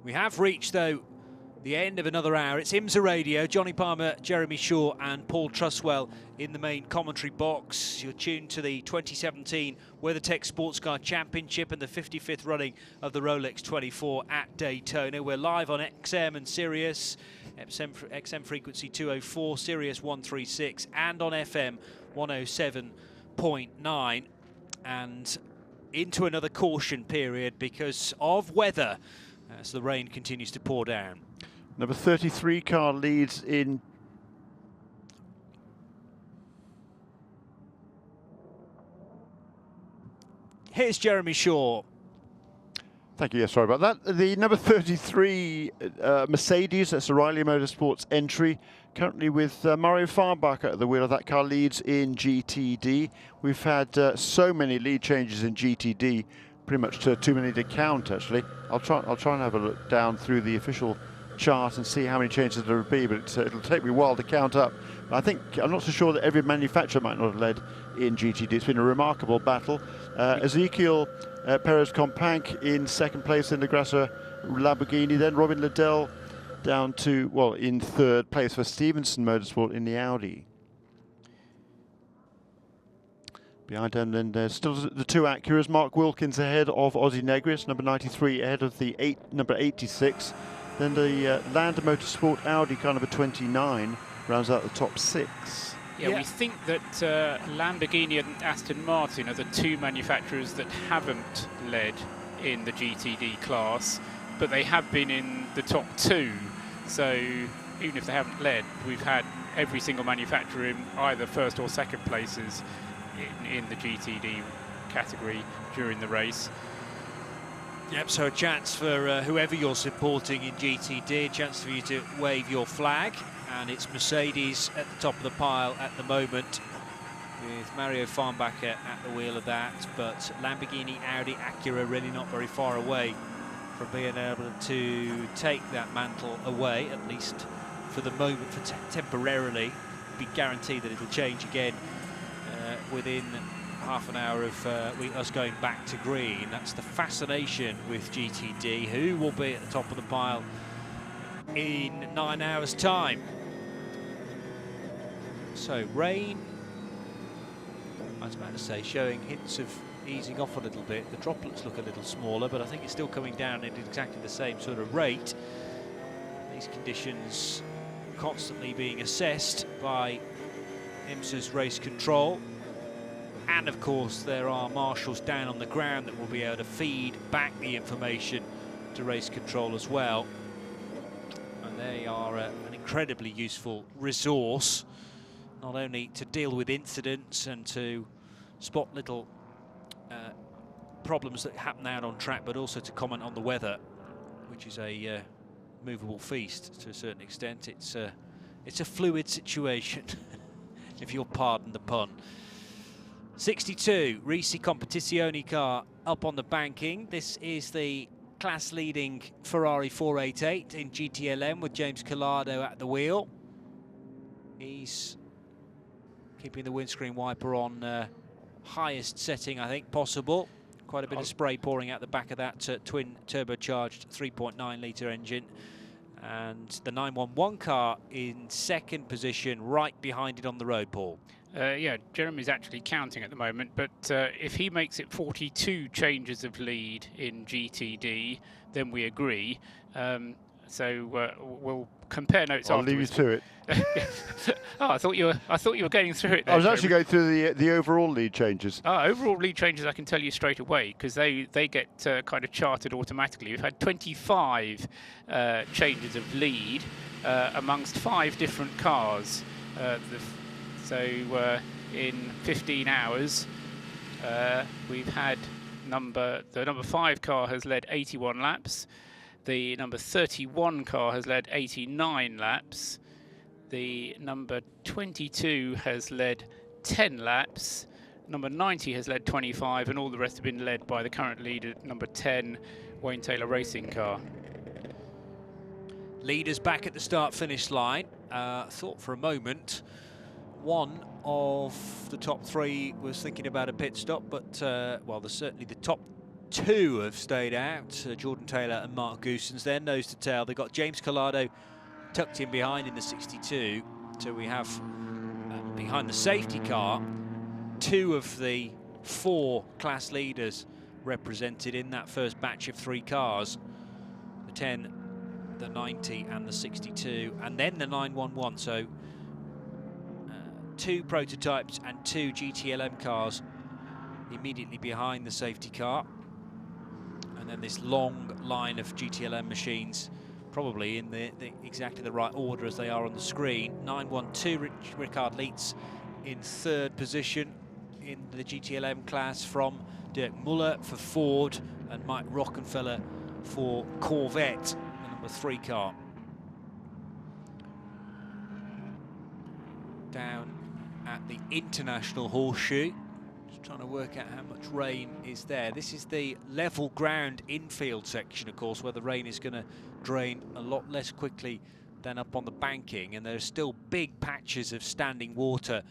We have reached, though, the end of another hour. It's IMSA Radio, Johnny Palmer, Jeremy Shaw and Paul Truswell in the main commentary box. You're tuned to the 2017 WeatherTech SportsCar Championship and the 55th running of the Rolex 24 at Daytona. We're live on XM and Sirius, XM frequency 204, Sirius 136, and on FM 107.9. And into another caution period because of weather as the rain continues to pour down. Number 33 car leads in. Here's Jeremy Shaw. Thank you. Yeah, sorry about that. The number 33 Mercedes, that's a Riley Motorsports entry, currently with Mario Farnbacher at the wheel of that car, leads in GTD. We've had so many lead changes in GTD, pretty much too many to count. Actually, I'll try and have a look down through the official chart and see how many changes there will be, but it'll take me a while to count up. But I'm not so sure that every manufacturer might not have led in GTD. It's been a remarkable battle. Ezekiel Perez Companc in second place in the Grasser Lamborghini, then Robin Liddell down to, well, in third place for Stevenson Motorsport in the Audi. Behind them, then there's still the two Acuras. Mark Wilkins ahead of Ozzie Negris, number 93 ahead of the number 86. Then the Land Motorsport Audi, car number 29, rounds out the top six. Yeah, we think that Lamborghini and Aston Martin are the two manufacturers that haven't led in the GTD class, but they have been in the top two. So even if they haven't led, we've had every single manufacturer in either first or second places in the GTD category during the race. Yep, so a chance for whoever you're supporting in GTD, a chance for you to wave your flag. And it's Mercedes at the top of the pile at the moment, with Mario Farnbacher at the wheel of that. But Lamborghini, Audi, Acura really not very far away from being able to take that mantle away, at least for the moment, for temporarily. Be guaranteed that it'll change again within half an hour of us going back to green. That's the fascination with GTD. Who will be at the top of the pile in 9 hours' time? So rain, I was about to say, showing hints of easing off a little bit. The droplets look a little smaller, but I think it's still coming down at exactly the same sort of rate. These conditions constantly being assessed by IMSA's race control. And of course there are marshals down on the ground that will be able to feed back the information to race control as well. And they are an incredibly useful resource, not only to deal with incidents and to spot little problems that happen out on track, but also to comment on the weather, which is a movable feast to a certain extent. It's a fluid situation, if you'll pardon the pun. 62, Risi Competizione car up on the banking. This is the class-leading Ferrari 488 in GTLM with James Collado at the wheel. He's keeping the windscreen wiper on highest setting, I think, possible. Quite a bit of spray pouring out the back of that twin turbocharged 3.9 litre engine. And the 911 car in second position, right behind it on the road, Paul. Yeah, Jeremy's actually counting at the moment, but if he makes it 42 changes of lead in GTD, then we agree. So we'll compare notes. I'll leave you to it. Oh, I thought you were getting through it there, I was actually going through the overall lead changes. Overall lead changes, I can tell you straight away, because they get kind of charted automatically. We've had 25 changes of lead amongst 5 different cars. So in 15 hours, we've had the number 5 car has led 81 laps. The number 31 car has led 89 laps. The number 22 has led 10 laps. Number 90 has led 25, and all the rest have been led by the current leader, number 10, Wayne Taylor Racing car. Leaders back at the start-finish line. Thought for a moment one of the top 3 was thinking about a pit stop, but well, certainly the top two have stayed out, Jordan Taylor and Mark Goosens. They're nose to tail. They've got James Collado tucked in behind in the 62. So we have, behind the safety car, two of the four class leaders represented in that first batch of three cars. The 10, the 90 and the 62, and then the 911. So two prototypes and two GTLM cars immediately behind the safety car, and then this long line of GTLM machines, probably in the exactly the right order as they are on the screen. 912 Ricard Leitz in third position in the GTLM class, from Dirk Muller for Ford and Mike Rockenfeller for Corvette, the number 3 car. Down at the International Horseshoe, just trying to work out how much rain is there. This is the level ground infield section, of course, where the rain is going to drain a lot less quickly than up on the banking, and there's still big patches of standing water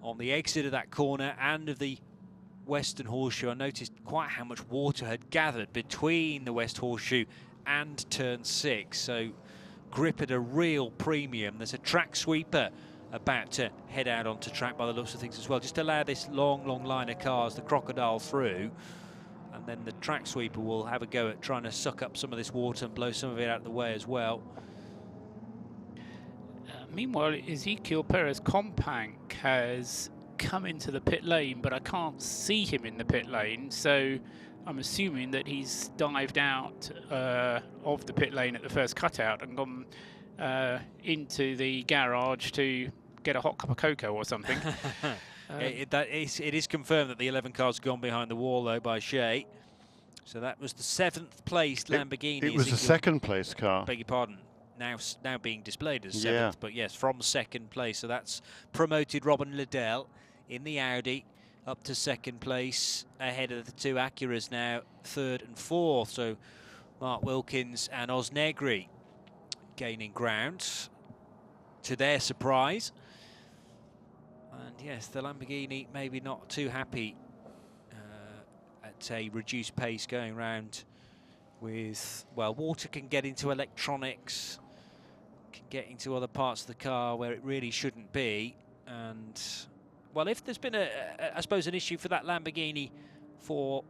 on the exit of that corner and of the Western Horseshoe. I noticed quite how much water had gathered between the West Horseshoe and turn 6, so grip at a real premium. There's a track sweeper about to head out onto track by the looks of things as well, just to allow this long line of cars, the Crocodile, through, and then the track sweeper will have a go at trying to suck up some of this water and blow some of it out of the way as well. Meanwhile, Ezekiel Perez Companc has come into the pit lane, but I can't see him in the pit lane, so I'm assuming that he's dived out of the pit lane at the first cutout and gone into the garage to get a hot cup of cocoa or something. It is confirmed that the 11 car's gone behind the wall, though, by Shea. So that was the 7th place Lamborghini. It was the second place car. Beg your pardon. Now being displayed as 7th, but yes, from second place. So that's promoted Robin Liddell in the Audi up to second place, ahead of the two Acuras now, 3rd and 4th. So Mark Wilkins and Oz Negri gaining ground, to their surprise. And yes, the Lamborghini maybe not too happy at a reduced pace going round with, well, water can get into electronics, can get into other parts of the car where it really shouldn't be. And, well, if there's been, I suppose, an issue for that Lamborghini for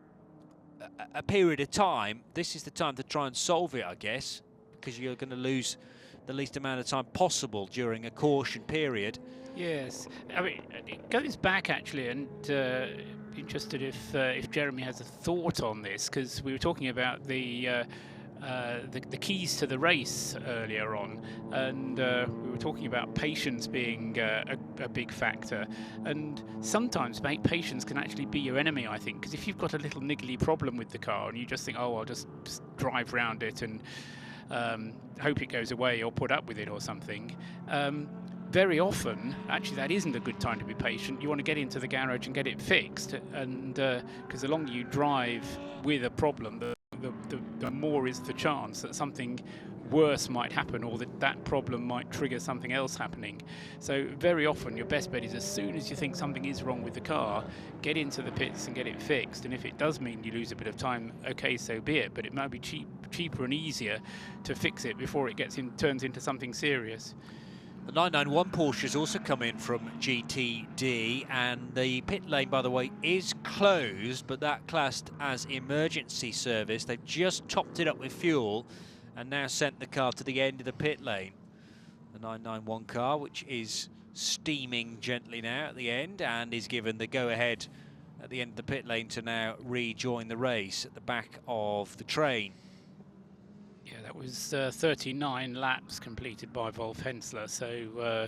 a period of time, this is the time to try and solve it, I guess, because you're going to lose the least amount of time possible during a caution period. Yes, I mean, it goes back actually, and interested if Jeremy has a thought on this, because we were talking about the keys to the race earlier on, and we were talking about patience being a big factor, and sometimes patience can actually be your enemy, I think, because if you've got a little niggly problem with the car and you just think, oh, I'll just drive round it and hope it goes away or put up with it or something, very often actually that isn't a good time to be patient. You want to get into the garage and get it fixed, and because the longer you drive with a problem, the more is the chance that something worse might happen, or that problem might trigger something else happening. So very often your best bet is, as soon as you think something is wrong with the car, get into the pits and get it fixed. And if it does mean you lose a bit of time, okay, so be it, but it might be cheaper and easier to fix it before it turns into something serious. The 991 Porsche has also come in from GTD, and the pit lane, by the way, is closed, but that classed as emergency service. They've just topped it up with fuel and now sent the car to the end of the pit lane. The 991 car, which is steaming gently now at the end, and is given the go-ahead at the end of the pit lane to now rejoin the race at the back of the train. Yeah, that was 39 laps completed by Wolf Hensler, so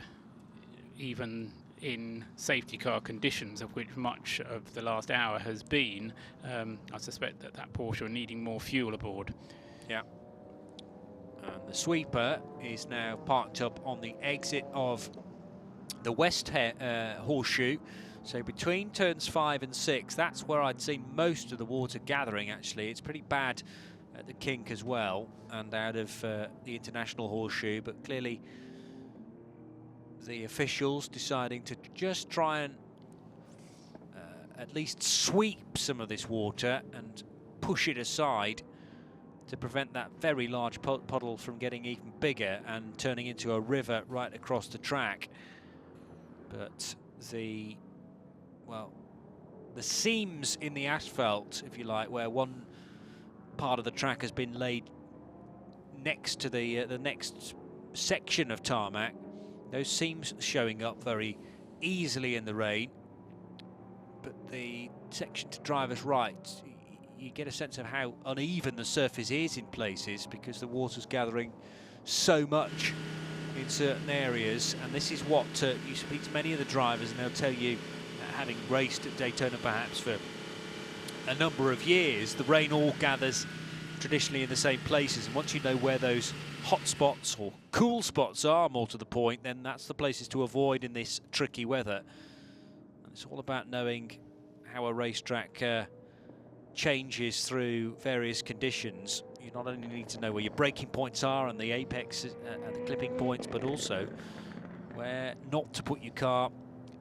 even in safety car conditions, of which much of the last hour has been, I suspect that Porsche are needing more fuel aboard. Yeah. And the sweeper is now parked up on the exit of the West Horseshoe. So between turns 5 and 6, that's where I'd seen most of the water gathering, actually. It's pretty bad at the kink as well, and out of the International Horseshoe, but clearly the officials deciding to just try and at least sweep some of this water and push it aside to prevent that very large puddle from getting even bigger and turning into a river right across the track. But the seams in the asphalt, if you like, where one part of the track has been laid next to the next section of tarmac, those seams showing up very easily in the rain. But the section to driver's right, you get a sense of how uneven the surface is in places because the water's gathering so much in certain areas. And this is what you speak to many of the drivers and they'll tell you, having raced at Daytona perhaps for a number of years, the rain all gathers traditionally in the same places, and once you know where those hot spots or cool spots are, more to the point, then that's the places to avoid in this tricky weather. And it's all about knowing how a racetrack changes through various conditions. You not only need to know where your braking points are and the apex and the clipping points, but also where not to put your car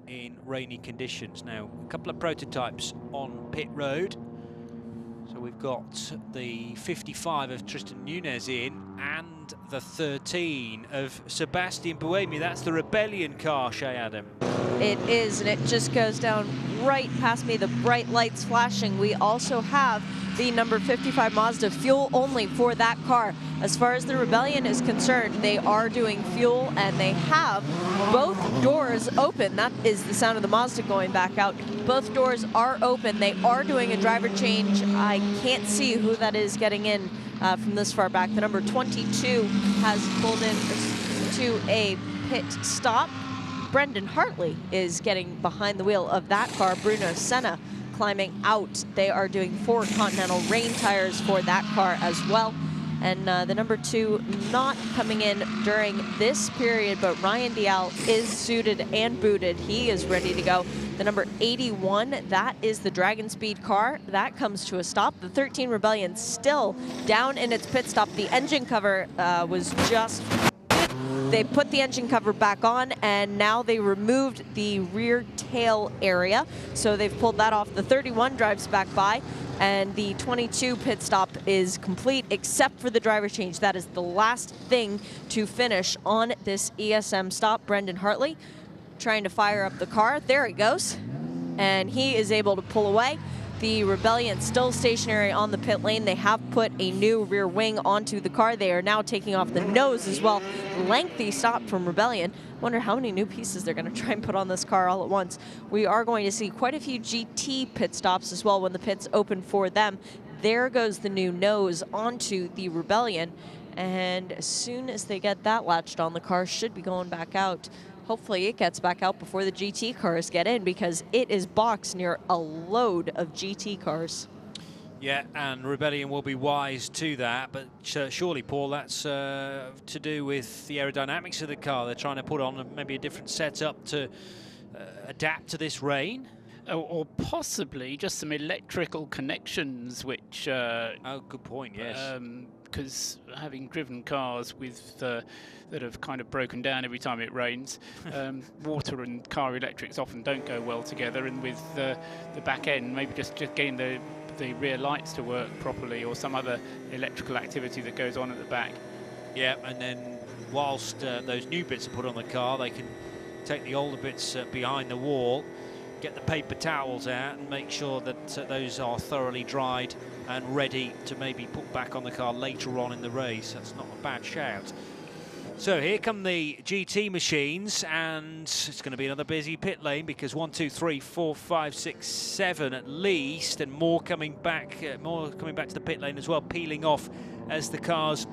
in rainy conditions. Now, a couple of prototypes on pit road. So we've got the 55 of Tristan Nunez in and the 13 of Sebastian Buemi. That's the Rebellion car, Shay Adam. It is, and it just goes down right past me, the bright lights flashing. We also have the number 55 Mazda, fuel only for that car. As far as the Rebellion is concerned, they are doing fuel and they have both doors open. That is the sound of the Mazda going back out. Both doors are open. They are doing a driver change. I can't see who that is getting in from this far back. The number 22 has pulled in to a pit stop. Brendan Hartley is getting behind the wheel of that car. Bruno Senna climbing out. They are doing 4 Continental rain tires for that car as well. And the number 2 not coming in during this period, but Ryan Dial is suited and booted. He is ready to go. The number 81, that is the Dragon Speed car. That comes to a stop. The 13 Rebellion still down in its pit stop. The engine cover was just... They put the engine cover back on, and now they removed the rear tail area. So they've pulled that off. The 31 drives back by, and the 22 pit stop is complete, except for the driver change. That is the last thing to finish on this ESM stop. Brendan Hartley trying to fire up the car. There he goes, and he is able to pull away. The Rebellion still stationary on the pit lane. They have put a new rear wing onto the car. They are now taking off the nose as well. Lengthy stop from Rebellion. Wonder how many new pieces they're going to try and put on this car all at once. We are going to see quite a few GT pit stops as well when the pits open for them. There goes the new nose onto the Rebellion. And as soon as they get that latched on, the car should be going back out. Hopefully it gets back out before the GT cars get in, because it is boxed near a load of GT cars. Yeah, and Rebellion will be wise to that, but surely, Paul, that's to do with the aerodynamics of the car. They're trying to put on maybe a different setup to adapt to this rain. Or possibly just some electrical connections, which... oh, good point, yes. Because having driven cars with that have kind of broken down every time it rains, water and car electrics often don't go well together, and with the back end, maybe just getting the rear lights to work properly, or some other electrical activity that goes on at the back. Yeah, and then whilst those new bits are put on the car, they can take the older bits behind the wall, get the paper towels out and make sure that those are thoroughly dried and ready to maybe put back on the car later on in the race. That's not a bad shout. So here come the GT machines, and it's going to be another busy pit lane, because 1, 2, 3, 4, 5, 6, 7 at least, and more coming back to the pit lane as well, peeling off as the cars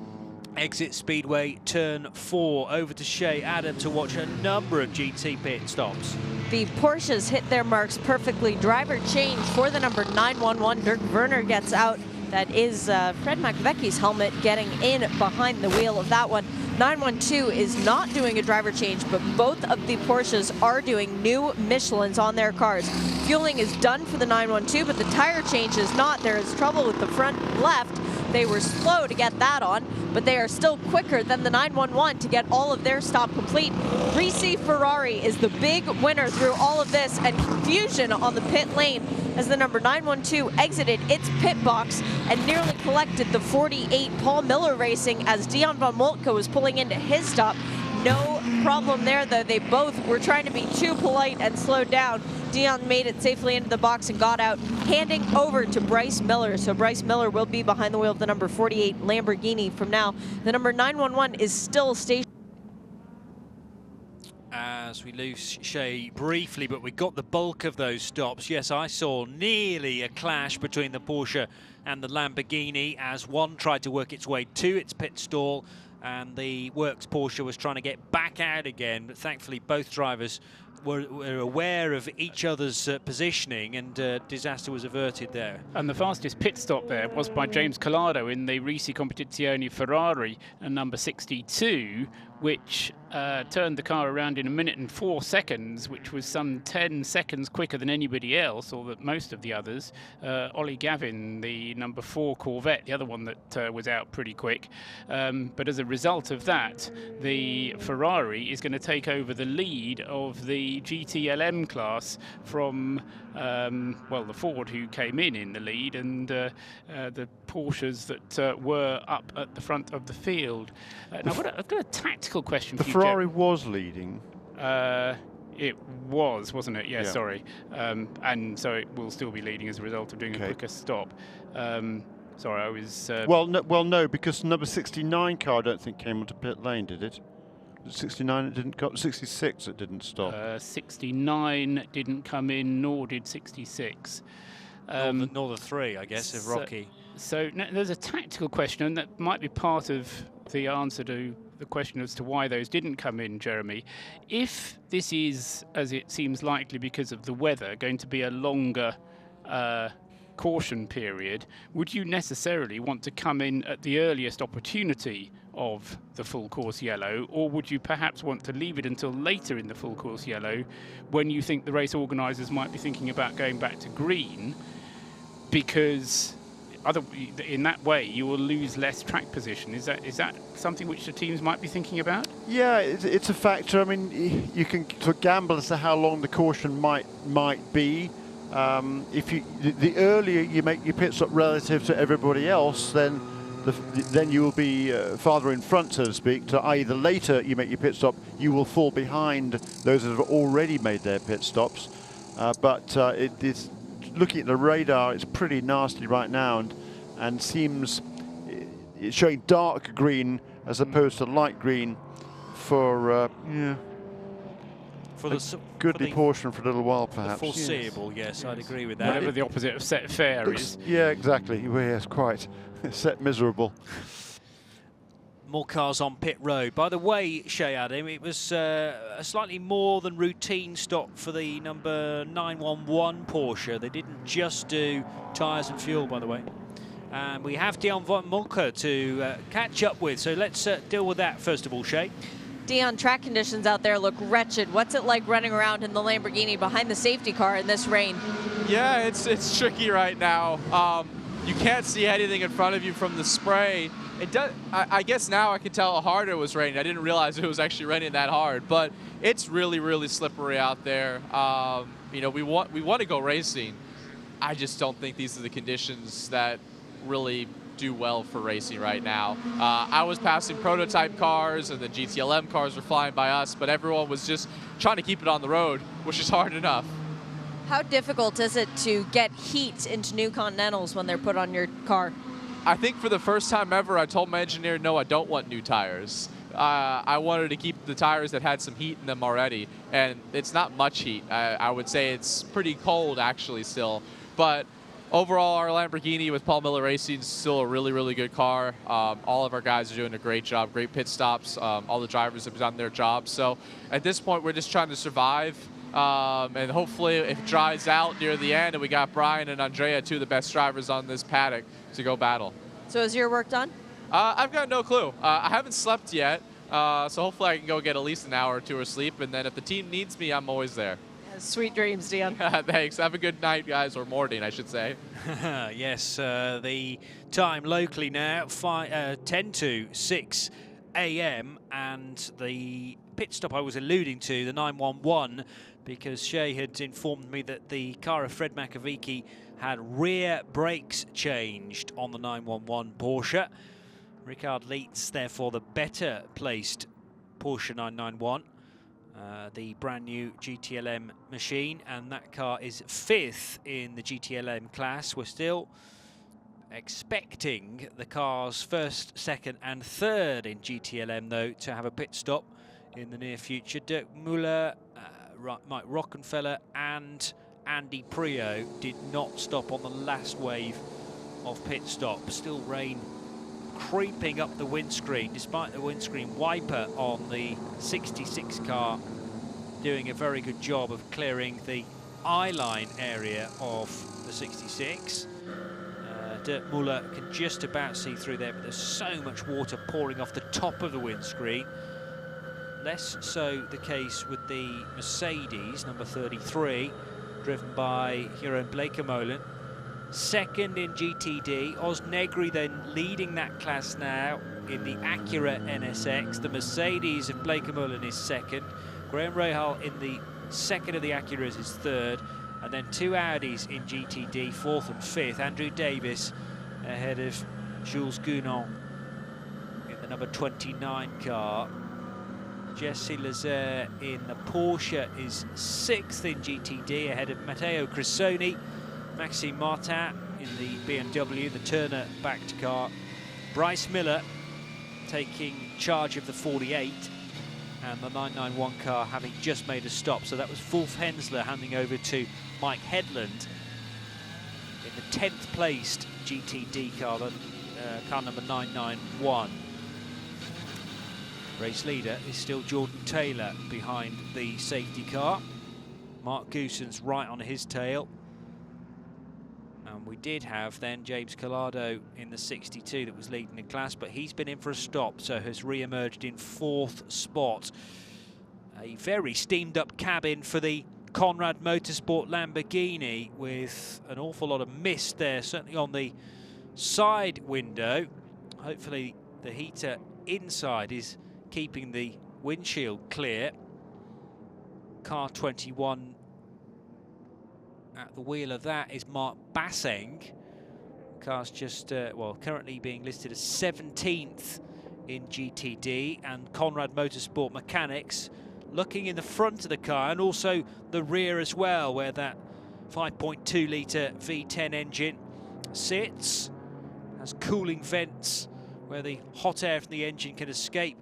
exit Speedway turn 4. Over to Shay Adam to watch a number of GT pit stops. The Porsches hit their marks perfectly. Driver change for the number 911. Dirk Werner gets out. That is Fred McVecky's helmet getting in behind the wheel of that one. 912 is not doing a driver change, but both of the Porsches are doing new Michelins on their cars. Fueling is done for the 912, but the tire change is not. There is trouble with the front left. They were slow to get that on, but they are still quicker than the 911 to get all of their stop complete. Ricci Ferrari is the big winner through all of this, and confusion on the pit lane as the number 912 exited its pit box and nearly collected the 48. Paul Miller Racing as Dion von Moltke was pulling into his stop. No problem there, though. They both were trying to be too polite and slowed down. Dion made it safely into the box and got out, handing over to Bryce Miller. So Bryce Miller will be behind the wheel of the number 48 Lamborghini from now. The number 911 is still stationed. As we lose Shay briefly, but we got the bulk of those stops. Yes, I saw nearly a clash between the Porsche and the Lamborghini as one tried to work its way to its pit stall and the Works Porsche was trying to get back out again, but thankfully both drivers were aware of each other's positioning, and disaster was averted there. And the fastest pit stop there was by James Collado in the Risi Competizione Ferrari, number 62, which turned the car around in 1 minute and 4 seconds, which was some 10 seconds quicker than anybody else, or that most of the others. Ollie Gavin, the number 4 Corvette, the other one that was out pretty quick. But as a result of that, the Ferrari is going to take over the lead of the GTLM class from, well, the Ford, who came in the lead, and the Porsches that were up at the front of the field. Now, I've got a tactical question for you, The Ferrari was leading. It was, wasn't it? Yeah, yeah. Sorry. And so it will still be leading as a result of doing a quicker stop. Sorry, I was... Well, no, because number 69 car I don't think came onto pit lane, did it? 69 it didn't come, 66 it didn't stop. 69 didn't come in, nor did 66. Nor the 3, I guess, of Rocky. So now, there's a tactical question, and that might be part of the answer to the question as to why those didn't come in, Jeremy. If this is, as it seems likely because of the weather, going to be a longer caution period, would you necessarily want to come in at the earliest opportunity of the full course yellow, or would you perhaps want to leave it until later in the full course yellow when you think the race organisers might be thinking about going back to green, because in that way you will lose less track position? Is that something which the teams might be thinking about? Yeah, it's a factor. I mean, you can sort of gamble as to how long the caution might be. If the earlier you make your pit stop relative to everybody else, then you will be farther in front, so to speak. I.e., the later you make your pit stop, you will fall behind those that have already made their pit stops. But it is, looking at the radar, it's pretty nasty right now, and seems it's showing dark green as opposed to light green for For the goodly portion for a little while, perhaps. The foreseeable, yes, I'd agree with that. Whatever the opposite of set fair is. Yeah, exactly. Yes, quite. Set miserable. More cars on pit road. By the way, Shay Adam, it was a slightly more than routine stop for the number 911 Porsche. They didn't just do tyres and fuel, by the way. And we have Dion von Moltke to catch up with. So let's deal with that first of all, Shay. Dion, track conditions out there look wretched. What's it like running around in the Lamborghini behind the safety car in this rain? Yeah, it's tricky right now. You can't see anything in front of you from the spray. It does. I guess now I can tell how hard it was raining. I didn't realize it was actually raining that hard, but it's really, really slippery out there. You know, we want to go racing. I just don't think these are the conditions that really do well for racing right now. I was passing prototype cars and the GTLM cars were flying by us, but everyone was just trying to keep it on the road, which is hard enough. How difficult is it to get heat into new Continentals when they're put on your car? I think for the first time ever, I told my engineer, no, I don't want new tires. I wanted to keep the tires that had some heat in them already, and it's not much heat. I would say it's pretty cold actually still, but overall, our Lamborghini with Paul Miller Racing is still a really, really good car. All of our guys are doing a great job, great pit stops. All the drivers have done their job. So at this point, we're just trying to survive. And hopefully, if it dries out near the end, and we got Brian and Andrea, two of the best drivers on this paddock, to go battle. So is your work done? I've got no clue. I haven't slept yet. So hopefully, I can go get at least an hour or two of sleep. And then if the team needs me, I'm always there. Sweet dreams, Dion. Thanks. Have a good night, guys, or morning, I should say. Yes, the time locally now, 10 to 6 AM, and the pit stop I was alluding to, the 911, because Shay had informed me that the car of Fred Makovici had rear brakes changed on the 911 Porsche. Richard Lietz, therefore, the better placed Porsche 991, the brand new GTLM machine, and that car is 5th in the GTLM class. We're still expecting the cars 1st, 2nd and 3rd in GTLM, though, to have a pit stop in the near future. Dirk Müller, Mike Rockenfeller and Andy Prio did not stop on the last wave of pit stop. Still rain creeping up the windscreen, despite the windscreen wiper on the 66 car doing a very good job of clearing the eye-line area of the 66. Dirk Müller can just about see through there, but there's so much water pouring off the top of the windscreen. Less so the case with the Mercedes, number 33, driven by Jeroen Bleekemolen. 2nd in GTD, Oz Negri then leading that class now in the Acura NSX. The Mercedes of Bleekemolen is 2nd. Graham Rahal in the 2nd of the Acuras is 3rd. And then 2 Audis in GTD, 4th and 5th. Andrew Davis ahead of Jules Gounon in the number 29 car. Jesse Lazer in the Porsche is 6th in GTD, ahead of Matteo Cressoni. Maxime Martin in the BMW, the Turner-backed car. Bryce Miller taking charge of the 48, and the 991 car having just made a stop. So that was Wolf Hensler handing over to Mike Headland in the 10th placed GTD car, car number 991. Race leader is still Jordan Taylor behind the safety car. Mark Goossens right on his tail. And we did have then James Collado in the 62 that was leading the class, but he's been in for a stop, so has re-emerged in 4th spot. A very steamed up cabin for the Conrad Motorsport Lamborghini, with an awful lot of mist there, certainly on the side window. Hopefully the heater inside is keeping the windshield clear. Car 21 at the wheel of that is Mark Basseng. Car's just, well, currently being listed as 17th in GTD, and Conrad Motorsport Mechanics looking in the front of the car and also the rear as well, where that 5.2 litre V10 engine sits, has cooling vents where the hot air from the engine can escape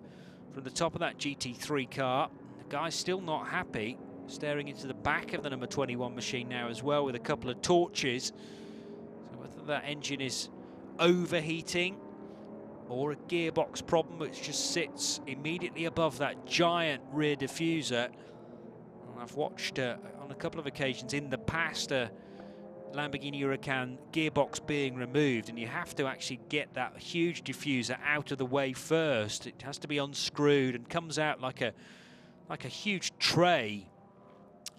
from the top of that GT3 car. The guy's still not happy, staring into the back of the number 21 machine now as well, with a couple of torches. So whether that engine is overheating or a gearbox problem which just sits immediately above that giant rear diffuser. I've watched on a couple of occasions in the past a Lamborghini Huracan gearbox being removed, and you have to actually get that huge diffuser out of the way first. It has to be unscrewed and comes out like a huge tray,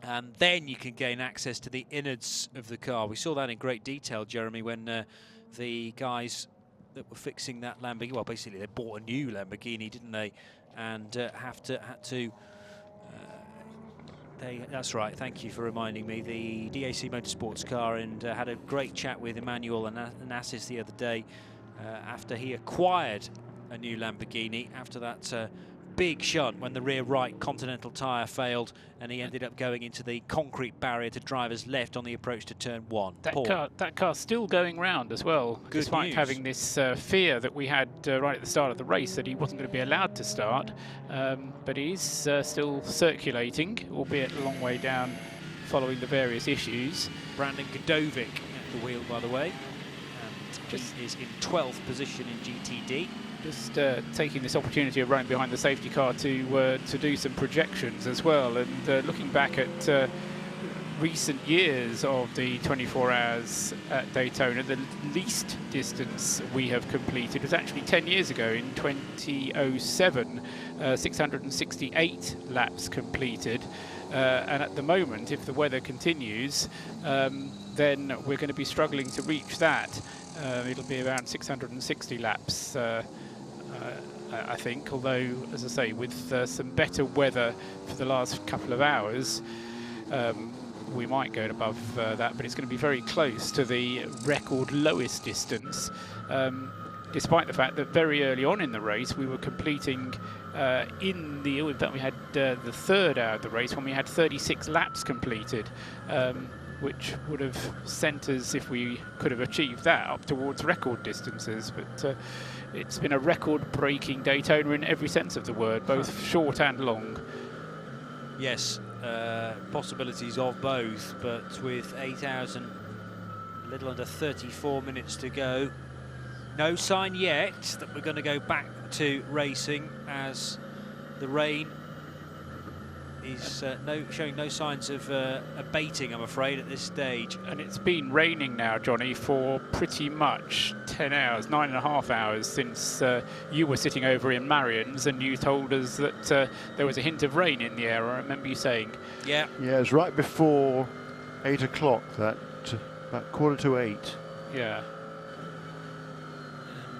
and then you can gain access to the innards of the car. We saw that in great detail, Jeremy, when the guys that were fixing that Lamborghini, well, basically they bought a new Lamborghini, didn't they? And had to that's right, thank you for reminding me, the DAC Motorsports car, and had a great chat with Emmanuel Anassis the other day after he acquired a new Lamborghini after that big shunt when the rear right Continental tyre failed, and he ended up going into the concrete barrier to driver's left on the approach to turn 1. That car's still going round as well, Good despite news. having this fear that we had right at the start of the race that he wasn't going to be allowed to start, but he's still circulating, albeit a long way down following the various issues. Brandon Godovic at the wheel, by the way, and he is in 12th position in GTD. Just taking this opportunity of running behind the safety car to do some projections as well, and looking back at recent years of the 24 hours at Daytona, the least distance we have completed was actually 10 years ago in 2007, 668 laps completed, and at the moment, if the weather continues, then we're going to be struggling to reach that. It'll be around 660 laps I think, although, as I say, with some better weather for the last couple of hours, we might go above that, but it's going to be very close to the record lowest distance, despite the fact that very early on in the race we were completing in fact we had the third hour of the race when we had 36 laps completed, which would have sent us, if we could have achieved that, up towards record distances. But it's been a record-breaking Daytona in every sense of the word, both short and long. Yes, possibilities of both, but with 8 hours and a little under 34 minutes to go, no sign yet that we're going to go back to racing, as the rain is showing no signs of abating, I'm afraid, at this stage. And it's been raining now, Johnny, for pretty much 10 hours, 9.5 hours since you were sitting over in Marion's and you told us that there was a hint of rain in the air. I remember you saying. Yeah. Yeah, it was right before 8 o'clock, that about 7:45. Yeah.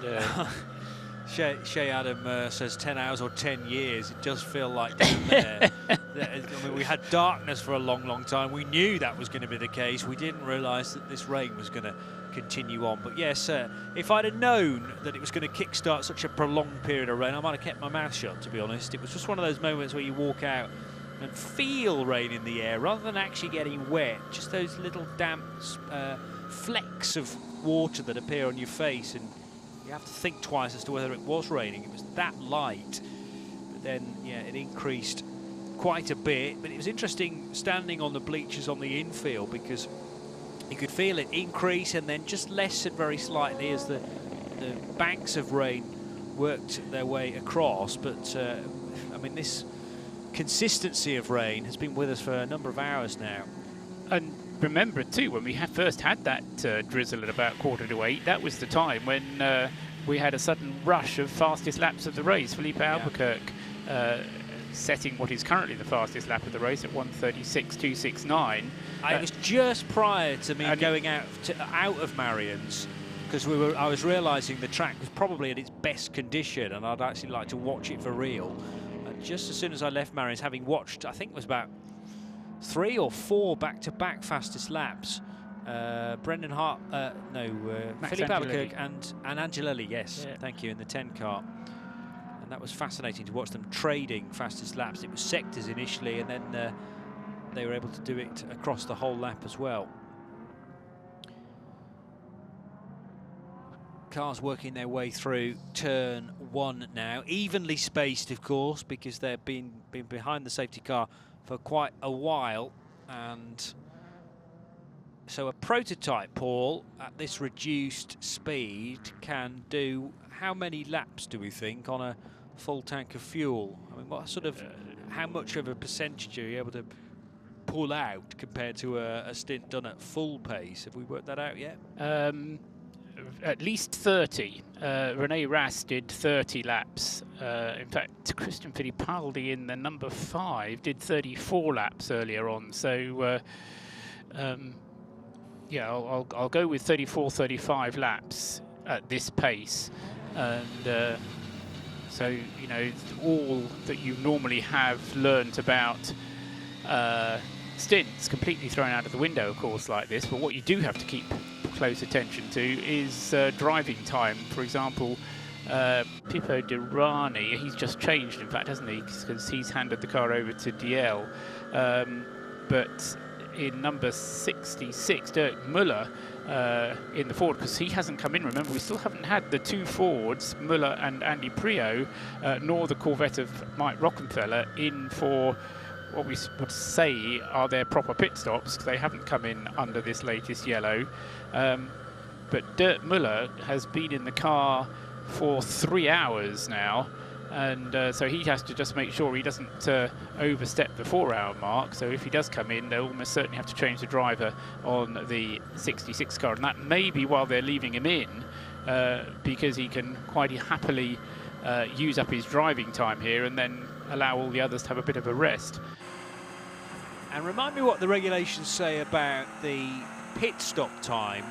And Shay Adam says 10 hours or 10 years. It does feel like down there. I mean, we had darkness for a long, long time. We knew that was going to be the case. We didn't realise that this rain was going to continue on. But yes, if I'd have known that it was going to kickstart such a prolonged period of rain, I might have kept my mouth shut, to be honest. It was just one of those moments where you walk out and feel rain in the air rather than actually getting wet. Just those little damp flecks of water that appear on your face, and you have to think twice as to whether it was raining. It was that light. But then, yeah, it increased quite a bit. But it was interesting standing on the bleachers on the infield, because you could feel it increase and then just lessen very slightly as the banks of rain worked their way across. But, I mean, this consistency of rain has been with us for a number of hours now. And remember too, when we first had that drizzle at about 7:45, that was the time when we had a sudden rush of fastest laps of the race. Felipe Albuquerque setting what is currently the fastest lap of the race at 1:36.269. It was just prior to me going out of Marion's, because I was realising the track was probably at its best condition, and I'd actually like to watch it for real. And just as soon as I left Marion's, having watched, I think it was about 3 or 4 back-to-back fastest laps. Brendan Hart, Philippe Albuquerque and Angelelli, yes, thank you, in the 10 car. And that was fascinating to watch them trading fastest laps. It was sectors initially, and then they were able to do it across the whole lap as well. Cars working their way through turn 1 now, evenly spaced, of course, because they've been behind the safety car for quite a while. And so a prototype, Paul, at this reduced speed can do how many laps, do we think, on a full tank of fuel? I mean, what sort of, how much of a percentage are you able to pull out compared to a stint done at full pace? Have we worked that out yet? At least 30. Rene Rast did 30 laps. In fact, Christian Fittipaldi in the number 5 did 34 laps earlier on. So, yeah, I'll go with 34, 35 laps at this pace. And so, you know, all that you normally have learnt about stints completely thrown out of the window, of course, like this. But what you do have to keep close attention to is driving time. For example, Pippo Derani, he's just changed, in fact, hasn't he? Because he's handed the car over to DL. But in number 66, Dirk Muller in the Ford, because he hasn't come in. Remember, we still haven't had the 2 Fords, Muller and Andy Prio, nor the Corvette of Mike Rockenfeller in for what we would say are their proper pit stops, because they haven't come in under this latest yellow. But Dirk Muller has been in the car for 3 hours now, and so he has to just make sure he doesn't overstep the 4-hour mark. So if he does come in, they'll almost certainly have to change the driver on the 66 car, and that may be while they're leaving him in, because he can quite happily use up his driving time here and then allow all the others to have a bit of a rest. And remind me what the regulations say about the pit stop time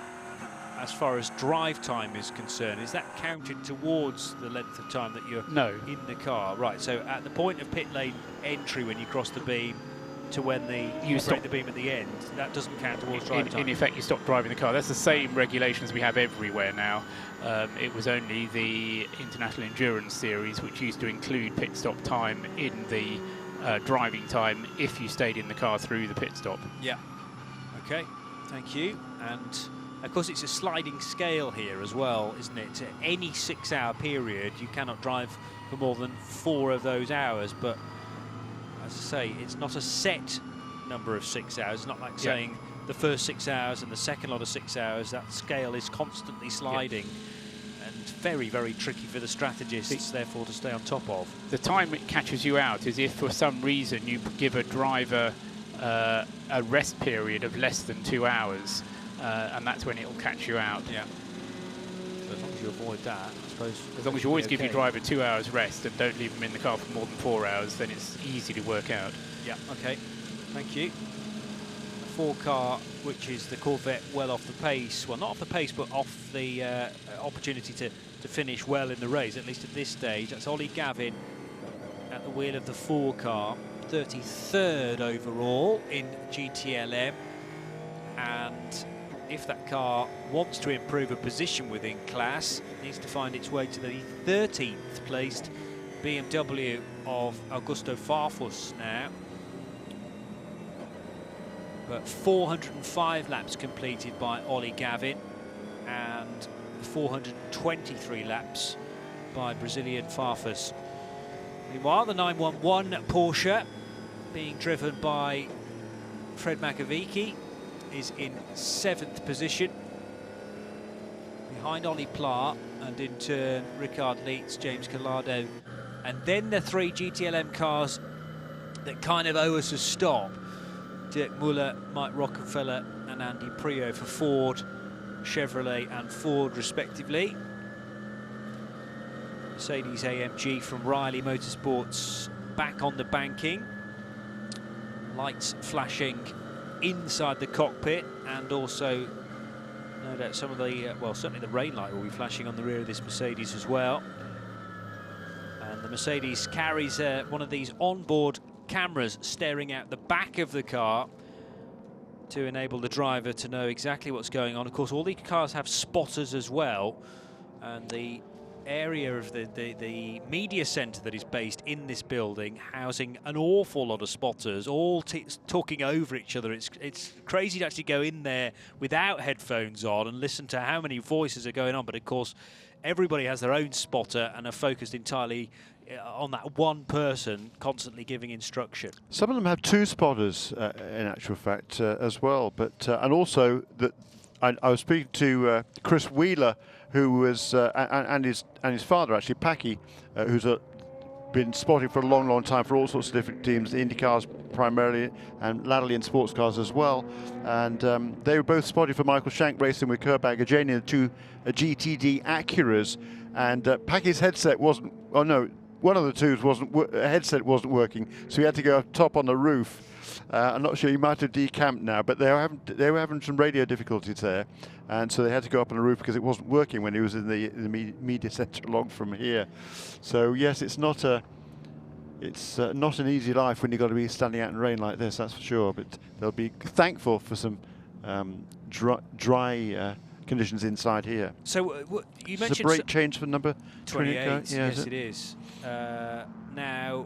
as far as drive time is concerned, is that counted towards the length of time that you're in the car? Right, so at the point of pit lane entry when you cross the beam to when you break the beam at the end, that doesn't count towards drive time? In effect, you stop driving the car. That's the same regulations we have everywhere now. It was only the International Endurance Series which used to include pit stop time in the driving time if you stayed in the car through the pit stop. Yeah. Okay, thank you. And of course it's a sliding scale here as well, isn't it? Any 6-hour period you cannot drive for more than 4 of those hours, but as I say, it's not a set number of 6 hours. It's not like saying the first 6 hours and the second lot of 6 hours. That scale is constantly sliding and very, very tricky for the strategists, therefore, to stay on top of. The time it catches you out is if for some reason you give a driver a rest period of less than 2 hours, and that's when it'll catch you out. Yeah. So as long as you avoid that, I suppose. As long as you always give your driver 2 hours rest and don't leave them in the car for more than 4 hours, then it's easy to work out. Yeah. Okay. Thank you. A 4 car, which is the Corvette, well off the pace. Well, not off the pace, but off the opportunity to finish well in the race, at least at this stage. That's Ollie Gavin at the wheel of the 4 car. 33rd overall in GTLM, and if that car wants to improve a position within class, it needs to find its way to the 13th placed BMW of Augusto Farfus now. But 405 laps completed by Ollie Gavin and 423 laps by Brazilian Farfus. Meanwhile, the 911 Porsche, being driven by Fred Makovici, is in 7th position, behind Ollie Pla, and in turn Ricard Leitz, James Collado, and then the 3 GTLM cars that kind of owe us a stop. Dirk Muller, Mike Rockefeller and Andy Prio for Ford, Chevrolet and Ford respectively. Mercedes AMG from Riley Motorsports back on the banking. Lights flashing inside the cockpit, and also no doubt some of the, well, certainly the rain light will be flashing on the rear of this Mercedes as well. And the Mercedes carries one of these onboard cameras staring out the back of the car to enable the driver to know exactly what's going on. Of course, all these cars have spotters as well, and the area of the media centre that is based in this building, housing an awful lot of spotters, all talking over each other. It's crazy to actually go in there without headphones on and listen to how many voices are going on. But of course, everybody has their own spotter and are focused entirely on that one person constantly giving instruction. Some of them have 2 spotters, in actual fact, as well. But and also that I was speaking to Chris Wheeler, who was and his father actually, Packy, who's been spotting for a long, long time for all sorts of different teams, the Indy cars primarily, and latterly in sports cars as well. And they were both spotting for Michael Shank Racing with Kurt Bagajani, the 2 GTD Acuras. And Packy's headset wasn't. Oh no, one of the 2's headset wasn't working, so he had to go up top on the roof. I'm not sure, he might have decamped now, but they were having some radio difficulties there, and so they had to go up on the roof because it wasn't working when he was in the media centre along from here. So yes, it's not an easy life when you've got to be standing out in rain like this, that's for sure. But they'll be thankful for some dry conditions inside here. So you mentioned it's a brake change for number 28. Yes, it is. Now.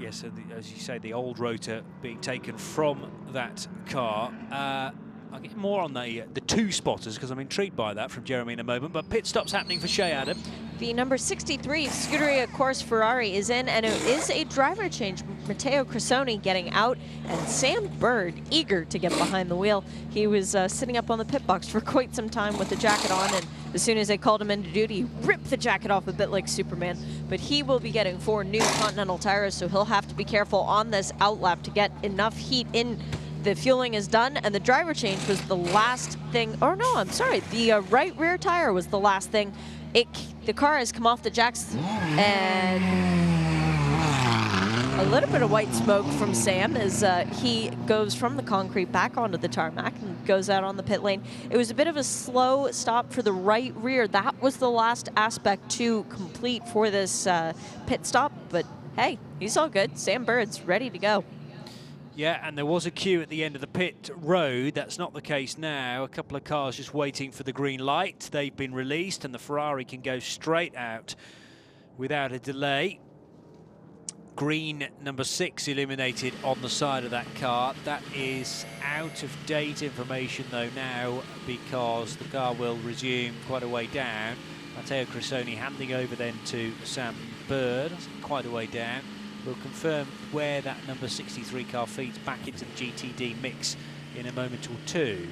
Yes, as you say, the old rotor being taken from that car. I'll get more on the 2 spotters because I'm intrigued by that from Jeremy in a moment. But pit stops happening for Shea Adam. The number 63 Scuderia Corse Ferrari is in, and it is a driver change. Matteo Cresoni getting out, and Sam Bird eager to get behind the wheel. He was sitting up on the pit box for quite some time with the jacket on, and as soon as they called him into duty, he ripped the jacket off a bit like Superman. But he will be getting 4 new Continental tires, so he'll have to be careful on this outlap to get enough heat in. The fueling is done, and the driver change was the last thing. Oh no, I'm sorry. The right rear tire was the last thing. The car has come off the jacks, and a little bit of white smoke from Sam as he goes from the concrete back onto the tarmac and goes out on the pit lane. It was a bit of a slow stop for the right rear. That was the last aspect to complete for this pit stop, but hey, he's all good. Sam Bird's ready to go. Yeah, and there was a queue at the end of the pit road. That's not the case now. A couple of cars just waiting for the green light. They've been released, and the Ferrari can go straight out without a delay. Green number 6 eliminated on the side of that car. That is out of date information though now, because the car will resume quite a way down. Matteo Cressoni handing over then to Sam Bird. That's quite a way down. We'll confirm where that number 63 car feeds back into the GTD mix in a moment or two.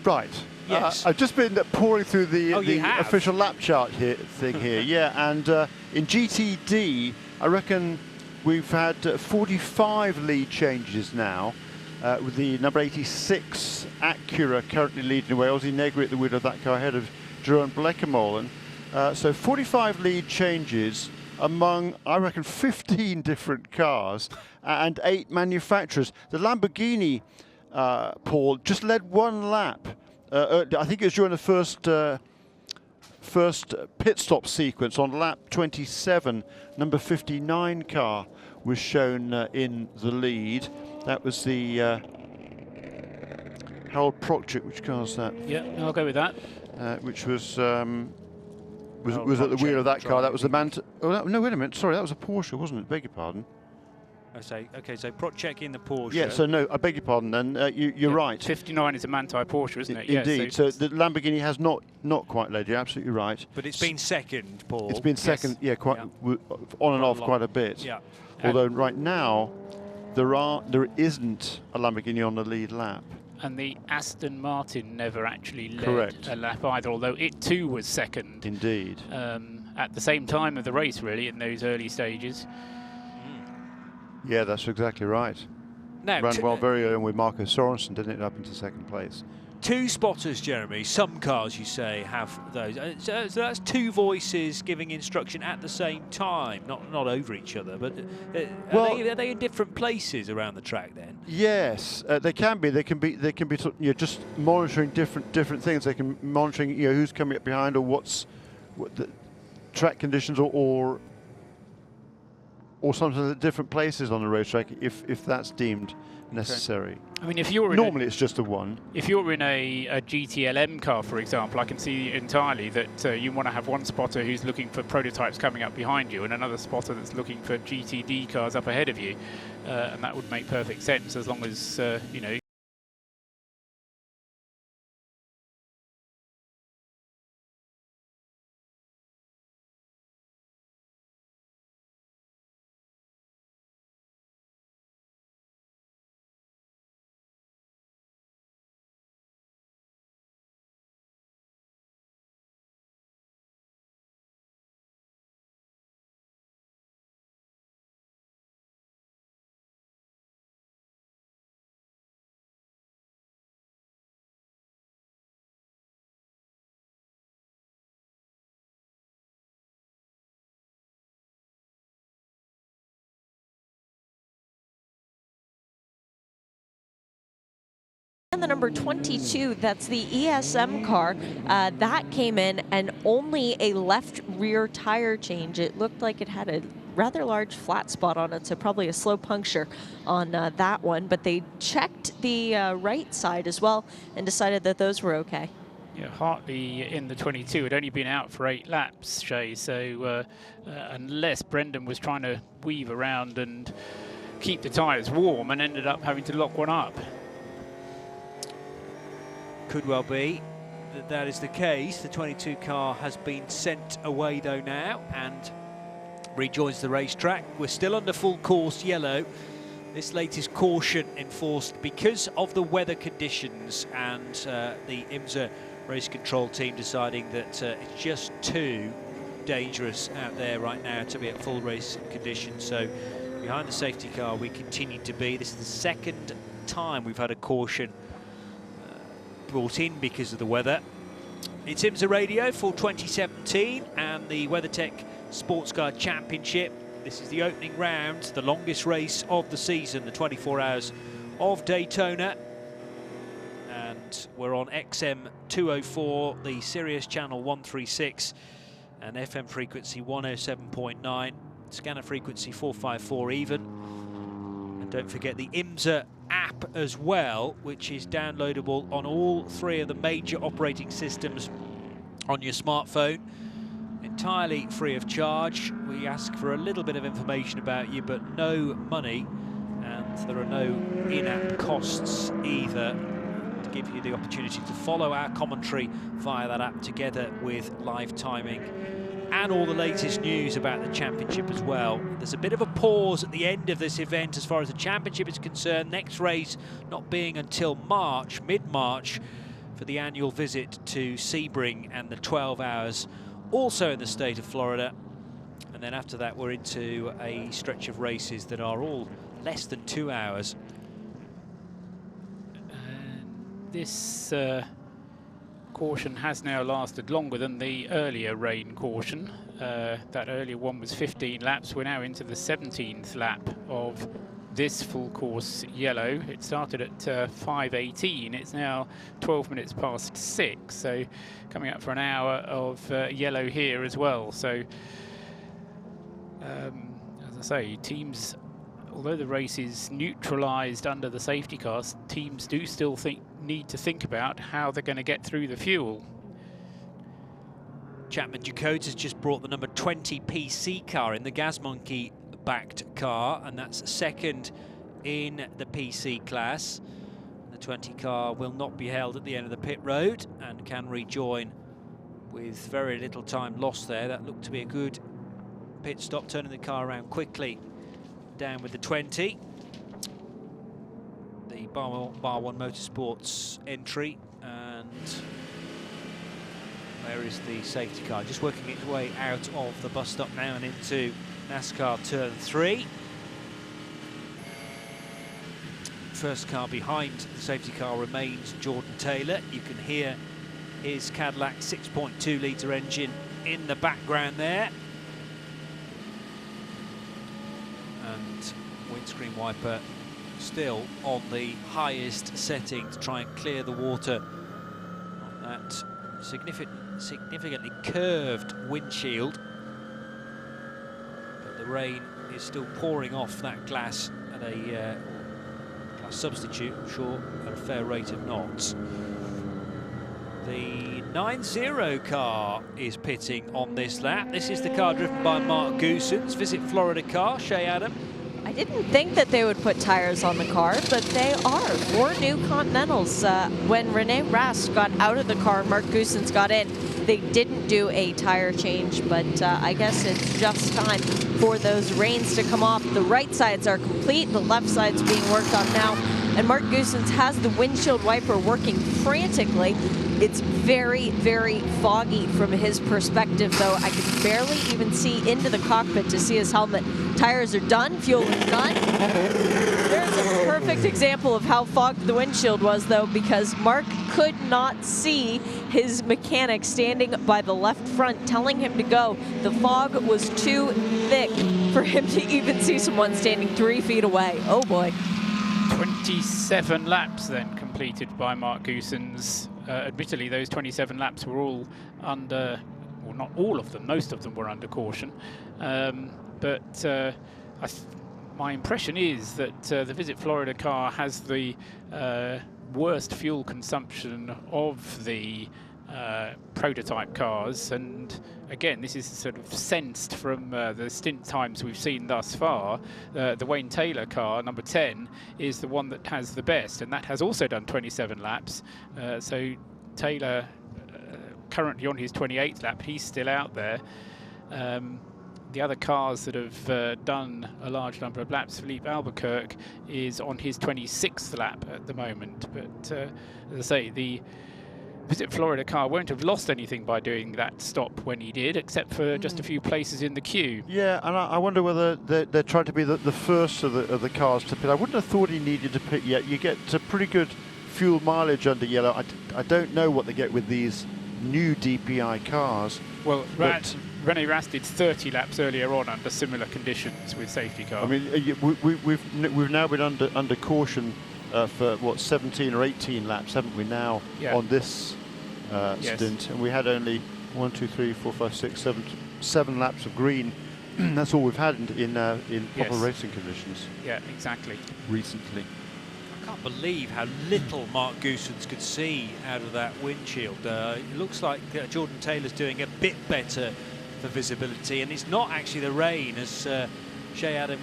Right. Yes. I've just been pouring through the official lap chart thing here. Yeah, and in GTD, I reckon we've had 45 lead changes now, with the number 86 Acura currently leading away. Ozzy Negri at the wheel of that car ahead of Jeroen Blekemolen. So 45 lead changes among, I reckon, 15 different cars and 8 manufacturers. The Lamborghini, Paul, just led 1 lap. I think it was during the first pit stop sequence on lap 27. Number 59 car was shown in the lead. That was the Harold Proctrick. Which car is that? Yeah, I'll go with that. Which was at the wheel of that car. That was the Manta. Oh no, wait a minute. Sorry, that was a Porsche, wasn't it? Beg your pardon. Okay, so Proctrick in the Porsche. Yeah, so no, I beg your pardon. Then you're right. 59 is a Manti Porsche, isn't it? Indeed. Yeah, so the Lamborghini has not quite led. You're absolutely right. But it's been second, Paul. It's been second. Yes. Yeah, quite on and off quite a bit. Yeah. Although right now there isn't a Lamborghini on the lead lap. And the Aston Martin never actually led Correct. a lap either, although it too was second. Indeed. At the same time of the race, really, in those early stages. Yeah, that's exactly right. Now, ran well very early with Marco Sorensen, didn't it, up into second place. 2 spotters, Jeremy. Some cars, you say, have those. So that's 2 voices giving instruction at the same time, not over each other. But are they in different places around the track then? Yes, they can be. They can be just monitoring different things. They can monitoring who's coming up behind or what the track conditions or sometimes at different places on the racetrack if that's deemed necessary. I mean, if you're normally it's just the one. If you're in a GTLM car, for example, I can see entirely that you want to have one spotter who's looking for prototypes coming up behind you and another spotter that's looking for GTD cars up ahead of you, and that would make perfect sense as long as you know. And the number 22, that's the ESM car, that came in and only a left rear tire change. It looked like it had a rather large flat spot on it, so probably a slow puncture on that one. But they checked the right side as well and decided that those were okay. Yeah, Hartley in the 22 had only been out for 8 laps, Shay, so unless Brendan was trying to weave around and keep the tyres warm and ended up having to lock one up. Could well be that is the case. The 22 car has been sent away though now and rejoins the racetrack. We're still under full course yellow. This latest caution enforced because of the weather conditions and the IMSA race control team deciding that it's just too dangerous out there right now to be at full race conditions. So behind the safety car we continue to be. This is the second time we've had a caution brought in because of the weather. It's IMSA Radio for 2017 and the WeatherTech SportsCar Championship. This is the opening round, the longest race of the season, the 24 Hours of Daytona. And we're on XM 204, the Sirius channel 136, and FM frequency 107.9, scanner frequency 454 even. And don't forget the IMSA app as well, which is downloadable on all 3 of the major operating systems on your smartphone. Entirely free of charge. We ask for a little bit of information about you, but no money, and there are no in-app costs either, to give you the opportunity to follow our commentary via that app, together with live timing and all the latest news about the championship as well. There's a bit of a pause at the end of this event as far as the championship is concerned. Next race not being until March, mid-March, for the annual visit to Sebring and the 12 Hours, also in the state of Florida. And then after that, we're into a stretch of races that are all less than 2 hours. This caution has now lasted longer than the earlier rain caution. That earlier one was 15 laps. We're now into the 17th lap of this full course yellow. It started at 5:18. It's now 12 minutes past 6. So coming up for an hour of yellow here as well. So as I say, teams, although the race is neutralised under the safety cars, teams do still need to think about how they're going to get through the fuel. Chapman Ducote just brought the number 20 PC car in, the Gas Monkey backed car, and that's second in the PC class. The 20 car will not be held at the end of the pit road and can rejoin with very little time lost there. That looked to be a good pit stop, turning the car around quickly. Down with the 20. The Bar One Motorsports entry, and where is the safety car? Just working its way out of the bus stop now and into NASCAR turn 3. First car behind the safety car remains Jordan Taylor. You can hear his Cadillac 6.2 litre engine in the background there. And windscreen wiper still on the highest setting to try and clear the water on that significantly curved windshield. But the rain is still pouring off that glass at a glass substitute, I'm sure, at a fair rate of knots. The 9-0 car is pitting on this lap. This is the car driven by Mark Goosens. Visit Florida car, Shea Adam. I didn't think that they would put tires on the car, but they are 4 new Continentals. When Rene Rast got out of the car, Mark Goosens got in. They didn't do a tire change, but I guess it's just time for those reins to come off. The right sides are complete, the left side's being worked on now, and Mark Goosens has the windshield wiper working frantically. It's very, very foggy from his perspective, though. I can barely even see into the cockpit to see his helmet. Tires are done, fuel is done. There's a perfect example of how fogged the windshield was, though, because Mark could not see his mechanic standing by the left front telling him to go. The fog was too thick for him to even see someone standing 3 feet away. Oh boy. 27 laps then completed by Mark Goosens. Admittedly, those 27 laps were all under, well, not all of them, most of them were under caution. But my impression is that the Visit Florida car has the worst fuel consumption of the prototype cars, and again, this is sort of sensed from the stint times we've seen thus far. The Wayne Taylor car, number 10, is the one that has the best, and that has also done 27 laps. So Taylor, currently on his 28th lap, he's still out there. The other cars that have done a large number of laps, Philippe Albuquerque is on his 26th lap at the moment. But as I say, the Visit Florida car won't have lost anything by doing that stop when he did, except for just a few places in the queue. Yeah, and I wonder whether they're trying to be the first of the cars to pit. I wouldn't have thought he needed to pit yet. You get a pretty good fuel mileage under yellow. I don't know what they get with these new DPI cars. Well, Rene Rast did 30 laps earlier on under similar conditions with safety car. I mean, we've now been under caution for what, 17 or 18 laps, haven't we now, on this stint? And we had only 1, 2, 3, 4, 5, 6, 7 laps of green. That's all we've had in proper racing conditions. Yeah, exactly. Recently. I can't believe how little Mark Goossens could see out of that windshield. It looks like Jordan Taylor's doing a bit better for visibility, and it's not actually the rain, as Shea Adam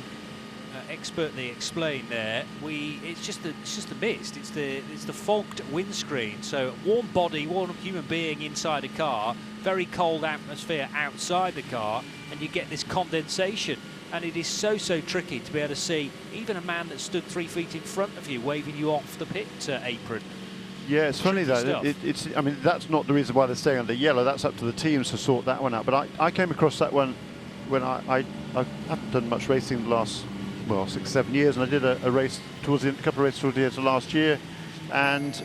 expertly explained there. It's just the mist. It's the fogged windscreen. So warm body, warm human being inside a car, very cold atmosphere outside the car, and you get this condensation. And it is so tricky to be able to see even a man that stood 3 feet in front of you waving you off the pit apron. Yeah, it's funny though. I mean, that's not the reason why they're staying under yellow. That's up to the teams to sort that one out. But I came across that one when I haven't done much racing the last 6, 7 years, and I did a race towards a couple of races towards the end of last year, and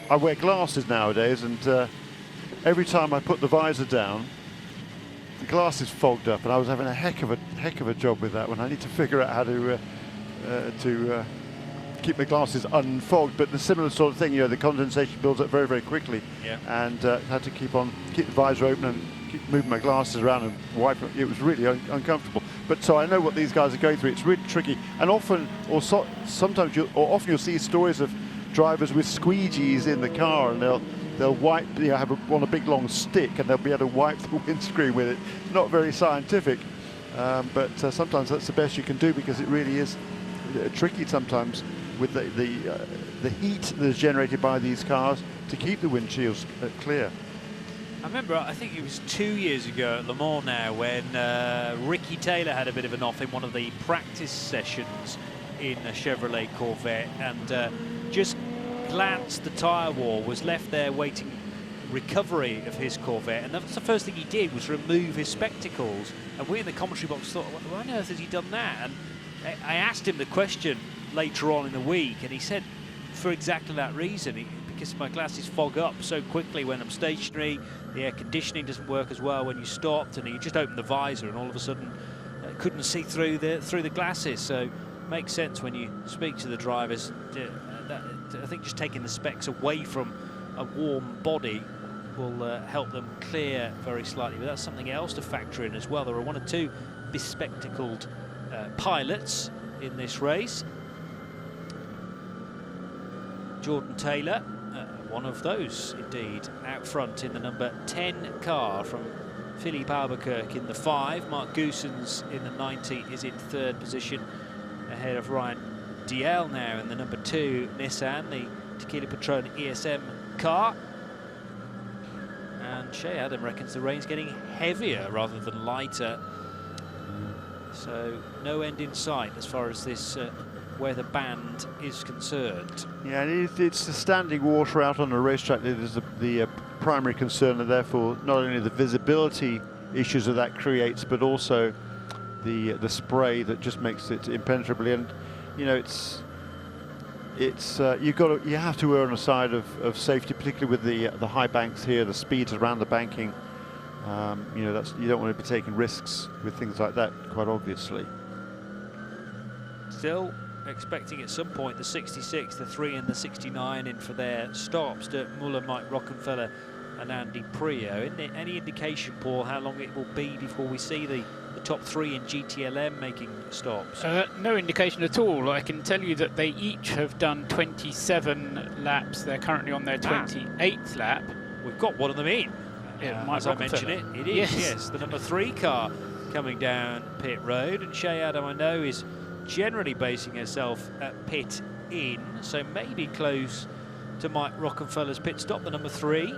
I wear glasses nowadays, and every time I put the visor down, the glasses fogged up, and I was having a heck of a job with that one. I need to figure out how to keep my glasses unfogged, but the similar sort of thing, you know, the condensation builds up very quickly, and had to keep the visor open and keep moving my glasses around and wipe it. It was really uncomfortable. But so I know what these guys are going through. It's really tricky, and often often you'll see stories of drivers with squeegees in the car, and they'll wipe, have a big long stick, and they'll be able to wipe the windscreen with it. Not very scientific, but sometimes that's the best you can do, because it really is tricky sometimes with the heat that is generated by these cars to keep the windshields clear. I remember, I think it was 2 years ago at Le Mans now, when Ricky Taylor had a bit of an off in one of the practice sessions in a Chevrolet Corvette, and just glanced the tyre wall, was left there waiting recovery of his Corvette, and that's the first thing he did, was remove his spectacles. And we in the commentary box thought, why on earth has he done that? And I asked him the question later on in the week, and he said, for exactly that reason, because my glasses fog up so quickly when I'm stationary, the air conditioning doesn't work as well when you stopped, and you just opened the visor and all of a sudden couldn't see through the glasses. So makes sense when you speak to the drivers. I think just taking the specs away from a warm body will help them clear very slightly, but that's something else to factor in as well. There are 1 or 2 bespectacled pilots in this race. Jordan Taylor, one of those indeed, out front in the number 10 car from Philippe Albuquerque in the 5. Mark Goossens in the 90 is in 3rd position, ahead of Ryan Diel now in the number 2 Nissan, the Tequila Patrón ESM car. And Shea Adam reckons the rain's getting heavier rather than lighter. So no end in sight as far as this weather band is concerned. Yeah, and it's the standing water out on the racetrack that is the primary concern, and therefore not only the visibility issues that creates, but also the spray that just makes it impenetrable. And you know, you have to err on the side of safety, particularly with the high banks here, the speeds around the banking. You know, you don't want to be taking risks with things like that, quite obviously. Still expecting at some point the 66, the 3 and the 69 in for their stops. Dirk Muller, Mike Rockenfeller and Andy Prio. Any indication, Paul, how long it will be before we see the top 3 in GTLM making stops? No indication at all. I can tell you that they each have done 27 laps. They're currently on their 28th lap. We've got one of them in. As I mentioned it is, yes, the number 3 car coming down pit road. And Shea Adam, I know, is generally basing herself at pit in, so maybe close to Mike Rockenfeller's pit stop, the number 3.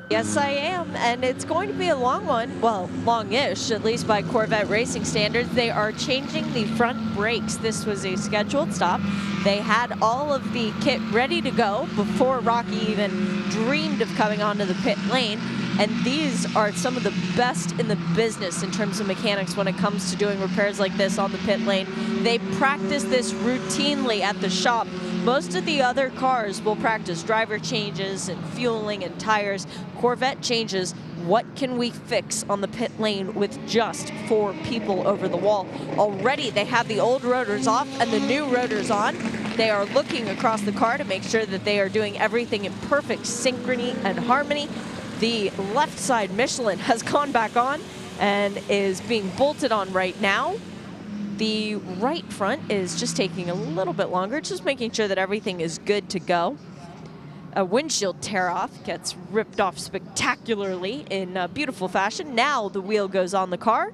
Yes, I am, and it's going to be a long one. Well, longish, at least by Corvette racing standards. They are changing the front brakes. This was a scheduled stop. They had all of the kit ready to go before Rocky even dreamed of coming onto the pit lane. And these are some of the best in the business in terms of mechanics when it comes to doing repairs like this on the pit lane. They practice this routinely at the shop Most of the other cars will practice driver changes and fueling and tires. Corvette changes, what can we fix on the pit lane with just 4 people over the wall? Already they have the old rotors off and the new rotors on. They are looking across the car to make sure that they are doing everything in perfect synchrony and harmony. The left side Michelin has gone back on and is being bolted on right now. The right front is just taking a little bit longer, just making sure that everything is good to go. A windshield tear-off gets ripped off spectacularly in beautiful fashion. Now the wheel goes on the car.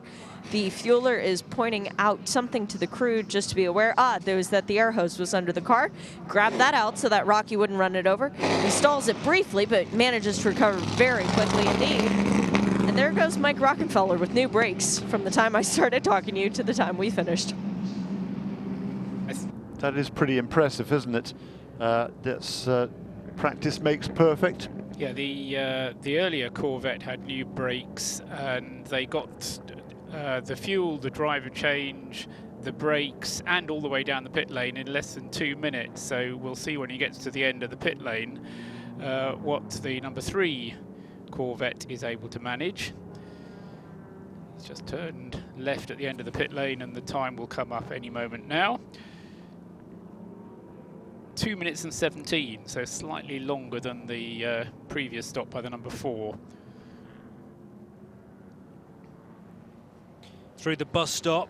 The fueler is pointing out something to the crew just to be aware. There was that the air hose was under the car. Grab that out so that Rocky wouldn't run it over. He stalls it briefly, but manages to recover very quickly indeed. And there goes Mike Rockefeller with new brakes from the time I started talking to you to the time we finished. That is pretty impressive, isn't it? That's practice makes perfect. Yeah, the earlier Corvette had new brakes, and they got the fuel, the driver change, the brakes, and all the way down the pit lane in less than 2 minutes. So we'll see when he gets to the end of the pit lane what the number 3 Corvette is able to manage. He's just turned left at the end of the pit lane, and the time will come up any moment now. 2 minutes and 17, so slightly longer than the previous stop by the number 4. Through the bus stop,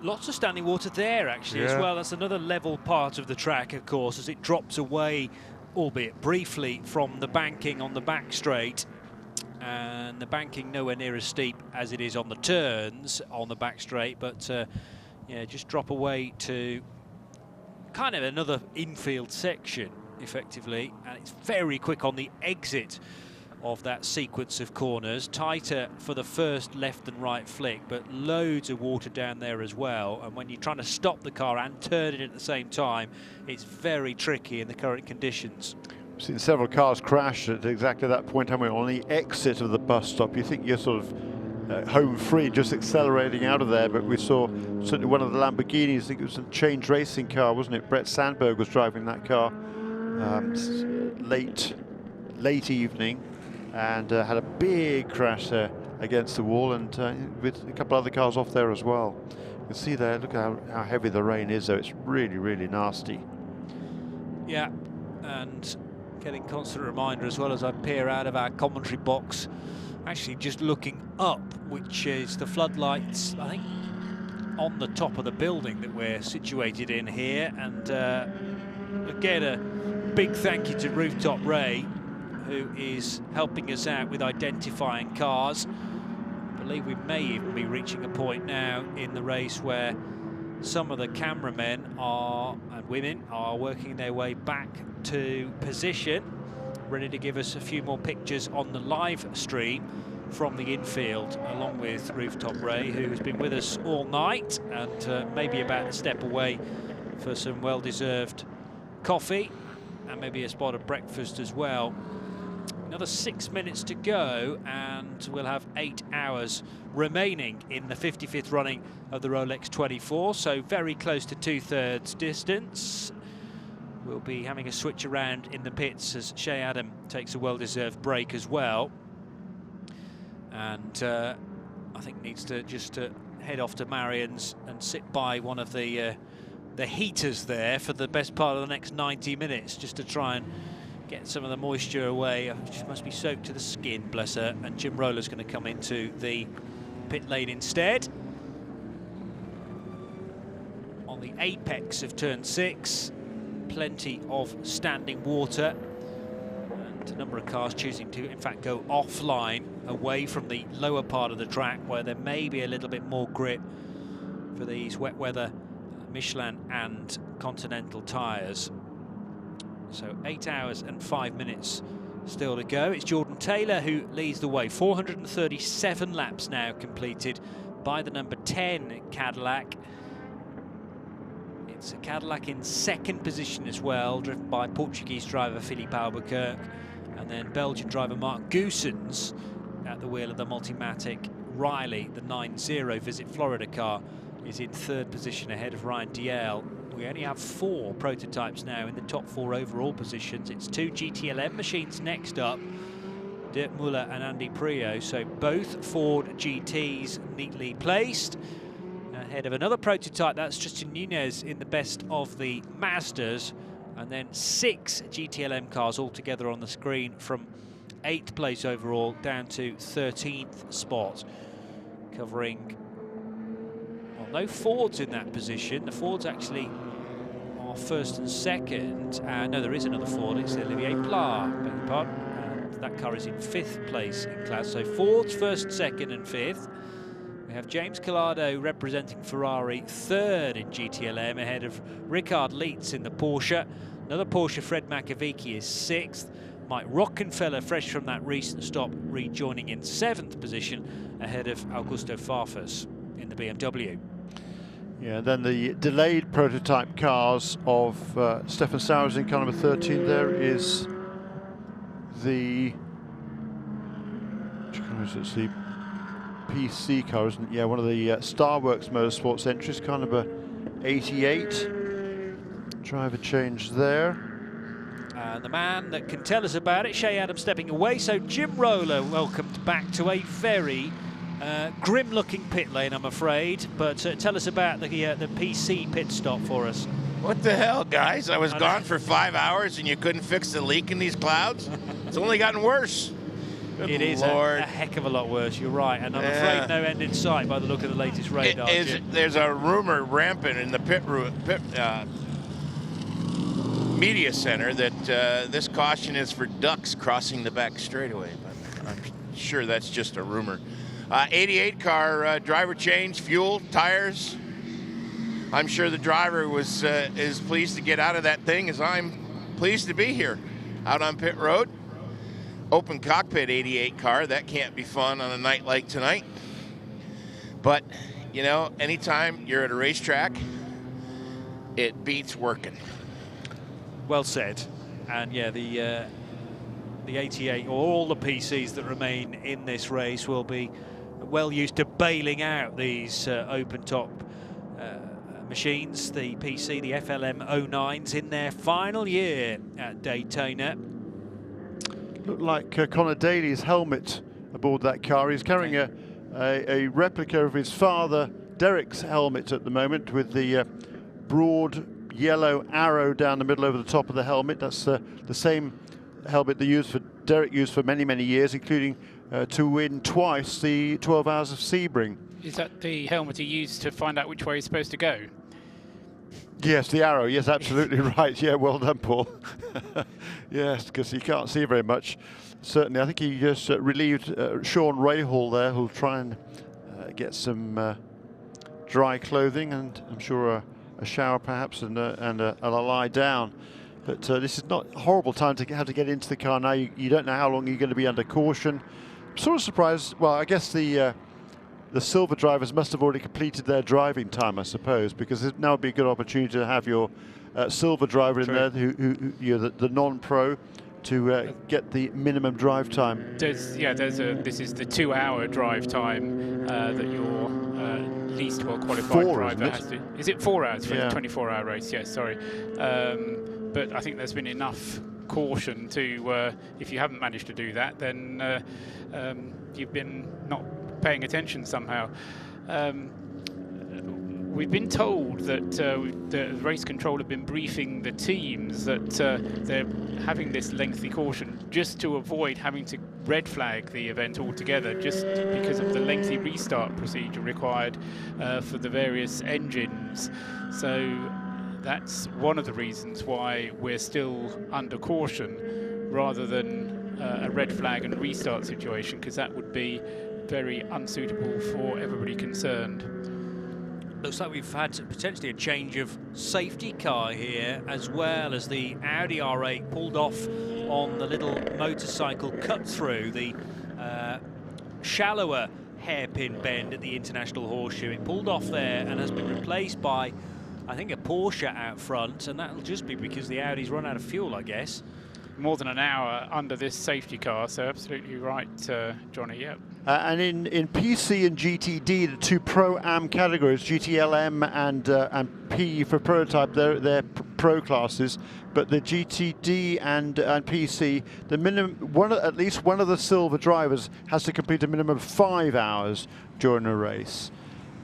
lots of standing water there actually as well. That's another level part of the track, of course, as it drops away, albeit briefly, from the banking on the back straight. And the banking nowhere near as steep as it is on the turns on the back straight, but yeah, just drop away to kind of another infield section effectively, and it's very quick on the exit of that sequence of corners. Tighter for the first left and right flick, but loads of water down there as well. And when you're trying to stop the car and turn it at the same time, it's very tricky in the current conditions. We've seen several cars crash at exactly that point, haven't we? On the exit of the bus stop, you think you're sort of home free, just accelerating out of there, but we saw certainly one of the Lamborghinis, I think it was a Change Racing car, wasn't it? Brett Sandberg was driving that car late evening, and had a big crash there against the wall, and with a couple other cars off there as well. You can see there, look how heavy the rain is, though. It's really, really nasty. Yeah, and getting constant reminder as well as I peer out of our commentary box, actually just looking up, which is the floodlights, I think, on the top of the building that we're situated in here. And again, a big thank you to Rooftop Ray, who is helping us out with identifying cars. I believe we may even be reaching a point now in the race where some of the cameramen and women are working their way back to position, ready to give us a few more pictures on the live stream from the infield, along with Rooftop Ray, who has been with us all night and maybe about to step away for some well-deserved coffee and maybe a spot of breakfast as well. Another 6 minutes to go, and we'll have 8 hours remaining in the 55th running of the Rolex 24, so very close to 2/3 distance. We'll be having a switch around in the pits as Shea Adam takes a well-deserved break as well, and I think needs to just head off to Marion's and sit by one of the heaters there for the best part of the next 90 minutes, just to try and get some of the moisture away. She must be soaked to the skin, bless her. And Jim Roller's going to come into the pit lane instead. On the apex of turn 6, plenty of standing water, and a number of cars choosing to, in fact, go offline, away from the lower part of the track where there may be a little bit more grip for these wet weather Michelin and Continental tyres. So 8 hours and 5 minutes still to go. It's Jordan Taylor who leads the way. 437 laps now completed by the number 10 Cadillac. It's a Cadillac in second position as well, driven by Portuguese driver Philippe Albuquerque, and then Belgian driver Mark Goossens at the wheel of the Multimatic Riley, the 9-0 Visit Florida car is in 3rd position ahead of Ryan Diel. We only have 4 prototypes now in the top 4 overall positions. It's 2 GTLM machines next up, Dirk Muller and Andy Prio. So both Ford GTs neatly placed. Ahead of another prototype, that's Tristan Nunez in the best of the Mazdas. And then 6 GTLM cars altogether on the screen from 8th place overall down to 13th spot. Covering, well, no Fords in that position. The Fords actually are 1st and 2nd. No, there is another Ford. It's Olivier Pla, beg your pardon. And that car is in 5th place in class. So Fords 1st, 2nd and 5th. We have James Collado representing Ferrari 3rd in GTLM ahead of Richard Leitz in the Porsche. Another Porsche, Fred Makovici, is 6th. Mike Rockenfeller, fresh from that recent stop, rejoining in 7th position ahead of Augusto Farfus in the BMW. Yeah, then the delayed prototype cars of Stefan Sauers in car number 13 there is the, it's the PC car, isn't it? Yeah, one of the Starworks Motorsports entries, car number 88. Driver change there. And the man that can tell us about it, Shea Adams stepping away. So Jim Roller welcomed back to a very grim-looking pit lane, I'm afraid. But tell us about the PC pit stop for us. What the hell, guys? I was gone for 5 hours and you couldn't fix the leak in these clouds? It's only gotten worse. Good It is Lord. a heck of a lot worse, you're right. And I'm afraid no end in sight by the look of the latest radar. There's a rumor rampant in the pit media center that this caution is for ducks crossing the back straightaway, but I'm sure that's just a rumor. 88 car driver change, fuel, tires. I'm sure the driver is pleased to get out of that thing, as I'm pleased to be here out on pit road. Open cockpit 88 car, that can't be fun on a night like tonight. But, you know, anytime you're at a racetrack, it beats working. Well said. And yeah, the 88 or all the PCs that remain in this race will be well used to bailing out these open top machines. The PC, the FLM 09s in their final year at Daytona. Looked like Connor Daly's helmet aboard that car. He's carrying a replica of his father Derek's helmet at the moment, with the broad yellow arrow down the middle over the top of the helmet. That's the same helmet Derek used for many, many years, including to win twice the 12 Hours of Sebring. Is that the helmet he used to find out which way he's supposed to go? Yes, the arrow. Yes, absolutely right. Yeah, well done, Paul. Yes, because he can't see very much. Certainly, I think he just relieved Sean Rahal there, who'll try and get some dry clothing, and I'm sure a shower perhaps, and a lie down. But this is not a horrible time to have to get into the car now. You don't know how long you're going to be under caution. I'm sort of surprised. Well, I guess the silver drivers must have already completed their driving time, I suppose, because now would be a good opportunity to have your silver driver in there, who you're the non-pro, to get the minimum drive time. This is the 2-hour drive time that your least well qualified driver has to. Is it 4 hours for the 24-hour race? Yes, sorry. But I think there's been enough caution to, if you haven't managed to do that, then you've been not paying attention somehow. We've been told that the race control have been briefing the teams that they're having this lengthy caution just to avoid having to red flag the event altogether, just because of the lengthy restart procedure required for the various engines. So that's one of the reasons why we're still under caution rather than a red flag and restart situation, because that would be very unsuitable for everybody concerned. Looks like we've had potentially a change of safety car here, as well as the Audi R8 pulled off on the little motorcycle cut through the shallower hairpin bend at the International Horseshoe. It pulled off there and has been replaced by, I think, a Porsche out front, and that'll just be because the Audi's run out of fuel, I guess. More than an hour under this safety car, so absolutely right, Johnny, yep. And in PC and GTD, the two Pro-Am categories, GTLM and P for prototype, they're pro classes. But the GTD and PC, the minimum at least one of the silver drivers has to complete a minimum of 5 hours during a race.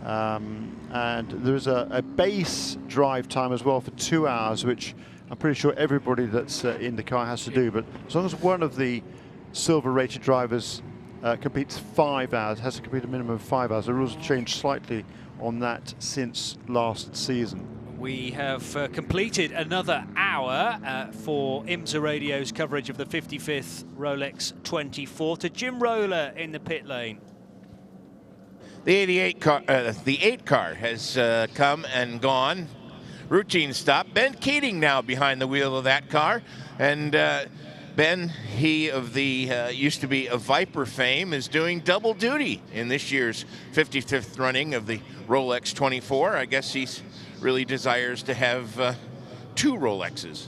And there's a base drive time as well for 2 hours, which I'm pretty sure everybody that's in the car has to do. But as long as one of the silver-rated drivers competes 5 hours, has to complete a minimum of 5 hours. The rules have changed slightly on that since last season. We have completed another hour for IMSA Radio's coverage of the 55th Rolex 24. To Jim Roller in the pit lane. The 88 car, the 8 car has come and gone. Routine stop. Ben Keating now behind the wheel of that car, and Ben, he of the used to be of Viper fame, is doing double duty in this year's 55th running of the Rolex 24. I guess he really desires to have 2 Rolexes.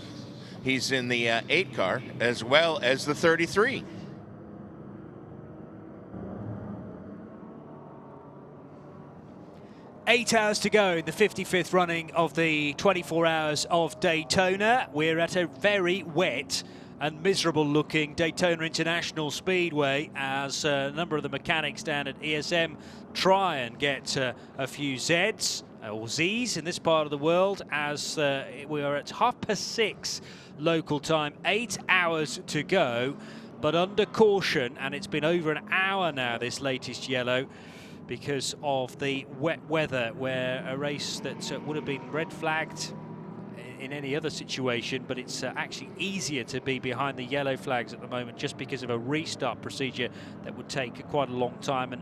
He's in the 8 car as well as the 33. Eight hours to go in the 55th running of the 24 Hours of Daytona. We're at a very wet and miserable looking Daytona International Speedway as a number of the mechanics down at ESM try and get a few Zs or Zs in this part of the world, as we are at 6:30 local time. 8 hours to go, but under caution, and it's been over an hour now, this latest yellow, because of the wet weather, where a race that would have been red flagged in any other situation, but it's actually easier to be behind the yellow flags at the moment just because of a restart procedure that would take quite a long time. And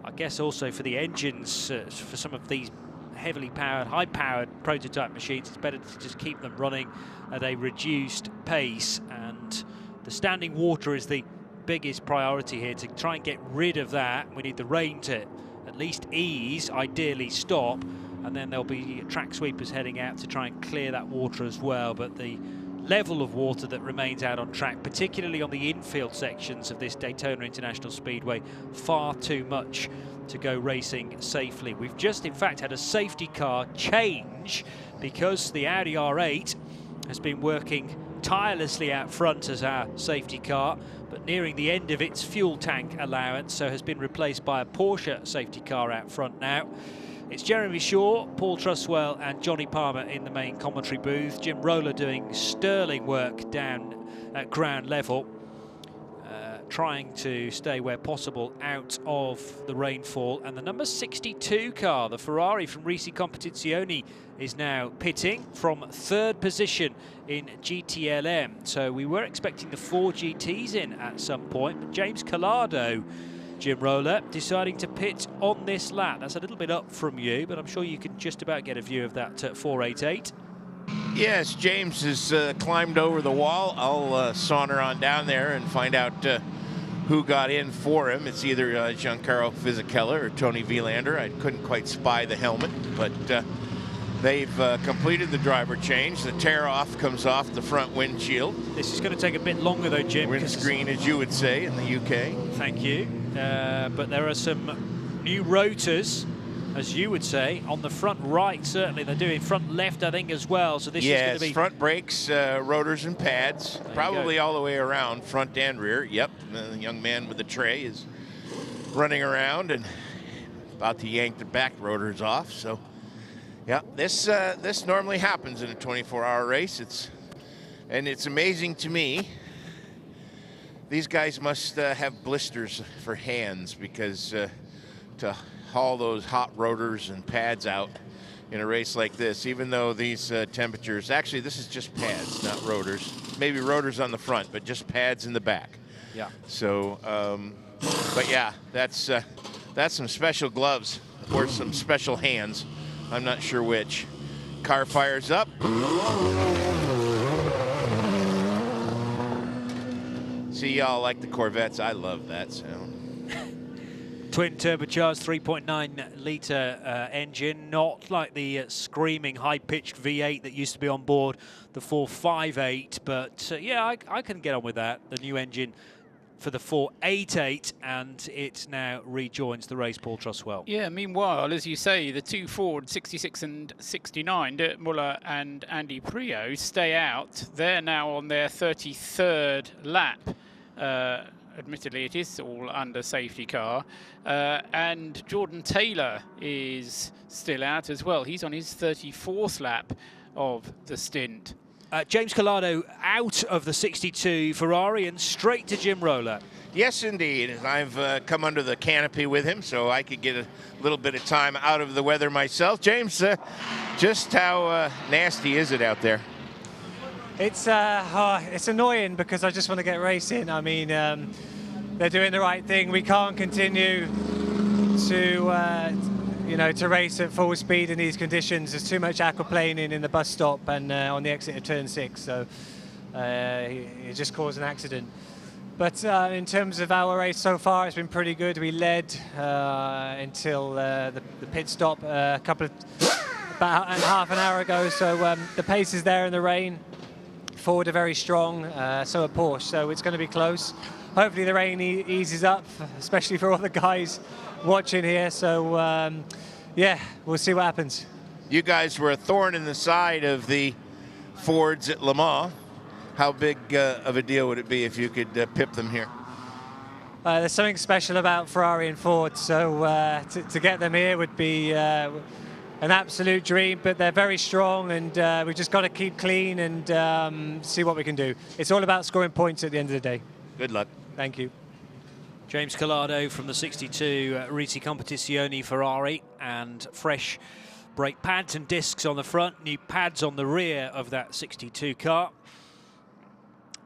I guess also for the engines, for some of these heavily powered, high-powered prototype machines, it's better to just keep them running at a reduced pace. And the standing water is the biggest priority here, to try and get rid of that. We need the rain to at least ease, ideally stop, and then there'll be track sweepers heading out to try and clear that water as well. But the level of water that remains out on track, particularly on the infield sections of this Daytona International Speedway, far too much to go racing safely. We've just in fact had a safety car change because the Audi R8 has been working tirelessly out front as our safety car, but nearing the end of its fuel tank allowance, so has been replaced by a Porsche safety car out front now. It's Jeremy Shaw, Paul Truswell and Johnny Palmer in the main commentary booth. Jim Roller doing sterling work down at ground level, trying to stay where possible out of the rainfall. And the number 62 car, the Ferrari from Risi Competizione, is now pitting from 3rd position in GTLM. So we were expecting the 4 GTs in at some point, but James Collado, Jim Roller, deciding to pit on this lap. That's a little bit up from you, but I'm sure you can just about get a view of that 488. Yes, James has climbed over the wall. I'll saunter on down there and find out who got in for him. It's either Giancarlo Fisichella or Tony Vilander. I couldn't quite spy the helmet, but they've completed the driver change. The tear-off comes off the front windshield. This is going to take a bit longer though, Jim. Windscreen, as you would say in the UK. Thank you. But there are some new rotors, as you would say, on the front right. Certainly they're doing front left, I think, as well. So this is going to be front brakes, rotors and pads, probably all the way around, front and rear. Yep, the young man with the tray is running around and about to yank the back rotors off. So yeah, this normally happens in a 24-hour race. It's amazing to me. These guys must have blisters for hands, because to haul those hot rotors and pads out in a race like this, even though these temperatures, actually this is just pads, not rotors. Maybe rotors on the front, but just pads in the back. Yeah. So, but yeah, that's some special gloves or some special hands. I'm not sure which. Car fires up. See, y'all like the Corvettes. I love that sound. Twin turbocharged 3.9 litre engine, not like the screaming high-pitched V8 that used to be on board the 458, but yeah, I can get on with that. The new engine for the 488, and it now rejoins the race, Paul Truswell. Yeah, meanwhile, as you say, the two Ford 66 and 69, Dirk Muller and Andy Prio, stay out. They're now on their 33rd lap. Admittedly, it is all under safety car. And Jordan Taylor is still out as well. He's on his 34th lap of the stint. James Collado out of the 62 Ferrari and straight to Jim Roller. Yes, indeed. I've come under the canopy with him so I could get a little bit of time out of the weather myself. James, just how nasty is it out there? It's annoying because I just want to get racing. I mean, they're doing the right thing. We can't continue to race at full speed in these conditions. There's too much aquaplaning in the bus stop and on the exit of turn 6, so it just caused an accident. But in terms of our race so far, it's been pretty good. We led until the pit stop about half an hour ago, so the pace is there in the rain. Ford are very strong, so are Porsche, so it's going to be close. Hopefully the rain eases up, especially for all the guys watching here, so yeah, we'll see what happens. You guys were a thorn in the side of the Fords at Le Mans. How big of a deal would it be if you could pip them here? There's something special about Ferrari and Ford, so to get them here would be an absolute dream, but they're very strong, and we've just got to keep clean and see what we can do. It's all about scoring points at the end of the day. Good luck. Thank you. James Collado from the 62 Risi Competizione Ferrari, and fresh brake pads and discs on the front, new pads on the rear of that 62 car.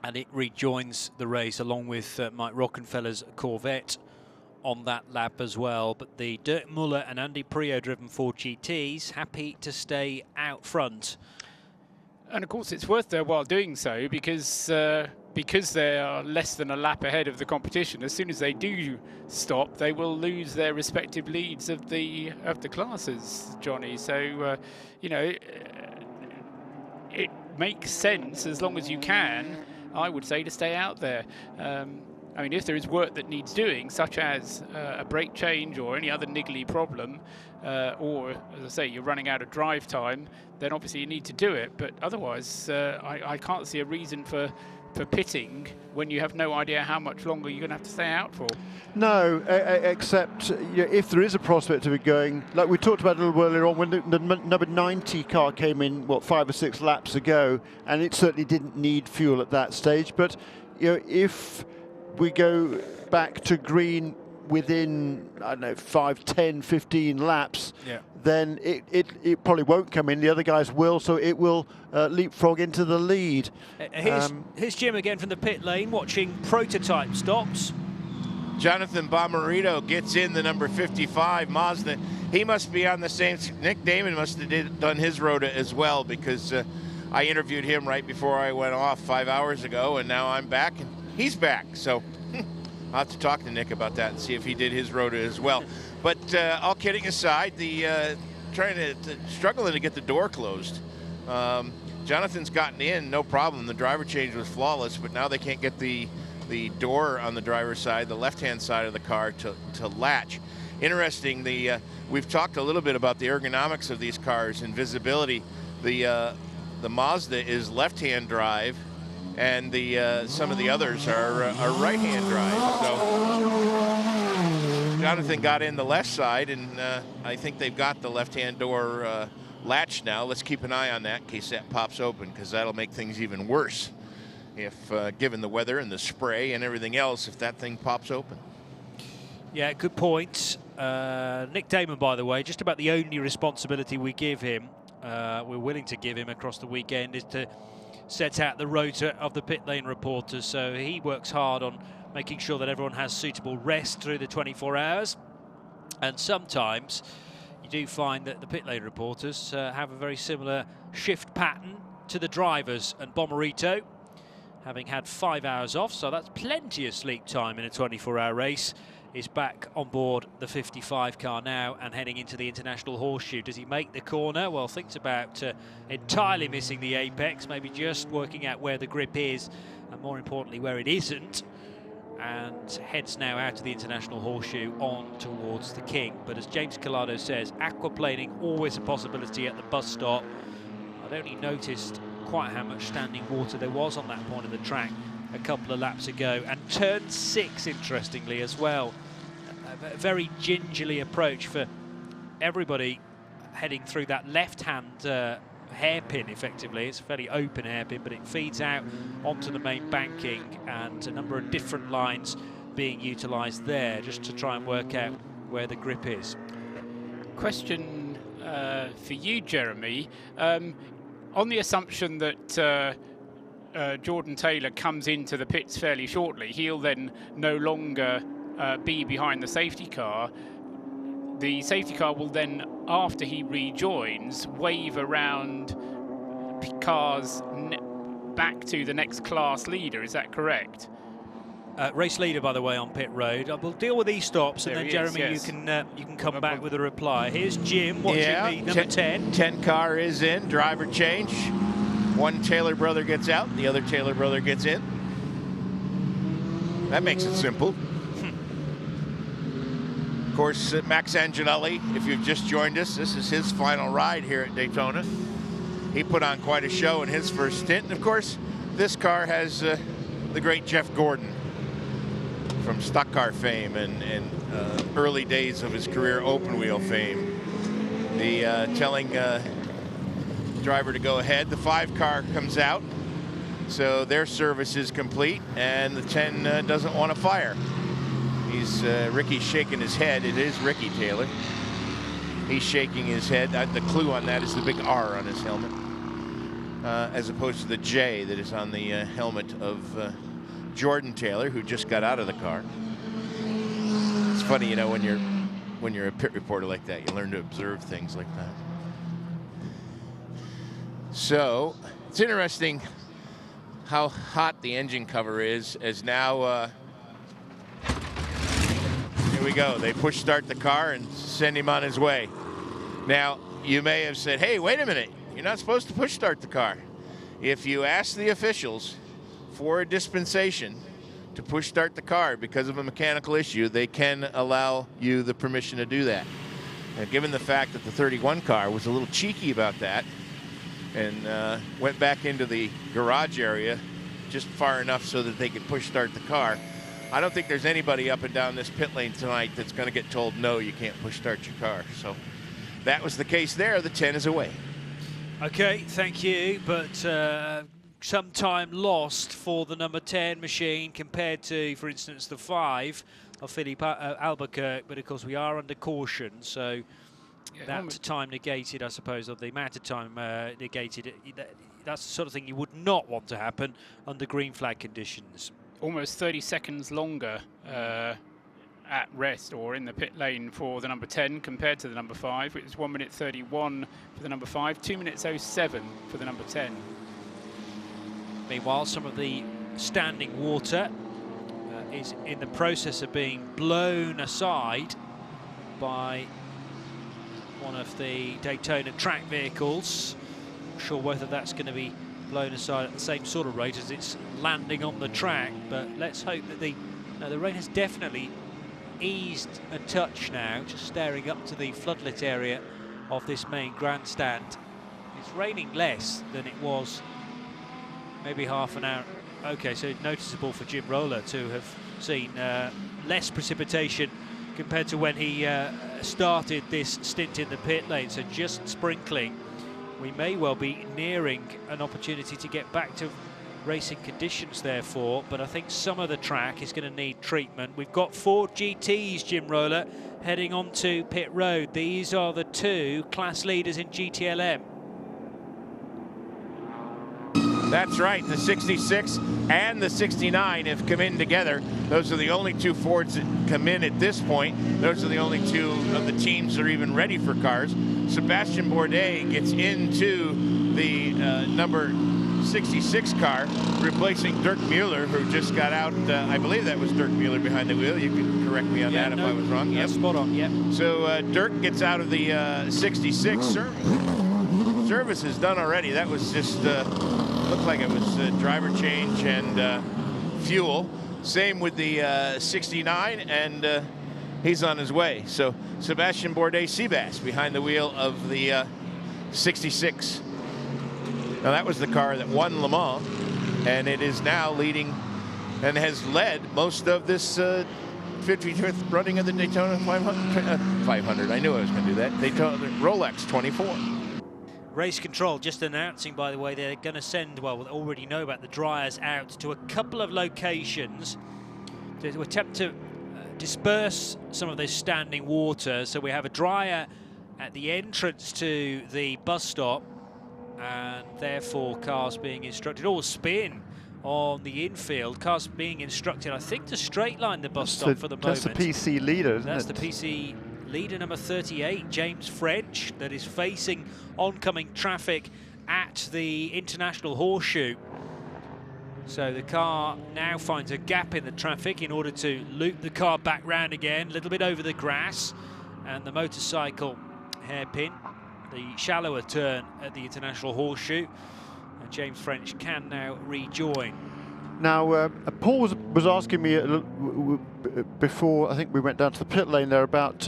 And it rejoins the race along with Mike Rockenfeller's Corvette on that lap as well. But the Dirk Muller and Andy Prio driven Ford GTs happy to stay out front. And of course it's worth their while doing so because they are less than a lap ahead of the competition. As soon as they do stop, they will lose their respective leads of the classes, Johnny. So it makes sense, as long as you can, I would say, to stay out there. I mean, if there is work that needs doing, such as a brake change or any other niggly problem, or, as I say, you're running out of drive time, then obviously you need to do it. But otherwise, I can't see a reason for pitting when you have no idea how much longer you're going to have to stay out for. No, except if there is a prospect of it going, like we talked about a little earlier on, when the number 90 car came in, 5 or 6 laps ago, and it certainly didn't need fuel at that stage. But if we go back to green within, I don't know, 5, 10, 15 laps, then it probably won't come in. The other guys will, so it will leapfrog into the lead. Here's Jim again from the pit lane, watching prototype stops. Jonathan Bomarito gets in the number 55 Mazda. He must be on the same. Nick Damon must have done his rota as well, because I interviewed him right before I went off 5 hours ago, and now I'm back and he's back. So I'll have to talk to Nick about that and see if he did his rota as well. But all kidding aside, the struggling to get the door closed. Jonathan's gotten in, no problem. The driver change was flawless, but now they can't get the door on the driver's side, the left-hand side of the car, to latch. Interesting, we've talked a little bit about the ergonomics of these cars and visibility. The Mazda is left-hand drive, and some of the others are right-hand drive. So Jonathan got in the left side, and I think they've got the left-hand door latched now. Let's keep an eye on that in case that pops open, because that'll make things even worse if, given the weather and the spray and everything else, if that thing pops open. Yeah, good point. Nick Damon, by the way, just about the only responsibility we give him, we're willing to give him across the weekend, is to set out the rota of the pit lane reporters. So he works hard on making sure that everyone has suitable rest through the 24 hours. And sometimes you do find that the pit lane reporters have a very similar shift pattern to the drivers. And Bomarito, having had 5 hours off, so that's plenty of sleep time in a 24-hour race, is back on board the 55 car now and heading into the International Horseshoe. Does he make the corner? Well, thinks about entirely missing the apex, maybe just working out where the grip is, and more importantly, where it isn't. and heads now out of the International Horseshoe on towards the King. But as James Collado says, aquaplaning always a possibility at the bus stop. I'd only noticed quite how much standing water there was on that point of the track a couple of laps ago. And turn 6, interestingly, as well. A very gingerly approach for everybody heading through that left-hand hairpin, effectively. It's a fairly open hairpin, but it feeds out onto the main banking, and a number of different lines being utilised there just to try and work out where the grip is. Question for you, Jeremy. On the assumption that Jordan Taylor comes into the pits fairly shortly, he'll then no longer be behind the safety car. The safety car will then, after he rejoins, wave around cars back to the next class leader. Is that correct? Race leader, by the way, on pit road. We'll deal with these stops, and There then he Jeremy, is, yes. you can come back with a reply. Here's Jim watching the number 10. 10 car is in, driver change. One Taylor brother gets out, the other Taylor brother gets in. That makes it simple. Of course, Max Angelelli, if you've just joined us, this is his final ride here at Daytona. He put on quite a show in his first stint. And of course, this car has the great Jeff Gordon from stock car fame and early days of his career open wheel fame. The telling driver to go ahead. The 5 car comes out, so their service is complete, and the 10 doesn't want to fire. Ricky's shaking his head. It is Ricky Taylor. He's shaking his head. The clue on that is the big R on his helmet, as opposed to the J that is on the helmet of Jordan Taylor, who just got out of the car. It's funny, you know, when you're a pit reporter like that, you learn to observe things like that. So it's interesting how hot the engine cover is, as now here we go. They push start the car and send him on his way. Now, you may have said, hey, wait a minute. You're not supposed to push start the car. If you ask the officials for a dispensation to push start the car because of a mechanical issue, they can allow you the permission to do that. And given the fact that the 31 car was a little cheeky about that and went back into the garage area just far enough so that they could push start the car, I don't think there's anybody up and down this pit lane tonight that's going to get told, no, you can't push start your car. So that was the case there. The 10 is away. Okay, thank you. But some time lost for the number 10 machine compared to, for instance, the 5 of Philippe Albuquerque. But of course, we are under caution. So that time negated, I suppose, or the amount of time negated, that's the sort of thing you would not want to happen under green flag conditions. Almost 30 seconds longer at rest or in the pit lane for the number 10 compared to the number 5. It was 1 minute 31 for the number 5, 2 minutes 07 for the number 10. Meanwhile, some of the standing water is in the process of being blown aside by one of the Daytona track vehicles. Not sure whether that's going to be blown aside at the same sort of rate as it's landing on the track, but let's hope that the rain has definitely eased a touch now. Just staring up to the floodlit area of this main grandstand, it's raining less than it was maybe half an hour. Okay, so noticeable for Jim Roller to have seen less precipitation compared to when he started this stint in the pit lane, so just sprinkling. We may well be nearing an opportunity to get back to racing conditions, therefore, but I think some of the track is going to need treatment. We've got 4 GTs, Jim Roller, heading onto pit road. These are the 2 class leaders in GTLM. That's right, the 66 and the 69 have come in together. Those are the only 2 Fords that come in at this point. Those are the only 2 of the teams that are even ready for cars. Sebastian Bourdais gets into the number 66 car, replacing Dirk Mueller, who just got out. I believe that was Dirk Mueller behind the wheel. You can correct me on that if I was wrong. Yep, spot on, yep. So Dirk gets out of the 66. Service is done already. That was just, looked like it was driver change and fuel. Same with the 69, and he's on his way. So Sebastian Bourdais-Seabass behind the wheel of the 66. Now that was the car that won Le Mans, and it is now leading and has led most of this 55th running of the Daytona 500. I knew I was going to do that. Daytona Rolex 24. Race control just announcing, by the way, they're going to send, well, we already know about the dryers out to a couple of locations to attempt to disperse some of this standing water. So we have a dryer at the entrance to the bus stop, and therefore cars being instructed, or spin on the infield, cars being instructed, I think, to straight line the bus stop for the moment. That's the PC leader, isn't That's it? the PC leader, number 38, James French, that is facing oncoming traffic at the International Horseshoe. So the car now finds a gap in the traffic in order to loop the car back round again, a little bit over the grass, and the motorcycle hairpin, the shallower turn at the International Horseshoe. And James French can now rejoin. Now, Paul was asking me before, I think we went down to the pit lane there, about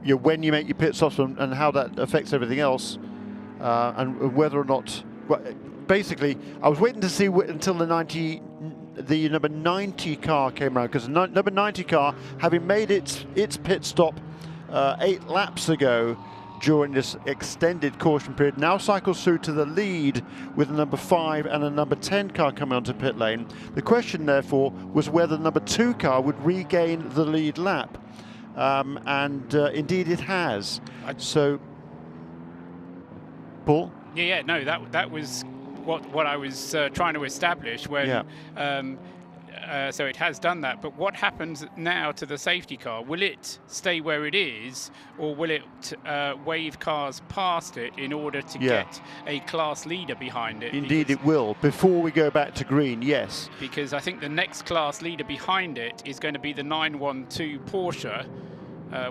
when you make your pit stops and how that affects everything else, and whether or not. Well, basically, I was waiting to see until the number 90 car came around, because the number 90 car, having made its pit stop 8 laps ago during this extended caution period, now cycles through to the lead with a number 5 and a number 10 car coming onto pit lane. The question, therefore, was whether the number 2 car would regain the lead lap, and indeed it has. So, Paul? Yeah, no, that was what I was trying to establish when. Yeah. So it has done that, but what happens now to the safety car? Will it stay where it is, or will it wave cars past it in order to get a class leader behind it? Indeed it will, before we go back to green, yes. Because I think the next class leader behind it is going to be the 912 Porsche.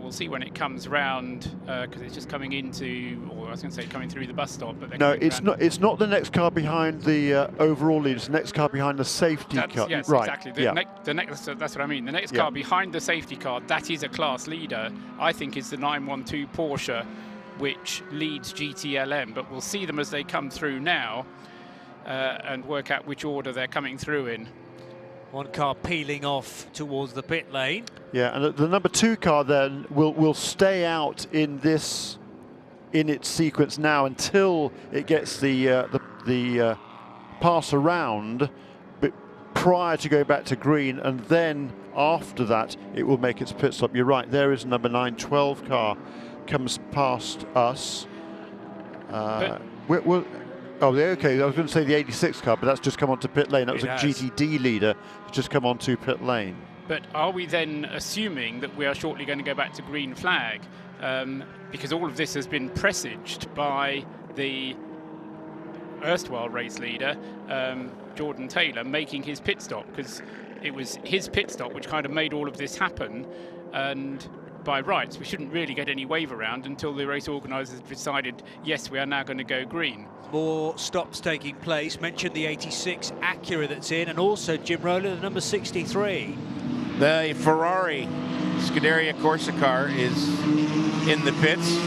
We'll see when it comes round, because it's just coming into, or I was going to say coming through the bus stop. But no, it's not. It's not the next car behind the overall lead. It's the next car behind the safety car. Yes, right. Exactly. The next, that's what I mean. The next car behind the safety car, that is a class leader. I think is the 912 Porsche, which leads GTLM. But we'll see them as they come through now, and work out which order they're coming through in. One car peeling off towards the pit lane. Yeah, and the number 2 car then will stay out in its sequence now until it gets the pass around, but prior to going back to green, and then after that it will make its pit stop. You're right. There is number 912 car comes past us. Oh, okay, I was going to say the 86 car, but that's just come onto pit lane. That was a GTD leader who's just come onto pit lane. But are we then assuming that we are shortly going to go back to green flag? Because all of this has been presaged by the erstwhile race leader, Jordan Taylor, making his pit stop, because it was his pit stop which kind of made all of this happen. And by rights, we shouldn't really get any wave around until the race organisers decided, yes, we are now going to go green. More stops taking place. Mentioned the 86 Acura that's in, and also Jim Roller, the number 63. The Ferrari Scuderia Corsa car is in the pits.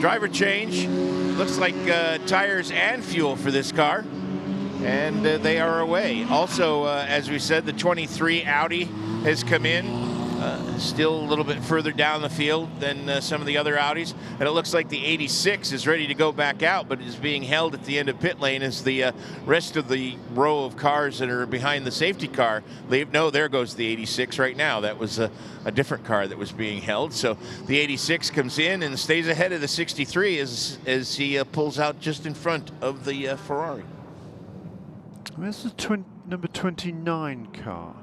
Driver change. Looks like tires and fuel for this car. And they are away. Also, as we said, the 23 Audi has come in. Still a little bit further down the field than some of the other Audis. And it looks like the 86 is ready to go back out, but is being held at the end of pit lane as the rest of the row of cars that are behind the safety car leave. No, there goes the 86 right now. That was a different car that was being held. So the 86 comes in and stays ahead of the 63 as he pulls out just in front of the Ferrari. Where's the number 29 car?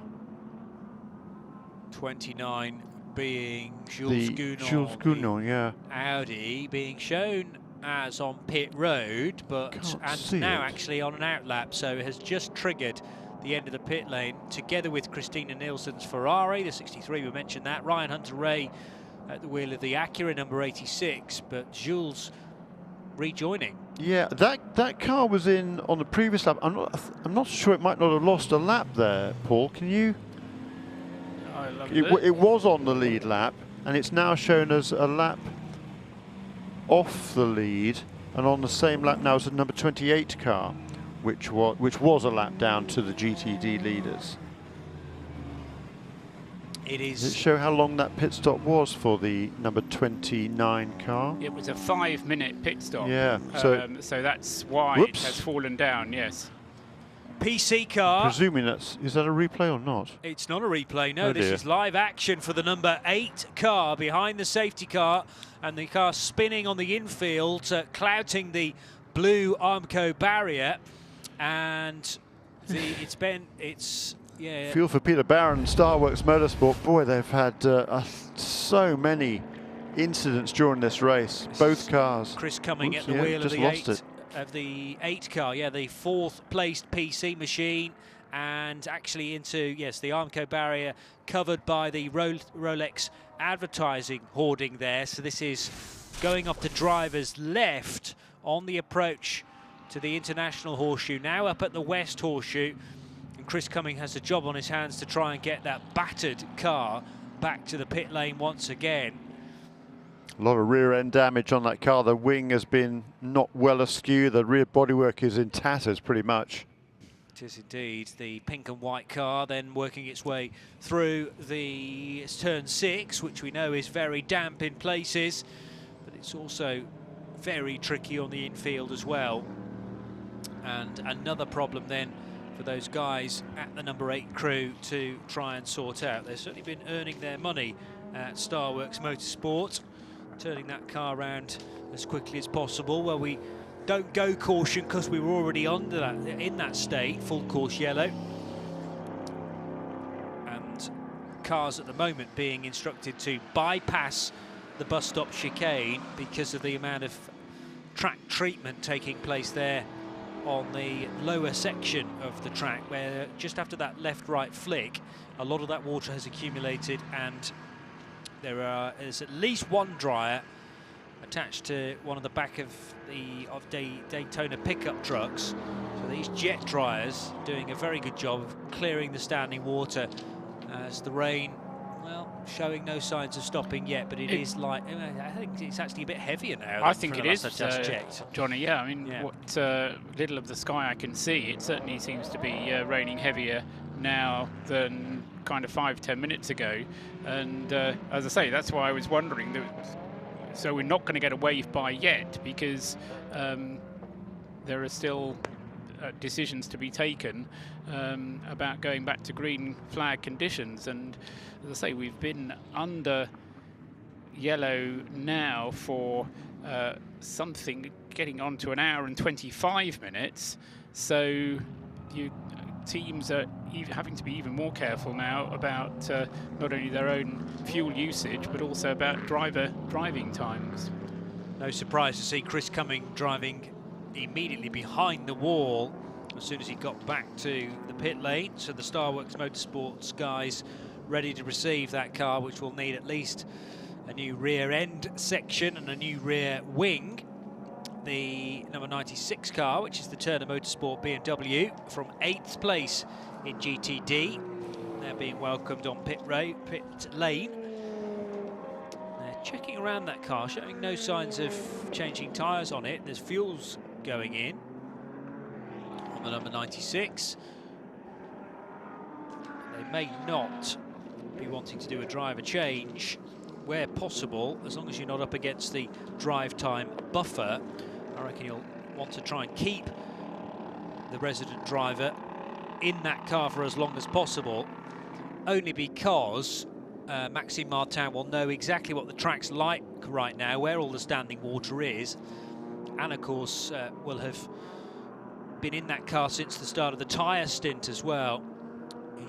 29 being Jules Gounon, yeah. Audi being shown as on pit road, but now actually on an outlap, so it has just triggered the end of the pit lane together with Christina Nielsen's Ferrari, the 63, we mentioned that. Ryan Hunter-Reay at the wheel of the Acura, number 86, but Jules rejoining. Yeah, that car was in on the previous lap. I'm not sure it might not have lost a lap there, Paul. Can you? It was on the lead lap, and it's now shown as a lap off the lead, and on the same lap now as the number 28 car, which was a lap down to the GTD leaders. It is. Does it show how long that pit stop was for the number 29 car? It was a 5-minute pit stop. Yeah. So that's why it has fallen down. Yes. PC car. Presuming is that a replay or not? It's not a replay, no. Oh, This dear. is live action for the number 8 car behind the safety car, and the car spinning on the infield, clouting the blue Armco barrier, and yeah. Feel for Peter Barron, Starworks Motorsport. Boy, they've had so many incidents during this race. Both cars. Chris Cumming Oops, at the yeah, wheel just of lost the 8 car, yeah, the 4th placed PC machine, and actually into, yes, the Armco barrier covered by the Rolex advertising hoarding there. So this is going off the driver's left on the approach to the International Horseshoe, now up at the West Horseshoe, and Chris Cumming has a job on his hands to try and get that battered car back to the pit lane once again. A lot of rear end damage on that car. The wing has been not well askew. The rear bodywork is in tatters pretty much. It is indeed. The pink and white car then working its way through the turn 6, which we know is very damp in places, but it's also very tricky on the infield as well. And another problem then for those guys at the number 8 crew to try and sort out. They've certainly been earning their money at Starworks Motorsport, turning that car around as quickly as possible. Well, we don't go caution because we were already under that, in that state, full course yellow. And cars at the moment being instructed to bypass the bus stop chicane because of the amount of track treatment taking place there on the lower section of the track, where just after that left-right flick, a lot of that water has accumulated, and there is at least one dryer attached to one of the back of the Daytona pickup trucks. So these jet dryers doing a very good job of clearing the standing water as the rain, well, showing no signs of stopping yet, but it is like, I think it's actually a bit heavier now. I think it is, checked. Johnny, yeah. I mean, what little of the sky I can see, it certainly seems to be raining heavier now than kind of 5-10 minutes ago. And as I say, that's why I was wondering. So we're not going to get a wave by yet, because there are still decisions to be taken about going back to green flag conditions. And as I say, we've been under yellow now for something getting on to an hour and 25 minutes. So teams are having to be even more careful now about not only their own fuel usage, but also about driving times. No surprise to see Chris Cumming driving immediately behind the wall as soon as he got back to the pit lane. So the Starworks Motorsports guys ready to receive that car, which will need at least a new rear end section and a new rear wing. The number 96 car, which is the Turner Motorsport BMW, from 8th place in GTD. They're being welcomed on pit lane. They're checking around that car, showing no signs of changing tyres on it. There's fuels going in on the number 96. They may not be wanting to do a driver change where possible, as long as you're not up against the drive time buffer. I reckon you'll want to try and keep the resident driver in that car for as long as possible, only because Maxime Martin will know exactly what the track's like right now, where all the standing water is, and of course will have been in that car since the start of the tyre stint as well.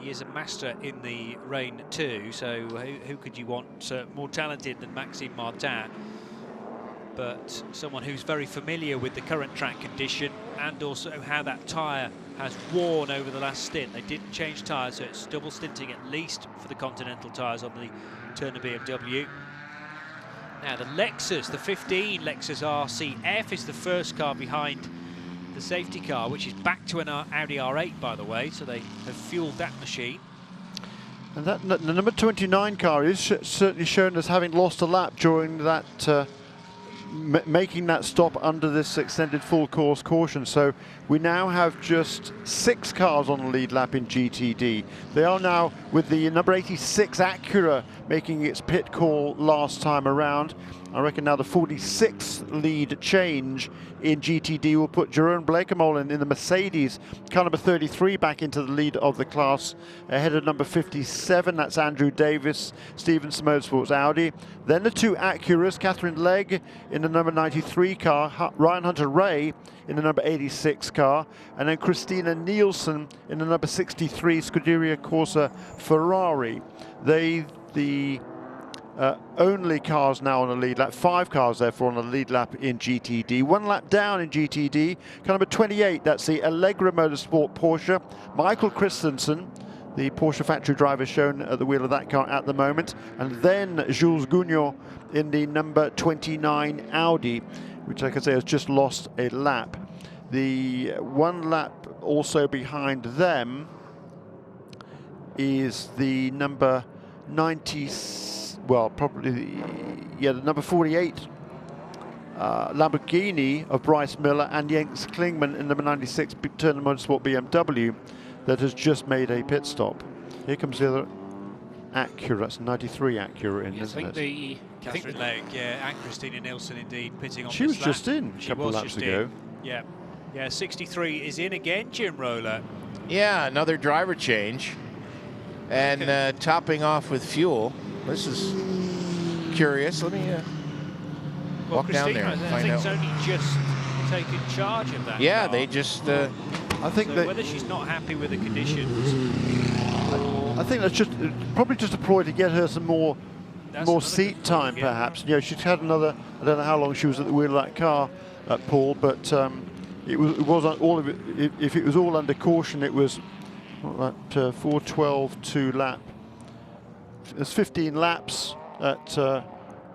He is a master in the rain too, so who could you want more talented than Maxime Martin? But someone who's very familiar with the current track condition and also how that tyre has worn over the last stint. They didn't change tyres, so it's double stinting at least for the Continental tyres on the Turner BMW. Now the Lexus, the 15 Lexus RCF is the first car behind the safety car, which is back to an Audi R8, by the way, so they have fueled that machine. And that the number 29 car is certainly shown as having lost a lap during that making that stop under this extended full course caution. So we now have just 6 cars on the lead lap in GTD. They are now with the number 86 Acura making its pit call last time around. I reckon now the 46th lead change in GTD will put Jerome Blakemole in the Mercedes, car number 33, back into the lead of the class, ahead of number 57. That's Andrew Davis, Stevenson Motorsports Audi. Then the 2 Acuras, Catherine Legg in the number 93 car, Ryan Hunter-Ray in the number 86 car, and then Christina Nielsen in the number 63 Scuderia Corsa Ferrari. The only cars now on the lead lap, 5 cars therefore on the lead lap in GTD. 1 lap down in GTD, car number 28, that's the Allegra Motorsport Porsche. Michael Christensen, the Porsche factory driver, shown at the wheel of that car at the moment. And then Jules Gougnot in the number 29 Audi, which, like I say, has just lost a lap. The 1 lap also behind them is the number 90. Well, probably, the number 48 Lamborghini of Bryce Miller and Jens Klingman in number 96 Turner Motorsport BMW that has just made a pit stop. Here comes the other Acura, that's 93 Acura in, isn't it? Catherine Legg, yeah, and Christina Nielsen indeed pitting on She this was just lap. in a couple of laps ago. Yeah, 63 is in again, Jim Roller. Yeah, another driver change. And topping off with fuel. This is curious. Let me walk down there and find out. I think it's only just taken charge of that Yeah, car. they just... I think so whether she's not happy with the conditions... I think that's just probably just a ploy to get her some more seat time, perhaps. You know, she's had another... I don't know how long she was at the wheel of that car, Paul, but it wasn't all of it. If it was all under caution, it was... What, 4:12 to lap. There's 15 laps at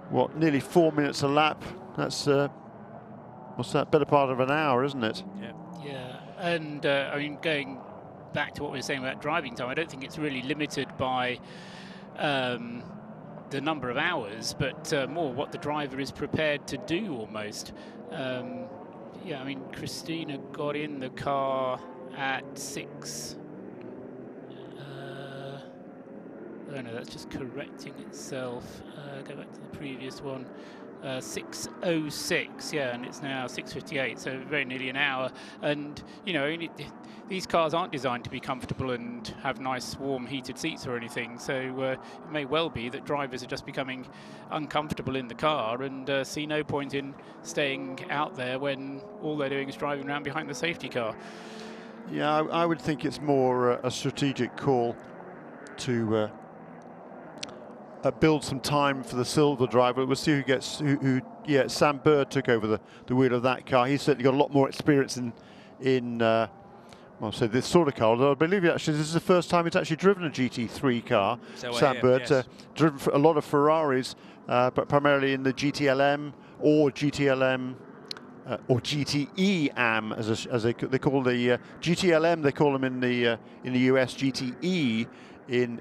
what, nearly 4 minutes a lap. That's what's that? Better part of an hour, isn't it? Yeah. Yeah, and I mean, going back to what we were saying about driving time, I don't think it's really limited by the number of hours, but more what the driver is prepared to do almost. Yeah, I mean, Christina got in the car at 6. Oh no, that's just correcting itself. Go back to the previous one. 6:06, yeah, and it's now 6:58, so very nearly an hour. And you know, these cars aren't designed to be comfortable and have nice, warm, heated seats or anything. So it may well be that drivers are just becoming uncomfortable in the car and see no point in staying out there when all they're doing is driving around behind the safety car. Yeah, I would think it's more a strategic call to build some time for the silver driver. We'll see who gets who. Yeah, Sam Bird took over the wheel of that car. He's certainly got a lot more experience in well, so this sort of car. Although I believe this is the first time he's actually driven a GT3 car. So Sam Bird, yes. driven a lot of Ferraris, but primarily in the GTLM or GTLM. Or GTE AM, as they call the GTLM. They call them in the US GTE.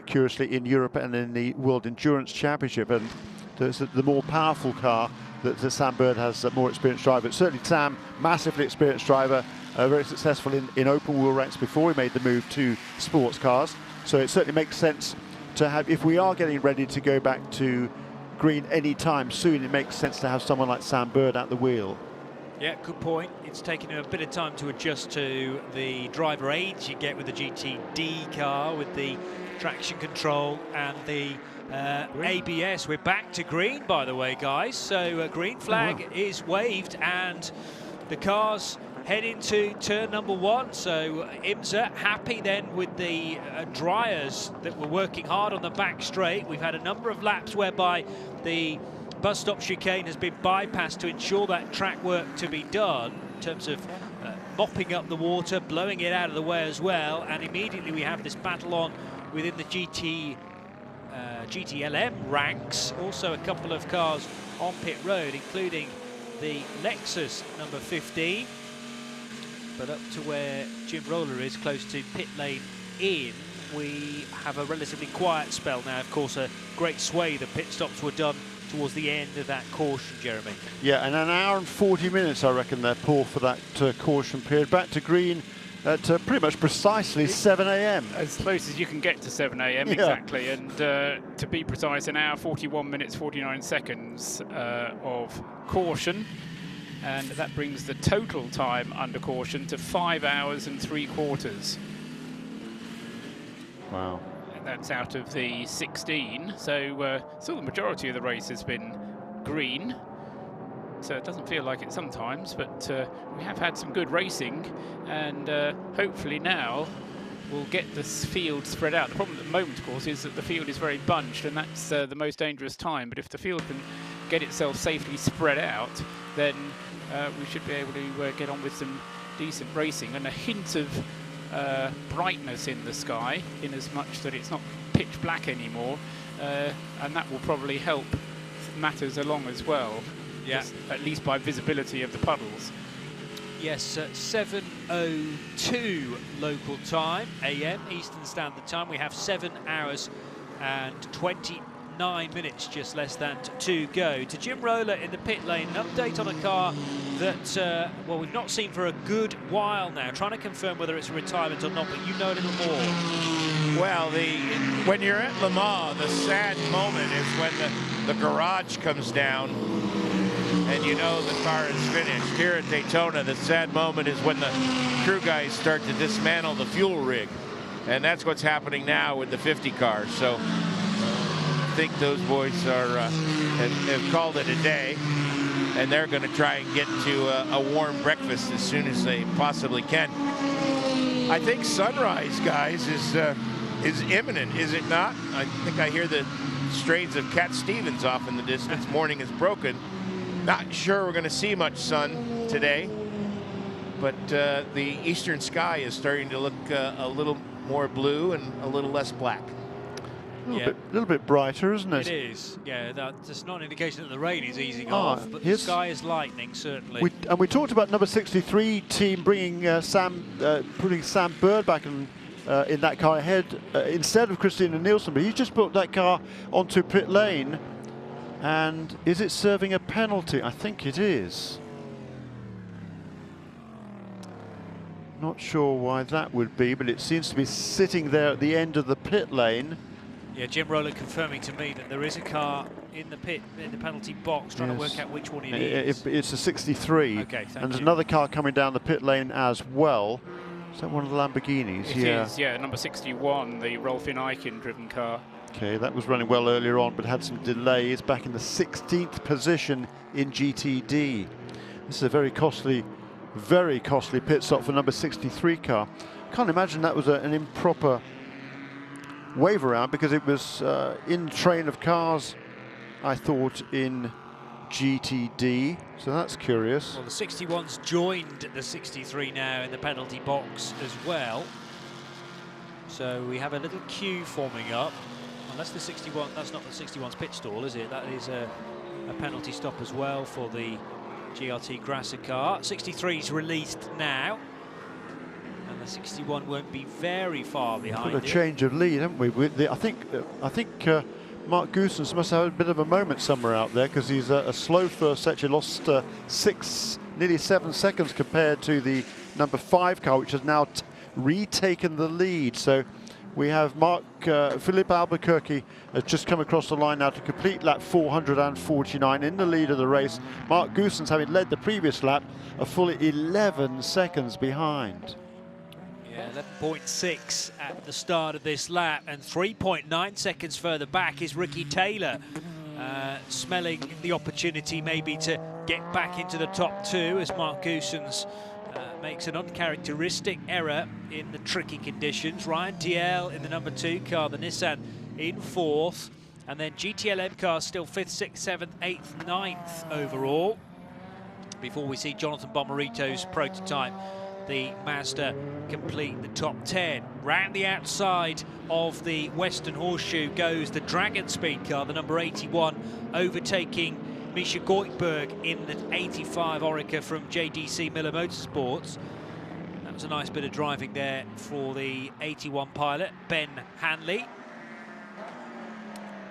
Curiously in Europe and in the World Endurance Championship, and the more powerful car that Sam Bird has more experienced driver. But certainly Sam, massively experienced driver, very successful in open wheel ranks before he made the move to sports cars. So it certainly makes sense to have, if we are getting ready to go back to green any time soon, it makes sense to have someone like Sam Bird at the wheel. Yeah, good point. It's taken a bit of time to adjust to the driver aids you get with the GTD car, with the traction control and the ABS. We're back to green, by the way, guys. So green flag is waved and the cars head into turn number 1. So IMSA happy then with the dryers that were working hard on the back straight. We've had a number of laps whereby the bus stop chicane has been bypassed to ensure that track work to be done in terms of mopping up the water, blowing it out of the way as well, and immediately we have this battle on within the GT GTLM ranks. Also a couple of cars on pit road, including the Lexus number 15. But up to where Jim Roller is, close to pit lane in, we have a relatively quiet spell now. Of course, a great swathe of pit stops were done towards the end of that caution, Jeremy. Yeah, and an hour and 40 minutes, I reckon, they're poor for that caution period. Back to green at pretty much precisely 7 a.m. As close as you can get to 7 a.m. exactly, and to be precise, an hour, 41 minutes, 49 seconds of caution. And that brings the total time under caution to 5 hours and 3/4. Wow. And that's out of the 16. So still the majority of the race has been green. So it doesn't feel like it sometimes, but we have had some good racing, and hopefully now we'll get this field spread out. The problem at the moment, of course, is that the field is very bunched, and that's the most dangerous time. But if the field can get itself safely spread out, then we should be able to get on with some decent racing, and a hint of brightness in the sky, in as much that it's not pitch black anymore, and that will probably help matters along as well. Yeah, at least by visibility of the puddles. Yes, 7:02 local time, AM, Eastern Standard Time. We have 7 hours and 29 minutes, just less than to go. To Jim Roller in the pit lane, an update on a car that, well, we've not seen for a good while now. Trying to confirm whether it's a retirement or not, but you know a little more. Well, when you're at Le Mans, the sad moment is when the garage comes down and you know the car is finished. Here at Daytona, the sad moment is when the crew guys start to dismantle the fuel rig. And that's what's happening now with the 50 cars. So I think those boys are have called it a day, and they're going to try and get to a warm breakfast as soon as they possibly can. I think sunrise, guys, is imminent, is it not? I think I hear the strains of Cat Stevens off in the distance. Morning is broken. Not sure we're going to see much sun today, but the eastern sky is starting to look a little more blue and a little less black. A little bit brighter, isn't it? It is, yeah. That's not an indication that the rain is easing off, but the sky is lightening, certainly. We talked about number 63 team bringing putting Sam Bird back in that car ahead instead of Christina Nielsen, but he just put that car onto pit lane. And is it serving a penalty? I think it is. Not sure why that would be, but it seems to be sitting there at the end of the pit lane. Yeah, Jim Roller confirming to me that there is a car in the pit, in the penalty box, trying to work out which one it is. It's a 63. Okay, thank and there's you. another car coming down the pit lane as well. Is that one of the Lamborghinis? It is, yeah, number 61, the Rolfin Eichen driven car. Okay, that was running well earlier on, but had some delays. Back in the 16th position in GTD. This is a very costly pit stop for number 63 car. Can't imagine that was an improper wave around, because it was in train of cars, I thought, in GTD. So that's curious. Well, the 61's joined the 63 now in the penalty box as well. So we have a little queue forming up. Unless the 61, that's not the 61's pit stall, is it? That is a penalty stop as well for the GRT Grasser car. 63's released now, and the 61 won't be very far behind. Got a change of lead, haven't we? I think Mark Goossens must have had a bit of a moment somewhere out there, because he's a slow first section, lost nearly 7 seconds compared to the number 5 car, which has now retaken the lead. So we have Philippe Albuquerque has just come across the line now to complete lap 449 in the lead of the race. Mark Goossens, having led the previous lap, a full 11 seconds behind. Yeah, 11.6 at the start of this lap, and 3.9 seconds further back is Ricky Taylor, smelling the opportunity maybe to get back into the top 2 as Mark Goossens makes an uncharacteristic error in the tricky conditions. Ryan DL in the number 2 car, the Nissan, in 4th, and then GTLM cars still 5th, 6th, 7th, 8th, 9th overall, before we see Jonathan Bomarito's prototype the Mazda complete the top 10. Round the outside of the Western Horseshoe goes the Dragon Speed car, the number 81, overtaking Misha Goikhberg in the 85 Oreca from JDC Miller Motorsports. That was a nice bit of driving there for the 81 pilot, Ben Hanley.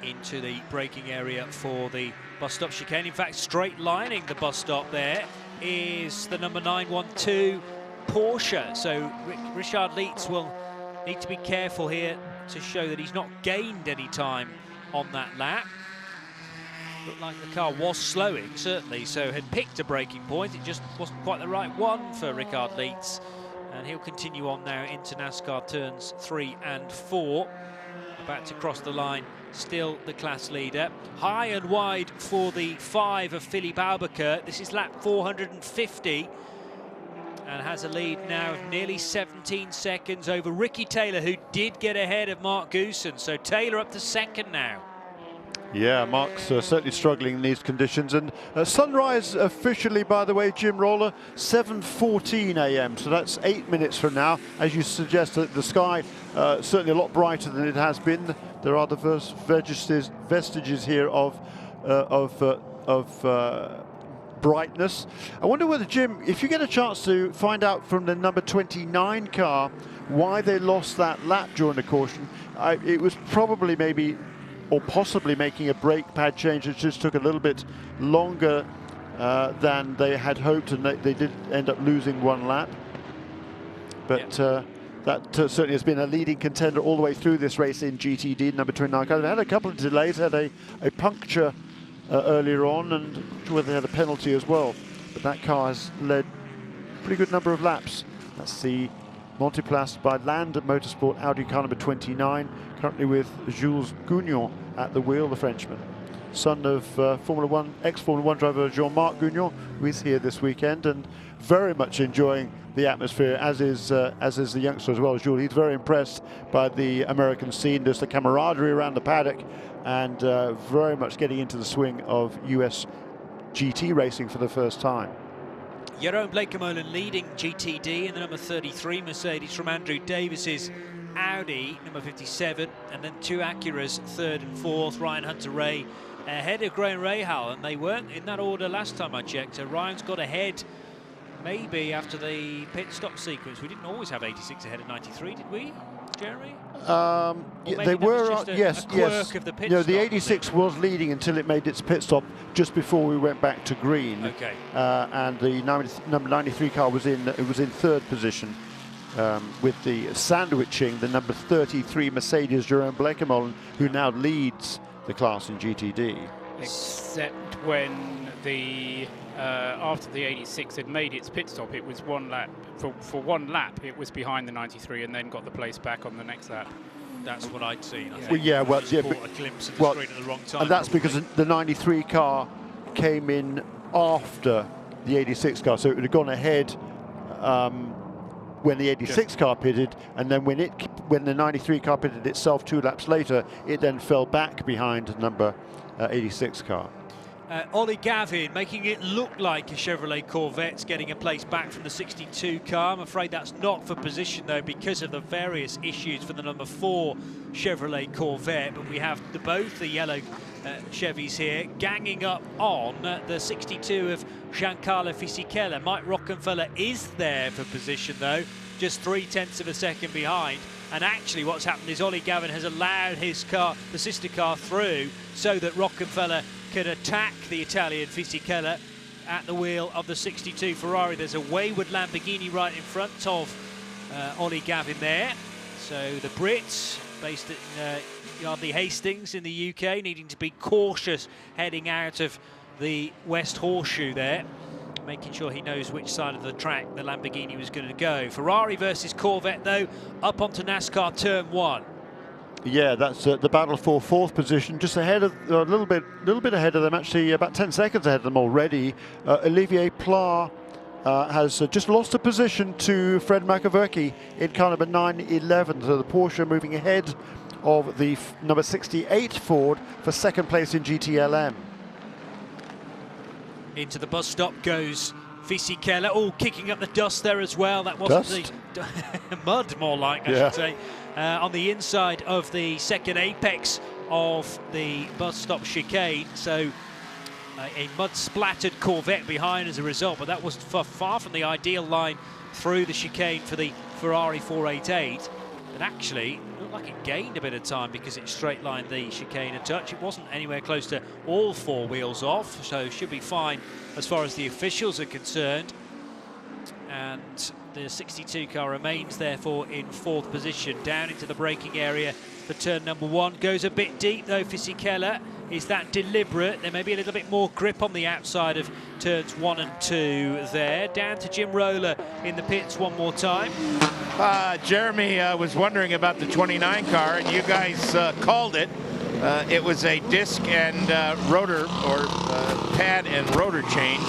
Into the braking area for the bus stop chicane. In fact, straight lining the bus stop there is the number 912 Porsche. So Richard Lietz will need to be careful here to show that he's not gained any time on that lap. Looked like the car was slowing, certainly, so had picked a braking point. It just wasn't quite the right one for Richard Lietz. And he'll continue on now into NASCAR turns 3 and 4. About to cross the line, still the class leader. High and wide for the 5 of Philippe Albuquerque. This is lap 450 and has a lead now of nearly 17 seconds over Ricky Taylor, who did get ahead of Mark Goosen. So Taylor up to second now. Yeah, Mark's certainly struggling in these conditions. And sunrise officially, by the way, Jim Roller, 7:14 a.m. So that's 8 minutes from now. As you suggest, the sky certainly a lot brighter than it has been. There are the first vestiges here of brightness. I wonder whether, Jim, if you get a chance to find out from the number 29 car why they lost that lap during the caution, it was probably maybe or possibly making a brake pad change that just took a little bit longer than they had hoped, and they did end up losing one lap. But that certainly has been a leading contender all the way through this race in GTD, number 29. They had a couple of delays, had a puncture earlier on, and whether they had a penalty as well. But that car has led a pretty good number of laps. That's the Monteplast by Land Motorsport Audi car number 29, currently with Jules Gounon at the wheel, the Frenchman. Son of ex-Formula 1 driver Jean-Marc Gounon, who is here this weekend and very much enjoying the atmosphere, as is the youngster as well. Jules, he's very impressed by the American scene. There's the camaraderie around the paddock, and very much getting into the swing of US GT racing for the first time. Jeroen Blekemolen leading GTD in the number 33 Mercedes from Andrew Davis's Audi, number 57, and then 2 Acuras, 3rd and 4th. Ryan Hunter-Reay ahead of Graham Rahal, and they weren't in that order last time I checked. So Ryan's got ahead maybe after the pit stop sequence. We didn't always have 86 ahead of 93, did we, Jeremy? They were, yes. Of the pit no, stop, the 86 was leading until it made its pit stop just before we went back to green. Okay. And the number 93 car was in 3rd position, with the sandwiching the number 33 Mercedes Jeroen Blekemolen, who now leads the class in GTD. Except when the after the 86 had made its pit stop, it was one lap. For one lap, it was behind the 93 and then got the place back on the next lap. That's what I'd seen. I think. Well, yeah, well, yeah, caught a glimpse of the screen at the wrong time. And that's probably because the 93 car came in after the 86 car, so it would have gone ahead when the 86 car pitted, and then when the 93 car pitted itself 2 laps later, it then fell back behind number 86 car. Ollie Gavin making it look like a Chevrolet Corvette's getting a place back from the 62 car. I'm afraid that's not for position though, because of the various issues for the number 4 Chevrolet Corvette. But we have both the yellow Chevys here ganging up on the 62 of Giancarlo Fisichella. Mike Rockenfeller is there for position though, just 0.3 of a second behind. And actually what's happened is Ollie Gavin has allowed his car, the sister car, through so that Rockenfeller could attack the Italian Fisichella at the wheel of the 62 Ferrari. There's a wayward Lamborghini right in front of Ollie Gavin there. So the Brits, based at Yardley Hastings in the UK, needing to be cautious heading out of the West Horseshoe there, making sure he knows which side of the track the Lamborghini was going to go. Ferrari versus Corvette though, up onto NASCAR turn 1. Yeah, that's the battle for 4th position, just ahead of a little bit ahead of them, actually about 10 seconds ahead of them already. Olivier Pla has just lost a position to Fred McAverky in car number 911. So the Porsche moving ahead of the number 68 Ford for 2nd place in GTLM. Into the bus stop goes Fisichella, all kicking up the dust there as well. That wasn't the mud, more like, I should say, on the inside of the second apex of the bus stop chicane. So a mud-splattered Corvette behind as a result, but that was far from the ideal line through the chicane for the Ferrari 488. But actually, it looked like it gained a bit of time because it straight-lined the chicane a touch. It wasn't anywhere close to all four wheels off, so should be fine as far as the officials are concerned. And the 62 car remains therefore in fourth position, down into the braking area for turn number 1. Goes a bit deep though, Fisichella. Is that deliberate? There may be a little bit more grip on the outside of turns 1 and 2 there. Down to Jim Roller in the pits one more time. Jeremy was wondering about the 29 car, and you guys called it. It was a disc and rotor, or pad and rotor change.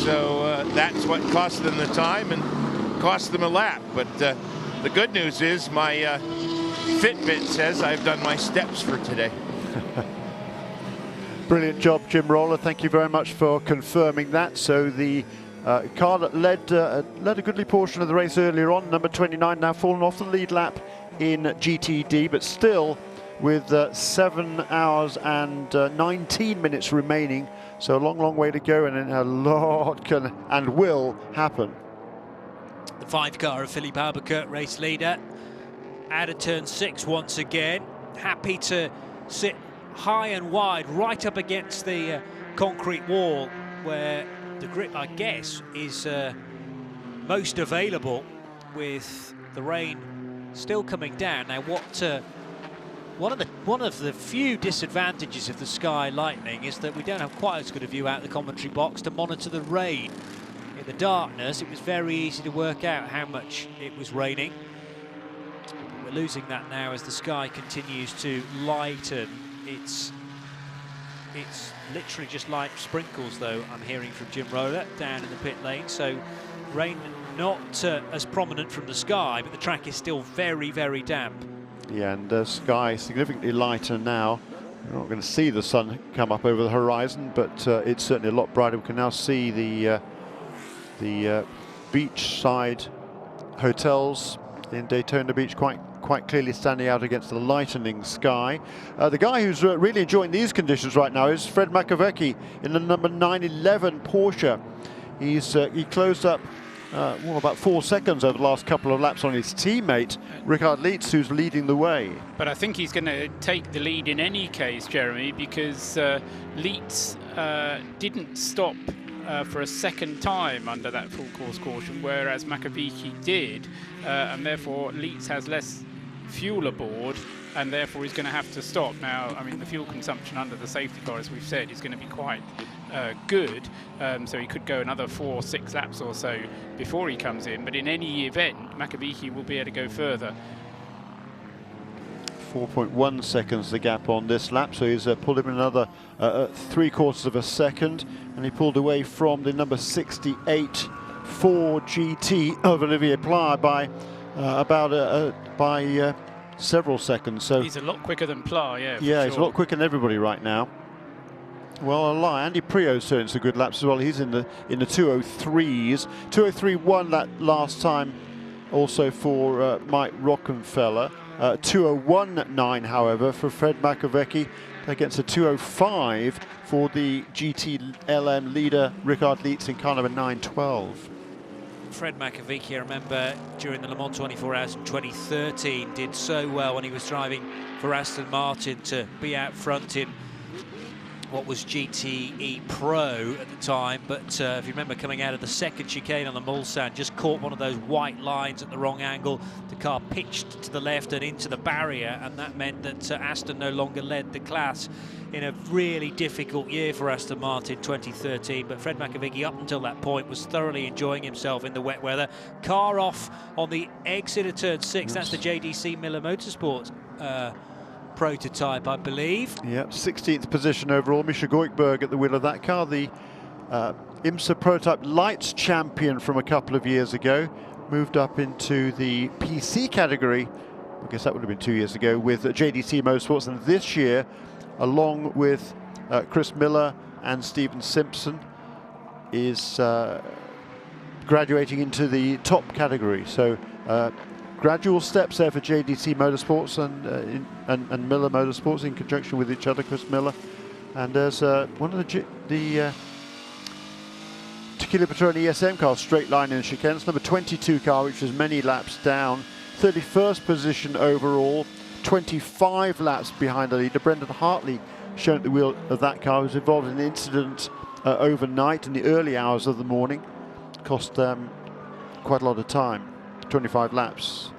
So that's what cost them the time and cost them a lap. But the good news is my Fitbit says I've done my steps for today. Brilliant job, Jim Roller. Thank you very much for confirming that. So the car that led a goodly portion of the race earlier on, number 29, now fallen off the lead lap in GTD, but still with 7 hours and 19 minutes remaining. So a long, long way to go, and a lot can and will happen. The 5 car of Philippe Albuquerque, race leader, out of turn 6 once again. Happy to sit high and wide, right up against the concrete wall, where the grip, I guess, is most available with the rain still coming down. Now, one of the few disadvantages of the Sky Lightning is that we don't have quite as good a view out the commentary box to monitor the rain. In the darkness, it was very easy to work out how much it was raining. We're losing that now as the sky continues to lighten. It's literally just light sprinkles, though, I'm hearing from Jim Roller down in the pit lane. So rain not as prominent from the sky, but the track is still very, very damp. Yeah, and sky significantly lighter now. We're not going to see the sun come up over the horizon, but it's certainly a lot brighter. We can now see the beachside hotels in Daytona Beach quite clearly standing out against the lightening sky. The guy who's really enjoying these conditions right now is Fred Macavecchi in the number 911 Porsche. He closed up about 4 seconds over the last couple of laps on his teammate Richard Lietz, who's leading the way. But I think he's going to take the lead in any case, Jeremy, because Lietz didn't stop for a second time under that full course caution, whereas Macavecchi did, and therefore Lietz has less fuel aboard, and therefore he's going to have to stop. Now, I mean, the fuel consumption under the safety car, as we've said, is going to be quite good, so he could go another 4 or 6 laps or so before he comes in, but in any event, Macavecchi will be able to go further. 4.1 seconds the gap on this lap, so he's pulled him another 3/4 of a second, and he pulled away from the number 68 Ford GT of Olivier Pla by several seconds. So he's a lot quicker than Pla, yeah. Yeah, he's a lot quicker than everybody right now. Well, a lie. Andy Prio's doing some good laps as well. He's in the 203s. 203.1 that last time, also for Mike Rockenfeller. 201.9, however, for Fred Macavecchi against a 205 for the GTLM leader Richard Lietz in car number 912. Fred Macavecchi, I remember during the Le Mans 24 Hours in 2013, did so well when he was driving for Aston Martin to be out front in what was GTE Pro at the time, but if you remember, coming out of the second chicane on the Mulsanne, just caught one of those white lines at the wrong angle. The car pitched to the left and into the barrier, and that meant that Aston no longer led the class in a really difficult year for Aston Martin 2013. But Fred Macavecchi, up until that point, was thoroughly enjoying himself in the wet weather. Car off on the exit of turn 6. Yes. That's the JDC Miller Motorsports prototype, I believe. Yep, 16th position overall. Misha Goikberg at the wheel of that car, the IMSA prototype lights champion from a couple of years ago, moved up into the PC category. I guess that would have been 2 years ago with JDC Motorsports, and this year, along with Chris Miller and Stephen Simpson, is graduating into the top category. So gradual steps there for JDC Motorsports and Miller Motorsports in conjunction with each other, Chris Miller. And there's one of the Tequila Patrón ESM car, straight line in chicane. It's number 22 car, which was many laps down. 31st position overall, 25 laps behind the leader. Brendan Hartley shown at the wheel of that car, was involved in an incident overnight in the early hours of the morning. Cost quite a lot of time, 25 laps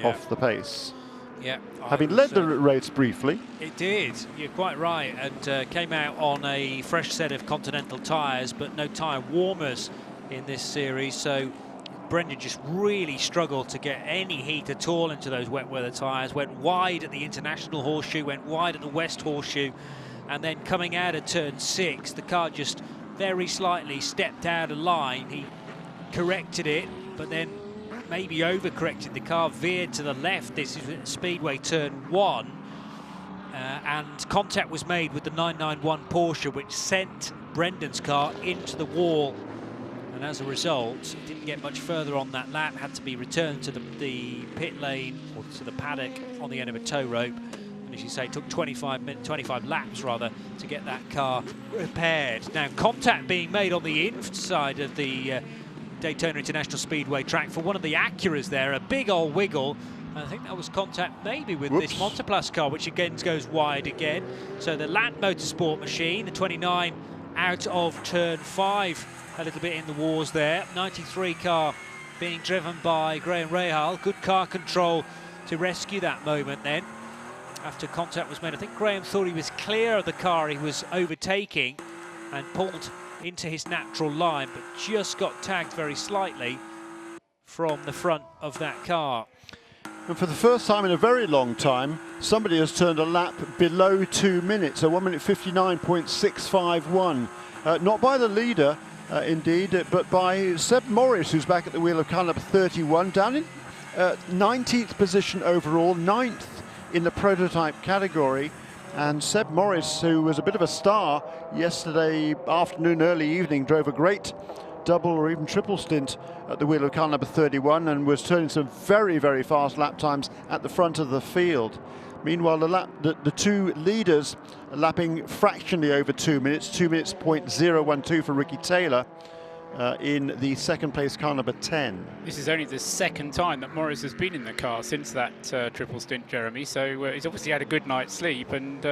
off the pace. Yeah, having led the race briefly. It did, you're quite right, and came out on a fresh set of Continental tyres, but no tyre warmers in this series, so Brendan just really struggled to get any heat at all into those wet weather tyres. Went wide at the International Horseshoe, went wide at the West Horseshoe, and then coming out of turn 6, the car just very slightly stepped out of line. He corrected it, but then maybe overcorrected. The car veered to the left. This is Speedway turn 1, and contact was made with the 991 Porsche, which sent Brendan's car into the wall, and as a result it didn't get much further on that lap, had to be returned to the pit lane, or to the paddock on the end of a tow rope, and as you say, took 25 laps rather to get that car repaired. Now contact being made on the inside of the Daytona International Speedway track for one of the Acuras there, a big old wiggle. I think that was contact maybe with this Monteplas car, which again goes wide again. So the Land Motorsport machine, the 29 out of turn 5, a little bit in the wars there. 93 car being driven by Graham Rahal. Good car control to rescue that moment then. After contact was made, I think Graham thought he was clear of the car he was overtaking and pulled into his natural line, but just got tagged very slightly from the front of that car. And for the first time in a very long time, somebody has turned a lap below 2 minutes, so 1 minute 59.651. Not by the leader, indeed, but by Seb Morris, who's back at the wheel of car number 31, down in 19th position overall, 9th in the prototype category. And Seb Morris, who was a bit of a star yesterday afternoon, early evening, drove a great double or even triple stint at the wheel of car number 31 and was turning some very, very fast lap times at the front of the field. Meanwhile, the two leaders are lapping fractionally over 2 minutes, 2 minutes .012 for Ricky Taylor in the second place car number 10. This is only the second time that Morris has been in the car since that triple stint, Jeremy. So he's obviously had a good night's sleep, and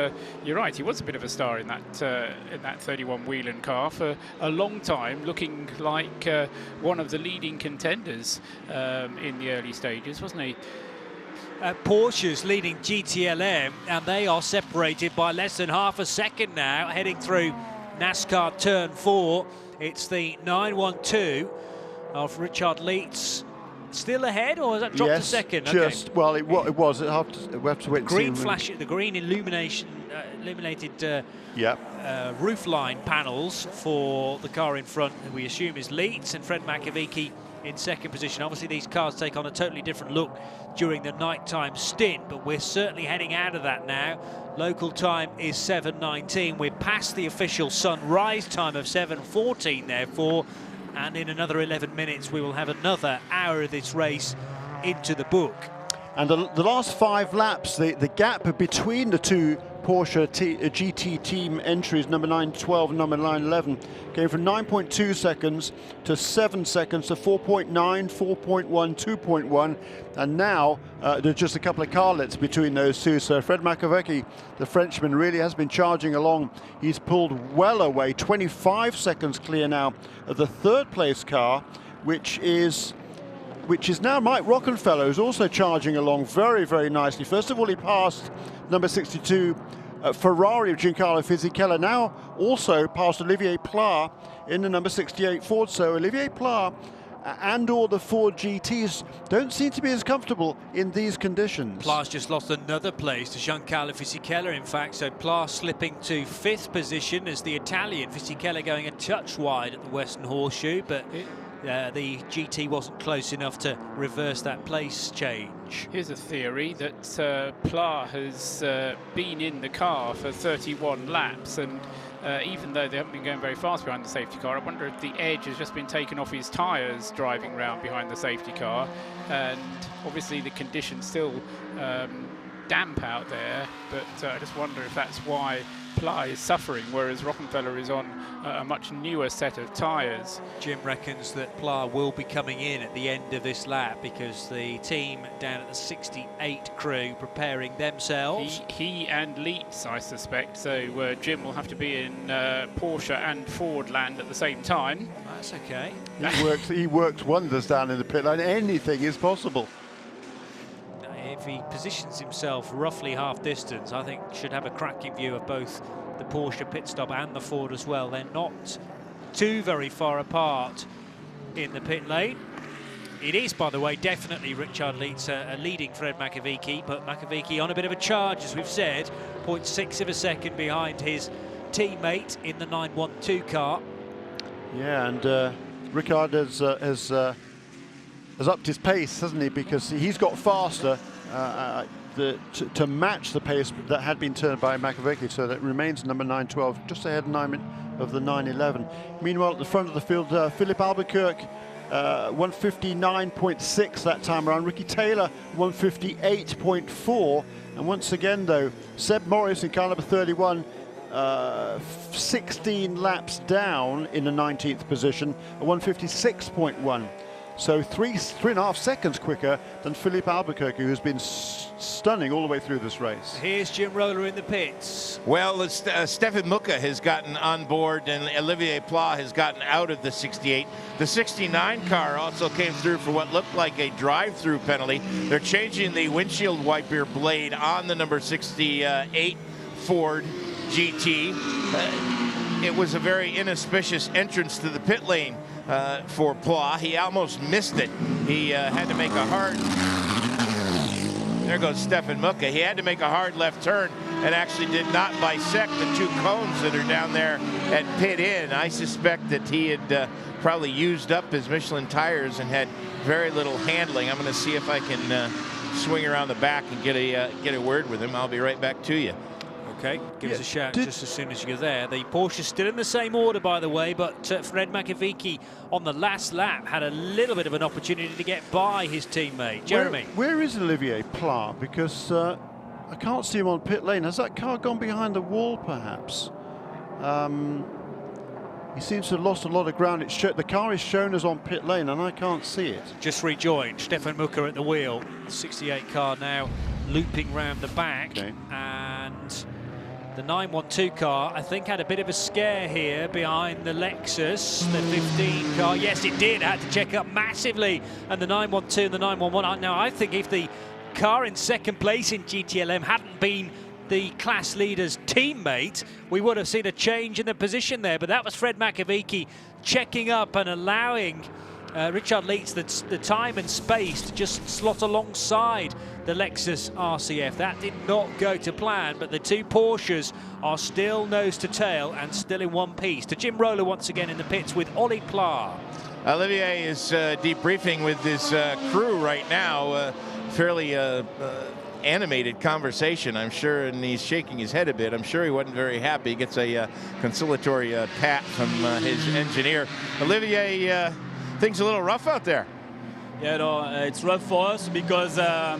you're right, he was a bit of a star in that 31 Whelen car for a long time, looking like one of the leading contenders in the early stages, wasn't he? Porsche's leading GTLM, and they are separated by less than half a second now, heading through NASCAR turn 4. It's the 912 of Richard Leitz. Still ahead, or has that dropped a second? Just, okay. Well, it was. We have to wait and green see. flash, the green illuminated roof line panels for the car in front, who we assume is Leitz, and Fred Makoviecki in second position. Obviously, these cars take on a totally different look during the nighttime stint, but we're certainly heading out of that now. Local time is 7:19. We're past the official sunrise time of 7:14, therefore, and in another 11 minutes we will have another hour of this race into the book. And the last 5 laps, the gap between the two Porsche GT team entries, number 912 and number 911, came from 9.2 seconds to 7 seconds to 4.9, 4.1, 2.1, and now there's just a couple of carlets between those two. So Fred Makoviecki, the Frenchman, really has been charging along. He's pulled well away, 25 seconds clear now of the third place car, which is now Mike Rockenfeller, who's also charging along very, very nicely. First of all, he passed number 62 Ferrari of Giancarlo Fisichella, now also past Olivier Pla in the number 68 Ford. So Olivier Pla and all the Ford GTs don't seem to be as comfortable in these conditions. Pla's just lost another place to Giancarlo Fisichella, in fact, so Pla slipping to 5th position as the Italian. Fisichella going a touch wide at the Western Horseshoe, but the GT wasn't close enough to reverse that place change. Here's a theory that Pla has been in the car for 31 laps, and even though they haven't been going very fast behind the safety car. I wonder if the edge has just been taken off his tyres driving round behind the safety car, and obviously the conditions still damp out there, but I just wonder if that's why Pla is suffering, whereas Rockenfeller is on a much newer set of tyres. Jim reckons that Pla will be coming in at the end of this lap because the team down at the 68 crew preparing themselves. He and Leitz, I suspect, so Jim will have to be in Porsche and Ford land at the same time. That's okay. He worked wonders down in the pit lane. Anything is possible. If he positions himself roughly half distance, I think should have a cracking view of both the Porsche pit stop and the Ford as well. They're not too very far apart in the pit lane. It is, by the way, definitely Richard Leitz leading Fred Makovic, but Makovic on a bit of a charge, as we've said, 0.6 of a second behind his teammate in the 912 car. Yeah, and Ricard has upped his pace, hasn't he? Because he's got faster to match the pace that had been turned by Makovic, so that remains number 912, just ahead of the 911. Meanwhile, at the front of the field, Philippe Albuquerque, 159.6 that time around. Ricky Taylor, 158.4. And once again, though, Seb Morris in car number 31, 16 laps down in the 19th position, at 156.1. So three and a half seconds quicker than Philippe Albuquerque, who's been stunning all the way through this race. Here's Jim Roller in the pits. Well, Stefan Mucke has gotten on board and Olivier Pla has gotten out of the 68. The 69 car also came through for what looked like a drive-through penalty. They're changing the windshield wiper blade on the number 68 Ford GT. It was a very inauspicious entrance to the pit lane for Pla. He almost missed it. He had to make a hard... There goes Stefan Mucke. He had to make a hard left turn and actually did not bisect the two cones that are down there at pit in. I suspect that he had probably used up his Michelin tires and had very little handling. I'm going to see if I can swing around the back and get a word with him. I'll be right back to you. Okay, give us a shout just as soon as you're there. The Porsche's still in the same order, by the way, but Fred Makovic on the last lap had a little bit of an opportunity to get by his teammate. Jeremy. Where is Olivier Pla? Because I can't see him on pit lane. Has that car gone behind the wall, perhaps? He seems to have lost a lot of ground. The car is shown as on pit lane, and I can't see it. Just rejoined. Stefan Mucke at the wheel. 68 car now looping round the back. Okay. And the 912 car, I think, had a bit of a scare here behind the Lexus, the 15 car. Yes, it did. Had to check up massively. And the 912 and the 911. Now, I think if the car in second place in GTLM hadn't been the class leader's teammate, we would have seen a change in the position there. But that was Fred Makovic checking up and allowing Richard Leitz the time and space to just slot alongside the Lexus RCF. That did not go to plan, but the two Porsches are still nose to tail and still in one piece. To Jim Roller once again in the pits with Ollie Pla. Olivier is debriefing with his crew right now. Fairly animated conversation, I'm sure, and he's shaking his head a bit. I'm sure he wasn't very happy. He gets a conciliatory pat from his engineer. Olivier, things a little rough out there. Yeah, no, it's rough for us because I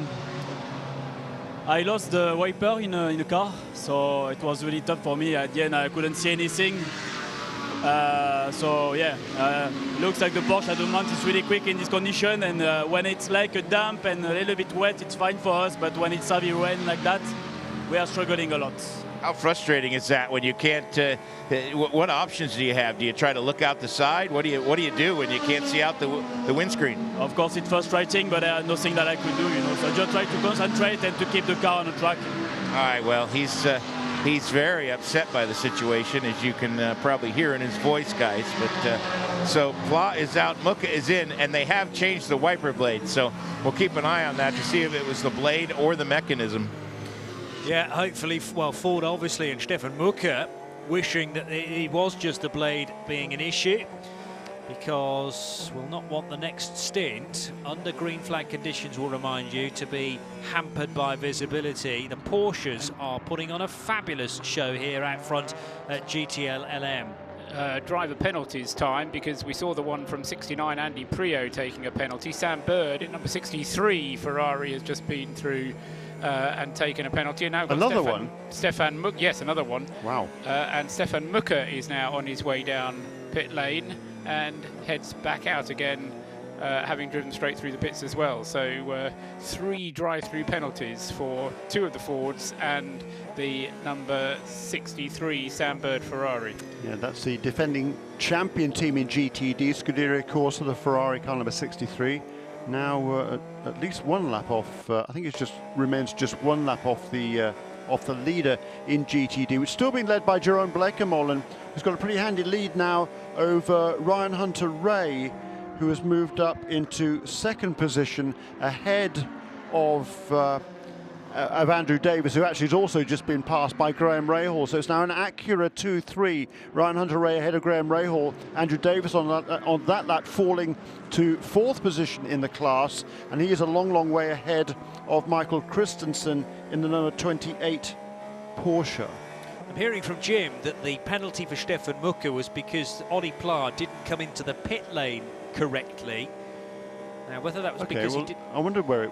lost the wiper in the car, so it was really tough for me. At the end, I couldn't see anything. So yeah, looks like the Porsche at the moment is really quick in this condition, and when it's like a damp and a little bit wet, it's fine for us, but when it's heavy rain like that, we are struggling a lot. How frustrating is that when you can't, what options do you have? Do you try to look out the side? What do you do when you can't see out the windscreen? Of course it's frustrating, but nothing that I could do, so I just try to concentrate and to keep the car on the track. All right, well, he's very upset by the situation, as you can probably hear in his voice, guys. But so Pla is out, Mucke is in, and they have changed the wiper blade. So we'll keep an eye on that to see if it was the blade or the mechanism. Yeah, hopefully, well, Ford obviously and Stefan Mucke wishing that it was just the blade being an issue. because we'll not want the next stint under green flag conditions, will remind you, to be hampered by visibility. The Porsches are putting on a fabulous show here out front at GTL LM. Driver penalties time, because we saw the one from 69, Andy Prio, taking a penalty. Sam Bird at number 63, Ferrari, has just been through and taken a penalty. And now another one? Stefan Muck, yes, another one. Wow. And Stefan Mucker is now on his way down pit lane and heads back out again, having driven straight through the pits as well. So 3 drive-through penalties for 2 of the Fords and the number 63 Sam Bird Ferrari. Yeah, that's the defending champion team in GTD, Scuderia Corsa, the Ferrari car number 63. Now at least 1 lap off. I think it just remains just 1 lap off the leader in GTD, which is still being led by Jerome Blekemolen, who's got a pretty handy lead now over Ryan Hunter-Ray, who has moved up into 2nd position ahead of Andrew Davis, who actually has also just been passed by Graham Rahal. So it's now an Acura 2-3. Ryan Hunter-Ray ahead of Graham Rahal. Andrew Davis on that lap falling to 4th position in the class, and he is a long way ahead of Michael Christensen in the number 28 Porsche. I'm hearing from Jim that the penalty for Stefan Mucker was because Ollie Pla didn't come into the pit lane correctly. Now, whether that was because he did... I wonder where it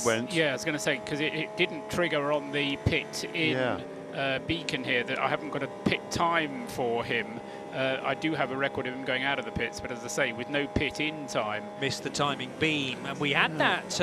went. Yeah, I was going to say, because it didn't trigger on the pit in beacon here, that I haven't got a pit time for him. I do have a record of him going out of the pits, but as I say, with no pit in time. Missed the timing beam, and we had that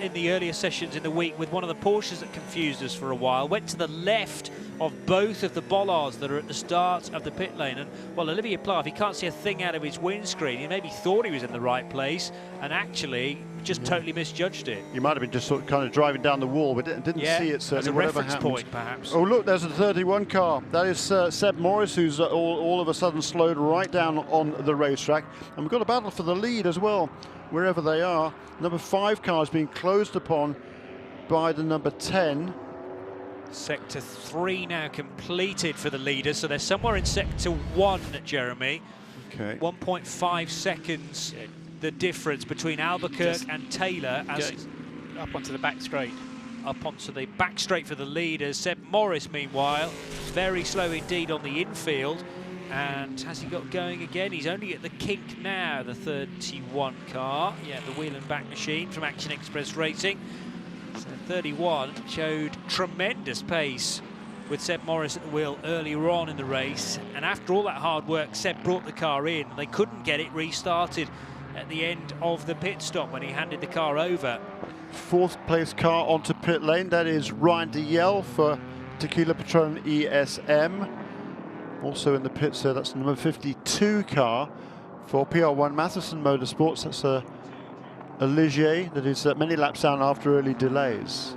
in the earlier sessions in the week with one of the Porsches that confused us for a while. Went to the left of both of the bollards that are at the start of the pit lane, and well, Olivier Pla, if he can't see a thing out of his windscreen, he maybe thought he was in the right place and actually just totally misjudged it. You might have been just sort of kind of driving down the wall, but didn't see it. As a reference point, perhaps. Oh, look, there's a 31 car. That is Seb Morris, who's all of a sudden slowed right down on the racetrack. And we've got a battle for the lead as well, wherever they are. Number 5 car is being closed upon by the number 10. Sector 3 now completed for the leaders, so they're somewhere in Sector 1, Jeremy. Okay. 1.5 seconds, the difference between Albuquerque and Taylor. As up onto the back straight. Up onto the back straight for the leaders. Seb Morris, meanwhile, very slow indeed on the infield. And has he got going again? He's only at the kink now, the 31 car. Yeah, the wheel and back machine from Action Express Racing. So 31 showed tremendous pace with Seb Morris at the wheel earlier on in the race. And after all that hard work, Seb brought the car in. They couldn't get it restarted at the end of the pit stop when he handed the car over. 4th place car onto pit lane. That is Ryan DeYell for Tequila Patrón ESM. Also in the pits there, that's the number 52 car for PR1 Matheson Motorsports. That's a Ligier that is many laps down after early delays.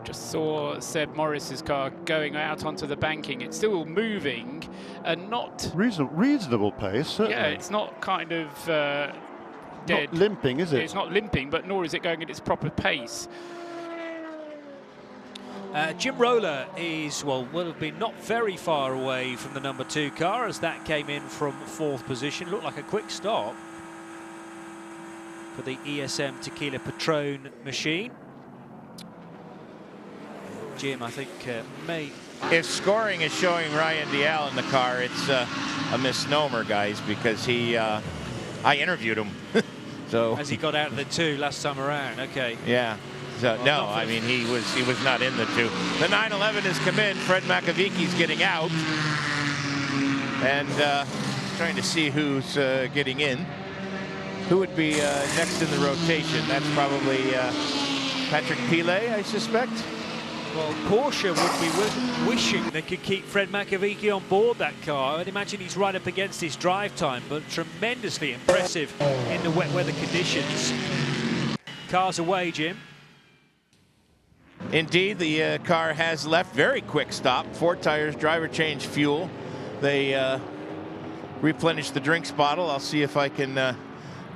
Just saw Seb Morris's car going out onto the banking. It's still moving and not... Reasonable pace, certainly. Yeah, it's not kind of dead. Not limping, is it? It's not limping, but nor is it going at its proper pace. Jim Roller will have been not very far away from the number 2 car as that came in from 4th position. Looked like a quick stop for the ESM Tequila Patrón machine. Jim, I think, may... If scoring is showing Ryan DeYell in the car, it's a misnomer, guys, because I interviewed him. So as he got out of the 2 last time around, okay. Yeah. So, well, no, I mean, he was not in the 2. The 911 has come in. Fred Makaviki's getting out. And trying to see who's getting in. Who would be next in the rotation? That's probably Patrick Pilet, I suspect. Well, Porsche would be wishing they could keep Fred Makaviki on board that car. I'd imagine he's right up against his drive time, but tremendously impressive in the wet weather conditions. Car's away, Jim. Indeed, the car has left. Very quick stop. 4 tires, driver change fuel. They replenished the drinks bottle. I'll see if I can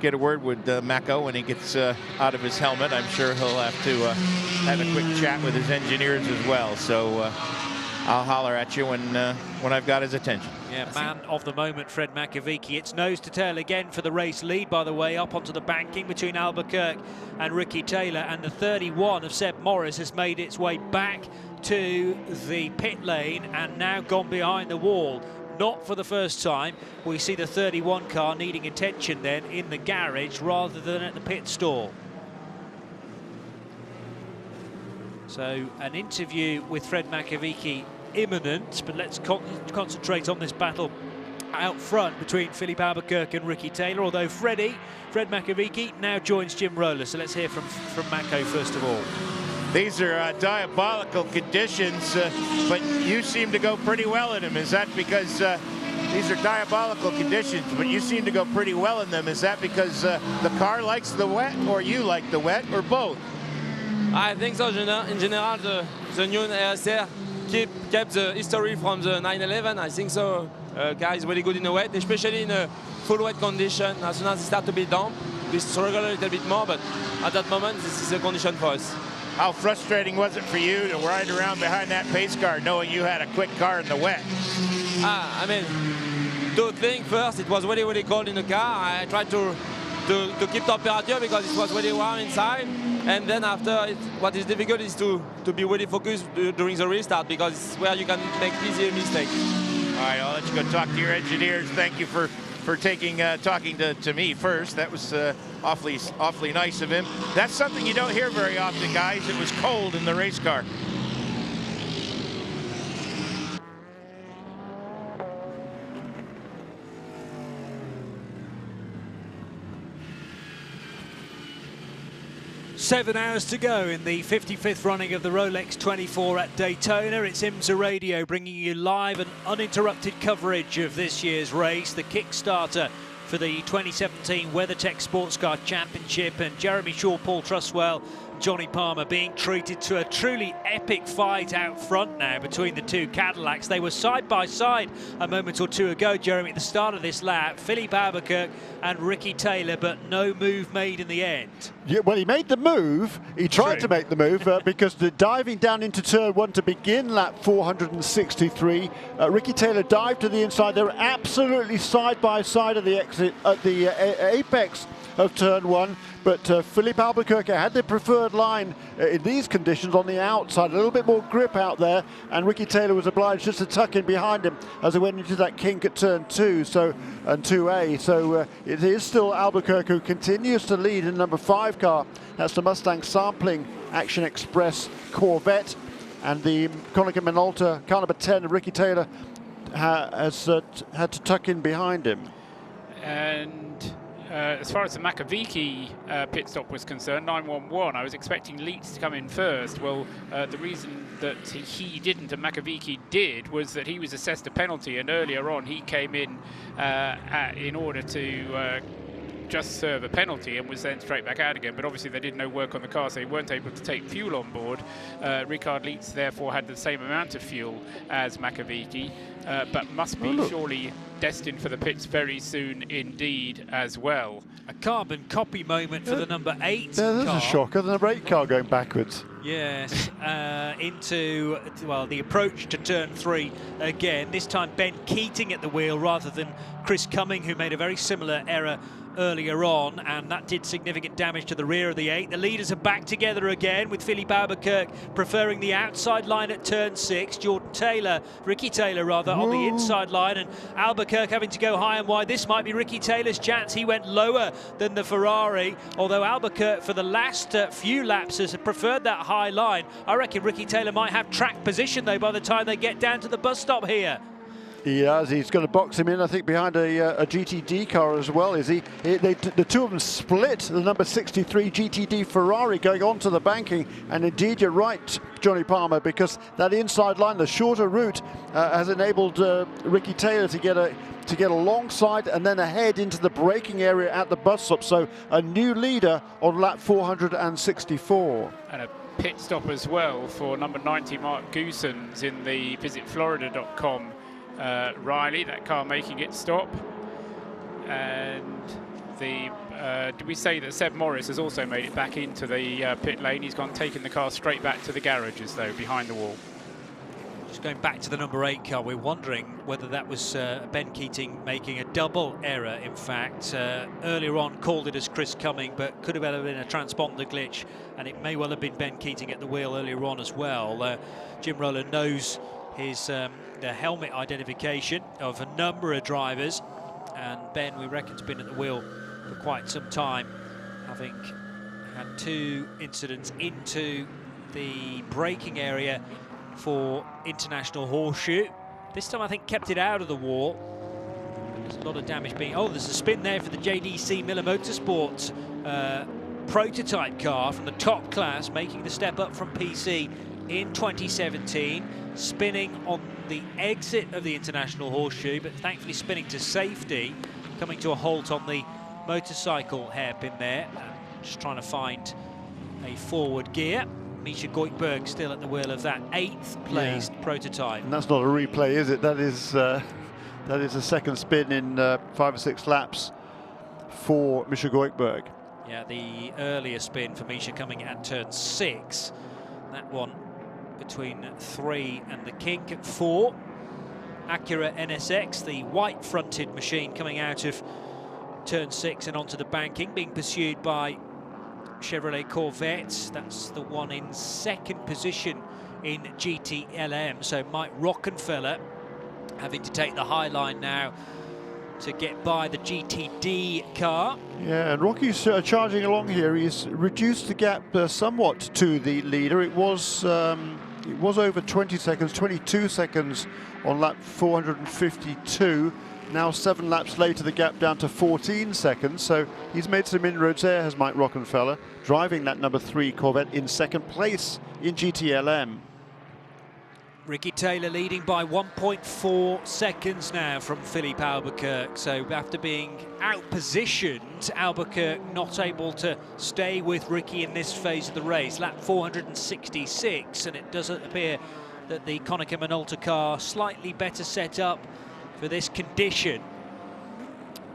get a word with Mako when he gets out of his helmet. I'm sure he'll have to have a quick chat with his engineers as well. So I'll holler at you when I've got his attention. Yeah, man of the moment, Fred Makovic. It's nose to tail again for the race lead, by the way, up onto the banking between Albuquerque and Ricky Taylor. And the 31 of Seb Morris has made its way back to the pit lane and now gone behind the wall. Not for the first time. We see the 31 car needing attention then in the garage rather than at the pit stall. So an interview with Fred Makovic imminent, but let's concentrate on this battle out front between Philippe Albuquerque and Ricky Taylor, although Fred Makovic now joins Jim Roller. So let's hear from Mako first of all. These are diabolical conditions, but you seem to go pretty well in them. Is that because these are diabolical conditions, but you seem to go pretty well in them? Is that because the car likes the wet, or you like the wet, or both? I think so. In general, the new ASR kept the history from the 911. I think so. Car is really good in the wet, especially in a full wet condition. As soon as it starts to be damp, we struggle a little bit more, but at that moment, this is a condition for us. How frustrating was it for you to ride around behind that pace car knowing you had a quick car in the wet? I mean, to think first, it was really, really cold in the car. I tried to keep temperature because it was really warm inside. And then after, what is difficult is to be really focused during the restart, because it's where you can make easy mistakes. All right, I'll let you go talk to your engineers. Thank you for talking to me first. That was awfully nice of him. That's something you don't hear very often, guys. It was cold in the race car. Seven hours to go in the 55th running of the Rolex 24 at Daytona. It's IMSA Radio bringing you live and uninterrupted coverage of this year's race, the Kickstarter for the 2017 WeatherTech SportsCar Championship. And Jeremy Shaw, Paul Trustwell, Johnny Palmer being treated to a truly epic fight out front now between the two Cadillacs. They were side by side a moment or two ago, Jeremy, at the start of this lap. Philippe Albuquerque and Ricky Taylor, but no move made in the end. Yeah, well, he made the move. He tried to make the move because the diving down into turn one to begin lap 463. Ricky Taylor dived to the inside. They were absolutely side by side at the exit at the apex of turn one, but Philippe Albuquerque had the preferred line in these conditions on the outside, a little bit more grip out there, and Ricky Taylor was obliged just to tuck in behind him as they went into that kink at turn two and 2A. So it is still Albuquerque who continues to lead in number 5 car. That's the Mustang Sampling Action Express Corvette, and the Konica Minolta car number 10, Ricky Taylor, has had to tuck in behind him. And as far as the Makovic pit stop was concerned, 911, I was expecting Leitz to come in first. Well, the reason that he didn't and Makovic did was that he was assessed a penalty, and earlier on he came in order to just serve a penalty and was then straight back out again. But obviously they did no work on the car, so they weren't able to take fuel on board. Ricard Leitz therefore had the same amount of fuel as Makovic, but must be surely destined for the pits very soon indeed as well. A carbon copy moment for the number 8 There's car. a shocker, the number 8 car going backwards. Yes, into, well, the approach to turn 3 again. This time Ben Keating at the wheel rather than Chris Cumming, who made a very similar error earlier on, and that did significant damage to the rear of the 8. The leaders are back together again, with Philippe Albuquerque preferring the outside line at turn 6. Ricky Taylor rather, on the inside line, and Albuquerque having to go high and wide. This might be Ricky Taylor's chance. He went lower than the Ferrari, although Albuquerque for the last few laps has preferred that high line. I reckon Ricky Taylor might have track position though by the time they get down to the bus stop here. He has. He's going to box him in, I think, behind a GTD car as well, is he? The two of them split the number 63 GTD Ferrari going onto the banking. And indeed, you're right, Johnny Palmer, because that inside line, the shorter route, has enabled Ricky Taylor to get alongside and then ahead into the braking area at the bus stop. So a new leader on lap 464. And a pit stop as well for number 90 Mark Goosens in the visitflorida.com. Riley, that car making its stop. And did we say that Seb Morris has also made it back into the pit lane? He's taken the car straight back to the garages though, behind the wall. Just going back to the number 8 car, we're wondering whether that was Ben Keating making a double error. In fact, earlier on called it as Chris Cumming, but could have been a transponder glitch, and it may well have been Ben Keating at the wheel earlier on as well. Jim Rowland knows his the helmet identification of a number of drivers, and Ben, we reckon, has been at the wheel for quite some time, having had 2 incidents into the braking area for International Horseshoe. This time I think kept it out of the wall. There's a lot of damage being... Oh, there's a spin there for the JDC Miller Motorsports prototype car from the top class, making the step up from PC in 2017, spinning on the exit of the International Horseshoe, but thankfully spinning to safety, coming to a halt on the motorcycle hairpin there. Just trying to find a forward gear. Misha Goikberg still at the wheel of that 8th placed prototype. And that's not a replay, is it? That is a second spin in 5 or 6 laps for Misha Goikberg. Yeah, the earlier spin for Misha coming at turn 6. That one between 3 and the kink at 4. Acura NSX, the white-fronted machine, coming out of turn 6 and onto the banking, being pursued by Chevrolet Corvette. That's the one in 2nd position in GTLM. So Mike Rockenfeller having to take the high line now to get by the GTD car. Yeah, and Rocky's charging along here. He's reduced the gap somewhat to the leader. It was over 20 seconds, 22 seconds on lap 452. Now 7 laps later, the gap down to 14 seconds. So he's made some inroads there, has Mike Rockenfeller, driving that number 3 Corvette in 2nd place in GTLM. Ricky Taylor leading by 1.4 seconds now from Philippe Albuquerque. So after being out-positioned, Albuquerque not able to stay with Ricky in this phase of the race. Lap 466, and it doesn't appear that the Konica Minolta car slightly better set up for this condition.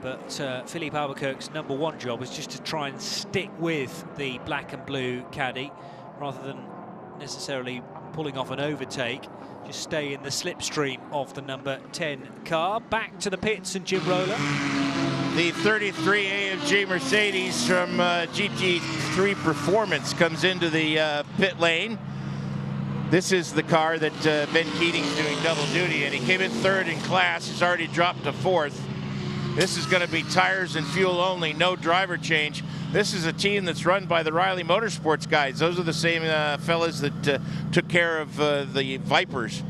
But Philippe Albuquerque's number 1 job is just to try and stick with the black and blue caddy rather than necessarily pulling off an overtake. Just stay in the slipstream of the number 10 car. Back to the pits and Jim Rowland. The 33 AMG Mercedes from GT3 Performance comes into the pit lane. This is the car that Ben Keating's doing double duty, and he came in 3rd in class. He's already dropped to 4th. This is going to be tires and fuel only, no driver change. This is a team that's run by the Riley Motorsports guys. Those are the same fellas that took care of the Vipers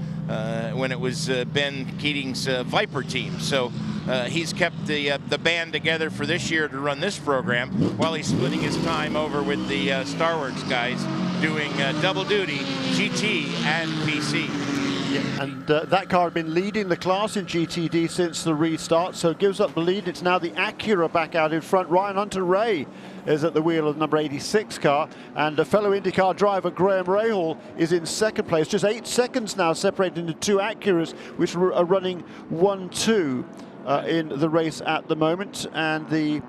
when it was Ben Keating's Viper team. So he's kept the band together for this year to run this program while he's splitting his time over with the Starworks guys doing double duty, GT and PC. Yeah, and that car had been leading the class in GTD since the restart, so it gives up the lead. It's now the Acura back out in front. Ryan Hunter-Ray is at the wheel of number 86 car, and a fellow IndyCar driver, Graham Rahal, is in 2nd place. Just 8 seconds now separated into 2 Acuras, which are running 1-2 in the race at the moment. And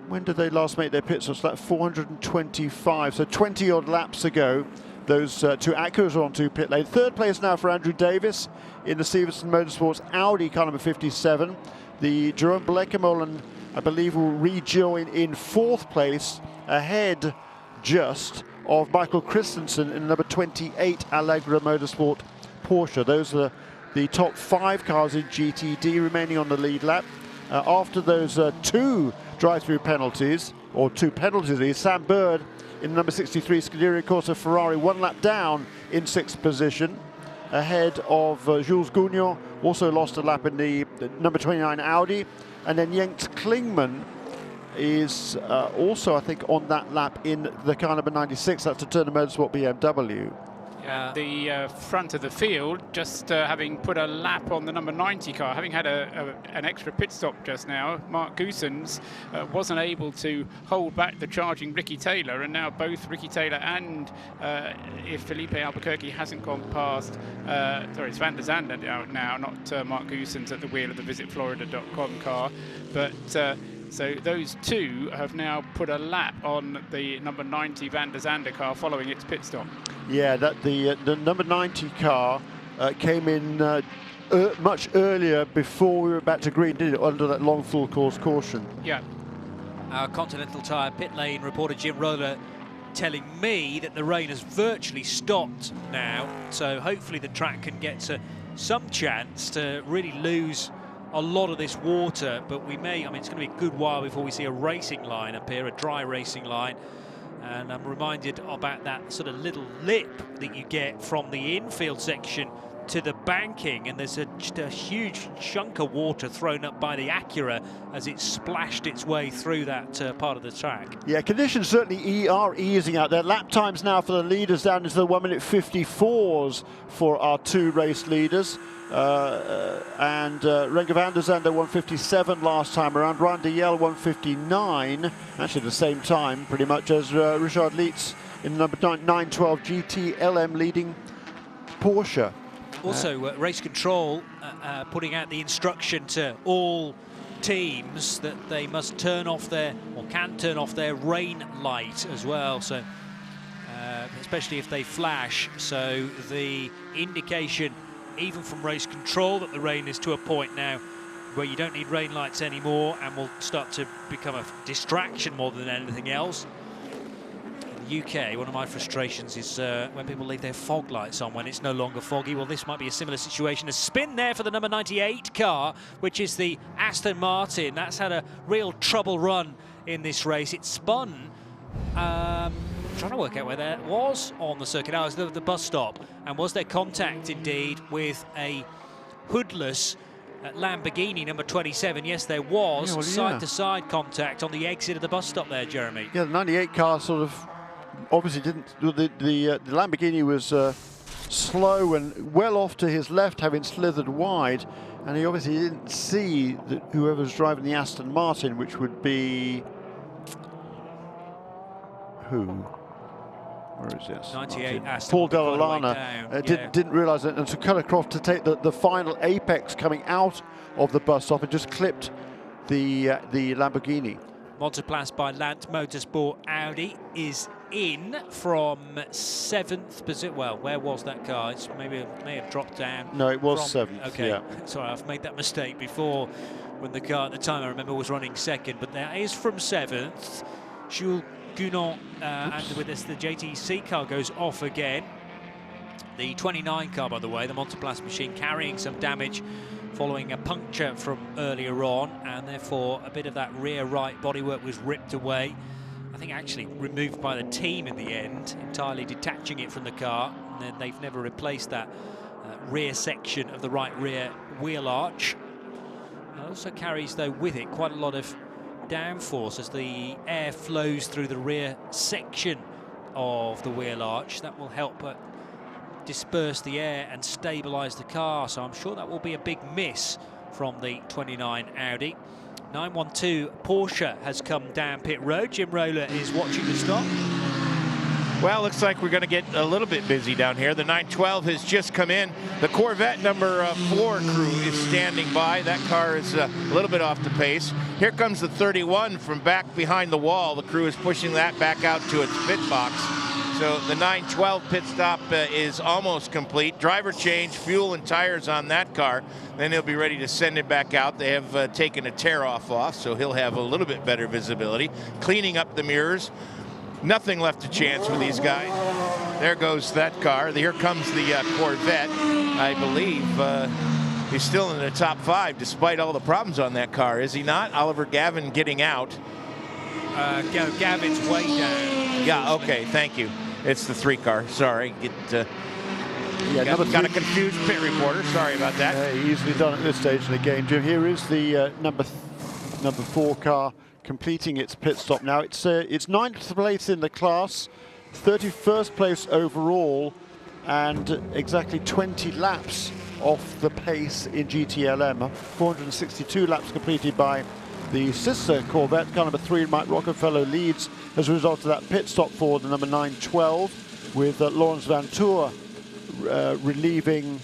when did they last make their pit stops? Like 425, so 20-odd laps ago. Those 2 Acuras are onto pit lane. 3rd place now for Andrew Davis in the Stevenson Motorsports Audi car number 57. The Jerome Blekemolen, I believe, will rejoin in 4th place, ahead just of Michael Christensen in number 28 Allegra Motorsport Porsche. Those are the top 5 cars in GTD remaining on the lead lap. After those 2 drive-through penalties, or 2 penalties, Sam Bird in number 63 Scuderia Corsa Ferrari 1 lap down in 6th position, ahead of Jules Gounon, also lost a lap in the number 29 Audi, and then Jens Klingman is also, I think, on that lap in the car number 96. That's the Turner Motorsport BMW. The front of the field, just having put a lap on the number 90 car, having had an extra pit stop just now, Mark Goosens wasn't able to hold back the charging Ricky Taylor, and now both Ricky Taylor and if Felipe Albuquerque hasn't gone past, sorry, it's Van der Zande out now, not Mark Goosens at the wheel of the VisitFlorida.com car, but so those 2 have now put a lap on the number 90 Van der Zande car following its pit stop. Yeah, that the number 90 car came in much earlier before we were back to green, did it, under that long full course caution? Yeah. Our Continental Tire pit lane reporter Jim Roller telling me that the rain has virtually stopped now, so hopefully the track can get to some chance to really lose a lot of this water, but we may, I mean, it's going to be a good while before we see a racing line appear, a dry racing line. And I'm reminded about that sort of little lip that you get from the infield section to the banking, and there's just a huge chunk of water thrown up by the Acura as it splashed its way through that part of the track. Yeah, conditions certainly are easing out there. Lap times now for the leaders down into the 1:54s for our two race leaders. Renger van der Zande 1:57 last time around. Ryan de Yel 1:59, actually the same time pretty much as Richard Lietz in the number 912 GT LM leading Porsche. Also, race control putting out the instruction to all teams that they must turn off their, or can turn off their rain light as well. So, especially if they flash. So the indication, even from race control, that the rain is to a point now where you don't need rain lights anymore and will start to become a distraction more than anything else. In the UK, one of my frustrations is when people leave their fog lights on when it's no longer foggy. Well, this might be a similar situation. A spin there for the number 98 car, which is the Aston Martin. That's had a real trouble run in this race. It spun. Trying to work out where that was on the circuit. It was the bus stop. And was there contact indeed with a hoodless Lamborghini number 27? Yes, there was. Yeah, well, side-to-side contact on the exit of the bus stop there, Jeremy. Yeah, the 98 car sort of obviously didn't. The Lamborghini was slow and well off to his left, having slithered wide, and he obviously didn't see that whoever was driving the Aston Martin, which would be who? Where is this? 98 Aston. Paul Dell'Alana didn't realise it, and so cut across to take the final apex coming out of the bus stop and just clipped the Lamborghini. Monteplas by Lant Motorsport Audi is in from 7th position. Well, where was that car? It's may have dropped down. No, it was 7th. Okay, yeah. Sorry, I've made that mistake before when the car at the time I remember was running 2nd, but that is from 7th. Jules Gunon, and with this, the JTC car goes off again. The 29 car, by the way, the Monteplas machine, carrying some damage following a puncture from earlier on, and therefore a bit of that rear right bodywork was ripped away. I think actually removed by the team in the end, entirely detaching it from the car, and then they've never replaced that rear section of the right rear wheel arch. It also carries, though, with it quite a lot of downforce as the air flows through the rear section of the wheel arch. That will help disperse the air and stabilize the car, so I'm sure that will be a big miss from the 29 Audi. 912 Porsche has come down pit road. Jim Roller is watching the stop. Well, looks like we're going to get a little bit busy down here. The 912 has just come in. The Corvette number 4 crew is standing by. That car is a little bit off the pace. Here comes the 31 from back behind the wall. The crew is pushing that back out to its pit box. So the 912 pit stop is almost complete. Driver change, fuel and tires on that car. Then he'll be ready to send it back out. They have taken a tear-off off, so he'll have a little bit better visibility. Cleaning up the mirrors. Nothing left to chance with these guys. There goes that car. Here comes the Corvette. I believe he's still in the top 5 despite all the problems on that car, is he not? Oliver Gavin getting out. Gavin's way down. Yeah, okay, thank you. It's the 3 car, sorry. Got a confused pit reporter, sorry about that. Easily done at this stage of the game, Jim. Here is the number 4 car completing its pit stop now. It's 9th place in the class, 31st place overall, and exactly 20 laps off the pace in GTLM. 462 laps completed by the sister Corvette. Car number 3, Mike Rockefeller, leads as a result of that pit stop for the number 912, with Lawrence Van Tour relieving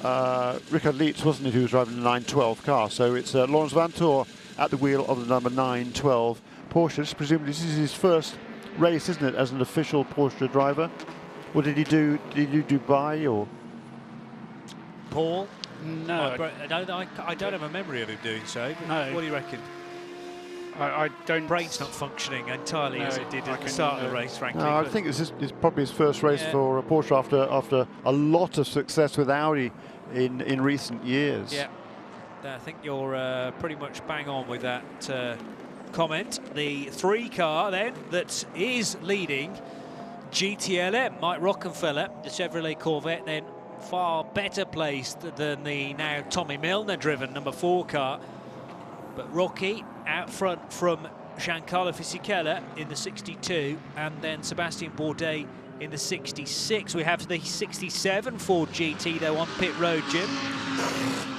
Richard Lietz, wasn't it, who was driving the 912 car. So it's Lawrence Van Tour at the wheel of the number 912 Porsche. Presumably this is his first race, isn't it, as an official Porsche driver? What did he do? Did he do Dubai or? Paul? No, I don't have a memory of him doing so. But No. What do you reckon? I don't. Brain's not functioning entirely as No, it did I at the can, start of the race, frankly. No, I but- think it's probably his first race Yeah. for Porsche after a lot of success with Audi in recent years. Yeah, I think you're pretty much bang on with that comment. The 3 car then that is leading GTLM, Mike Rockenfeller, the Chevrolet Corvette, then far better placed than the now Tommy Milner driven number 4 car. But Rocky out front from Giancarlo Fisichella in the 62, and then Sebastian Bourdais in the 66. We have the 67 Ford GT though on pit road, Jim.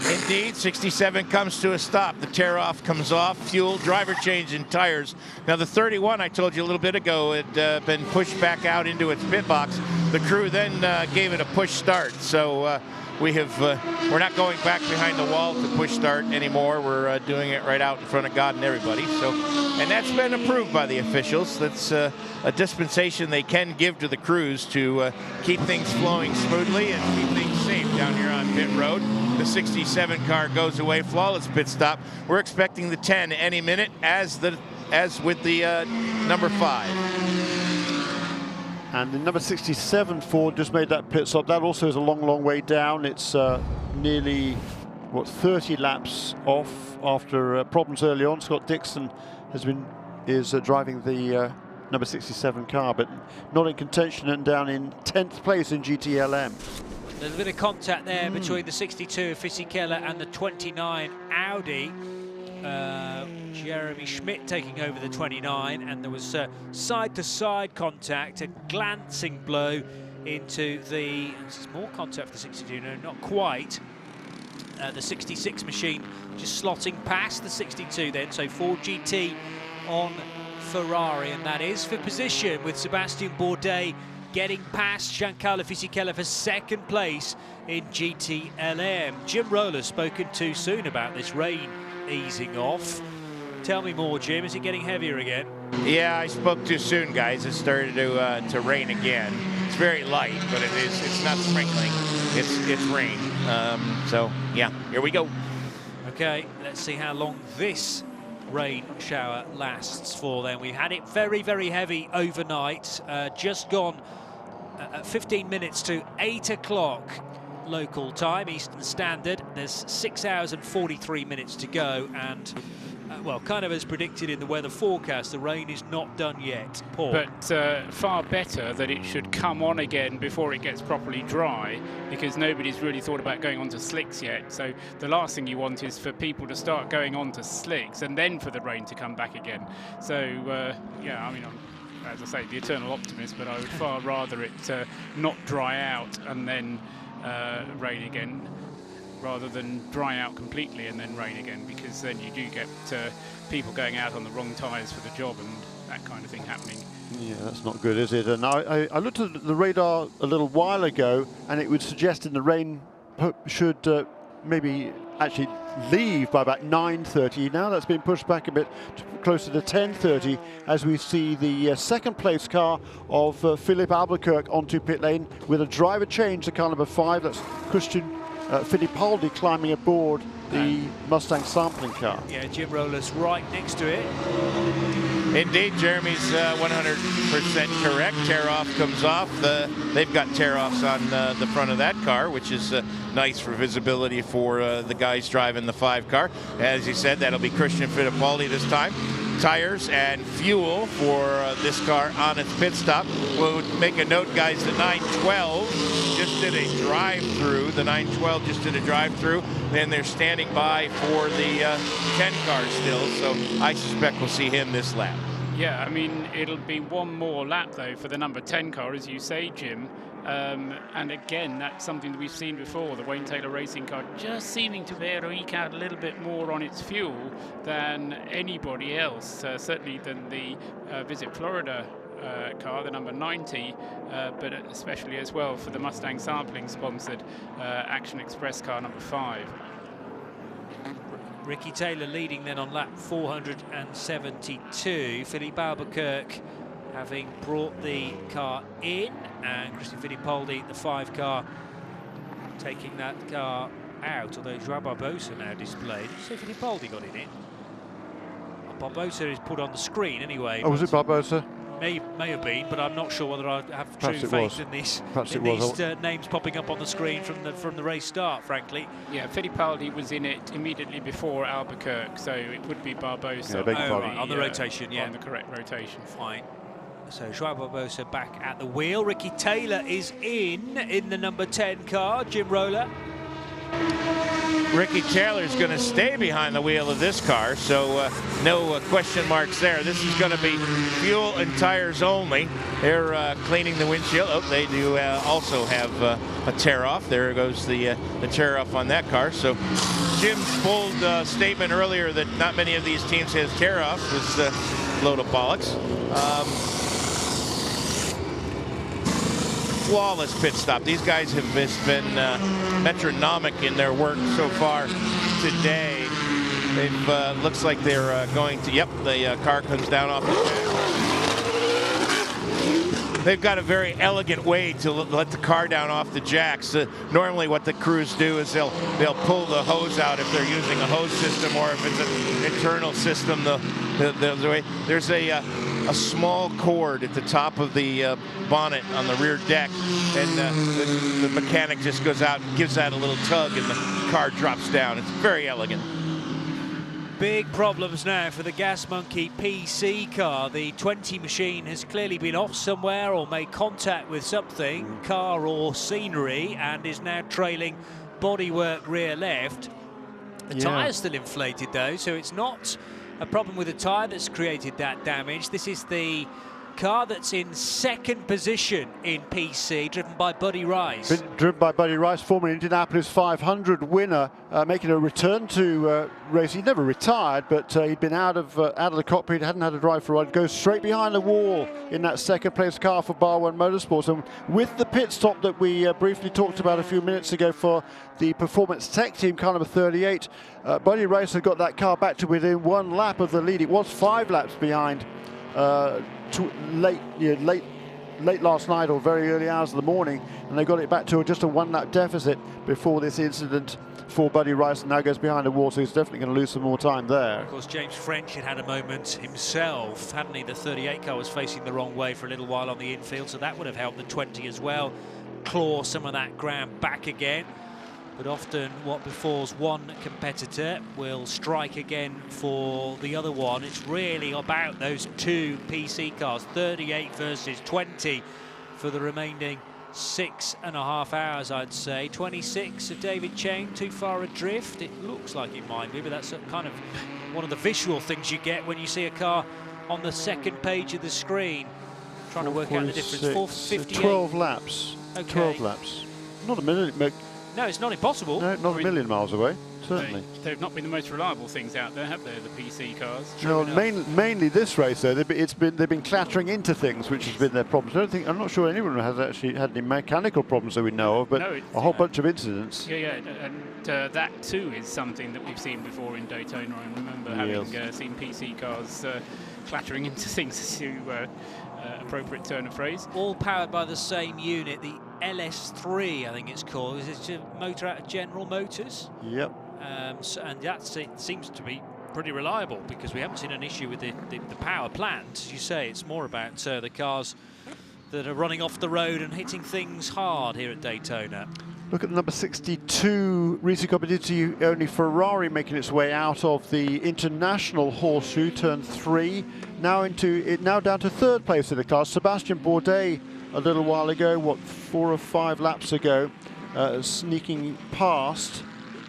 Indeed, 67 comes to a stop. The tear-off comes off, fuel, driver change, and tires. Now the 31, I told you a little bit ago, had been pushed back out into its pit box. The crew then gave it a push start. So we're not going back behind the wall to push start anymore. We're doing it right out in front of God and everybody. So, and that's been approved by the officials. That's a dispensation they can give to the crews to keep things flowing smoothly and keep things safe down here on pit road. The 67 car goes away, flawless pit stop. We're expecting the 10 any minute, as with the number 5. And the number 67 Ford just made that pit stop. That also is a long way down. It's nearly, 30 laps off after problems early on. Scott Dixon is driving the number 67 car, but not in contention and down in 10th place in GTLM. There's a bit of contact there between the 62 Fisichella and the 29 Audi. Jeremy Schmidt taking over the 29, and there was side-to-side contact, a glancing blow into the, this is more contact for the 62, no, not quite. The 66 machine just slotting past the 62 then, so Ford GT on Ferrari, and that is for position with Sebastian Bourdais getting past Giancarlo Fisichella for 2nd place in GTLM. Jim Roller's spoken too soon about this rain easing off. Tell me more, Jim. Is it getting heavier again? Yeah, I spoke too soon, guys. It started to rain again. It's very light, but it's not sprinkling. It's rain. So yeah, here we go. Okay, let's see how long this rain shower lasts for then. We've had it very heavy overnight. Just gone 15 minutes to 8 o'clock local time, Eastern Standard. There's 6 hours and 43 minutes to go, and well, kind of as predicted in the weather forecast, the rain is not done yet, Paul. But far better that it should come on again before it gets properly dry, because nobody's really thought about going onto slicks yet. So the last thing you want is for people to start going onto slicks and then for the rain to come back again. So yeah, I mean, as I say, the eternal optimist, but I would far rather it not dry out and then rain again, rather than dry out completely and then rain again, because then you do get people going out on the wrong tyres for the job and that kind of thing happening. Yeah, that's not good, is it? And I looked at the radar a little while ago, and it would suggest in the rain should maybe actually leave by about 9:30. Now that's been pushed back a bit closer to 10:30 as we see the 2nd place car of Philip Albuquerque onto pit lane with a driver change to car number 5. That's Christian Fittipaldi climbing aboard the Mustang sampling car. Yeah, Jim Roller's right next to it. Indeed, Jeremy's 100% correct. Tear-off comes off. They've got tear-offs on the front of that car, which is nice for visibility for the guys driving the 5 car. As you said, that'll be Christian Fittipaldi this time. Tires and fuel for this car on its pit stop. We'll make a note, guys, the 912 just did a drive-through. The 912 just did a drive-through. Then they're standing by for the 10 car still, so I suspect we'll see him this lap. Yeah, I mean, it'll be one more lap, though, for the number 10 car, as you say, Jim. And again, that's something that we've seen before, the Wayne Taylor racing car just seeming to be able to eke out a little bit more on its fuel than anybody else, certainly than the Visit Florida car, the number 90, but especially as well for the Mustang sampling sponsored Action Express car number 5. Ricky Taylor leading then on lap 472. Philippe Albuquerque having brought the car in, and Christian Fittipaldi, the 5 car, taking that car out, although Joao Barbosa now displayed. Let's see if Fittipaldi got in it. Barbosa is put on the screen anyway. Oh, was it Barbosa? May have been, but I'm not sure whether I have Perhaps true faith in these names popping up on the screen from the race start, frankly. Yeah, Fittipaldi was in it immediately before Albuquerque, so it would be Barbosa. Right, on the rotation, yeah. On the correct rotation. Fine. So Joao Barbosa back at the wheel. Ricky Taylor is in the number 10 car, Jim Roller. Ricky Taylor's going to stay behind the wheel of this car, so no question marks there. This is going to be fuel and tires only. They're cleaning the windshield. Oh, they do also have a tear-off. There goes the tear-off on that car. So Jim's bold statement earlier that not many of these teams has tear-offs was a load of bollocks. Flawless pit stop. These guys have just been metronomic in their work so far today. They've looks like they're going to. Yep, the car comes down off the jack. They've got a very elegant way to let the car down off the jacks. Normally, what the crews do is they'll pull the hose out if they're using a hose system, or if it's an internal system. There's a small cord at the top of the bonnet on the rear deck, and the mechanic just goes out and gives that a little tug, and the car drops down. It's very elegant. Big problems now for the Gas Monkey PC car. The 20 machine has clearly been off somewhere or made contact with something, car or scenery, and is now trailing bodywork rear left. The tyre's still inflated though, so it's not a problem with the tyre that's created that damage. This is the car that's in second position in PC, driven by Buddy Rice. Driven by Buddy Rice, former Indianapolis 500 winner, making a return to racing. He never retired, but he'd been out of the cockpit, hadn't had a drive for a ride. Goes straight behind the wall in that second place car for Bar One Motorsports. And with the pit stop that we briefly talked about a few minutes ago for the Performance Tech team, car number 38, Buddy Rice had got that car back to within one lap of the lead. It was 5 laps behind late last night or very early hours of the morning, and they got it back to just a 1-lap deficit before this incident for Buddy Rice, and now goes behind the wall, so he's definitely going to lose some more time there. Of course, James French had a moment himself, hadn't he? The 38 car was facing the wrong way for a little while on the infield, so that would have helped the 20 as well claw some of that ground back again. But often what befalls one competitor will strike again for the other one. It's really about those two PC cars, 38 versus 20 for the remaining 6.5 hours, I'd say. 26 of David Chain, too far adrift. It looks like it might be, but that's kind of one of the visual things you get when you see a car on the second page of the screen. Trying to work out the difference. 458. 12 laps. Okay. 12 laps. Not a minute. No, it's not impossible. No, not a million miles away, certainly. They've not been the most reliable things out there, have they, the PC cars? No, mainly this race, though, they've been clattering into things, which has been their problem. I'm not sure anyone has actually had any mechanical problems that we know of, but no, a whole bunch of incidents. Yeah, and that too is something that we've seen before in Daytona. I remember having seen PC cars clattering into things, to appropriate turn of phrase. All powered by the same unit, the LS3, I think it's called. Is it a motor out of General Motors? Yep. And that seems to be pretty reliable, because we haven't seen an issue with the power plant. As you say, it's more about the cars that are running off the road and hitting things hard here at Daytona. Look at the number 62 Risi Competizione, only Ferrari making its way out of the international horseshoe, turn 3, now down to third place in the class. Sebastian Bourdais a little while ago, 4 or 5 laps ago, sneaking past.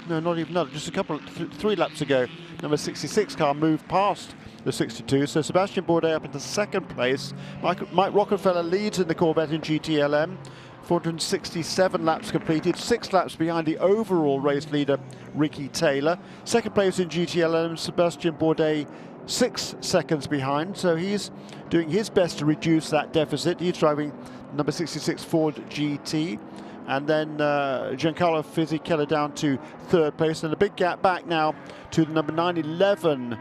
No, not even that, just 3 laps ago. Number 66 car moved past the 62, so Sebastian Bourdais up into second place. Mike Rockefeller leads in the Corvette in GTLM. 467 laps completed, 6 laps behind the overall race leader, Ricky Taylor. Second place in GTLM, Sebastian Bourdais, 6 seconds behind, so he's doing his best to reduce that deficit. He's driving number 66 Ford GT. And then Giancarlo Fisichella down to third place, and a big gap back now to the number 911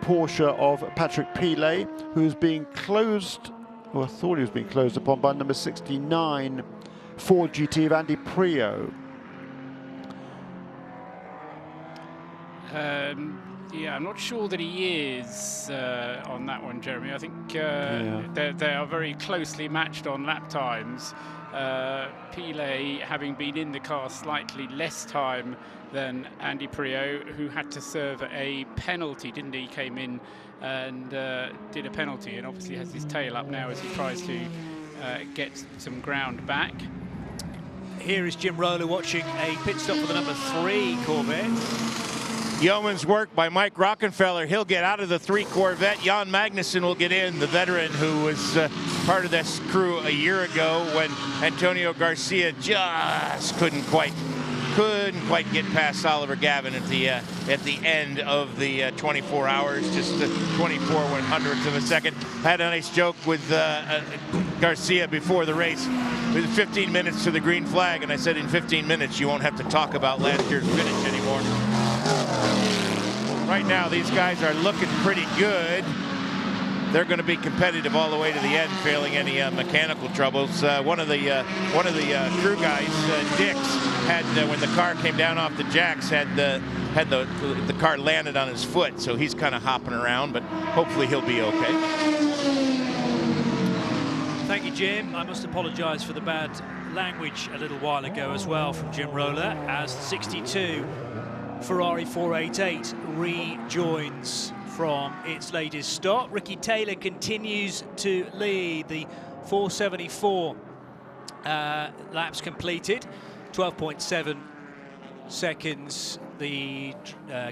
Porsche of Patrick Pilet, who's being closed, or I thought he was being closed upon by number 69 Ford GT of Andy Prio. Yeah, I'm not sure that he is on that one, Jeremy. I think they are very closely matched on lap times. Pile having been in the car slightly less time than Andy Prio, who had to serve a penalty, didn't he? He came in and did a penalty, and obviously has his tail up now as he tries to get some ground back. Here is Jim Roller watching a pit stop for the number 3 Corvette. Yeoman's work by Mike Rockenfeller. He'll get out of the 3 Corvette. Jan Magnussen will get in, the veteran who was part of this crew a year ago when Antonio Garcia just couldn't quite get past Oliver Gavin at the end of the 24 hours, just 24 1/100ths of a second. Had a nice joke with Garcia before the race. With 15 minutes to the green flag, and I said in 15 minutes you won't have to talk about last year's finish anymore. Right now, these guys are looking pretty good. They're going to be competitive all the way to the end, failing any mechanical troubles. One of the crew guys, Dix, had when the car came down off the jacks, had the car landed on his foot, so he's kind of hopping around, but hopefully he'll be okay. Thank you, Jim. I must apologise for the bad language a little while ago as well from Jim Roller, as 62 Ferrari 488 rejoins from its latest stop. Ricky Taylor continues to lead. The 474 laps completed, 12.7 seconds. The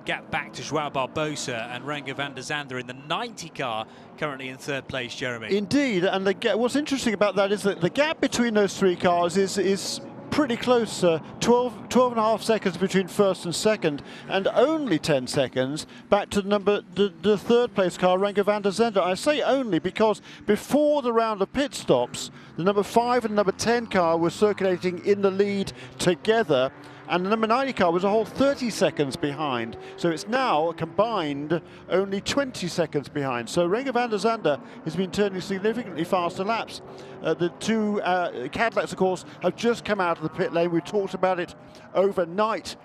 gap back to Joao Barbosa and Renger van der Zande in the 90 car, currently in 3rd place, Jeremy. Indeed, and what's interesting about that is that the gap between those 3 cars is pretty close, 12.5 seconds between 1st and 2nd, and only 10 seconds back to the 3rd place car, Renger van der Zande. I say only because before the round of pit stops, the number 5 and number 10 car were circulating in the lead together, and the number 90 car was a whole 30 seconds behind. So it's now combined only 20 seconds behind. So Renger van der Zande has been turning significantly faster laps. The 2 Cadillacs, of course, have just come out of the pit lane. We talked about it overnight.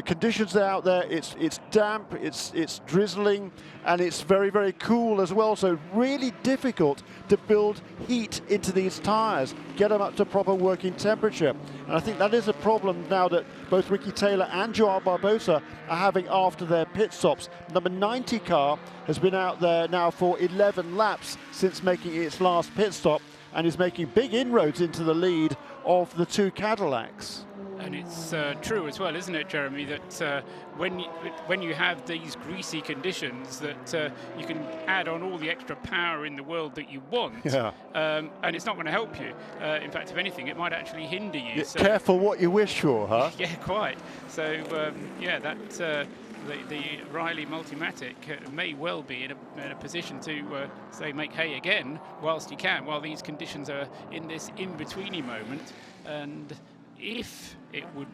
Conditions are out there. It's damp, it's drizzling, and it's very, very cool as well. So really difficult to build heat into these tyres, get them up to proper working temperature. And I think that is a problem now that both Ricky Taylor and Joao Barbosa are having after their pit stops. Number 90 car has been out there now for 11 laps since making its last pit stop, and is making big inroads into the lead of the 2 Cadillacs. And it's true as well, isn't it, Jeremy, that when you have these greasy conditions, that you can add on all the extra power in the world that you want, and it's not going to help you. In fact, if anything, it might actually hinder you. So, careful what you wish for, huh? Yeah, quite. So, yeah, that the Riley Multimatic may well be in a position to, say, make hay again whilst he can, while these conditions are in this in-betweeny moment. And if it would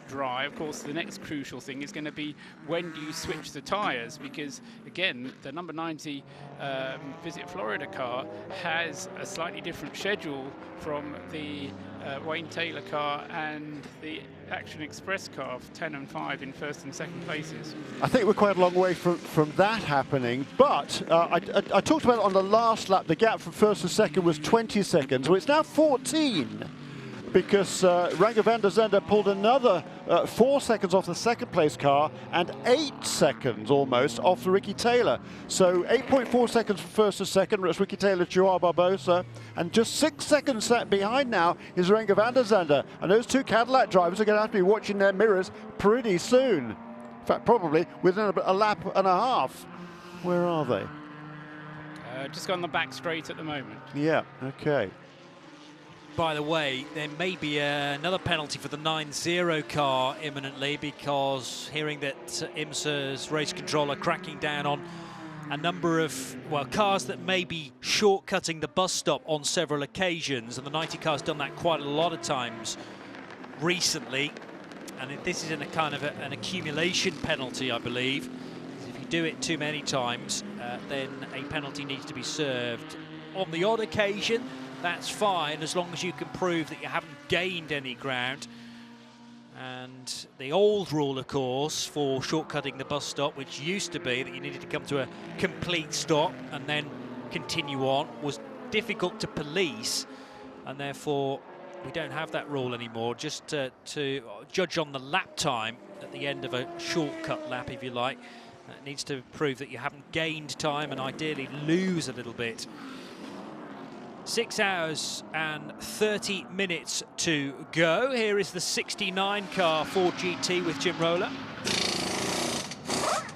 dry, of course, the next crucial thing is going to be when do you switch the tyres, because again, the number 90 Visit Florida car has a slightly different schedule from the Wayne Taylor car and the Action Express car of 10 and 5 in 1st and 2nd places. I think we're quite a long way from that happening, but I talked about it on the last lap. The gap from 1st to 2nd was 20 seconds. Well, it's now 14. Because Renger van der Zande pulled another 4 seconds off the 2nd place car and 8 seconds almost off the Ricky Taylor. So 8.4 seconds from 1st to 2nd, it's Ricky Taylor, Joao Barbosa, and just 6 seconds behind now is Renger van der Zande. And those 2 Cadillac drivers are going to have to be watching their mirrors pretty soon. In fact, probably within a lap and a half. Where are they? Just on the back straight at the moment. Yeah, okay. By the way, there may be another penalty for the 9-0 car imminently, because hearing that IMSA's race controller cracking down on a number of, well, cars that may be shortcutting the bus stop on several occasions, and the 90 car's done that quite a lot of times recently, and this is in a kind of an accumulation penalty, I believe. If you do it too many times, then a penalty needs to be served. On the odd occasion, that's fine as long as you can prove that you haven't gained any ground. And the old rule, of course, for shortcutting the bus stop, which used to be that you needed to come to a complete stop and then continue on, was difficult to police, and therefore we don't have that rule anymore. Just to judge on the lap time at the end of a shortcut lap, if you like, it needs to prove that you haven't gained time and ideally lose a little bit. 6 hours and 30 minutes to go. Here is the 69 car Ford GT with Jim Roller.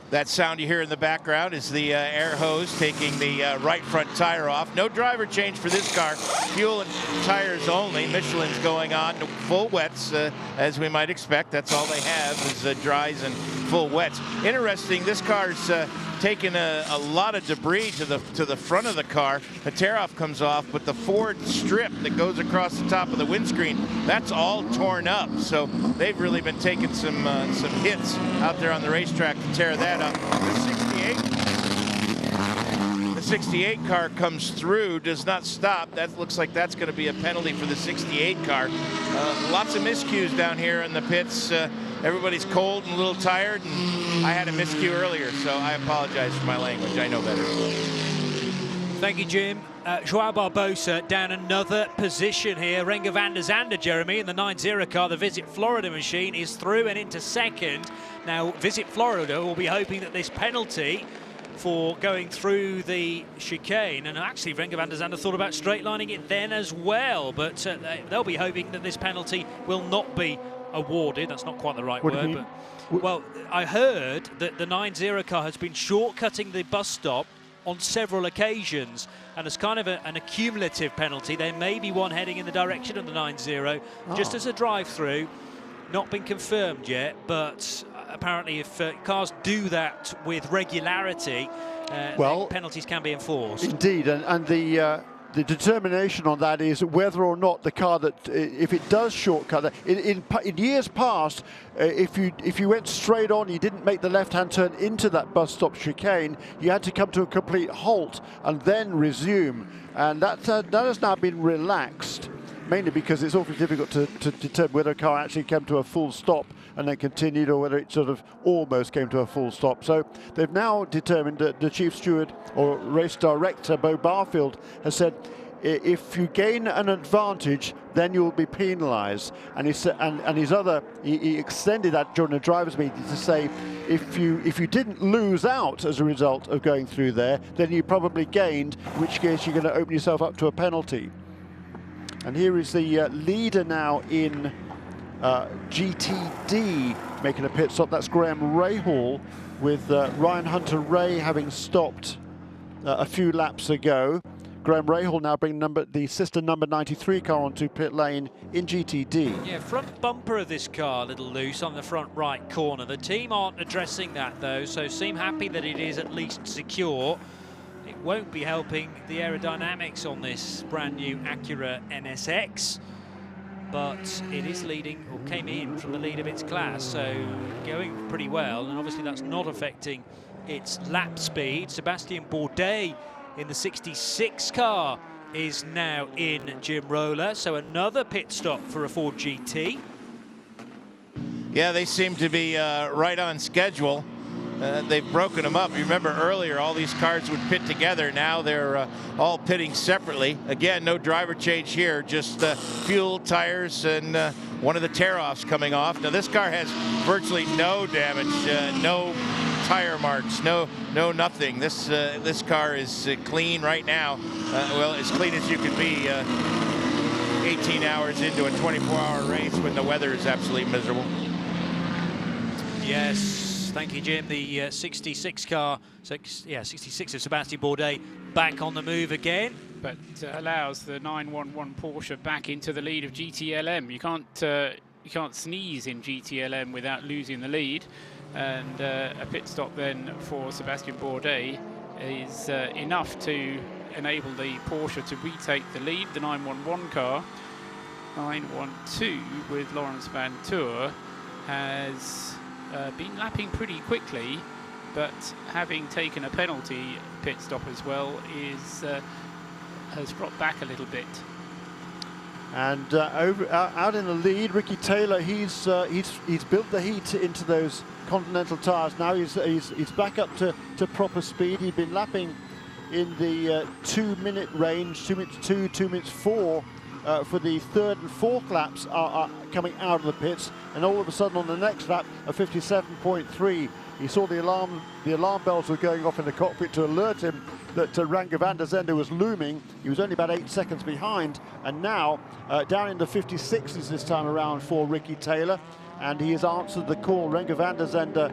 That sound you hear in the background is the air hose taking the right front tire off. No driver change for this car. Fuel and tires only. Michelin's going on full wets, as we might expect. That's all they have is dries and full wets. Interesting, this car's taken a lot of debris to the front of the car. The tear-off comes off, but the Ford strip that goes across the top of the windscreen, that's all torn up. So they've really been taking some hits out there on the racetrack to tear that up. The 68 car comes through, does not stop. That looks like that's going to be a penalty for the 68 car. Lots of miscues down here in the pits. Everybody's cold and a little tired, and I had a miscue earlier, so I apologize for my language. I know better. Thank you, Jim. Joao Barbosa down another position here. Renger van der Zande, Jeremy, in the 9-0 car. The Visit Florida machine is through and into second. Now, Visit Florida will be hoping that this penalty for going through the chicane, and actually Renger van der Zande thought about straight lining it then as well, but they'll be hoping that this penalty will not be awarded. That's not quite the right word, but well, I heard that the 9-0 car has been shortcutting the bus stop on several occasions, and as kind of an accumulative penalty, there may be one heading in the direction of the 9-0, just as a drive-through. Not been confirmed yet, but apparently if cars do that with regularity, penalties can be enforced. Indeed, and the determination on that is whether or not the car that, if it does shortcut, in years past, if you went straight on, you didn't make the left-hand turn into that bus stop chicane, you had to come to a complete halt and then resume, and that has now been relaxed, mainly because it's awfully difficult to determine whether a car actually came to a full stop and then continued, or whether it sort of almost came to a full stop. So they've now determined that the chief steward or race director, Bo Barfield, has said, if you gain an advantage, then you'll be penalised. And he extended that during the drivers' meeting to say, if you didn't lose out as a result of going through there, then you probably gained, in which case you're going to open yourself up to a penalty. And here is the leader now in GTD making a pit stop. That's Graham Rahal, with Ryan Hunter-Ray having stopped a few laps ago. Graham Rahal now bringing the sister number 93 car onto pit lane in GTD. Yeah, front bumper of this car a little loose on the front right corner. The team aren't addressing that though, so seem happy that it is at least secure. It won't be helping the aerodynamics on this brand new Acura NSX, but it is leading, or came in from the lead of its class, so going pretty well, and obviously that's not affecting its lap speed. Sebastien Bourdais in the 66 car is now in Jim Roller, so another pit stop for a Ford GT. Yeah, they seem to be right on schedule. They've broken them up. You remember earlier, all these cars would pit together. Now they're all pitting separately. Again, no driver change here, just fuel, tires, and one of the tear-offs coming off. Now this car has virtually no damage, no tire marks, no nothing. This car is clean right now. Well, as clean as you can be 18 hours into a 24-hour race when the weather is absolutely miserable. Yes. Thank you, Jim. The 66 car, 66 of Sebastien Bourdais back on the move again. But allows the 911 Porsche back into the lead of GTLM. You can't sneeze in GTLM without losing the lead. And a pit stop then for Sebastien Bourdais is enough to enable the Porsche to retake the lead. The 911 car, 912 with Lawrence Van Tour, has been lapping pretty quickly, but having taken a penalty pit stop as well, has dropped back a little bit. And out in the lead, Ricky Taylor, he's built the heat into those Continental tires. Now he's back up to proper speed. He'd been lapping in the 2-minute range, 2 minutes 2, 2 minutes 4 for the third and fourth laps are coming out of the pits, and all of a sudden on the next lap, a 57.3. He saw the alarm bells were going off in the cockpit to alert him that Renger van der Zande was looming. He was only about 8 seconds behind, and now down in the 56s this time around for Ricky Taylor, and he has answered the call. Renger van der Zande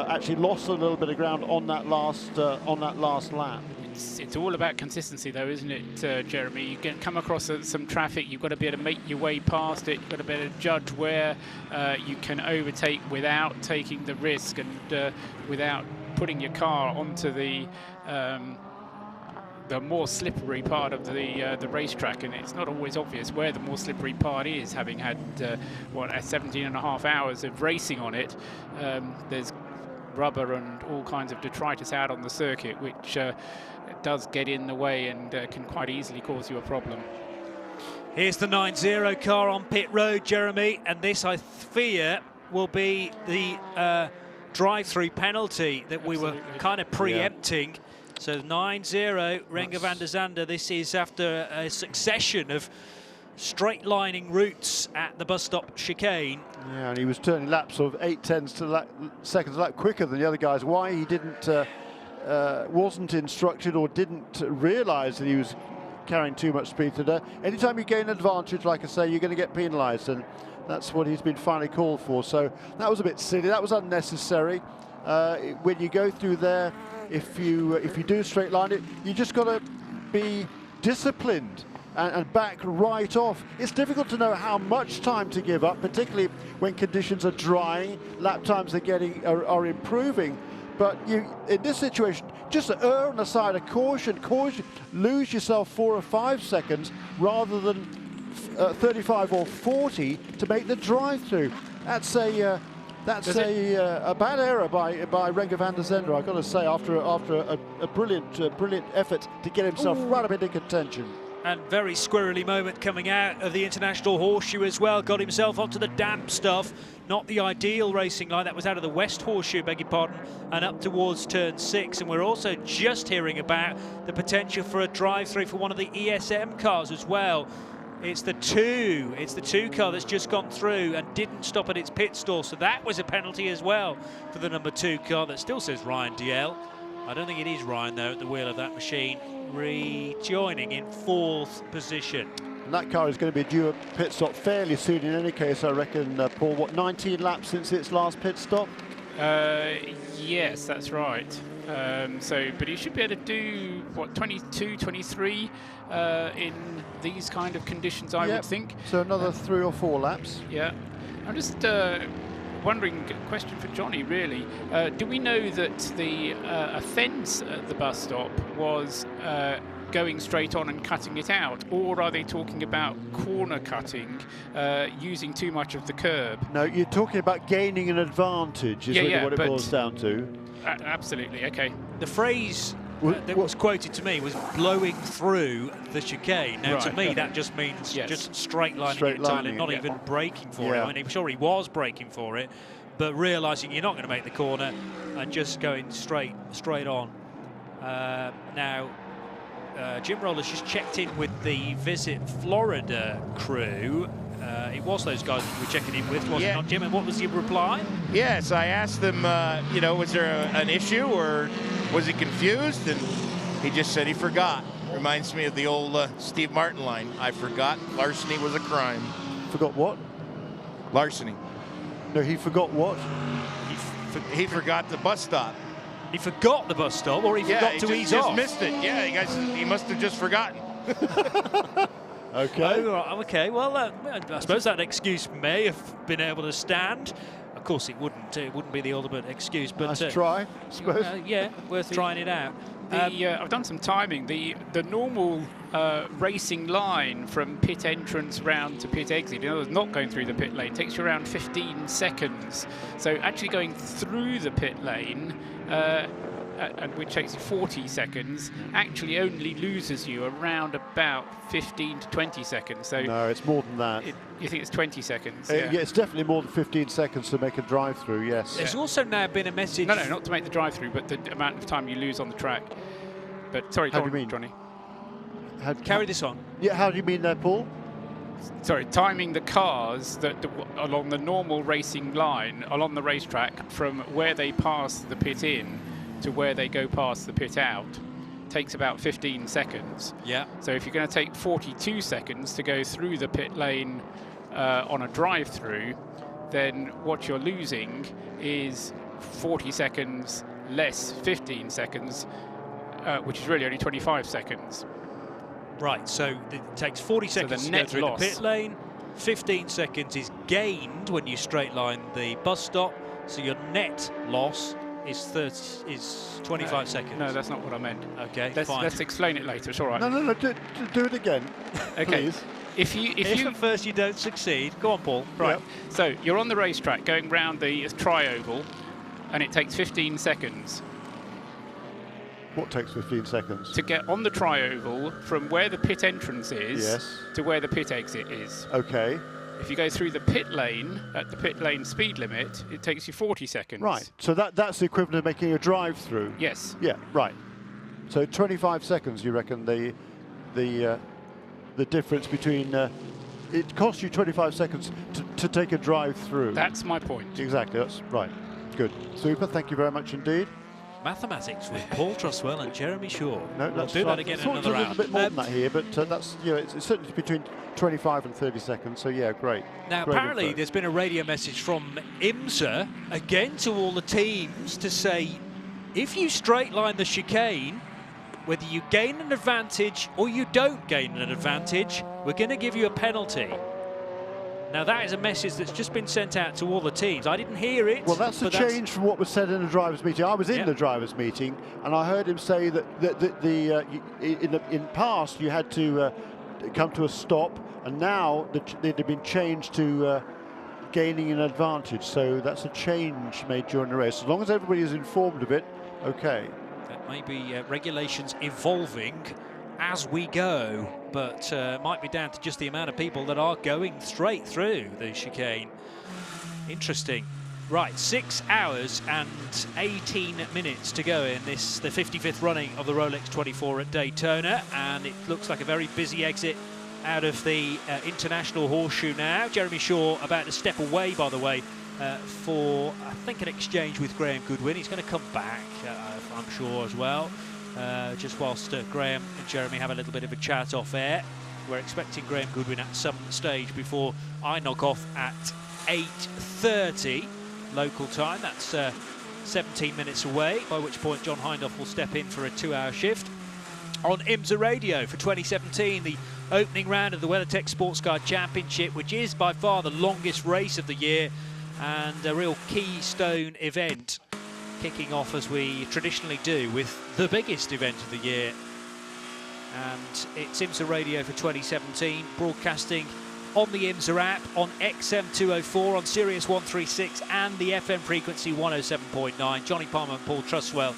actually lost a little bit of ground on that last lap. It's all about consistency, though, isn't it, Jeremy? You can come across some traffic, you've got to be able to make your way past it, you've got to be able to judge where you can overtake without taking the risk and without putting your car onto the more slippery part of the racetrack, and it's not always obvious where the more slippery part is, having had 17.5 hours of racing on it. There's rubber and all kinds of detritus out on the circuit, which does get in the way and can quite easily cause you a problem. Here's the 9-0 car on pit road, Jeremy, and this, I fear, will be the drive-through penalty that we were kind of preempting. Yeah. So 9-0, Renger van der Zande. This is after a succession of straight-lining routes at the bus stop chicane. Yeah, and he was turning laps of 8/10 to seconds a lap quicker than the other guys. Why he didn't wasn't instructed or didn't realise that he was carrying too much speed today. Anytime you gain an advantage, like I say, you're going to get penalised, and that's what he's been finally called for. So that was a bit silly. That was unnecessary. When you go through there, if you do straight line it, you just got to be disciplined and back right off. It's difficult to know how much time to give up, particularly when conditions are drying, lap times are improving. But you, in this situation, just err on the side of caution, lose yourself 4 or 5 seconds rather than 35 or 40 to make the drive-through. That's a bad error by Renger van der Zande, I've got to say, after a brilliant effort to get himself right up into contention. And very squirrely moment coming out of the International Horseshoe as well. Got himself onto the damp stuff. Not the ideal racing line. That was out of the West Horseshoe, beg your pardon, and up towards turn 6. And we're also just hearing about the potential for a drive-through for one of the ESM cars as well. It's the 2 car that's just gone through and didn't stop at its pit stall. So that was a penalty as well for the number 2 car that still says Ryan DL. I don't think it is Ryan, though, at the wheel of that machine, rejoining in 4th position. And that car is going to be due a pit stop fairly soon in any case, I reckon, Paul. What, 19 laps since its last pit stop? Yes, that's right. But he should be able to do, what, 22, 23 in these kind of conditions, I would think. So another 3 or 4 laps. Yeah. I'm just wondering, question for Johnny, really. Do we know that the offence at the bus stop was going straight on and cutting it out, or are they talking about corner cutting, using too much of the curb? No, you're talking about gaining an advantage, is really what it boils down to. Absolutely, okay. The phrase that was quoted to me was blowing through the chicane. Now, to me, that just means just straight lining it entirely, not even braking for it. I mean, I'm sure he was braking for it, but realising you're not going to make the corner and just going straight on. Now, Jim Roller's just checked in with the Visit Florida crew. It was those guys that you were checking in with, wasn't it not, Jim? And what was your reply? Yes, I asked them, was there an issue or was he confused? And he just said he forgot. Reminds me of the old Steve Martin line. I forgot larceny was a crime. Forgot what? Larceny. No, he forgot what? He forgot the bus stop. He forgot the bus stop, or he forgot to ease off? He just missed it. Yeah, he must have just forgotten. Okay. Okay. Well, I suppose that excuse may have been able to stand. Of course, it wouldn't. It wouldn't be the ultimate excuse, but nice try, I suppose. Yeah, worth trying it out. I've done some timing. The normal racing line from pit entrance round to pit exit, in other words, not going through the pit lane, takes you around 15 seconds. So actually going through the pit lane and which takes you 40 seconds, actually only loses you around about 15 to 20 seconds. So no, it's more than that. You think it's 20 seconds? Yeah, it's definitely more than 15 seconds to make a drive-through, yes. There's also now been a message... No, not to make the drive-through, but the amount of time you lose on the track. But sorry, How do you mean? Johnny. Carry this on. Yeah, how do you mean there, Paul? Sorry, timing the cars along the normal racing line, along the racetrack, from where they pass the pit in to where they go past the pit out, takes about 15 seconds. Yeah. So if you're going to take 42 seconds to go through the pit lane on a drive-through, then what you're losing is 40 seconds less 15 seconds, which is really only 25 seconds. Right, so it takes 40 seconds to go through the pit lane. 15 seconds is gained when you straight line the bus stop. So your net loss is 25 seconds. No, that's not what I meant. Okay, fine. Let's explain it later. It's all right. No, do it again, okay. please. If at first you don't succeed, go on, Paul. Right. Yep. So you're on the racetrack going round the tri-oval, and it takes 15 seconds. What takes 15 seconds? To get on the tri-oval from where the pit entrance is to where the pit exit is. Okay. If you go through the pit lane at the pit lane speed limit, it takes you 40 seconds. Right. So that's the equivalent of making a drive-through. Yes. Yeah. Right. So 25 seconds, you reckon the difference between it costs you 25 seconds to take a drive-through. That's my point. Exactly. That's right. Good. Super. Thank you very much indeed. Mathematics with Paul Truswell and Jeremy Shaw. No, we'll do that again in another round. A little bit more than that here, but that's it's certainly between 25 and 30 seconds. So yeah, great. Now great apparently info. there's been a radio message from IMSA again to all the teams to say, if you straight line the chicane, whether you gain an advantage or you don't gain an advantage, we're going to give you a penalty. Now that is a message that's just been sent out to all the teams. I didn't hear it. Well, that's a change from what was said in the drivers' meeting. I was in the drivers' meeting, and I heard him say that in past you had to come to a stop, and now they'd have been changed to gaining an advantage. So that's a change made during the race. As long as everybody is informed of it, okay. That may be regulations evolving as we go, but might be down to just the amount of people that are going straight through the chicane. Interesting. Right, 6 hours and 18 minutes to go in this, the 55th running of the Rolex 24 at Daytona, and it looks like a very busy exit out of the International Horseshoe now. Jeremy Shaw about to step away, by the way, for, I think, an exchange with Graham Goodwin. He's going to come back, I'm sure, as well. Just whilst Graham and Jeremy have a little bit of a chat off air. We're expecting Graham Goodwin at some stage before I knock off at 8:30 local time. That's 17 minutes away, by which point John Hindhaugh will step in for a 2-hour shift. On IMSA Radio for 2017, the opening round of the WeatherTech SportsCar Championship, which is by far the longest race of the year and a real keystone event, kicking off as we traditionally do with the biggest event of the year. And it's IMSA Radio for 2017, broadcasting on the IMSA app, on XM 204, on Sirius 136 and the FM frequency 107.9. Johnny Palmer and Paul Truswell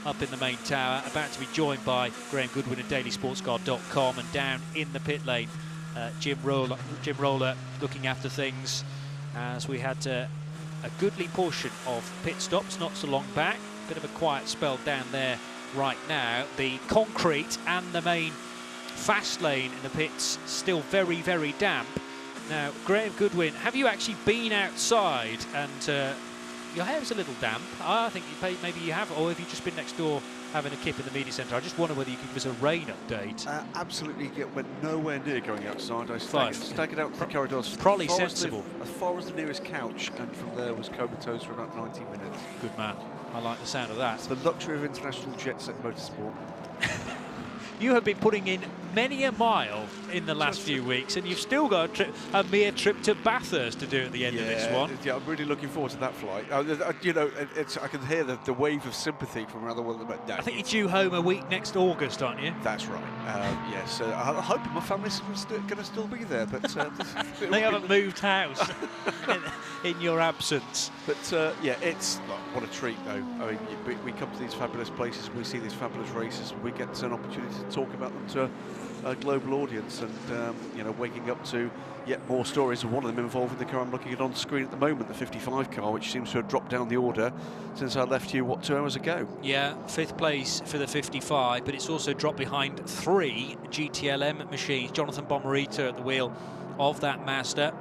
up in the main tower, about to be joined by Graham Goodwin at dailysportscar.com, and down in the pit lane, Jim Roller looking after things as we had a goodly portion of pit stops not so long back. Bit of a quiet spell down there right now. The concrete and the main fast lane in the pits still very, very damp. Now, Graham Goodwin, have you actually been outside and your hair's a little damp? I think maybe you have, or have you just been next door having a kip in the media centre? I just wonder whether you could give us a rain update. Absolutely, went nowhere near going outside. I staggered out to the corridors. Probably sensible. As far as the nearest couch, and from there was comatose for about 90 minutes. Good man. I like the sound of that. It's the luxury of international jet set motorsport. You have been putting in many a mile in the last few weeks, and you've still got a mere trip to Bathurst to do at the end of this one. Yeah, I'm really looking forward to that flight. You know, I can hear the wave of sympathy from around the world. But no, I think you're due home a week next August, aren't you? That's right. Yes, I hope my family's going to still be there, but they haven't moved house in your absence. But yeah, it's what a treat, though. I mean, we come to these fabulous places, we see these fabulous races, we get an opportunity to talk about them to a global audience, and you know, waking up to yet more stories, and one of them involving the car I'm looking at on screen at the moment, the 55 car, which seems to have dropped down the order since I left you, what, 2 hours ago? Yeah, 5th place for the 55, but it's also dropped behind 3 GTLM machines. Jonathan Bomarito at the wheel of that Mazda,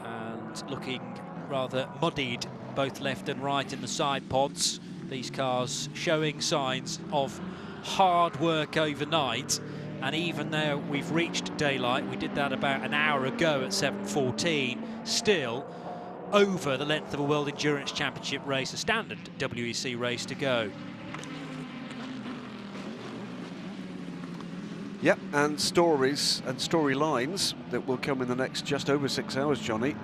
and looking rather muddied both left and right in the side pods. These cars showing signs of hard work overnight, and even though we've reached daylight, we did that about an hour ago at 7:14, still over the length of a World Endurance Championship race, a standard WEC race to go. Yep, and stories and storylines that will come in the next just over 6 hours, Johnny,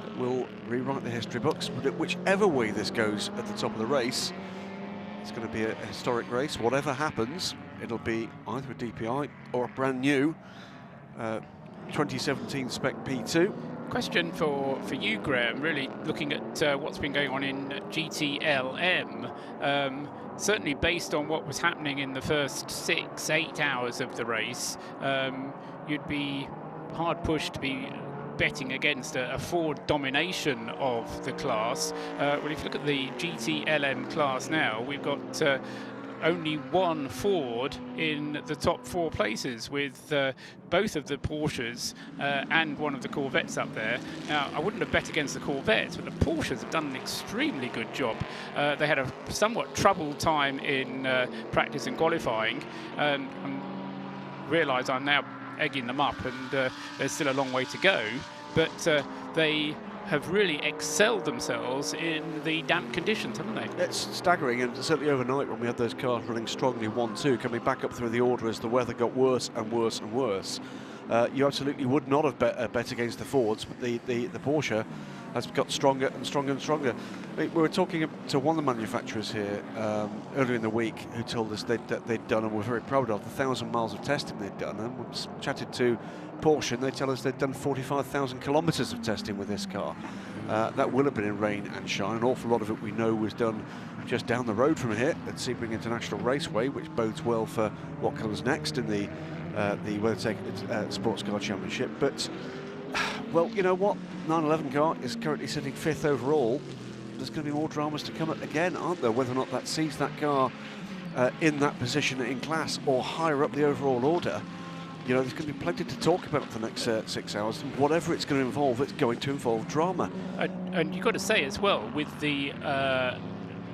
that will rewrite the history books. But whichever way this goes at the top of the race, it's going to be a historic race. Whatever happens, it'll be either a DPI or a brand new 2017 Spec P2. Question for you, Graham, really looking at what's been going on in GTLM. Certainly based on what was happening in the first 6-8 hours of the race, you'd be hard pushed to be betting against a Ford domination of the class. Well, if you look at the GTLM class now, we've got only one Ford in the top 4 places, with both of the Porsches and one of the Corvettes up there. Now, I wouldn't have bet against the Corvettes, but the Porsches have done an extremely good job. They had a somewhat troubled time in practice and qualifying, and realise I'm now egging them up, and there's still a long way to go, but they have really excelled themselves in the damp conditions, haven't they? It's staggering, and certainly overnight when we had those cars running strongly 1-2, coming back up through the order as the weather got worse and worse and worse. You absolutely would not have bet against the Fords, but the Porsche has got stronger and stronger and stronger. We were talking to one of the manufacturers here earlier in the week, who told us they'd done, and we're very proud of, the 1,000 miles of testing they'd done, and we chatted to Porsche, and they tell us they'd done 45,000 kilometres of testing with this car. That will have been in rain and shine. An awful lot of it we know was done just down the road from here at Sebring International Raceway, which bodes well for what comes next in the WeatherTech SportsCar Championship. But, well, you know what? 911 car is currently sitting 5th overall. There's going to be more dramas to come again, aren't there? Whether or not that sees that car in that position in class or higher up the overall order. You know, there's going to be plenty to talk about for the next 6 hours, and whatever it's going to involve, it's going to involve drama. And you've got to say as well, with the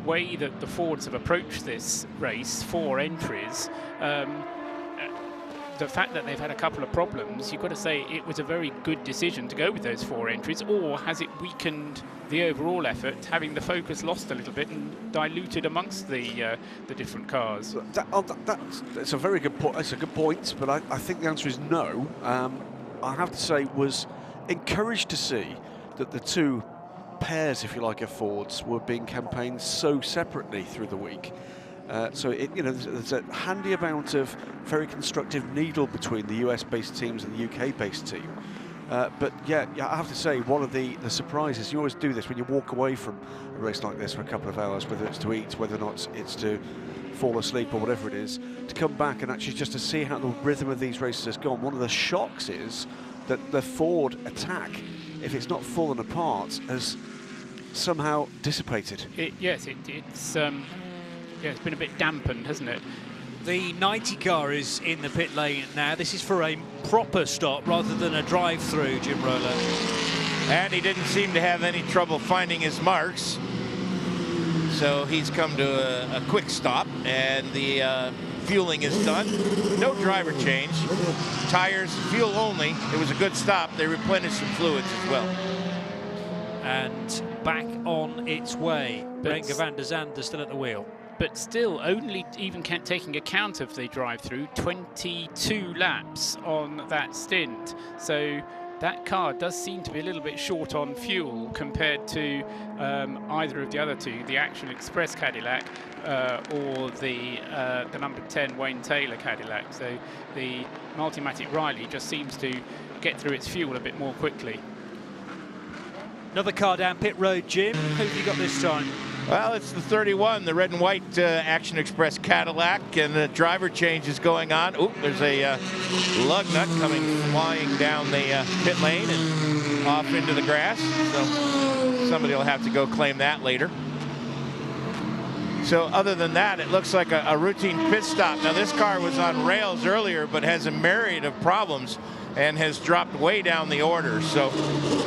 way that the Fords have approached this race, 4 entries, the fact that they've had a couple of problems, you've got to say it was a very good decision to go with those 4 entries, or has it weakened the overall effort, having the focus lost a little bit and diluted amongst the different cars? That's a very good point. That's a good point, but I think the answer is no. I have to say, was encouraged to see that the 2 pairs, if you like, of Fords were being campaigned so separately through the week. So you know, there's a handy amount of very constructive needle between the US-based teams and the UK-based team. But yeah, I have to say, one of the surprises, you always do this when you walk away from a race like this for a couple of hours, whether it's to eat, whether or not it's to fall asleep or whatever it is, to come back and actually just to see how the rhythm of these races has gone. One of the shocks is that the Ford attack, if it's not fallen apart, has somehow dissipated. It's been a bit dampened, hasn't it? The 90 car is in the pit lane now. This is for a proper stop rather than a drive-through, Jim Roller. And he didn't seem to have any trouble finding his marks. So he's come to a quick stop, and the fueling is done. No driver change. Tires, fuel only. It was a good stop. They replenished some fluids as well. And back on its way. Renger van der Zande still at the wheel. but still only even taking account of the drive-through, 22 laps on that stint. So that car does seem to be a little bit short on fuel compared to either of the other two, the Action Express Cadillac or the number 10 Wayne Taylor Cadillac. So the Multimatic Riley just seems to get through its fuel a bit more quickly. Another car down pit road, Jim. Who have you got this time? Well, it's the 31, the red and white Action Express Cadillac, and the driver change is going on. Oop, there's a lug nut coming flying down the pit lane and off into the grass. So somebody will have to go claim that later. So other than that, it looks like a routine pit stop. Now, this car was on rails earlier, but has a myriad of problems and has dropped way down the order. So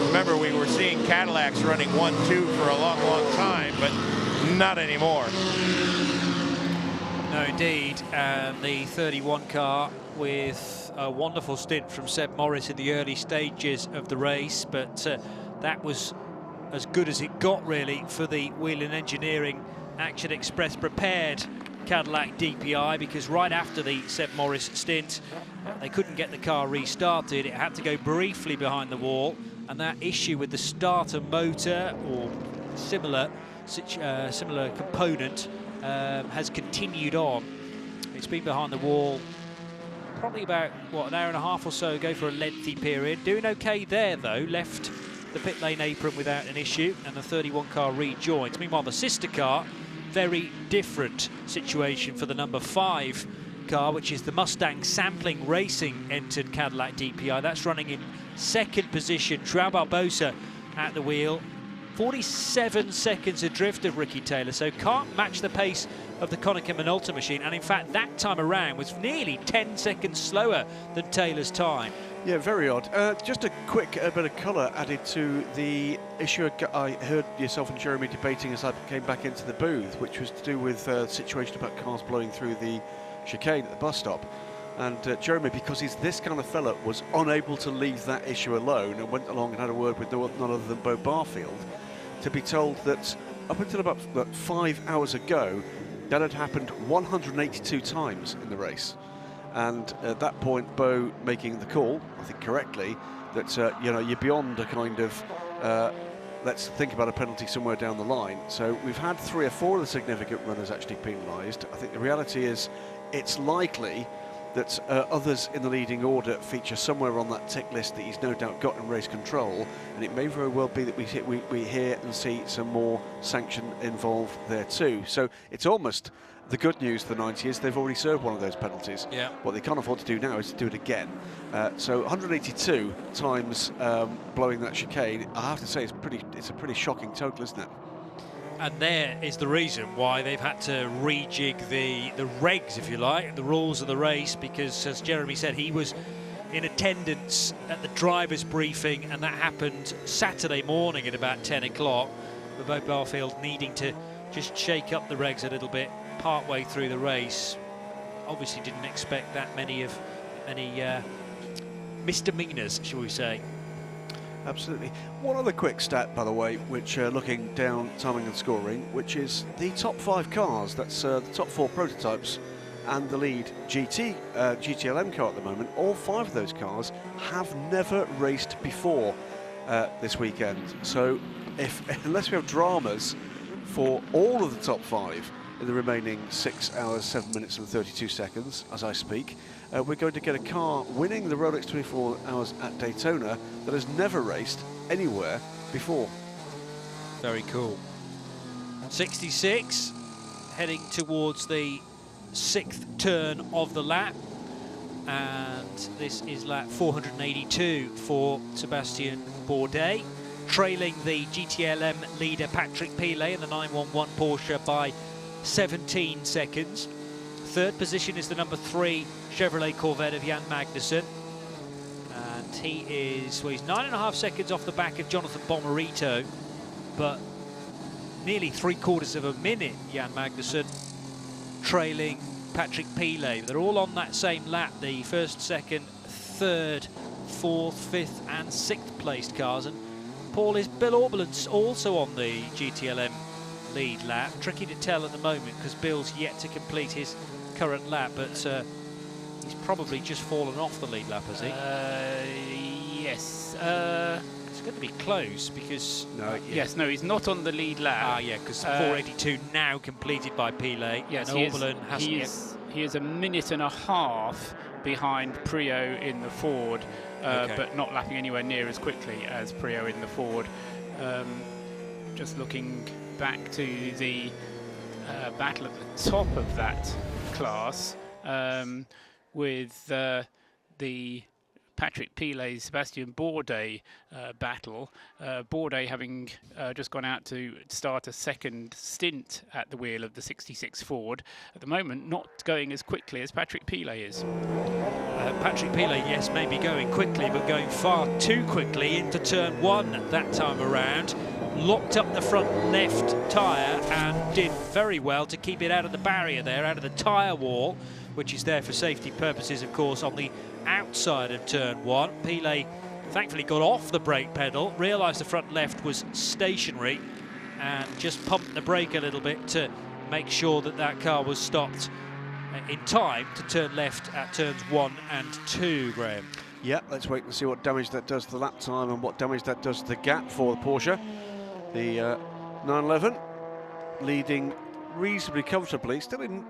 remember, we were seeing Cadillacs running 1-2 for a long, long time, but not anymore. No, indeed. And the 31 car with a wonderful stint from Seb Morris in the early stages of the race, but that was as good as it got, really, for the Whelen Engineering Action Express prepared Cadillac DPI, because right after the Seb Morris stint, they couldn't get the car restarted. It had to go briefly behind the wall, and that issue with the starter motor or similar component has continued on. It's been behind the wall probably about, what, an hour and a half or so ago for a lengthy period. Doing okay there, though. Left the pit lane apron without an issue, and the 31 car rejoins. Meanwhile, the sister car, very different situation for the number 5 car, which is the Mustang Sampling Racing entered Cadillac DPI. That's running in second position. Joao Barbosa at the wheel. 47 seconds adrift of Ricky Taylor, so can't match the pace of the Konica Minolta machine, and in fact that time around was nearly 10 seconds slower than Taylor's time. Yeah, very odd. Just a quick bit of colour added to the issue I heard yourself and Jeremy debating as I came back into the booth, which was to do with the situation about cars blowing through the chicane at the bus stop. And Jeremy, because he's this kind of fella, was unable to leave that issue alone and went along and had a word with none other than Bo Barfield, to be told that up until about 5 hours ago, that had happened 182 times in the race. And at that point, Bo making the call, I think correctly, that you know, you're beyond a kind of let's think about a penalty somewhere down the line. So we've had 3 or 4 of the significant runners actually penalised. I think the reality is it's likely that others in the leading order feature somewhere on that tick list that he's no doubt got in race control, and it may very well be that we hear and see some more sanction involved there too. So it's almost the good news for the 90 is they've already served one of those penalties. Yeah. What they can't afford to do now is to do it again. So 182 times blowing that chicane, I have to say it's a pretty shocking total, isn't it? And there is the reason why they've had to rejig the regs, if you like, the rules of the race, because as Jeremy said, he was in attendance at the driver's briefing, and that happened Saturday morning at about 10 o'clock, with Bo Barfield needing to just shake up the regs a little bit part way through the race. Obviously didn't expect that many misdemeanors, shall we say. Absolutely. One other quick stat, by the way, which looking down timing and scoring, which is the top 5 cars, that's the top 4 prototypes and the lead GTLM car at the moment. All 5 of those cars have never raced before this weekend. So unless we have dramas for all of the top 5 in the remaining 6 hours, 7 minutes and 32 seconds as I speak, we're going to get a car winning the Rolex 24 Hours at Daytona that has never raced anywhere before. Very cool. 66, heading towards the 6th turn of the lap, and this is lap 482 for Sebastian Bourdais, trailing the GTLM leader Patrick Pilet in the 911 Porsche by 17 seconds. 3rd position is the number 3 Chevrolet Corvette of Jan Magnussen, and he is, well, he's 9.5 seconds off the back of Jonathan Bomarito, but nearly 3/4 of a minute Jan Magnussen trailing Patrick Pilet. They're all on that same lap, the 1st, 2nd, 3rd, 4th, 5th and 6th placed cars, and Bill Orbelance also on the GTLM lead lap. Tricky to tell at the moment because Bill's yet to complete his current lap, but he's probably just fallen off the lead lap, has he? Yes. It's going to be close because... No, he's not on the lead lap. Ah, yeah, because 482 now completed by Pile. Yes, and Oberlin hasn't yet. He is a minute and a half behind Prio in the Ford, but not lapping anywhere near as quickly as Prio in the Ford. Just looking back to the battle at the top of that class with the Patrick Pile, Sebastian Bourdais battle. Bourdais having just gone out to start a second stint at the wheel of the 66 Ford. At the moment, not going as quickly as Patrick Pile is. Patrick Pile, yes, maybe going quickly, but going far too quickly into turn 1 that time around. Locked up the front left tyre and did very well to keep it out of the barrier there, out of the tyre wall, which is there for safety purposes, of course, on the outside of turn 1. Pile thankfully got off the brake pedal, realised the front left was stationary and just pumped the brake a little bit to make sure that that car was stopped in time to turn left at turns 1 and 2, Graham. Yeah, let's wait and see what damage that does to the lap time and what damage that does to the gap for the Porsche. The 911 leading reasonably comfortably, still in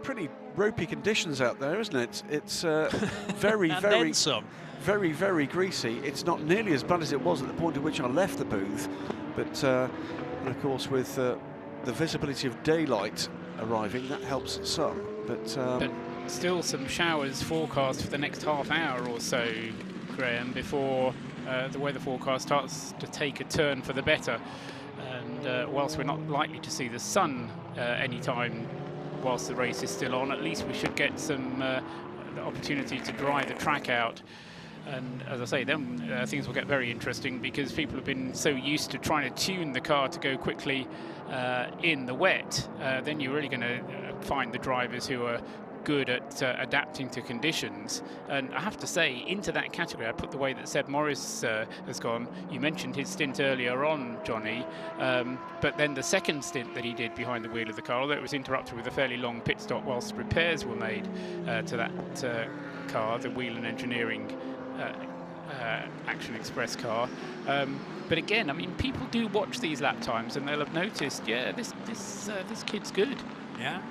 pretty ropey conditions out there, isn't it? It's very, very greasy. It's not nearly as bad as it was at the point at which I left the booth, but and of course with the visibility of daylight arriving, that helps some. But still some showers forecast for the next half hour or so, Graham, before the weather forecast starts to take a turn for the better. And whilst we're not likely to see the sun anytime whilst the race is still on, at least we should get some the opportunity to dry the track out. And as I say, then things will get very interesting because people have been so used to trying to tune the car to go quickly in the wet. Then you're really going to find the drivers who are good at adapting to conditions. And I have to say, into that category, I put the way that Seb Morris has gone. You mentioned his stint earlier on, Johnny, but then the second stint that he did behind the wheel of the car, although it was interrupted with a fairly long pit stop whilst repairs were made to that car, the Wheel and Engineering Action Express car. But again, I mean, people do watch these lap times and they'll have noticed, yeah, this kid's good. Yeah.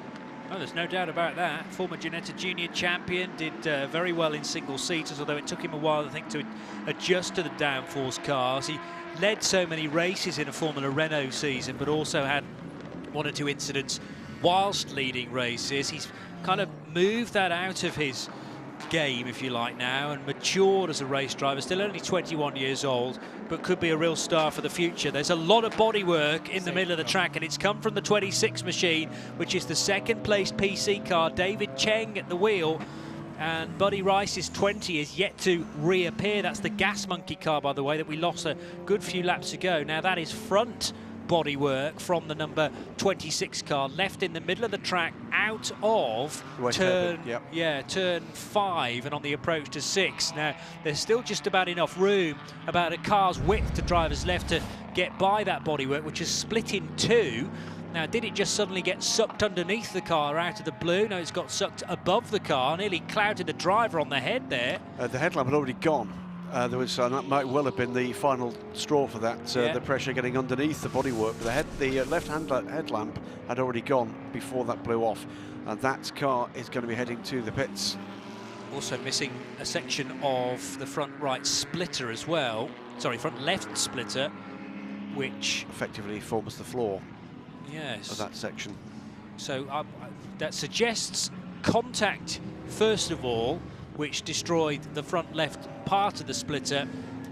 Well, there's no doubt about that. Former Ginetta Junior champion, did very well in single-seaters, although it took him a while, I think, to adjust to the downforce cars. He led so many races in a Formula Renault season, but also had one or two incidents whilst leading races. He's kind of moved that out of his game, if you like, now, and matured as a race driver. Still only 21 years old, but could be a real star for the future. There's a lot of bodywork in the middle of the track, and it's come from the 26 machine, which is the second place PC car. David Cheng at the wheel, and Buddy Rice's 20 is yet to reappear. That's the Gas Monkey car, by the way, that we lost a good few laps ago. Now that is front bodywork from the number 26 car, left in the middle of the track out of turn 5 and on the approach to 6. Now there's still just about enough room, about a car's width to drivers left to get by that bodywork, which is split in two. Now, did it just suddenly get sucked underneath the car out of the blue? No, it's got sucked above the car, nearly clouded the driver on the head there. The headlamp had already gone. There was that might well have been the final straw for that. The pressure getting underneath the bodywork. The left-hand headlamp had already gone before that blew off, and that car is going to be heading to the pits. Also missing a section of the front right splitter as well. Sorry, front left splitter, which effectively forms the floor. Yes. Of that section. So that suggests contact first of all, which destroyed the front left part of the splitter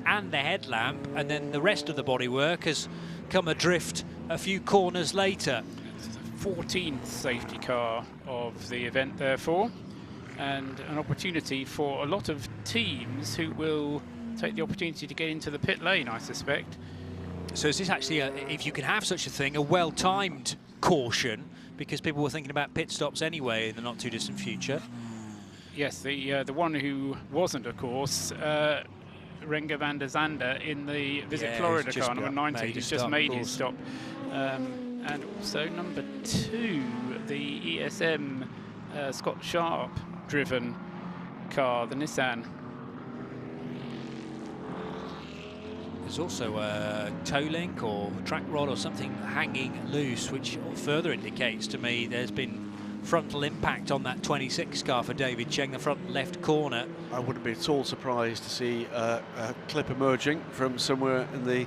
and the headlamp, and then the rest of the bodywork has come adrift a few corners later. It's the 14th safety car of the event, therefore, and an opportunity for a lot of teams who will take the opportunity to get into the pit lane, I suspect. So is this actually, if you can have such a thing, a well-timed caution, because people were thinking about pit stops anyway in the not-too-distant future? Yes, the one who wasn't, of course, Renger van der Zande in the Visit Florida car, number 19, who's just made his stop. and also number 2, the ESM Scott Sharp driven car, the Nissan. There's also a toe link or track rod or something hanging loose, which further indicates to me there's been frontal impact on that 26 car for David Cheng, the front left corner. I wouldn't be at all surprised to see a clip emerging from somewhere in the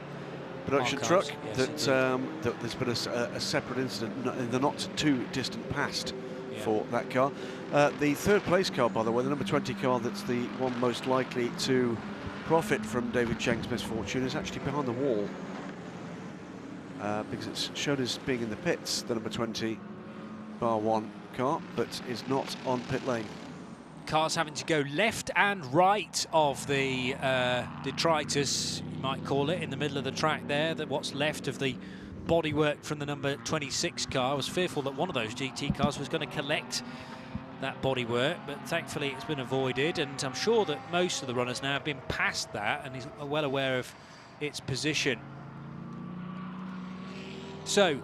production truck, yes, that there's been a separate incident in the not too distant past for that car. The third place car, by the way, the number 20 car, that's the one most likely to profit from David Cheng's misfortune, is actually behind the wall, because it's shown as being in the pits, the number 20 bar 1 car, but is not on pit lane. Cars having to go left and right of the detritus, you might call it, in the middle of the track there, that what's left of the bodywork from the number 26 car. I was fearful that one of those GT cars was going to collect that bodywork, but thankfully it's been avoided, and I'm sure that most of the runners now have been past that and is well aware of its position. So,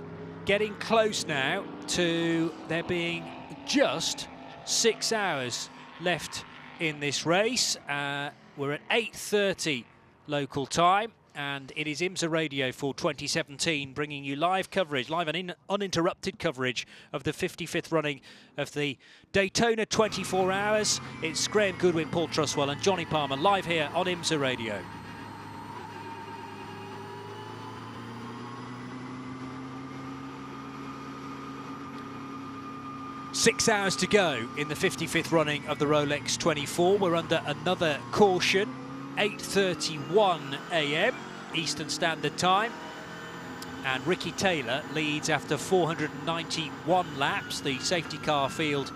getting close now to there being just 6 hours left in this race. We're at 8:30 local time, and it is IMSA Radio for 2017, bringing you live coverage, live and uninterrupted coverage of the 55th running of the Daytona 24 Hours. It's Graham Goodwin, Paul Truswell and Johnny Palmer live here on IMSA Radio. Six hours to go in the 55th running of the Rolex 24. We're under another caution. 8:31 a.m. Eastern Standard Time, and Ricky Taylor leads after 491 laps. The safety car field,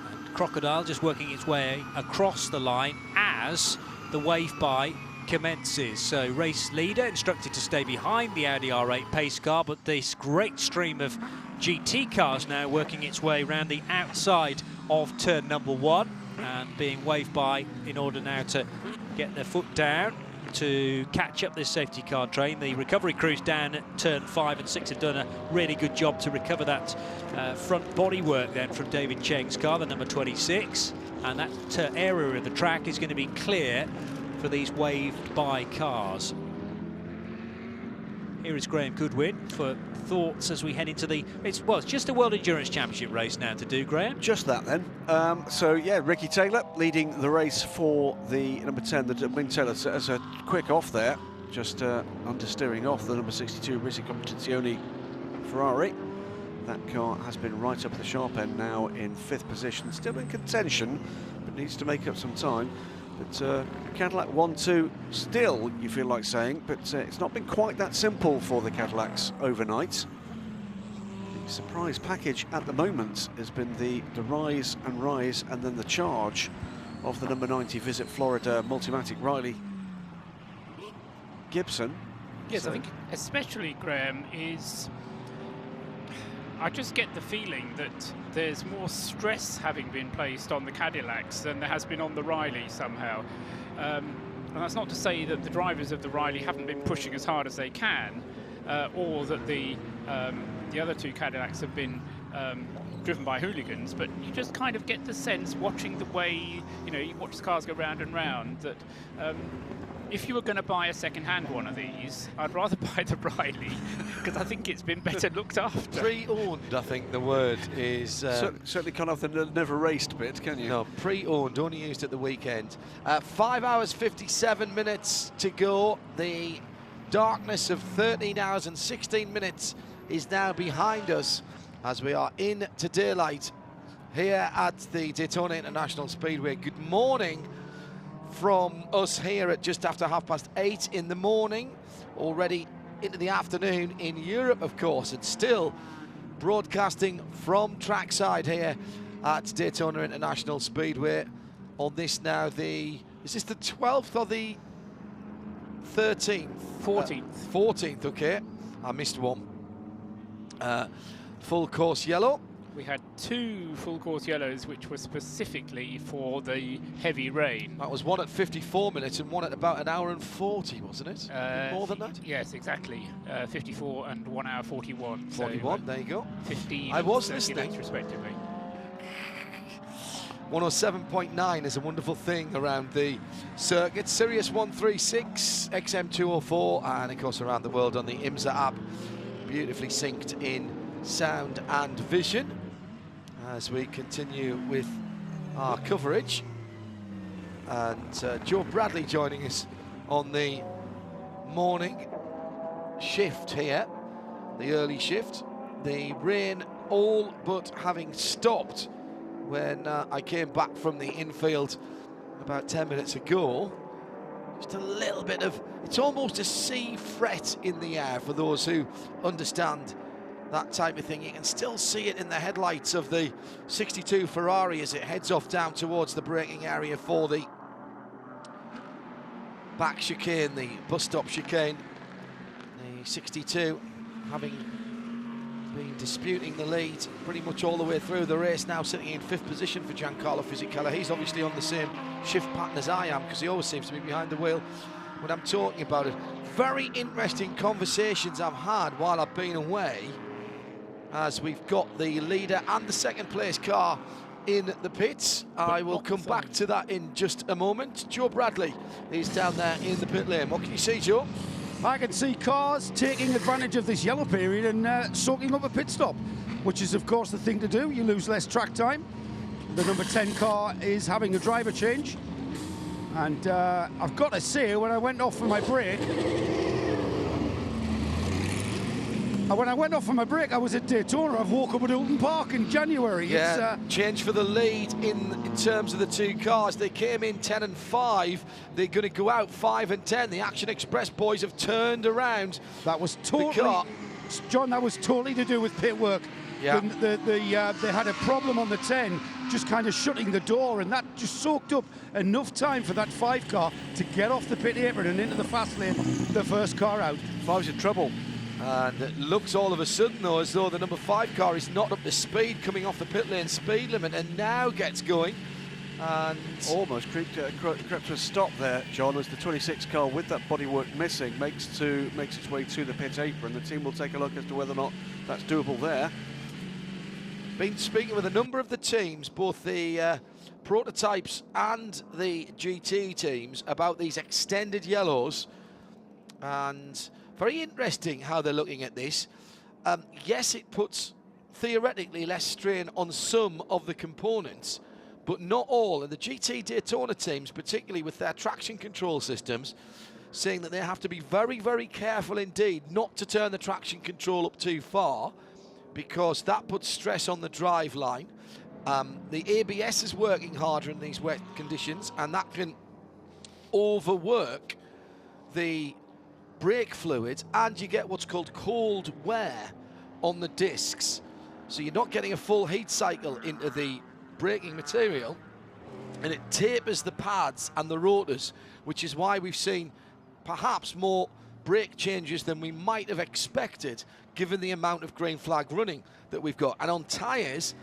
and Crocodile just working its way across the line as the wave by commences. So race leader instructed to stay behind the Audi R8 pace car, but this great stream of GT cars now working its way around the outside of turn number 1 and being waved by in order now to get their foot down to catch up this safety car train. The recovery crews down at turn 5 and 6 have done a really good job to recover that front bodywork then from David Cheng's car, the number 26, and that area of the track is going to be clear for these waved by cars. Here is Graham Goodwin for thoughts as we head into the... It's just a World Endurance Championship race now to do, Graham. Just that then. So yeah, Ricky Taylor leading the race for the number 10, the Wing Taylor, as a quick off there, just understeering off the number 62 Risi Competizione Ferrari. That car has been right up the sharp end now in 5th position, still in contention, but needs to make up some time. But Cadillac 1-2 still, you feel like saying, but it's not been quite that simple for the Cadillacs overnight. The surprise package at the moment has been the rise and then the charge of the number 90 Visit Florida Multimatic Riley Gibson. Yes, I think especially, Graham, is... I just get the feeling that there's more stress having been placed on the Cadillacs than there has been on the Riley somehow. And that's not to say that the drivers of the Riley haven't been pushing as hard as they can, or that the other two Cadillacs have been driven by hooligans, but you just kind of get the sense, watching the way, you watch the cars go round and round, that if you were going to buy a second-hand one of these, I'd rather buy the Riley, because I think it's been better looked after. Pre-owned, I think the word is... certainly can't have the never raced bit, can you? No, pre-owned, only used at the weekend. 5 hours, 57 minutes to go. The darkness of 13 hours and 16 minutes is now behind us as we are into daylight here at the Daytona International Speedway. Good morning from us here at just after 8:30 in the morning, already into the afternoon in Europe, of course, and still broadcasting from trackside here at Daytona International Speedway on this now is this the 12th or the 13th? 14th. 14th, okay. I missed one. Full course yellow We had 2 full course yellows, which were specifically for the heavy rain. That was one at 54 minutes and one at about 1 hour and 40, wasn't it? More than that? Yes, exactly. 54 and 1 hour 41. 41, there you go. 15 I was and 30 listening. lengths respectively. 107.9 is a wonderful thing around the circuit. Sirius 136, XM204, and of course around the world on the IMSA app. Beautifully synced in sound and vision as we continue with our coverage. And Joe Bradley joining us on the morning shift here, the early shift. The rain all but having stopped when I came back from the infield about 10 minutes ago. Just a little bit of, it's almost a sea fret in the air for those who understand that type of thing. You can still see it in the headlights of the 62 Ferrari as it heads off down towards the braking area for the back chicane, the bus stop chicane. The 62 having been disputing the lead pretty much all the way through the race, now sitting in 5th position for Giancarlo Fisichella. He's obviously on the same shift pattern as I am, because he always seems to be behind the wheel when I'm talking about it. Very interesting conversations I've had while I've been away, as we've got the leader and the second place car in the pits. I will come back to that in just a moment. Joe Bradley is down there in the pit lane. What can you see, Joe? I can see cars taking advantage of this yellow period and soaking up a pit stop, which is of course the thing to do. You lose less track time. The number 10 car is having a driver change, and I've got to say, when I went off for my break, I was at Daytona. I've woke up at Oulton Park in January. Yeah, change for the lead in terms of the 2 cars. They came in 10 and 5. They're going to go out 5 and 10. The Action Express boys have turned around. That was totally, John, that was totally to do with pit work. Yeah. They had a problem on the 10, just kind of shutting the door, and that just soaked up enough time for that 5 car to get off the pit apron and into the fast lane, the first car out. 5's in trouble. And it looks all of a sudden, though, as though the number 5 car is not up to speed, coming off the pit lane speed limit, and now gets going. And almost crept to a stop there, John, as the 26 car with that bodywork missing makes its way to the pit apron. The team will take a look as to whether or not that's doable there. Been speaking with a number of the teams, both the prototypes and the GT teams, about these extended yellows, and very interesting how they're looking at this. Yes, it puts theoretically less strain on some of the components, but not all. And the GT Daytona teams, particularly with their traction control systems, saying that they have to be very, very careful indeed not to turn the traction control up too far, because that puts stress on the drive line. The ABS is working harder in these wet conditions, and that can overwork the brake fluid, and you get what's called cold wear on the discs. So you're not getting a full heat cycle into the braking material, and it tapers the pads and the rotors, which is why we've seen perhaps more brake changes than we might have expected, given the amount of green flag running that we've got. And on tyres,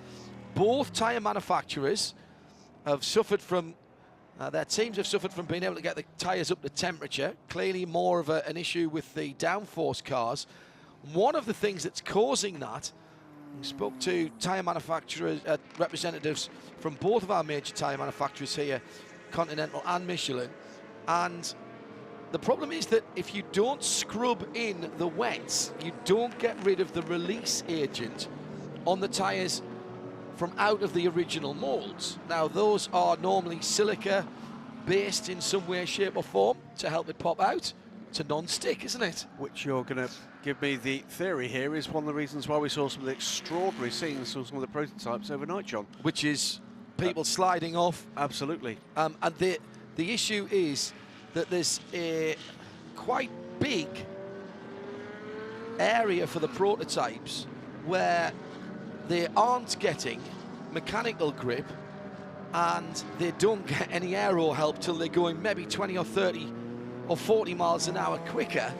both tyre manufacturers have suffered from their teams have suffered from being able to get the tyres up to temperature. Clearly more of an issue with the downforce cars. One of the things that's causing that, we spoke to tyre manufacturers, representatives from both of our major tyre manufacturers here, Continental and Michelin, and the problem is that if you don't scrub in the wets, you don't get rid of the release agent on the tyres from out of the original molds. Now, those are normally silica based in some way, shape or form to help it pop out. It's a non-stick, isn't it? Which you're going to give me the theory here is one of the reasons why we saw some of the extraordinary scenes from some of the prototypes overnight, John. Which is people sliding off. Absolutely. And the issue is that there's a quite big area for the prototypes where they aren't getting mechanical grip and they don't get any aero help till they're going maybe 20 or 30 or 40 miles an hour quicker.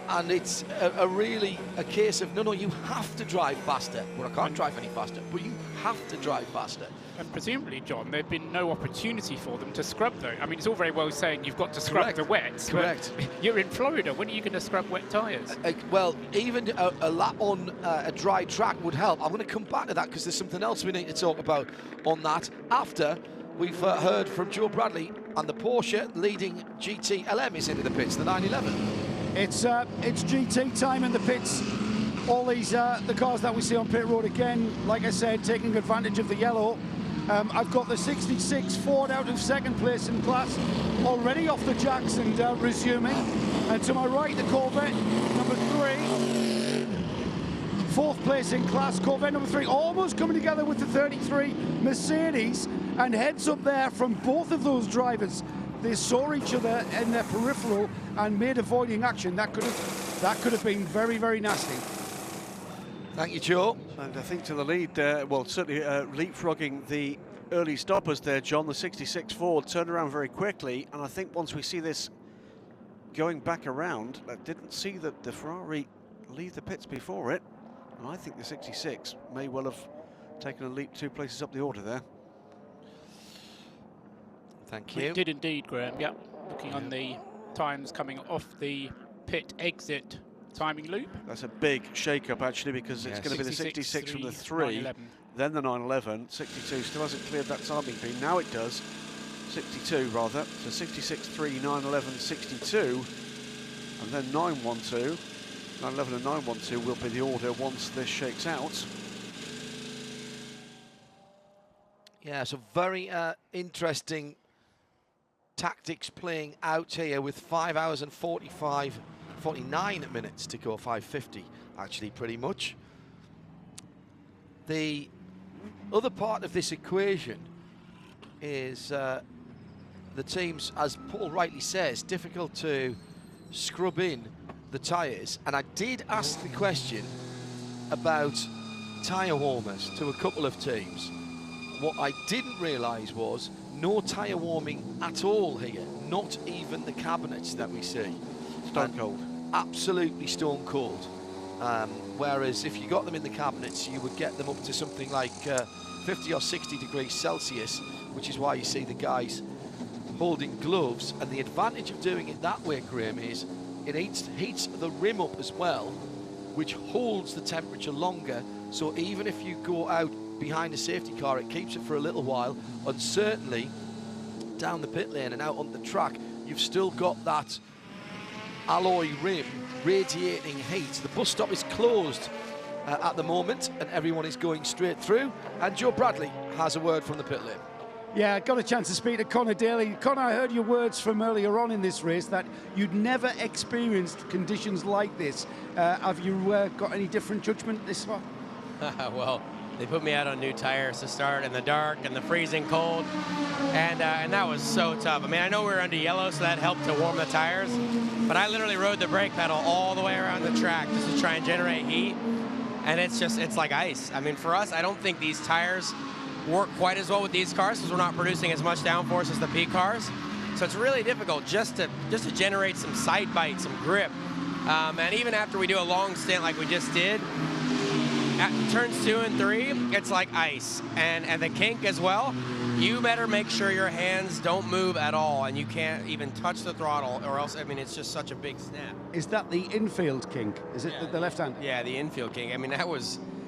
And it's really a case of, no, you have to drive faster. Well, I can't drive any faster, but you have to drive faster. And presumably, John, there'd been no opportunity for them to scrub, though. I mean, it's all very well saying you've got to scrub the wets. Correct. You're in Florida. When are you going to scrub wet tyres? Well, even a lap on a dry track would help. I'm going to come back to that because there's something else we need to talk about on that after we've heard from Joe Bradley and the Porsche leading GT LM is into the pits, the 911. It's GT time in the pits. All these the cars that we see on pit road again, like I said, taking advantage of the yellow. I've got the 66 Ford out of second place in class, already off the jacks and resuming. And to my right, the Corvette number 3, fourth place in class. Corvette number 3, almost coming together with the 33 Mercedes, and heads up there from both of those drivers. They saw each other in their peripheral and made avoiding action. That could have been very, very nasty. Thank you, Joe. And I think to the lead, well, certainly leapfrogging the early stoppers there, John. The 66 Ford turned around very quickly, and I think once we see this going back around, I didn't see that the Ferrari leave the pits before it, and I think the 66 may well have taken a leap 2 places up the order there. Thank you. It did indeed, Graham. Yep. Looking on the times coming off the pit exit timing loop. That's a big shake-up, actually, because it's going to be the 66 from the 3, then the 911. 62 still hasn't cleared that timing beam. Now it does. 62, rather. So 66, 3, 911, 62, and then 912. 911 and 912 will be the order once this shakes out. Yeah, so very interesting tactics playing out here with 5 hours and 49 minutes to go, 5:50 actually, pretty much. The other part of this equation is the teams, as Paul rightly says, difficult to scrub in the tyres. And I did ask the question about tyre warmers to a couple of teams. What I didn't realise was no tyre warming at all here, not even the cabinets that we see. Stone cold. Absolutely stone cold. Whereas if you got them in the cabinets, you would get them up to something like 50 or 60 degrees Celsius, which is why you see the guys holding gloves. And the advantage of doing it that way, Graham, is it heats the rim up as well, which holds the temperature longer. So even if you go out behind a safety car, it keeps it for a little while, and certainly down the pit lane and out on the track, you've still got that alloy rim radiating heat. The bus stop is closed at the moment, and everyone is going straight through, and Joe Bradley has a word from the pit lane. Yeah, I got a chance to speak to Connor Daly. Connor, I heard your words from earlier on in this race that you'd never experienced conditions like this. Have you got any different judgment this far? Well, they put me out on new tires to start in the dark and the freezing cold, and that was so tough. I mean, I know we were under yellow, so that helped to warm the tires, but I literally rode the brake pedal all the way around the track just to try and generate heat, and it's like ice. I mean, for us, I don't think these tires work quite as well with these cars because we're not producing as much downforce as the P cars, so it's really difficult just to generate some side bite, some grip, and even after we do a long stint like we just did, at turns 2 and 3, it's like ice. And the kink as well, you better make sure your hands don't move at all and you can't even touch the throttle, or else, I mean, it's just such a big snap. Is that the infield kink? Is it the left hand? Yeah, the infield kink. I mean,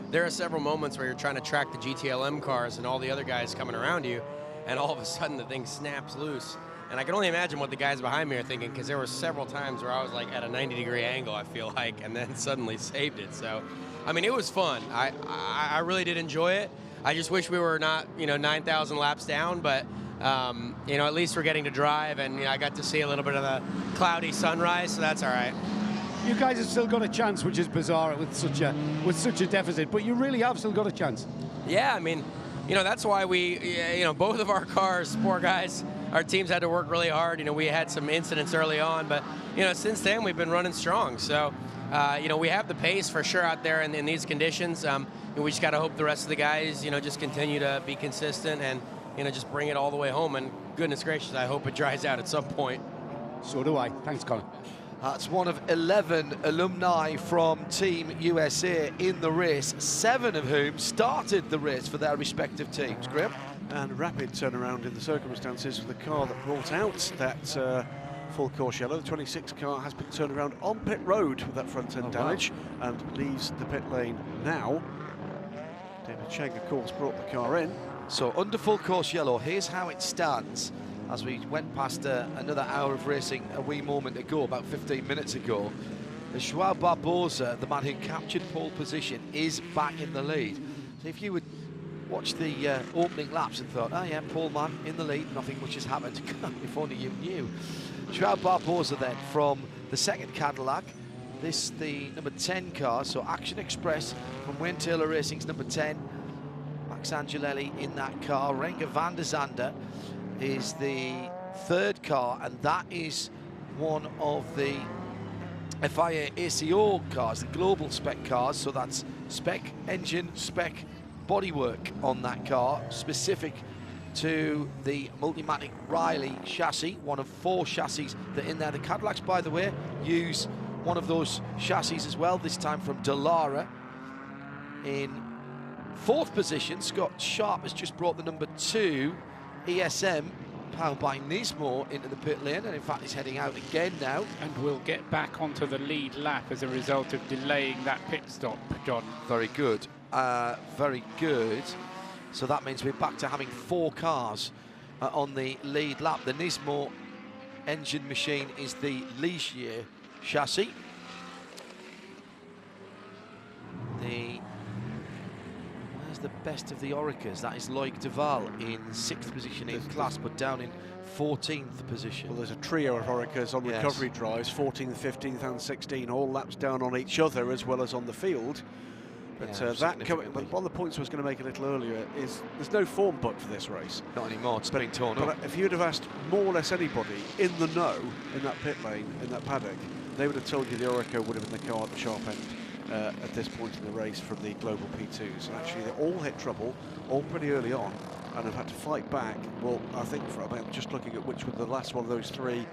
there are several moments where you're trying to track the GTLM cars and all the other guys coming around you, and all of a sudden the thing snaps loose. And I can only imagine what the guys behind me are thinking, because there were several times where I was like at a 90-degree angle, I feel like, and then suddenly saved it. So, I mean, it was fun. I really did enjoy it. I just wish we were not, 9,000 laps down, but, at least we're getting to drive, and I got to see a little bit of the cloudy sunrise, so that's all right. You guys have still got a chance, which is bizarre with such a deficit, but you really have still got a chance. Yeah, I mean, that's why we, both of our cars, poor guys, our teams had to work really hard. We had some incidents early on, but, since then we've been running strong. So, we have the pace for sure out there in these conditions. We just got to hope the rest of the guys, just continue to be consistent and, just bring it all the way home. And goodness gracious, I hope it dries out at some point. So do I. Thanks, Colin. That's one of 11 alumni from Team USA in the race, 7 of whom started the race for their respective teams. Graham? And rapid turnaround in the circumstances for the car that brought out that full course yellow. The 26 car has been turned around on pit road with that front end damage and leaves the pit lane now. David Cheng, of course, brought the car in. So under full course yellow, here's how it stands as we went past another hour of racing a wee moment ago, about 15 minutes ago. The Joao Barbosa, the man who captured pole position, is back in the lead. So if you would watch the opening laps and thought, oh yeah, pole man in the lead, nothing much has happened, if only you knew. Joao Barbosa then from the second Cadillac, this the number 10 car, so Action Express from Wayne Taylor Racing's number 10. Max Angelelli in that car. Renger van der Zande is the third car, and that is one of the FIA ACO cars, the global spec cars, so that's spec engine, spec bodywork on that car, specific to the Multimatic Riley chassis, one of 4 chassis that are in there. The Cadillacs, by the way, use one of those chassis as well, this time from Dallara. In 4th position, Scott Sharp has just brought the number 2 ESM, powered by Nismo, into the pit lane, and in fact he's heading out again now. And will get back onto the lead lap as a result of delaying that pit stop, John. Very good, very good. So that means we're back to having 4 cars on the lead lap. The Nismo engine machine is the Ligier chassis. Where's the best of the Oreca's? That is Loic Duval in 6th position in class, but down in 14th position. Well, there's a trio of Oreca's on recovery drives, 14th, 15th and 16, all laps down on each other as well as on the field. But but one of the points I was going to make a little earlier is there's no form book for this race. Not anymore, it's been torn up. But if you'd have asked more or less anybody in the know, in that pit lane, in that paddock, they would have told you the Oreca would have been the car at the sharp end at this point in the race from the global P2s. And actually they all hit trouble, all pretty early on, and have had to fight back. Well, I think I'm just looking at which one the last one of those 3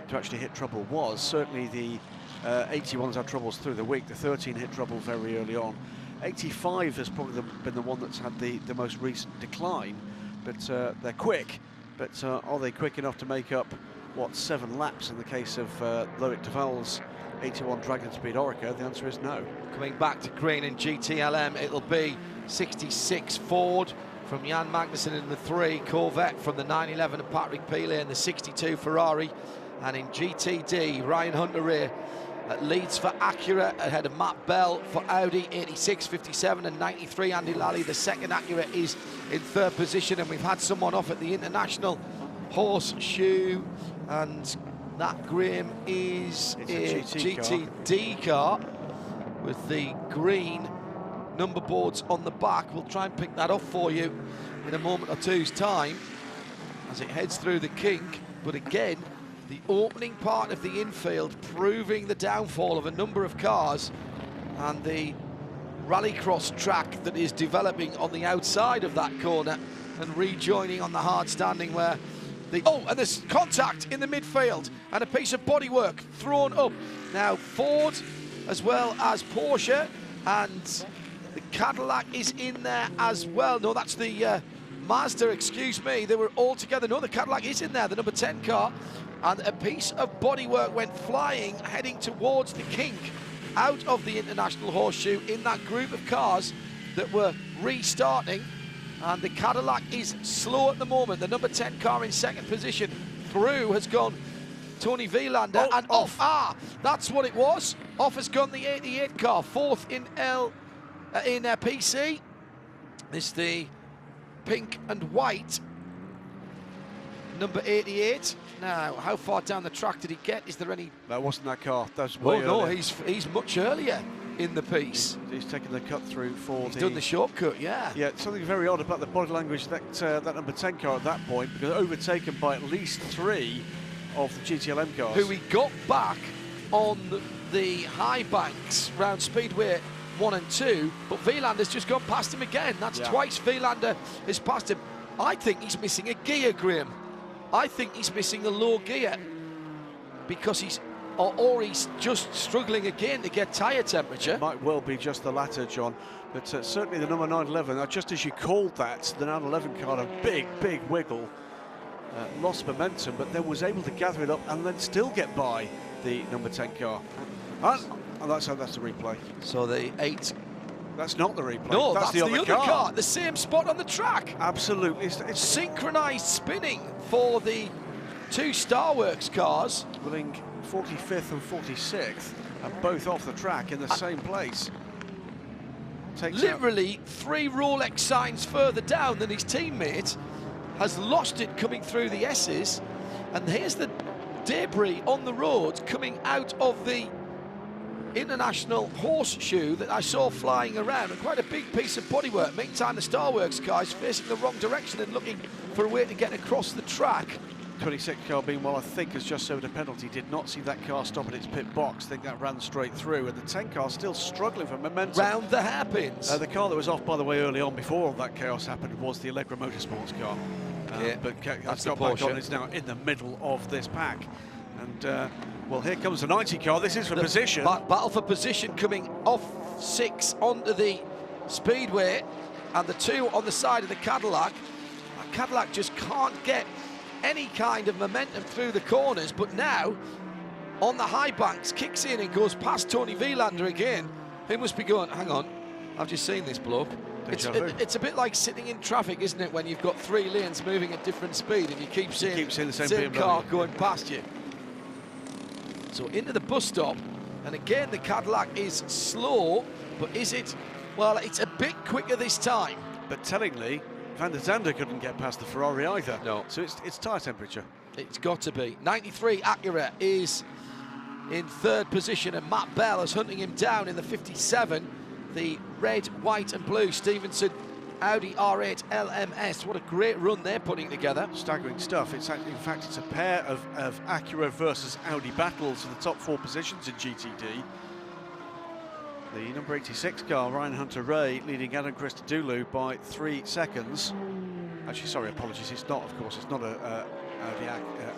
to actually hit trouble was. Certainly the 81s had troubles through the week. The 13 hit trouble very early on. 85 has probably been the one that's had the most recent decline, but they're quick. But are they quick enough to make up, what, 7 laps in the case of Loic Duval's 81 Dragon Speed Oreca? The answer is no. Coming back to green in GTLM, it'll be 66 Ford from Jan Magnussen in the 3, Corvette from the 911 of Patrick Pilet and the 62 Ferrari, and in GTD, Ryan Hunter-Reay leads for Acura ahead of Matt Bell for Audi, 86, 57 and 93. Andy Lally, the second Acura, is in 3rd position, and we've had someone off at the International Horseshoe, and that, Graham, is a GTD car with the green number boards on the back. We'll try and pick that up for you in a moment or two's time as it heads through the kink. But again, the opening part of the infield proving the downfall of a number of cars, and the rallycross track that is developing on the outside of that corner and rejoining on the hard standing where and there's contact in the midfield and a piece of bodywork thrown up. Now Ford as well as Porsche, and the Cadillac is in there as well. No, that's the Mazda, excuse me. They were all together. No, the Cadillac is in there, the number 10 car. And a piece of bodywork went flying, heading towards the kink out of the International Horseshoe in that group of cars that were restarting. And the Cadillac is slow at the moment. The number 10 car in 2nd position through has gone Tony Vielander, and off. That's what it was. Off has gone the 88 car, 4th in PC. It's the pink and white number 88. Now, how far down the track did he get? Is there any? That wasn't that car. That's way earlier. He's much earlier in the piece. He's taken the cut through for He's done the shortcut, yeah. Yeah, something very odd about the body language that number 10 car at that point, because overtaken by at least 3 of the GTLM cars. Who he got back on the high banks round Speedway 1 and 2, but Wielander's just gone past him again. That's twice Wielander has passed him. I think he's missing a gear, Graham. I think he's missing a low gear because he's or he's just struggling again to get tyre temperature. It might well be just the latter, John, but certainly the number 911, just as you called that, the 911 car had a big wiggle, lost momentum, but then was able to gather it up and then still get by the number 10 car. And that's the replay. So the 8. That's not the replay. No, that's the other car. car. The same spot on the track. Absolutely. It's synchronized spinning for the 2 Starworks cars. Willing 45th and 46th, and both off the track in the same place. Literally 3 Rolex signs further down than his teammate, has lost it coming through the S's, and here's the debris on the road coming out of the International horseshoe that I saw flying around, and quite a big piece of bodywork. Meantime, the Starworks car is facing the wrong direction and looking for a way to get across the track. 26 car, meanwhile, I think has just served a penalty. Did not see that car stop at its pit box. I think that ran straight through, and the 10 car still struggling for momentum. Round the hairpins. The car that was off, by the way, early on before all that chaos happened was the Allegra Motorsports car. But that's got back on. It's now in the middle of this pack. And well, here comes the 90 car. This is for position. Battle for position coming off 6 onto the speedway, and the 2 on the side of the Cadillac. Cadillac just can't get any kind of momentum through the corners, but now on the high banks kicks in and goes past Tony Vilander again. He must be going, hang on, I've just seen this bloke. It's a bit like sitting in traffic, isn't it, when you've got 3 lanes moving at different speed and you keep seeing the same car going past you. So into the bus stop, and again the Cadillac is slow, but is it? Well, it's a bit quicker this time. But tellingly, Van der Zande couldn't get past the Ferrari either. No. So it's tyre temperature. It's got to be. 93 Acura is in 3rd position, and Matt Bell is hunting him down in the 57. The red, white and blue Stevenson Audi R8 LMS. What a great run they're putting together. Staggering stuff. It's actually, in fact, it's a pair of Acura versus Audi battles for the top 4 positions in GTD. The number 86 car, Ryan Hunter-Ray, leading Adam Christodoulou by 3 seconds. Actually, sorry, apologies, it's not, of course, it's not a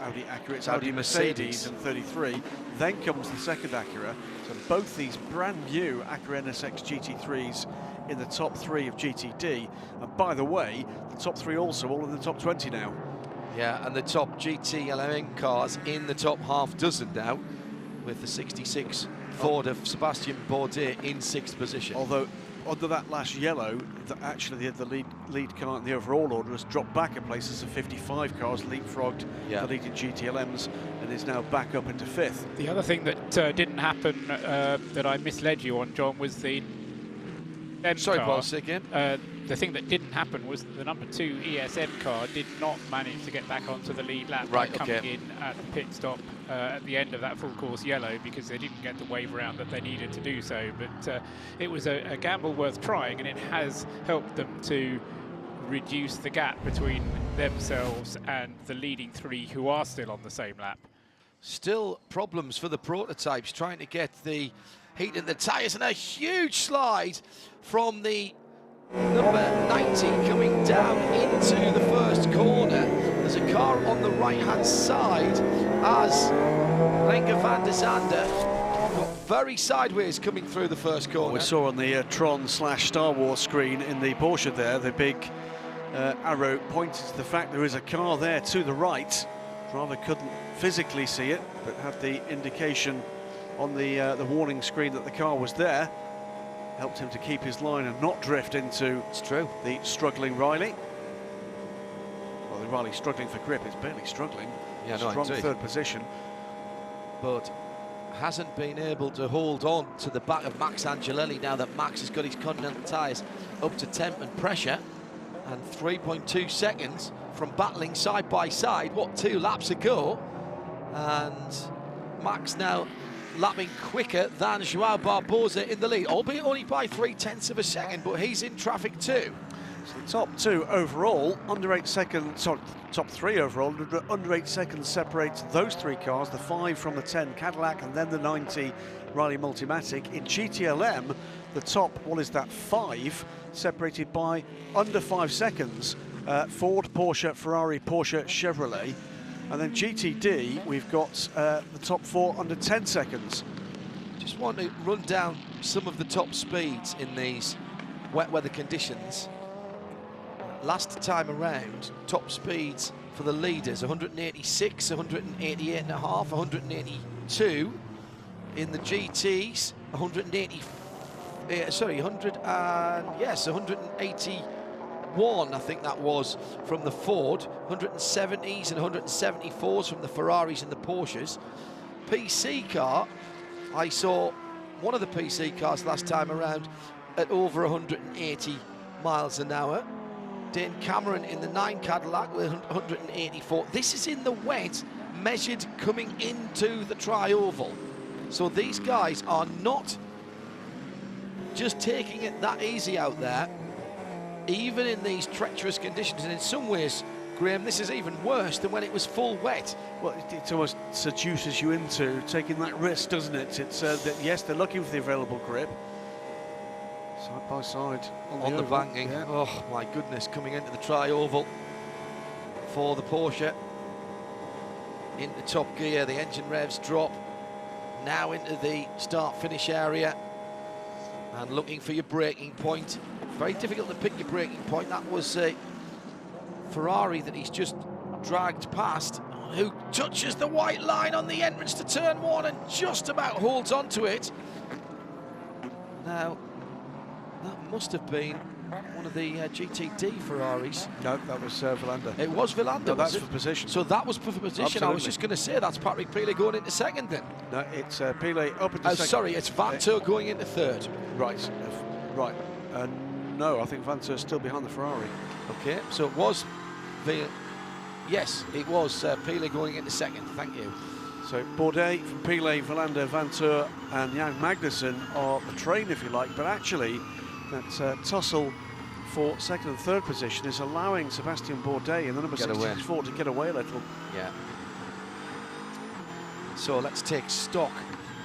Audi Acura, it's Audi Mercedes in 33. Then comes the second Acura. So both these brand new Acura NSX GT3s in the top 3 of GTD. And by the way, the top 3 also all in the top 20 now. Yeah, and the top GT LMN cars in the top half dozen now, with the 66 Ford of Sebastian Bourdais in 6th position. Although under that last yellow, actually the lead car in the overall order has dropped back in places. The 55 cars leapfrogged the leading GTLMs and is now back up into 5th. The other thing that didn't happen that I misled you on, John, was the Sorry, car. Paul, say again. The thing that didn't happen was the number 2 ESM car did not manage to get back onto the lead lap by coming in at the pit stop at the end of that full course yellow, because they didn't get the wave around that they needed to do so. But it was a gamble worth trying, and it has helped them to reduce the gap between themselves and the leading 3 who are still on the same lap. Still problems for the prototypes trying to get the heat in the tyres, and a huge slide from the number 90 coming down into the first corner. There's a car on the right-hand side as Renke van der Zande got very sideways coming through the first corner. We saw on the Tron/Star Wars screen in the Porsche there, the big arrow pointed to the fact there is a car there to the right. Driver couldn't physically see it, but had the indication on the warning screen that the car was there. Helped him to keep his line and not drift into the struggling Riley. Well, the Riley struggling for grip, it's barely struggling. Yeah, no, strong indeed. 3rd position. But hasn't been able to hold on to the back of Max Angelelli now that Max has got his Continental tyres up to temp and pressure. And 3.2 seconds from battling side by side, 2 laps ago. And Max now lapping quicker than Joao Barbosa in the lead, albeit only by 0.3 of a second, but he's in traffic too. So the top 2 overall, under 8 seconds, sorry, top 3 overall, under 8 seconds separates those 3 cars, the 5 from the 10 Cadillac and then the 90 Riley Multimatic. In GTLM, the top, 5, separated by under 5 seconds. Ford, Porsche, Ferrari, Porsche, Chevrolet. And then GTD, we've got the top 4 under 10 seconds. Just want to run down some of the top speeds in these wet weather conditions. Last time around, top speeds for the leaders, 186, 188 and a half, 182. In the GTs, 181, I think that was, from the Ford, 170s and 174s from the Ferraris and the Porsches. PC car, I saw one of the PC cars last time around at over 180 miles an hour. Dane Cameron in the 9 Cadillac with 184. This is in the wet, measured coming into the tri-oval. So these guys are not just taking it that easy out there, even in these treacherous conditions. And in some ways, Graham, this is even worse than when it was full wet. Well, it almost seduces you into taking that risk, doesn't it? It's that, yes, they're looking for the available grip. Side by side on the banking. Yeah. Oh my goodness, coming into the tri-oval for the Porsche. Into top gear, the engine revs drop. Now into the start-finish area and looking for your braking point. Very difficult to pick your braking point. That was a Ferrari that he's just dragged past, who touches the white line on the entrance to turn 1 and just about holds on to it. Now, that must have been one of the GTD Ferraris. No, that was Villander. It was Villander. No, that's for position. So that was for position. Absolutely. I was just going to say that's Patrick Pilet going into second then. No, it's Pilet up into second. Sorry, it's Vantur going into third. Right, right. No, I think Vantur's still behind the Ferrari. Okay, so it was yes, it was Pilet going into second. Thank you. So Bourdais from Pilet, Villander, Vantur and Jan Magnussen are the train, if you like, but actually that tussle for second and third position is allowing Sebastian Bourdais in the number 64 to get away a little. Yeah. So let's take stock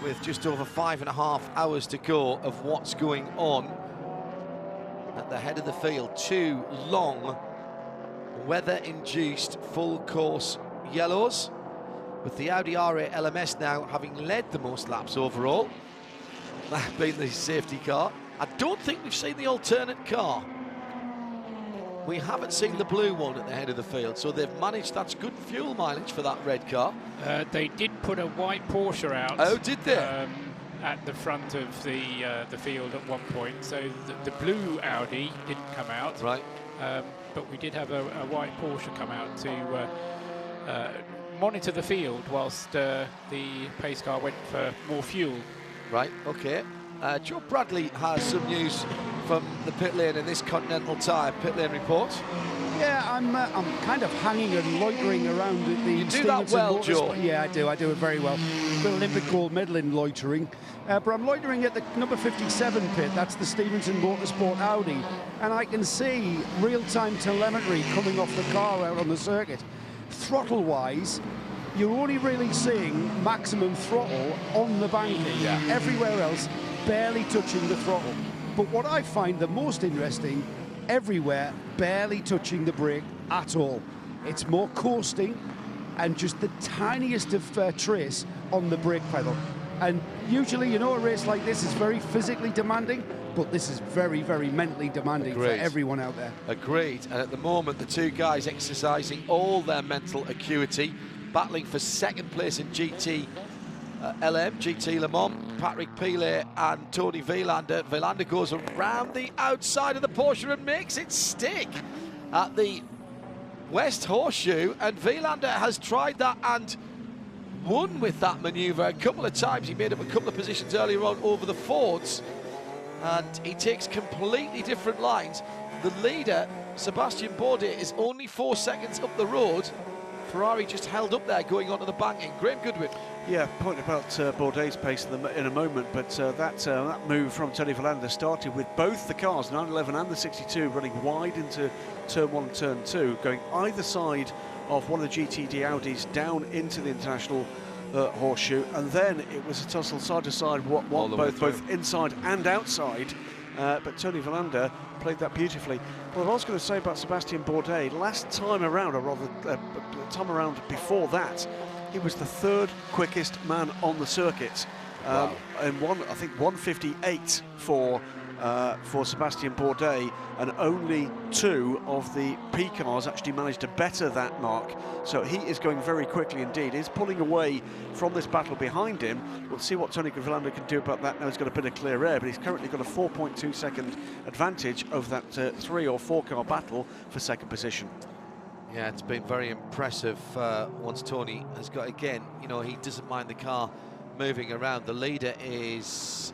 with just over 5.5 hours to go of what's going on at the head of the field. 2 long weather-induced full course yellows, with the Audi R8 LMS now having led the most laps overall, that being the safety car. I don't think we've seen the alternate car. We haven't seen the blue one at the head of the field, so they've managed, that's good fuel mileage for that red car. They did put a white Porsche out. Oh, did they? At the front of the field at one point, so the blue Audi didn't come out. Right. But we did have a white Porsche come out to monitor the field whilst the pace car went for more fuel. Right, okay. Joe Bradley has some news from the pit lane in this Continental Tire pit lane report. Yeah, I'm kind of hanging and loitering around at the... You do that well, Joe. Yeah, I do it very well. The Olympic gold medal in loitering. But I'm loitering at the number 57 pit, that's the Stevenson Motorsport Audi, and I can see real-time telemetry coming off the car out on the circuit. Throttle-wise, you're only really seeing maximum throttle on the banking. Yeah. Everywhere else, barely touching the throttle. But what I find the most interesting, everywhere, barely touching the brake at all. It's more coasting and just the tiniest of trace on the brake pedal. And usually, you know, a race like this is very physically demanding, but this is very, very mentally demanding for everyone out there. Agreed. And at the moment, the 2 guys exercising all their mental acuity, battling for second place in GT GT Le Mans, Patrick Pilet and Tony Villander. Villander goes around the outside of the Porsche and makes it stick at the West Horseshoe, and Villander has tried that and won with that manoeuvre a couple of times. He made up a couple of positions earlier on over the Fords, and he takes completely different lines. The leader, Sebastian Bourdais, is only 4 seconds up the road. Ferrari just held up there going onto the banking. Graham Goodwin. Yeah, point about Bourdais' pace in a moment, but that move from Tony Villander started with both the cars, 911 and the 62, running wide into turn 1 and turn 2, going either side of one of the GTD Audis down into the international horseshoe, and then it was a tussle side to side, both inside and outside but Tony Villander played that beautifully. What I was going to say about Sebastian Bourdais, last time around, or rather the time around before that, he was the 3rd quickest man on the circuit. Wow. And I think 1:58 for Sebastian Bourdais, and only 2 of the P cars actually managed to better that mark. So he is going very quickly indeed. He's pulling away from this battle behind him. We'll see what Tony Villander can do about that now. He's got a bit of clear air, but he's currently got a 4.2 second advantage over that 3 or 4 car battle for second position. Yeah, it's been very impressive once Tony has got, again, you know, he doesn't mind the car moving around. The leader is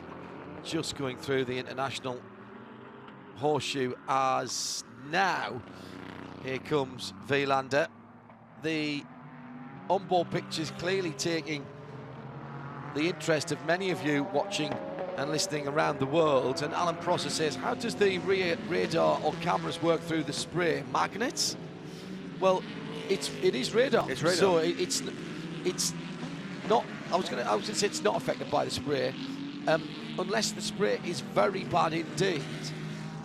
just going through the international horseshoe as now. Here comes Villander. The onboard pictures clearly taking the interest of many of you watching and listening around the world. And Alan Prosser says, how does the radar or cameras work through the spray? Magnets? Well, it is radar. It's radar. So it's not. I was going to say it's not affected by the spray, unless the spray is very bad indeed.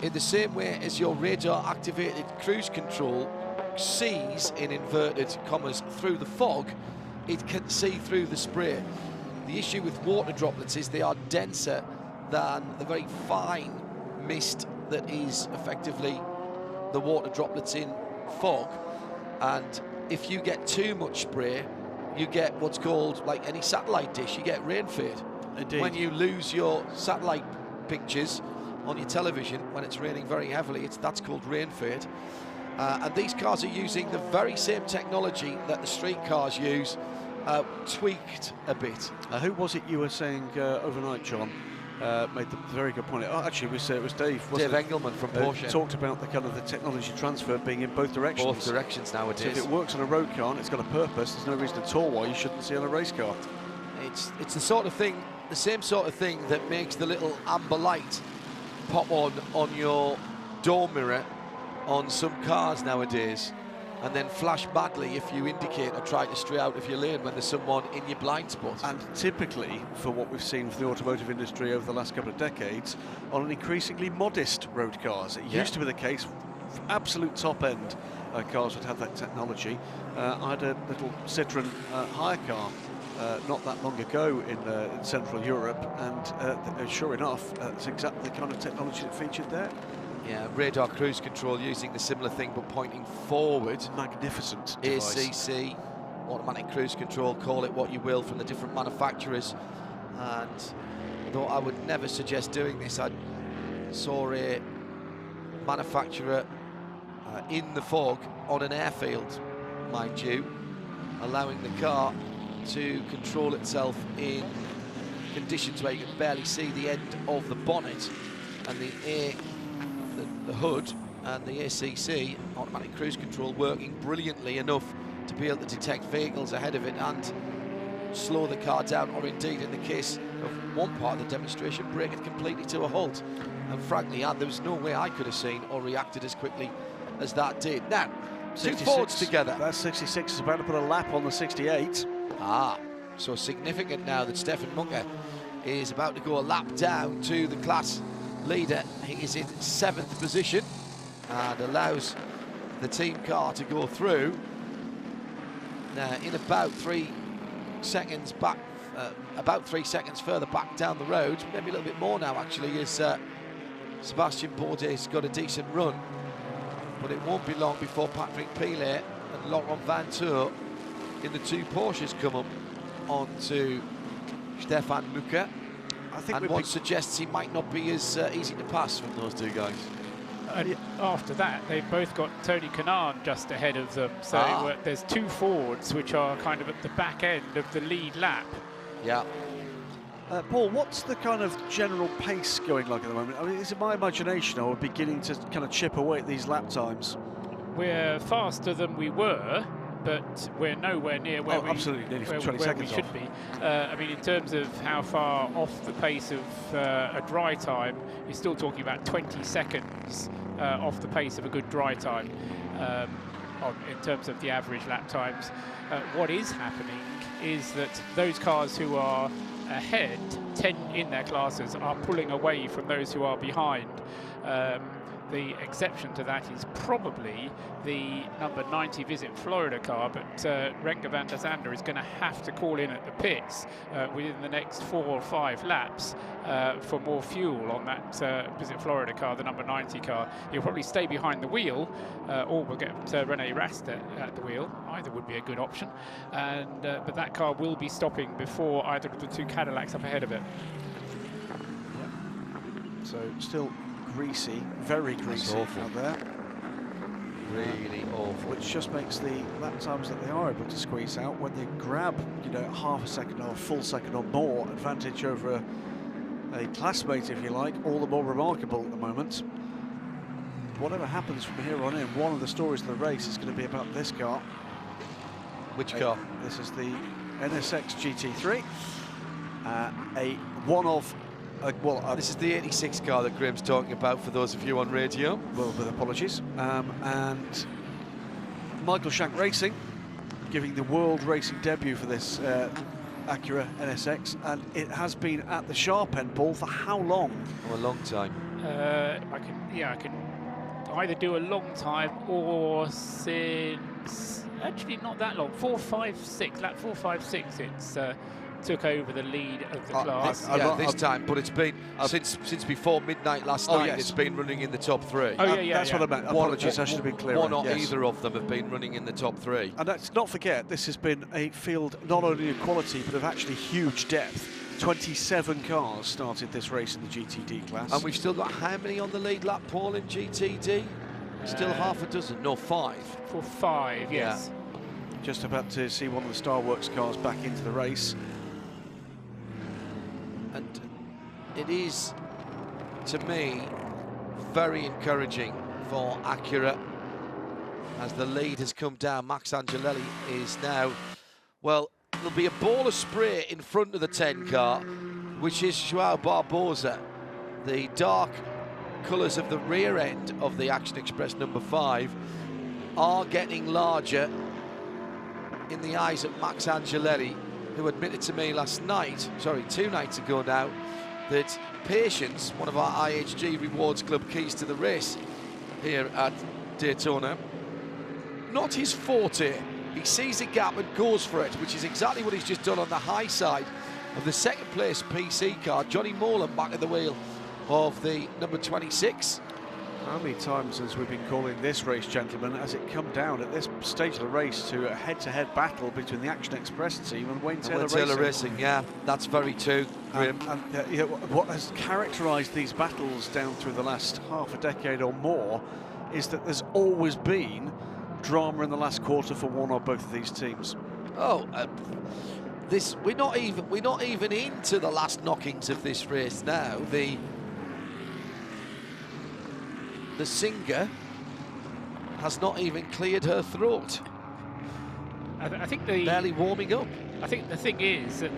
In the same way as your radar-activated cruise control sees, in inverted commas, through the fog, it can see through the spray. The issue with water droplets is they are denser than the very fine mist that is effectively the water droplets in fog. And if you get too much spray, you get what's called, like any satellite dish, you get rain fade. Indeed. When you lose your satellite pictures on your television when it's raining very heavily, that's called rain fade. And these cars are using the very same technology that the street cars use, tweaked a bit. Who was it you were saying overnight, John? Made the very good point. Oh, actually, it was Dave. Dave Engelman from Porsche. Talked about the kind of the technology transfer being in both directions. Both directions nowadays. So if it works on a road car and it's got a purpose, there's no reason at all why you shouldn't see on a race car. It's the sort of thing, the same sort of thing that makes the little amber light pop on your door mirror on some cars nowadays, and then flash badly if you indicate or try to stray out of your lane when there's someone in your blind spot. And typically, for what we've seen from the automotive industry over the last couple of decades, on an increasingly modest road cars. It used to be the case, absolute top-end cars would have that technology. I had a little Citroen hire car not that long ago in Central Europe, and sure enough, it's exactly the kind of technology that featured there. Yeah, radar cruise control using the similar thing but pointing forward. Magnificent device. ACC, automatic cruise control, call it what you will, from the different manufacturers. And though I would never suggest doing this, I saw a manufacturer in the fog on an airfield, mind you, allowing the car to control itself in conditions where you can barely see the end of the bonnet, and the hood and the ACC, automatic cruise control, working brilliantly enough to be able to detect vehicles ahead of it and slow the car down, or indeed, in the case of one part of the demonstration, bring it completely to a halt. And frankly, there was no way I could have seen or reacted as quickly as that did. Now, 2 Fords together. That 66 is about to put a lap on the 68. So significant now that Stefan Munger is about to go a lap down to the class leader. He is in 7th position and allows the team car to go through. Now, in about 3 seconds back, about 3 seconds further back down the road, maybe a little bit more now actually, is Sebastian Bourdais got a decent run, but it won't be long before Patrick Pilet and Laurent Vantour in the 2 Porsches come up onto Stefan Munger. I think one suggests he might not be as easy to pass from those 2 guys. And after that, they've both got Tony Kanaan just ahead of them. So there's 2 Fords which are kind of at the back end of the lead lap. Yeah. Paul, what's the kind of general pace going like at the moment? I mean, is it my imagination, or we're beginning to kind of chip away at these lap times? We're faster than we were, but we're nowhere near where absolutely, nearly 20 seconds we should be. I mean, in terms of how far off the pace of a dry time, you're still talking about 20 seconds off the pace of a good dry time in terms of the average lap times. What is happening is that those cars who are ahead, 10 in their classes, are pulling away from those who are behind. The exception to that is probably the number 90 Visit Florida car, but Renger van der Zande is going to have to call in at the pits within the next 4 or 5 laps for more fuel on that Visit Florida car, the number 90 car. He'll probably stay behind the wheel, or we'll get René Rast at the wheel. Either would be a good option, and but that car will be stopping before either of the 2 Cadillacs up ahead of it. So still greasy, very greasy out there. Really awful. Which just makes the lap times that they are able to squeeze out when they grab, you know, half a second or a full second or more advantage over a classmate, if you like, all the more remarkable at the moment. Whatever happens from here on in, one of the stories of the race is going to be about this car. Which car? This is the NSX GT3, a one of. This is the 86 car that Graham's talking about for those of you on radio. Well, with apologies. And Michael Shank Racing giving the world racing debut for this Acura NSX, and it has been at the sharp end, Paul, for how long? Oh, a long time. I can either do a long time or since, actually not that long, 4, 5, 6, lap 4, 5, 6, it's took over the lead of the class. This time, but it's been since before midnight last night. Yes. It's been running in the top 3. Oh yeah, that's what I meant. Apologies, I should have been clearer. One or either of them have been running in the top 3. And let's not forget, this has been a field not only of quality but of actually huge depth. 27 cars started this race in the GTD class. And we've still got how many on the lead lap, Paul, in GTD? Still half a dozen? No, 5. For 5, yes. Yeah. Just about to see one of the Star Works cars back into the race. And it is, to me, very encouraging for Acura as the lead has come down. Max Angelelli is now, well, there'll be a ball of spray in front of the 10 car, which is Joao Barbosa. The dark colours of the rear end of the Action Express number 5 are getting larger in the eyes of Max Angelelli, who admitted to me 2 nights ago now, that patience, one of our IHG Rewards Club keys to the race here at Daytona, not his forte. He sees a gap and goes for it, which is exactly what he's just done on the high side of the second place PC car. Johnny Molan back at the wheel of the number 26. How many times as we've been calling this race, gentlemen, has it come down at this stage of the race to a head-to-head battle between the Action Express team and Wayne Taylor Racing? Yeah, that's very true, Graham. And you know, what has characterised these battles down through the last half a decade or more is that there's always been drama in the last quarter for one or both of these teams. Oh, we're not even into the last knockings of this race now. The singer has not even cleared her throat. I think barely warming up. I think the thing is that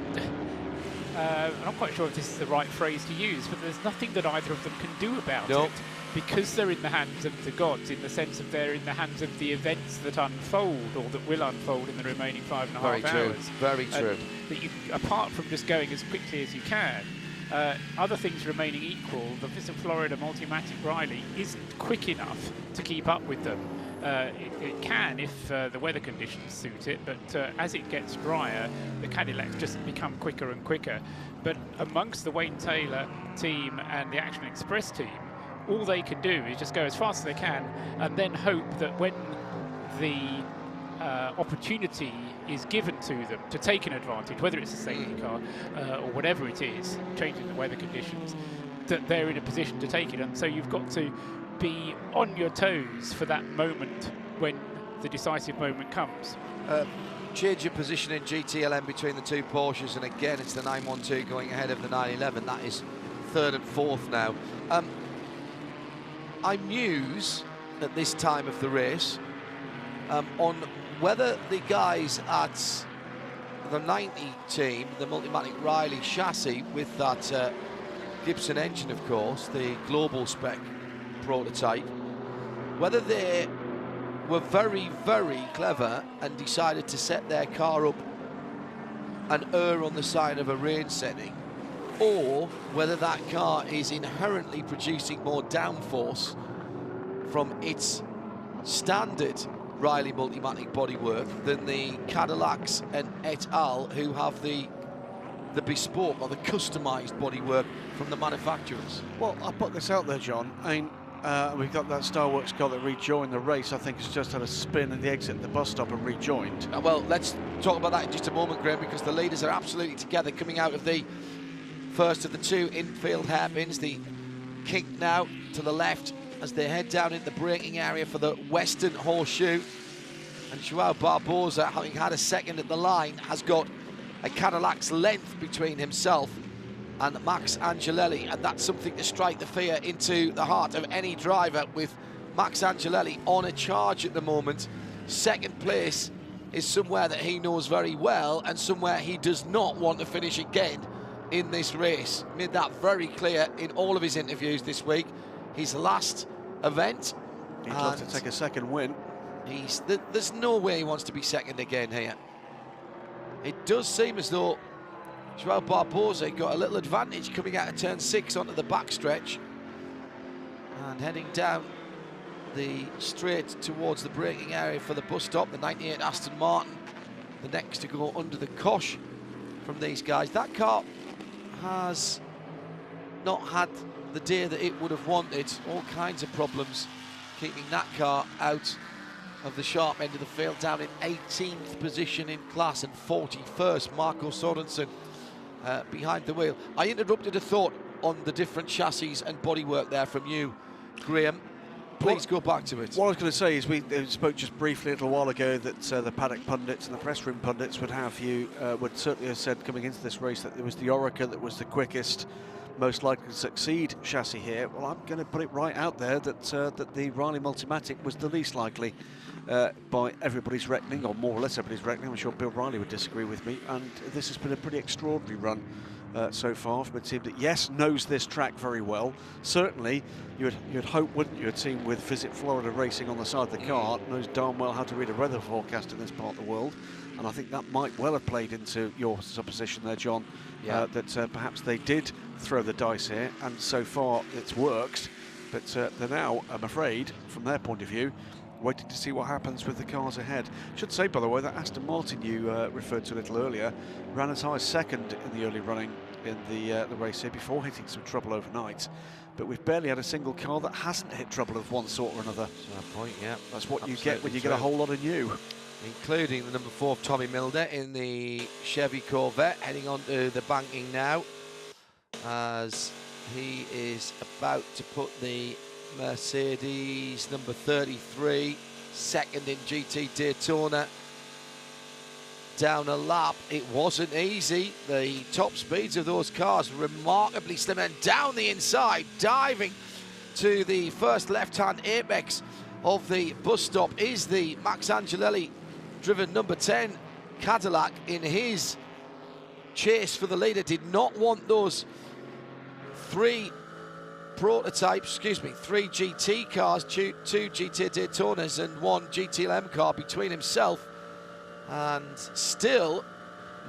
I'm not quite sure if this is the right phrase to use, but there's nothing that either of them can do about it, because they're in the hands of the gods, in the sense of they're in the hands of the events that unfold or that will unfold in the remaining 5.5 hours. Very true. That you, apart from just going as quickly as you can, other things remaining equal, the Visit Florida Multimatic Riley isn't quick enough to keep up with them. It can if the weather conditions suit it, but as it gets drier, the Cadillacs just become quicker and quicker. But amongst the Wayne Taylor team and the Action Express team, all they can do is just go as fast as they can and then hope that when the opportunity is given to them to take an advantage, whether it's a safety car or whatever it is, changing the weather conditions, that they're in a position to take it. And so you've got to be on your toes for that moment when the decisive moment comes. Change your position in GTLM between the 2 Porsches, and again it's the 912 going ahead of the 911. That is 3rd and 4th now. I muse at this time of the race on whether the guys at the 90 team, the Multimatic Riley chassis with that Gibson engine, of course, the global spec prototype, whether they were very, very clever and decided to set their car up and err on the side of a rain setting, or whether that car is inherently producing more downforce from its standard Riley Multimatic bodywork than the Cadillacs and et al. Who have the bespoke or the customised bodywork from the manufacturers. Well, I'll put this out there, John. I mean, we've got that Starworks car that rejoined the race. I think it's just had a spin at the exit at the bus stop and rejoined. Well, let's talk about that in just a moment, Graham, because the leaders are absolutely together coming out of the first of the two infield hairpins. The kink now to the left as they head down in the braking area for the Western Horseshoe. And Joao Barbosa, having had a second at the line, has got a Cadillac's length between himself and Max Angelelli, and that's something to strike the fear into the heart of any driver, with Max Angelelli on a charge at the moment. Second place is somewhere that he knows very well and somewhere he does not want to finish again in this race. Made that very clear in all of his interviews this week. His last event. He'd love to take a second win. There's no way he wants to be second again here. It does seem as though Joao Barbosa got a little advantage coming out of turn 6 onto the backstretch and heading down the straight towards the braking area for the bus stop. The 98 Aston Martin, the next to go under the cosh from these guys. That car has not had the day that it would have wanted. All kinds of problems keeping that car out of the sharp end of the field, down in 18th position in class and 41st. Marco Sorensen behind the wheel. I interrupted a thought on the different chassis and bodywork there from you, Graham. Please go back to it. What I was going to say is we spoke just briefly a little while ago that the paddock pundits and the press room pundits would certainly have said coming into this race that it was the Orica that was the quickest, most likely to succeed chassis here. Well, I'm going to put it right out there that the Riley Multimatic was the least likely by everybody's reckoning, or more or less everybody's reckoning. I'm sure Bill Riley would disagree with me, and this has been a pretty extraordinary run so far from a team that, yes, knows this track very well. Certainly, you'd hope, wouldn't you, a team with Visit Florida Racing on the side of the car knows darn well how to read a weather forecast in this part of the world, and I think that might well have played into your supposition there, John, that perhaps they did throw the dice here, and so far it's worked, but they're now, I'm afraid, from their point of view, waiting to see what happens with the cars ahead. Should say, by the way, that Aston Martin you referred to a little earlier ran as high as second in the early running in the race here before hitting some trouble overnight. But we've barely had a single car that hasn't hit trouble of one sort or another. That's my point, yeah. That's what you get when you get a whole lot of new. Including the number 4 Tommy Milner in the Chevy Corvette, heading onto the banking now as he is about to put the Mercedes number 33, second in GT Daytona, down a lap. It wasn't easy. The top speeds of those cars remarkably slim, and down the inside, diving to the first left-hand apex of the bus stop is the Max Angelelli driven number 10 Cadillac in his chase for the leader. Did not want those three GT cars, two GT Daytonas and one GTLM car between himself and still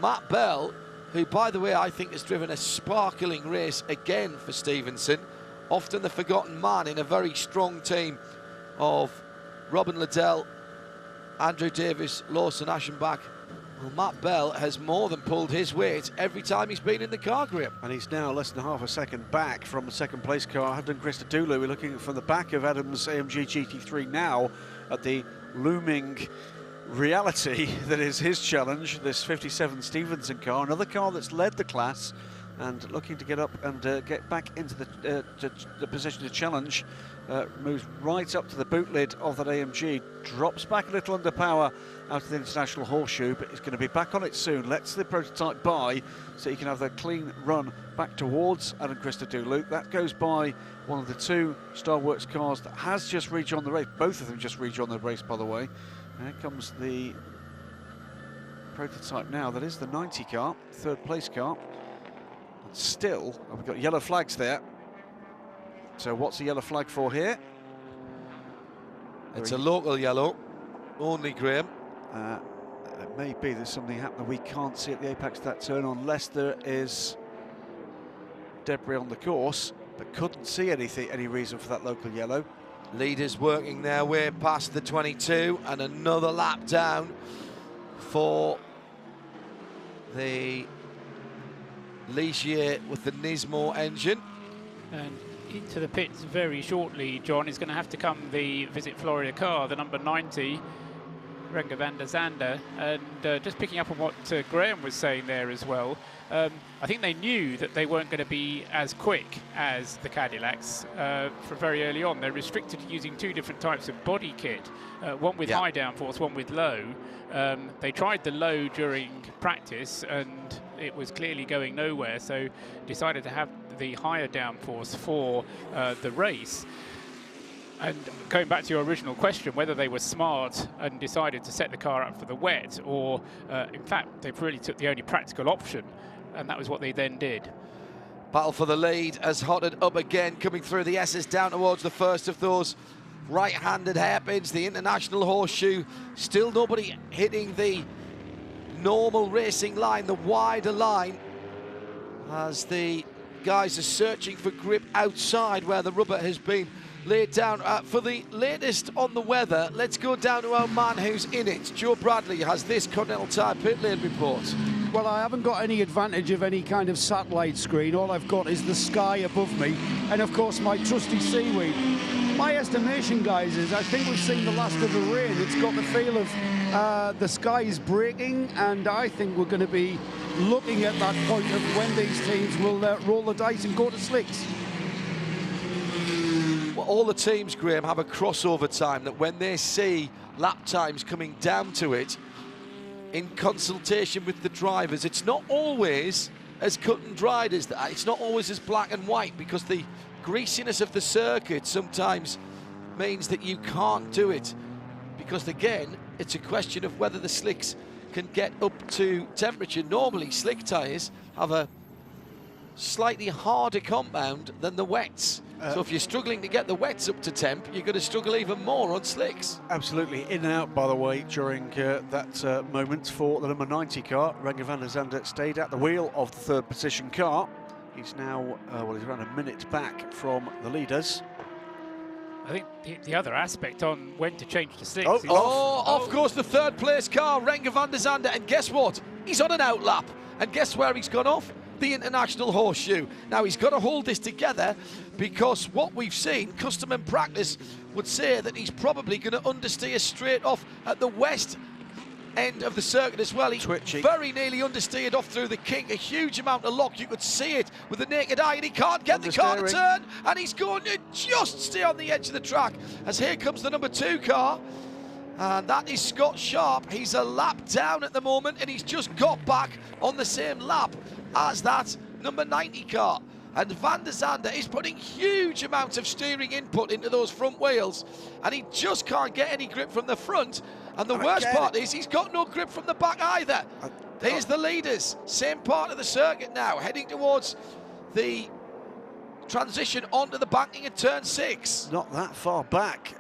Matt Bell, who, by the way, I think has driven a sparkling race again for Stevenson, often the forgotten man in a very strong team of Robin Liddell, Andrew Davis, Lawson Aschenbach. Well, Matt Bell has more than pulled his weight every time he's been in the car, Graham. And he's now less than half a second back from the second place car. Hadden Christodoulou, we're looking from the back of Adams' AMG GT3 now at the looming reality that is his challenge, this 57 Stevenson car, another car that's led the class and looking to get up and get back into the position to challenge. Moves right up to the boot lid of that AMG, drops back a little under power out of the International Horseshoe, but he's going to be back on it soon. Lets the prototype by so he can have the clean run back towards Adam Christodoulou. That goes by one of the two Starworks cars that has just rejoined the race. Both of them just rejoined the race, by the way. And here comes the prototype now. That is the 90 car, third place car. And still, we've got yellow flags there. So what's the yellow flag for here? It's a local yellow, only, Graham. It may be there's something happening we can't see at the apex of that turn unless there is debris on the course, but couldn't see any reason for that local yellow. Leaders working their way past the 22, and another lap down for the Ligier with the Nismo engine. And into the pits very shortly, John, is going to have to come the Visit Florida car, the number 90, Renger van der Zande. And just picking up on what Graham was saying there as well, I think they knew that they weren't going to be as quick as the Cadillacs from very early on. They're restricted to using two different types of body kit, one with high downforce, one with low. They tried the low during practice and it was clearly going nowhere, so decided to have the higher downforce for the race. And going back to your original question, whether they were smart and decided to set the car up for the wet, or in fact, they really took the only practical option, and that was what they then did. Battle for the lead has hotted up again, coming through the S's down towards the first of those right-handed hairpins, the International Horseshoe. Still nobody hitting the normal racing line, the wider line, as the guys are searching for grip outside where the rubber has been laid down. For the latest on the weather, let's go down to our man who's in it. Joe Bradley has this Continental Tire pit lane report. Well, I haven't got any advantage of any kind of satellite screen. All I've got is the sky above me and, of course, my trusty seaweed. My estimation, guys, is I think we've seen the last of the rain. It's got the feel of the sky is breaking, and I think we're going to be looking at that point of when these teams will roll the dice and go to slicks. Well, all the teams, Graham, have a crossover time that when they see lap times coming down to it, in consultation with the drivers, it's not always as cut and dried as that. It's not always as black and white, because the greasiness of the circuit sometimes means that you can't do it, because again, it's a question of whether the slicks can get up to temperature. Normally, slick tyres have a slightly harder compound than the wets. So if you're struggling to get the wets up to temp, you're going to struggle even more on slicks. Absolutely. In and out, by the way, during that moment for the number 90 car. Renger van der Zande stayed at the wheel of the third position car. He's now, he's around a minute back from the leaders. I think the other aspect on when to change to slicks. Of course, the third place car, Renger van der Zande, and guess what? He's on an out lap. And guess where he's gone off? The International Horseshoe. Now, he's got to hold this together, because what we've seen, custom and practice would say that he's probably going to understeer straight off at the west end of the circuit as well. He very nearly understeered off through the kink, a huge amount of lock. You could see it with the naked eye, and he can't get the car to turn, and he's going to just stay on the edge of the track, as here comes the number 2 car. And that is Scott Sharp. He's a lap down at the moment, and he's just got back on the same lap as that number 90 car. And Van der Zande is putting huge amounts of steering input into those front wheels, and he just can't get any grip from the front. And the worst part is he's got no grip from the back either. Here's the leaders, same part of the circuit now, heading towards the transition onto the banking at turn 6. Not that far back,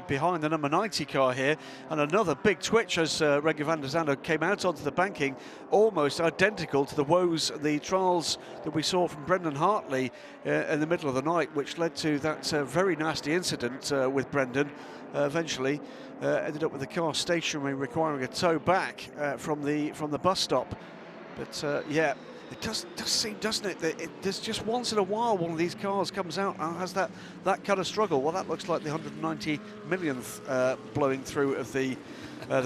behind the number 90 car here, and another big twitch as Renger van der Zande came out onto the banking, almost identical to the woes, the trials that we saw from Brendan Hartley in the middle of the night, which led to that very nasty incident with Brendan. Eventually ended up with the car stationary, requiring a tow back from the bus stop. But yeah, it does seem, doesn't it, that there's just once in a while one of these cars comes out and has that kind of struggle. Well, that looks like the 190 millionth blowing through of the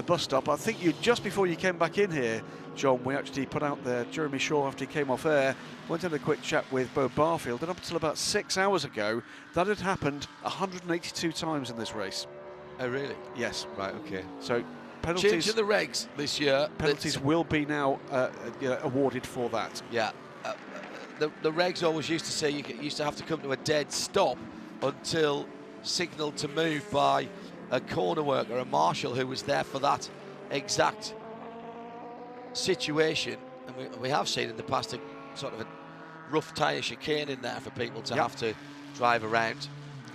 bus stop. I think just before you came back in here, John, we actually put out there, Jeremy Shaw, after he came off air, went and had a quick chat with Bo Barfield, and up until about 6 hours ago, that had happened 182 times in this race. Oh, really? Yes. Right, okay. So penalties, changing the regs this year. Penalties will be now awarded for that. Yeah. The regs always used to say you used to have to come to a dead stop until signalled to move by a corner worker, a marshal who was there for that exact situation. And we have seen in the past a sort of a rough tyre chicane in there for people to have to drive around.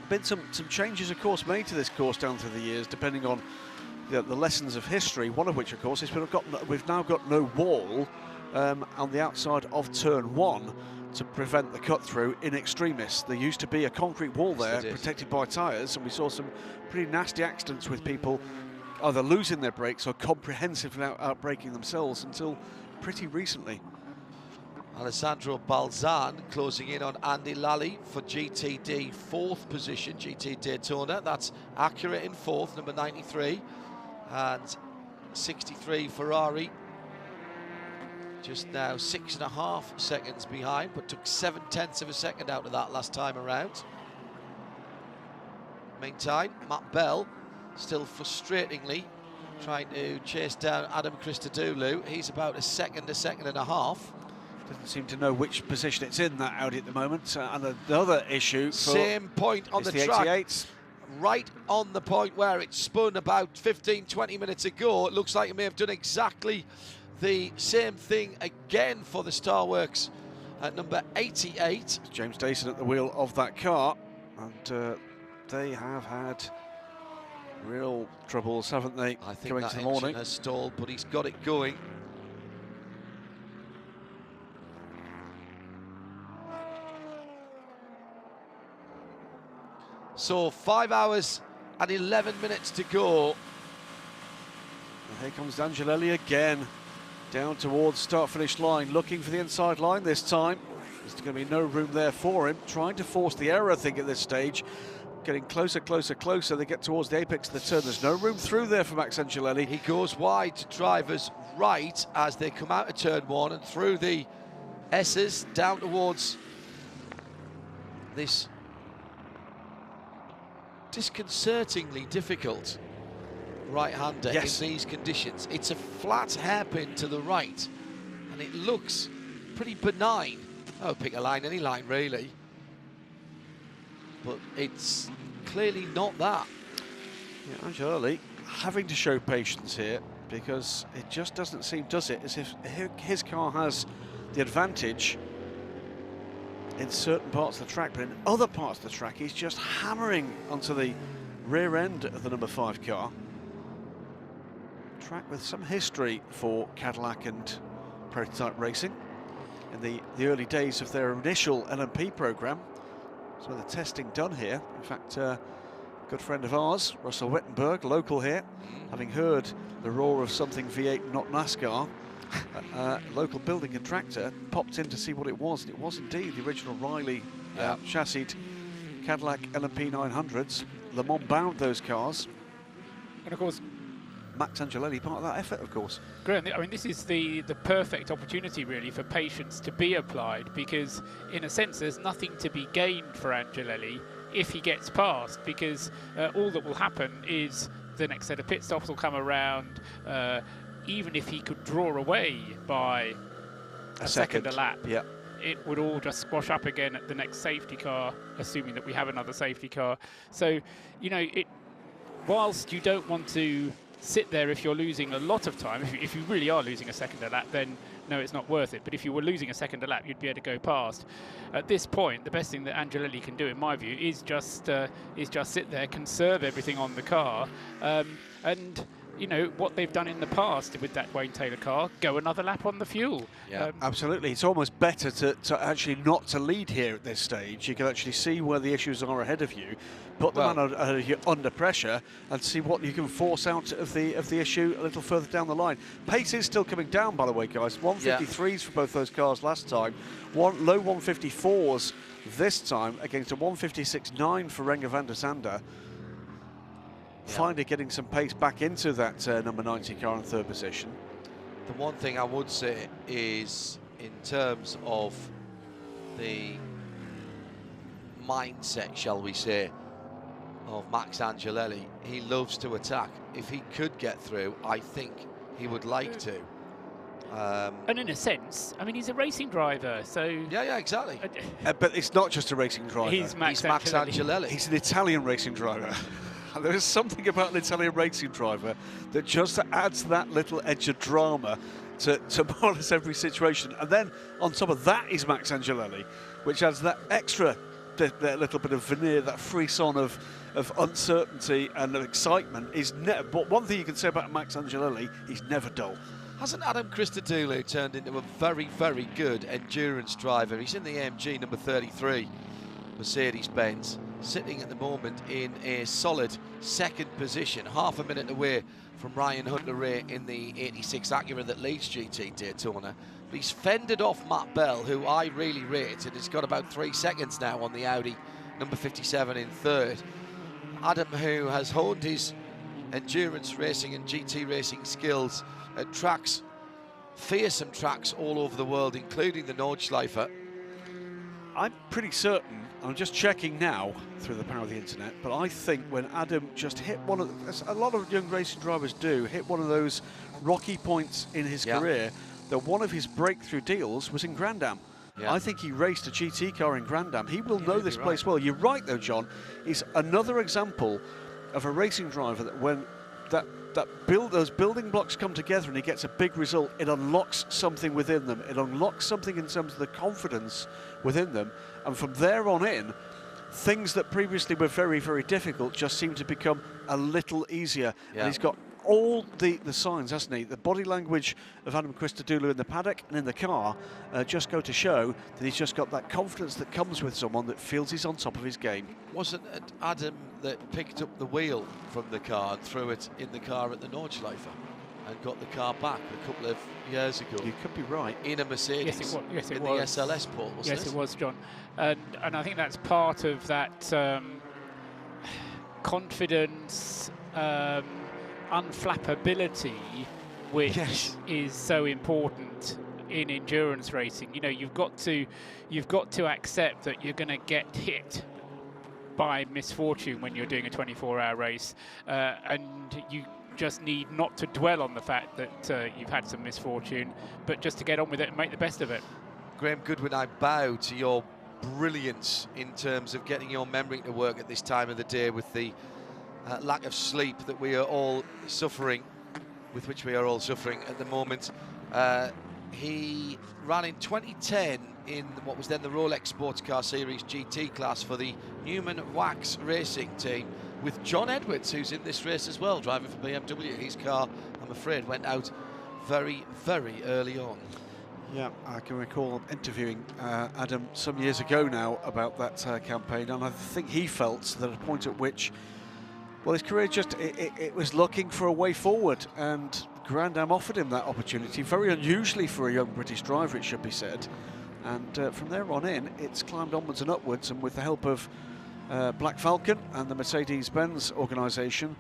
Been some changes, of course, made to this course down through the years, depending on the lessons of history, one of which, of course, is we've now got no wall on the outside of turn 1 to prevent the cut through in extremis. There used to be a concrete wall there protected by tyres, and we saw some pretty nasty accidents with people either losing their brakes or comprehensively outbraking themselves until pretty recently. Alessandro Balzan closing in on Andy Lally for GTD 4th position, GT Daytona. That's accurate in 4th, number 93, and 63 Ferrari. Just now 6.5 seconds behind, but took 0.7 of a second out of that last time around. Meantime, Matt Bell still frustratingly trying to chase down Adam Christodoulou. He's about a second and a half. Doesn't seem to know which position it's in, that Audi at the moment. And another issue. Same point on the track. 88s. Right on the point where it spun about 15-20 minutes ago. It looks like it may have done exactly the same thing again for the Starworks at number 88. James Dayson at the wheel of that car, and they have had real troubles, haven't they? I think going that to the engine morning. has stalled, but he's got it going. So 5 hours and 11 minutes to go. And here comes Angelelli again, down towards start-finish line, looking for the inside line this time. There's going to be no room there for him, trying to force the error, I think, at this stage. Getting closer, closer, closer. They get towards the apex of the turn. There's no room through there for Max Angelelli. He goes wide to drivers right as they come out of turn 1 and through the S's down towards this disconcertingly difficult right-hander in these conditions. It's a flat hairpin to the right, and it looks pretty benign. Oh, pick a line, any line really. But it's clearly not that. Yeah, Angelelli having to show patience here, because it just doesn't seem, does it, as if his car has the advantage in certain parts of the track, but in other parts of the track he's just hammering onto the rear end of the number 5 car. Track with some history for Cadillac and Prototype Racing in the early days of their initial LMP program. So the testing done here. In fact, a good friend of ours, Russell Wittenberg, local here, having heard the roar of something V8 not NASCAR, local building contractor, popped in to see what it was, and it was indeed the original Riley chassied Cadillac LMP 900s. Le Mans bound those cars. And of course, Max Angelelli part of that effort, of course. Graham, I mean, this is the perfect opportunity, really, for patience to be applied, because, in a sense, there's nothing to be gained for Angelelli if he gets past, because all that will happen is the next set of pit stops will come around. Even if he could draw away by a second a lap, it would all just squash up again at the next safety car, assuming that we have another safety car. So, you know, whilst you don't want to sit there if you're losing a lot of time, if you really are losing a second a lap, then no, it's not worth it. But if you were losing a second a lap, you'd be able to go past. At this point, the best thing that Angelelli can do, in my view, is just sit there, conserve everything on the car, and you know what they've done in the past with that Wayne Taylor car, go another lap on the fuel. Yeah, absolutely. It's almost better to actually not to lead here at this stage. You can actually see where the issues are ahead of you, put them under pressure, and see what you can force out of the issue a little further down the line. Pace is still coming down, by the way, guys. 153s for both those cars last time, low 154s this time against a 156.9 for Renger van der Zande. Finally getting some pace back into that number 90 car in 3rd position. The one thing I would say is, in terms of the mindset, shall we say, of Max Angelelli, he loves to attack. If he could get through, I think he would like to. And in a sense, I mean, he's a racing driver, so... Yeah, exactly. But it's not just a racing driver. He's Max Angelelli. He's an Italian racing driver. There is something about an Italian racing driver that just adds that little edge of drama to more or less every situation. And then on top of that is Max Angelelli, which adds that extra that little bit of veneer, that frisson of uncertainty and of excitement is never. But one thing you can say about Max Angelelli, he's never dull. Hasn't Adam Christodoulou turned into a very, very good endurance driver? He's in the AMG number 33 Mercedes-Benz, sitting at the moment in a solid second position, half a minute away from Ryan Hunter-Reay in the 86 Acura that leads GT Daytona. But he's fended off Matt Bell, who I really rate, and he's got about 3 seconds now on the Audi number 57 in third. Adam, who has honed his endurance racing and GT racing skills at tracks, fearsome tracks all over the world, including the Nordschleife. I'm pretty certain, I'm just checking now through the power of the internet, but I think when Adam just hit one of, as a lot of young racing drivers do, hit one of those rocky points in his career, that one of his breakthrough deals was in Grandam. I think he raced a GT car in Grandam. He will know this place well. You're right though, John. He's another example of a racing driver that when those building blocks come together and he gets a big result, it unlocks something within them. It unlocks something in terms of the confidence within them. And from there on in, things that previously were very, very difficult just seem to become a little easier. And he's got all the signs, hasn't he? The body language of Adam Christodoulou in the paddock and in the car just go to show that he's just got that confidence that comes with someone that feels he's on top of his game. Wasn't it Adam that picked up the wheel from the car and threw it in the car at the Nordschleife and got the car back a couple of years ago? You could be right. In a Mercedes. Yes, it was. Yes, it in was. the SLS, Paul, wasn't Yes, it? it was, John. And I think that's part of that confidence, unflappability, which is so important in endurance racing. You know, you've got to accept that you're going to get hit by misfortune when you're doing a 24-hour race, and you just need not to dwell on the fact that you've had some misfortune, but just to get on with it and make the best of it. Graham Goodwin, I bow to your brilliance in terms of getting your memory to work at this time of the day with the lack of sleep that we are all suffering, with which we are all suffering at the moment. He ran in 2010 in what was then the Rolex SportsCar Series GT class for the Newman Wax Racing team with John Edwards, who's in this race as well, driving for BMW. His car, I'm afraid, went out very, very early on. Yeah, I can recall interviewing Adam some years ago now about that campaign, and I think he felt that at a point at which, well, his career just, it was looking for a way forward, and Grandam offered him that opportunity, very unusually for a young British driver, it should be said. And from there on in, it's climbed onwards and upwards, and with the help of Black Falcon and the Mercedes-Benz organisation,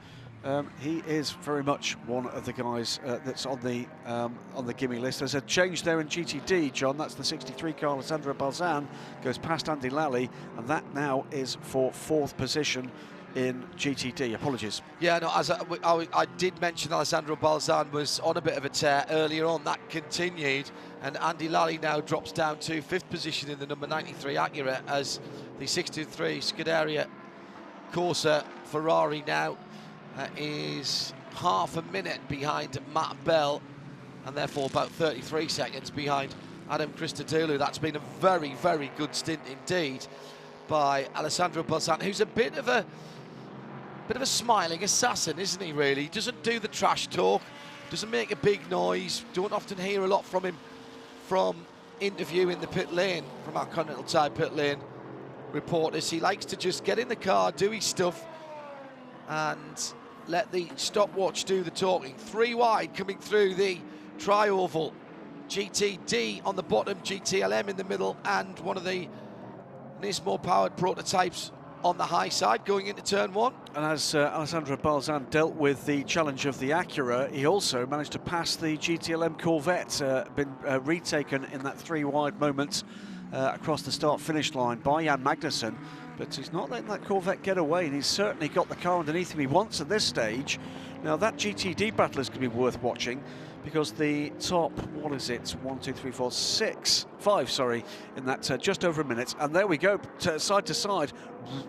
he is very much one of the guys that's on the gimme list. There's a change there in GTD, John. That's the 63 car. Alessandro Balzan goes past Andy Lally, and that now is for 4th position in GTD. Apologies. Yeah, no, as I did mention, Alessandro Balzan was on a bit of a tear earlier on. That continued, and Andy Lally now drops down to 5th position in the number 93 Acura as the 63 Scuderia Corsa Ferrari now is half a minute behind Matt Bell, and therefore about 33 seconds behind Adam Christodoulou. That's been a very, very good stint indeed by Alessandro Balzan, who's a bit of a smiling assassin, isn't he, really? He doesn't do the trash talk, doesn't make a big noise, don't often hear a lot from him from interview in the pit lane, from our Continental Tire pit lane reporters. He likes to just get in the car, do his stuff, and let the stopwatch do the talking. 3 wide coming through the tri-oval. GTD on the bottom, GTLM in the middle, and one of the Nismo-powered prototypes on the high side going into turn 1. And as Alessandro Balzan dealt with the challenge of the Acura, he also managed to pass the GTLM Corvette, been retaken in that 3 wide moment across the start-finish line by Jan Magnussen. But he's not letting that Corvette get away, and he's certainly got the car underneath him he wants at this stage. Now, that GTD battle is going to be worth watching, because the top, what is it, 1, 2, 3, 4, 6, 5, sorry, in that just over a minute. And there we go, side to side,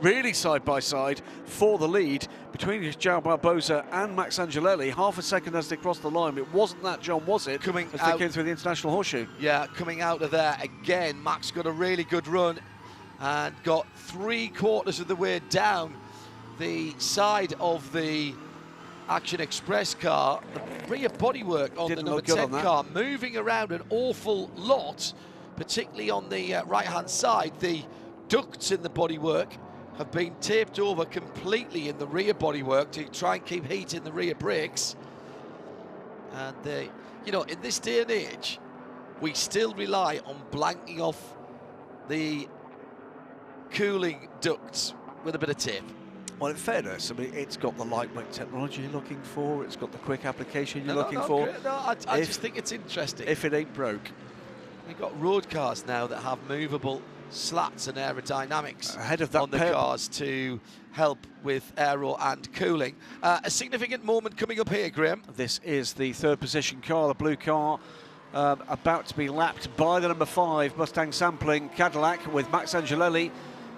really side by side for the lead between João Barbosa and Max Angelelli. Half a second as they crossed the line. It wasn't that, John, was it? Coming as out, they came through the International Horseshoe. Yeah, coming out of there again, Max got a really good run and got 3/4 of the way down the side of the Action Express car. The rear bodywork on the number 10 car moving around an awful lot, particularly on the right-hand side. The ducts in the bodywork have been taped over completely in the rear bodywork to try and keep heat in the rear brakes. And you know, in this day and age, we still rely on blanking off the cooling ducts with a bit of tape. Well, in fairness, I mean, it's got the lightweight technology you're looking for. It's got the quick application you're looking for. I just think it's interesting. If it ain't broke. We've got road cars now that have movable slats and aerodynamics ahead of that on the cars to help with aero and cooling. A significant moment coming up here, Graham. This is the third position car, the blue car, about to be lapped by the number 5 Mustang sampling Cadillac with Max Angelelli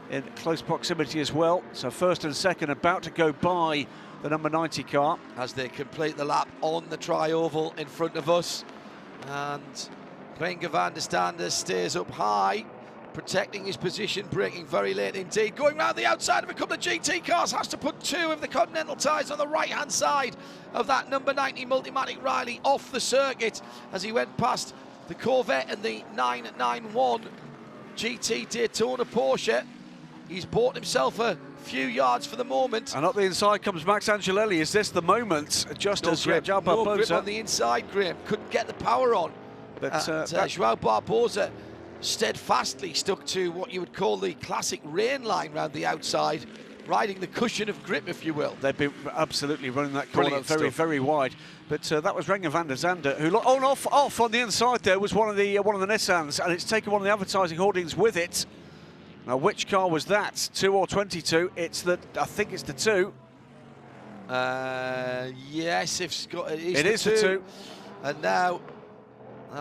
in close proximity as well. So first and second about to go by the number 90 car. As they complete the lap on the tri-oval in front of us. And Renger van der Stande stays up high, protecting his position, braking very late indeed. Going round the outside of a couple of GT cars, has to put 2 of the Continental tyres on the right-hand side of that number 90 Multimatic Riley off the circuit as he went past the Corvette and the 991 GT Daytona Porsche. He's bought himself a few yards for the moment. And up the inside comes Max Angelelli. Is this the moment? Just as grip on the inside, Graham. Couldn't get the power on. But João Barbosa steadfastly stuck to what you would call the classic rain line round the outside, riding the cushion of grip, if you will. They've been absolutely running that corner very wide. But that was Renger van der Zande, who off on the inside there was one of the Nissans, and it's taken one of the advertising hoardings with it. Now, which car was that? 2 or 22? I think it's the 2. Yes, it is the 2. And now,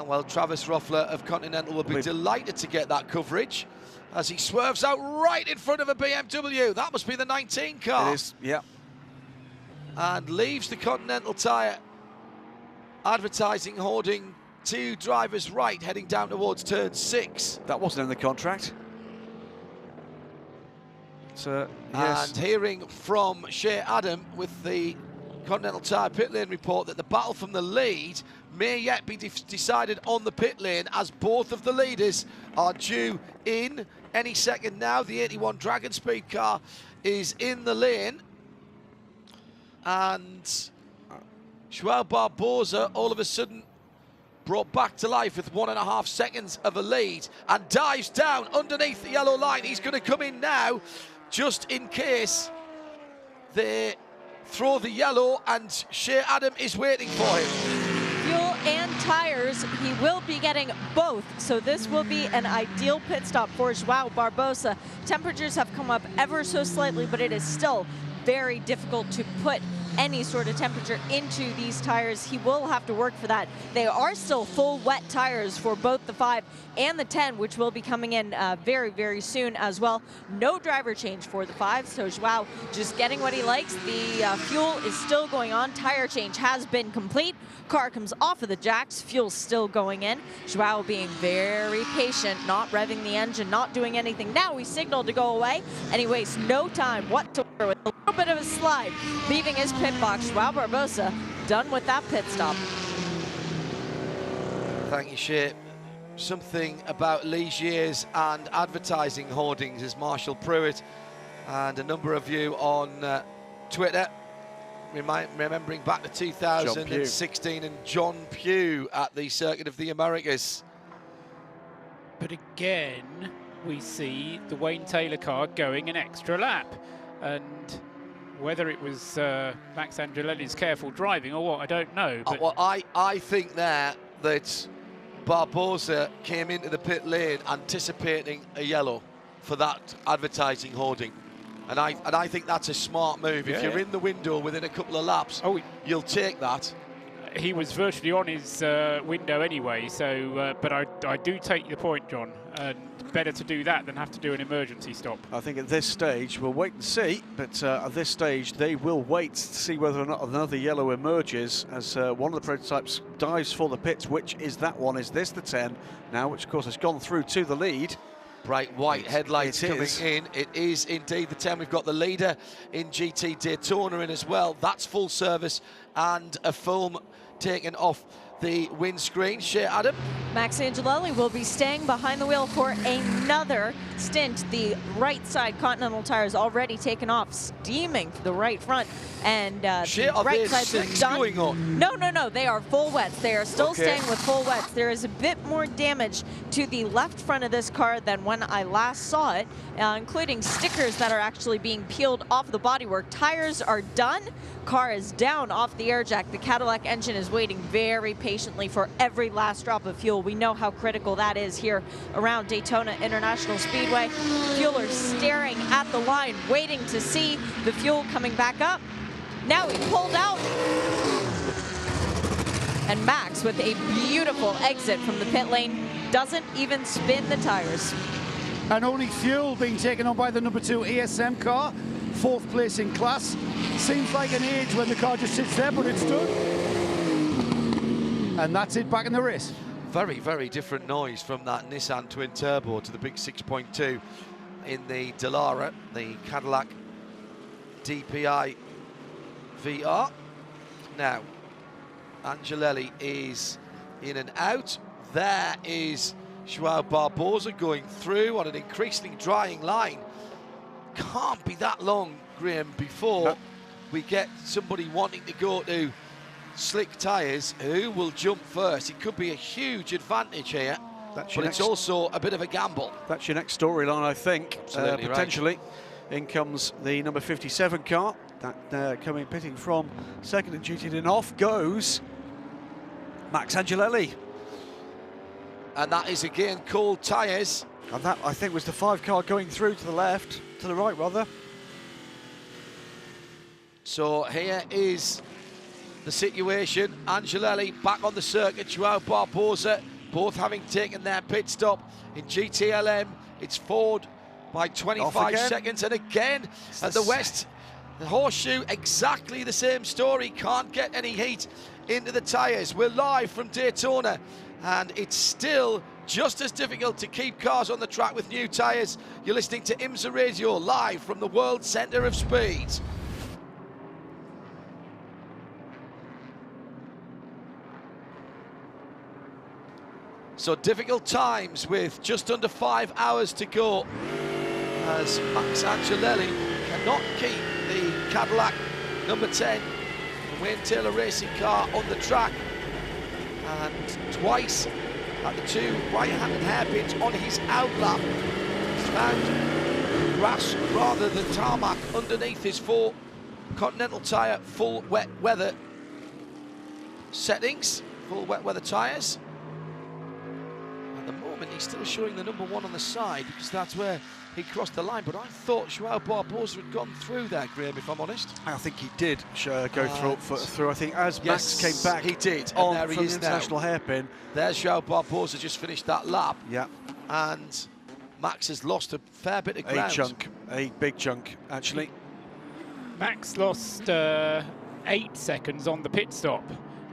well, Travis Roffler of Continental will be delighted to get that coverage as he swerves out right in front of a BMW. That must be the 19 car. It is, yeah. And leaves the Continental tyre advertising hoarding to driver's right, heading down towards turn 6. That wasn't in the contract. Yes. And hearing from Shea Adam with the Continental Tyre pit lane report that the battle from the lead may yet be decided on the pit lane, as both of the leaders are due in any second now. The 81 Dragon Speed car is in the lane, and João Barbosa all of a sudden brought back to life with 1.5 seconds of a lead and dives down underneath the yellow line. He's going to come in now just in case they throw the yellow, and Shea Adam is waiting for him. Fuel and tires, he will be getting both, so this will be an ideal pit stop for João Barbosa. Temperatures have come up ever so slightly, but it is still very difficult to put any sort of temperature into these tires. He will have to work for that. They are still full wet tires for both the 5 and the 10, which will be coming in very soon as well. No driver change for the 5, so João just getting what he likes. The fuel is still going on. Tire change has been complete. Car comes off of the jacks. Fuel still going in. João being very patient, not revving the engine, not doing anything. Now he signaled to go away, and he wastes no time whatsoever with a little bit of a slide, leaving his pit box. João Barbosa done with that pit stop. Thank you, Shea. Something about Ligier's and advertising hoardings, as Marshall Pruitt and a number of you on Twitter remembering back to 2016 and John Pugh at the Circuit of the Americas. But again, we see the Wayne Taylor car going an extra lap, and whether it was Max Angelelli's careful driving or what, I don't know. But well, I think there that Barbosa came into the pit lane anticipating a yellow for that advertising hoarding. And I think that's a smart move. If you're in the window within a couple of laps, you'll take that. He was virtually on his window anyway, so but I do take your point, John. Better to do that than have to do an emergency stop. I think at this stage, we'll wait and see, but at this stage, they will wait to see whether or not another yellow emerges as one of the prototypes dives for the pits. Which is that one? Is this the 10 now, which of course has gone through to the lead? bright white headlights coming in. It is indeed the 10. We've got the leader in GT Daytona in as well. That's full service and a film taken off the windscreen. Adam? Max Angelelli will be staying behind the wheel for another stint. The right side Continental tires already taken off, steaming for the right front. And the right sides are done. Going on? No. They are full wets. They are still staying with full wets. There is a bit more damage to the left front of this car than when I last saw it, including stickers that are actually being peeled off the bodywork. Tires are done. Car is down off the air jack. The Cadillac engine is waiting very patiently for every last drop of fuel. We know how critical that is here around Daytona International Speedway. Fuelers staring at the line, waiting to see the fuel coming back up. Now he pulled out. And Max, with a beautiful exit from the pit lane, doesn't even spin the tires. And only fuel being taken on by the number 2 ESM car, 4th place in class. Seems like an age when the car just sits there, but it's done. And that's it, back in the race. Very, very different noise from that Nissan twin turbo to the big 6.2 in the Dallara, the Cadillac DPI VR. Now, Angelelli is in and out. There is Joao Barbosa going through on an increasingly drying line. Can't be that long, Graham, before we get somebody wanting to go to slick tyres. Who will jump first? It could be a huge advantage here, but it's also a bit of a gamble. That's your next storyline, I think. Potentially. Right. In comes the number 57 car. That pitting from second in GT, and off goes Max Angelelli. And that is again cold tyres. And that, I think, was the 5 car going through to the left, to the right rather. So here is the situation. Angelelli back on the circuit, Joao Barbosa, both having taken their pit stop. In GTLM, it's Ford by 25 seconds. And again, at the West, the Horseshoe, exactly the same story. Can't get any heat into the tyres. We're live from Daytona, and it's still just as difficult to keep cars on the track with new tyres. You're listening to IMSA Radio, live from the World Centre of Speed. So difficult times with just under 5 hours to go, as Max Angelelli cannot keep the Cadillac number 10, the Wayne Taylor racing car, on the track. And twice at the 2 right-handed hairpins on his outlap, he's found grass rather than tarmac underneath his 4 Continental tyre full wet weather settings, full wet weather tyres. At the moment, he's still showing the number 1 on the side because that's where he crossed the line. But I thought Joao Barbosa had gone through there, Graham, if I'm honest. I think he did go through. I think as Max came back, he did. On and there from he is the international hairpin. There's Joao Barbosa, just finished that lap. Yeah. And Max has lost a fair bit of ground. A big chunk, actually. Max lost 8 seconds on the pit stop.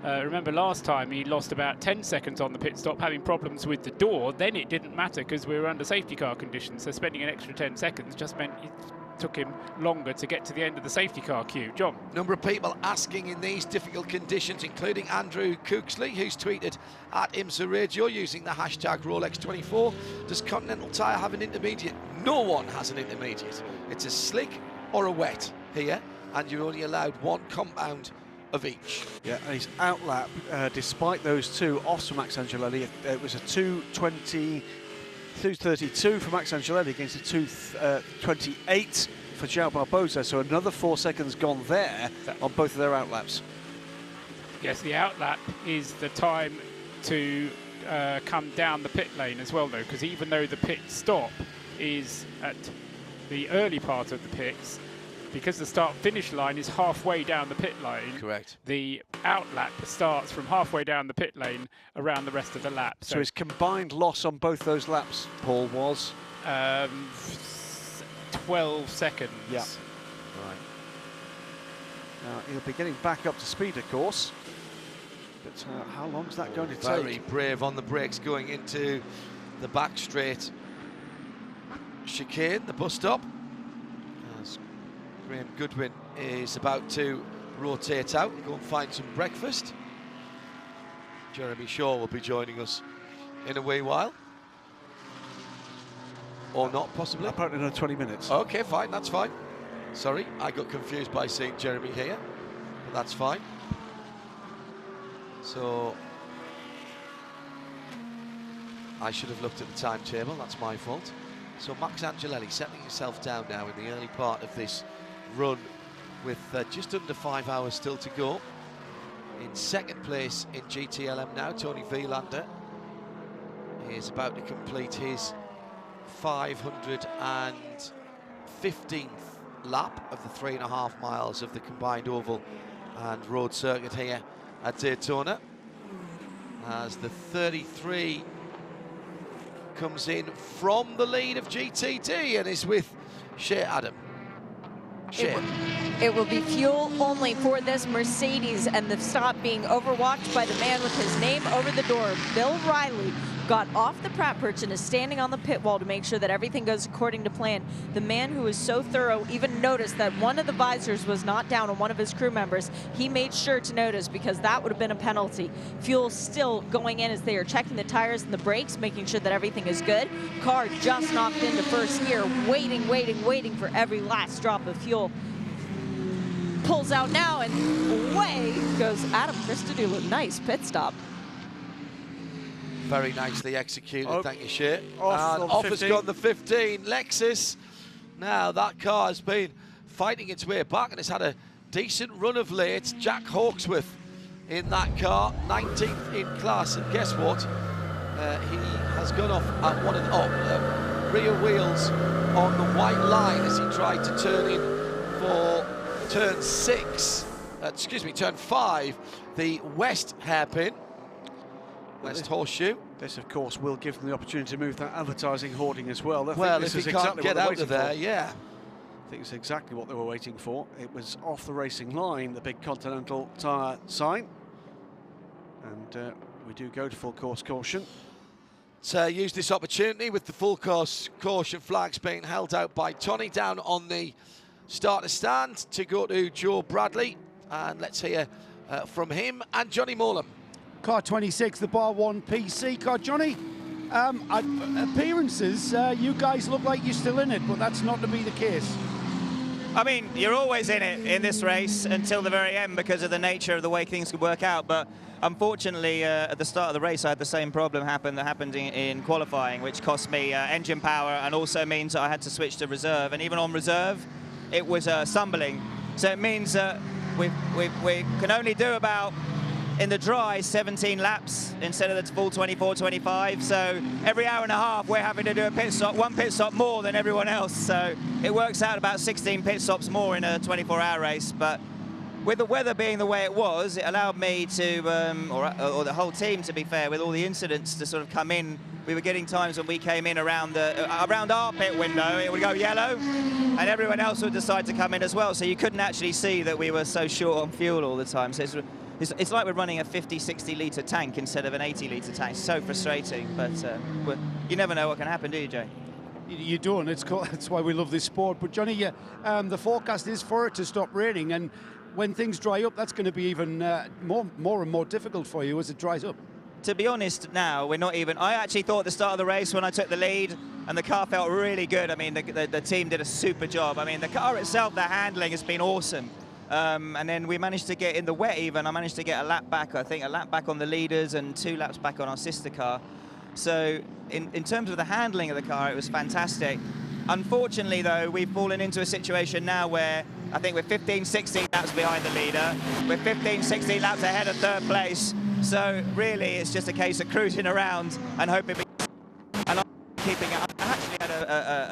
Remember last time he lost about 10 seconds on the pit stop, having problems with the door. Then it didn't matter because we were under safety car conditions, so spending an extra 10 seconds just meant it took him longer to get to the end of the safety car queue. John? Number of people asking in these difficult conditions, including Andrew Cooksley, who's tweeted at IMSA Radio using the hashtag Rolex24. Does Continental Tyre have an intermediate? No one has an intermediate. It's a slick or a wet here, and you're only allowed 1 compound of each. Yeah, and his outlap, despite those 2 offs for Max Angelelli, it was a 2:32 for Max Angelelli against a 2:28 for Joao Barbosa. So another 4 seconds gone there on both of their outlaps. Yes, the outlap is the time to come down the pit lane as well, though, because even though the pit stop is at the early part of the pits, because the start-finish line is halfway down the pit lane. Correct. The outlap starts from halfway down the pit lane around the rest of the lap. So his combined loss on both those laps, Paul, was 12 seconds. Yeah. Right. Now he'll be getting back up to speed, of course. But how long is that going to take? Very brave on the brakes going into the back straight. chicane, the bus stop, as Graham Goodwin is about to rotate out and go and find some breakfast. Jeremy Shaw will be joining us in a wee while. Or not, possibly. Apparently another 20 minutes. Okay, fine, that's fine. Sorry, I got confused by seeing Jeremy here, but that's fine. So, I should have looked at the timetable, that's my fault. So Max Angelelli settling himself down now in the early part of this run with just under 5 hours still to go. In second place in GTLM now, Tony Vielander is about to complete his 515th lap of the 3.5 miles of the combined oval and road circuit here at Daytona, as the 33 comes in from the lead of GTD and is with Shea Adam. It will be fuel only for this Mercedes, and the stop being overwatched by the man with his name over the door. Bill Riley got off the Pratt perch and is standing on the pit wall to make sure that everything goes according to plan. The man who is so thorough even noticed that one of the visors was not down on one of his crew members. He made sure to notice, because that would have been a penalty. Fuel still going in as they are checking the tires and the brakes, making sure that everything is good. Car just knocked into first gear, waiting for every last drop of fuel. Pulls out now, and away goes Adam Christodoulou. Nice pit stop. Very nicely executed, thank you, Shea. Off has gone the 15. Lexus, now that car has been fighting its way back and has had a decent run of late. Jack Hawksworth in that car, 19th in class, and guess what? He has gone off at one of the rear wheels on the white line as he tried to turn in for turn 5, the west hairpin. West Horseshoe. This, of course, will give them the opportunity to move that advertising hoarding as well. Well, if he can't get out of there, yeah. I think it's exactly what they were waiting for. It was off the racing line, the big Continental Tire sign. And we do go to full course caution. So use this opportunity with the full course caution flags being held out by Tony down on the starter stand to go to Joe Bradley. And let's hear from him and Johnny Molam. Car 26, the Bar 1 PC car. Johnny, appearances, you guys look like you're still in it, but that's not to be the case. I mean, you're always in it in this race until the very end because of the nature of the way things could work out. But unfortunately, at the start of the race, I had the same problem that happened in qualifying, which cost me engine power and also means that I had to switch to reserve. And even on reserve, it was stumbling. So it means that we can only do about, in the dry, 17 laps instead of the full 24, 25. So every hour and a half, we're having to do a pit stop, one pit stop more than everyone else. So it works out about 16 pit stops more in a 24-hour race. But with the weather being the way it was, it allowed me to, or the whole team, to be fair, with all the incidents, to sort of come in. We were getting times when we came in around our pit window, it would go yellow, and everyone else would decide to come in as well. So you couldn't actually see that we were so short on fuel all the time. So it's like we're running a 50, 60-litre tank instead of an 80-litre tank. It's so frustrating, but you never know what can happen, do you, Jay? You don't. It's cool. That's why we love this sport. But Johnny, the forecast is for it to stop raining, and when things dry up, that's going to be even more and more difficult for you as it dries up. To be honest, now we're not even. I actually thought at the start of the race when I took the lead, and the car felt really good. I mean, the team did a super job. I mean, the car itself, the handling has been awesome. And then we managed to get in the wet even. I managed to get a lap back, I think a lap back on the leaders and 2 laps back on our sister car. So in terms of the handling of the car, it was fantastic. Unfortunately, though, we've fallen into a situation now where I think we're 15, 16 laps behind the leader. We're 15, 16 laps ahead of 3rd place. So really, it's just a case of cruising around and hoping. And I'm keeping it. I actually had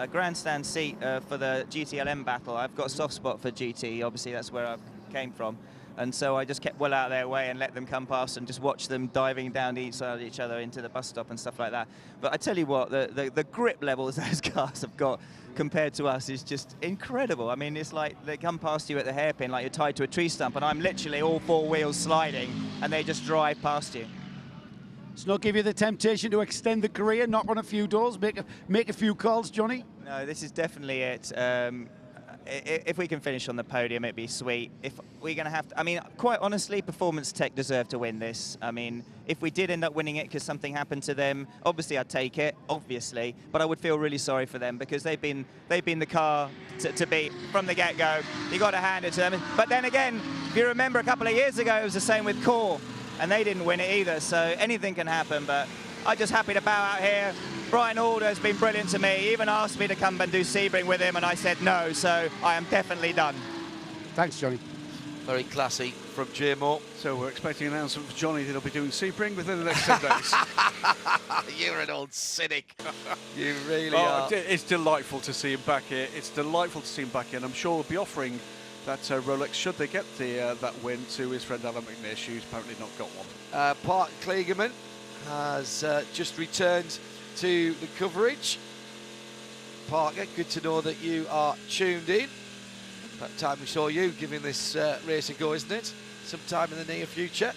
a grandstand seat for the GTLM battle. I've got a soft spot for GT. Obviously, that's where I came from. And so I just kept well out of their way and let them come past and just watch them diving down each side of each other into the bus stop and stuff like that. But I tell you what, the grip levels those cars have got compared to us is just incredible. I mean, it's like they come past you at the hairpin like you're tied to a tree stump, and I'm literally all 4 wheels sliding, and they just drive past you. It's not give you the temptation to extend the career, knock on a few doors, make a few calls, Johnny? No, this is definitely it. If we can finish on the podium, it'd be sweet. If we're going to have to, I mean, quite honestly, Performance Tech deserve to win this. I mean, if we did end up winning it because something happened to them, obviously I'd take it, obviously, but I would feel really sorry for them because they've been the car to beat from the get-go. You got to hand it to them. But then again, if you remember a couple of years ago, it was the same with Core, and they didn't win it either. So anything can happen. But I'm just happy to bow out here. Brian Alder has been brilliant to me. He even asked me to come and do Sebring with him, and I said no, so I am definitely done. Thanks, Johnny. Very classy from J-Mo. So we're expecting an announcement for Johnny that he'll be doing Sebring within the next 10 days. You're an old cynic. You really are. It's delightful to see him back here. It's delightful to see him back here, and I'm sure he'll be offering that Rolex, should they get that win, to his friend Alan McNeish, who's apparently not got one. Park Kligerman has just returned to the coverage. Parker, good to know that you are tuned in. About time we saw you giving this race a go, isn't it? Sometime in the near future.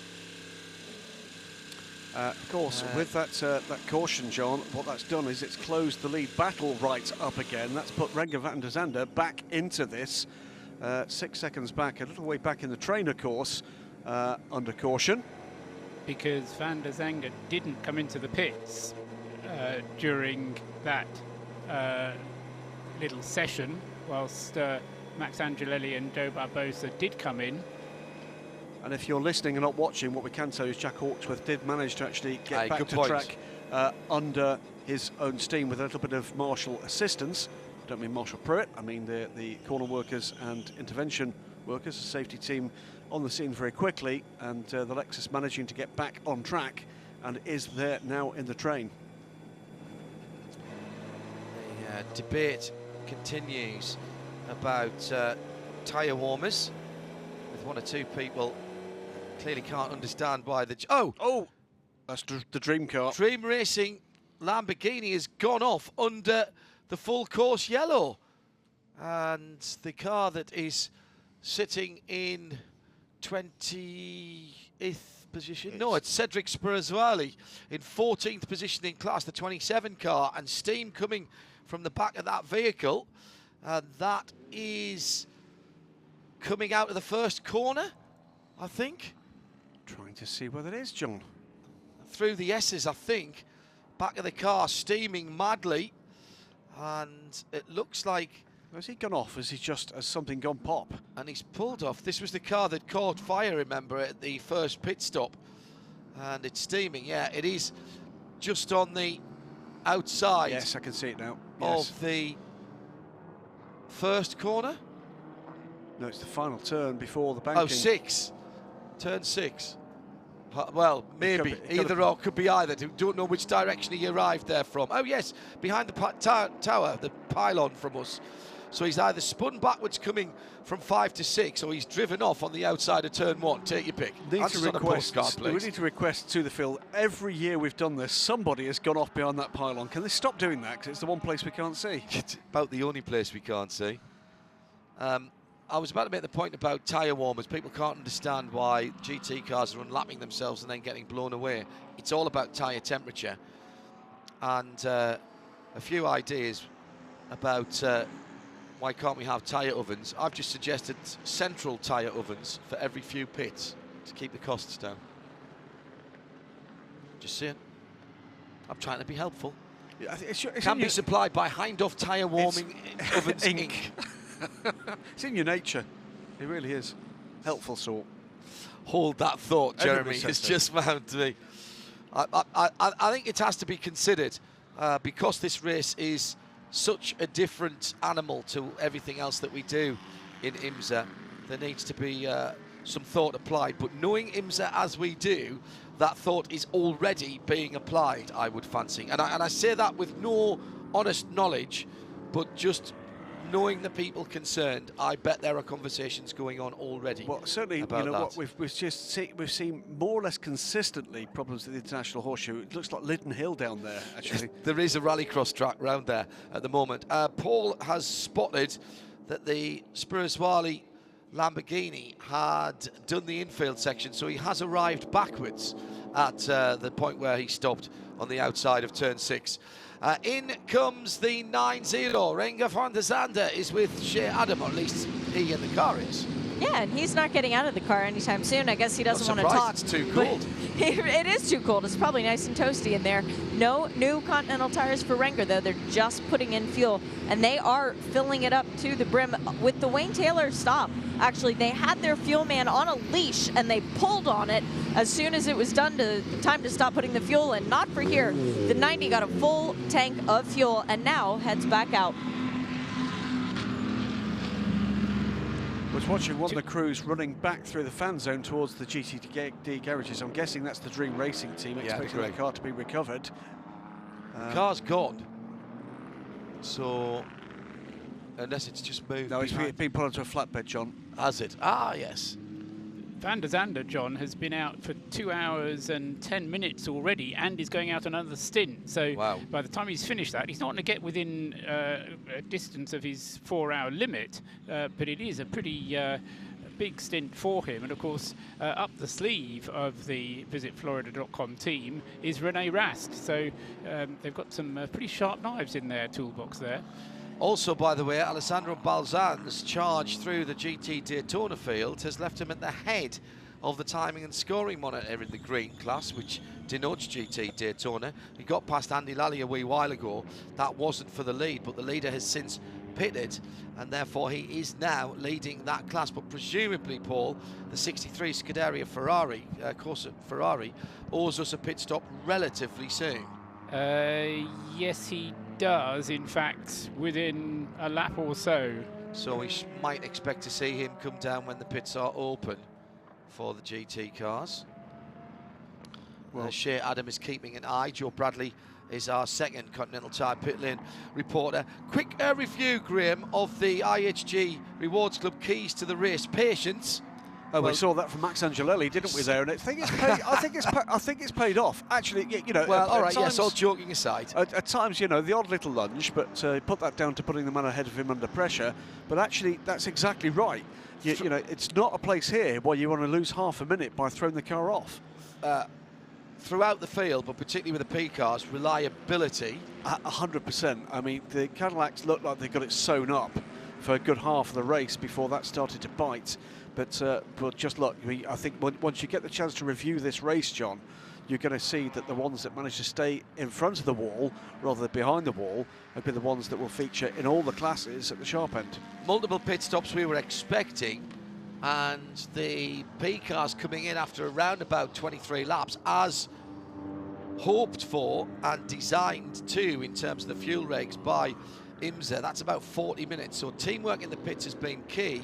Of course, with that caution, John, what that's done is it's closed the lead battle right up again. That's put Renger van der Zande back into this. 6 seconds back, a little way back in the trainer course, under caution. Because van der Zande didn't come into the pits during that little session, whilst Max Angelelli and Joe Barbosa did come in. And if you're listening and not watching, what we can tell you is Jack Hawksworth did manage to actually get back to track under his own steam with a little bit of Marshall assistance. I don't mean Marshall Pruitt, I mean the corner workers and intervention workers, the safety team on the scene very quickly, and the Lexus managing to get back on track and is there now in the train. The debate continues about tyre warmers, with one or two people clearly can't understand why the... Oh! That's the Dream car. Dream Racing Lamborghini has gone off under the full course yellow. And the car that is sitting in 20th position. No, it's Cedric Spurzwali in 14th position in class, the 27 car, and steam coming from the back of that vehicle. And that is coming out of the first corner, I think. Trying to see what it is, John. Through the S's, I think. Back of the car, steaming madly. And it looks like... Has he gone off? Has something gone pop? And he's pulled off. This was the car that caught fire, remember, at the first pit stop. And it's steaming. Yeah, it is just on the outside. Yes, I can see it now. Of the first corner. No, it's the final turn before the banking. Oh, 6. Turn 6. Well, maybe. Either or, could be either. Don't know which direction he arrived there from. Oh, yes, behind the tower, the pylon from us. So he's either spun backwards coming from 5 to 6, or he's driven off on the outside of turn 1. Take your pick. We need to request to the field, every year we've done this, somebody has gone off behind that pylon. Can they stop doing that? Because it's the one place we can't see. It's about the only place we can't see. I was about to make the point about tyre warmers. People can't understand why GT cars are unlapping themselves and then getting blown away. It's all about tyre temperature. And a few ideas about why can't we have tyre ovens. I've just suggested central tyre ovens for every few pits to keep the costs down. Just saying. I'm trying to be helpful. Yeah, can be supplied by Hindhoff Tyre Warming Ovens Inc. It's in your nature. It really is. Helpful sort. Hold that thought, Jeremy. It's just found to me. I think it has to be considered because this race is such a different animal to everything else that we do in IMSA. There needs to be some thought applied. But knowing IMSA as we do, that thought is already being applied, I would fancy. And I say that with no honest knowledge, but just knowing the people concerned, I bet there are conversations going on already. Well, certainly, about what we've seen more or less consistently problems with the International Horseshoe. It looks like Lytton Hill down there, actually. There is a rallycross track round there at the moment. Paul has spotted that the Spurzwali Lamborghini had done the infield section, so he has arrived backwards at the point where he stopped on the outside of turn 6. In comes the 9-0. Renger van der Zande is with Shea Adam, or at least he in the car is. Yeah, and he's not getting out of the car anytime soon. I guess he doesn't want to talk. It's too cold. It is too cold. It's probably nice and toasty in there. No new Continental tires for Renger, though. They're just putting in fuel, and they are filling it up to the brim with the Wayne Taylor stop. Actually, they had their fuel man on a leash, and they pulled on it as soon as it was time to stop putting the fuel in. Not for here. The 90 got a full tank of fuel and now heads back out. Was watching one of the crews running back through the fan zone towards the GTD garages. I'm guessing that's the Dream Racing team, expecting the car to be recovered. The car's gone. So, unless it's just moved. No, it's been put onto a flatbed, John. Has it? Ah, yes. Van der Zande, John, has been out for 2 hours and 10 minutes already and is going out another stint. So by the time he's finished that, he's not going to get within a distance of his 4-hour limit, but it is a pretty big stint for him. And of course, up the sleeve of the VisitFlorida.com team is Rene Rast. So they've got some pretty sharp knives in their toolbox there. Also, by the way, Alessandro Balzan's charge through the GT Daytona field has left him at the head of the timing and scoring monitor in the green class, which denotes GT Daytona. He got past Andy Lally a wee while ago. That wasn't for the lead, but the leader has since pitted, and therefore he is now leading that class. But presumably, Paul, the 63 Scuderia Ferrari, Corsa Ferrari, owes us a pit stop relatively soon. Yes, he does, in fact, within a lap or so. So we might expect to see him come down when the pits are open for the GT cars. Well, Shea Adam is keeping an eye. Joe Bradley is our second Continental Tire pit lane reporter. Quick review, Graham, of the IHG Rewards Club keys to the race. Patience. Oh, well, we saw that from Max Angelelli, didn't we, there? And I think it's paid off. Actually, you know. Well, all right. Yes, all joking aside. At times, you know, the odd little lunge, but put that down to putting the man ahead of him under pressure. But actually, that's exactly right. You know, it's not a place here where you want to lose half a minute by throwing the car off. Throughout the field, but particularly with the P cars, reliability. 100%. I mean, the Cadillacs look like they got it sewn up for a good half of the race before that started to bite. But just look, I think once you get the chance to review this race, John, you're going to see that the ones that manage to stay in front of the wall rather than behind the wall have been the ones that will feature in all the classes at the sharp end. Multiple pit stops we were expecting, and the P cars coming in after around about 23 laps as hoped for and designed to in terms of the fuel regs by IMSA. That's about 40 minutes. So teamwork in the pits has been key.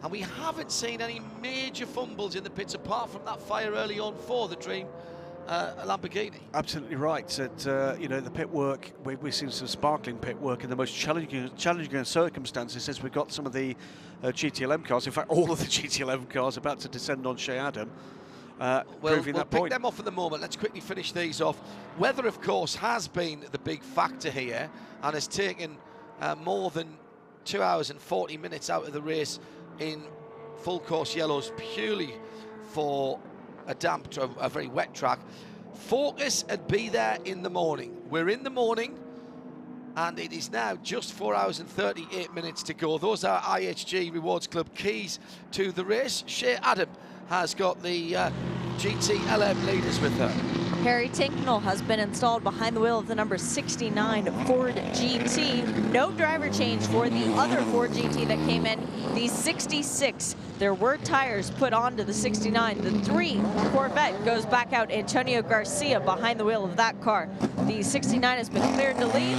And we haven't seen any major fumbles in the pits apart from that fire early on for the Dream Lamborghini. Absolutely right. You know, the pit work, we've seen some sparkling pit work in the most challenging circumstances since we've got some of the GTLM cars. In fact, all of the GTLM cars about to descend on Shea Adam. We'll pick them off at the moment. Let's quickly finish these off. Weather, of course, has been the big factor here and has taken more than 2 hours and 40 minutes out of the race in full course yellows purely for a damp, a very wet track. Focus and be there in the morning. We're in the morning and it is now just 4 hours and 38 minutes to go. Those are IHG Rewards Club keys to the race. Shea Adam has got the GT-LM leaders with her. Harry Tinknell has been installed behind the wheel of the number 69 Ford GT. No driver change for the other Ford GT that came in, the 66. There were tires put onto the 69. The 3 Corvette goes back out. Antonio Garcia behind the wheel of that car. The 69 has been cleared to lead.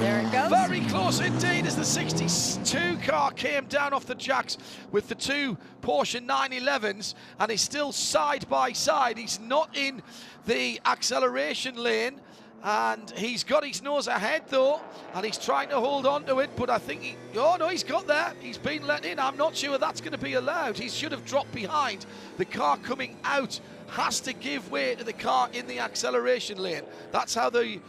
There it goes. Very close indeed as the 62 car came down off the jacks with the 2 Porsche 911s and is still side by side. He's not in the acceleration lane and he's got his nose ahead though and he's trying to hold on to it, but I think he's got there. He's been let in. I'm not sure that's going to be allowed. He should have dropped behind. The car coming out has to give way to the car in the acceleration lane. That's how the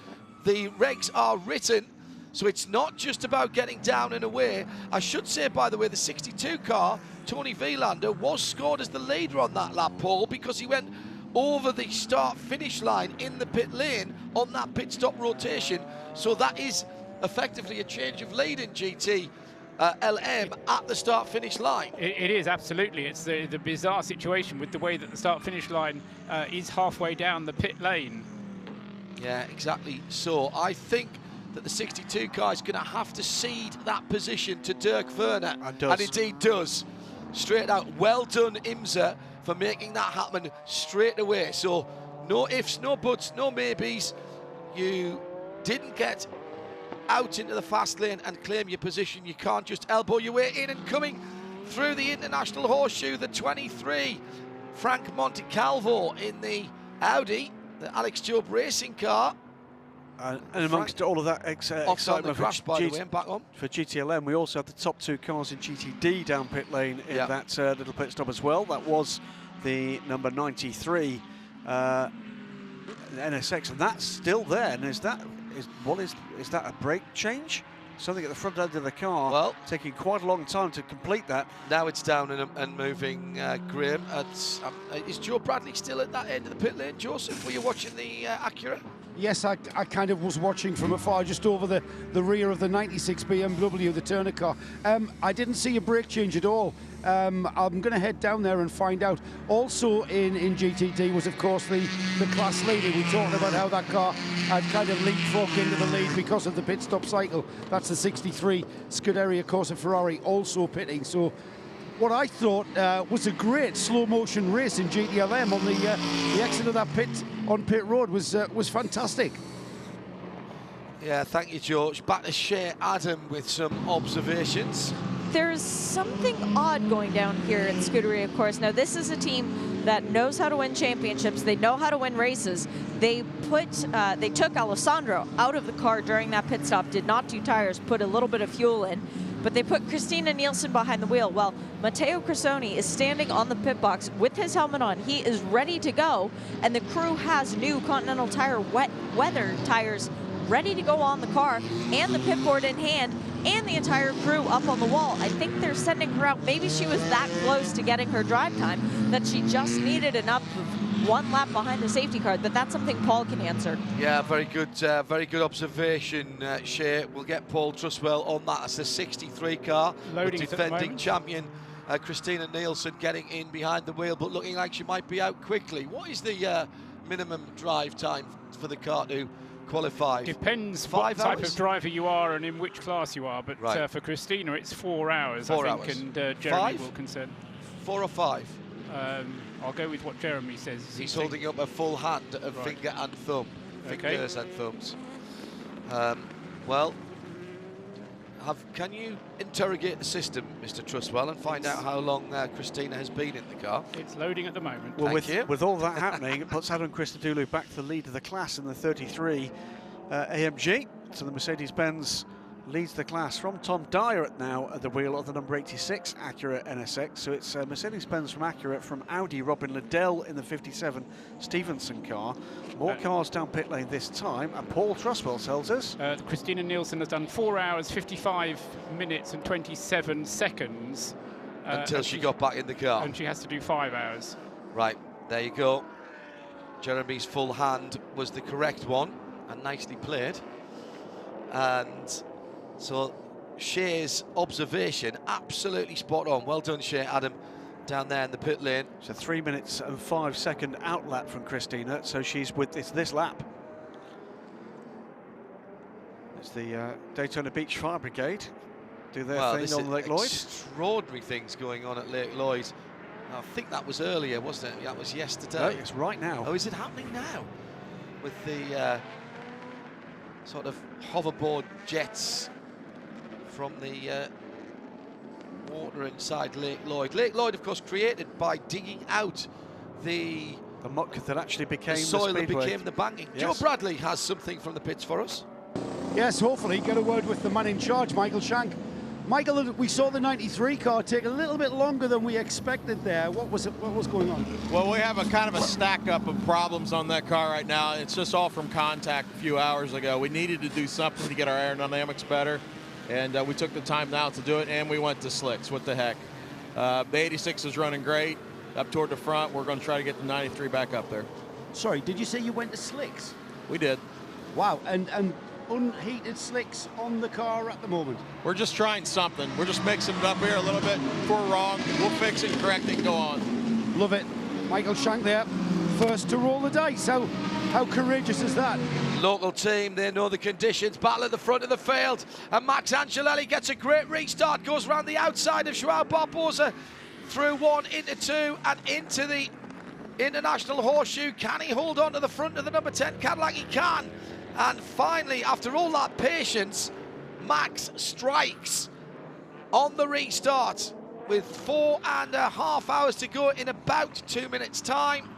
regs are written. So it's not just about getting down and away. I should say, by the way, the 62 car, Tony Vielander, was scored as the leader on that lap, Paul, because he went over the start-finish line in the pit lane on that pit stop rotation. So that is effectively a change of lead in GT LM at the start-finish line. It is, absolutely. It's the bizarre situation with the way that the start-finish line is halfway down the pit lane. Yeah, exactly. So I think that the 62 car is going to have to cede that position to Dirk Werner. And indeed does. Straight out. Well done, IMSA, for making that happen straight away. So no ifs, no buts, no maybes. You didn't get out into the fast lane and claim your position. You can't just elbow your way in. And coming through the international horseshoe, the 23 Frank Montecalvo in the Audi, the Alex Job racing car. And amongst all of that excitement crash, for, by the way, and back on. for GTLM, we also had the top 2 cars in GTD down pit lane in that little pit stop as well. That was the number 93 NSX, and that's still there. And is that a brake change? Something at the front end of the car, well, taking quite a long time to complete that. Now it's down and moving, Graham. Is Joe Bradley still at that end of the pit lane? Joseph, were you watching the Acura? Yes, I kind of was watching from afar, just over the rear of the 96 BMW, the Turner car. I didn't see a brake change at all. I'm going to head down there and find out. Also in GTD was, of course, the class leader. We talked about how that car had kind of leapfrogged into the lead because of the pit stop cycle. That's the 63 Scuderia Corsa Ferrari also pitting. So what I thought was a great slow motion race in GTLM on the exit of that pit on pit road was fantastic. Yeah, thank you, George. Back to Shea Adam with some observations. There's something odd going down here at Scuderia, of course. Now, this is a team that knows how to win championships. They know how to win races. They took Alessandro out of the car during that pit stop, did not do tires, put a little bit of fuel in, but they put Christina Nielsen behind the wheel. Well, Matteo Cressoni is standing on the pit box with his helmet on. He is ready to go, and the crew has new Continental Tire wet weather tires ready to go on the car, and the pit board in hand, and the entire crew up on the wall. I think they're sending her out. Maybe she was that close to getting her drive time that she just needed enough of one lap behind the safety car, but that's something Paul can answer. Yeah, very good observation, Shea. We'll get Paul Truswell on that. As the 63 car, with defending champion Christina Nielsen getting in behind the wheel, but looking like she might be out quickly. What is the minimum drive time for the car to qualify? Depends what type of driver you are and in which class you are, but for Christina it's 4 hours, I think, and Jeremy will consent. 4 or 5? I'll go with what Jeremy says. He's holding up a full hand of finger and thumb. Fingers and thumbs. Well, can you interrogate the system, Mr. Truswell, and find out how long Christina has been in the car? It's loading at the moment. Well, with all that happening, it puts Adam Christodoulou back to the lead of the class in the 33 AMG. So the Mercedes-Benz leads the class from Tom Dyer now at the wheel of the number 86 Acura NSX. So it's Mercedes-Benz from Acura, from Audi, Robin Liddell in the 57 Stevenson car. More cars down pit lane this time, and Paul Truswell tells us Christina Nielsen has done 4 hours, 55 minutes and 27 seconds. Until she got back in the car. And she has to do 5 hours. Right, there you go. Jeremy's full hand was the correct one, and nicely played. And so Shea's observation, absolutely spot on. Well done, Shea Adam, down there in the pit lane. It's a 3 minutes and 5 second outlap from Christina, so she's with this lap. It's the Daytona Beach Fire Brigade do their thing on Lake Lloyd. Extraordinary things going on at Lake Lloyd. I think that was earlier, wasn't it? That was yesterday. No, it's right now. Oh, is it happening now? With the sort of hoverboard jets from the water inside Lake Lloyd. Lake Lloyd, of course, created by digging out the muck that actually became the soil speedway. that became the banking. Yes. Joe Bradley has something from the pits for us. Yes, hopefully get a word with the man in charge, Michael Shank. Michael, we saw the 93 car take a little bit longer than we expected there. What was going on? Well, we have a kind of a stack up of problems on that car right now. It's just all from contact a few hours ago. We needed to do something to get our aerodynamics better, and we took the time now to do it, and we went to slicks. What the heck? The 86 is running great up toward the front. We're going to try to get the 93 back up there. Sorry, did you say you went to slicks? We did. Wow, and unheated slicks on the car at the moment? We're just trying something. We're just mixing it up here a little bit. If we're wrong, we'll fix it, correct it, and go on. Love it. Michael Shank there, first to roll the dice. How courageous is that? Local team, they know the conditions. Battle at the front of the field. And Max Angelelli gets a great restart. Goes around the outside of Joao Barbosa. Through one, into two, and into the International Horseshoe. Can he hold on to the front of the number 10 Cadillac? He can. And finally, after all that patience, Max strikes on the restart with 4.5 hours to go in about 2 minutes' time.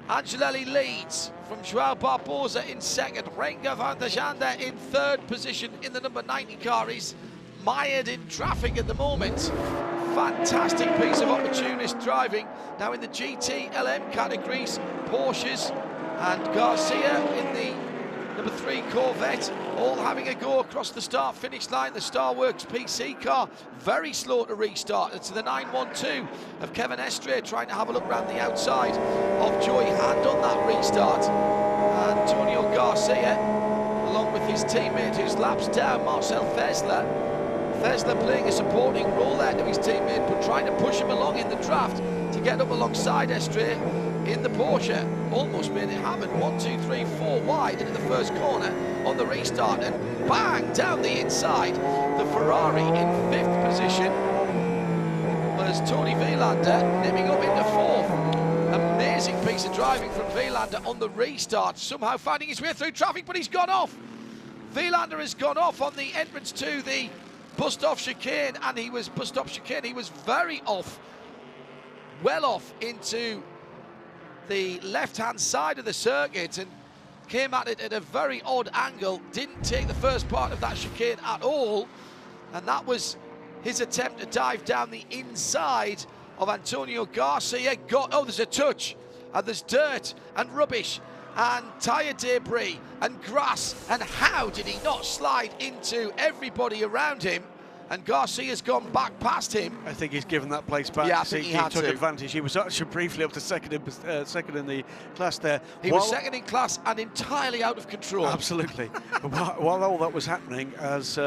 Angelelli leads from Joao Barbosa in second. Renger van der Zande in third position in the number 90 car. He's mired in traffic at the moment. Fantastic piece of opportunist driving. Now in the GT LM categories, Porsches and Garcia in the number 3 Corvette, all having a go across the start-finish line. The Starworks PC car, very slow to restart. It's the 912 of Kevin Estre trying to have a look around the outside of Joey Hand on that restart. Antonio Garcia, along with his teammate who's laps down, Marcel Fesler. Fesler playing a supporting role there to his teammate, but trying to push him along in the draft to get up alongside Estre in the Porsche. Almost made it happen. 1, 2, 3, 4 wide into the first corner on the restart, and bang down the inside. The Ferrari in 5th position was Tony Vilander, nipping up into 4th. Amazing piece of driving from Vilander on the restart, somehow finding his way through traffic, but he's gone off. Vilander has gone off on the entrance to the bust-off chicane, and he was very off, well off into the left-hand side of the circuit, and came at it at a very odd angle. Didn't take the first part of that chicane at all, and that was his attempt to dive down the inside of Antonio Garcia. There's a touch, and there's dirt and rubbish and tyre debris and grass, and how did he not slide into everybody around him? And Garcia's gone back past him. I think he's given that place back. Yeah, I think he took advantage. He was actually briefly up to second in the class there. He was second in class and entirely out of control. Absolutely. while all that was happening, as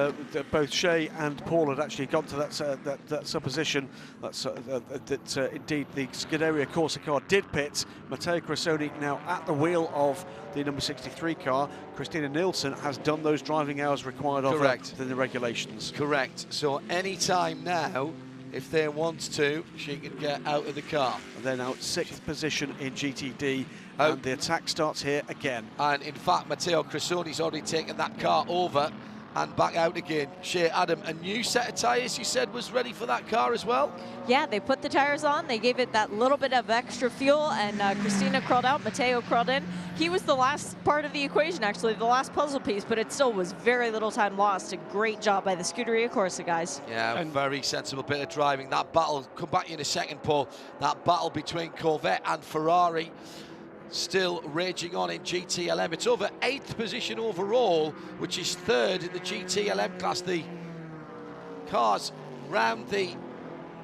both Shea and Paul had actually got to that supposition that indeed the Scuderia Corsa car did pit. Matteo Cressoni now at the wheel of the number 63 car. Christina Nielsen has done those driving hours required of her within the regulations. Correct. So any time now, if they want to, she can get out of the car. And they're now at 6th position in GTD, and the attack starts here again. And in fact, Matteo Cressoni's already taken that car over and back out again. Shea, Adam, a new set of tyres you said was ready for that car as well? Yeah, they put the tires on, they gave it that little bit of extra fuel, and Christina crawled out, Matteo crawled in. He was the last part of the equation, actually, the last puzzle piece, but it still was very little time lost. A great job by the Scuderia Corsa guys. Yeah, a very sensible bit of driving. That battle, come back in a second, Paul, that battle between Corvette and Ferrari still raging on in GTLM. It's over 8th position overall, which is 3rd in the GTLM class. The cars round the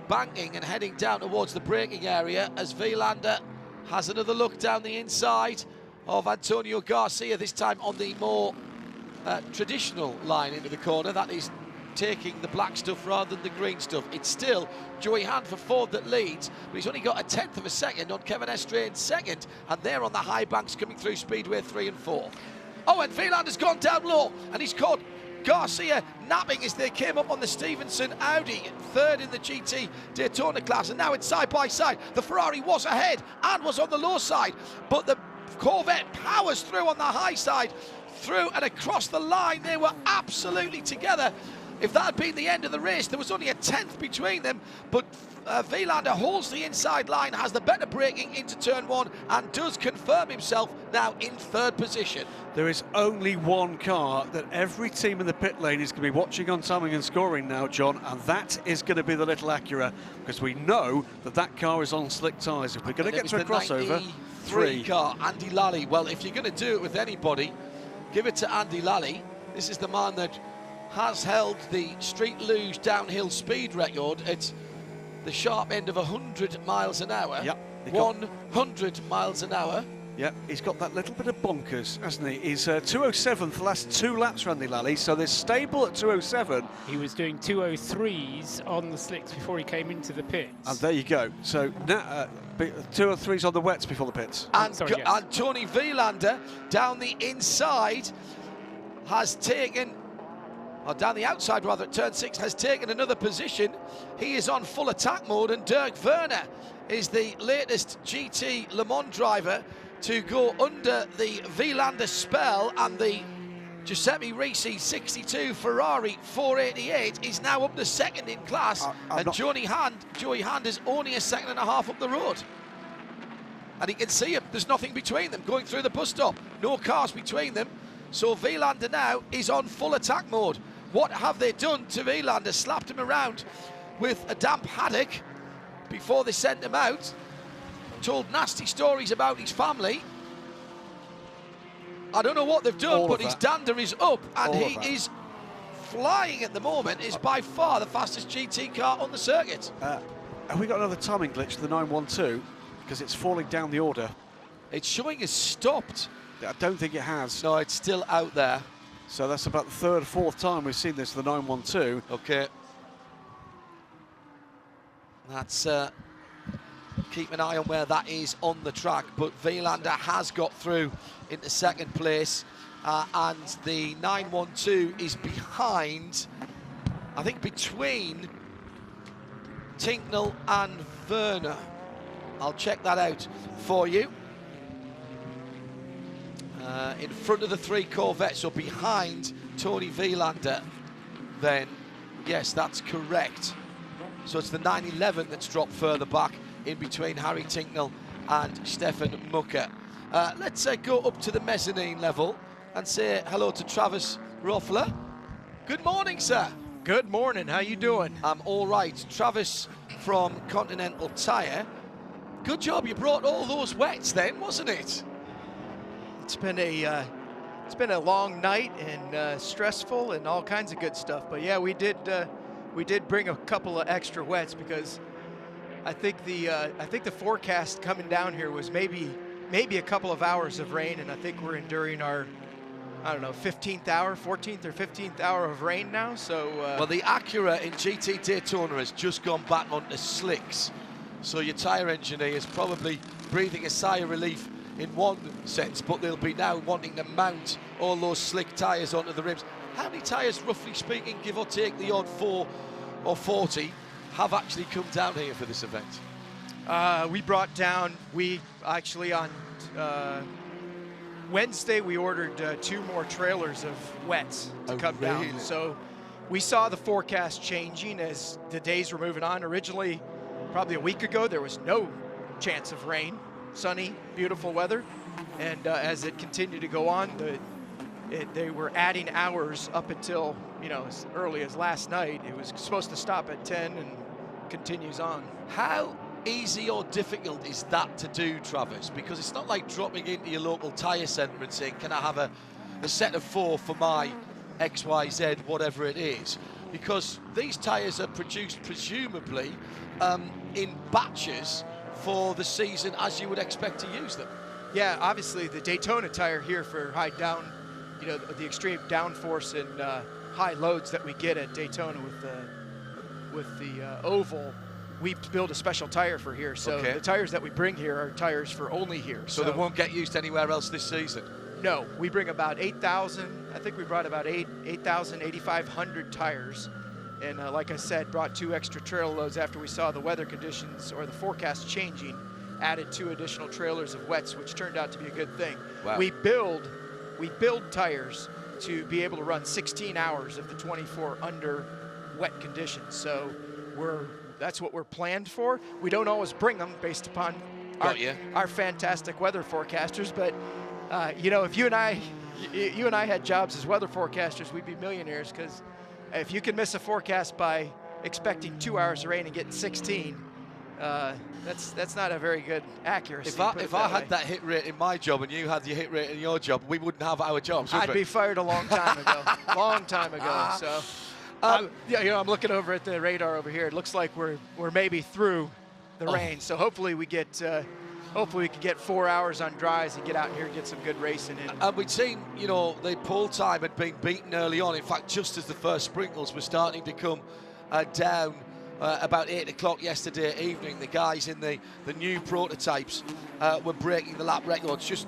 banking and heading down towards the braking area as Vilander has another look down the inside of Antonio Garcia, this time on the more traditional line into the corner. That is taking the black stuff rather than the green stuff. It's still Joey Hand for Ford that leads, but he's only got 1/10 of a second on Kevin Estre in second, and they're on the high banks coming through Speedway 3 and 4. Oh, and Vilander's gone down low, and he's caught Garcia napping as they came up on the Stevenson Audi, 3rd in the GT Daytona class, and now it's side by side. The Ferrari was ahead and was on the low side, but the Corvette powers through on the high side, through and across the line. They were absolutely together. If that had been the end of the race, there was only a 10th between them, but Wielander holds the inside line, has the better braking into turn 1, and does confirm himself now in 3rd position. There is only one car that every team in the pit lane is going to be watching on timing and scoring now, John, and that is going to be the little Acura, because we know that that car is on slick tyres. If we're going to get to a crossover, 3 car, Andy Lally. Well, if you're going to do it with anybody, give it to Andy Lally. This is the man that has held the Street Luge downhill speed record at the sharp end of 100 miles an hour. Yep. 100 miles an hour. Yeah, he's got that little bit of bonkers, hasn't he? He's 207 for the last 2 laps, Randy Lally, so they're stable at 207. He was doing 203s on the slicks before he came into the pits. And there you go. So now 203s on the wets before the pits. And, and Tony Wielander down the inside has taken, or down the outside rather, at turn 6, has taken another position. He is on full attack mode, and Dirk Werner is the latest GT Le Mans driver to go under the Wielander spell, and the Giuseppe Ricci 62 Ferrari 488 is now up to 2nd in class, and Joey Hand is only a 2.5 seconds up the road. And he can see him, there's nothing between them going through the bus stop, no cars between them, so Wielander now is on full attack mode. What have they done to Wielander? Slapped him around with a damp haddock before they sent him out. Told nasty stories about his family. I don't know what they've done, but his dander is up, and he is flying at the moment. Is by far the fastest GT car on the circuit. Have we got another timing glitch to the 912? Because it's falling down the order. It's showing it's stopped. I don't think it has. No, it's still out there. So that's about the 3rd or 4th time we've seen this, the 912. Okay. That's keep an eye on where that is on the track, but Wielander has got through into 2nd place, and the 912 is behind, I think between Tincknell and Werner. I'll check that out for you. In front of the 3 Corvettes, so behind Tony Wielander, then yes, that's correct. So it's the 911 that's dropped further back in between Harry Tincknell and Stefan Mucker. Let's go up to the mezzanine level and say hello to Travis Roffler. Good morning, sir. Good morning, how you doing? I'm all right. Travis from Continental Tire. Good job you brought all those wets then, wasn't it? It's been a long night and stressful and all kinds of good stuff. But yeah, we did bring a couple of extra wets because I think the forecast coming down here was maybe a couple of hours of rain, and I think we're enduring our, I don't know, 14th or 15th hour of rain now. So well, the Acura in GT Daytona has just gone back onto slicks, so your tyre engineer is probably breathing a sigh of relief in one sense, but they'll be now wanting to mount all those slick tyres onto the rims. How many tyres, roughly speaking, give or take the odd 4 or 40, have actually come down here for this event? We actually on Wednesday we ordered 2 more trailers of wets to come down. So we saw the forecast changing as the days were moving on. Originally, probably a week ago, there was no chance of rain. Sunny, beautiful weather, and as it continued to go on, they were adding hours up until, as early as last night. It was supposed to stop at 10 and continues on. How easy or difficult is that to do, Travis? Because it's not like dropping into your local tyre centre and saying, can I have a set of 4 for my XYZ, whatever it is? Because these tyres are produced presumably in batches for the season as you would expect to use them. Yeah, obviously the Daytona tire here for high down, the extreme downforce and high loads that we get at Daytona with the oval, we build a special tire for here. So the tires that we bring here are tires for only here. So they won't get used anywhere else this season? No, we bring about 8,000. I think we brought about 8,500 tires. And like I said, brought 2 extra trailer loads after we saw the weather conditions or the forecast changing, added 2 additional trailers of wets, which turned out to be a good thing. Wow. We build tires to be able to run 16 hours of the 24 under wet conditions. So that's what we're planned for. We don't always bring them based upon our fantastic weather forecasters, but you know, if you and I had jobs as weather forecasters, we'd be millionaires, because if you can miss a forecast by expecting 2 hours of rain and getting 16, that's not a very good accuracy. If I had that hit rate in my job and you had your hit rate in your job, we wouldn't have our jobs, would I'd we? be fired a long time ago. Long time ago. So, yeah, you know, I'm looking over at the radar over here. It looks like we're maybe through the rain. So hopefully we get. Hopefully we can get 4 hours on dries and get out here and get some good racing in. And we'd seen, you know, the pull time had been beaten early on. In fact, just as the first sprinkles were starting to come down about 8 o'clock yesterday evening, the guys in the new prototypes were breaking the lap records. Just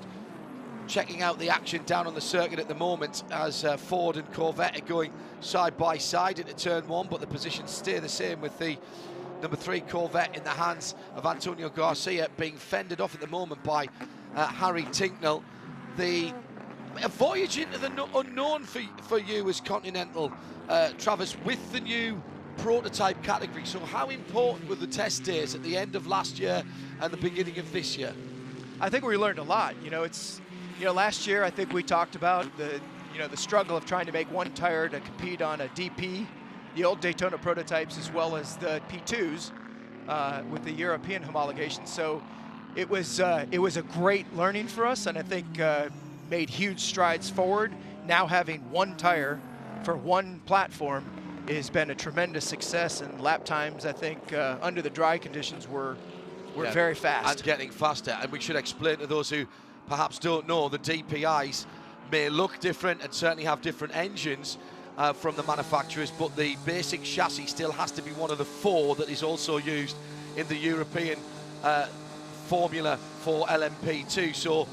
checking out the action down on the circuit at the moment as Ford and Corvette are going side by side into turn 1, but the positions stay the same with the number 3 Corvette in the hands of Antonio Garcia, being fended off at the moment by Harry Tinknell. A voyage into the unknown for you as Continental, Travis, with the new prototype category. So how important were the test days at the end of last year and the beginning of this year? I think we learned a lot. You know, last year I think we talked about the struggle of trying to make one tire to compete on a DP, the old Daytona prototypes, as well as the P2s with the European homologation. So it was a great learning for us, and I think made huge strides forward. Now having one tire for one platform has been a tremendous success, and lap times, I think, under the dry conditions were very fast. And getting faster. And we should explain to those who perhaps don't know, the DPIs may look different and certainly have different engines from the manufacturers, but the basic chassis still has to be one of the 4 that is also used in the European formula for LMP2. So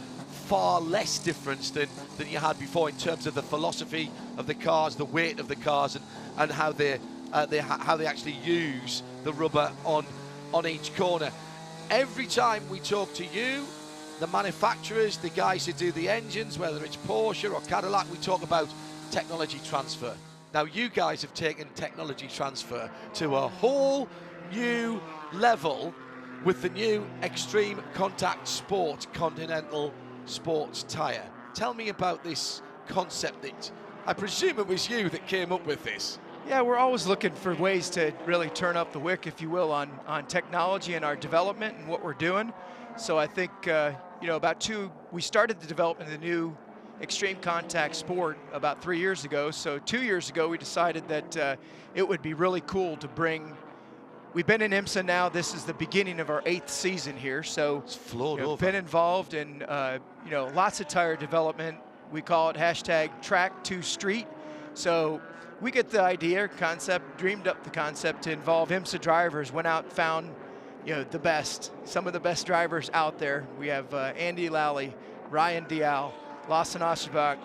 far less difference than you had before in terms of the philosophy of the cars, the weight of the cars, and how they actually use the rubber on each corner. Every time we talk to you, the manufacturers, the guys who do the engines, whether it's Porsche or Cadillac, we talk about technology transfer. Now you guys have taken technology transfer to a whole new level with the new Extreme Contact Sport Continental Sports Tyre. Tell me about this concept that I presume it was you that came up with this. Yeah, we're always looking for ways to really turn up the wick, if you will, on technology and our development and what we're doing. So I think, we started the development of the new Extreme Contact Sport about 3 years ago. So 2 years ago, we decided that it would be really cool to bring. We've been in IMSA now. This is the beginning of our 8th season here. So we've been involved in lots of tire development. We call it #Track2Street. So we get the idea, concept, dreamed up the concept to involve IMSA drivers. Went out, found the best, some of the best drivers out there. We have Andy Lally, Ryan Dial, Lawson Osterbach,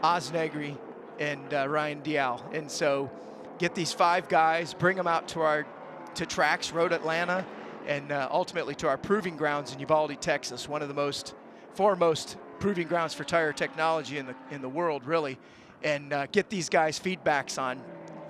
Oz Negri, and Ryan Dial. And so get these 5 guys, bring them out to tracks, Road Atlanta, and ultimately to our proving grounds in Uvalde, Texas, one of the foremost proving grounds for tire technology in the world, really, and get these guys feedbacks on,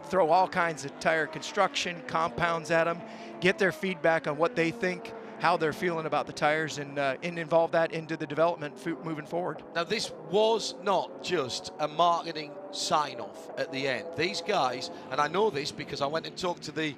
throw all kinds of tire construction, compounds at them, get their feedback on what they think, how they're feeling about the tires, and involve that into the development moving forward. Now, this was not just a marketing sign-off at the end. These guys, and I know this because I went and talked to the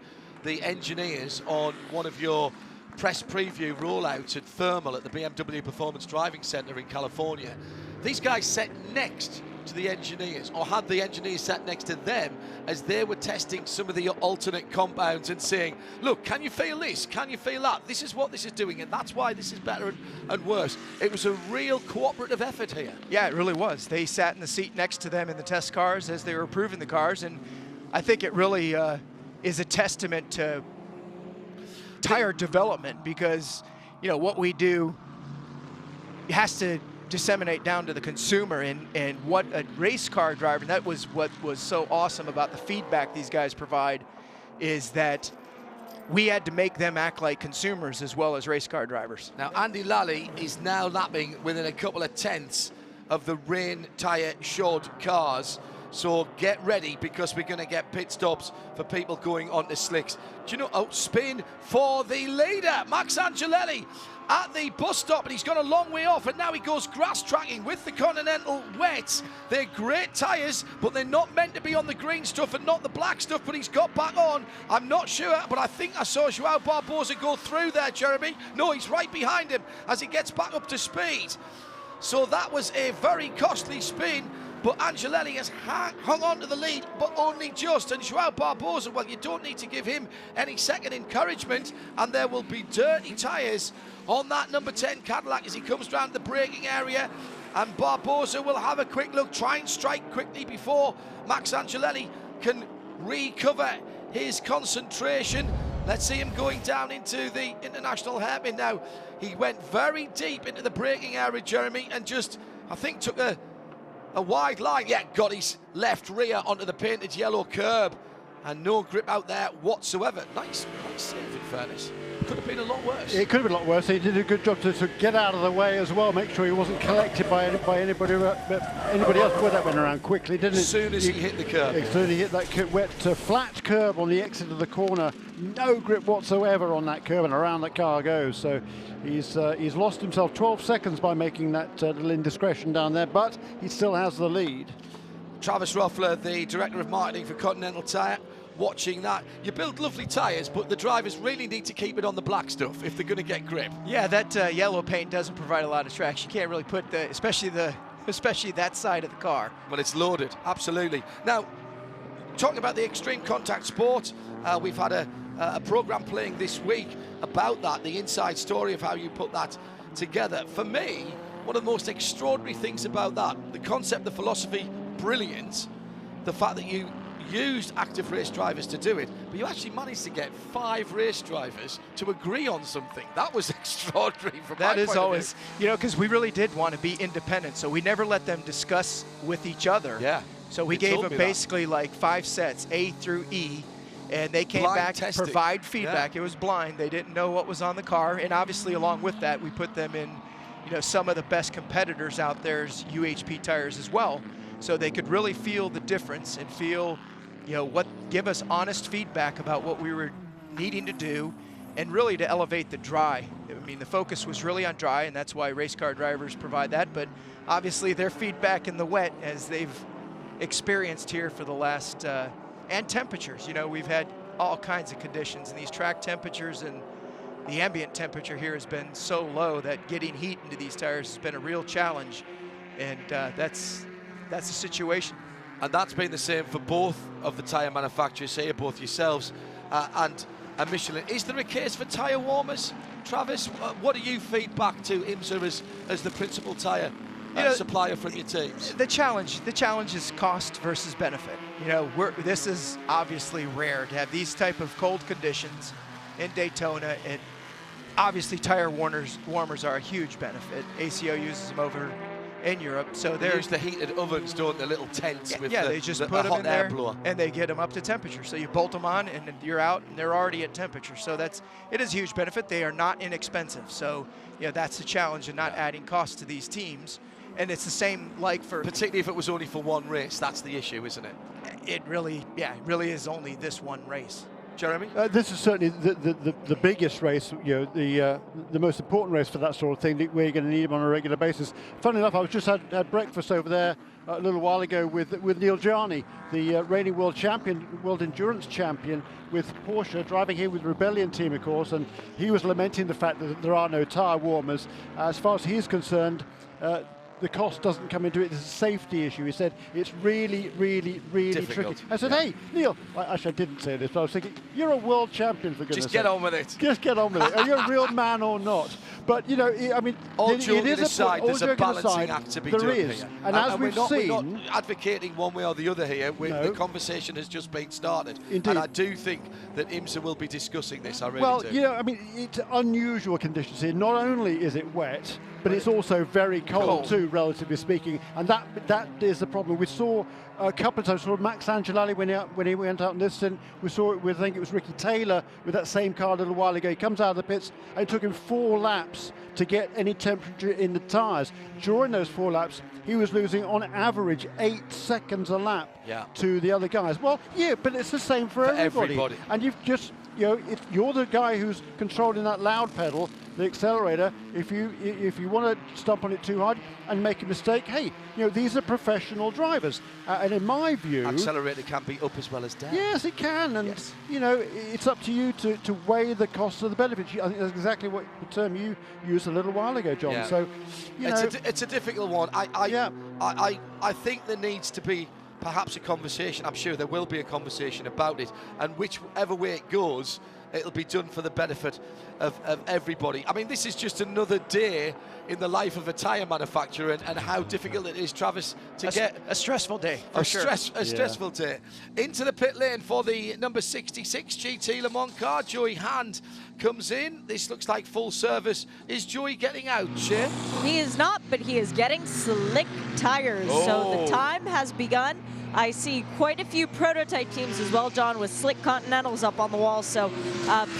engineers on one of your press preview rollouts at Thermal at the BMW Performance Driving Center in California. These guys sat next to the engineers, or had the engineers sat next to them as they were testing some of the alternate compounds and saying, look, can you feel this? Can you feel that? This is what this is doing, and that's why this is better and worse. It was a real cooperative effort here. Yeah, it really was. They sat in the seat next to them in the test cars as they were approving the cars, and I think it really is a testament to tire development, because what we do has to disseminate down to the consumer, and what a race car driver, and that was what was so awesome about the feedback these guys provide, is that we had to make them act like consumers as well as race car drivers. Now Andy Lally is now lapping within a couple of tenths of the rain tyre shod cars. So get ready, because we're going to get pit stops for people going onto slicks. Do you know, spin for the leader, Max Angelelli, at the bus stop, and he's gone a long way off, and now he goes grass tracking with the Continental wets. They're great tyres, but they're not meant to be on the green stuff and not the black stuff, but he's got back on. I'm not sure, but I think I saw Joao Barbosa go through there, Jeremy. No, he's right behind him as he gets back up to speed. So that was a very costly spin, but Angelelli has hung on to the lead, but only just. And Joao Barbosa, well, you don't need to give him any second encouragement, and there will be dirty tyres on that number 10 Cadillac as he comes round the braking area, and Barbosa will have a quick look, try and strike quickly before Max Angelelli can recover his concentration. Let's see him going down into the international hairpin now. He went very deep into the braking area, Jeremy, and just, I think, took a wide line. Yeah, got his left rear onto the painted yellow curb, and no grip out there whatsoever. Nice save, in fairness. Could have been a lot worse. It could have been a lot worse. He did a good job to get out of the way as well, make sure he wasn't collected by anybody else. Boy, that went around quickly, didn't it? As soon as he hit the curb. As soon as he hit that wet, flat curb on the exit of the corner, no grip whatsoever on that curb, and around the car goes. So he's lost himself 12 seconds by making that little indiscretion down there, but he still has the lead. Travis Roffler, the Director of Marketing for Continental Tire, watching that. You build lovely tyres, but the drivers really need to keep it on the black stuff if they're going to get grip. Yeah, that yellow paint doesn't provide a lot of traction. You can't really put especially that side of the car. Well, it's loaded, absolutely. Now, talking about the extreme contact sport, we've had a program playing this week about that, the inside story of how you put that together. For me, one of the most extraordinary things about that, the concept, the philosophy, brilliant. The fact that you used active race drivers to do it, but you actually managed to get 5 race drivers to agree on something. That was extraordinary from my point of view. That is always, you know, because we really did want to be independent, so we never let them discuss with each other. Yeah. So we gave them basically like 5 sets, A through E, and they came back to provide feedback. Yeah. It was blind. They didn't know what was on the car, and obviously along with that, we put them in, you know, some of the best competitors out there's UHP tires as well, so they could really feel the difference and feel, you know, give us honest feedback about what we were needing to do, and really to elevate the dry. I mean, the focus was really on dry, and that's why race car drivers provide that, but obviously their feedback in the wet, as they've experienced here for the last, and temperatures. You know, we've had all kinds of conditions, and these track temperatures and the ambient temperature here has been so low that getting heat into these tires has been a real challenge, and that's the situation. And that's been the same for both of the tyre manufacturers here, both yourselves and Michelin. Is there a case for tyre warmers, Travis? What do you feed back to IMSA as the principal tyre supplier from your teams? The challenge is cost versus benefit. You know, this is obviously rare to have these type of cold conditions in Daytona, and obviously tire warmers are a huge benefit. ACO uses them over in Europe, so they use the heated ovens, don't they, little tents with they just put them in there and they get them up to temperature. So you bolt them on and you're out, and they're already at temperature. So it is a huge benefit. They are not inexpensive. So that's the challenge in not adding cost to these teams. And it's the same like for, particularly if it was only for one race. That's the issue, isn't it? It really is only this one race. Jeremy? This is certainly the biggest race, you know, the most important race for that sort of thing, where you're going to need them on a regular basis. Funnily enough, I was just had breakfast over there a little while ago with Neil Jarni, the reigning world champion, world endurance champion with Porsche, driving here with Rebellion team, of course, and he was lamenting the fact that there are no tyre warmers. As far as he's concerned, the cost doesn't come into it. It's a safety issue. He said it's really, really, really difficult. tricky. I said, hey, Neil, actually I didn't say this, but I was thinking, you're a world champion, for goodness sake. Just get on with it. Just get on with it. Are you a real man or not? But, you know, I mean, all joking aside, there's a balancing act to be done here. And as we've seen... We're not advocating one way or the other here. The conversation has just been started. Indeed. And I do think that IMSA will be discussing this, I really do. Well, you know, I mean, it's unusual conditions here. Not only is it wet, but it's also very cold too, relatively speaking, and that is the problem. We saw a couple of times. We saw Max Angelelli when he went out on this stint. We saw it with, I think it was Ricky Taylor with that same car a little while ago. He comes out of the pits and it took him 4 laps to get any temperature in the tyres. During those 4 laps, he was losing on average 8 seconds a lap to the other guys. Well, yeah, but it's the same for everybody. And you've just, you know, if you're the guy who's controlling that loud pedal, the accelerator, if you want to stomp on it too hard and make a mistake, hey, you know, these are professional drivers, and in my view, accelerator can be up as well as down. Yes, it can, and you know, it's up to you to weigh the cost of the benefits. I think that's exactly what the term you used a little while ago, John. Yeah. So, you know, it's a difficult one. I think there needs to be perhaps a conversation. I'm sure there will be a conversation about it, and whichever way it goes, it'll be done for the benefit of everybody. I mean, this is just another day in the life of a tyre manufacturer, and how difficult it is, Travis, to get a stressful day. A stressful day. Into the pit lane for the number 66 GT Le Mans car, Joey Hand comes in. This looks like full service. Is Joey getting out, Shane? He is not, but he is getting slick tires. So the time has begun. I see quite a few prototype teams as well, John, with slick Continentals up on the wall. So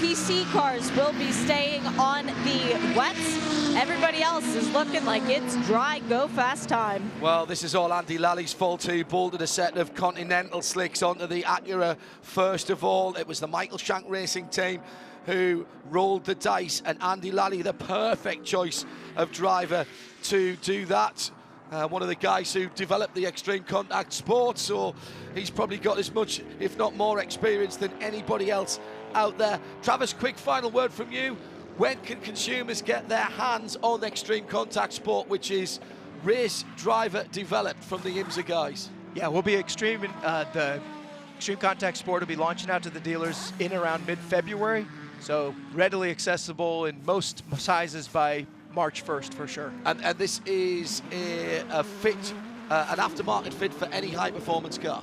PC cars will be staying on the wets. Everybody else is looking like it's dry, go fast time. Well, this is all Andy Lally's fault, who bolted a set of Continental slicks onto the Acura. First of all, it was the Michael Shank Racing team who rolled the dice, and Andy Lally, the perfect choice of driver to do that. One of the guys who developed the extreme contact sport, so he's probably got as much, if not more, experience than anybody else out there. Travis, quick final word from you. When can consumers get their hands on extreme contact sport, which is race driver developed from the IMSA guys? Yeah, we'll be the extreme contact sport will be launching out to the dealers in around mid-February, so readily accessible in most sizes by March 1st for sure. And this is a fit, an aftermarket fit for any high-performance car?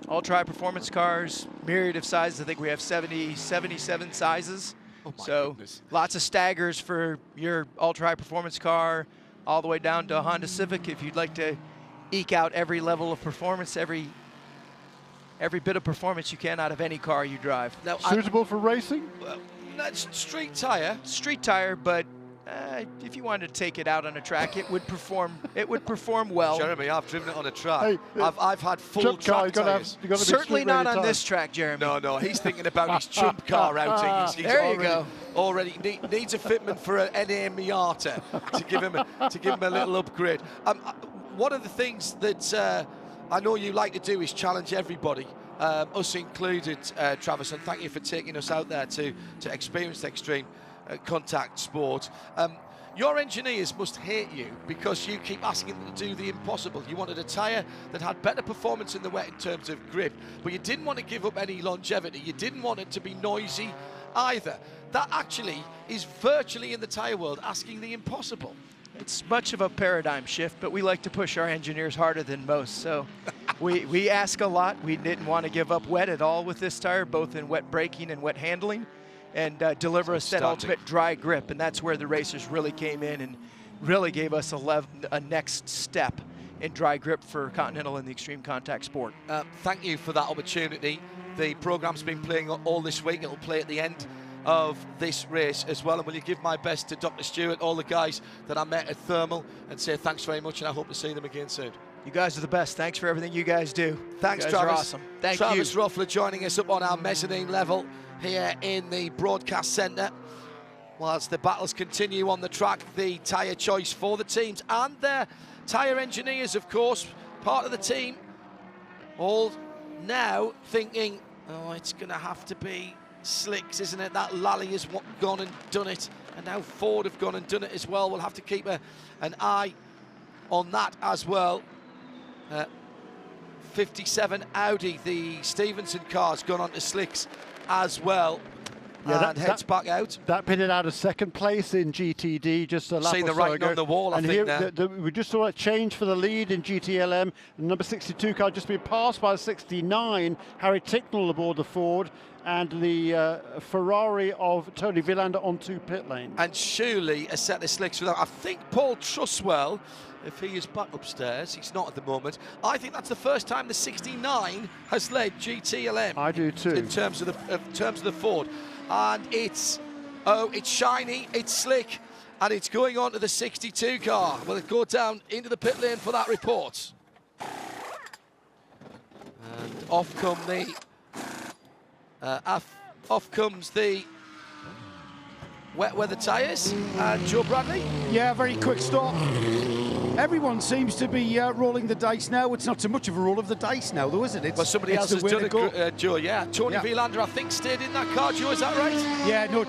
Ultra high-performance cars, myriad of sizes. I think we have 77 sizes. Oh my goodness. Lots of staggers for your ultra high-performance car, all the way down to a Honda Civic if you'd like to eke out every level of performance, every bit of performance you can out of any car you drive. Now, suitable for racing? Well, that's street tire. Street tire, but if you wanted to take it out on a track, it would perform. It would perform well. Jeremy, I've driven it on a track. Hey, I've had full track tires. Certainly not on this track, Jeremy. No, he's thinking about his chump car outing. He's there you go. Already needs a fitment for an NA Miata to give him a little upgrade. One of the things that I know you like to do is challenge everybody, us included, Travis, and thank you for taking us out there to experience the extreme contact sport. Your engineers must hate you because you keep asking them to do the impossible. You wanted a tyre that had better performance in the wet in terms of grip, but you didn't want to give up any longevity. You didn't want it to be noisy either. That actually is virtually, in the tyre world, asking the impossible. It's much of a paradigm shift, but we like to push our engineers harder than most. So we ask a lot. We didn't want to give up wet at all with this tire, both in wet braking and wet handling, and deliver us that ultimate dry grip. And that's where the racers really came in and really gave us a next step in dry grip for Continental in the extreme contact sport. Thank you for that opportunity. The program's been playing all this week. It'll play at the end of this race as well. And will you give my best to Dr. Stewart, all the guys that I met at Thermal, and say thanks very much, and I hope to see them again soon. You guys are the best. Thanks for everything you guys do. Thanks, you guys Travis. are awesome. Thank you. Travis Ruffler joining us up on our mezzanine level here in the broadcast centre. Whilst the battles continue on the track, the tyre choice for the teams and their tyre engineers, of course, part of the team, all now thinking, oh, it's going to have to be slicks, isn't it? That Lally has gone and done it, and now Ford have gone and done it as well. We'll have to keep an eye on that as well. 57 Audi, the Stevenson car's gone on to slicks as well. Yeah, and heads back out. That pitted out of second place in GTD just a lap See or the so writing ago. on the wall, and I here, think we just saw a change for the lead in GTLM. The number 62 car just been passed by the 69, Harry Ticknell aboard the Ford. and the Ferrari of Tony Villander onto pit lane. And surely a set of slicks for that. I think Paul Truswell, if he is back upstairs, he's not at the moment. I think that's the first time the 69 has led GTLM. I do too. In terms of the Ford, and it's shiny, it's slick, and it's going on to the 62 car. Will it go down into the pit lane for that report? And off comes the wet weather tyres. And Joe Bradley? Yeah, very quick stop. Everyone seems to be rolling the dice now. It's not so much of a roll of the dice now, though, is it? Well, somebody else has done it, Joe, yeah. Tony Villander, I think, stayed in that car, Joe, is that right? Yeah, no,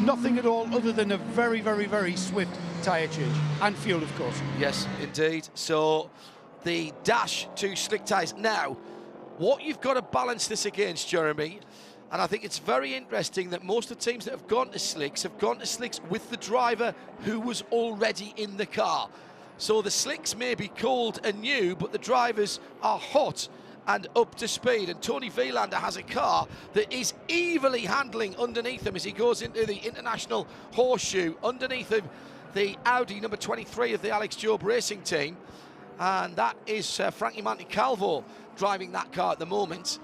nothing at all other than a very, very, very swift tyre change. And fuel, of course. Yes, indeed. So the dash to slick tyres. Now, what you've got to balance this against, Jeremy, and I think it's very interesting that most of the teams that have gone to slicks with the driver who was already in the car. So the slicks may be cold and new, but the drivers are hot and up to speed. And Tony Villander has a car that is evilly handling underneath him as he goes into the International Horseshoe. Underneath him, the Audi number 23 of the Alex Job Racing Team. And that is Frankie Monticalvo driving that car at the moment.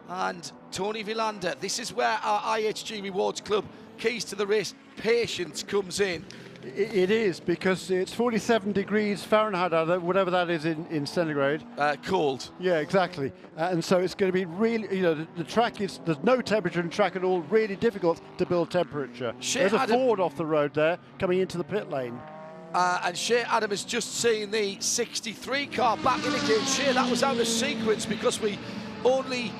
And Tony Villander, this is where our IHG Rewards Club keys to the race patience comes in. It is, because it's 47 degrees Fahrenheit, whatever that is in centigrade. Cold. Yeah, exactly. And so it's going to be really, you know, the track is, there's no temperature in the track at all, really difficult to build temperature. There's a Ford off the road there, coming into the pit lane. And Shea Adam has just seen the 63 car back in again. Shea, that was out of sequence because we only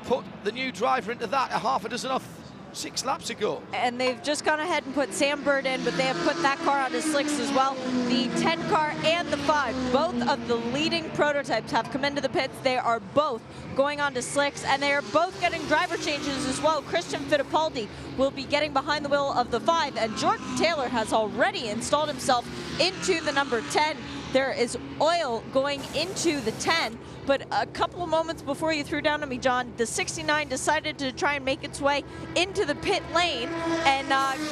put the new driver into that a half a dozen off 6 laps ago. And they've just gone ahead and put Sam Bird in, but they have put that car onto slicks as well. The 10 car and the 5, both of the leading prototypes have come into the pits. They are both going on to slicks, and they are both getting driver changes as well. Christian Fittipaldi will be getting behind the wheel of the 5, and Jordan Taylor has already installed himself into the number 10. There is oil going into the 10, but a couple of moments before you threw down to me, John, the 69 decided to try and make its way into the pit lane and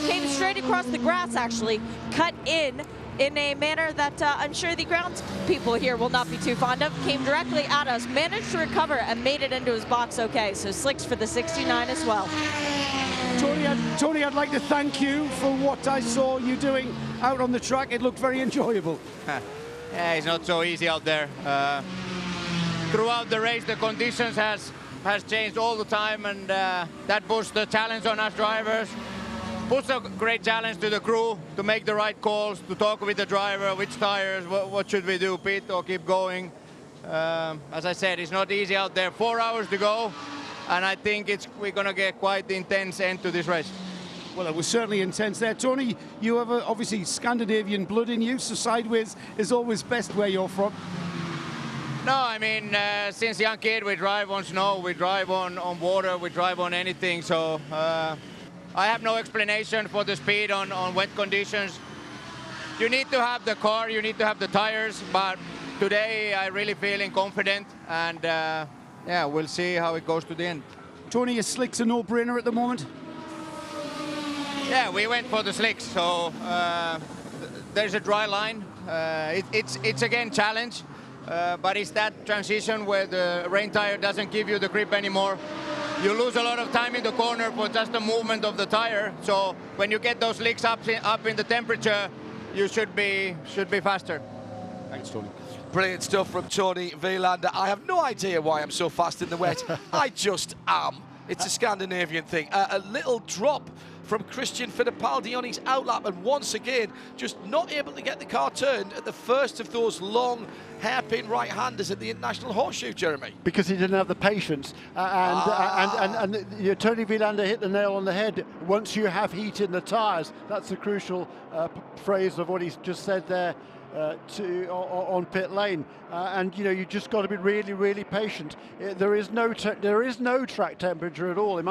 came straight across the grass, actually, cut in a manner that I'm sure the grounds people here will not be too fond of. Came directly at us, managed to recover, and made it into his box okay. So slicks for the 69 as well. Tony, I'd like to thank you for what I saw you doing out on the track. It looked very enjoyable. Yeah, it's not so easy out there. Throughout the race, the conditions has changed all the time, and that puts the challenge on us drivers. Puts a great challenge to the crew to make the right calls, to talk with the driver, which tires, what should we do, pit or keep going. As I said, it's not easy out there. 4 hours to go, and I think we're going to get quite the intense end to this race. Well, it was certainly intense there. Tony, you have obviously Scandinavian blood in you, so sideways is always best where you're from. No, I mean, since young kid, we drive on snow, we drive on water, we drive on anything. So I have no explanation for the speed on wet conditions. You need to have the car, you need to have the tires, but today I really feeling confident, and yeah, we'll see how it goes to the end. Tony, is slicks a no-brainer at the moment? Yeah, we went for the slicks, so there's a dry line. It's again challenge, but it's that transition where the rain tire doesn't give you the grip anymore. You lose a lot of time in the corner for just the movement of the tire. So when you get those slicks up in the temperature, you should be faster. Thanks, Tony. Brilliant stuff from Tony Villander. I have no idea why I'm so fast in the wet. I just am. It's a Scandinavian thing. A little drop from Christian Fittipaldi on his outlap, and once again just not able to get the car turned at the first of those long hairpin right-handers at the International Horseshoe, Jeremy. Because he didn't have the patience, and you know, Tony Villander hit the nail on the head. Once you have heat in the tyres, that's the crucial phrase of what he's just said there on pit lane, and you know, you just got to be really, really patient. There is no track temperature at all. It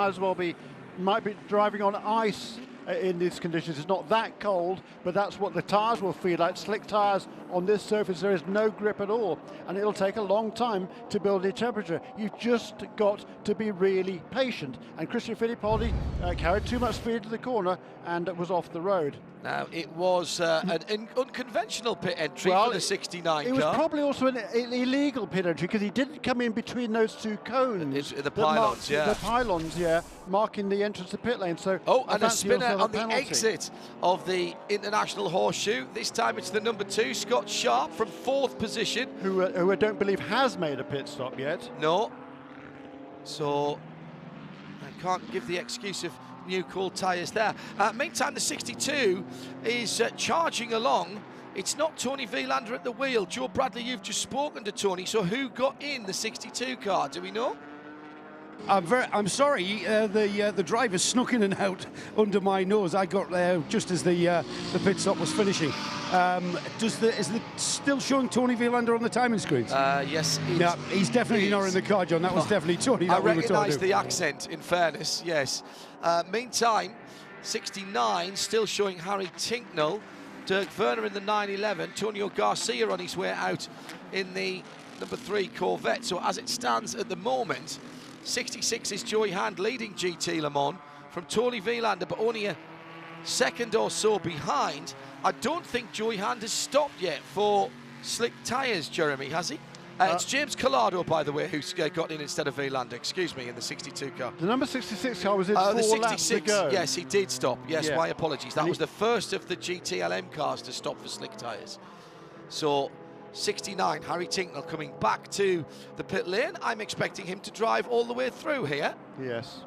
might be driving on ice in these conditions. It's not that cold, but that's what the tyres will feel like. Slick tyres on this surface there is no grip at all, and it'll take a long time to build a temperature. You've just got to be really patient, and Christian Fittipaldi carried too much speed to the corner and was off the road. Now, it was an unconventional pit entry for the 69 car. It was probably also an illegal pit entry because he didn't come in between those two cones. The pylons, yeah. The pylons, yeah, marking the entrance to pit lane. So and a spinner on the exit of the International Horseshoe. This time it's the number 2, Scott Sharp, from 4th position. Who I don't believe has made a pit stop yet. No. So I can't give the excuse of new cool tyres there. Meantime, the 62 is charging along. It's not Tony Vilander at the wheel. Joe Bradley, you've just spoken to Tony, so who got in the 62 car? Do we know? I'm sorry, the driver snuck in and out under my nose. I got there just as the pit stop was finishing. Is it still showing Tony Vilander on the timing screens? Yes. Yeah, he's definitely not in the car, John. That was definitely Tony. I recognise the accent, in fairness, yes. Meantime, 69 still showing Harry Tinknell. Dirk Werner in the 911. Antonio Garcia on his way out in the number 3 Corvette. So as it stands at the moment, 66 is Joey Hand leading GT Le Mans from Tony Vilander, but only a second or so behind. I don't think Joey Hand has stopped yet for slick tyres, Jeremy, has he? It's James Collado, by the way, who's got in instead of Vilander, excuse me, in the 62 car. The number 66 car was in 4 laps to go. Yes, he did stop. Yes, my apologies. That was the first of the GTLM cars to stop for slick tyres. So 69, Harry Tinknell coming back to the pit lane. I'm expecting him to drive all the way through here. Yes.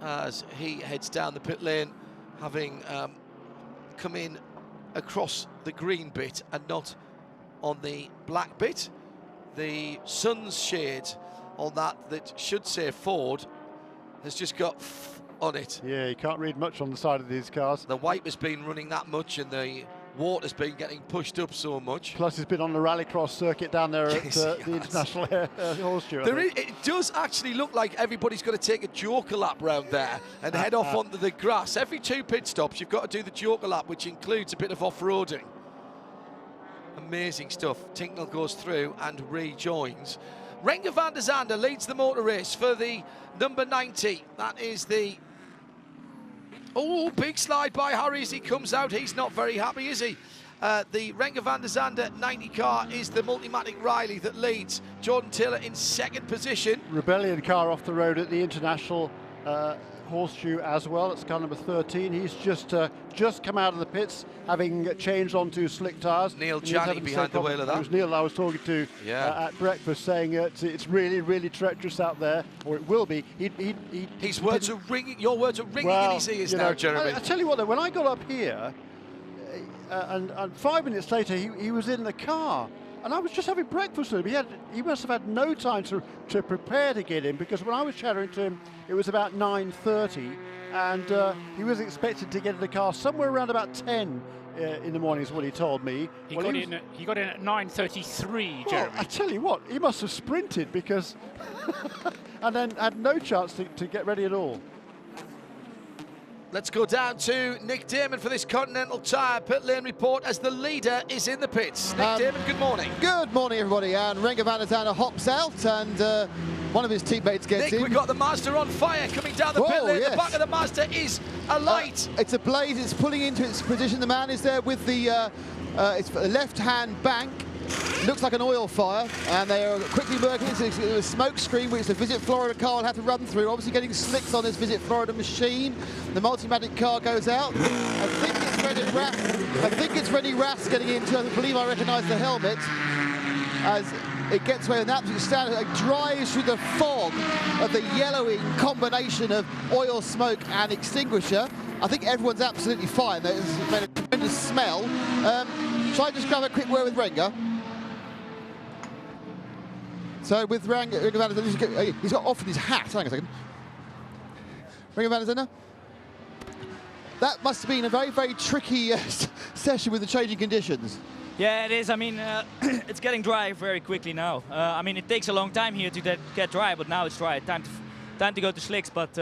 As he heads down the pit lane, having come in across the green bit and not on the black bit. The sun's shade on that should say Ford has just got on it. Yeah, you can't read much on the side of these cars. The wiper's been running that much and the water's been getting pushed up so much. Plus he's been on the rallycross circuit down there at the International Horseshoe. It does actually look like everybody's got to take a joker lap round there and head off onto the grass. Every 2 pit stops you've got to do the joker lap, which includes a bit of off-roading. Amazing stuff. Tinknell goes through and rejoins. Renger van der Zande leads the motor race for the number 90. That is the... Oh, big slide by Harry as he comes out. He's not very happy, is he? The Renger van der Zande 90 car is the Multimatic Riley that leads. Jordan Taylor in 2nd position. Rebellion car off the road at the International Horseshoe as well. It's car number 13. He's just come out of the pits, having changed onto slick tyres. Neil Janney behind the wheel of that. It was Neil I was talking to at breakfast, saying it's really, really treacherous out there, or it will be. His words are ringing. Your words are ringing in his ears now, Jeremy. I tell you what, though, when I got up here, and 5 minutes later, he was in the car. And I was just having breakfast with him. He must have had no time to prepare to get in, because when I was chatting to him, it was about 9:30, and he was expected to get in the car somewhere around about 10 in the morning, is what he told me. He got in at 9:33, Jeremy. Well, I tell you what, he must have sprinted, because and then had no chance to get ready at all. Let's go down to Nick Damon for this Continental Tire pit lane report as the leader is in the pits. Nick Damon, good morning. Good morning, everybody. And Renger van der Zande hops out, and one of his teammates gets in. Nick, we've got the Mazda on fire coming down the pit lane. Yes. The back of the Mazda is alight. It's ablaze. It's pulling into its position. The man is there with the left-hand bank. Looks like an oil fire, and they are quickly working into a smoke screen, which the Visit Florida car will have to run through. Obviously getting slicks on this Visit Florida machine. The Multimatic car goes out. I think it's Rennie Rast getting into. I believe I recognise the helmet as it gets away with an absolute standard. It drives through the fog of the yellowing combination of oil, smoke and extinguisher. I think everyone's absolutely fine. There's been a tremendous smell. Shall I just grab a quick word with Renger? So with Renger van der Zande, he's got off in his hat. Hang on a second. Renger van der Zande. That must have been a very, very tricky session with the changing conditions. Yeah, it is. I mean, it's getting dry very quickly now. I mean, it takes a long time here to get dry, but now it's dry. Time to go to slicks. But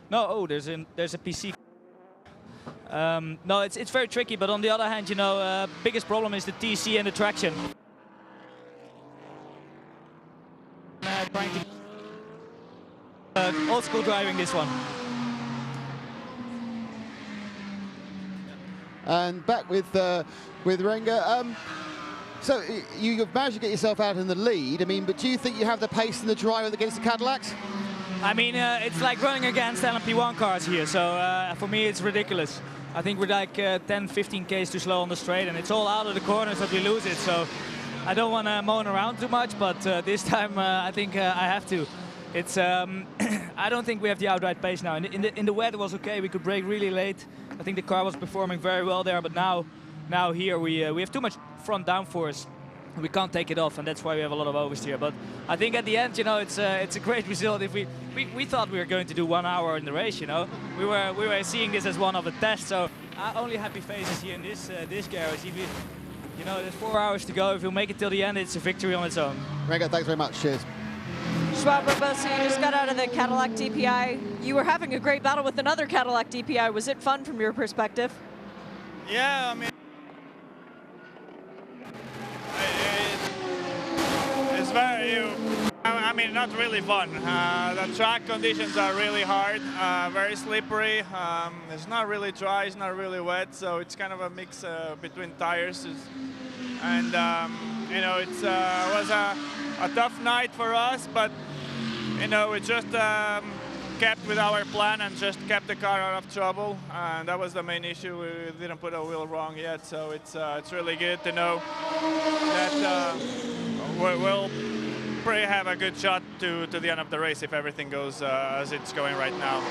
no, there's a PC. No, it's very tricky, but on the other hand, you know, biggest problem is the TC and the traction. Trying to old school driving this one. And back with Renger. So you've managed to get yourself out in the lead. I mean, but do you think you have the pace and the drive against the Cadillacs? I mean, it's like running against LMP1 cars here. So for me, it's ridiculous. I think we're like 10, 15 Ks too slow on the straight, and it's all out of the corners that we lose it. So I don't want to moan around too much, but this time I think I have to. It's I don't think we have the outright pace now. In the wet it was okay. We could brake really late. I think the car was performing very well there, but now here we have too much front downforce. We can't take it off, and that's why we have a lot of oversteer. But I think at the end, you know, it's a great result. If we thought we were going to do 1 hour in the race, you know, we were seeing this as one of a test. So only happy faces here in this garage. If you know, there's 4 hours to go. If we'll make it till the end, it's a victory on its own. Renger, thanks very much. Cheers. Schwab Robosa, you just got out of the Cadillac DPI. You were having a great battle with another Cadillac DPI. Was it fun from your perspective? Yeah, I mean, it's very, I mean, not really fun. The track conditions are really hard, very slippery. It's not really dry, it's not really wet, so it's kind of a mix between tires. And, you know, it was a tough night for us, but, you know, we just kept with our plan and just kept the car out of trouble. And that was the main issue. We didn't put a wheel wrong yet, so it's really good to know that we'll probably have a good shot to the end of the race if everything goes as it's going right now.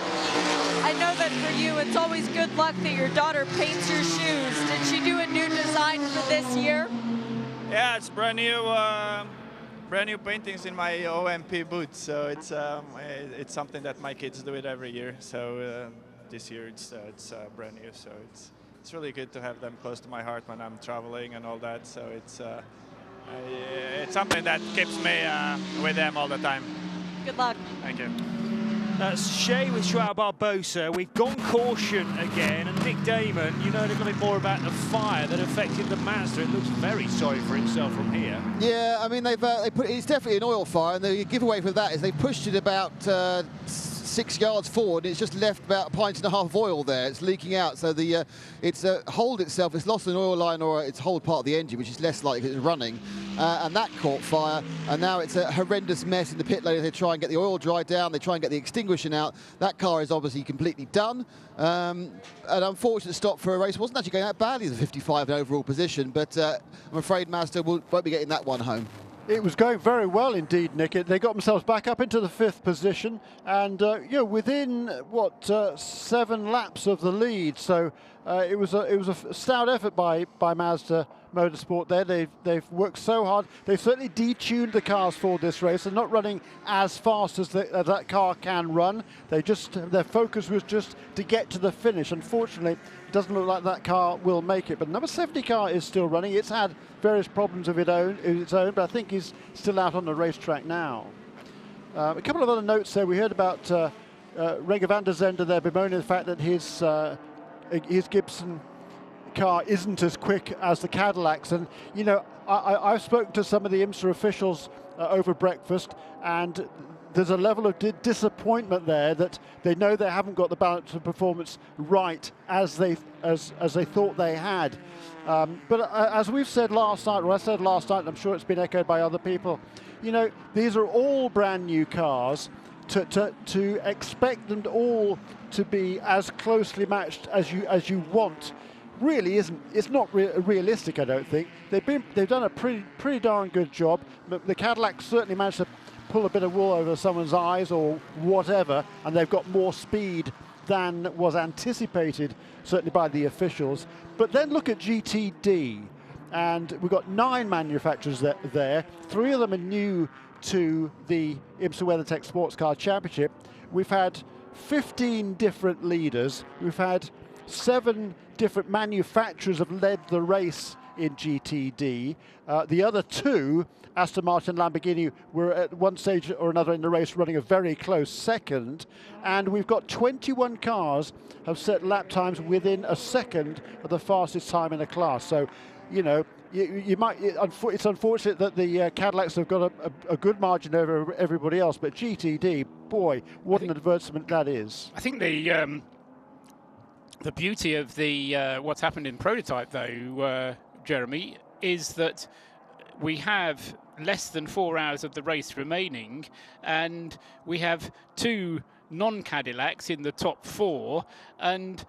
I know that for you, it's always good luck that your daughter paints your shoes. Did she do a new design for this year? Yeah, it's brand new paintings in my OMP boots. So it's something that my kids do it every year. So this year it's brand new. So it's really good to have them close to my heart when I'm traveling and all that. So it's something that keeps me with them all the time. Good luck. Thank you. That's Shea with Joao Barbosa. We've gone caution again, and Nick Damon, you know a little bit more about the fire that affected the Mazda. It looks very sorry for itself from here. Yeah, I mean, it's definitely an oil fire, and the giveaway for that is they pushed it about 6 yards forward. It's just left about 1.5 pints of oil there. It's leaking out, so it's hold itself. It's lost an oil line or it's hold part of the engine, which is less likely it's running, and that caught fire. And now it's a horrendous mess in the pit lane. They try and get the oil dried down. They try and get the extinguisher out. That car is obviously completely done. An unfortunate stop for a race. Wasn't actually going that badly, the 55 in overall position, but I'm afraid Mazda won't be getting that one home. It was going very well indeed, Nick. They got themselves back up into the 5th position, and you know, within what 7 laps of the lead. So it was a stout effort by Mazda Motorsport there. They've worked so hard. They've certainly detuned the cars for this race. They're not running as fast as that car can run. Their focus was just to get to the finish. Unfortunately, it doesn't look like that car will make it. But number 70 car is still running. It's had various problems of its own, but I think he's still out on the racetrack now. A couple of other notes there. We heard about Renger van der Zande there bemoaning the fact that his Gibson car isn't as quick as the Cadillacs, and you know, I've spoken to some of the IMSA officials over breakfast, and there's a level of disappointment there that they know they haven't got the balance of performance right as they thought they had. But as we've said last night, or I said last night, and I'm sure it's been echoed by other people, you know, these are all brand new cars. To expect them all to be as closely matched as you want really isn't. It's not realistic, I don't think. They've done a pretty darn good job. The Cadillac certainly managed to pull a bit of wool over someone's eyes or whatever, and they've got more speed than was anticipated, certainly by the officials. But then look at GTD, and we've got 9 manufacturers there. 3 of them are new to the IMSA WeatherTech SportsCar Championship. We've had 15 different leaders. We've had 7 different manufacturers have led the race in GTD. The other two, Aston Martin, Lamborghini, were at one stage or another in the race running a very close second. And we've got 21 cars have set lap times within a second of the fastest time in a class. So, you know, it's unfortunate that the Cadillacs have got a good margin over everybody else, but GTD, boy, what an advertisement that is. I think the beauty of the what's happened in prototype, though, Jeremy, is that we have less than 4 hours of the race remaining, and we have 2 non-Cadillacs in the top 4, and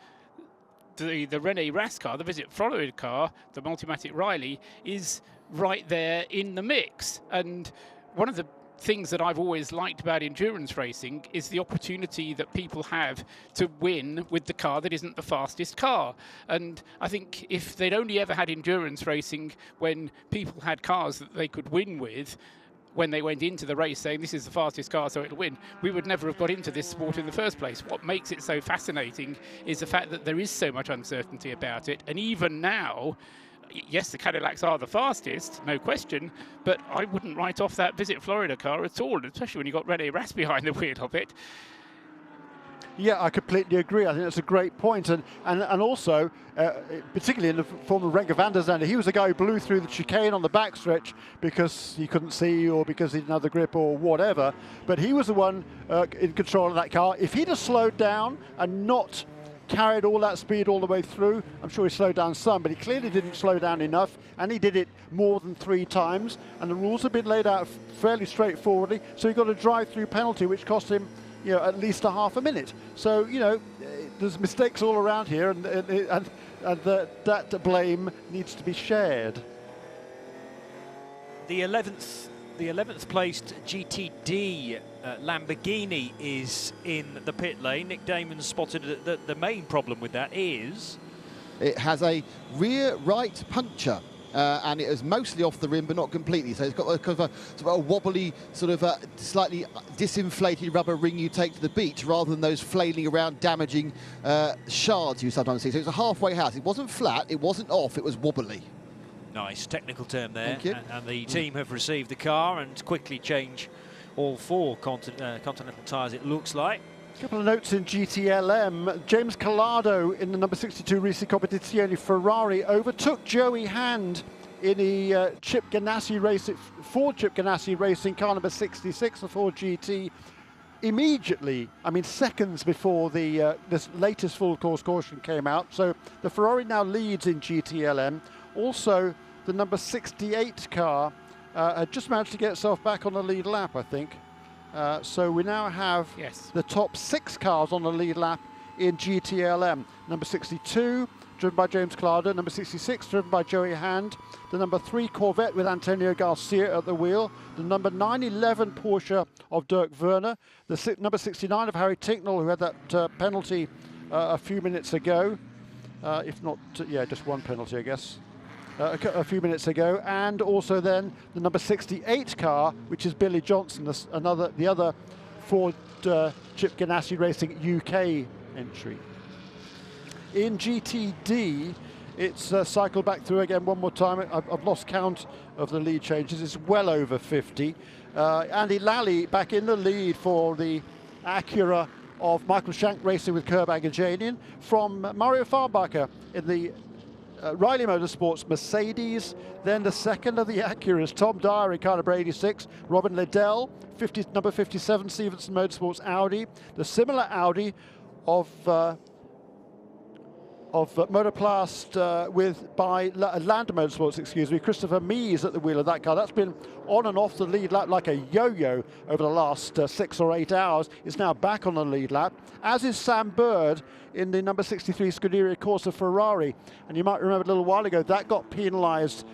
the René Rast car, the Visit Florida car, the Multimatic Riley, is right there in the mix. And one of the things that I've always liked about endurance racing is the opportunity that people have to win with the car that isn't the fastest car. And I think if they'd only ever had endurance racing when people had cars that they could win with, when they went into the race saying this is the fastest car so it'll win, we would never have got into this sport in the first place. What makes it so fascinating is the fact that there is so much uncertainty about it. And even now, yes, the Cadillacs are the fastest, no question, but I wouldn't write off that Visit Florida car at all, especially when you got René Rast behind the wheel of it. Yeah, I completely agree. I think that's a great point. And also, particularly in the form of Renke van der Zande, he was the guy who blew through the chicane on the backstretch because he couldn't see or because he didn't have the grip or whatever. But he was the one in control of that car. If he'd have slowed down and not carried all that speed all the way through, I'm sure he slowed down some, but he clearly didn't slow down enough, and he did it more than 3 times. And the rules have been laid out fairly straightforwardly. So he got a drive-through penalty, which cost him, you know, at least a half a minute. So, you know, there's mistakes all around here, and that blame needs to be shared. The 11th placed GTD Lamborghini is in the pit lane. Nick Damon spotted that the main problem with that is it has a rear right puncture. And it is mostly off the rim, but not completely. So it's got a kind of a wobbly, sort of slightly disinflated rubber ring you take to the beach, rather than those flailing around, damaging shards you sometimes see. So it's a halfway house. It wasn't flat, it wasn't off, it was wobbly. Nice technical term there. Thank you. And the team have received the car and quickly change all 4 Continental tyres, it looks like. A couple of notes in GTLM. James Collado in the number 62 Risi Competizione Ferrari overtook Joey Hand in the Chip Ganassi race, Ford Chip Ganassi Racing car number 66, the Ford GT, immediately, I mean seconds before the this latest full course caution came out. So the Ferrari now leads in GTLM. Also, the number 68 car had just managed to get itself back on the lead lap, I think. So we now have the top 6 cars on the lead lap in GTLM. Number 62, driven by James Collado. Number 66, driven by Joey Hand. The number 3 Corvette with Antonio Garcia at the wheel. The number 911 Porsche of Dirk Werner. The number 69 of Harry Tinknell, who had that penalty a few minutes ago. If not, yeah, just one penalty, I guess. A few minutes ago, and also then the number 68 car, which is Billy Johnson, the other Ford Chip Ganassi Racing UK entry. In GTD, it's cycled back through again one more time. I've lost count of the lead changes. It's well over 50. Andy Lally back in the lead for the Acura of Michael Shank Racing with Kerb Agajanian, from Mario Farbacher in the Riley Motorsports Mercedes. Then the second of the Acuras, Tom Dyer in car number 86, Robin Liddell, number 57 Stevenson Motorsports Audi, the similar Audi of Motoplast by Land Motorsports, excuse me, Christopher Mees at the wheel of that car. That's been on and off the lead lap like a yo-yo over the last 6 or 8 hours. It's now back on the lead lap, as is Sam Bird in the number 63 Scuderia Corsa Ferrari. And you might remember a little while ago that got penalised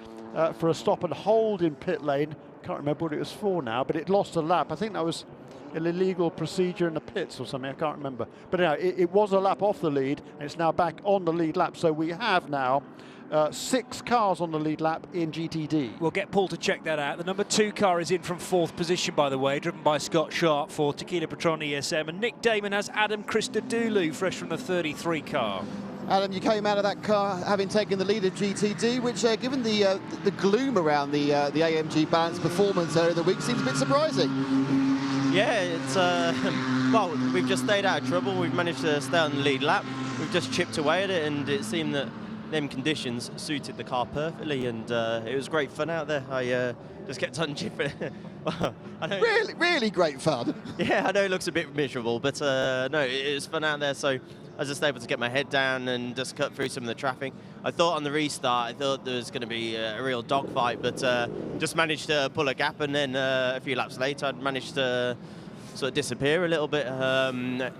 for a stop and hold in pit lane. Can't remember what it was for now, but it lost a lap. I think that was an illegal procedure in the pits or something, I can't remember. But anyway, it was a lap off the lead, and it's now back on the lead lap. So we have now 6 cars on the lead lap in GTD. We'll get Paul to check that out. The number 2 car is in from 4th position, by the way, driven by Scott Sharp for Tequila Patrón ESM. And Nick Damon has Adam Christodoulou, fresh from the 33 car. Adam, you came out of that car having taken the lead at GTD, which, given the gloom around the AMG Balance performance earlier in the week, seems a bit surprising. Yeah, it's well, we've just stayed out of trouble. We've managed to stay on the lead lap. We've just chipped away at it, and it seemed that them conditions suited the car perfectly, and it was great fun out there. I just kept on chipping. I know, really great fun. Yeah, I know it looks a bit miserable, but no, it was fun out there. So I was just able to get my head down and just cut through some of the traffic. I thought on the restart, I thought there was going to be a real dogfight, but just managed to pull a gap, and then a few laps later, I'd managed to sort of disappear a little bit.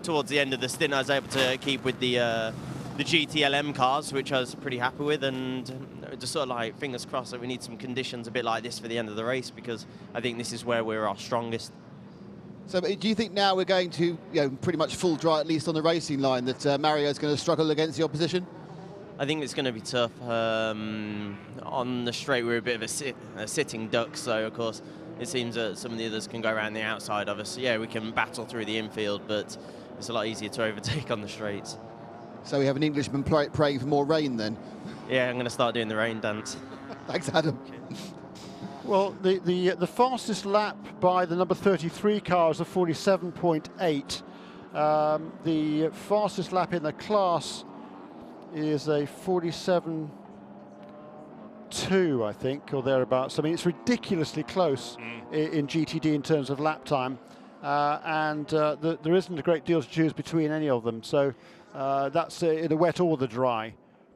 Towards the end of the stint, I was able to keep with the GTLM cars, which I was pretty happy with, and just sort of like fingers crossed that we need some conditions a bit like this for the end of the race, because I think this is where we're our strongest. So do you think now we're going to, pretty much full dry, at least on the racing line, that Mario's going to struggle against the opposition? I think it's going to be tough. On the straight, we're a bit of a sitting duck, so of course it seems that some of the others can go around the outside of us. So yeah, we can battle through the infield, but it's a lot easier to overtake on the straights. So we have an Englishman praying for more rain then? Yeah, I'm going to start doing the rain dance. Thanks, Adam. Well, the fastest lap by the number 33 car is a 47.8. The fastest lap in the class is a 47.2, I think, or thereabouts. I mean, it's ridiculously close in GTD in terms of lap time, and there isn't a great deal to choose between any of them. So that's in the wet or the dry.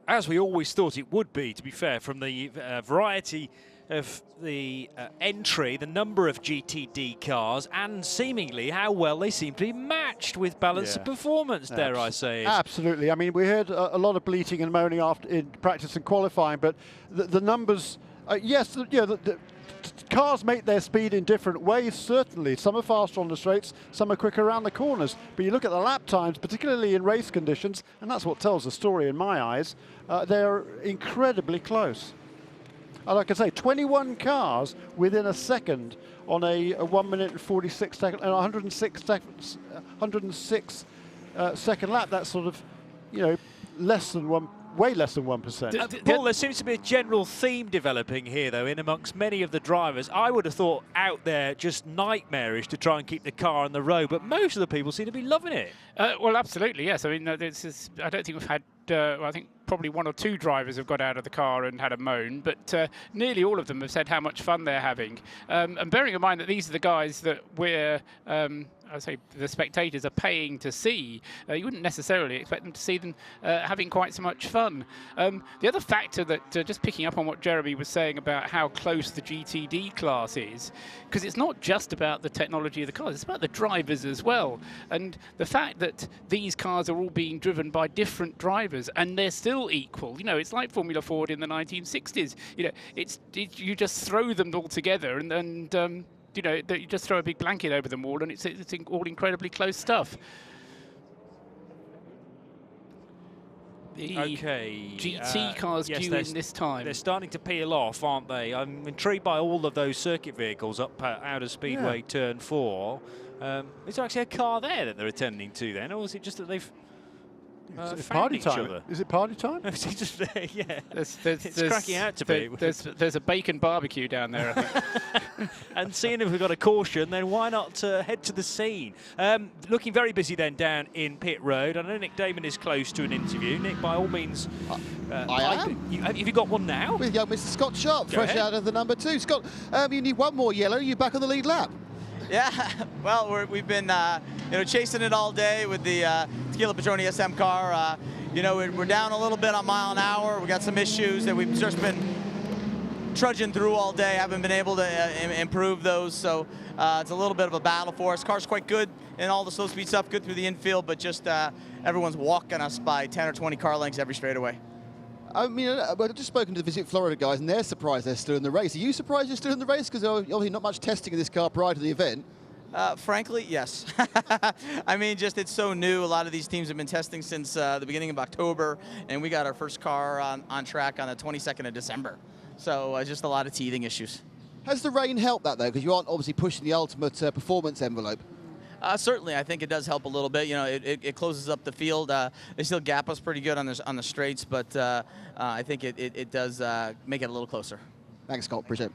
As we always thought it would be, to be fair, from the variety of the entry, the number of GTD cars, and seemingly how well they seem to be matched with balance of performance, dare I say it. Absolutely. I mean, we heard a lot of bleating and moaning after in practice and qualifying, but the numbers, yes, the cars make their speed in different ways, certainly. Some are faster on the straights, some are quicker around the corners. But you look at the lap times, particularly in race conditions, and that's what tells the story in my eyes, they're incredibly close. And like I say, 21 cars within a second on a 1 minute and 46 second and 106 second lap. That's sort of, less than one. Way less than 1%. Paul, there seems to be a general theme developing here, though, in amongst many of the drivers. I would have thought out there just nightmarish to try and keep the car on the road, but most of the people seem to be loving it. Well, absolutely, yes. I mean, I don't think we've had, I think probably one or two drivers have got out of the car and had a moan, but nearly all of them have said how much fun they're having. And bearing in mind that these are the guys that we're I say the spectators are paying to see, you wouldn't necessarily expect them to see them having quite so much fun. The other factor that, just picking up on what Jeremy was saying about how close the GTD class is, because it's not just about the technology of the cars, it's about the drivers as well. And the fact that these cars are all being driven by different drivers and they're still equal. It's like Formula Ford in the 1960s. You just throw them all together and you just throw a big blanket over them all, and it's all incredibly close stuff. The GT cars due in this time. They're starting to peel off, aren't they? I'm intrigued by all of those circuit vehicles up out of Speedway Turn 4. Is there actually a car there that they're attending to then, or is it just that they've it's party time. Other? Is it party time? Is it just there? Yeah. It's cracking out to be. There's a bacon barbecue down there, I think. And seeing if we've got a caution, then why not head to the scene? Looking very busy then down in pit road. I know Nick Damon is close to an interview. Nick, by all means. I am. Have you got one now? With young Mr. Scott Sharp, fresh out of the number 2. Scott, you need one more yellow. You're back on the lead lap. Yeah, well, we've been chasing it all day with the Tequila Patrón SM car. We're down a little bit on mile an hour. We got some issues that we've just been trudging through all day. Haven't been able to improve those, so it's a little bit of a battle for us. Car's quite good in all the slow speed stuff, good through the infield, but just everyone's walking us by 10 or 20 car lengths every straightaway. I mean, I've just spoken to the Visit Florida guys, and they're surprised they're still in the race. Are you surprised you're still in the race? Because obviously not much testing of this car prior to the event. Frankly, yes. I mean, it's so new. A lot of these teams have been testing since the beginning of October, and we got our first car on track on the 22nd of December. So just a lot of teething issues. Has the rain helped that, though? Because you aren't obviously pushing the ultimate performance envelope. Certainly, I think it does help a little bit. You know, it closes up the field. They still gap us pretty good on the straights, but I think it does make it a little closer. Thanks, Scott. Appreciate it.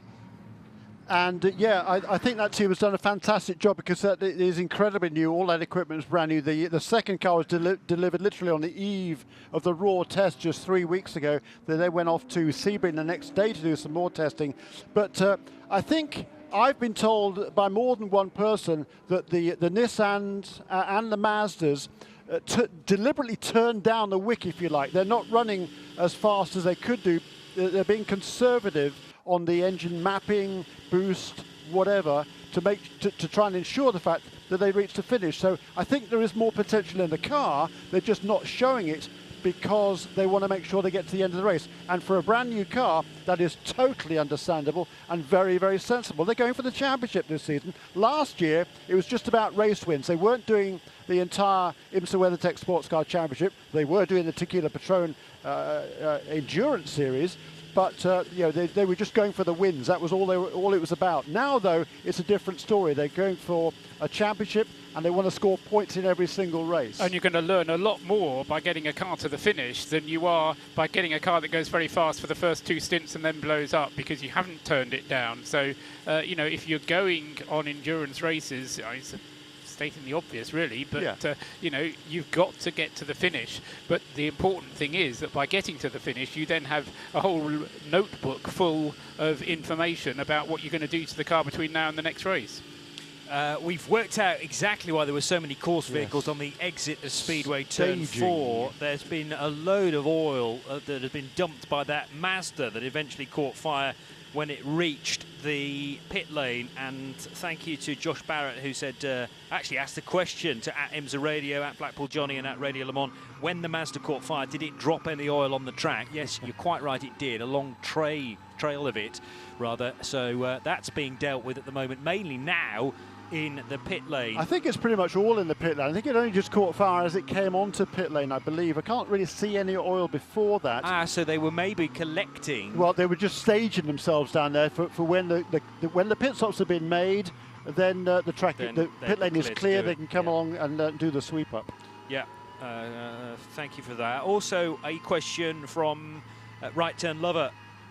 And yeah, I think that team has done a fantastic job because it is incredibly new. All that equipment is brand new. The second car was delivered literally on the eve of the raw test just 3 weeks ago. Then they went off to Sebring the next day to do some more testing. But I think I've been told by more than one person that the Nissans and the Mazdas deliberately turned down the wick, if you like. They're not running as fast as they could do. They're being conservative on the engine mapping, boost, whatever, to try and ensure the fact that they reach the finish. So I think there is more potential in the car. They're just not showing it because they want to make sure they get to the end of the race. And for a brand new car, that is totally understandable and very, very sensible. They're going for the championship this season. Last year, it was just about race wins. They weren't doing the entire IMSA WeatherTech SportsCar Championship. They were doing the Tequila Patrón endurance series. But you know, they were just going for the wins. That was all it was about. Now, though, it's a different story. They're going for a championship, and they want to score points in every single race. And you're going to learn a lot more by getting a car to the finish than you are by getting a car that goes very fast for the first 2 stints and then blows up because you haven't turned it down. So, you know, if you're going on endurance races, it's stating the obvious, really, but yeah. You know, you've got to get to the finish. But the important thing is that by getting to the finish, you then have a whole notebook full of information about what you're going to do to the car between now and the next race. We've worked out exactly why there were so many course vehicles on the exit of Speedway Turn 4. There's been a load of oil that has been dumped by that Mazda that eventually caught fire when it reached the pit lane. And thank you to Josh Barrett, who said, actually asked the question to at IMSA Radio, at Blackpool Johnny and at Radio Le Mans, when the Mazda caught fire, did it drop any oil on the track? Yes, you're quite right, it did. A long trail of it, rather. So that's being dealt with at the moment, mainly now in the pit lane. I think it's pretty much all in the pit lane. I think it only just caught fire as it came onto pit lane, I believe. I can't really see any oil before that. Ah, so they were maybe collecting. Well, they were just staging themselves down there for when the pit stops have been made. Then the pit lane is clear. They can come along and do the sweep up. Yeah. Thank you for that. Also, a question from Right Turn Lover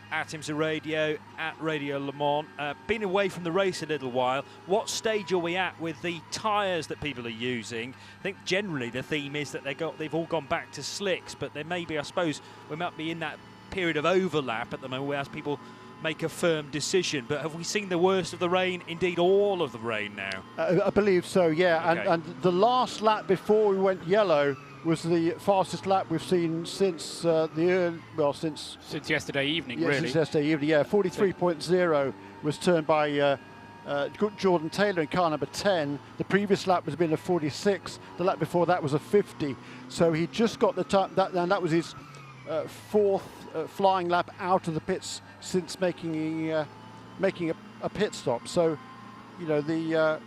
at IMSA Radio, at Radio Le Mans. Been away from the race a little while. What stage are we at with the tyres that people are using? I think generally the theme is that they've all gone back to slicks, but there may be, I suppose, we might be in that period of overlap at the moment where people make a firm decision. But have we seen the worst of the rain, indeed all of the rain now? I believe so, yeah. Okay. And the last lap before we went yellow was the fastest lap we've seen since since yesterday evening, really. Since yesterday evening, yeah. 43.0 was turned by Jordan Taylor in car number 10. The previous lap has been a 46. The lap before that was a 50. So he just got the time, and that was his fourth flying lap out of the pits since making a pit stop. So, you know, the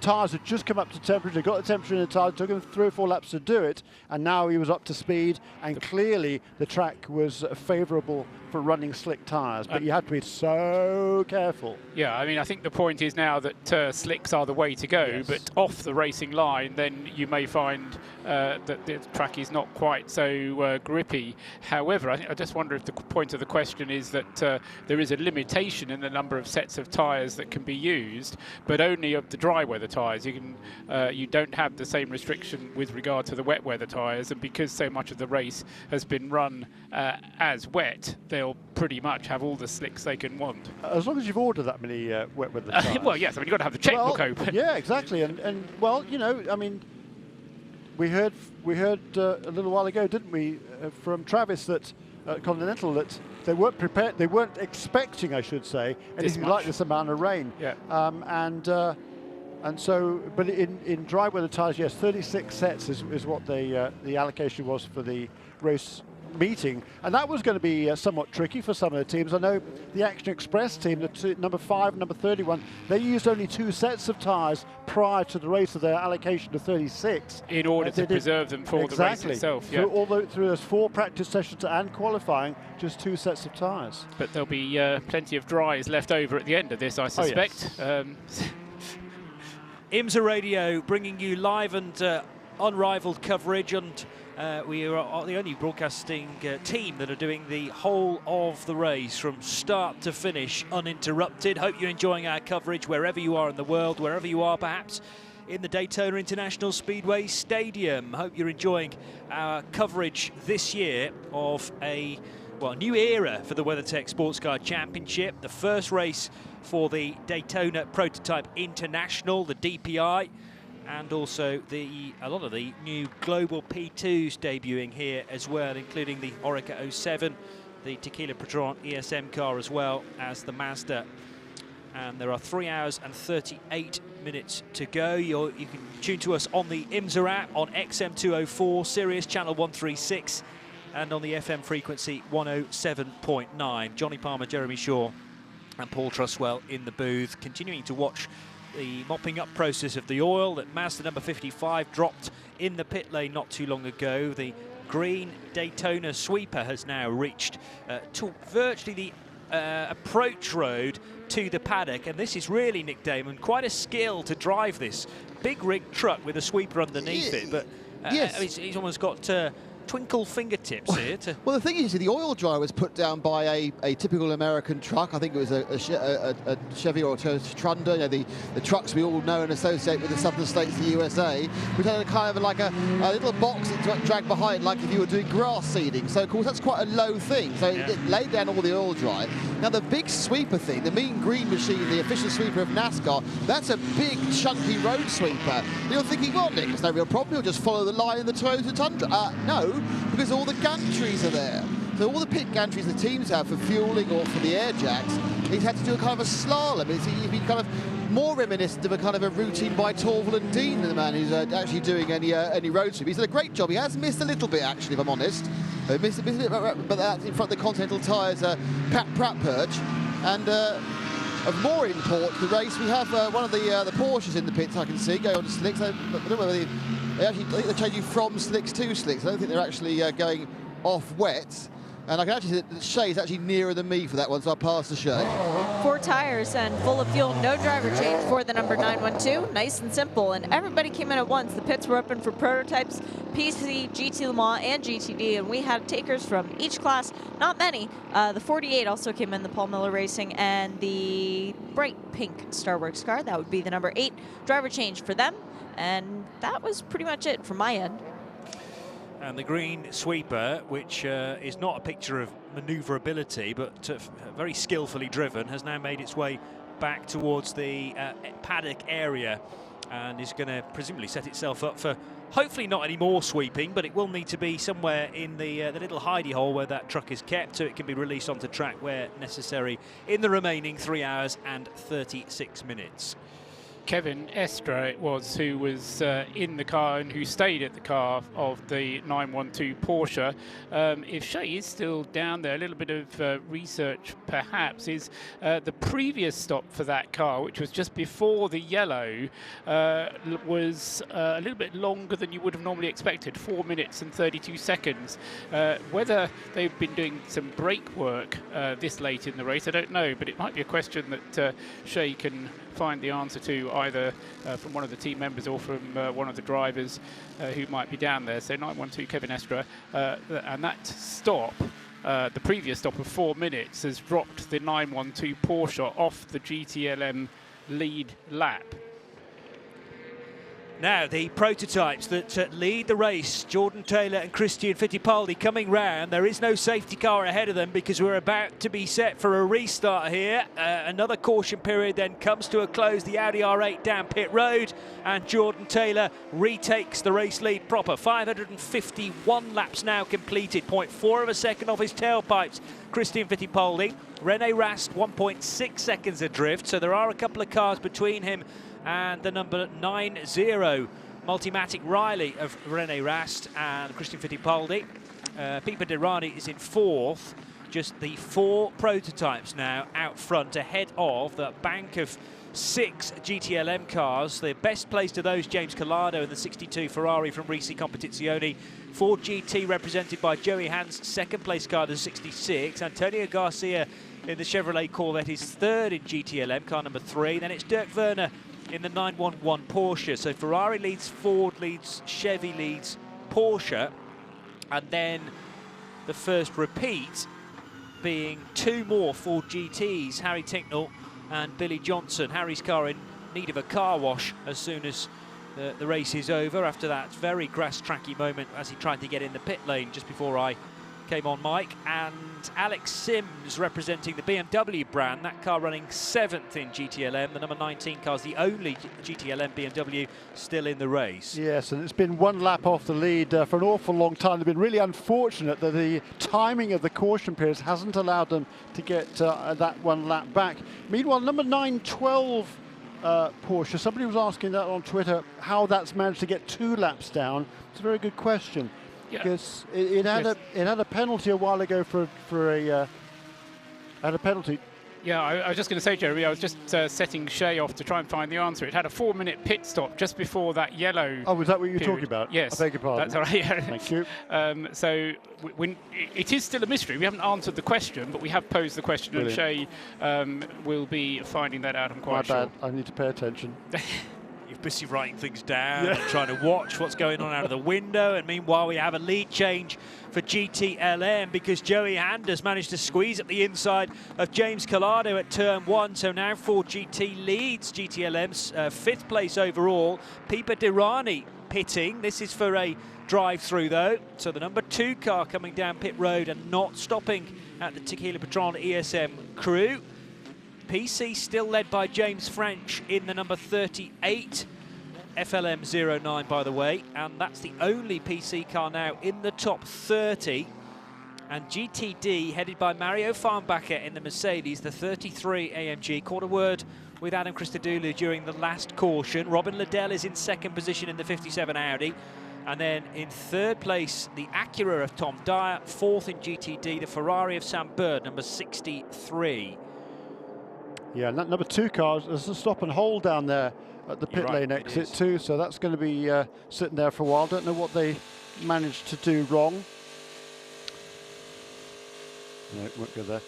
tyres had just come up to temperature, got the temperature in the tyre, took him 3 or 4 laps to do it, and now he was up to speed, and clearly the track was favourable for running slick tyres, but you have to be so careful. Yeah, I mean, I think the point is now that slicks are the way to go, but off the racing line, then you may find that the track is not quite so grippy. However, I just wonder if the point of the question is that there is a limitation in the number of sets of tyres that can be used, but only of the dry weather tyres. You don't have the same restriction with regard to the wet weather tyres, and because so much of the race has been run as wet, they'll pretty much have all the slicks they can want. As long as you've ordered that many wet weather tyres. Well, yes, I mean, you've got to have the checkbook open. Yeah, exactly. And well, you know, I mean, we heard a little while ago, didn't we, from Travis that Continental, that they weren't prepared, they weren't expecting, I should say, anything like this amount of rain. Yeah. And so, but in dry weather tyres, yes, 36 sets is what the allocation was for the race meeting, and that was going to be somewhat tricky for some of the teams. I know the Action Express team, the number 5 and number 31, they used only 2 sets of tyres prior to the race of their allocation of 36 in order to preserve them for the race itself. Yeah. Through those 4 practice sessions and qualifying, just 2 sets of tyres. But there'll be plenty of dries left over at the end of this, I suspect. Oh, yes. IMSA Radio bringing you live and unrivaled coverage, and we are the only broadcasting team that are doing the whole of the race from start to finish uninterrupted. Hope you're enjoying our coverage wherever you are in the world, wherever you are perhaps in the Daytona International Speedway Stadium. Hope you're enjoying our coverage this year of a new era for the WeatherTech SportsCar Championship, the first race for the Daytona Prototype International, the DPI, and also a lot of the new global P2s debuting here as well, including the Oreca 07, the Tequila Patrón ESM car, as well as the Mazda. And there are 3 hours and 38 minutes to go. You can tune to us on the IMSA app, on XM204, Sirius channel 136, and on the FM frequency 107.9. Johnny Palmer, Jeremy Shaw, and Paul Truswell in the booth, continuing to watch the mopping up process of the oil that Mazda number 55 dropped in the pit lane not too long ago. The green Daytona sweeper has now reached to virtually the approach road to the paddock, and this is really, Nick Damon, quite a skill to drive this big rig truck with a sweeper underneath it, but yes, he's almost got twinkle fingertips here. Well, the thing is, the oil dryer was put down by a typical American truck. I think it was a Chevy or a Tundra, you know, the trucks we all know and associate with the southern states of the USA, which had a kind of like a little box that dragged behind, like if you were doing grass seeding. So, of course, that's quite a low thing. So it laid down all the oil dry. Now, the big sweeper thing, the mean green machine, the official sweeper of NASCAR, that's a big, chunky road sweeper. You're thinking, well, Nick, there's no real problem. You'll just follow the line in the Toyota Tundra. No, because all the gantries are there. So all the pit gantries the teams have for fueling or for the air jacks, he's had to do a kind of a slalom. He's been kind of more reminiscent of a kind of a routine by Torvill and Dean than the man who's actually doing any road sweep. He's done a great job. He has missed a little bit, actually, if I'm honest. Missed a bit, but that's in front of the Continental Tyres Pat Pratt perch. And of more import to the race, we have one of the Porsches in the pits, I can see, going on to slicks. I don't know whether I think they're changing from slicks to slicks. I don't think they're actually going off wet. And I can actually see that Shay's actually nearer than me for that one, so I'll pass to Shay. 4 tires and full of fuel, no driver change for the number 912. Nice and simple, and everybody came in at once. The pits were open for prototypes, PC, GT Le Mans, and GTD, and we had takers from each class, not many. The 48 also came in, the Paul Miller Racing, and the bright pink Star Works car. That would be the number 8 driver change for them. And that was pretty much it from my end. And the green sweeper, which is not a picture of manoeuvrability, but very skillfully driven, has now made its way back towards the paddock area and is going to presumably set itself up for hopefully not any more sweeping, but it will need to be somewhere in the little hidey hole where that truck is kept, so it can be released onto track where necessary in the remaining 3 hours and 36 minutes. Kevin Estra it was who was in the car and who stayed at the car of the 912 Porsche. If Shay is still down there, a little bit of research perhaps is the previous stop for that car, which was just before the yellow, was a little bit longer than you would have normally expected, 4 minutes and 32 seconds. Whether they've been doing some brake work this late in the race, I don't know, but it might be a question that Shay can find the answer to, either from one of the team members or from one of the drivers who might be down there. So 912 Kevin Estra, and that stop, the previous stop of 4 minutes, has dropped the 912 Porsche off the GTLM lead lap. Now, the prototypes that lead the race, Jordan Taylor and Christian Fittipaldi coming round. There is no safety car ahead of them because we're about to be set for a restart here. Another caution period then comes to a close. The Audi R8 down pit road, and Jordan Taylor retakes the race lead proper. 551 laps now completed, 0.4 of a second off his tailpipes. Christian Fittipaldi. René Rast 1.6 seconds adrift, so there are a couple of cars between him and the number 90 Multimatic Riley of René Rast and Christian Fittipaldi. Pipa Derani is in 4th. Just the 4 prototypes now out front, ahead of the bank of 6 GTLM cars. The best placed of those, James Collado in the 62 Ferrari from Risi Competizione. Ford GT represented by Joey Hans, second place car, the 66. Antonio Garcia in the Chevrolet Corvette is 3rd in GTLM, car number 3. Then it's Dirk Werner in the 911 Porsche. So Ferrari leads, Ford leads, Chevy leads, Porsche, and then the first repeat being 2 more Ford GTs, Harry Tincknell and Billy Johnson. Harry's car in need of a car wash as soon as the race is over, after that very grass tracky moment as he tried to get in the pit lane just before I came on mic. And Alex Sims representing the BMW brand, that car running 7th in GTLM. The number 19 car is the only GTLM BMW still in the race. Yes, and it's been 1 lap off the lead for an awful long time. They've been really unfortunate that the timing of the caution periods hasn't allowed them to get that 1 lap back. Meanwhile, number 912 Porsche, somebody was asking that on Twitter, how that's managed to get 2 laps down. It's a very good question. Yeah. Because it had a penalty a while ago for a penalty. Yeah, I was just going to say, Jeremy, I was just setting Shay off to try and find the answer. It had a 4-minute pit stop just before that yellow. Oh, was that what you were period. talking about? Yes. I beg your pardon. That's all right. Yeah. Thank you. So it is still a mystery. We haven't answered the question, but we have posed the question. Brilliant. And Shay will be finding that out, I'm quite sure. My bad. I need to pay attention. You're busy writing things down and trying to watch what's going on out of the window. And meanwhile, we have a lead change for GTLM because Joey Anders managed to squeeze at the inside of James Collado at turn 1. So now Ford GT leads GTLM's 5th place overall. Pipa Dirani pitting. This is for a drive-through, though. So the number 2 car coming down pit road and not stopping at the Tequila Patrón ESM crew. PC still led by James French in the number 38 FLM09, by the way, and that's the only PC car now in the top 30. And GTD headed by Mario Farnbacher in the Mercedes, the 33 AMG. Caught a word with Adam Christodoulou during the last caution. Robin Liddell is in 2nd position in the 57 Audi. And then in 3rd place, the Acura of Tom Dyer. 4th in GTD, the Ferrari of Sam Bird, number 63. Yeah, and that number 2 car, there's a stop and hold down there at the pit lane exit too, so that's going to be sitting there for a while. Don't know what they managed to do wrong. No, it won't go there.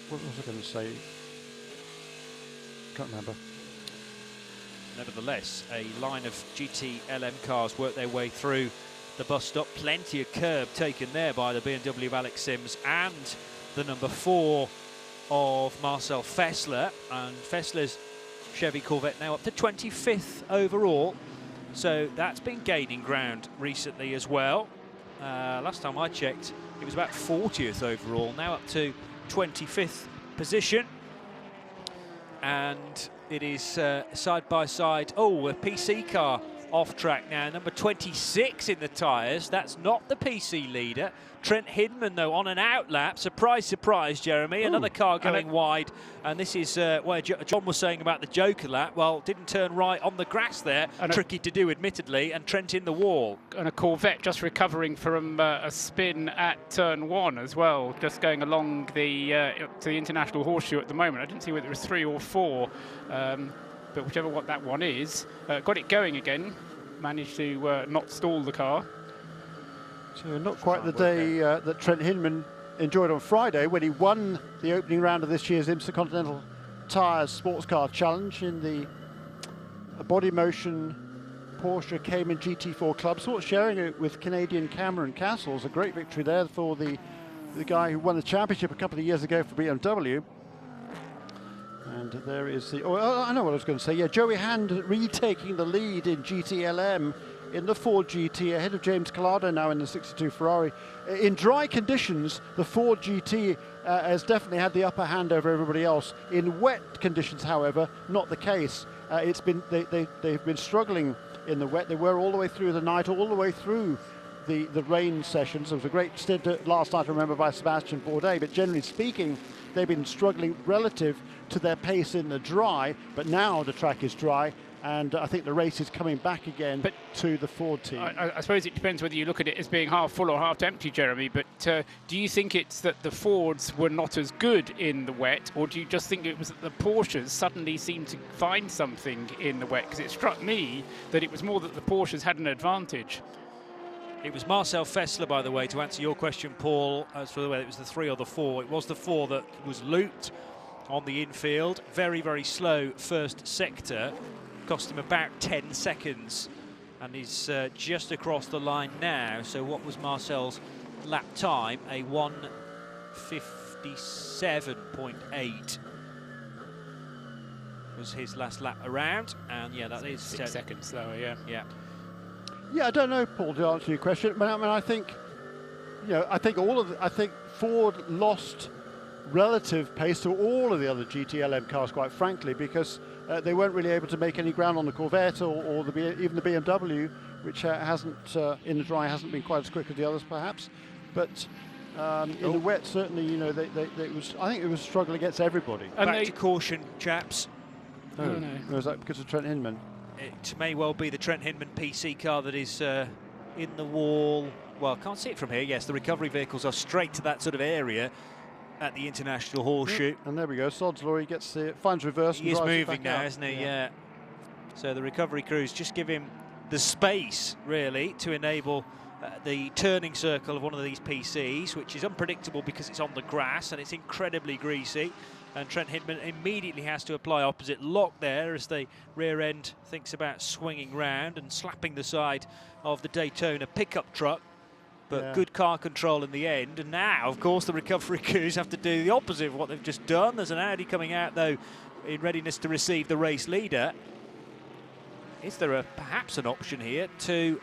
What was I going to say? Can't remember. Nevertheless, a line of GTLM cars work their way through the bus stop. Plenty of curb taken there by the BMW of Alex Sims and the number 4 of Marcel Fessler, and Fessler's Chevy Corvette now up to 25th overall, so that's been gaining ground recently as well. Last time I checked it was about 40th overall, now up to 25th position, and it is side by side. Oh, a PC car off track now, number 26 in the tyres. That's not the PC leader. Trent Hidman, though, on an outlap. Surprise, surprise, Jeremy. Another car going wide. And this is where John was saying about the Joker lap. Well, didn't turn right on the grass there. Tricky to do, admittedly. And Trent in the wall. And a Corvette just recovering from a spin at turn 1 as well. Just going along the to the International Horseshoe at the moment. I didn't see whether it was 3 or 4. But whichever what that one is, got it going again. Managed to not stall the car. So not quite the day that Trent Hinman enjoyed on Friday when he won the opening round of this year's IMSA Continental Tires Sports Car Challenge in the body motion Porsche Cayman GT4 Club. Sort of sharing it with Canadian Cameron Castles. A great victory there for the guy who won the championship a couple of years ago for BMW. And there is the... Oh, I know what I was going to say. Yeah, Joey Hand retaking the lead in GTLM in the Ford GT ahead of James Collado now in the 62 Ferrari. In dry conditions, the Ford GT has definitely had the upper hand over everybody else. In wet conditions, however, not the case. It's been they've been struggling in the wet. They were all the way through the night, all the way through the rain sessions. There was a great stint last night, I remember, by Sebastian Bourdais, but generally speaking, they've been struggling relative to their pace in the dry, but now the track is dry, and I think the race is coming back again to the Ford team. I suppose it depends whether you look at it as being half full or half empty, Jeremy, but do you think it's that the Fords were not as good in the wet, or do you just think it was that the Porsches suddenly seemed to find something in the wet? Because it struck me that it was more that the Porsches had an advantage. It was Marcel Fessler, by the way, to answer your question, Paul, as for whether it was the 3 or the 4. It was the 4 that was looped on the infield. Very, very slow first sector. Cost him about 10 seconds. And he's just across the line now. So what was Marcel's lap time? A 1:57.8 was his last lap around. And yeah, that is 6 seconds slower, yeah. Yeah. Yeah, I don't know, Paul, to answer your question. But I mean, I think, you know, I think Ford lost relative pace to all of the other GT/LM cars, quite frankly, because they weren't really able to make any ground on the Corvette or even the BMW, which hasn't in the dry hasn't been quite as quick as the others, perhaps. But in the wet, certainly, you know, I think it was a struggle against everybody. Back to caution, chaps. Oh, no. Was that because of Trent Hinman? It may well be the Trent Hinman PC car that is in the wall. Well, I can't see it from here. Yes, the recovery vehicles are straight to that sort of area at the International Horseshoe. And there we go. Sod's Law, he finds reverse. He is moving now, isn't he? Yeah. So the recovery crews just give him the space, really, to enable the turning circle of one of these PCs, which is unpredictable because it's on the grass and it's incredibly greasy. And Trent Hinman immediately has to apply opposite lock there as the rear end thinks about swinging round and slapping the side of the Daytona pickup truck. But good car control in the end. And now, of course, the recovery crews have to do the opposite of what they've just done. There's an Audi coming out, though, in readiness to receive the race leader. Is there perhaps an option here to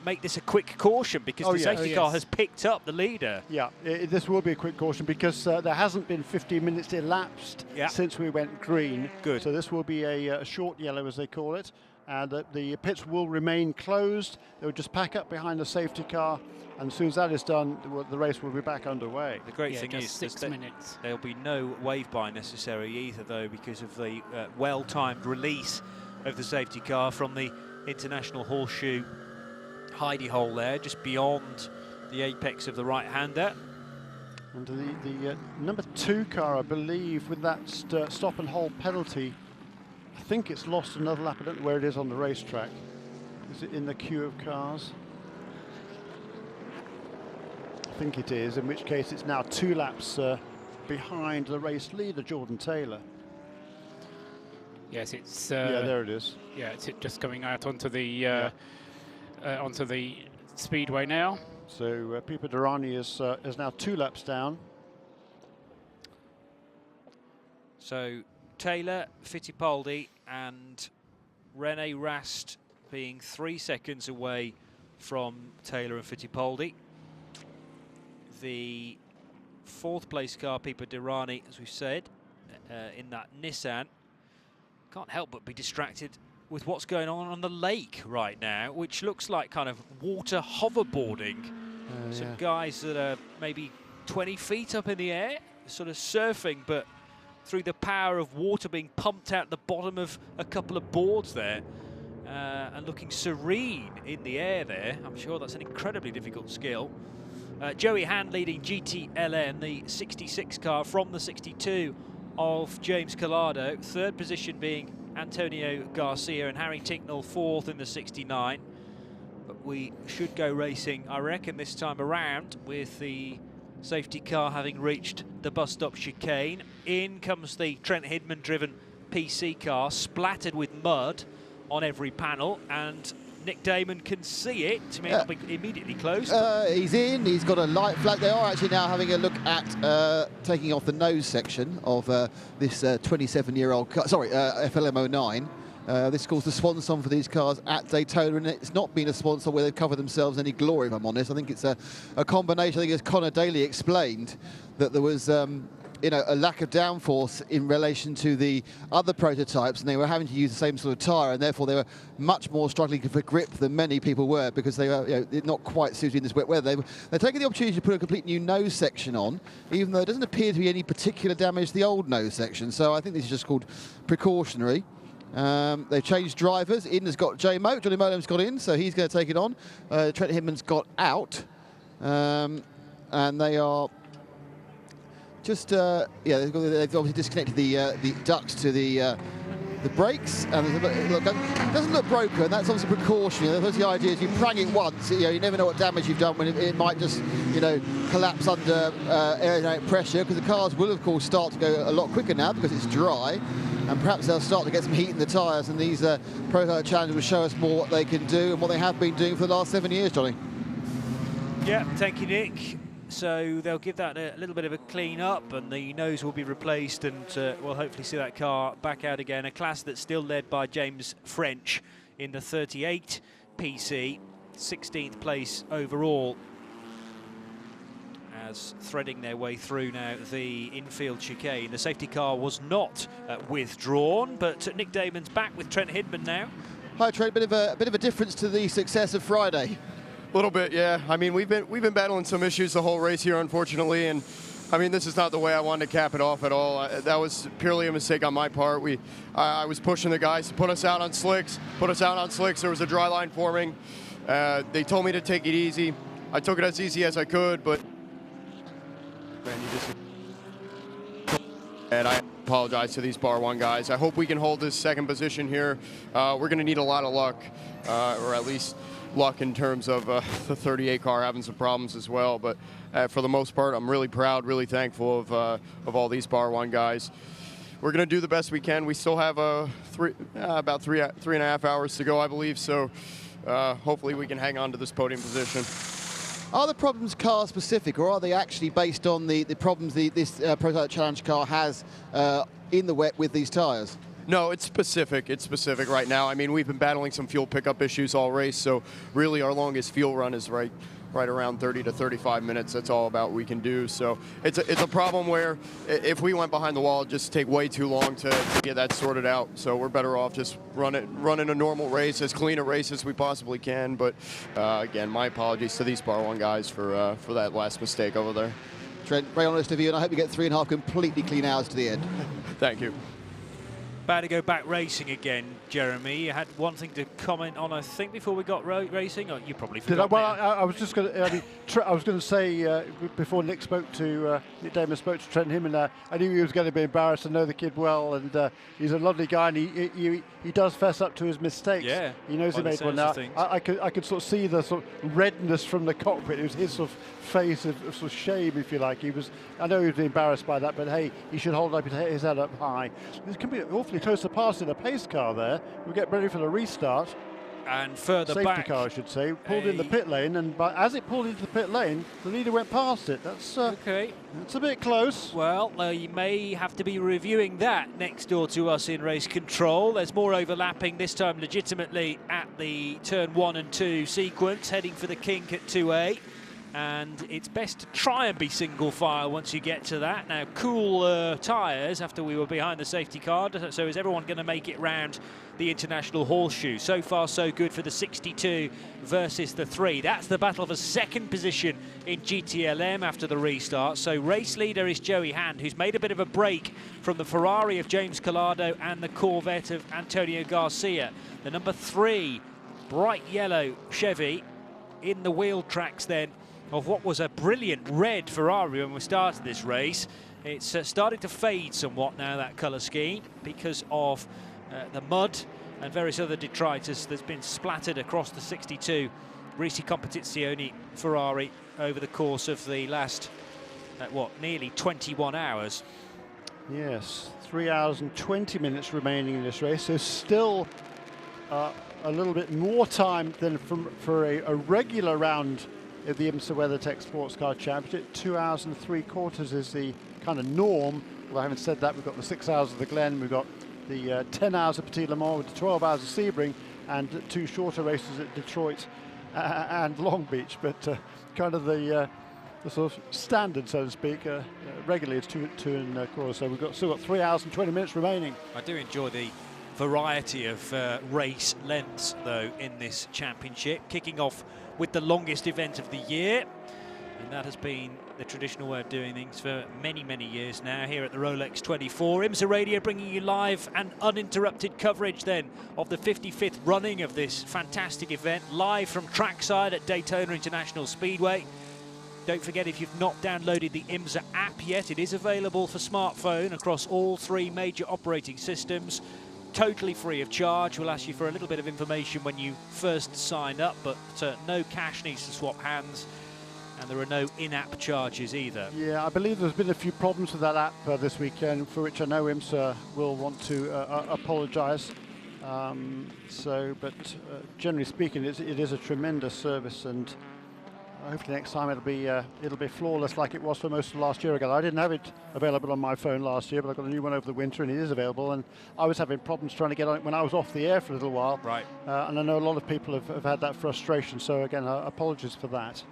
make this a quick caution because the safety car has picked up the leader? Yeah, this will be a quick caution because there hasn't been 15 minutes elapsed since we went green. Good. So this will be a short yellow, as they call it, and the pits will remain closed. They'll just pack up behind the safety car, and as soon as that is done, the race will be back underway. The great thing is 6 minutes. There'll be no wave-by necessary either, though, because of the well-timed release of the safety car from the International Horseshoe hidey hole there, just beyond the apex of the right-hander. And the number 2 car, I believe, with that stop and hold penalty, I think it's lost another lap. I don't know where it is on the racetrack. Is it in the queue of cars? I think it is, in which case it's now 2 laps behind the race leader, Jordan Taylor. Yes, it's... yeah, there it is. Yeah, it's just coming out onto the speedway now. So Pipo Derani is now 2 laps down. So Taylor, Fittipaldi and Rene Rast being 3 seconds away from Taylor and Fittipaldi. The 4th place car, Pipo Derani, as we've said, in that Nissan, can't help but be distracted with what's going on the lake right now, which looks like kind of water hoverboarding. Some guys that are maybe 20 feet up in the air, sort of surfing, but through the power of water being pumped out the bottom of a couple of boards there, and looking serene in the air there. I'm sure that's an incredibly difficult skill. Joey Hand leading GT/LN, the 66 car from the 62 of James Collado. 3rd position being Antonio Garcia, and Harry Tinknell 4th in the 69. But we should go racing, I reckon, this time around, with the safety car having reached the bus stop chicane. In comes the Trent Hinman driven PC car, splattered with mud on every panel, and Nick Damon can see it. It may not be immediately close. He's in, he's got a light flag. They are actually now having a look at taking off the nose section of this 27-year-old car, sorry, FLM09. This is, of course, the sponsor for these cars at Daytona, and it's not been a sponsor where they've covered themselves any glory, if I'm honest. I think it's a combination. I think, as Connor Daly explained, that there was you know, a lack of downforce in relation to the other prototypes, and they were having to use the same sort of tyre, and therefore they were much more struggling for grip than many people were, because they were not quite suited in this wet weather. They're taking the opportunity to put a complete new nose section on, even though it doesn't appear to be any particular damage to the old nose section. So I think this is just called precautionary. They've changed drivers. In has got Johnny Molem's got in, so he's going to take it on. Trent Hinman's got out, and they are just they've obviously disconnected the ducts to the the brakes, and look, it doesn't look broken. That's obviously precaution. The idea is you prang it once. You never know what damage you've done when it might just collapse under aerodynamic pressure, because the cars will of course start to go a lot quicker now because it's dry, and perhaps they'll start to get some heat in the tyres, and these prototype challenges will show us more what they can do and what they have been doing for the last 7 years, Johnny. Yeah, thank you, Nick. So they'll give that a little bit of a clean up, and the nose will be replaced, and we'll hopefully see that car back out again. A class that's still led by James French in the 38 PC, 16th place overall, as threading their way through now the infield chicane. The safety car was not withdrawn, but Nick Damon's back with Trent Hidman now. Hi Trent, a bit of a difference to the success of Friday. A little bit, yeah. I mean, we've been battling some issues the whole race here, unfortunately, and I mean, this is not the way I wanted to cap it off at all. That was purely a mistake on my part. I was pushing the guys to put us out on slicks. There was a dry line forming. They told me to take it easy. I took it as easy as I could, but and I apologize to these Bar 1 guys. I hope we can hold this second position here. We're going to need a lot of luck, or at least luck in terms of the 38 car having some problems as well. But for the most part, I'm really proud, really thankful of all these Bar 1 guys. We're going to do the best we can. We still have about three and a half hours to go, I believe. So hopefully we can hang on to this podium position. Are the problems car specific, or are they actually based on the problems this Prototype Challenge car has in the wet with these tyres? No, it's specific. It's specific right now. I mean, we've been battling some fuel pickup issues all race, so really our longest fuel run is right around 30 to 35 minutes. That's all about what we can do. So it's a problem where if we went behind the wall, it'd just take way too long to get that sorted out. So we're better off just running a normal race, as clean a race as we possibly can. But again, my apologies to these Bar 1 guys for that last mistake over there. Trent, very honest of you, and I hope you get 3.5 completely clean hours to the end. Thank you. About to go back racing again, Jeremy. You had one thing to comment on, I think, before we got racing. Or you probably forgot. Well, I was just going to. I was going to say before Nick Damon spoke to Trent Hidman. I knew he was going to be embarrassed. I know the kid well, and he's a lovely guy, and he does fess up to his mistakes. Yeah, he knows he made one. Now I could sort of see the sort of redness from the cockpit. It was his sort of face of sort of shame, if you like. I know he was embarrassed by that, but hey, he should hold up his head up high. This can be awfully close to passing a pace car there. We'll get ready for the restart. And further safety back, car, I should say, pulled in the pit lane, and as it pulled into the pit lane, the leader went past it. That's okay. That's a bit close. Well, you may have to be reviewing that next door to us in race control. There's more overlapping, this time legitimately at the turn 1 and 2 sequence, heading for the kink at 2A. And it's best to try and be single file once you get to that. Now, cool tyres after we were behind the safety car, so is everyone going to make it round the international horseshoe? So far, so good for the 62 versus the 3. That's the battle for second position in GTLM after the restart. So race leader is Joey Hand, who's made a bit of a break from the Ferrari of James Collado and the Corvette of Antonio Garcia. The number 3, bright yellow Chevy in the wheel tracks then of what was a brilliant red Ferrari when we started this race. It's started to fade somewhat now, that colour scheme, because of the mud and various other detritus that's been splattered across the 62 Risi Competizione Ferrari over the course of the last, nearly 21 hours. Yes, 3 hours and 20 minutes remaining in this race, so still a little bit more time than for a regular round of the IMSA WeatherTech SportsCar Championship. 2 hours and 3/4 is the kind of norm. Well, having said that, we've got the 6 hours of the Glen, we've got the 10 hours of Petit Le Mans, with the 12 hours of Sebring, and 2 shorter races at Detroit and Long Beach. But kind of the sort of standard, so to speak, regularly it's 2 and a quarter. So we've still got 3 hours and 20 minutes remaining. I do enjoy the variety of race lengths, though, in this championship, kicking off with the longest event of the year, and that has been the traditional way of doing things for many, many years now here at the Rolex 24. IMSA Radio bringing you live and uninterrupted coverage then of the 55th running of this fantastic event, live from trackside at Daytona International Speedway. Don't forget, if you've not downloaded the IMSA app yet, it is available for smartphone across all 3 major operating systems. totally free of charge. We'll ask you for a little bit of information when you first sign up, but no cash needs to swap hands, and there are no in-app charges either. Yeah, I believe there's been a few problems with that app this weekend, for which I know IMSA will want to apologise. But generally speaking, it is a tremendous service, and hopefully next time it'll be flawless like it was for most of last year ago. I didn't have it available on my phone last year, but I got a new one over the winter, and it is available. And I was having problems trying to get on it when I was off the air for a little while. Right. And I know a lot of people have had that frustration. So again, apologies for that.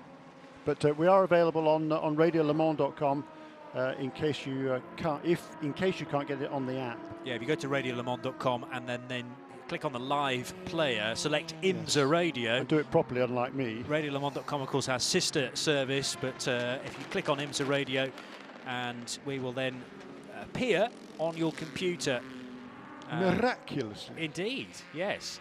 But we are available on radiolemans.com in case you can't get it on the app. Yeah, if you go to radiolemans.com and then click on the live player, select IMSA Radio. And do it properly, unlike me. RadioLeMans.com, of course, has sister service, but if you click on IMSA Radio, and we will then appear on your computer. Miraculously. Indeed, yes.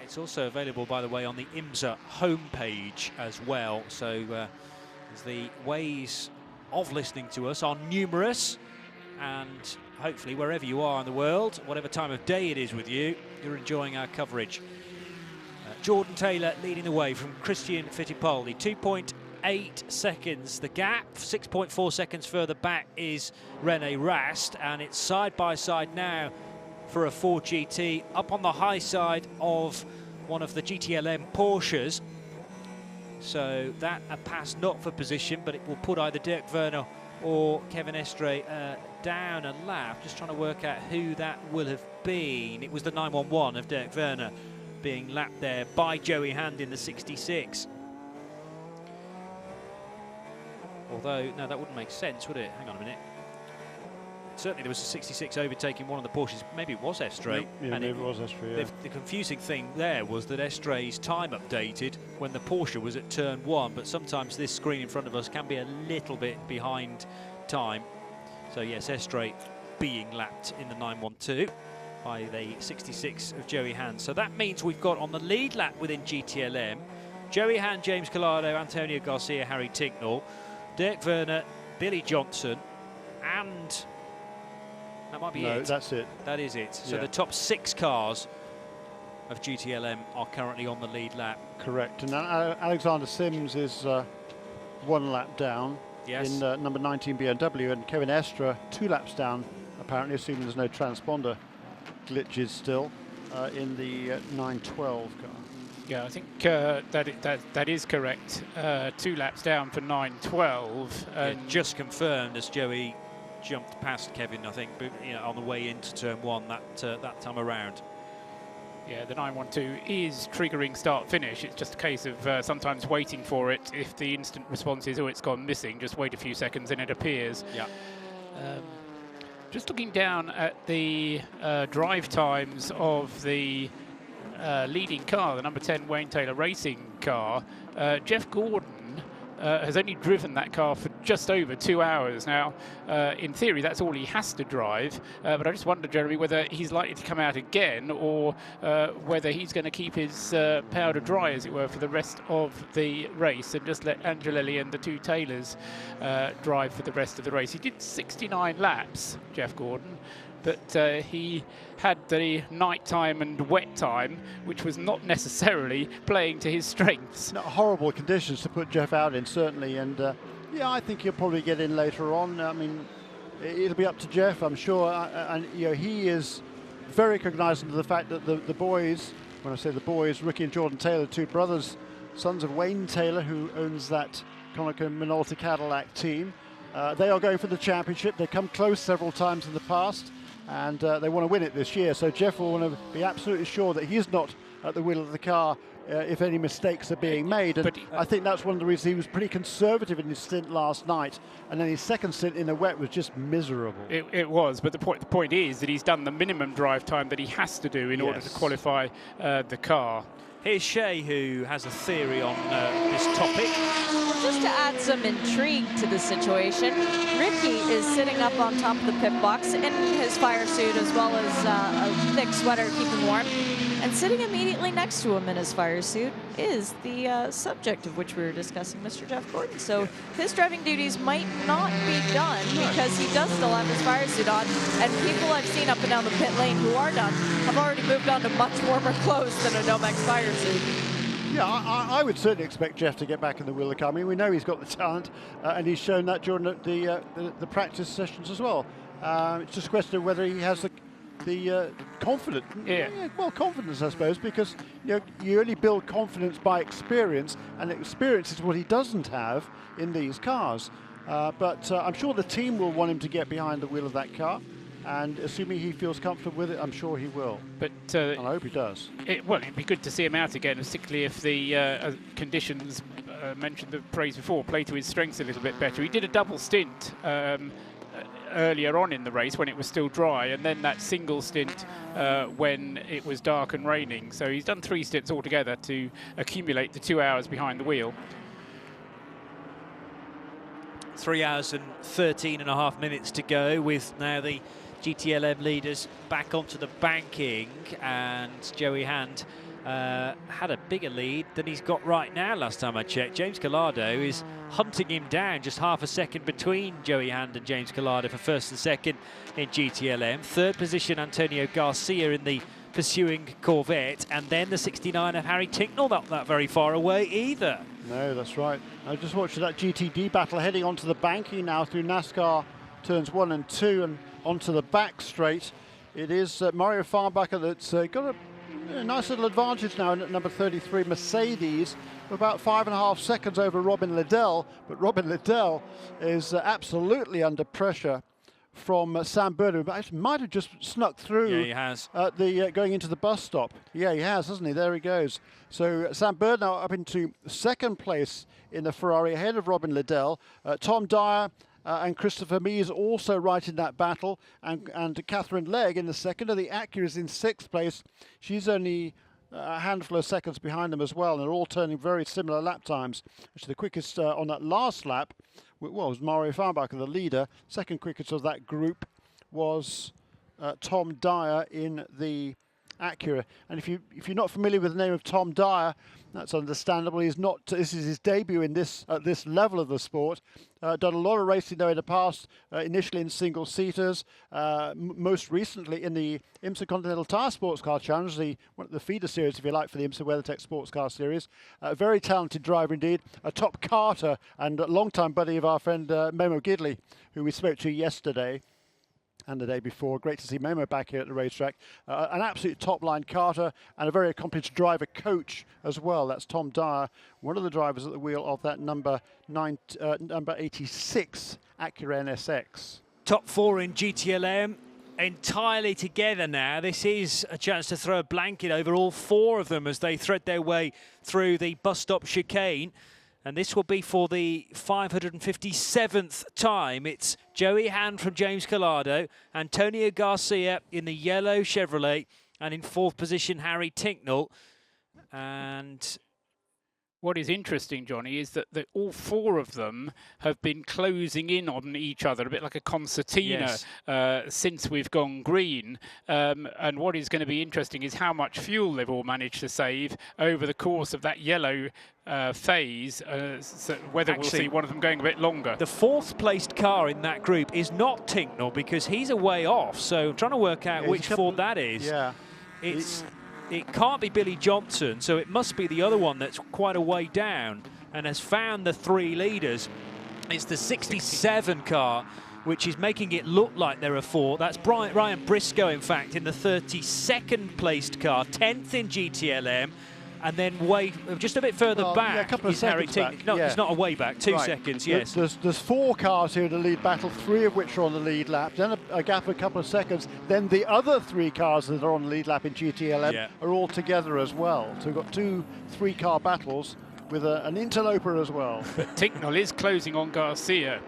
It's also available, by the way, on the IMSA homepage as well. So as the ways of listening to us are numerous, and hopefully wherever you are in the world, whatever time of day it is with you, you're enjoying our coverage. Jordan Taylor leading the way from Christian Fittipaldi, 2.8 seconds the gap. 6.4 seconds further back is René Rast, and it's side by side now for a 4GT, up on the high side of one of the GTLM Porsches. So that a pass not for position, but it will put either Dirk Werner or Kevin Estre down a lap. Just trying to work out who that will have been. It was the 911 of Dirk Werner being lapped there by Joey Hand in the 66. Although, no, that wouldn't make sense, would it? Hang on a minute. Certainly there was a 66 overtaking one of the Porsches. Maybe it was Estre. Yep, yeah, maybe it was Estre, yeah. The confusing thing there was that Estre's time updated when the Porsche was at turn 1, but sometimes this screen in front of us can be a little bit behind time. So yes, Estre being lapped in the 912 by the 66 of Joey Hand. So that means we've got on the lead lap within GTLM, Joey Hand, James Collado, Antonio Garcia, Harry Tinknell, Dirk Werner, Billy Johnson, and that might be it. No, that's it. That is it. So Yeah. the top 6 cars of GTLM are currently on the lead lap. Correct. And Alexander Sims is 1 lap down in number 19 BMW, and Kevin Estre 2 laps down, apparently, assuming there's no transponder glitches still, in the 912 car. Yeah, I think that is correct. 2 laps down for 912. Just confirmed as Joey jumped past Kevin, I think, but, on the way into turn 1 that time around. Yeah, the 912 is triggering start-finish. It's just a case of sometimes waiting for it. If the instant response is, oh, it's gone missing, just wait a few seconds and it appears. Yeah. Just looking down at the drive times of the leading car, the number 10 Wayne Taylor Racing car, Jeff Gordon has only driven that car for just over 2 hours. Now, in theory, that's all he has to drive, but I just wonder, Jeremy, whether he's likely to come out again, or whether he's going to keep his powder dry, as it were, for the rest of the race, and just let Angelelli and the 2 Taylors drive for the rest of the race. He did 69 laps, Jeff Gordon, but he had the nighttime and wet time, which was not necessarily playing to his strengths. Not horrible conditions to put Jeff out in, certainly, and yeah, I think he'll probably get in later on. I mean, it'll be up to Jeff, I'm sure, and he is very cognizant of the fact that the boys, when I say the boys, Ricky and Jordan Taylor, 2 brothers, sons of Wayne Taylor, who owns that Konica Minolta Cadillac team, they are going for the championship. They've come close several times in the past, and they want to win it this year. So Jeff will want to be absolutely sure that he's not at the wheel of the car if any mistakes are being made. And I think that's one of the reasons he was pretty conservative in his stint last night, and then his second stint in the wet was just miserable. It was, but the point is that he's done the minimum drive time that he has to do in order to qualify the car. Here's Shay, who has a theory on this topic. just to add some intrigue to the situation, Ricky is sitting up on top of the pit box in his fire suit as well as a thick sweater keeping warm. And sitting immediately next to him in his fire suit is the subject of which we were discussing, Mr. Jeff Gordon. So his driving duties might not be done because he does still have his fire suit on. And people I've seen up and down the pit lane who are done have already moved on to much warmer clothes than a Nomex fire suit. Yeah, I would certainly expect Jeff to get back in the wheel of car. I mean, we know he's got the talent, and he's shown that during the practice sessions as well. It's just a question of whether he has the confidence. Yeah, well, confidence, I suppose, because you only build confidence by experience, and experience is what he doesn't have in these cars. But I'm sure the team will want him to get behind the wheel of that car. And assuming he feels comfortable with it, I'm sure he will. But and I hope he does. Well, it'd be good to see him out again, particularly if the conditions mentioned the praise before play to his strengths a little bit better. He did a double stint earlier on in the race when it was still dry, and then that single stint when it was dark and raining. So he's done 3 stints altogether to accumulate the 2 hours behind the wheel. 3 hours and 13.5 minutes to go, with now the GTLM leaders back onto the banking, and Joey Hand had a bigger lead than he's got right now last time I checked. James Collado is hunting him down, just half a second between Joey Hand and James Collado for first and second in GTLM. Third position, Antonio Garcia in the pursuing Corvette, and then the 69 of Harry Tinknell, not that very far away either. No, that's right. I just watched that GTD battle heading onto the banking now through NASCAR turns 1 and 2 and onto the back straight. It is Mario Farbacher that's got a nice little advantage now at number 33, Mercedes, about 5.5 seconds over Robin Liddell. But Robin Liddell is absolutely under pressure from Sam Bird, who might have just snuck through. Yeah, he has. Going into the bus stop. Yeah, he has, hasn't he? There he goes. So Sam Bird now up into second place in the Ferrari, ahead of Robin Liddell. Tom Dyer and Christopher Mees also right in that battle, and Catherine Legg in the second. And the Acura is in 6th place. She's only a handful of seconds behind them as well, and they're all turning very similar lap times. Actually, the quickest on that last lap was Mario Farbacher, the leader. Second quickest of that group was Tom Dyer in the Acura. And if you're not familiar with the name of Tom Dyer, that's understandable. He's not. This is his debut in this at this level of the sport. Done a lot of racing though in the past. Initially in single-seaters, most recently in the IMSA Continental Tire Sports Car Challenge, the feeder series, if you like, for the IMSA WeatherTech Sports Car Series. A very talented driver indeed. A top karter and a long-time buddy of our friend Memo Gidley, who we spoke to yesterday and the day before. Great to see Memo back here at the racetrack. An absolute top-line karter and a very accomplished driver coach as well. That's Tom Dyer, one of the drivers at the wheel of that number 86 Acura NSX. Top 4 in GTLM, entirely together now. This is a chance to throw a blanket over all 4 of them as they thread their way through the bus stop chicane. And this will be for the 557th time. It's Joey Hand from James Collado, Antonio Garcia in the yellow Chevrolet, and in 4th position, Harry Tinknell. And what is interesting, Johnny, is that all 4 of them have been closing in on each other, a bit like a concertina, since we've gone green. And what is going to be interesting is how much fuel they've all managed to save over the course of that yellow phase, so whether we'll see one of them going a bit longer. The 4th placed car in that group is not Tinknell because he's a way off. So I'm trying to work out which Ford that is. Yeah. It can't be Billy Johnson, so it must be the other one that's quite a way down and has found the 3 leaders. It's the 67 car, which is making it look like there are 4. That's Ryan Briscoe, in fact, in the 32nd placed car, 10th in GTLM. And then just a bit further back, a couple of seconds back. No, it's not a way back, 2 seconds, yes. There's 4 cars here in the lead battle, 3 of which are on the lead lap, then a gap of a couple of seconds, then the other 3 cars that are on the lead lap in GTLM are all together as well. So we've got 2 3-car battles with an interloper as well. But Tinknell is closing on Garcia,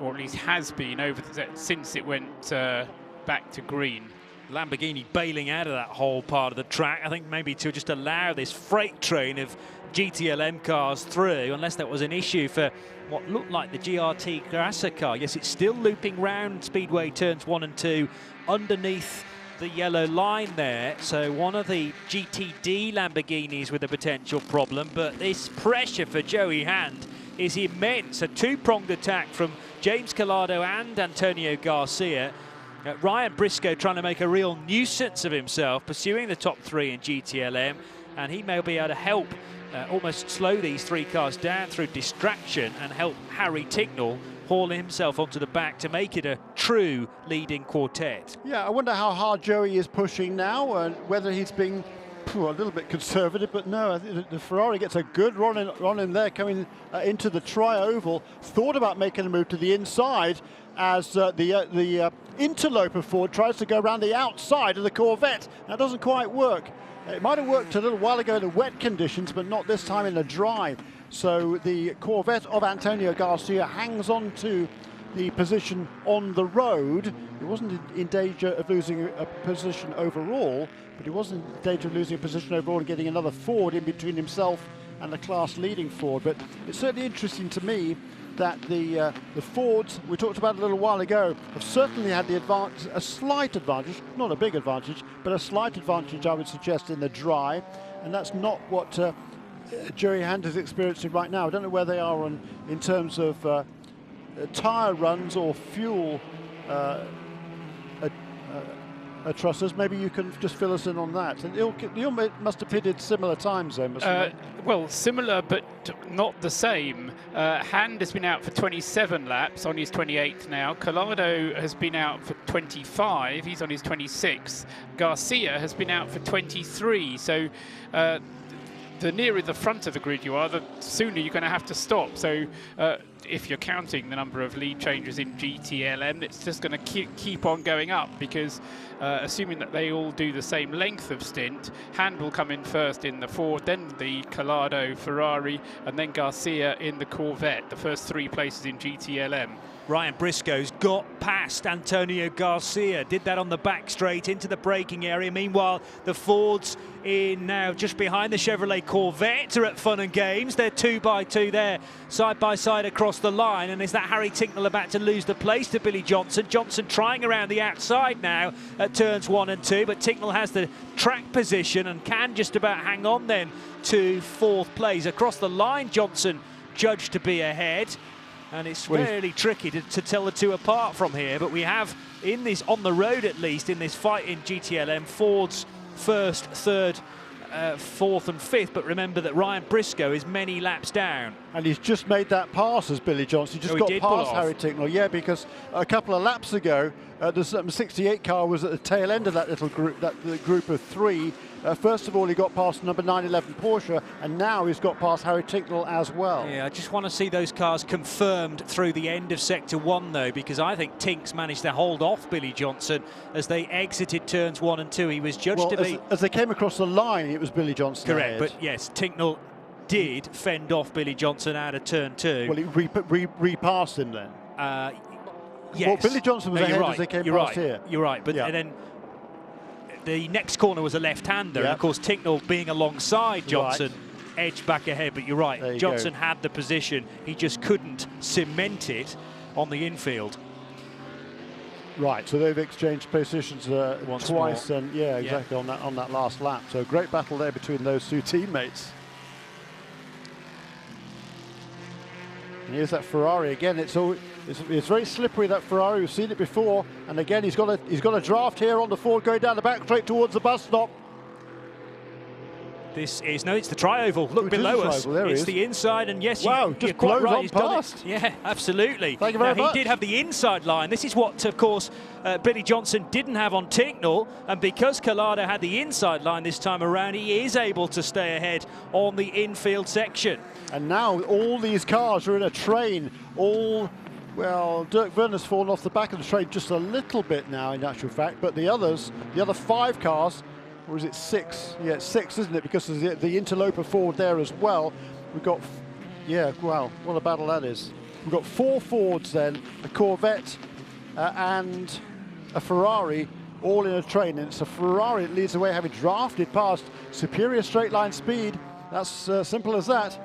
or at least has been since it went back to green. Lamborghini bailing out of that whole part of the track, I think maybe to just allow this freight train of GTLM cars through, unless that was an issue for what looked like the GRT Grasser car. Yes, it's still looping round Speedway turns 1 and 2 underneath the yellow line there, so one of the GTD Lamborghinis with a potential problem, but this pressure for Joey Hand is immense. A two-pronged attack from James Collado and Antonio Garcia. Ryan Briscoe trying to make a real nuisance of himself, pursuing the top 3 in GTLM, and he may be able to help almost slow these 3 cars down through distraction and help Harry Ticknell haul himself onto the back to make it a true leading quartet. Yeah, I wonder how hard Joey is pushing now and whether he's being a little bit conservative, but no, I think the Ferrari gets a good run in there coming into the tri-oval. Thought about making a move to the inside as the interloper Ford tries to go around the outside of the Corvette. That doesn't quite work. It might have worked a little while ago in the wet conditions, but not this time in the dry. So the Corvette of Antonio Garcia hangs on to the position on the road. He wasn't in danger of losing a position overall, but he was in danger of losing a position overall and getting another Ford in between himself and the class-leading Ford. But it's certainly interesting to me that the Fords we talked about a little while ago have certainly had the advantage, a slight advantage, not a big advantage, but a slight advantage, I would suggest, in the dry, and that's not what Joey Hand is experiencing right now. I don't know where they are in terms of tyre runs or fuel trusses. Maybe you can just fill us in on that. And you must have pitted similar times then, mustn't well, similar, but not the same. Hand has been out for 27 laps, on his 28th now. Collado has been out for 25, he's on his 26th. Garcia has been out for 23, so the nearer the front of the grid you are, the sooner you're going to have to stop. So if you're counting the number of lead changes in GTLM, it's just going to keep on going up, because assuming that they all do the same length of stint, Hand will come in first in the Ford, then the Collado Ferrari, and then Garcia in the Corvette, the first 3 places in GTLM. Ryan Briscoe's got past Antonio Garcia, did that on the back straight into the braking area. Meanwhile, the Fords in now just behind the Chevrolet Corvette are at fun and games. They're 2 by 2 there, side by side across the line. And is that Harry Ticknell about to lose the place to Billy Johnson? Johnson trying around the outside now at turns 1 and 2, but Ticknell has the track position and can just about hang on then to 4th place. Across the line, Johnson judged to be ahead. And it's fairly tricky to tell the two apart from here. But we have, in this, on the road at least, in this fight in GTLM, Ford's 1st, 3rd, 4th and 5th. But remember that Ryan Briscoe is many laps down. And he's just made that pass as Billy Johnson. He just got past Harry Ticknell. Yeah, because a couple of laps ago, the 68 car was at the tail end of that little group, the group of 3. First of all, he got past number 911 Porsche, and now he's got past Harry Ticknell as well. Yeah, I just want to see those cars confirmed through the end of Sector 1, though, because I think Tinks managed to hold off Billy Johnson as they exited turns 1 and 2. He was judged to be... As they came across the line, it was Billy Johnson. Correct, but yes, Ticknell did fend off Billy Johnson out of turn 2. Well, he repassed him then. Yes. Well, Billy Johnson was ahead as they came past here. You're right, but then the next corner was a left-hander, and of course Ticknell being alongside Johnson edged back ahead, but you're right, Johnson had the position, he just couldn't cement it on the infield. Right, so they've exchanged positions twice, more. And yeah, exactly, on that last lap. So great battle there between those 2 teammates. And here's that Ferrari again. It's very slippery, that Ferrari. We've seen it before, and again he's got a draft here on the Ford going down the back straight towards the bus stop. This is it's the tri-oval. Look below us. It's the inside, and yes, wow, you're quite right. He's past. Yeah, absolutely. Thank you very much. He did have the inside line. This is what, of course, Billy Johnson didn't have on Ticknell, and because Collado had the inside line this time around, he is able to stay ahead on the infield section. And now all these cars are in a train. Well, Dirk Werner's fallen off the back of the train just a little bit now, in actual fact, but the other 5 cars, or is it 6? Yeah, it's 6, isn't it? Because there's the interloper Ford there as well. We've got, wow, what a battle that is. We've got 4 Fords then, a Corvette and a Ferrari all in a train. And it's a Ferrari that leads the way, having drafted past superior straight line speed. That's simple as that.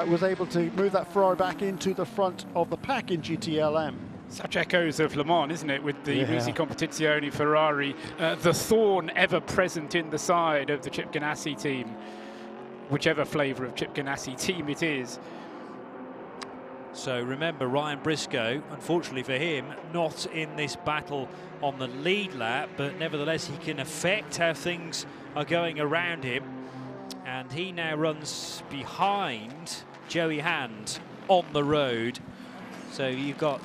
Was able to move that Ferrari back into the front of the pack in GTLM. Such echoes of Le Mans, isn't it, with the Risi Competizione Ferrari, the thorn ever present in the side of the Chip Ganassi team, whichever flavour of Chip Ganassi team it is. So remember, Ryan Briscoe, unfortunately for him, not in this battle on the lead lap, but nevertheless he can affect how things are going around him. And he now runs behind Joey Hand on the road. So you've got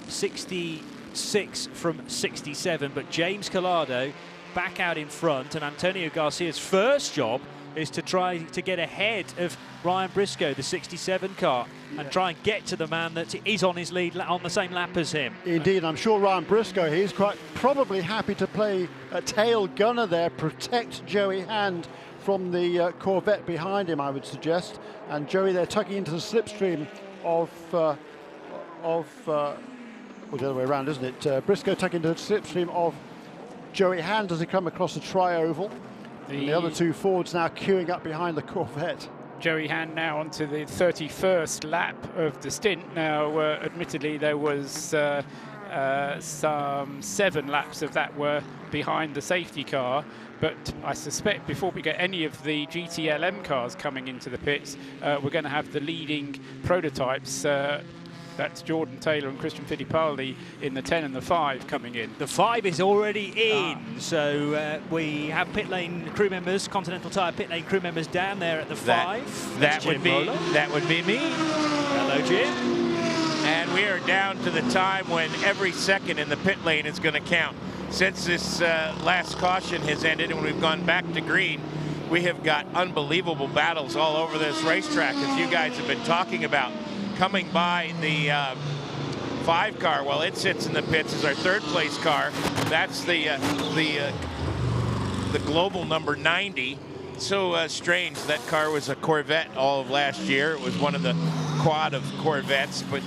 66 from 67, but James Collado back out in front, and Antonio Garcia's first job is to try to get ahead of Ryan Briscoe, the 67 car, and try and get to the man that is on his lead on the same lap as him. Indeed, I'm sure Ryan Briscoe, he's quite probably happy to play a tail gunner there, protect Joey Hand from the Corvette behind him, I would suggest. And Joey there tucking into the slipstream of well, the other way around, isn't it? Briscoe tucking into the slipstream of Joey Hand as he come across the tri-oval. The other two Fords now queuing up behind the Corvette. Joey Hand now onto the 31st lap of the stint. Now, admittedly, there was some 7 laps of that were behind the safety car, but I suspect before we get any of the GTLM cars coming into the pits, we're going to have the leading prototypes. That's Jordan Taylor and Christian Fittipaldi in the 10 and the 5 coming in. The 5 is already in, so we have pit lane crew members, Continental Tire pit lane crew members down there at the 5. That would be me. Hello, Jim. And we are down to the time when every second in the pit lane is going to count. Since this last caution has ended and we've gone back to green, we have got unbelievable battles all over this racetrack, as you guys have been talking about. Coming by the 5 car, well, it sits in the pits as our 3rd place car. That's the global number 90. So strange. That car was a Corvette all of last year. It was one of the quad of Corvettes, but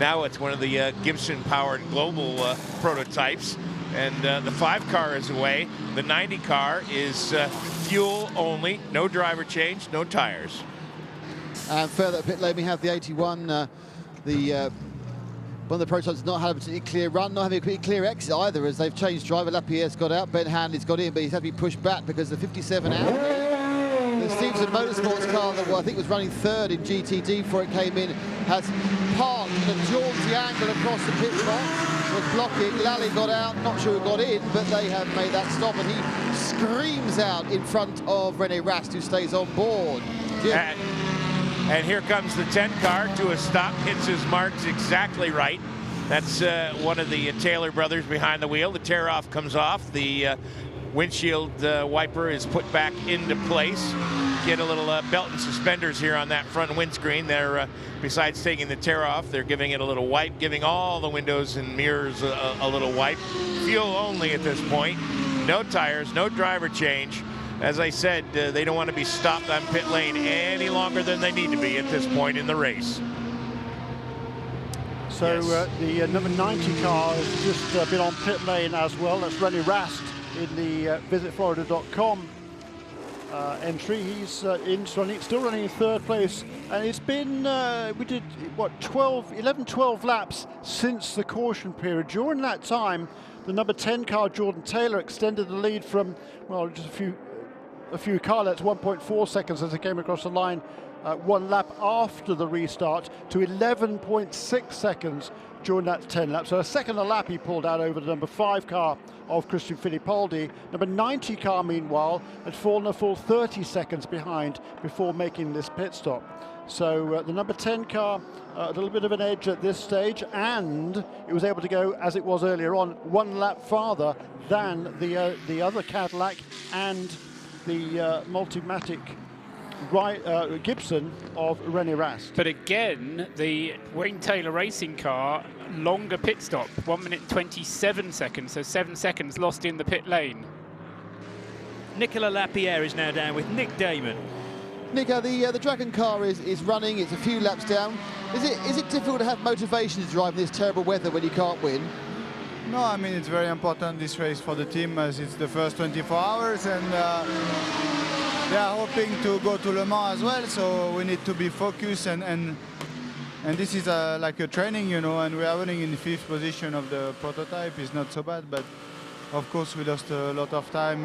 now it's one of the Gibson-powered global prototypes. And the 5 car is away. The 90 car is fuel only, no driver change, no tires. And further up pit lane, we have the 81. One of the prototypes has not had a particularly clear run, not having a particularly clear exit either, as they've changed driver. Lapierre's got out, Ben Hanley's got in, but he's had to be pushed back because the 57 out. The Stevenson Motorsports car that I think was running 3rd in GTD before it came in has parked at a jaunty angle across the pit box, was blocking. Lally got out, not sure who got in, but they have made that stop, and he screams out in front of Rene Rast, who stays on board. And here comes the 10 car to a stop, hits his marks exactly right. That's one of the Taylor brothers behind the wheel. The tear-off comes off. The windshield wiper is put back into place. Get a little belt and suspenders here on that front windscreen. They're, besides taking the tear-off, they're giving it a little wipe, giving all the windows and mirrors a little wipe. Fuel only at this point. No tires, no driver change. As I said, they don't want to be stopped on pit lane any longer than they need to be at this point in the race. So the number 90 car has just been on pit lane as well. That's Rene Rast in the visitflorida.com entry. He's still running in 3rd place. And it's been, we did, what, 11-12 laps since the caution period. During that time, the number 10 car, Jordan Taylor, extended the lead from, well, just a few car lengths, 1.4 seconds as they came across the line 1 lap after the restart, to 11.6 seconds during that 10 laps. So a second a lap he pulled out over the number 5 car of Christian Fittipaldi. Number 90 car, meanwhile, had fallen a full 30 seconds behind before making this pit stop. So the number 10 car, a little bit of an edge at this stage, and it was able to go, as it was earlier on, 1 lap farther than the other Cadillac and the Multimatic Gibson of Rene Rast. But again, the Wayne Taylor racing car, longer pit stop, 1 minute 27 seconds, so 7 seconds lost in the pit lane. Nicola Lapierre is now down with Nick Damon. Nico, the Dragon car is running, it's a few laps down. Is it difficult to have motivation to drive in this terrible weather when you can't win? No, I mean, it's very important, this race, for the team, as it's the first 24 hours, and they are hoping to go to Le Mans as well, so we need to be focused, and this is like a training, you know, and we are running in the 5th position of the prototype. It's not so bad, but of course we lost a lot of time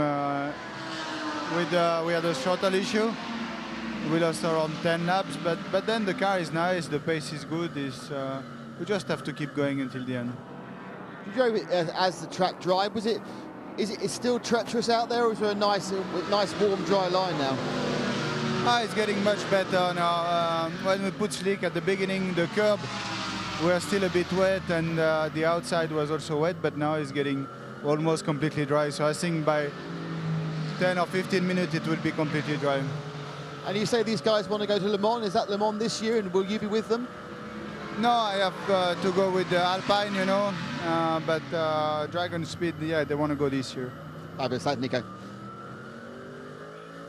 we had a throttle issue. We lost around 10 laps, but then the car is nice, the pace is good. We just have to keep going until the end. You drove it as the track dry. Is it still treacherous out there, or is there a nice warm, dry line now? It's getting much better now. When we put slick at the beginning, the curb were still a bit wet, and the outside was also wet, but now it's getting almost completely dry. So I think by 10 or 15 minutes it will be completely dry. And you say these guys want to go to Le Mans. Is that Le Mans this year, and will you be with them? No, I have to go with the Alpine, you know, but Dragon Speed, yeah, they want to go this year. Fabulous, thanks, Nico.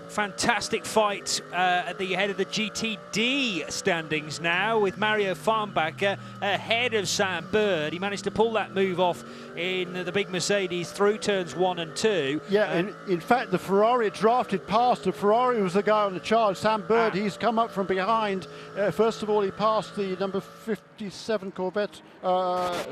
Fantastic fight at the head of the GTD standings now, with Mario Farnbacher ahead of Sam Bird. He managed to pull that move off in the big Mercedes through turns 1 and 2. Yeah, in fact, the Ferrari drafted past. The Ferrari was the guy on the charge. Sam Bird, he's come up from behind. First of all, he passed the number 57 Corvette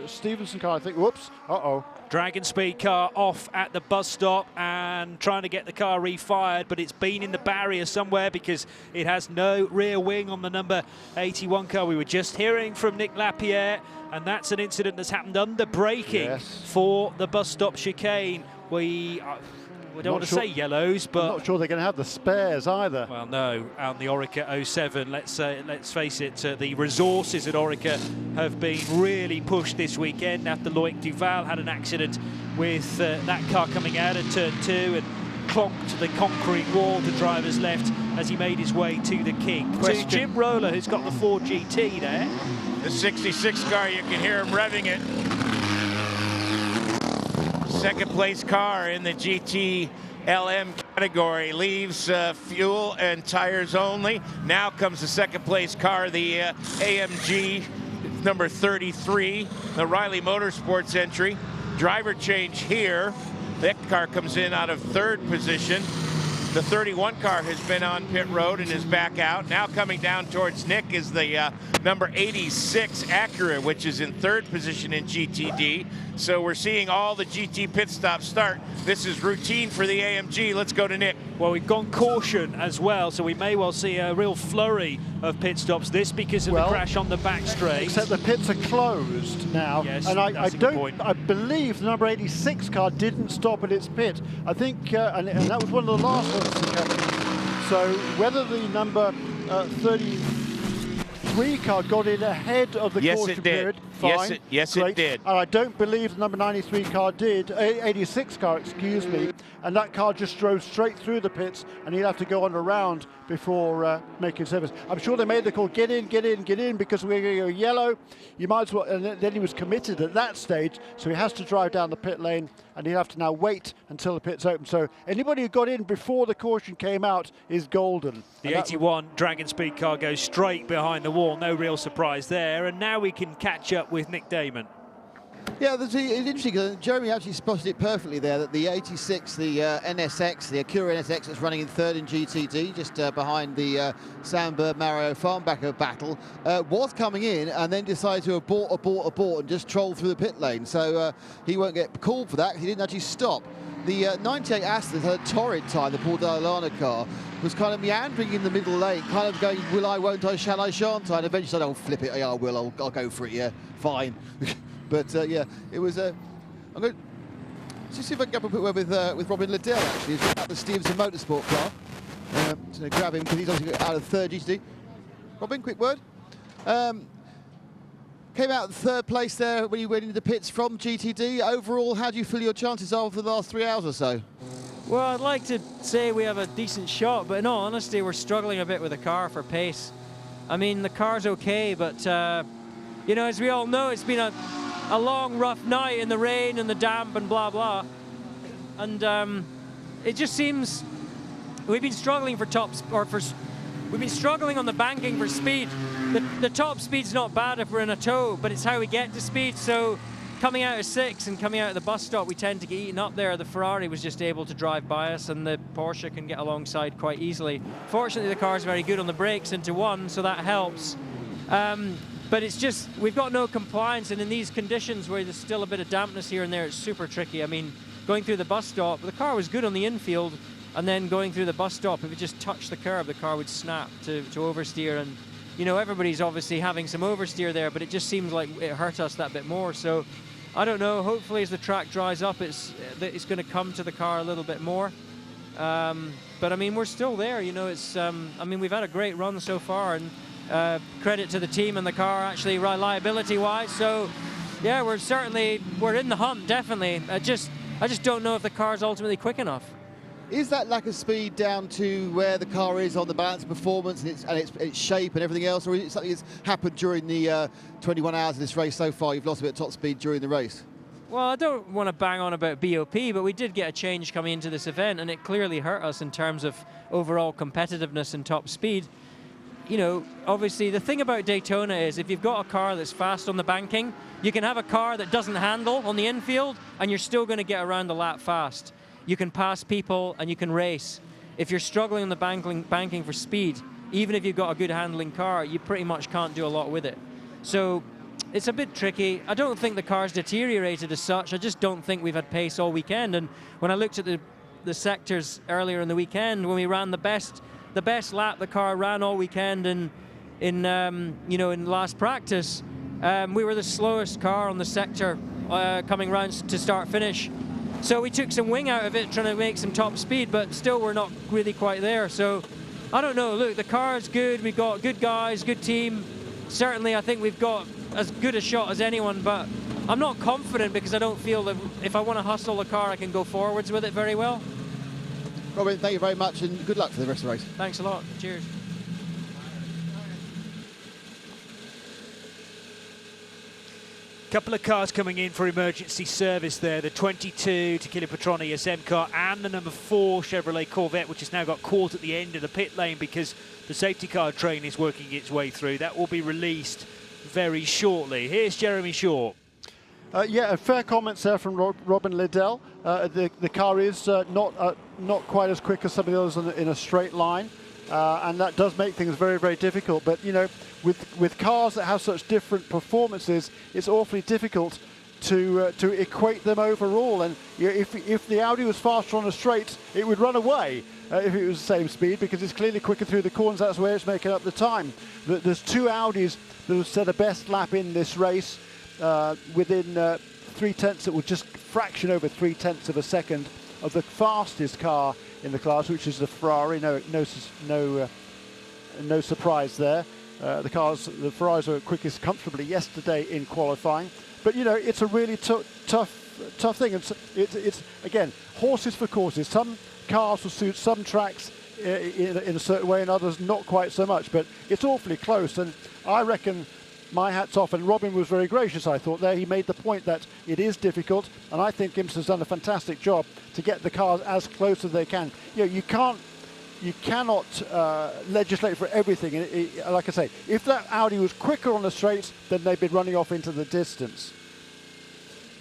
Stevenson car, I think. Whoops, uh-oh. Dragon Speed car off at the bus stop and trying to get the car refired, but it's been in the barrier somewhere because it has no rear wing on the number 81 car. We were just hearing from Nick Lapierre, and that's an incident that's happened under braking for the bus stop chicane. We don't want to say yellows, but I'm not sure they're going to have the spares either. Well, no, out in the Orica 07, let's face it, the resources at Orica have been really pushed this weekend after Loic Duval had an accident with that car coming out of turn 2 and clonked the concrete wall to driver's left as he made his way to the King. To Jim Roller, who's got the Ford GT there. The 66 car, you can hear him revving it. Second place car in the GT LM category leaves fuel and tires only. Now comes the second place car, the AMG number 33, the Riley Motorsports entry. Driver change here. That car comes in out of 3rd position. The 31 car has been on pit road and is back out. Now coming down towards Nick is the number 86 Acura, which is in 3rd position in GTD. So we're seeing all the GT pit stops start. This is routine for the AMG. Let's go to Nick. Well, we've gone caution as well, so we may well see a real flurry of pit stops. This because of the crash on the back straight. Except the pits are closed now. Yes, and I believe the number 86 car didn't stop at its pit. I think, and that was one of the last ones to come. So whether the number 33 car got in ahead of the caution period, fine. Yes, it did. And I don't believe the number 93 car did, 86 car, excuse me, and that car just drove straight through the pits, and he'd have to go on around before making service. I'm sure they made the call, get in, because we're going to go yellow. You might as well, and then he was committed at that stage, so he has to drive down the pit lane, and he'd have to now wait until the pit's open. So anybody who got in before the caution came out is golden. The 81 Dragon Speed car goes straight behind the wall, no real surprise there, and now we can catch up with Nick Damon. Yeah, it's interesting because Jeremy actually spotted it perfectly there, that the 86, the NSX, the Acura NSX that's running in 3rd in GTD, just behind the Sam Bird Mario Farnbacher battle, was coming in and then decided to abort and just troll through the pit lane. So he won't get called for that because he didn't actually stop. The 98 Aston had a torrid time. The Paul Dalana car was kind of meandering in the middle lane, kind of going, will I, won't I, shall I, shan't I? And eventually said, oh, flip it, yeah, I will, I'll go for it, yeah, fine. But yeah, it was I'm going to see if I can get up a bit with Robin Liddell, actually. He's at the Stevenson Motorsport car. Just going to grab him because he's obviously out of 3rd GTD. Robin, quick word. Came out in 3rd place there when you went into the pits from GTD. Overall, how do you feel your chances are for the last 3 hours or so? Well, I'd like to say we have a decent shot, but in all honesty, we're struggling a bit with the car for pace. I mean, the car's okay, but, you know, as we all know, it's been a long, rough night in the rain and the damp and blah, blah. And it just seems we've been struggling we've been struggling on the banking for speed. The top speed's not bad if we're in a tow, but it's how we get to speed. So coming out of 6 and coming out of the bus stop, we tend to get eaten up there. The Ferrari was just able to drive by us, and the Porsche can get alongside quite easily. Fortunately, the car's very good on the brakes into 1, so that helps. But it's just, we've got no compliance, and in these conditions where there's still a bit of dampness here and there, it's super tricky. I mean, going through the bus stop, the car was good on the infield, and then going through the bus stop, if it just touched the curb, the car would snap to oversteer. And, you know, everybody's obviously having some oversteer there, but it just seems like it hurt us that bit more. So, I don't know, hopefully as the track dries up, it's going to come to the car a little bit more. But, I mean, we're still there, you know, it's, I mean, we've had a great run so far, and credit to the team and the car, actually, reliability-wise. So, yeah, we're in the hunt, definitely. I just don't know if the car's ultimately quick enough. Is that lack of speed down to where the car is on the balance of performance and its shape and everything else, or is it something that's happened during the 21 hours of this race so far? You've lost a bit of top speed during the race. Well, I don't want to bang on about BOP, but we did get a change coming into this event, and it clearly hurt us in terms of overall competitiveness and top speed. You know, obviously the thing about Daytona is if you've got a car that's fast on the banking, you can have a car that doesn't handle on the infield, and you're still going to get around the lap fast. You can pass people and you can race. If you're struggling on the banking for speed, even if you've got a good handling car, you pretty much can't do a lot with it. So it's a bit tricky. I don't think the car's deteriorated as such. I just don't think we've had pace all weekend. And when I looked at the sectors earlier in the weekend, when we ran the best lap the car ran all weekend in last practice, we were the slowest car on the sector coming round to start finish. So we took some wing out of it, trying to make some top speed, but still we're not really quite there. So I don't know. Look, the car's good. We've got good guys, good team. Certainly, I think we've got as good a shot as anyone, but I'm not confident because I don't feel that if I want to hustle the car, I can go forwards with it very well. Robin, thank you very much, and good luck for the rest of the race. Thanks a lot. Cheers. Couple of cars coming in for emergency service there. The 22 Tequila Patrón ESM car and the number 4 Chevrolet Corvette, which has now got caught at the end of the pit lane because the safety car train is working its way through. That will be released very shortly. Here's Jeremy Shaw. Yeah, fair comments there from Robin Liddell. The car is not quite as quick as some of the others in a straight line, and that does make things very, very difficult. But, you know, with cars that have such different performances, it's awfully difficult to equate them overall. And you know, if the Audi was faster on the straights, it would run away if it was the same speed, because it's clearly quicker through the corners. That's where it's making up the time. There's 2 Audis that have set a best lap in this race within 3/10. That was just a fraction over 3/10 of a second of the fastest car in the class, which is the Ferrari. No surprise there. The Ferraris were quickest comfortably yesterday in qualifying. But you know, it's a really tough thing. It's again, horses for courses. Some cars will suit some tracks in a certain way, and others not quite so much. But it's awfully close, and I reckon my hat's off. And Robin was very gracious, I thought, there. He made the point that it is difficult, and I think IMSA's done a fantastic job to get the cars as close as they can. You know, you cannot legislate for everything. And like I say, if that Audi was quicker on the straights, then they'd been running off into the distance.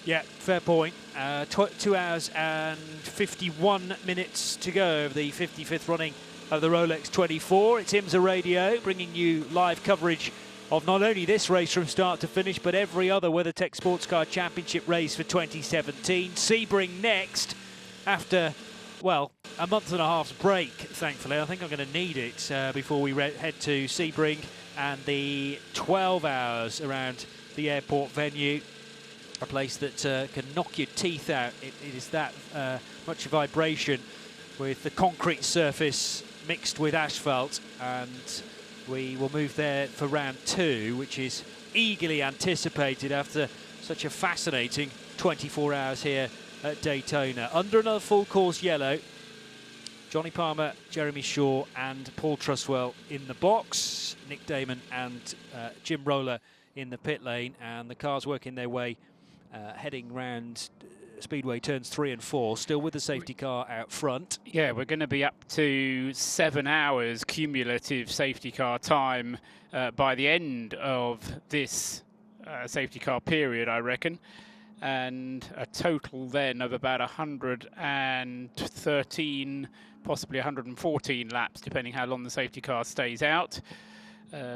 Yeah, fair point. 2 hours and 51 minutes to go of the 55th running of the Rolex 24. It's IMSA Radio bringing you live coverage of not only this race from start to finish, but every other WeatherTech SportsCar Championship race for 2017. Sebring next after, well, a month and a half's break, thankfully. I think I'm going to need it before we head to Sebring and the 12 hours around the airport venue. A place that can knock your teeth out. It is that much vibration with the concrete surface mixed with asphalt, and we will move there for round 2, which is eagerly anticipated after such a fascinating 24 hours here at Daytona. Under another full course yellow, Johnny Palmer, Jeremy Shaw and Paul Truswell in the box, Nick Damon and Jim Roller in the pit lane, and the cars working their way heading round Speedway turns 3 and 4, still with the safety car out front. Yeah, we're going to be up to 7 hours cumulative safety car time by the end of this safety car period, I reckon. and a total then of about 113, possibly 114 laps, depending how long the safety car stays out,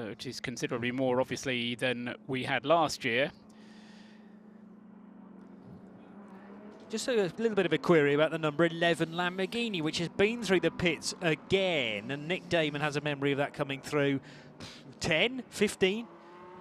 which is considerably more, obviously, than we had last year. Just a little bit of a query about the number 11 Lamborghini, which has been through the pits again, and Nick Damon has a memory of that coming through 10, 15,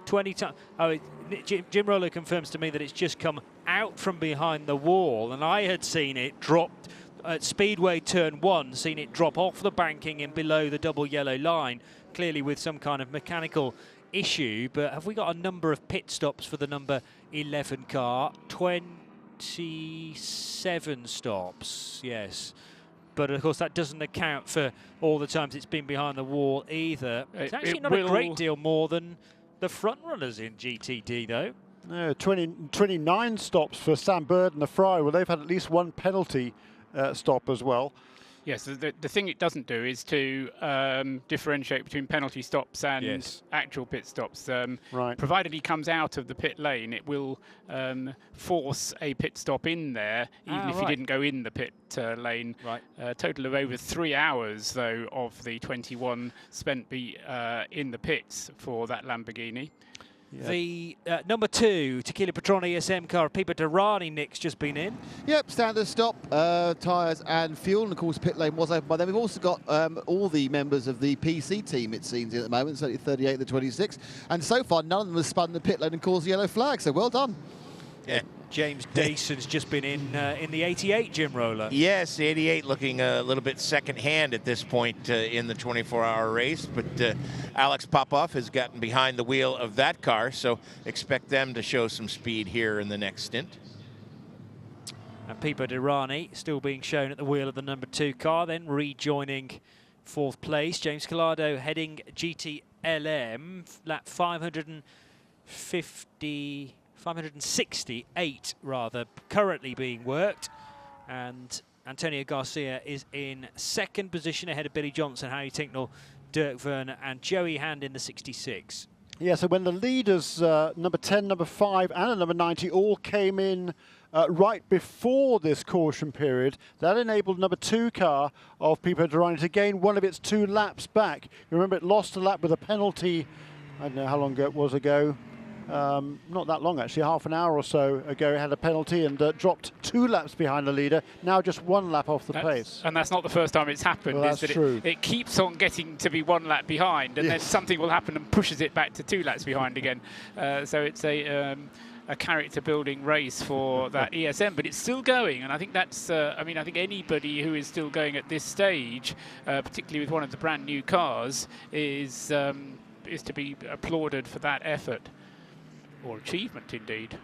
20 times. Oh, Jim Roller confirms to me that it's just come out from behind the wall, and I had seen it dropped at Speedway Turn 1, seen it drop off the banking and below the double yellow line, clearly with some kind of mechanical issue. But have we got a number of pit stops for the number 11 car? 27 stops, yes. But of course that doesn't account for all the times it's been behind the wall either. It's actually not a great deal more than the front runners in GTD though. No, 29 stops for Sam Bird and the Fry. Well, they've had at least one penalty stop as well. Yes, the thing it doesn't do is to differentiate between penalty stops and actual pit stops. Right. Provided he comes out of the pit lane, it will force a pit stop in there, even if he didn't go in the pit lane. Right. Total of over 3 hours, though, of the 21 spent in the pits for that Lamborghini. Yeah. The number 2 Tequila Patrón ESM car, Pipa Durrani, Nick's just been in. Yep, standard stop, tyres and fuel, and of course pit lane was open by then. We've also got all the members of the PC team, it seems, at the moment, so 38 to 26, and so far none of them have spun the pit lane and caused the yellow flag, so well done. Yeah. James Dason's just been in the 88, Jim Roller. Yes, the 88 looking a little bit second-hand at this point in the 24-hour race, but Alex Popov has gotten behind the wheel of that car, so expect them to show some speed here in the next stint. And Pipa Durrani still being shown at the wheel of the number 2 car, then rejoining 4th place. James Collado heading GTLM, lap 568 rather, currently being worked, and Antonio Garcia is in 2nd position ahead of Billy Johnson, Harry Tinknell, Dirk Werner and Joey Hand in the 66. Yeah, so when the leaders, number 10, number 5 and number 90 all came in right before this caution period, that enabled number 2 car of Pipa Durrani to gain one of its 2 laps back. You remember it lost a lap with a penalty, I don't know how long it was ago. Not that long actually, half an hour or so ago it had a penalty and dropped 2 laps behind the leader, now just 1 lap off the pace. And that's not the first time it's happened. Well, that's true. It keeps on getting to be 1 lap behind, and then something will happen and pushes it back to 2 laps behind again. So it's a character building race for that ESM, but it's still going, and I think that's I think anybody who is still going at this stage, particularly with one of the brand new cars, is to be applauded for that effort. Or achievement, indeed.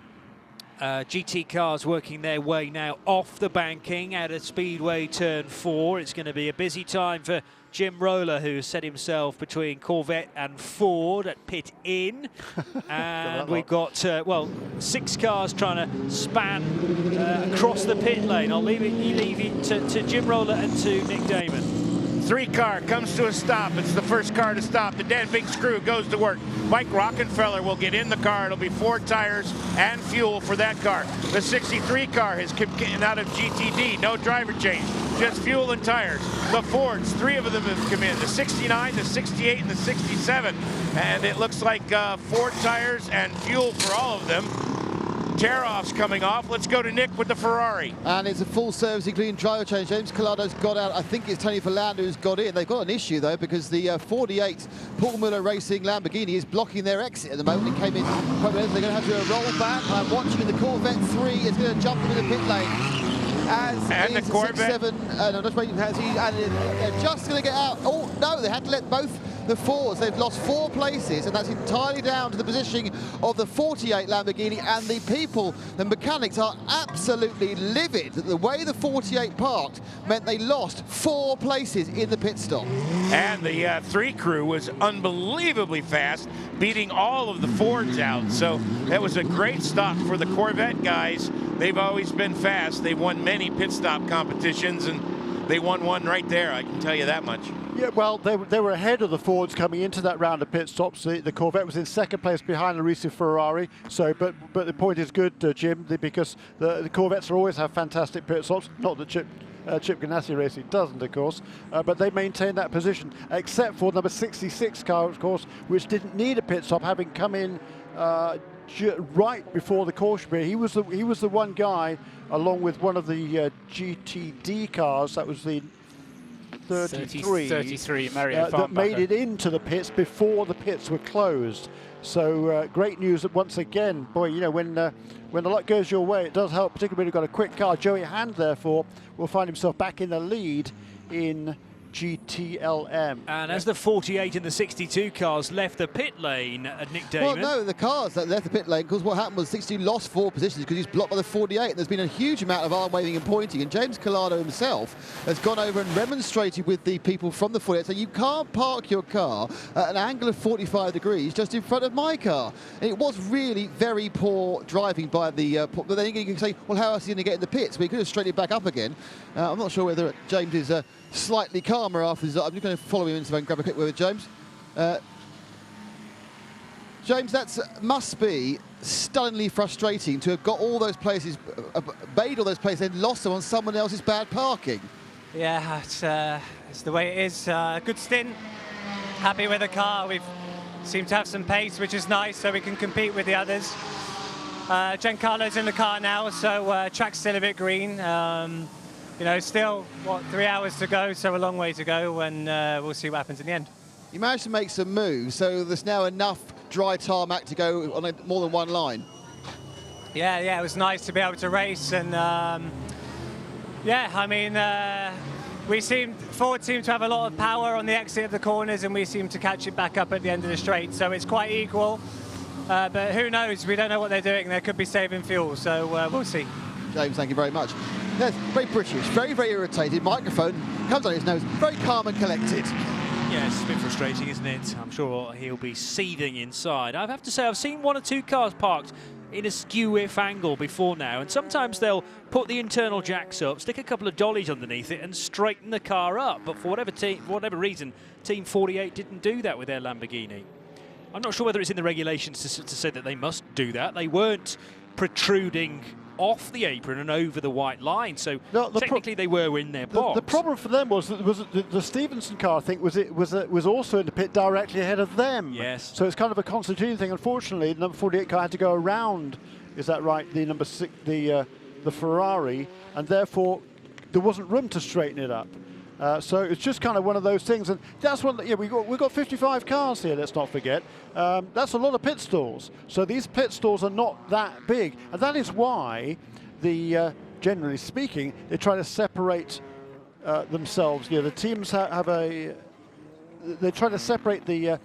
GT cars working their way now off the banking out of Speedway Turn 4. It's going to be a busy time for Jim Roller, who set himself between Corvette and Ford at pit in. And we've got, 6 cars trying to span across the pit lane. I'll leave it to Jim Roller and to Nick Damon. 3 car comes to a stop. It's the first car to stop. The dead big screw goes to work. Mike Rockenfeller will get in the car. It'll be 4 tires and fuel for that car. The 63 car has come out of GTD. No driver change, just fuel and tires. The Fords, 3 of them have come in. The 69, the 68, and the 67. And it looks like 4 tires and fuel for all of them. Tear-off's coming off. Let's go to Nick with the Ferrari. And it's a full service, including driver change. James Collado's got out. I think it's Tony Ferlando who's got in. They've got an issue, though, because the 48 Paul Muller Racing Lamborghini is blocking their exit at the moment. It came in quite well. They're going to have to roll back. I'm watching the Corvette 3 is going to jump into the pit lane. And the Corvette. 6-7. No, just waiting. They're just going to get out. Oh, no, they had to let both the Fords. They've lost 4 places, and that's entirely down to the positioning of the 48 Lamborghini, and the people, the mechanics, are absolutely livid that the way the 48 parked meant they lost 4 places in the pit stop. And the 3 crew was unbelievably fast, beating all of the Fords out. So that was a great stop for the Corvette guys. They've always been fast. They've won many pit stop competitions, and they won one right there, I can tell you that much. Yeah, well, they were ahead of the Fords coming into that round of pit stops. The Corvette was in second place behind the Risi Ferrari. So, but the point is good, Jim, because the Corvettes always have fantastic pit stops. Not that Chip Ganassi Racing doesn't, of course, but they maintain that position, except for number 66 car, of course, which didn't need a pit stop, having come in right before the caution period. He was the one guy, along with one of the GTD cars. That was the 33 Mario that made it into the pits before the pits were closed. So great news that once again, boy, you know, when the luck goes your way, it does help, particularly when you've got a quick car. Joey Hand, therefore, will find himself back in the lead in GTLM. And as the 48 and the 62 cars left the pit lane, Nick Damon. Well, no, the cars that left the pit lane, because what happened was 62 lost 4 positions because he's blocked by the 48. And there's been a huge amount of arm waving and pointing, and James Collado himself has gone over and remonstrated with the people from the 48, saying you can't park your car at an angle of 45 degrees just in front of my car. And it was really very poor driving by the... but then you can say, well, how else is he going to get in the pits? But he could have straightened it back up again. I'm not sure whether James is... slightly calmer after his... I'm just going to follow him and grab a quick word with James. James, that must be stunningly frustrating to have got all those places, made all those places, and lost them on someone else's bad parking. Yeah, it's the way it is. Good stint. Happy with the car. We've seemed to have some pace, which is nice, so we can compete with the others. Giancarlo's in the car now, so track's still a bit green. You know, still, 3 hours to go, so a long way to go, and we'll see what happens in the end. You managed to make some moves, so there's now enough dry tarmac to go on more than one line. Yeah, it was nice to be able to race, and yeah, I mean, Ford seemed to have a lot of power on the exit of the corners, and we seemed to catch it back up at the end of the straight, so it's quite equal, but who knows, we don't know what they're doing. They could be saving fuel, so we'll see. James, thank you very much. Yes, very British, very, very irritated. Microphone comes on his nose, very calm and collected. Yeah, it's a bit frustrating, isn't it? I'm sure he'll be seething inside. I have to say, I've seen 1 or 2 cars parked in a skew-if angle before now, and sometimes they'll put the internal jacks up, stick a couple of dollies underneath it, and straighten the car up. But for whatever reason, Team 48 didn't do that with their Lamborghini. I'm not sure whether it's in the regulations to say that they must do that. They weren't protruding off the apron and over the white line, so technically they were in their box. The problem for them was the Stevenson car, I think, was also in the pit directly ahead of them. Yes. So it's kind of a concertina thing. Unfortunately, the number 48 car had to go around. Is that right? The number 6, the Ferrari, and therefore there wasn't room to straighten it up. So it's just kind of one of those things, and that's one. Yeah, we've got 55 cars here. Let's not forget. That's a lot of pit stalls. So these pit stalls are not that big, and that is why generally speaking, they try to separate themselves. You know, the teams they try to separate the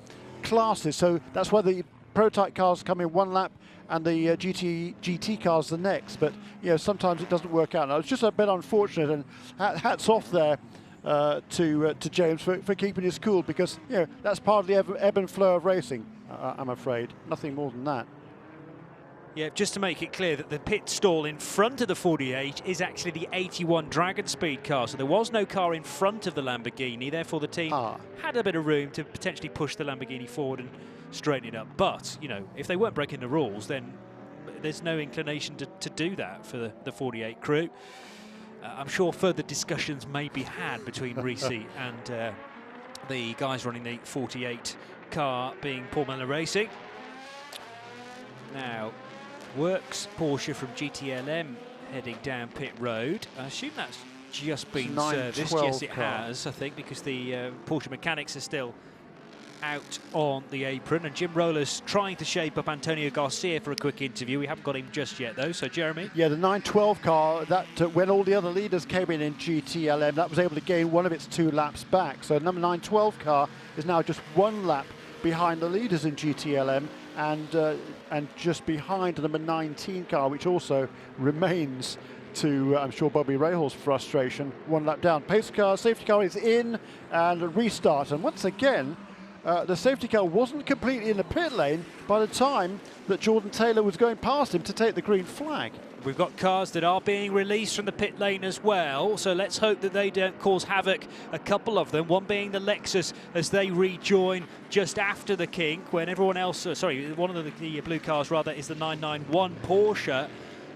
classes. So that's why the prototype cars come in one lap and the GT cars the next. But you know, sometimes it doesn't work out. Now, it's just a bit unfortunate, and hats off there to James for keeping his cool, because you know that's part of the ebb and flow of racing. I'm afraid nothing more than that. Yeah, just to make it clear that the pit stall in front of the 48 is actually the 81 Dragon Speed car, so there was no car in front of the Lamborghini, therefore the team had a bit of room to potentially push the Lamborghini forward and straighten it up. But you know, if they weren't breaking the rules, then there's no inclination to do that for the 48 crew. I'm sure further discussions may be had between Risi and the guys running the 48 car, being Paul Mellor Racing. Now, Works Porsche from GTLM heading down pit road. I assume that's just been serviced. Yes, it has, I think, because the Porsche mechanics are still out on the apron, and Jim Roller's trying to shape up Antonio Garcia for a quick interview. We haven't got him just yet, though. So, Jeremy? Yeah, the 912 car, that when all the other leaders came in GTLM, that was able to gain one of its 2 laps back. So, number 912 car is now just 1 lap behind the leaders in GTLM, and just behind the number 19 car, which also remains, to I'm sure Bobby Rahal's frustration, 1 lap down. Pace car, safety car is in, and a restart. And once again, the safety car wasn't completely in the pit lane by the time that Jordan Taylor was going past him to take the green flag. We've got cars that are being released from the pit lane as well, so let's hope that they don't cause havoc. A couple of them, one being the Lexus as they rejoin just after the kink, when everyone else, one of the blue cars rather is the 991 Porsche,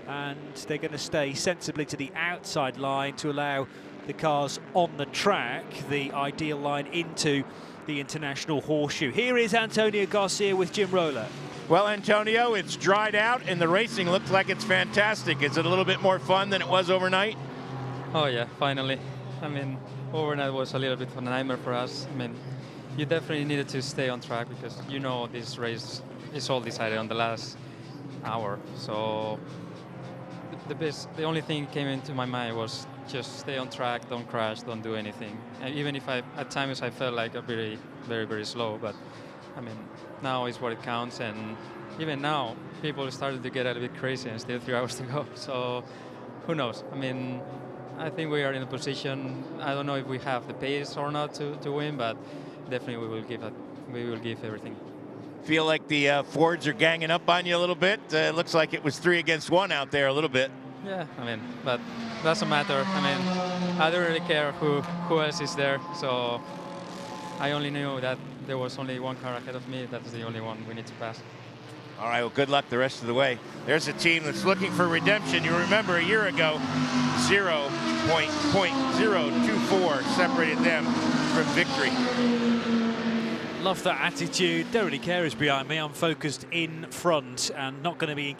and they're going to stay sensibly to the outside line to allow the cars on the track the ideal line into the International Horseshoe. Here is Antonio Garcia with Jim Roller. Well, Antonio, it's dried out and the racing looks like it's fantastic. Is it a little bit more fun than it was overnight? Oh yeah, finally. I mean, overnight was a little bit of a nightmare for us. I mean, you definitely needed to stay on track because you know this race is all decided on the last hour. So the only thing came into my mind was just stay on track, don't crash, don't do anything. And even if at times I felt like a very, very, very slow, but I mean, now is what it counts, and even now, people started to get a little bit crazy and still 3 hours to go. So, who knows? I mean, I think we are in a position, I don't know if we have the pace or not to win, but definitely we will give everything. Feel like the Fords are ganging up on you a little bit? It looks like it was 3 against 1 out there a little bit. Yeah, I mean, but doesn't matter. I mean, I don't really care who else is there, so I only knew that there was only one car ahead of me. That's the only one we need to pass. All right, well, good luck the rest of the way. There's a team that's looking for redemption. You remember a year ago, 0.024 separated them from victory. Love that attitude. Don't really care who's behind me. I'm focused in front and not going to be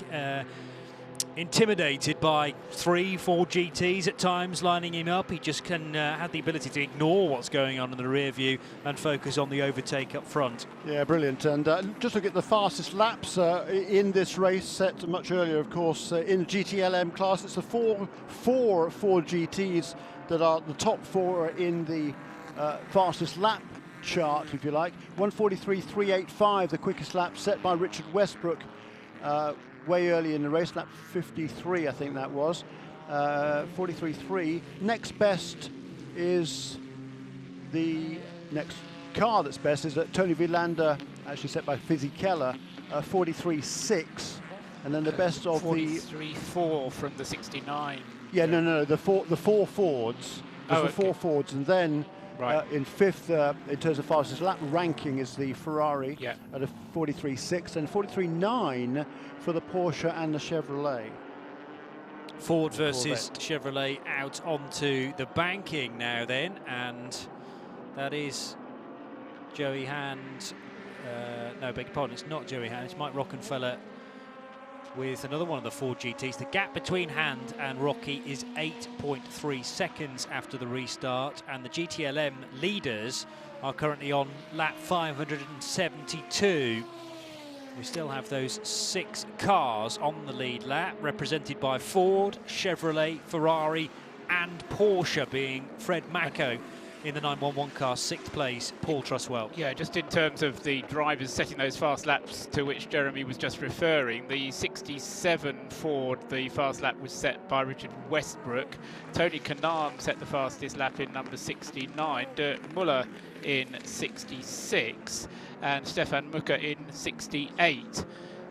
intimidated by 3-4 GTs at times lining him up. He just can have the ability to ignore what's going on in the rear view and focus on the overtake up front. Yeah, brilliant. And just look at the fastest laps in this race, set much earlier, of course, in the GTLM class. It's the four GTs that are the top 4 in the fastest lap chart, if you like. 1:43.385, the quickest lap set by Richard Westbrook. Way early in the race, lap 53, I think that was. 43.3. Next best is the next car that's best is Tony Villander, actually set by Fizzy Keller, 43.6. And then the best of 43.4 from the 69. Yeah, no, the four Fords. There's the 4 Fords, and then in 5th, in terms of fastest lap ranking, is the Ferrari at a 43.6 and 43.9 for the Porsche and the Chevrolet. Ford versus Chevrolet out onto the banking now then, and that is Joey Hand. No, beg your pardon, it's not Joey Hand, it's Mike Rockenfeller with another one of the Ford GTs. The gap between Hand and Rocky is 8.3 seconds after the restart, and the GTLM leaders are currently on lap 572. We still have those 6 cars on the lead lap, represented by Ford, Chevrolet, Ferrari and Porsche, being Fred Macco in the 911 car, 6th place, Paul Truswell. Yeah, just in terms of the drivers setting those fast laps to which Jeremy was just referring, the 67 Ford, the fast lap was set by Richard Westbrook. Tony Kanaan set the fastest lap in number 69, Dirk Muller in 66, and Stefan Mucker in 68.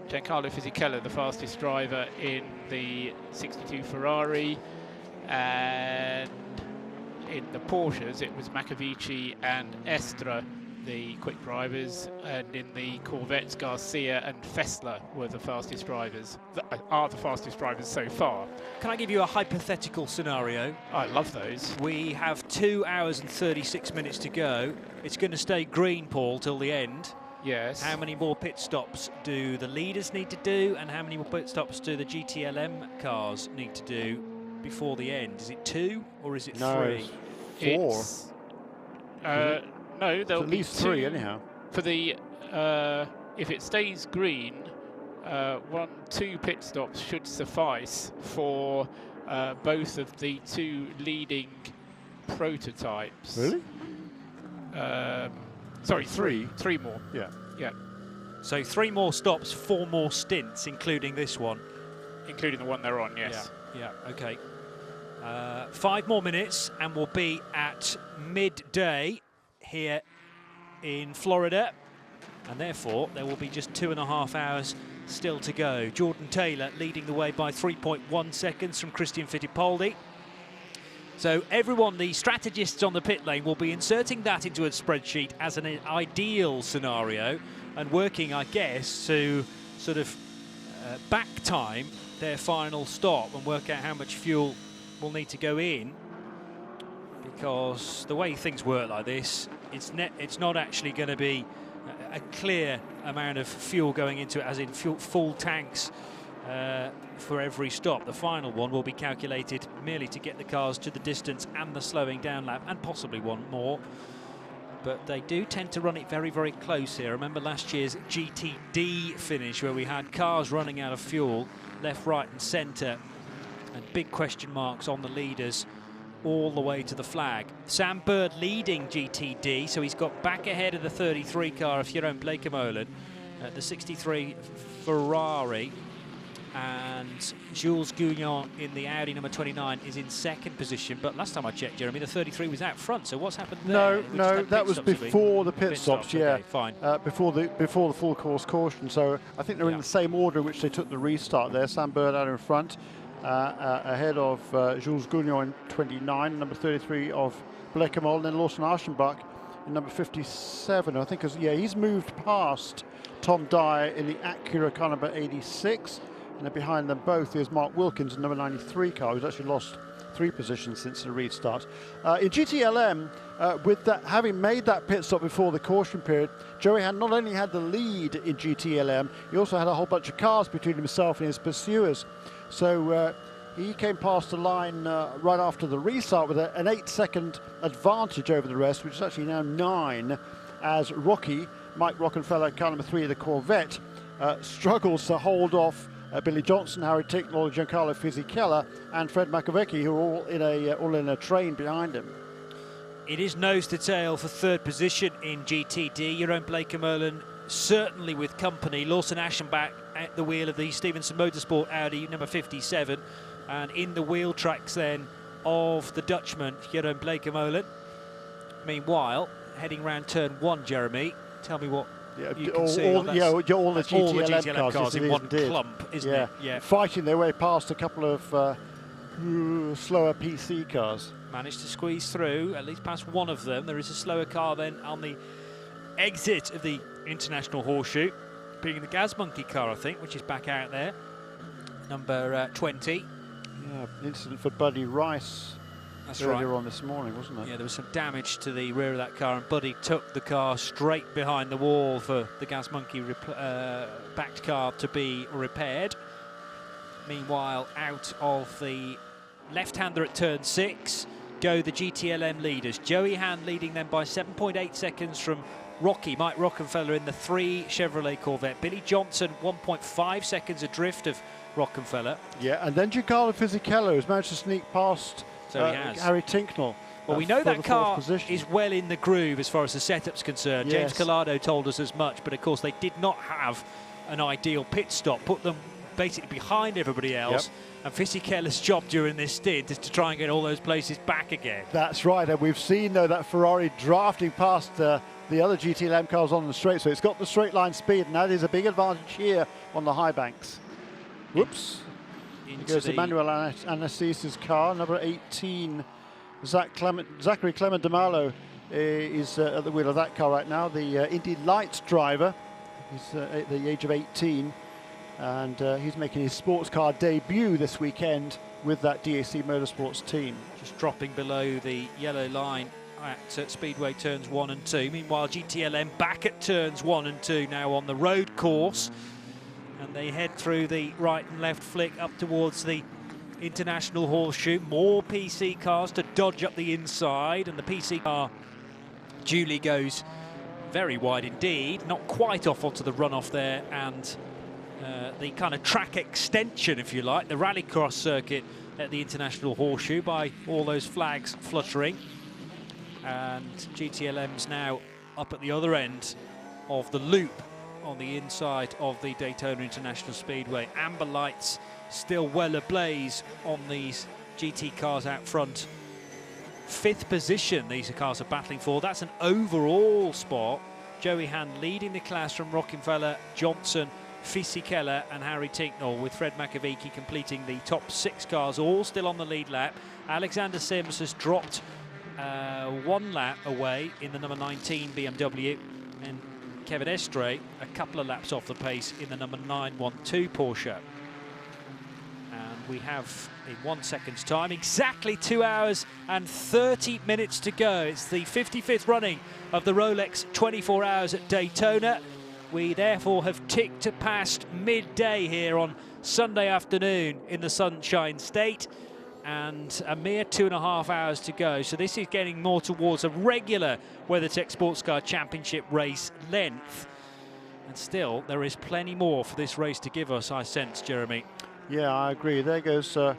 Giancarlo Fisichella, the fastest driver in the 62 Ferrari, and in the Porsches it was Makovici and Estra, the quick drivers, and in the Corvettes Garcia and Fessler were the fastest drivers, are the fastest drivers so far. Can I give you a hypothetical scenario? I love those. We have 2 hours and 36 minutes to go. It's going to stay green, Paul, till the end. Yes. How many more pit stops do the leaders need to do, and how many more pit stops do the GTLM cars need to do before the end? Is it 2 or is it 3? 4. No, there'll at be least 2 3 anyhow. For the if it stays green, 2 pit stops should suffice for both of the 2 leading prototypes. Really? Sorry, 3 more. Yeah. Yeah. So 3 more stops, 4 more stints, including this one. Including the one they're on, yes. Yeah, okay. 5 more minutes and we'll be at midday here in Florida, and therefore there will be just 2.5 hours still to go. Jordan Taylor leading the way by 3.1 seconds from Christian Fittipaldi. So everyone, the strategists on the pit lane, will be inserting that into a spreadsheet as an ideal scenario and working, I guess, to sort of back time their final stop and work out how much fuel will need to go in, because the way things work like this, it's not actually going to be a clear amount of fuel going into it, as in full tanks for every stop. The final one will be calculated merely to get the cars to the distance and the slowing down lap, and possibly one more. But they do tend to run it very, very close here. Remember last year's GTD finish, where we had cars running out of fuel left, right and centre, and big question marks on the leaders all the way to the flag. Sam Bird leading GTD, so he's got back ahead of the 33 car of Jeroen Bleekemolen, the 63 Ferrari, and Jules Gounon in the Audi number 29 is in second position. But last time I checked, Jeremy, the 33 was out front, so what's happened there? No, that was before the pit stops, yeah. Okay, fine. Before the full course caution, so I think they're in the same order in which they took the restart there. Sam Bird out in front, ahead of Jules Gounon in 29, number 33 of Bleekemolen, and then Lawson Aschenbach in number 57. I think, he's moved past Tom Dyer in the Acura car number 86. And then behind them both is Mark Wilkins in number 93 car, who's actually lost 3 positions since the restart. In GTLM, with that, having made that pit stop before the caution period, Joey had not only had the lead in GTLM, he also had a whole bunch of cars between himself and his pursuers. So he came past the line right after the restart with an 8-second advantage over the rest, which is actually now 9, as Mike Rockenfeller, car number 3 of the Corvette, struggles to hold off Billy Johnson, Harry Ticknell, Giancarlo Fisichella, and Fred Makovecki, who are all in a train behind him. It is nose to tail for third position in GTD. Jeroen Bleekemolen certainly with company. Lawson Aschenbach at the wheel of the Stevenson Motorsport Audi number 57, and in the wheel tracks then of the Dutchman Jeroen Bleekemolen. Meanwhile, heading round turn 1, Jeremy, tell me what you can see. All the GTLM cars in one clump, isn't it? Yeah, fighting their way past a couple of slower PC cars. Managed to squeeze through, at least past one of them. There is a slower car then on the exit of the International Horseshoe, being the Gas Monkey car, I think, which is back out there, number 20. Yeah, incident for Buddy Rice. That's earlier right. on this morning, wasn't it? Yeah, there was some damage to the rear of that car, and Buddy took the car straight behind the wall for the Gas Monkey backed car to be repaired. Meanwhile, out of the left-hander at turn 6 go the GTLM leaders. Joey Hand leading them by 7.8 seconds from Mike Rockenfeller in the 3 Chevrolet Corvette. Billy Johnson 1.5 seconds adrift of Rockenfeller. Yeah, and then Giancarlo Fisichella has managed to sneak past Harry Tinknell. Well, we know that car is well in the groove as far as the setup's concerned. Yes. James Collado told us as much, but of course they did not have an ideal pit stop, put them basically behind everybody else. Yep. And Fisichella's job during this stint is to try and get all those places back again. That's right, and we've seen, though, that Ferrari drafting past the other GTLM cars on the straight, so it's got the straight line speed, and that is a big advantage here on the high banks. Whoops. Here goes Emmanuel Anastasis's car, number 18. Zachary Clement de Malo is at the wheel of that car right now, the Indy Lights driver. He's at the age of 18, and he's making his sports car debut this weekend with that DAC Motorsports team. Just dropping below the yellow line at Speedway turns 1 and 2. Meanwhile, GTLM back at turns 1 and 2 now on the road course, and they head through the right and left flick up towards the International Horseshoe. More PC cars to dodge up the inside, and the PC car duly goes very wide indeed, not quite off onto the runoff there, and the kind of track extension, if you like, the rallycross circuit at the International Horseshoe, by all those flags fluttering. And GTLM's now up at the other end of the loop on the inside of the Daytona International Speedway. Amber lights still well ablaze on these GT cars out front. 5th position these cars are battling for. That's an overall spot Joey Hand leading the class from Rockefeller, Johnson, Fisichella and Harry Tinknell, with Fred McAveeky completing the top 6 cars, all still on the lead lap. Alexander Sims has dropped 1 lap away in the number 19 BMW, and Kevin Estre a couple of laps off the pace in the number 912 Porsche. And we have, in 1 second's time, exactly 2 hours and 30 minutes to go. It's the 55th running of the Rolex 24 Hours at Daytona. We therefore have ticked past midday here on Sunday afternoon in the Sunshine State, and a mere 2.5 hours to go. So this is getting more towards a regular WeatherTech SportsCar Championship race length. And still, there is plenty more for this race to give us, I sense, Jeremy. Yeah, I agree. There goes the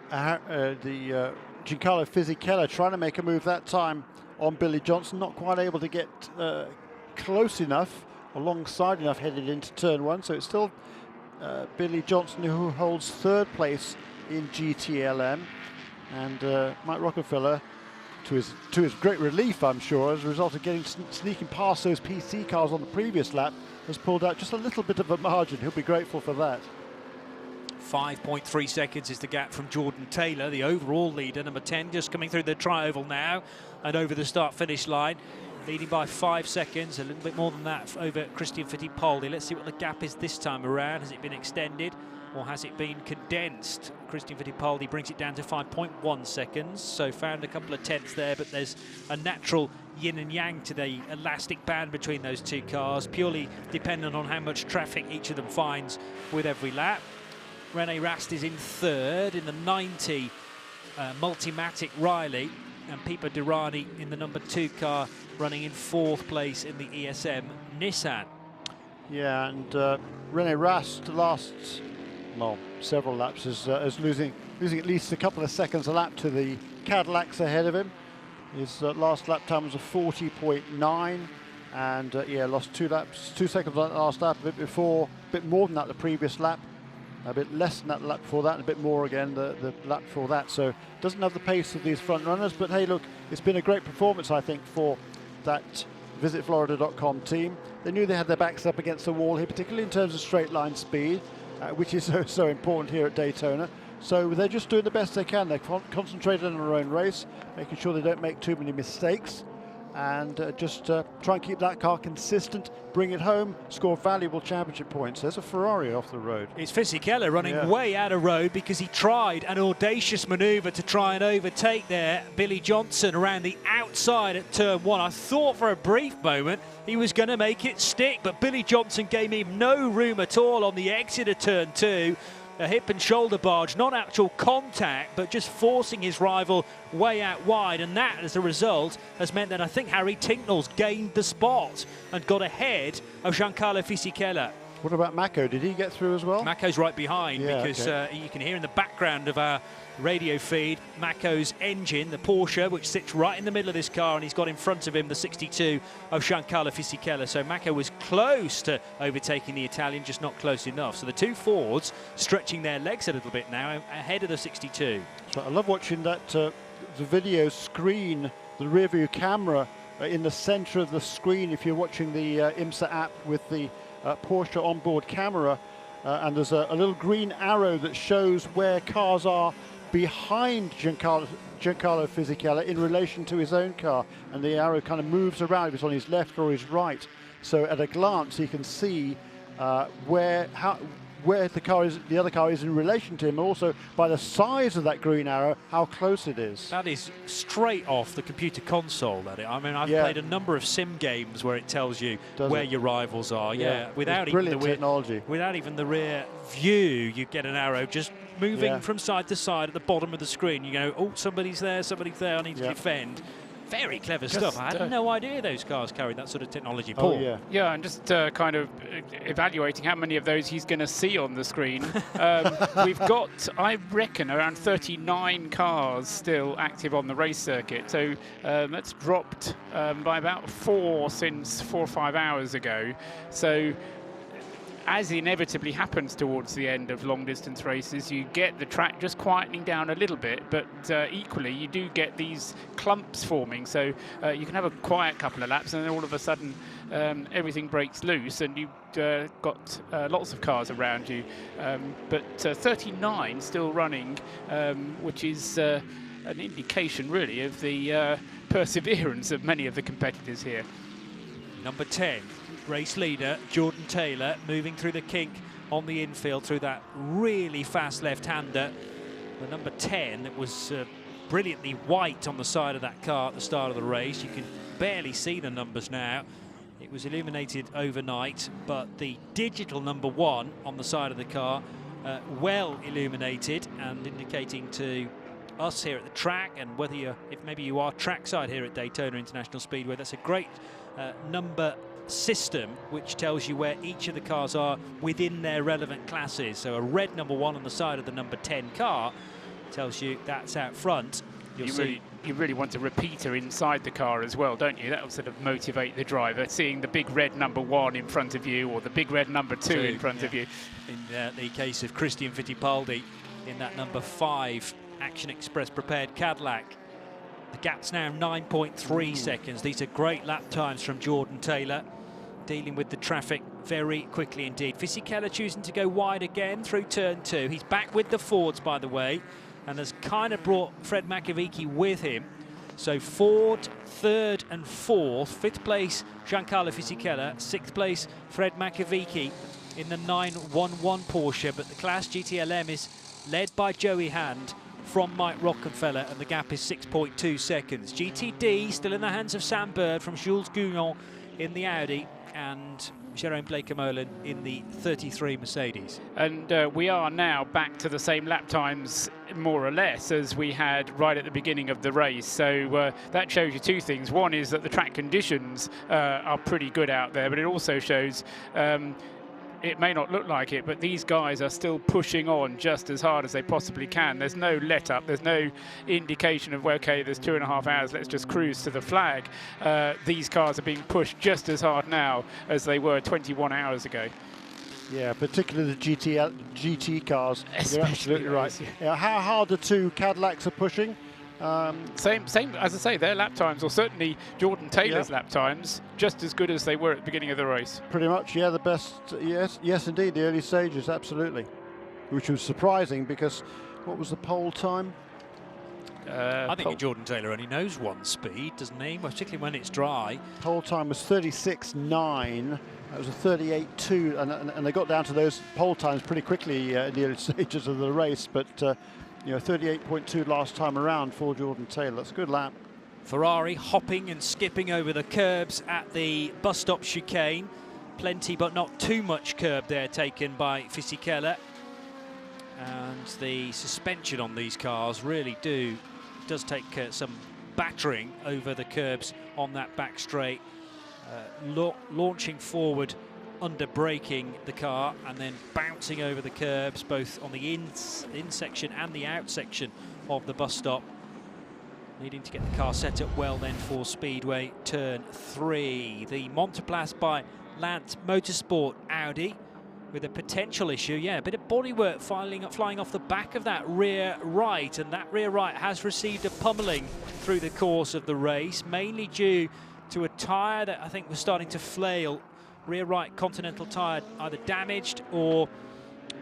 Giancarlo Fisichella trying to make a move that time on Billy Johnson, not quite able to get close enough, alongside enough, headed into turn 1. So it's still Billy Johnson who holds 3rd place in GTLM, and Mike Rockefeller, to his great relief, I'm sure, as a result of sneaking past those PC cars on the previous lap, has pulled out just a little bit of a margin. He'll be grateful for that. 5.3 seconds is the gap from Jordan Taylor, the overall leader, number 10, just coming through the tri-oval now and over the start-finish line, leading by 5 seconds, a little bit more than that over Christian Fittipaldi. Let's see what the gap is this time around. Has it been extended or has it been condensed? Christian Fittipaldi brings it down to 5.1 seconds, so found a couple of tenths there, but there's a natural yin and yang to the elastic band between those 2 cars, purely dependent on how much traffic each of them finds with every lap. Rene Rast is in 3rd in the 90 Multimatic Riley, and Pipo Derani in the number 2 car, running in 4th place in the ESM Nissan. Yeah, and Rene Rast last, well, several laps is losing at least a couple of seconds a lap to the Cadillacs ahead of him. His last lap time was a 40.9, and yeah, lost 2 seconds on that last lap. A bit more than that the previous lap. A bit less than that lap before that, and a bit more again the lap before that. So doesn't have the pace of these front runners, but hey, look, it's been a great performance, I think, for that VisitFlorida.com team. They knew they had their backs up against the wall here, particularly in terms of straight line speed, which is so important here at Daytona. So they're just doing the best they can. They're concentrated on their own race, making sure they don't make too many mistakes, and just try and keep that car consistent, bring it home, score valuable championship points. There's a Ferrari off the road. It's Fisichella running way out of road because he tried an audacious manoeuvre to try and overtake there Billy Johnson around the outside at turn 1. I thought for a brief moment he was going to make it stick, but Billy Johnson gave him no room at all on the exit of turn 2. A hip and shoulder barge, not actual contact, but just forcing his rival way out wide. And that, as a result, has meant that I think Harry Tinknell's gained the spot and got ahead of Giancarlo Fisichella. What about Mako? Did he get through as well? Mako's right behind, because you can hear in the background of our radio feed Mako's engine, the Porsche, which sits right in the middle of this car, and he's got in front of him the 62 of Giancarlo Fisichella. So Mako was close to overtaking the Italian, just not close enough. So the 2 Fords stretching their legs a little bit now, ahead of the 62. So I love watching that the video screen, the rear view camera in the center of the screen if you're watching the IMSA app with the Porsche onboard camera, and there's a little green arrow that shows where cars are behind Giancarlo Fisichella in relation to his own car, and the arrow kind of moves around if it's on his left or his right. So at a glance he can see where the other car is in relation to him, and also by the size of that green arrow how close it is. That is straight off the computer console. I mean, I've played a number of sim games where it tells you where your rivals are. Without even the rear view, you get an arrow just moving from side to side at the bottom of the screen. You go, oh, somebody's there, I need to defend. Very clever stuff. I had no idea those cars carried that sort of technology. Paul. Yeah, and just kind of evaluating how many of those he's going to see on the screen. We've got, I reckon, around 39 cars still active on the race circuit. So that's dropped by about 4 since 4 or 5 hours ago. So as inevitably happens towards the end of long distance races, you get the track just quietening down a little bit, but equally you do get these clumps forming, so you can have a quiet couple of laps and then all of a sudden everything breaks loose and you've got lots of cars around you, but 39 still running, which is an indication really of the perseverance of many of the competitors here. Number 10, race leader Jordan Taylor, moving through the kink on the infield through that really fast left-hander. The number 10 that was brilliantly white on the side of that car at the start of the race. You can barely see the numbers now. It was illuminated overnight, but the digital number 1 on the side of the car, well illuminated and indicating to us here at the track, and whether if maybe you are trackside here at Daytona International Speedway, that's a great number system which tells you where each of the cars are within their relevant classes. So a red number 1 on the side of the number 10 car tells you that's out front. You really want a repeater inside the car as well, don't you? That will sort of motivate the driver, seeing the big red number 1 in front of you or the big red number 2 in front of you. In the case of Christian Fittipaldi in that number 5 Action Express prepared Cadillac. The gap's now 9.3 seconds. These are great lap times from Jordan Taylor, dealing with the traffic very quickly indeed. Fisichella choosing to go wide again through turn 2. He's back with the Fords, by the way, and has kind of brought Fred McAveeky with him. So Ford, 3rd and 4th. 5th place, Giancarlo Fisichella. 6th place, Fred McAveeky in the 911 Porsche. But the Class GTLM is led by Joey Hand from Mike Rockenfeller, and the gap is 6.2 seconds. GTD still in the hands of Sam Bird from Jules Gounon in the Audi, and Jérôme Blake-Molen in the 33 Mercedes. And we are now back to the same lap times, more or less, as we had right at the beginning of the race. So that shows you two things. One is that the track conditions are pretty good out there, but it also shows it may not look like it, but these guys are still pushing on just as hard as they possibly can. There's no let up. There's no indication of, well, okay, there's 2.5 hours, let's just cruise to the flag. These cars are being pushed just as hard now as they were 21 hours ago. Yeah, particularly the GT cars. Especially You're absolutely right. Yeah, how hard the 2 Cadillacs are pushing. Same as I say, their lap times, or certainly Jordan Taylor's lap times, just as good as they were at the beginning of the race. Pretty much, yeah, the best. Yes, indeed, the early stages, absolutely. Which was surprising because what was the pole time? I think Jordan Taylor only knows one speed, doesn't he? Particularly when it's dry. Pole time was 36.9. That was a 38.2, and they got down to those pole times pretty quickly in the early stages of the race. But you know, 38.2 last time around for Jordan Taylor. That's a good lap. Ferrari hopping and skipping over the curbs at the bus stop chicane. Plenty, but not too much curb there taken by Fisichella. And the suspension on these cars really does take some battering over the curbs on that back straight. Launching forward under braking the car and then bouncing over the curbs both on the in section and the out section of the bus stop, needing to get the car set up well then for Speedway turn 3. The Monteplas by Lance Motorsport Audi with a potential issue. Yeah, a bit of bodywork flying off the back of that rear right, and that rear right has received a pummeling through the course of the race, mainly due to a tyre that I think was starting to flail. Rear right Continental tyre either damaged or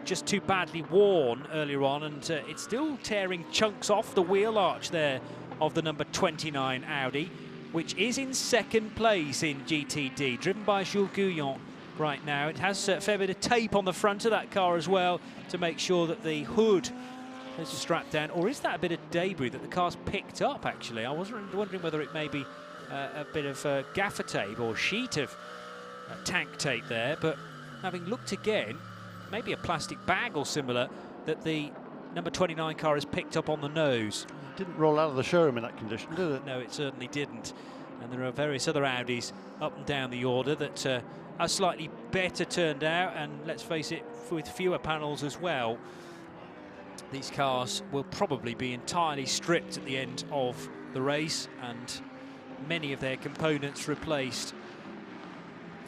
just too badly worn earlier on, and it's still tearing chunks off the wheel arch there of the number 29 Audi, which is in 2nd place in GTD, driven by Jules Gounon right now. It has a fair bit of tape on the front of that car as well to make sure that the hood is strapped down. Or is that a bit of debris that the car's picked up, actually? I was wondering whether it may be a bit of gaffer tape or sheet of tank tape there, but having looked again, maybe a plastic bag or similar that the number 29 car has picked up on the nose. It didn't roll out of the showroom in that condition, did it? No, it certainly didn't. And there are various other Audis up and down the order that are slightly better turned out, and let's face it, with fewer panels as well. These cars will probably be entirely stripped at the end of the race and many of their components replaced.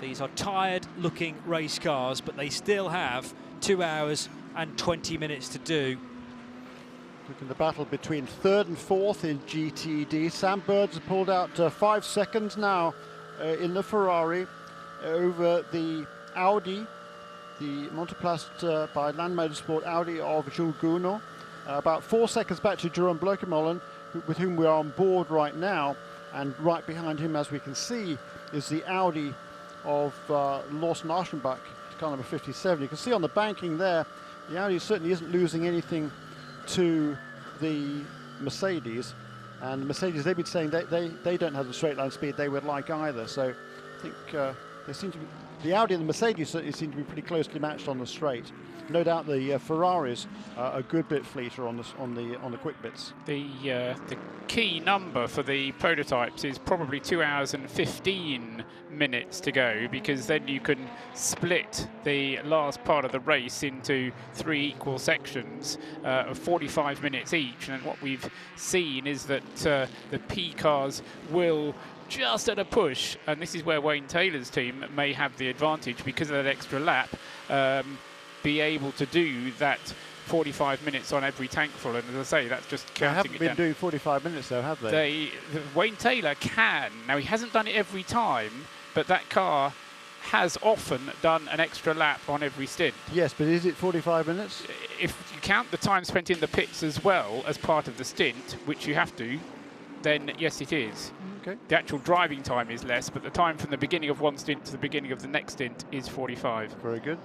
These are tired-looking race cars, but they still have 2 hours and 20 minutes to do. Looking at the battle between third and fourth in GTD. Sam Birds has pulled out 5 seconds now in the Ferrari over the Audi, the Monteplast by Land Motorsport Audi of Jules Gounod. About 4 seconds back to Jerome Blokemolen, with whom we are on board right now. And right behind him, as we can see, is the Audi of Lawson Aschenbach, car number 57. You can see on the banking there, the Audi certainly isn't losing anything to the Mercedes. And the Mercedes, they've been saying they don't have the straight line speed they would like either. So I think they seem to be, the Audi and the Mercedes certainly seem to be pretty closely matched on the straight. No doubt the Ferraris are a good bit fleeter on the quick bits. The key number for the prototypes is probably 2 hours and 15 minutes to go, because then you can split the last part of the race into 3 equal sections of 45 minutes each. And what we've seen is that the P cars will just at a push, and this is where Wayne Taylor's team may have the advantage because of that extra lap, be able to do that 45 minutes on every tankful. And as I say, that's just counting it down. They haven't been doing 45 minutes though, have they? Wayne Taylor can. Now, he hasn't done it every time, but that car has often done an extra lap on every stint. Yes, but is it 45 minutes? If you count the time spent in the pits as well as part of the stint, which you have to, then yes, it is. Okay. The actual driving time is less, but the time from the beginning of one stint to the beginning of the next stint is 45. Very good.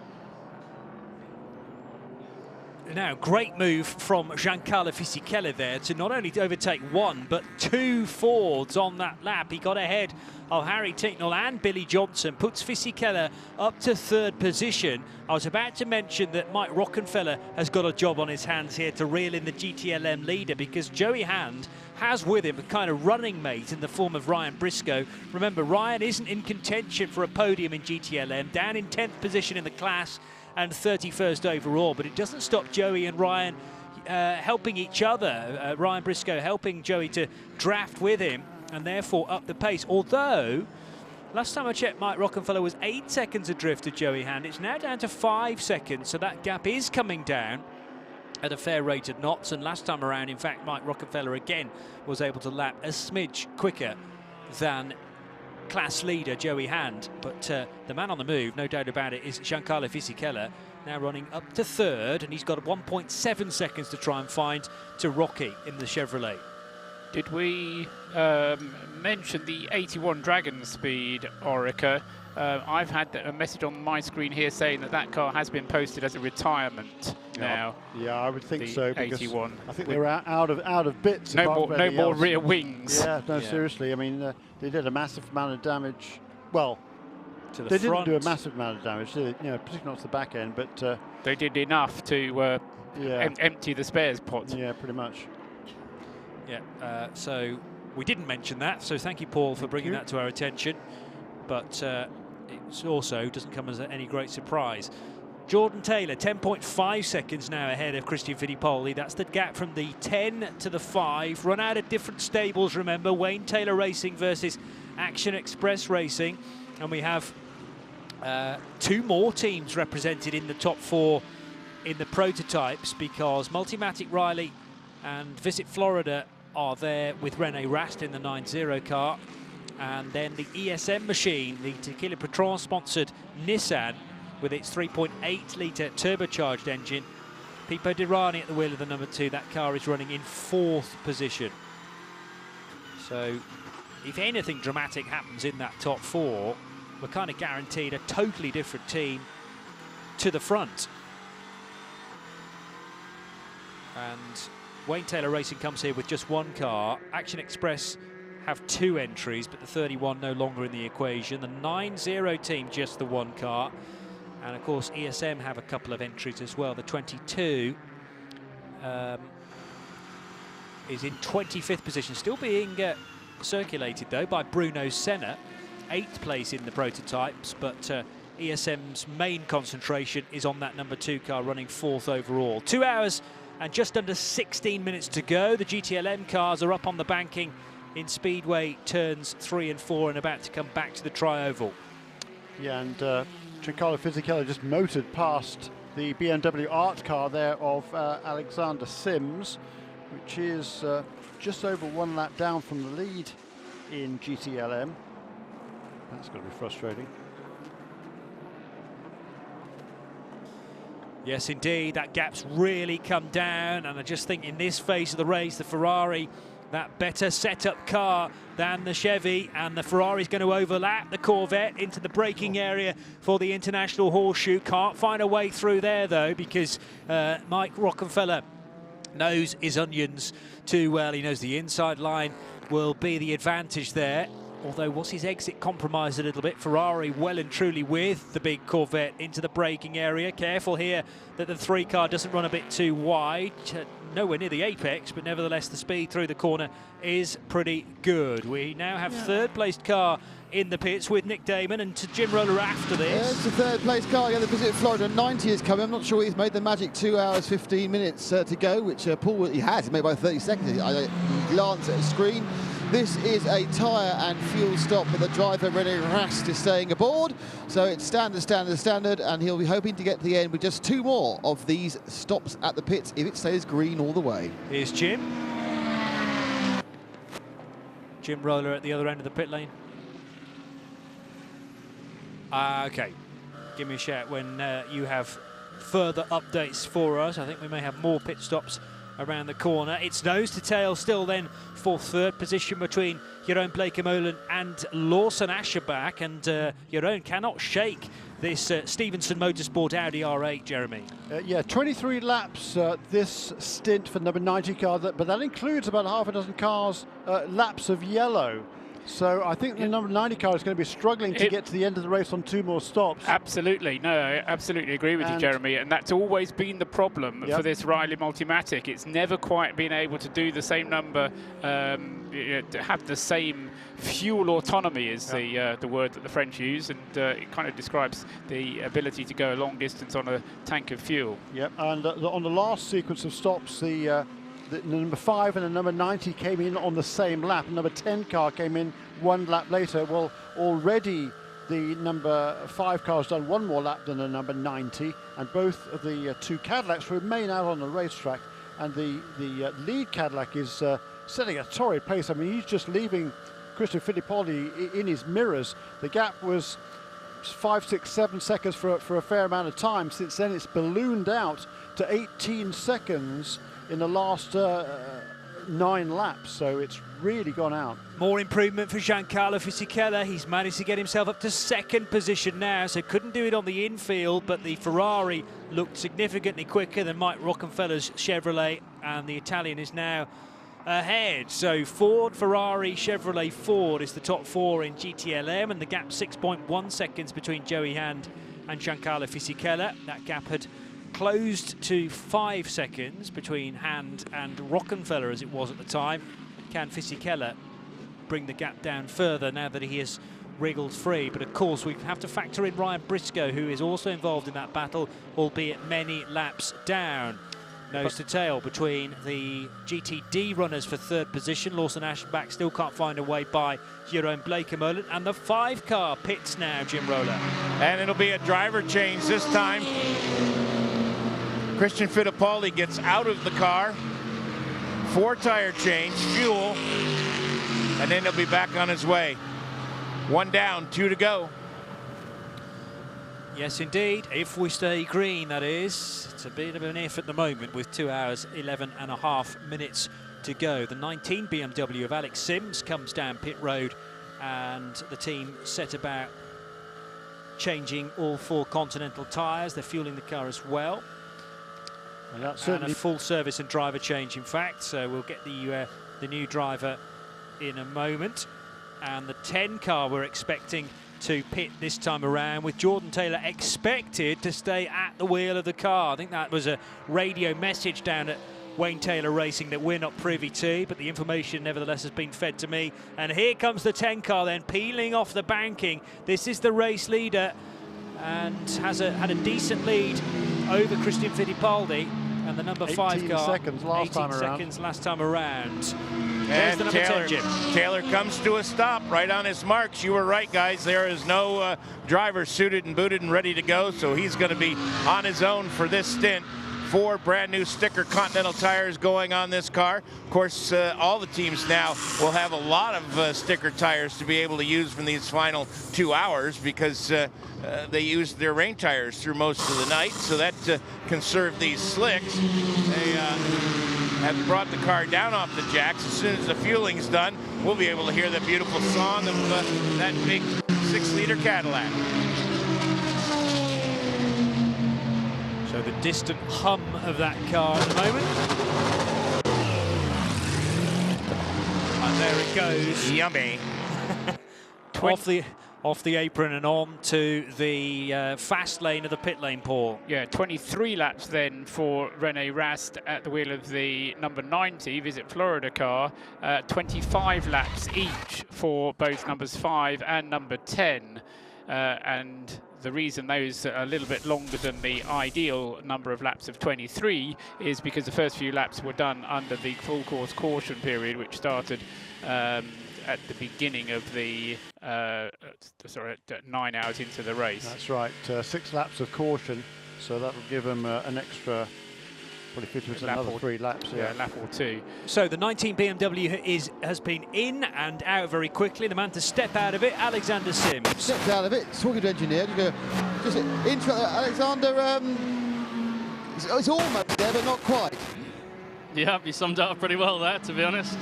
Now, great move from Giancarlo Fisichella there to not only overtake 1, but 2 Fords on that lap. He got ahead of Harry Ticknell and Billy Johnson, puts Fisichella up to 3rd position. I was about to mention that Mike Rockenfeller has got a job on his hands here to reel in the GTLM leader, because Joey Hand has with him a kind of running mate in the form of Ryan Briscoe. Remember, Ryan isn't in contention for a podium in GTLM, down in 10th position in the class and 31st overall, but it doesn't stop Joey and Ryan helping each other. Ryan Briscoe helping Joey to draft with him and therefore up the pace. Although, last time I checked, Mike Rockenfeller was 8 seconds adrift of Joey Hand. It's now down to 5 seconds, so that gap is coming down at a fair rate of knots. And last time around, in fact, Mike Rockenfeller again was able to lap a smidge quicker than class leader Joey Hand. But the man on the move, no doubt about it, is Giancarlo Fisichella, now running up to 3rd, and he's got 1.7 seconds to try and find to Rocky in the Chevrolet. Did we mention the 81 Dragon speed, Orica? I've had a message on my screen here saying that that car has been posted as a retirement now. Yeah, I would think so, because 81. I think they were out of bits. No more rear wings. Yeah, no, seriously. I mean, they did a massive amount of damage. Well, to the they front. didn't do a massive amount of damage, particularly not to the back end, but they did enough to empty the spares pot. Yeah, pretty much. Yeah, so we didn't mention that, so thank you, Paul, for bringing that to our attention. But it also doesn't come as any great surprise. Jordan Taylor, 10.5 seconds now ahead of Christian Fittipaldi. That's the gap from the 10 to the 5. Run out of different stables, remember. Wayne Taylor Racing versus Action Express Racing. And we have 2 more teams represented in the top 4 in the prototypes, because Multimatic Riley and Visit Florida are there with Rene Rast in the 9-0 car. And then the ESM machine, the Tequila Patrón sponsored Nissan, with its 3.8-litre turbocharged engine. Pipo Derani at the wheel of the number 2. That car is running in 4th position. So if anything dramatic happens in that top 4, we're kind of guaranteed a totally different team to the front. And Wayne Taylor Racing comes here with just 1 car. Action Express have 2 entries, but the 31 no longer in the equation. The 9-0 team, just the 1 car. And of course, ESM have a couple of entries as well. The 22 is in 25th position, still being circulated though by Bruno Senna, 8th place in the prototypes, but ESM's main concentration is on that number 2 car running 4th overall. 2 hours and just under 16 minutes to go. The GTLM cars are up on the banking in Speedway turns 3 and 4 and about to come back to the tri-oval. Yeah, and Giancarlo Fisichella just motored past the BMW art car there of Alexander Sims, which is just over 1 lap down from the lead in GTLM. That's going to be frustrating. Yes, indeed, that gap's really come down, and I just think in this phase of the race, the Ferrari, that better set-up car than the Chevy, and the Ferrari's going to overlap the Corvette into the braking area for the International Horseshoe. Can't find a way through there, though, because Mike Rockenfeller knows his onions too well. He knows the inside line will be the advantage there. Although, was his exit compromised a little bit? Ferrari well and truly with the big Corvette into the braking area. Careful here that the 3 car doesn't run a bit too wide. Nowhere near the apex, but nevertheless the speed through the corner is pretty good. We now have third-placed car in the pits with Nick Damon and to Jim Roller after this. Yeah, it's the third-place car. Yeah, the Visit Florida 90 is coming. I'm not sure he's made the magic 2 hours 15 minutes to go, which Paul he has. He made by 30 seconds. I glance at the screen. This is a tyre and fuel stop, but the driver René Rast is staying aboard. So it's standard, and he'll be hoping to get to the end with just 2 more of these stops at the pits if it stays green all the way. Here's Jim. Jim Roller at the other end of the pit lane. Okay, give me a shout when you have further updates for us. I think we may have more pit stops around the corner. It's nose to tail still then for third position between Jeroen Bleekemolen and Lawson Ascherbach, and Jeroen cannot shake this Stevenson Motorsport Audi R8, Jeremy. Yeah, 23 laps this stint for number 90 car, but that includes about half a dozen cars, laps of yellow. So I think the number 90 car is going to be struggling to get to the end of the race on 2 more stops. Absolutely. No, I absolutely agree with you, Jeremy. And that's always been the problem for this Riley Multimatic. It's never quite been able to do the same number, to have the same fuel autonomy is the word that the French use. And it kind of describes the ability to go a long distance on a tank of fuel. Yep, and on the last sequence of stops, the number 5 and the number 90 came in on the same lap. Number 10 car came in 1 lap later. Well, already the number 5 car has done 1 more lap than the number 90, and both of the 2 Cadillacs remain out on the racetrack. And the lead Cadillac is setting a torrid pace. I mean, he's just leaving Christian Fittipaldi in his mirrors. The gap was 5, 6, 7 seconds for a fair amount of time. Since then, it's ballooned out to 18 seconds in the last 9 laps, so it's really gone out. More improvement for Giancarlo Fisichella. He's managed to get himself up to 2nd position now, so couldn't do it on the infield, but the Ferrari looked significantly quicker than Mike Rockenfeller's Chevrolet, and the Italian is now ahead. So Ford, Ferrari, Chevrolet, Ford is the top 4 in GTLM, and the gap 6.1 seconds between Joey Hand and Giancarlo Fisichella. That gap had closed to 5 seconds between Hand and Rockenfeller as it was at the time. Can Fisichella bring the gap down further now that he has wriggled free? But of course we have to factor in Ryan Briscoe, who is also involved in that battle, albeit many laps down. Nose to tail between the GTD runners for 3rd position. Lawson Ascherbach still can't find a way by Jeroen Bleekemolen, and the 5 car pits now, Jim Roller. And it'll be a driver change this time. Christian Fittipaldi gets out of the car, 4 tire change, fuel, and then he'll be back on his way. 1 down, 2 to go. Yes, indeed. If we stay green, that is. It's a bit of an if at the moment with 2 hours, 11.5 minutes to go. The 19 BMW of Alex Sims comes down pit road, and the team set about changing all 4 Continental tyres. They're fueling the car as well. And that's a full service and driver change, in fact. So we'll get the new driver in a moment. And the 10 car we're expecting to pit this time around, with Jordan Taylor expected to stay at the wheel of the car. I think that was a radio message down at Wayne Taylor Racing that we're not privy to, but the information nevertheless has been fed to me. And here comes the 10 car then, peeling off the banking. This is the race leader and had a decent lead over Christian Fittipaldi. And the number 5 18 car, seconds last time 18 around. seconds last time around. There's And the number 10, Jim. Taylor comes to a stop right on his marks. You were right, guys. There is no driver suited and booted and ready to go, so he's going to be on his own for this stint. 4 brand new sticker Continental tires going on this car. Of course, all the teams now will have a lot of sticker tires to be able to use from these final 2 hours, because they used their rain tires through most of the night, so that conserved these slicks. They have brought the car down off the jacks. As soon as the fueling's done, we'll be able to hear the beautiful song of that big 6-liter Cadillac. So the distant hum of that car at the moment. And there it goes. Yummy. off the apron and on to the fast lane of the pit lane, Paul. Yeah, 23 laps then for Rene Rast at the wheel of the number 90 Visit Florida car. 25 laps each for both numbers 5 and number 10. And the reason those are a little bit longer than the ideal number of laps of 23 is because the first few laps were done under the full course caution period, which started at the beginning of the 9 hours into the race. That's right, 6 laps of caution, so that'll give him an extra, probably 50 minutes, another 3 laps. Yeah, lap or 2. So the 19 BMW has been in and out very quickly. The man to step out of it, Alexander Sims. Stepped out of it, talking to engineer, just Alexander, it's almost there, but not quite. Yeah, you summed it up pretty well there, to be honest.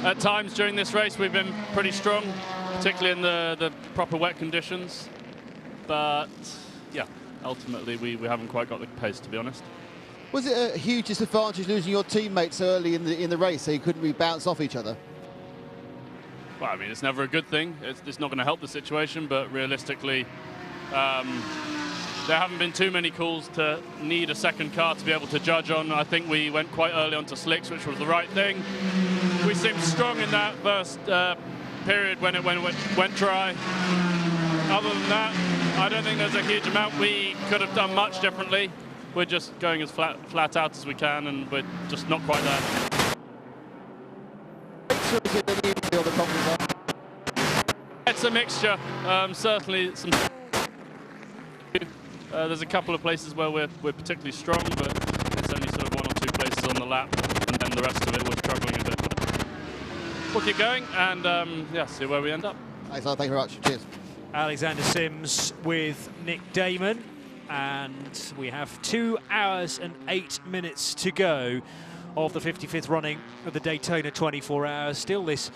At times during this race, we've been pretty strong, particularly in the proper wet conditions. But, yeah, ultimately, we haven't quite got the pace, to be honest. Was it a huge disadvantage losing your teammates early in the race, so you couldn't really bounce off each other? Well, I mean, it's never a good thing. It's not going to help the situation, but realistically, there haven't been too many calls to need a second car to be able to judge on. I think we went quite early onto slicks, which was the right thing. We seemed strong in that first period when it went dry. Other than that, I don't think there's a huge amount we could have done much differently. We're just going as flat out as we can, and we're just not quite there. It's a mixture. Certainly some. There's a couple of places where we're particularly strong, but it's only sort of 1 or 2 places on the lap, and then the rest of it we're struggling a bit. But we'll keep going and yeah, see where we end up. Thanks, thank you very much. Cheers. Alexander Sims with Nick Damon, and we have 2 hours and 8 minutes to go of the 55th running of the Daytona 24 Hours. Still this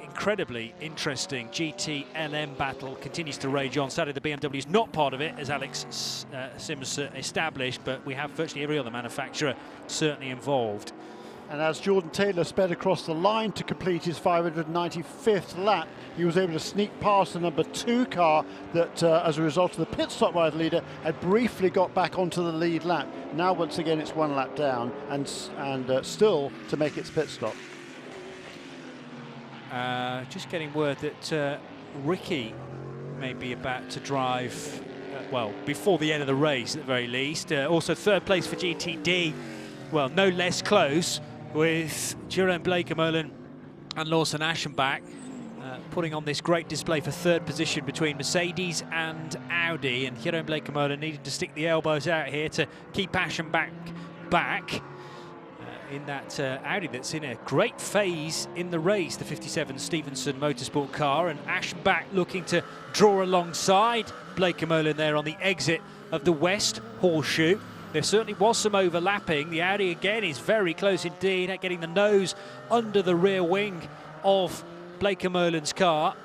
incredibly interesting GT-LM battle continues to rage on. Sadly, the BMW is not part of it, as Alex Sims established, but we have virtually every other manufacturer certainly involved. And as Jordan Taylor sped across the line to complete his 595th lap, he was able to sneak past the number 2 car that, as a result of the pit stop by the leader, had briefly got back onto the lead lap. Now, once again, it's 1 lap down and still to make its pit stop. Just getting word that Ricky may be about to drive, well, before the end of the race at the very least. Also 3rd place for GTD, well, no less close, with Jerome Blakemolen and Lawson Aschenbach putting on this great display for 3rd position between Mercedes and Audi. And Jerome Blakemolen needed to stick the elbows out here to keep Aschenbach back. In that Audi that's in a great phase in the race, the 57 Stevenson Motorsport car, and Aschenbach looking to draw alongside Blakemolen there on the exit of the West Horseshoe. There certainly was some overlapping. The Audi again is very close indeed at getting the nose under the rear wing of Blakemolen's car.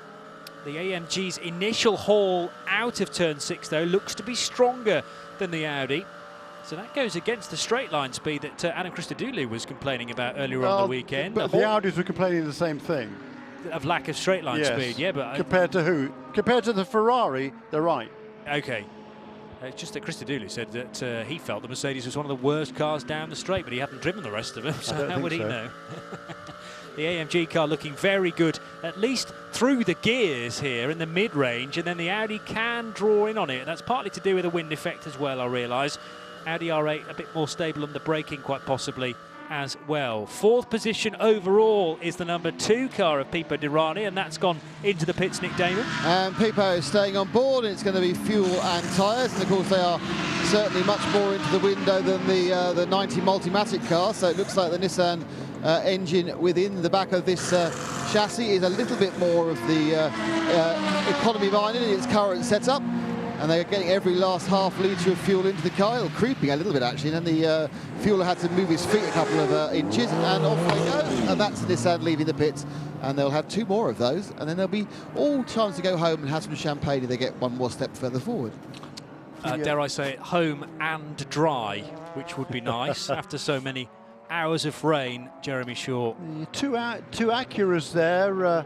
The AMG's initial haul out of turn 6 though looks to be stronger than the Audi. So that goes against the straight line speed that Adam Christodoulou was complaining about earlier on the weekend. But the Audis were complaining the same thing. Of lack of straight line speed, yeah. But compared to who? Compared to the Ferrari, they're right. Okay. It's just that Christodoulou said that he felt the Mercedes was one of the worst cars down the straight, but he hadn't driven the rest of them, so how would he know? The AMG car looking very good at least through the gears here in the mid-range, and then the Audi can draw in on it. That's partly to do with the wind effect as well, I realise. Audi R8 a bit more stable on the braking, quite possibly, as well. 4th position overall is the number 2 car of Pipo Derani, and that's gone into the pits, Nick Damon. And Pipo is staying on board, and it's going to be fuel and tyres, and of course they are certainly much more into the window than the 90 Multimatic car, so it looks like the Nissan engine within the back of this chassis is a little bit more of the economy minded in its current setup. And they're getting every last half litre of fuel into the car, creeping a little bit actually, and then the fueler had to move his feet a couple of inches, and off they go. And that's Nissan leaving the pits, and they'll have 2 more of those, and then they'll be all chance to go home and have some champagne if they get 1 more step further forward. Dare I say it, home and dry, which would be nice after so many hours of rain, Jeremy Shaw. Two Acuras there,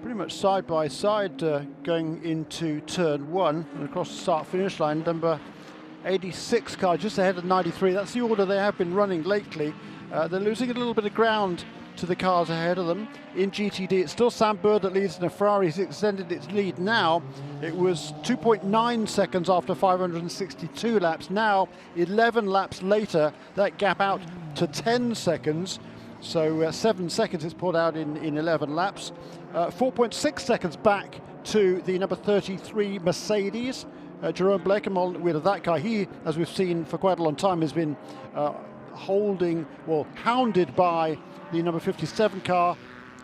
pretty much side by side going into turn 1 and across the start-finish line. Number 86 car just ahead of 93. That's the order they have been running lately. They're losing a little bit of ground to the cars ahead of them. In GTD, it's still Sam Bird that leads, and a Ferrari's extended its lead now. It was 2.9 seconds after 562 laps. Now, 11 laps later, that gap out to 10 seconds. So 7 seconds it's put out in 11 laps. 4.6 seconds back to the number 33 Mercedes. Jerome Blekemolen with that car. He, as we've seen for quite a long time, has been hounded by the number 57 car,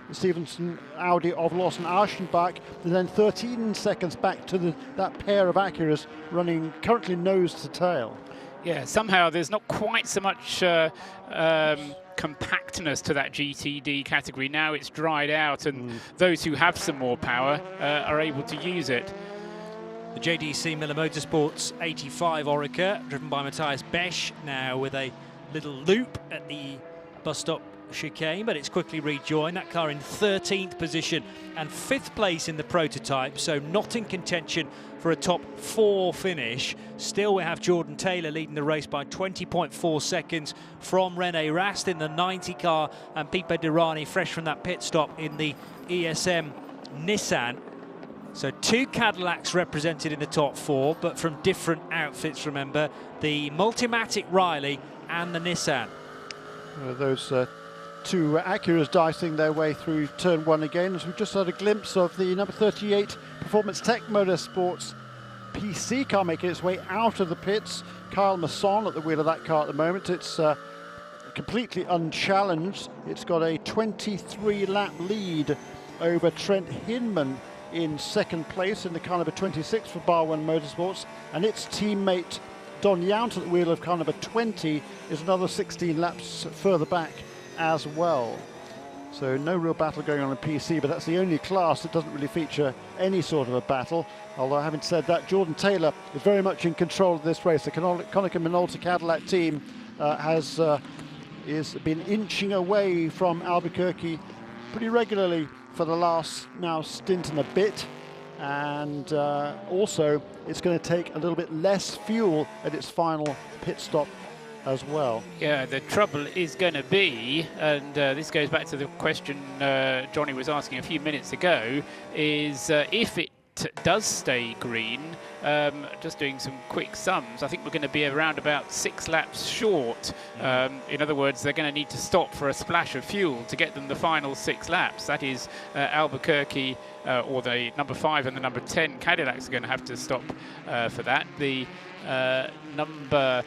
the Stevenson Audi of Lawson Aschenbach, and then 13 seconds back to that pair of Acuras running currently nose to tail. Yeah, somehow there's not quite so much compactness to that GTD category. Now it's dried out, and those who have some more power are able to use it. The JDC Miller Motorsports 85 Oreca, driven by Matthias Besch, now with a little loop at the bus stop chicane, but it's quickly rejoined. That car in 13th position and 5th place in the prototype, so not in contention for a top 4 finish. Still, we have Jordan Taylor leading the race by 20.4 seconds from Rene Rast in the 90 car, and Pipo Derani fresh from that pit stop in the ESM Nissan. So 2 Cadillacs represented in the top 4, but from different outfits, remember. The Multimatic Riley and the Nissan. Those 2 Acuras dicing their way through turn 1 again, as we've just had a glimpse of the number 38 Performance Tech Motorsports PC car making its way out of the pits. Kyle Masson at the wheel of that car at the moment. It's completely unchallenged. It's got a 23-lap lead over Trent Hinman in 2nd place in the car number 26 for Bar 1 Motorsports, and its teammate Don Yount at the wheel of car number 20 is another 16 laps further back as well. So no real battle going on in PC, but that's the only class that doesn't really feature any sort of a battle. Although, having said that, Jordan Taylor is very much in control of this race. The Konica Minolta Cadillac team has been inching away from Albuquerque pretty regularly for the last now stint and a bit. And also, it's going to take a little bit less fuel at its final pit stop as well. Yeah, the trouble is going to be, and this goes back to the question Johnny was asking a few minutes ago, is if it does stay green, just doing some quick sums, I think we're going to be around about 6 laps short. In other words, they're going to need to stop for a splash of fuel to get them the final 6 laps. That is Albuquerque, or the number 5 and the number 10 Cadillacs are going to have to stop for that. The number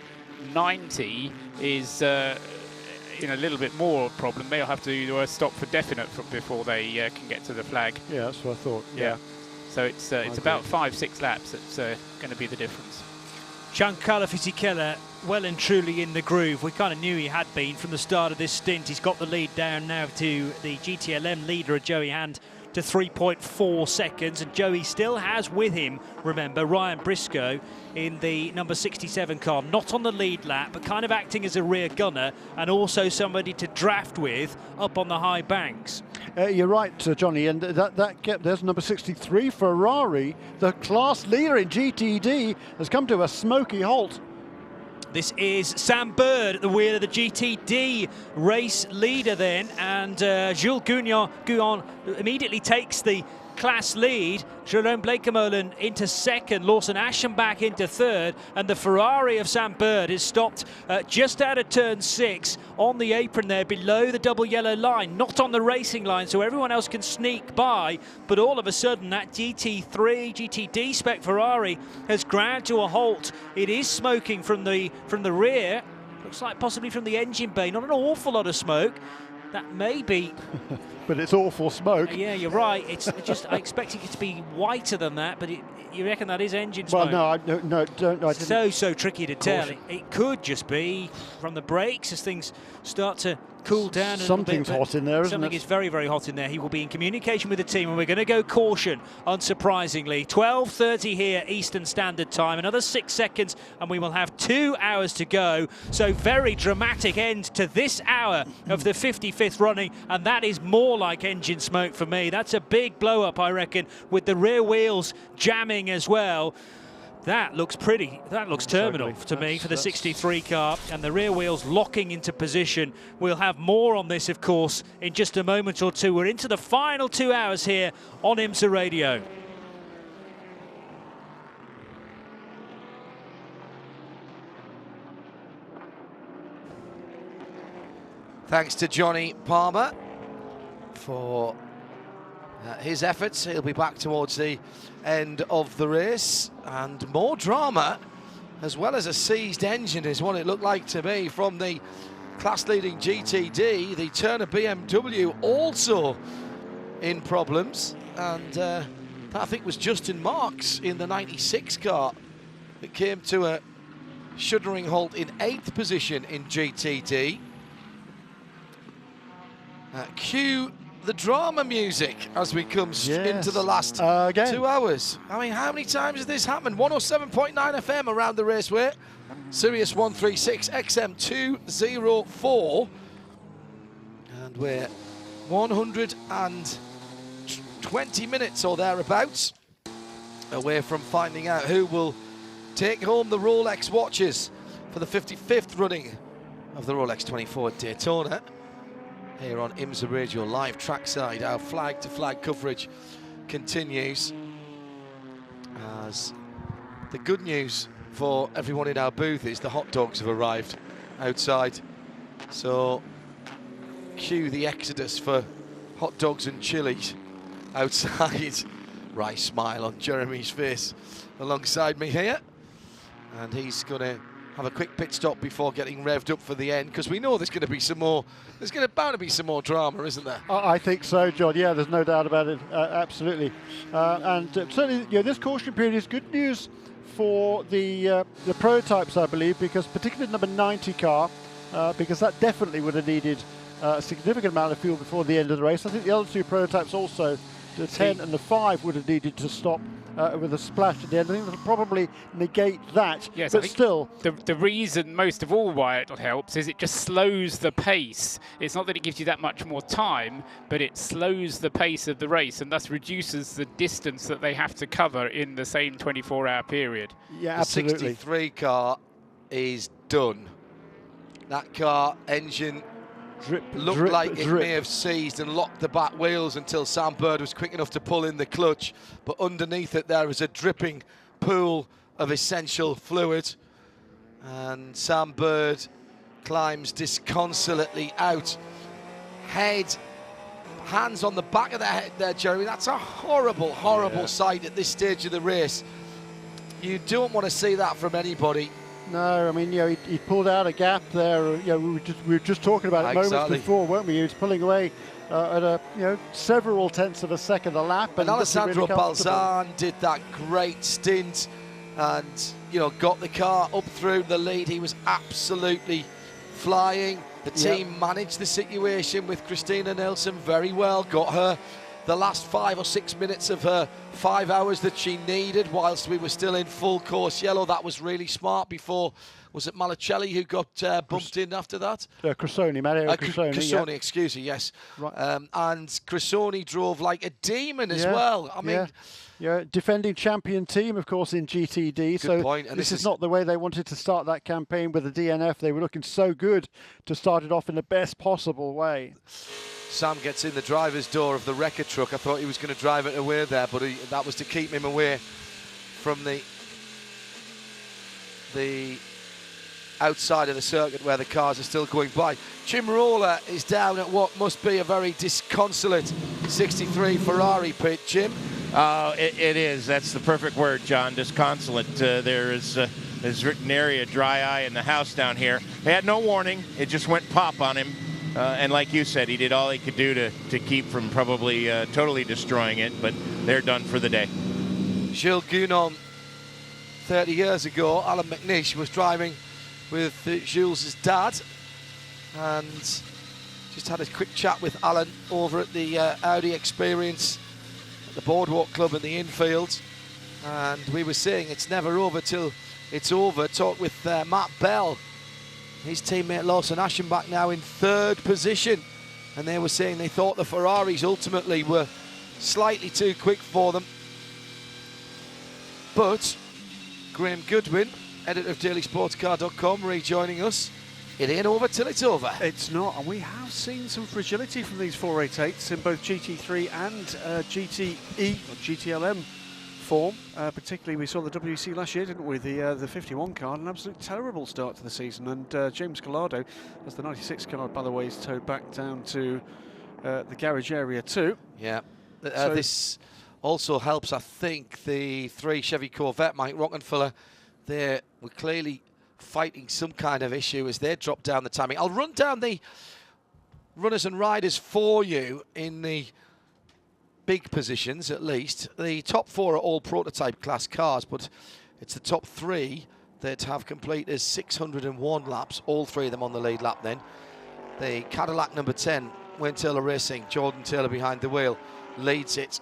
90 is in a little bit more problem. They'll have to stop for definite before they can get to the flag. Yeah, that's what I thought. Yeah. So it's about 5-6 laps that's going to be the difference. Giancarlo Fisichella well and truly in the groove. We kind of knew he had been from the start of this stint. He's got the lead down now to the GTLM leader, Joey Hand, to 3.4 seconds, and Joey still has with him, remember, Ryan Briscoe in the number 67 car, not on the lead lap, but kind of acting as a rear gunner and also somebody to draft with up on the high banks. You're right, Johnny, and there's number 63 Ferrari, the class leader in GTD, has come to a smoky halt. This is Sam Bird at the wheel of the GTD race leader then, and Jules Gouin immediately takes the class lead. Jerome Blekemolen into second, Lawson Aschenbach into third, and the Ferrari of Sam Bird is stopped just out of turn 6 on the apron there below the double yellow line, not on the racing line, so everyone else can sneak by. But all of a sudden that GTD spec Ferrari has ground to a halt. It is smoking from the rear, looks like possibly from the engine bay, not an awful lot of smoke. That may be but it's awful smoke. Yeah, you're right. It's just I expected it to be whiter than that, but you reckon that is engine smoke? Well, no, I didn't. So tricky to tell. It could just be from the brakes as things start to cool down. Something's hot in there, isn't it? Something is very, very hot in there. He will be in communication with the team, and we're going to go caution, unsurprisingly. 12:30 here, Eastern Standard Time. Another 6 seconds, and we will have 2 hours to go. So very dramatic end to this hour of the 55th running, and that is more like engine smoke for me. That's a big blow-up, I reckon, with the rear wheels jamming as well. That looks pretty. That looks terminal to me for the 63 car, and the rear wheels locking into position. We'll have more on this, of course, in just a moment or two. We're into the final 2 hours here on IMSA Radio. Thanks to Johnny Palmer for his efforts. He'll be back towards the end of the race, and more drama as well as a seized engine is what it looked like to me from the class-leading GTD. The Turner BMW also in problems, and that I think was Justin Marks in the 96 car that came to a shuddering halt in 8th position in GTD. Cue the drama music as we come into the last 2 hours. I mean, how many times has this happened? 107.9 FM around the raceway. Sirius 136 XM 204. And we're 120 minutes or thereabouts away from finding out who will take home the Rolex watches for the 55th running of the Rolex 24 at Daytona. Here on IMSA Radio live trackside, our flag-to-flag coverage continues, as the good news for everyone in our booth is the hot dogs have arrived outside. So cue the exodus for hot dogs and chilies outside. Right smile on Jeremy's face alongside me here, and he's going to have a quick pit stop before getting revved up for the end, because we know there's going to be some more. There's going to bound to be some more drama, isn't there? I think so, John. Yeah, there's no doubt about it. Absolutely, and certainly, this caution period is good news for the prototypes, I believe, because particularly the number 90 car, because that definitely would have needed a significant amount of fuel before the end of the race. I think the other 2 prototypes also, the 10 and the 5, would have needed to stop with a splash at the end. I think that'll probably negate that. Yes, but still, the reason most of all why it helps is it just slows the pace. It's not that it gives you that much more time, but it slows the pace of the race and thus reduces the distance that they have to cover in the same 24-hour period. Yeah, absolutely. The 63 car is done. That car engine looked like it may have seized and locked the back wheels until Sam Bird was quick enough to pull in the clutch, but underneath it there is a dripping pool of essential fluid, and Sam Bird climbs disconsolately out. Hands on the back of the head there, Jeremy. That's a horrible, horrible sight at this stage of the race. You don't want to see that from anybody. No, I mean, he pulled out a gap there. We were just talking about it moments before, weren't we? He was pulling away at several tenths of a second a lap. And Alessandro Balzan did that great stint, and got the car up through the lead. He was absolutely flying. The team managed the situation with Christina Nilsson very well, got her the last 5 or 6 minutes of her 5 hours that she needed whilst we were still in full course yellow. That was really smart before. Was it Malicelli who got bumped in after that? Cressoni, Mario Cressoni. Cressoni, yeah. excuse me, yes. Right. And Cressoni drove like a demon as well. I mean, yeah, defending champion team, of course, in GTD. Good point. And this is not the way they wanted to start that campaign with the DNF. They were looking so good to start it off in the best possible way. Sam gets in the driver's door of the wrecker truck. I thought he was going to drive it away there, but that was to keep him away from the outside of the circuit where the cars are still going by. Jim Roller is down at what must be a very disconsolate 63 Ferrari pit, Jim. It is. That's the perfect word, John. Disconsolate. There's written area, dry eye in the house down here. They had no warning. It just went pop on him. And like you said, he did all he could do to keep from probably totally destroying it, but they're done for the day. Gilles Gounon, 30 years ago, Alan McNish was driving with Jules' dad, and just had a quick chat with Alan over at the Audi Experience at the Boardwalk Club in the infield, and we were saying it's never over till it's over. Talked with Matt Bell, his teammate Lawson Aschenbach now in 3rd position, and they were saying they thought the Ferraris ultimately were slightly too quick for them, but Graham Goodwin, editor of dailysportscar.com, rejoining us. It ain't over till it's over. It's not, and we have seen some fragility from these 488s in both GT3 and GTE or GTLM form. Particularly, we saw the WC last year, didn't we? The 51 car, an absolute terrible start to the season. And James Collado, as the 96 car, by the way, is towed back down to the garage area too. Yeah. So this also helps, I think, the 3 Chevy Corvette, Mike Rockenfeller. They were clearly fighting some kind of issue as they dropped down the timing. I'll run down the runners and riders for you in the big positions, at least. The top 4 are all prototype class cars, but it's the top 3 that have completed 601 laps, all 3 of them on the lead lap then. The Cadillac number 10, Wayne Taylor Racing, Jordan Taylor behind the wheel, leads it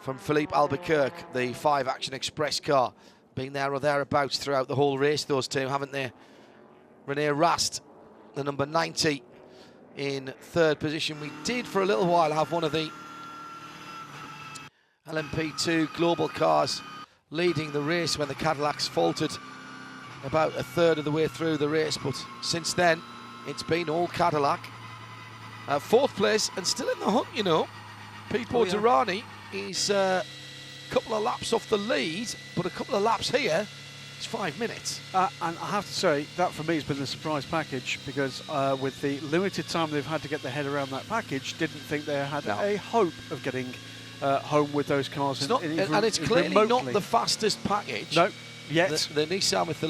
from Philippe Albuquerque, the 5 Action Express car. Been there or thereabouts throughout the whole race, those two, haven't they? Rene Rast, the number 90, in 3rd position. We did for a little while have one of the LMP2 global cars leading the race when the Cadillacs faltered about 1/3 of the way through the race, but since then it's been all Cadillac. 4th place and still in the hunt, you know. Pipo Durrani is couple of laps off the lead, but a couple of laps here, it's 5 minutes. And I have to say, that for me has been a surprise package, because with the limited time they've had to get their head around that package, didn't think they had a hope of getting home with those cars. And it's clearly not the fastest package. No, yet. The Nissan with the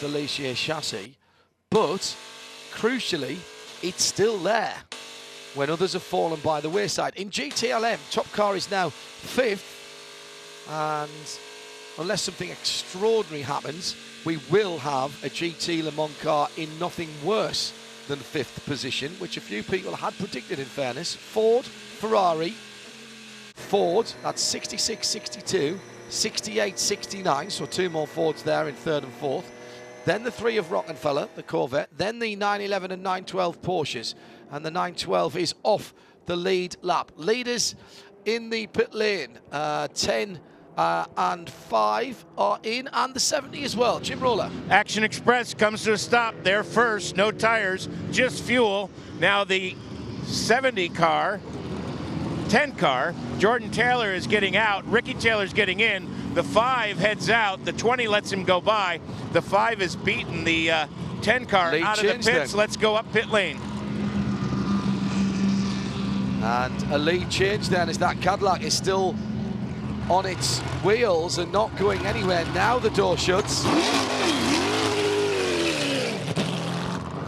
Ligier chassis, but crucially, it's still there when others have fallen by the wayside. In GTLM, top car is now 5th, and unless something extraordinary happens, we will have a GT Le Mans car in nothing worse than 5th position, which a few people had predicted, in fairness. Ford, Ferrari, Ford, that's 66, 62, 68, 69, so 2 more Fords there in 3rd and 4th. Then the 3 of Rockefeller, the Corvette, then the 911 and 912 Porsches, and the 912 is off the lead lap. Leaders in the pit lane, 10 and 5 are in, and the 70 as well. Jim Roller. Action Express comes to a stop. They're first, no tires, just fuel. Now the 70 car, 10 car, Jordan Taylor is getting out, Ricky Taylor's getting in, the 5 heads out, the 20 lets him go by, the 5 is beaten the 10 car lead out of the pits. then. Let's go up pit lane. And a lead change then, as that Cadillac is still on its wheels and not going anywhere. Now the door shuts. And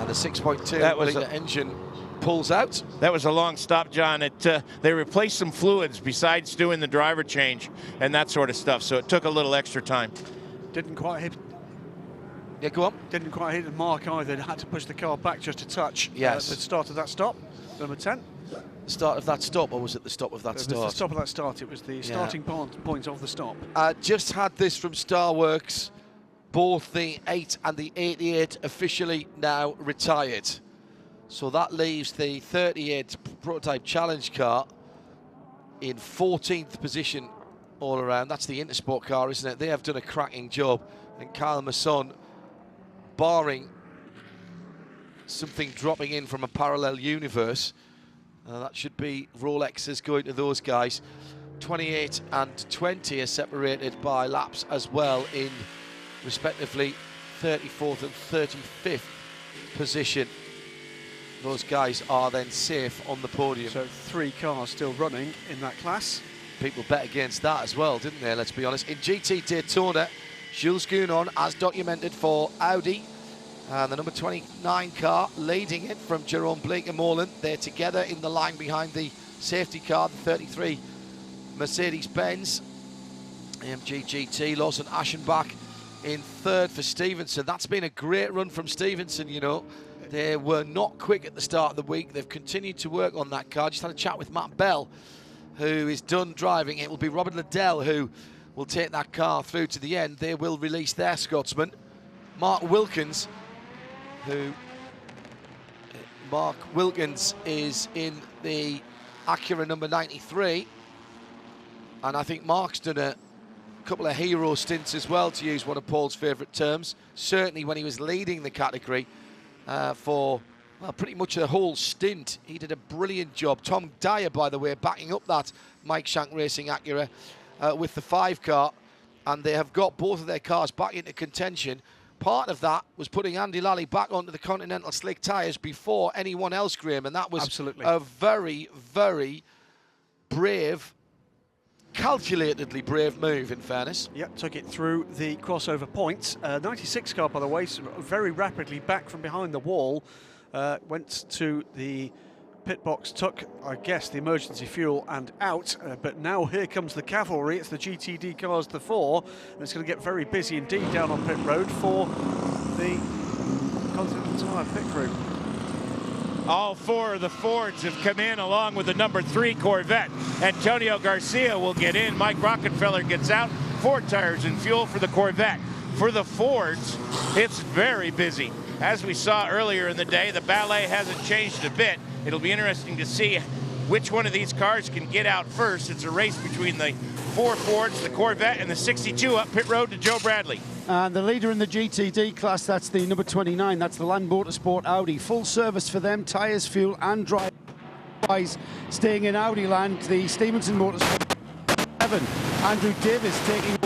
the 6.2 litre engine pulls out. That was a long stop, John. They replaced some fluids besides doing the driver change and that sort of stuff, so it took a little extra time. Didn't quite hit. Yeah, go on. Didn't quite hit the mark either. Had to push the car back just a touch. Yes. That started that stop. Number 10. start of that stop, or was it the stop of that It was start? the stop of that start. It was the starting point of the stop. Just had this from Starworks. Both the 8 and the 88 officially now retired. So that leaves the 38 prototype challenge car in 14th position all around. That's the Intersport car, isn't it? They have done a cracking job. And Kyle Masson, barring something dropping in from a parallel universe, that should be Rolexes going to those guys. 28 and 20 are separated by laps as well in respectively 34th and 35th position. Those guys are then safe on the podium. So 3 cars still running in that class. People bet against that as well, didn't they? Let's be honest. In GT Daytona, Jules Gounon, as documented for Audi, and the number 29 car leading it from Jerome Bleekemolen. They're together in the line behind the safety car, the 33 Mercedes-Benz AMG GT. Lawson Aschenbach in 3rd for Stevenson. That's been a great run from Stevenson, you know. They were not quick at the start of the week. They've continued to work on that car. Just had a chat with Matt Bell, who is done driving. It will be Robin Liddell who will take that car through to the end. They will release their Scotsman, Mark Wilkins, Mark Wilkins is in the Acura number 93. And I think Mark's done a couple of hero stints as well, to use one of Paul's favourite terms. Certainly when he was leading the category for pretty much a whole stint. He did a brilliant job. Tom Dyer, by the way, backing up that Mike Shank Racing Acura with the 5 car. And they have got both of their cars back into contention. Part of that was putting Andy Lally back onto the Continental slick tyres before anyone else, Graham. And that was a very, very brave, calculatedly brave move, in fairness. Yep, took it through the crossover points. 96 car, by the way, very rapidly back from behind the wall. Went to the pit box, took, I guess, the emergency fuel and out. But now here comes the cavalry. It's the GTD cars, the 4. And it's going to get very busy indeed down on pit road for the Continental Tire pit crew. All 4 of the Fords have come in along with the number 3 Corvette. Antonio Garcia will get in. Mike Rockefeller gets out. 4 tires and fuel for the Corvette. For the Fords, it's very busy. As we saw earlier in the day, the ballet hasn't changed a bit. It'll be interesting to see which one of these cars can get out first. It's a race between the 4 Fords, the Corvette, and the 62 up pit road to Joe Bradley. And the leader in the GTD class, that's the number 29, that's the Land Motorsport Audi. Full service for them, tyres, fuel and drive. Staying in Audi land, the Stevenson Motorsport 7. Andrew Davis taking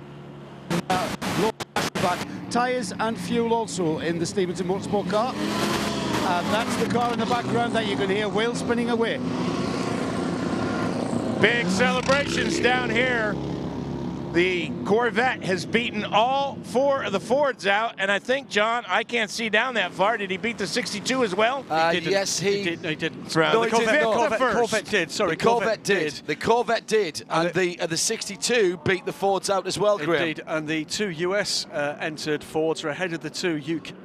back. Tyres and fuel also in the Stevenson Motorsport car. And that's the car in the background that you can hear wheel spinning away. Big celebrations down here. The Corvette has beaten all 4 of the Fords out, and I think, John, I can't see down that far. Did he beat the 62 as well? Yes, he didn't. No, the Corvette did. Sorry, the Corvette did. The Corvette did, and the 62 beat the Fords out as well, Graham. Indeed, and the 2 US entered Fords are ahead of the 2 UK.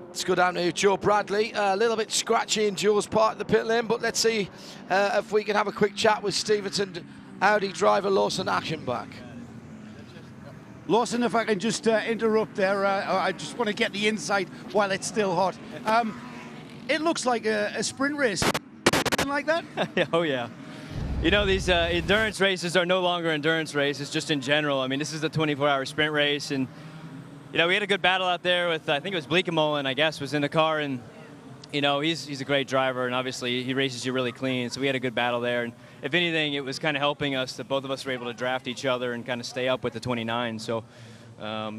Let's go down to Joe Bradley. A little bit scratchy in Joe's part of the pit lane, but let's see if we can have a quick chat with Stevenson Audi driver Lawson Aschenbach. Lawson, if I can just interrupt there, I just want to get the insight while it's still hot. It looks like a sprint race, something like that? Oh yeah. You know, these endurance races are no longer endurance races, just in general. I mean, this is a 24-hour sprint race, and you know, we had a good battle out there with, I think it was Bleekemolen, I guess, was in the car, and you know, he's a great driver, and obviously he races you really clean, so we had a good battle there. And if anything, it was kind of helping us that both of us were able to draft each other and kind of stay up with the 29. So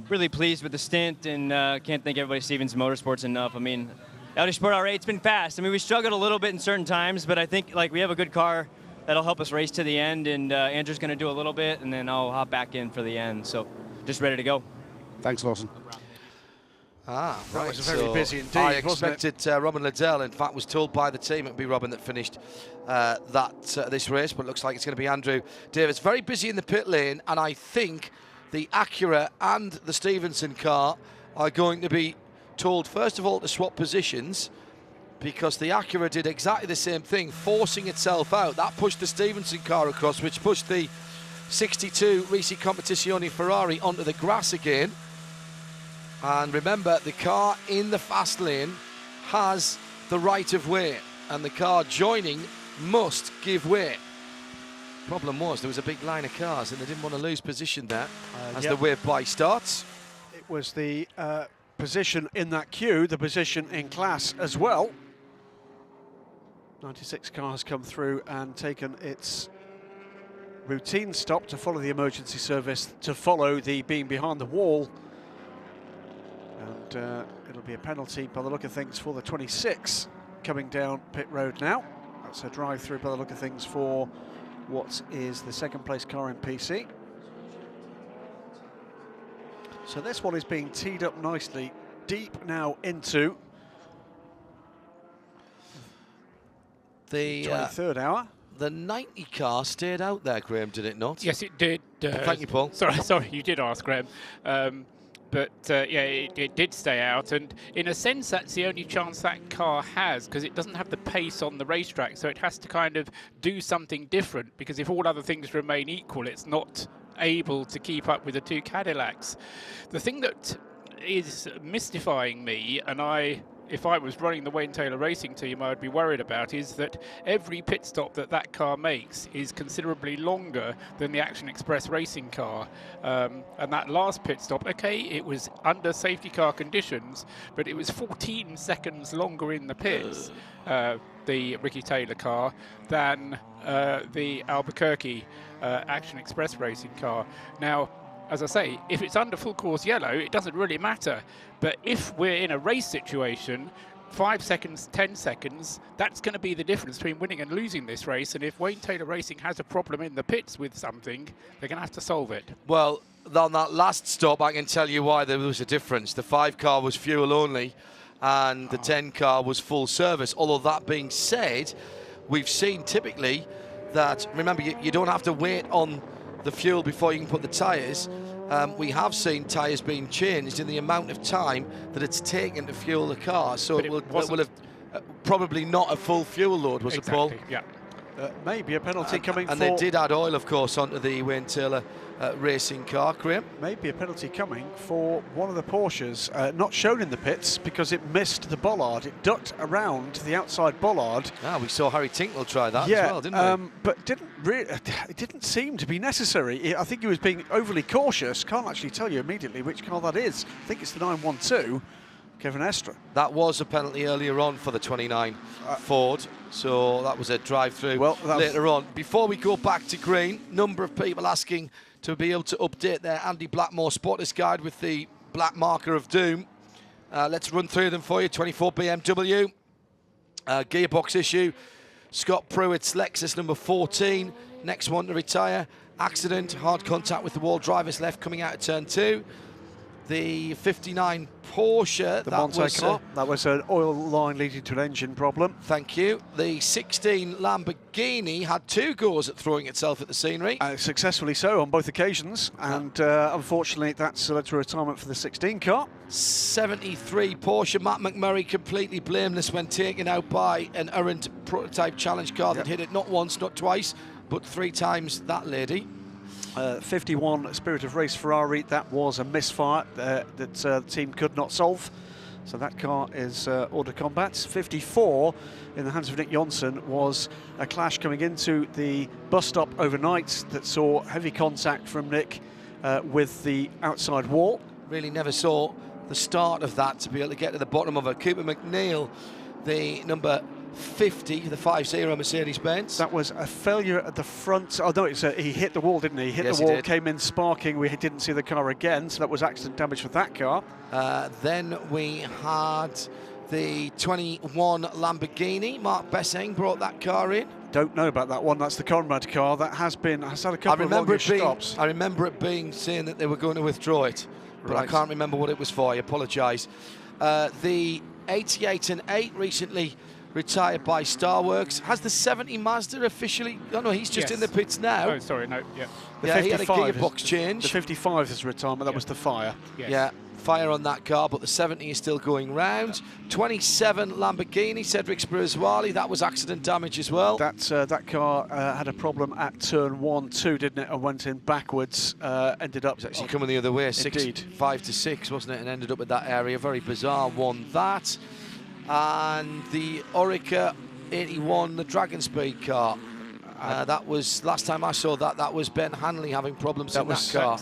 really pleased with the stint, and can't thank everybody at Stevenson Motorsports enough. I mean, Audi Sport R8's been fast. I mean, we struggled a little bit in certain times, but I think like we have a good car that'll help us race to the end, and Andrew's going to do a little bit, and then I'll hop back in for the end. So just ready to go. Thanks, Lawson. Right. That was very busy indeed, I wasn't it? expected Robin Liddell, in fact, was told by the team it'd be Robin that finished this race, but it looks like it's going to be Andrew Davis. Very busy in the pit lane, and I think the Acura and the Stevenson car are going to be told, first of all, to swap positions because the Acura did exactly the same thing, forcing itself out. That pushed the Stevenson car across, which pushed the 62 Risi Competizione Ferrari onto the grass again. And remember, the car in the fast lane has the right of way, and the car joining must give way. Problem was, there was a big line of cars, and they didn't want to lose position there as the wave by starts. It was the position in that queue, the position in class as well. 96 cars come through and taken its routine stop to follow the emergency service, to follow the being behind the wall. And it'll be a penalty by the look of things for the 26 coming down pit road now. That's a drive-through by the look of things for what is the second place car in PC. So this one is being teed up nicely, deep now into the 23rd hour. The 90 car stayed out there, Graham, did it not? Yes, it did. Thank you, Paul. Sorry, you did ask, Graham. But yeah, it did stay out, and in a sense that's the only chance that car has, because it doesn't have the pace on the racetrack, so it has to kind of do something different, because if all other things remain equal, it's not able to keep up with the two Cadillacs. The thing that is mystifying me, and if I was running the Wayne Taylor Racing team, I'd be worried about, is that every pit stop that car makes is considerably longer than the Action Express racing car. And that last pit stop, okay, it was under safety car conditions, but it was 14 seconds longer in the pits, the Ricky Taylor car, than the Albuquerque Action Express racing car. Now, as I say, if it's under full course yellow, it doesn't really matter. But if we're in a race situation, 5 seconds, 10 seconds, that's going to be the difference between winning and losing this race. And if Wayne Taylor Racing has a problem in the pits with something, they're going to have to solve it. Well, on that last stop, I can tell you why there was a difference. The 5 car was fuel only, and the 10 car was full service. Although that being said, we've seen typically that, remember, you don't have to wait on the fuel before you can put the tyres. We have seen tyres being changed in the amount of time that it's taken to fuel the car. So it will have probably not a full fuel load, was exactly, it, Paul? Yeah. Maybe a penalty coming and for... they did add oil, of course, onto the Wayne Taylor racing car, Graham. Maybe a penalty coming for one of the Porsches, not shown in the pits because it missed the bollard. It ducked around the outside bollard. Ah, we saw Harry Tinknell try that as well, didn't we? But it didn't seem to be necessary. I think he was being overly cautious. Can't actually tell you immediately which car that is. I think it's the 912. Kevin Estra. That was a penalty earlier on for the 29 Ford, so that was a drive-through later on. Before we go back to green, number of people asking to be able to update their Andy Blackmore Spotters Guide with the black marker of doom. Let's run through them for you. 24 BMW, gearbox issue. Scott Pruitt's Lexus number 14, next one to retire. Accident, hard contact with the wall, driver's left coming out of turn 2. The 59 Porsche, that was an oil line leading to an engine problem. Thank you. The 16 Lamborghini had 2 goes at throwing itself at the scenery. Successfully so on both occasions, and unfortunately that's led to retirement for the 16 car. 73 Porsche, Matt McMurray completely blameless when taken out by an errant prototype challenge car that hit it not once, not twice, but 3 times that lady. 51 Spirit of Race Ferrari, that was a misfire that the team could not solve. So that car is order combat. 54 in the hands of Nick Jonsson was a clash coming into the bus stop overnight that saw heavy contact from Nick with the outside wall. Really never saw the start of that to be able to get to the bottom of it. Cooper McNeil, the number 50, the 5-0 Mercedes-Benz. That was a failure at the front. Oh no, he hit the wall, didn't he? He hit the wall, came in sparking. We didn't see the car again, so that was accident damage for that car. Then we had the 21 Lamborghini. Mark Bessing brought that car in. Don't know about that one. That's the Conrad car. That has had a couple of longish stops. I remember it being saying that they were going to withdraw it, but I can't remember what it was for. I apologise. The 88 and 8 recently retired by Starworks. Has the 70 Mazda officially... Oh, no, he's just in the pits now. Oh, sorry, no, yeah. Yeah, he had a gearbox change. The 55 is retirement, that was the fire. Yes. Yeah, fire on that car, but the 70 is still going round. 27 Lamborghini, Cedric Spirituali, that was accident damage as well. That car had a problem at turn 1-2, didn't it, and went in backwards, ended up... It was actually coming the other way, Indeed. 5 to 6, wasn't it, and ended up at that area. Very bizarre one, that. And the Orica 81, the Dragon Speed car. That was, last time I saw that was Ben Hanley having problems in that car.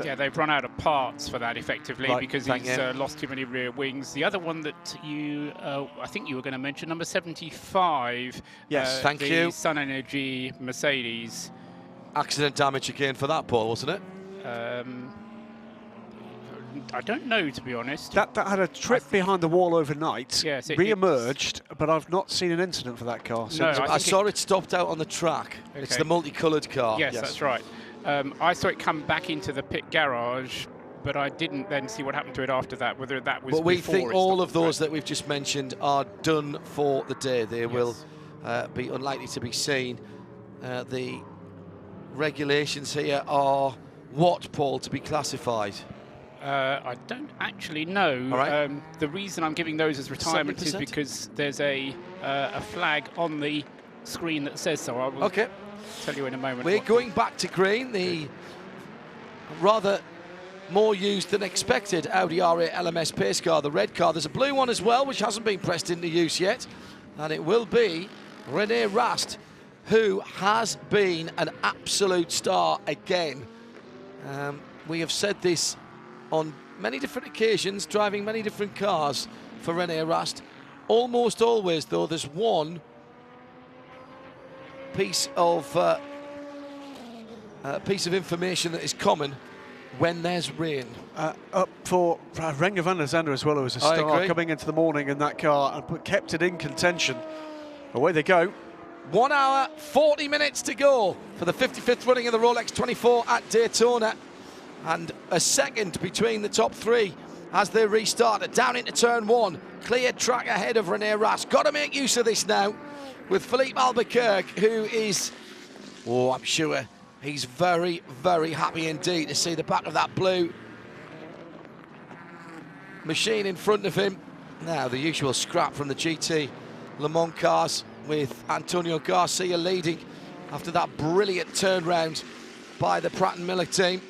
Yeah, they've run out of parts for that effectively, Right, because he's lost too many rear wings. The other one that you, I think you were going to mention, number 75. Yes, thank the you. Sun Energy Mercedes. Accident damage again for that, Paul, wasn't it? I don't know, to be honest. That had a trip behind the wall overnight, yes, re-emerged, but I've not seen an incident for that car. No, I saw it stopped out on the track. Okay. It's the multicoloured car. Yes, that's right. I saw it come back into the pit garage, but I didn't then see what happened to it after that, whether that was But we before think it all stopped of those that we've just mentioned are done for the day. They will be unlikely to be seen. The regulations here are what, Paul, to be classified? I don't actually know. All right. The reason I'm giving those as retirements is 70%? because there's a flag on the screen that says so. I will tell you in a moment. We're going back to green, the rather more used than expected Audi R8 LMS pace car, the red car. There's a blue one as well, which hasn't been pressed into use yet, and it will be René Rast, who has been an absolute star again. We have said this on many different occasions, driving many different cars for René Rast. Almost always, though, there's one piece of information that is common when there's rain. Up for Renger van der Zande as well, who was a star coming into the morning in that car and kept it in contention. Away they go. 1 hour, 40 minutes to go for the 55th running of the Rolex 24 at Daytona. And a second between the top three as they restarted. Down into turn 1. Clear track ahead of René Rast. Got to make use of this now with Philippe Albuquerque, who is, I'm sure he's very, very happy indeed to see the back of that blue machine in front of him. Now, the usual scrap from the GT Le Mans cars with Antonio Garcia leading after that brilliant turnaround by the Pratt & Miller team.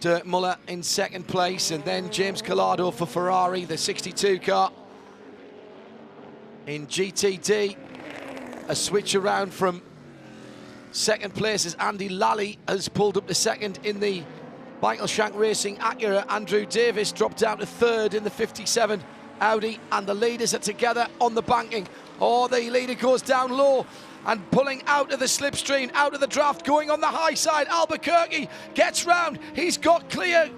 Dirk Muller in second place, and then James Collado for Ferrari, the 62 car. In GTD, a switch around from second place as Andy Lally has pulled up to second in the Michael Shank Racing Acura. Andrew Davis dropped down to third in the 57 Audi, and the leaders are together on the banking. Oh, the leader goes down low and pulling out of the slipstream, out of the draft, going on the high side. Albuquerque gets round. He's got clear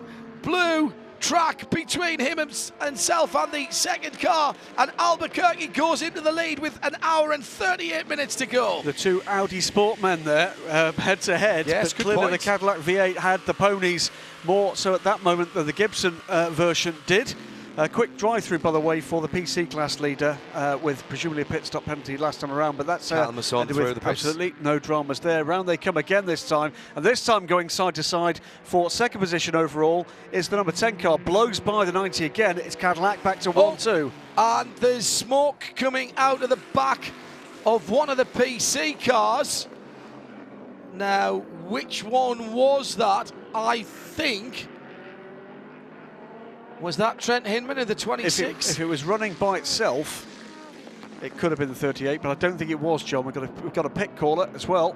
blue track between him and himself and the second car, and Albuquerque goes into the lead with 1 hour and 38 minutes to go. The two Audi sportmen there, head to head, yes, but clearly point. the Cadillac V8 had the ponies more so at that moment than the Gibson version did. A quick drive-through, by the way, for the PC class leader, with presumably a pit stop penalty last time around, but that's through the pits. Absolutely no dramas there. Round they come again this time, and this time going side to side for second position overall is the number 10 car. Blows by the 90 again. It's Cadillac back to 1-2. And there's smoke coming out of the back of one of the PC cars. Now, which one was that? I think... Was that Trent Hinman in the 26? If it was running by itself, it could have been the 38, but I don't think it was, John. We've got a pit caller as well,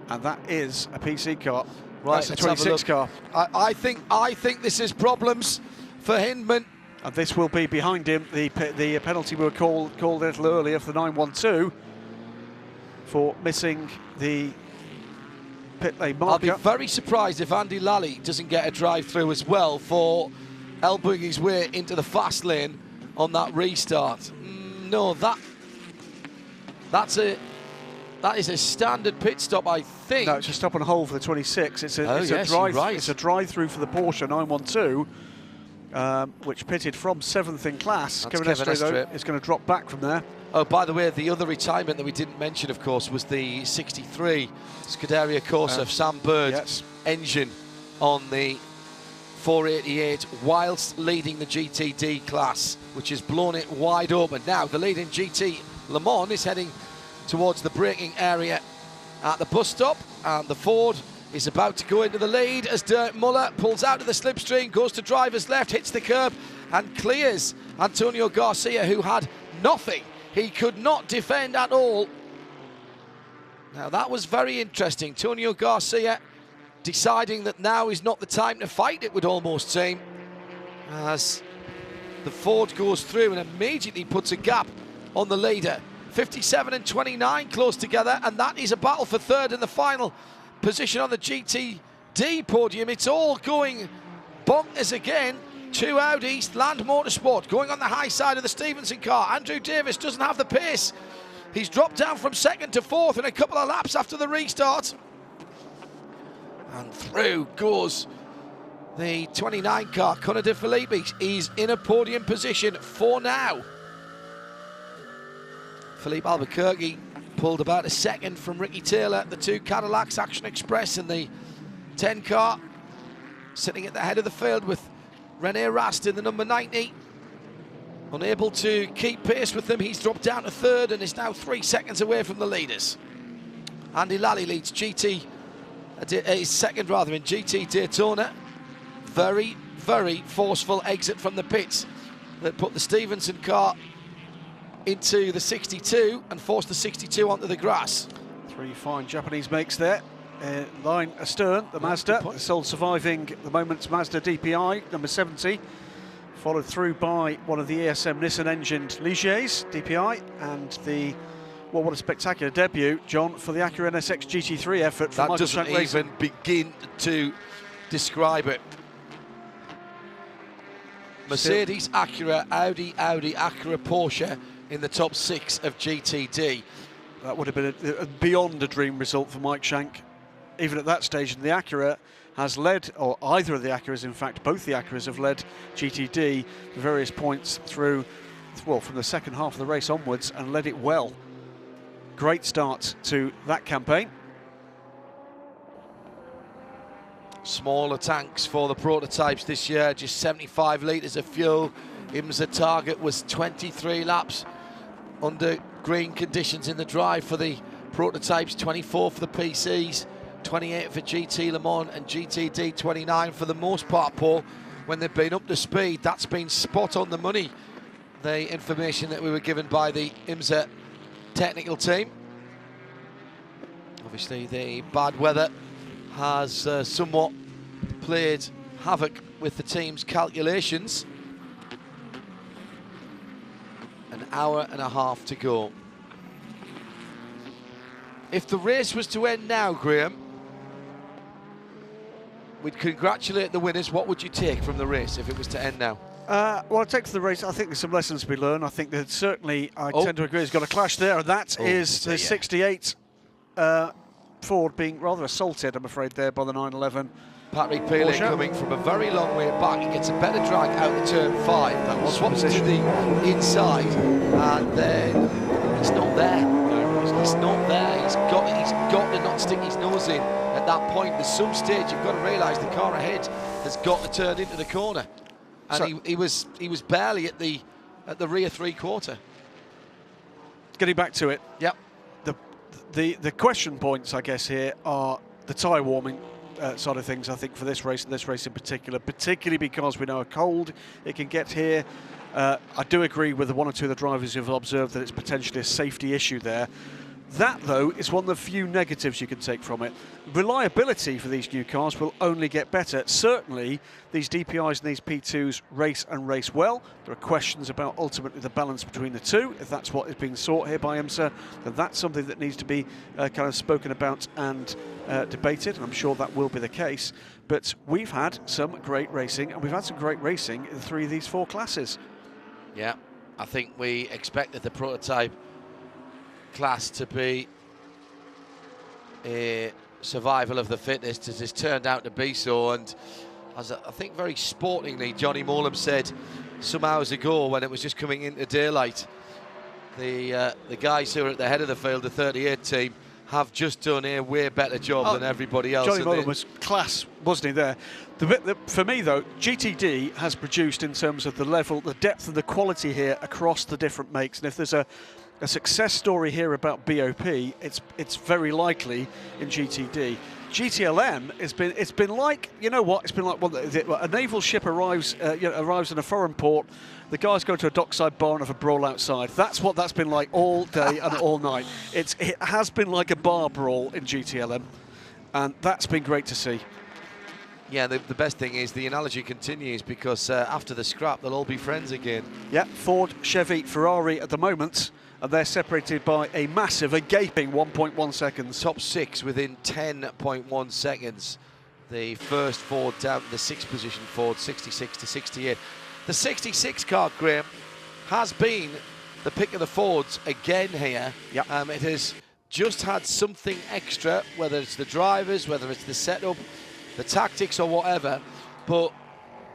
and that is a PC car. Right, that's a 26 car. I think this is problems for Hinman. And this will be behind him. The penalty we were called a little earlier for the 912 for missing the pit lane marker. I'll be very surprised if Andy Lally doesn't get a drive-through as well for elbowing his way into the fast lane on that restart. No, that is a standard pit stop, I think. No, it's a stop and hold for the 26. It's a drive-through for the Porsche 912, which pitted from 7th in class. That's Kevin Estre, though, Estre. is going to drop back from there. Oh, by the way, the other retirement that we didn't mention, of course, was the 63 Scuderia Corsa Sam Bird engine on the 488 whilst leading the GTD class, which has blown it wide open. Now the leading GT Le Mans is heading towards the braking area at the bus stop, and the Ford is about to go into the lead as Dirk Muller pulls out of the slipstream, goes to driver's left, hits the curb and clears Antonio Garcia, who had nothing. He could not defend at all. Now that was very interesting. Antonio Garcia deciding that now is not the time to fight, it would almost seem, as the Ford goes through and immediately puts a gap on the leader. 57 and 29 close together, and that is a battle for third in the final position on the GTD podium. It's all going bonkers again. 2 out east, Land Motorsport going on the high side of the Stevenson car. Andrew Davis doesn't have the pace. He's dropped down from second to fourth in a couple of laps after the restart. And through goes the 29 car, Connor De Philippi. He's in a podium position for now. Philippe Albuquerque pulled about a second from Ricky Taylor. The 2 Cadillacs, Action Express, and the 10 car sitting at the head of the field with René Rast in the number 90. Unable to keep pace with them, he's dropped down to third and is now 3 seconds away from the leaders. Andy Lally leads is second rather in GT Daytona. Very, very forceful exit from the pits that put the Stevenson car into the 62 and forced the 62 onto the grass. 3 fine Japanese makes there. Line astern, the Mazda, the sole surviving at the moment's Mazda DPI, number 70, followed through by one of the ESM Nissan-engined Ligers DPI, and the, well, what a spectacular debut, John, for the Acura NSX GT3 effort from That doesn't even begin to describe it. Mercedes, Acura, Audi, Acura, Porsche in the top 6 of GTD. That would have been a beyond a dream result for Mike Shank. Even at that stage, the Acura has led, or either of the Acuras, in fact, both the Acuras have led GTD for various points through, well, from the second half of the race onwards, and led it well. Great start to that campaign. Smaller tanks for the prototypes this year, just 75 litres of fuel. IMSA target was 23 laps under green conditions in the drive for the prototypes, 24 for the PCs, 28 for GT Le Mans and GTD 29 for the most part, Paul. When they've been up to speed, that's been spot on the money, the information that we were given by the IMSA technical team. Obviously the bad weather has somewhat played havoc with the team's calculations. An hour and a half to go. If the race was to end now, Graham, we'd congratulate the winners. What would you take from the race if it was to end now? Well, I take for the race, I think there's some lessons to be learned. I think that certainly, I tend to agree, there's got a clash there. That is the 68 Ford being rather assaulted, I'm afraid, there by the 911. Patrick Peeling coming from a very long way back. He gets a better drag out of turn 5. That was swaps to the inside, and then he's not there. He's not there. He's got to not stick his nose in at that point. There's some stage you've got to realise the car ahead has got to turn into the corner, and so he was barely at the rear 3/4. Getting back to it. Yep. The question points, I guess, here are the tyre warming side of things, I think, for this race, and this race in particular, particularly because we know how cold it can get here. I do agree with the 1 or 2 of the drivers who have observed that it's potentially a safety issue there. That, though, is one of the few negatives you can take from it. Reliability for these new cars will only get better. Certainly, these DPIs and these P2s race and race well. There are questions about ultimately the balance between the two. If that's what is being sought here by IMSA, then that's something that needs to be kind of spoken about and debated, and I'm sure that will be the case. But we've had some great racing, and we've had some great racing in 3 of these 4 classes. Yeah, I think we expected the prototype class to be a survival of the fittest, as it's turned out to be so. And as I think very sportingly Johnny Molam said some hours ago when it was just coming into daylight, the guys who are at the head of the field, the 38 team, have just done a way better job than everybody else. Johnny Mullen was class, wasn't he, there? The bit that, for me, though, GTD has produced in terms of the level, the depth and the quality here across the different makes. And if there's a success story here about BOP, it's very likely in GTD. GTLM, it's been like, you know what, it's been like a naval ship arrives in a foreign port, the guys go to a dockside bar and have a brawl outside. That's what that's been like all day and all night. It has been like a bar brawl in GTLM, and that's been great to see. Yeah, the best thing is the analogy continues, because after the scrap, they'll all be friends again. Yeah, Ford, Chevy, Ferrari at the moment, and they're separated by a gaping 1.1 seconds. Top 6 within 10.1 seconds. The first Ford down to the 6th position Ford, 66 to 68. The 66 car, Graham, has been the pick of the Fords again here. Yep. It has just had something extra, whether it's the drivers, whether it's the setup, the tactics or whatever, but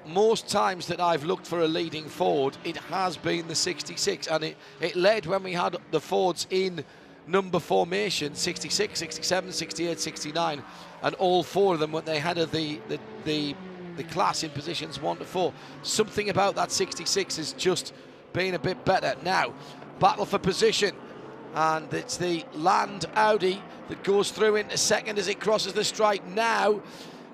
most times that I've looked for a leading Ford, it has been the 66, and it led when we had the Fords in number formation, 66, 67, 68, 69, and all 4 of them when they had the class in positions 1 to 4. Something about that 66 has just been a bit better. Now, battle for position, and it's the Land Audi that goes through into second as it crosses the stripe. Now,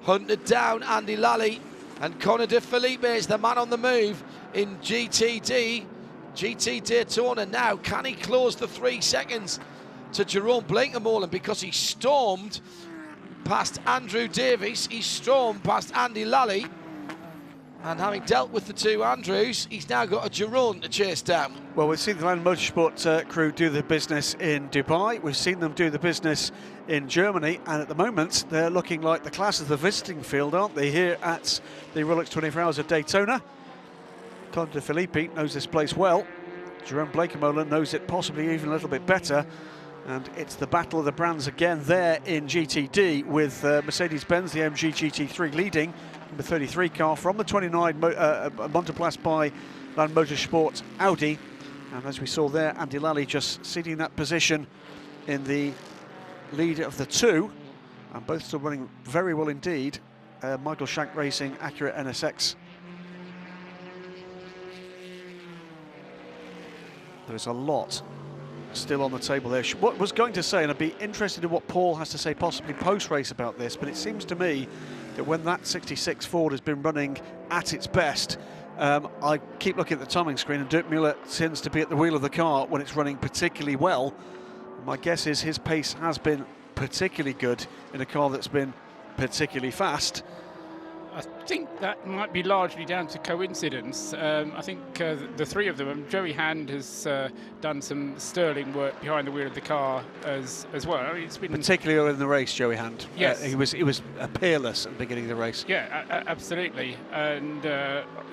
hunted down Andy Lally, and Connor De Felipe is the man on the move in GT Daytona. Now, can he close the 3 seconds to Jerome Blinkenmolen, because he stormed past Andrew Davies, he stormed past Andy Lally, and having dealt with the 2 Andrews, he's now got a Jerome to chase down. Well, we've seen the Land Motorsport crew do the business in Dubai, we've seen them do the business in Germany, and at the moment they're looking like the class of the visiting field, aren't they, here at the Rolex 24 Hours of Daytona. Connor De Felipe knows this place well. Jerome Blinkenmolen knows it possibly even a little bit better. And it's the battle of the brands again there in GTD, with Mercedes-Benz, the MG GT3 leading, number 33 car from the 29 monoplast by Land Motorsport Audi. And as we saw there, Andy Lally just ceding that position in the lead of the 2, and both still running very well indeed. Michael Shank Racing, Acura NSX. There's a lot still on the table there. What was going to say, and I'd be interested in what Paul has to say possibly post-race about this, but it seems to me that when that 66 Ford has been running at its best, I keep looking at the timing screen, and Dirk Mueller tends to be at the wheel of the car when it's running particularly well. My guess is his pace has been particularly good in a car that's been particularly fast. I think that might be largely down to coincidence. I think the 3 of them, Joey Hand has done some sterling work behind the wheel of the car as well. I mean, it's been particularly early in the race, Joey Hand. Yes, he was peerless at the beginning of the race. Yeah, absolutely. And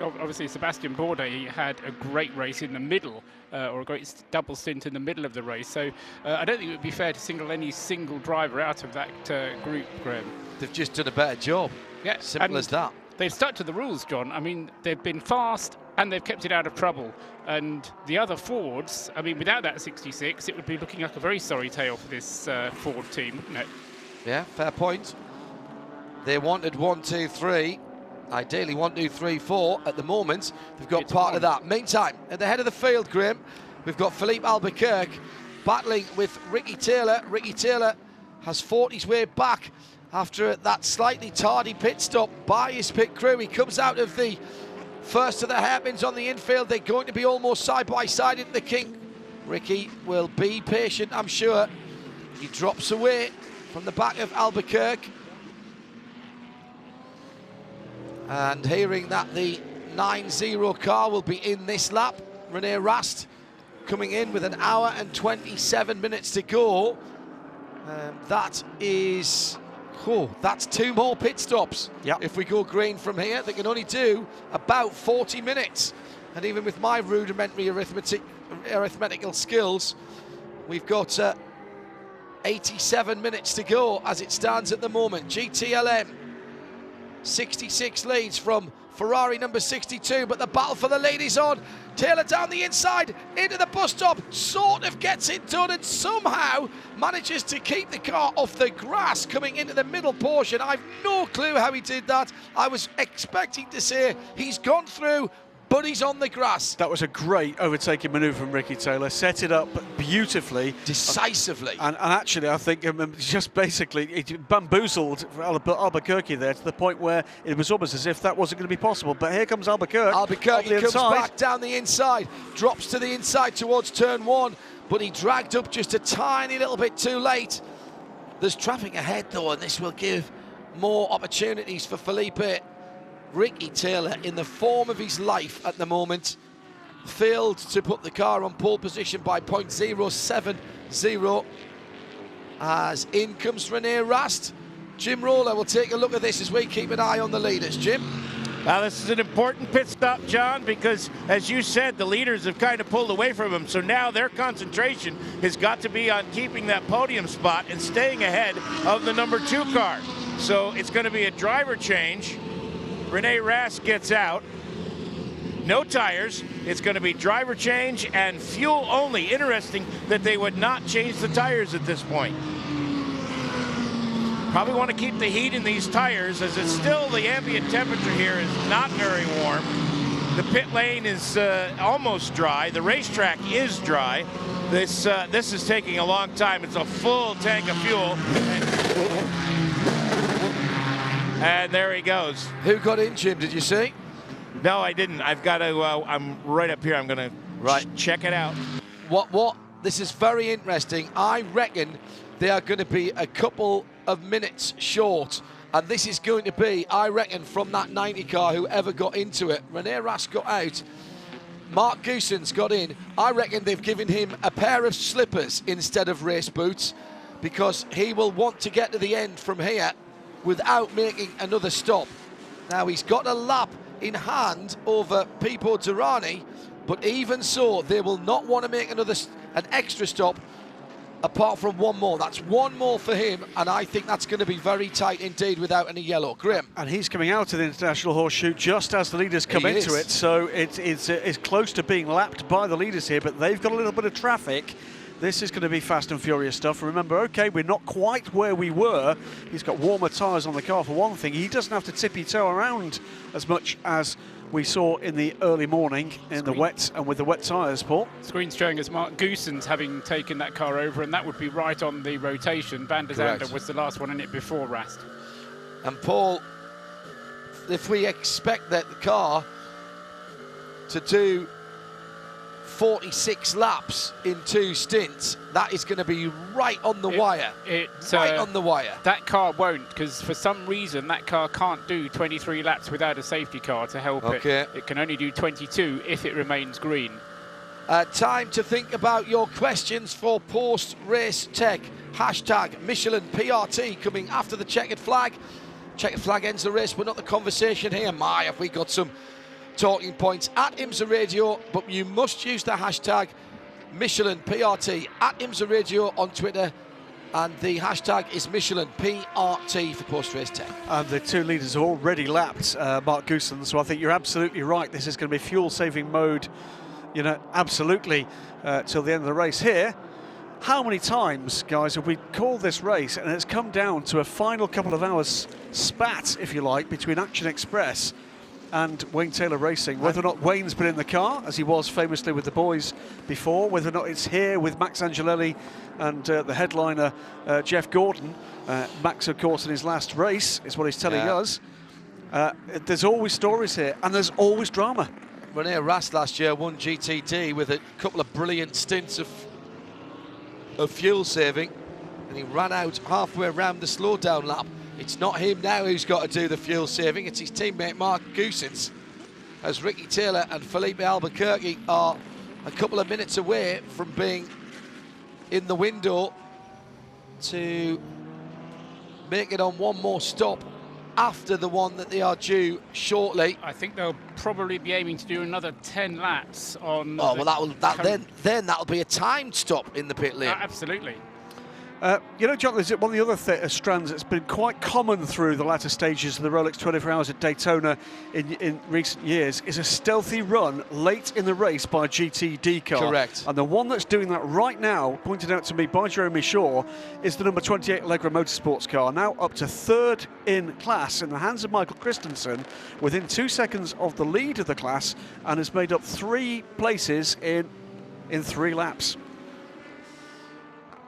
obviously Sebastian Bourdais had a great race in the middle, or a great double stint in the middle of the race. So I don't think it would be fair to single any single driver out of that group, Graham. They've just done a better job. Yeah, simple as that. They've stuck to the rules, John. I mean, they've been fast and they've kept it out of trouble. And the other Fords, I mean, without that 66, it would be looking like a very sorry tale for this Ford team, wouldn't it? Yeah, fair point. They wanted 1, 2, 3. Ideally 1, 2, 3, 4. At the moment, they've got part of that. Meantime, at the head of the field, Graham, we've got Philippe Albuquerque battling with Ricky Taylor. Ricky Taylor has fought his way back after that slightly tardy pit stop by his pit crew. He comes out of the first of the hairpins on the infield. They're going to be almost side by side into the kink. Ricky will be patient, I'm sure. He drops away from the back of Albuquerque. And hearing that the 9-0 car will be in this lap, René Rast coming in with 1 hour and 27 minutes to go. That is... that's 2 more pit stops. Yep. If we go green from here, they can only do about 40 minutes. And even with my rudimentary arithmetical skills, we've got 87 minutes to go as it stands at the moment. GTLM, 66 leads from Ferrari number 62, but the battle for the lead is on. Taylor down the inside, into the bus stop, sort of gets it done and somehow manages to keep the car off the grass coming into the middle portion. I've no clue how he did that. I was expecting to say he's gone through, but he's on the grass. That was a great overtaking manoeuvre from Ricky Taylor. Set it up beautifully. Decisively. And actually, I think just basically it bamboozled Albuquerque there to the point where it was almost as if that wasn't going to be possible. But here comes Albuquerque. Albuquerque comes back down the inside, drops to the inside towards turn 1, but he dragged up just a tiny little bit too late. There's traffic ahead though, and this will give more opportunities for Felipe. Ricky Taylor, in the form of his life at the moment, failed to put the car on pole position by 0.070, as in comes Rene Rast. Jim Roller will take a look at this as we keep an eye on the leaders. Jim? Well, this is an important pit stop, John, because, as you said, the leaders have kind of pulled away from him, so now their concentration has got to be on keeping that podium spot and staying ahead of the number 2 car. So it's going to be a driver change. Rene Rast gets out. No tires. It's going to be driver change and fuel only. Interesting that they would not change the tires at this point. Probably want to keep the heat in these tires, as it's still, the ambient temperature here is not very warm. The pit lane is almost dry. The racetrack is dry. This is taking a long time. It's a full tank of fuel. And there he goes. Who got in, Jim? Did you see? No, I didn't. I've got to. I'm right up here. I'm going to check it out. What? This is very interesting. I reckon they are going to be a couple of minutes short, and this is going to be, I reckon, from that 90 car, whoever got into it. Rene Rast got out. Mark Goossens got in. I reckon they've given him a pair of slippers instead of race boots, because he will want to get to the end from here without making another stop. Now, he's got a lap in hand over Pipo Derani, but even so, they will not want to make an extra stop apart from one more. That's one more for him, and I think that's going to be very tight indeed without any yellow. Grim. And he's coming out of the International Horseshoe just as the leaders come into it, so it's close to being lapped by the leaders here, but they've got a little bit of traffic. This is going to be fast and furious stuff. Remember, okay, we're not quite where we were. He's got warmer tyres on the car for one thing. He doesn't have to tippy-toe around as much as we saw in the early morning in the wet and with the wet tyres, Paul. Screen showing us Mark Goossens having taken that car over, and that would be right on the rotation. Van der Zande was the last one in it before Rast. And Paul, if we expect that the car to do 46 laps in 2 stints, that is going to be right on the wire. Right on the wire. That car won't, because for some reason that car can't do 23 laps without a safety car to help it. It can only do 22 if it remains green. Time to think about your questions for post-race tech. Hashtag Michelin PRT coming after the checkered flag. Checkered flag ends the race, but not the conversation here. My, have we got some talking points at IMSA Radio, but you must use the hashtag Michelin PRT at IMSA Radio on Twitter, and the hashtag is Michelin PRT for post-race tech. And the 2 leaders have already lapped Mark Goossens, so I think you're absolutely right. This is going to be fuel-saving mode, you know, absolutely till the end of the race here. How many times, guys, have we called this race and it's come down to a final couple of hours spat, if you like, between Action Express and Wayne Taylor Racing, whether or not Wayne's been in the car, as he was famously with the boys before, whether or not it's here with Max Angelelli and the headliner Jeff Gordon. Max, of course, in his last race, is what he's telling us. There's always stories here, and there's always drama. Rene Rast last year won GTD with a couple of brilliant stints of fuel saving, and he ran out halfway around the slowdown lap. It's not him now who's got to do the fuel saving, it's his teammate Mark Goossens, as Ricky Taylor and Felipe Albuquerque are a couple of minutes away from being in the window to make it on one more stop after the one that they are due shortly. I think they'll probably be aiming to do another 10 laps on. Oh, well, then that'll be a timed stop in the pit lane. Absolutely. You know, John, there's one of the other strands that's been quite common through the latter stages of the Rolex 24 Hours at Daytona in recent years is a stealthy run late in the race by a GTD car. Correct. And the one that's doing that right now, pointed out to me by Jeremy Shaw, is the number 28 Allegra Motorsports car, now up to third in class in the hands of Michael Christensen, within 2 seconds of the lead of the class, and has made up 3 places in 3 laps.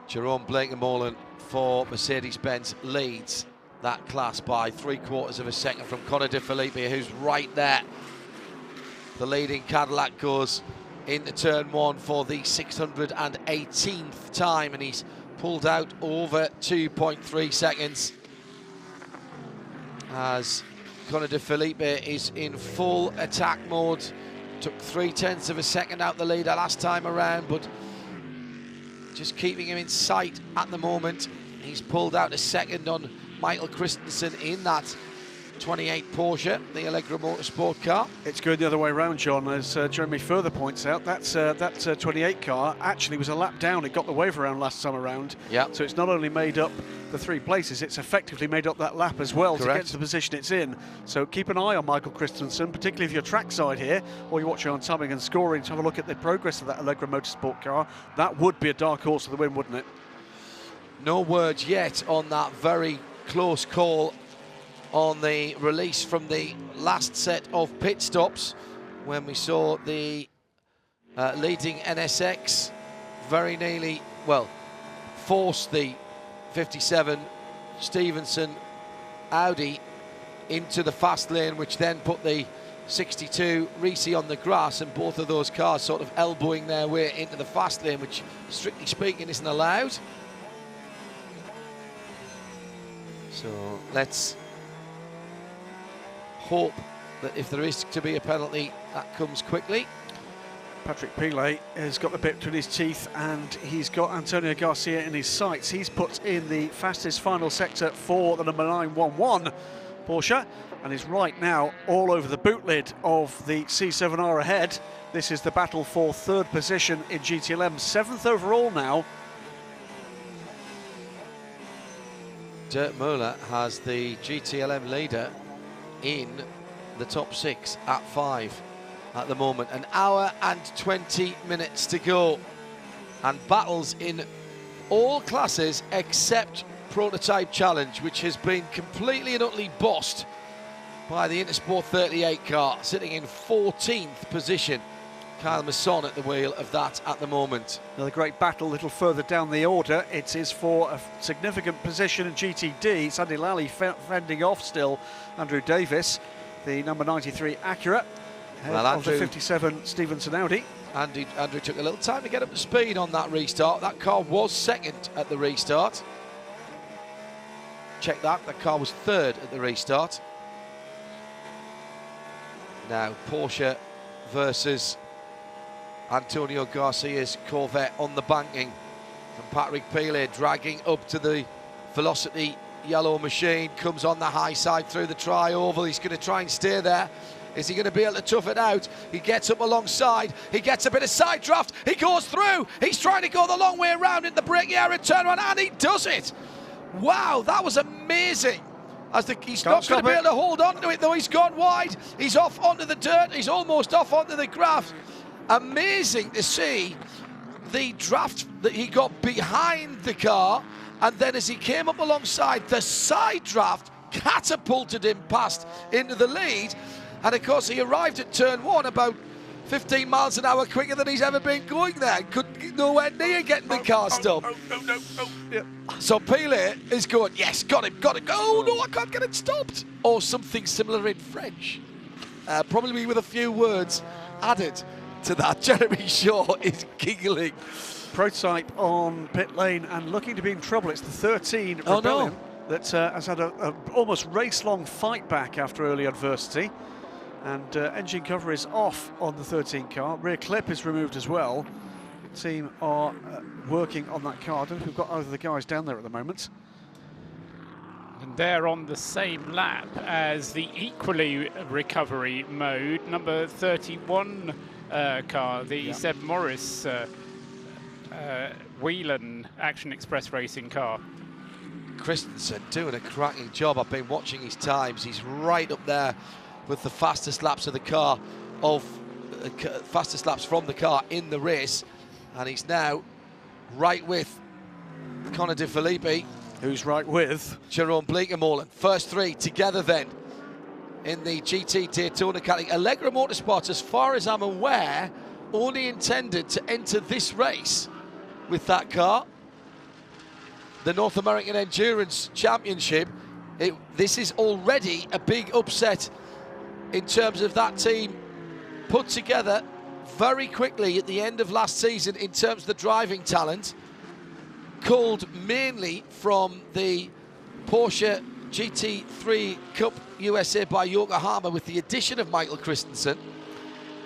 Jerome Blakemolen for Mercedes-Benz leads that class by 3/4 of a second from Connor De Phillippi, who's right there. The leading Cadillac goes into turn 1 for the 618th time, and he's pulled out over 2.3 seconds as Connor De Phillippi is in full attack mode. Took 0.3 of a second out the leader last time around, but just keeping him in sight at the moment. He's pulled out a second on Michael Christensen in that 28 Porsche, the Allegra Motorsport car. It's going the other way around, John, as Jeremy further points out. That 28 car actually was a lap down. It got the wave around last time around. Yeah. So it's not only made up the 3 places, it's effectively made up that lap as well. Correct. To get to the position it's in. So keep an eye on Michael Christensen, particularly if you're trackside here, or you're watching on timing and scoring to have a look at the progress of that Allegra Motorsport car. That would be a dark horse for the win, wouldn't it? No words yet on that very close call on the release from the last set of pit stops, when we saw the leading NSX very nearly, well, force the 57 Stevenson Audi into the fast lane, which then put the 62 Risi on the grass, and both of those cars sort of elbowing their way into the fast lane, which strictly speaking isn't allowed. So let's hope that if there is to be a penalty, that comes quickly. Patrick Pilet has got the bit between his teeth, and he's got Antonio Garcia in his sights. He's put in the fastest final sector for the number 911 Porsche, and is right now all over the boot lid of the C7R ahead. This is the battle for 3rd position in GTLM, 7th overall now. Dirk Moeller has the GTLM leader in the top 6 at 5 at the moment. An hour and 20 minutes to go, and battles in all classes except Prototype Challenge, which has been completely and utterly bossed by the Intersport 38 car, sitting in 14th position. Kyle Masson at the wheel of that at the moment. Another great battle a little further down the order. It is for a significant position in GTD. It's Andy Lally fending off still Andrew Davis, the number 93 Acura, of the 57 Stevenson Audi. Andrew took a little time to get up to speed on that restart. That car was 2nd at the restart. Check that, the car was 3rd at the restart. Now Porsche versus Antonio Garcia's Corvette on the banking, and Patrick Pilet dragging up to the Velocity yellow machine, comes on the high side through the tri-oval. He's going to try and stay there. Is he going to be able to tough it out? He gets up alongside, he gets a bit of side draft, he goes through, he's trying to go the long way around in the braking area and turn around, and he does it. Wow, that was amazing. He's not going to be able to hold on to it though. He's gone wide, he's off onto the dirt, he's almost off onto the grass. Amazing to see the draft that he got behind the car, and then as he came up alongside, the side draft catapulted him past into the lead, and of course he arrived at turn 1 about 15 miles an hour quicker than he's ever been going there. Couldn't nowhere near getting the car stopped. Yeah. So Pilet is going, yes, got him. Oh no, I can't get it stopped. Or something similar in French. Probably with a few words added to that. Jeremy Shaw is giggling. Prototype on pit lane and looking to be in trouble. It's the 13 Rebellion that has had a almost race-long fight back after early adversity. And engine cover is off on the 13 car. Rear clip is removed as well. The team are working on that car. I don't know if we've got either of the guys down there at the moment. And they're on the same lap as the equally recovery mode, number 31 car, the Seb Morris Whelan Action Express Racing car. Christensen doing a cracking job. I've been watching his times. He's right up there with the fastest laps of the car, fastest laps from the car in the race, and he's now right with Connor De Filippi, who's right with Jerome Bleekemolen. First three together then in the GT Daytona category. Allegra Motorsports, as far as I'm aware, only intended to enter this race with that car. The North American Endurance Championship. This is already a big upset in terms of that team put together very quickly at the end of last season in terms of the driving talent, culled mainly from the Porsche GT3 Cup USA by Yokohama with the addition of Michael Christensen.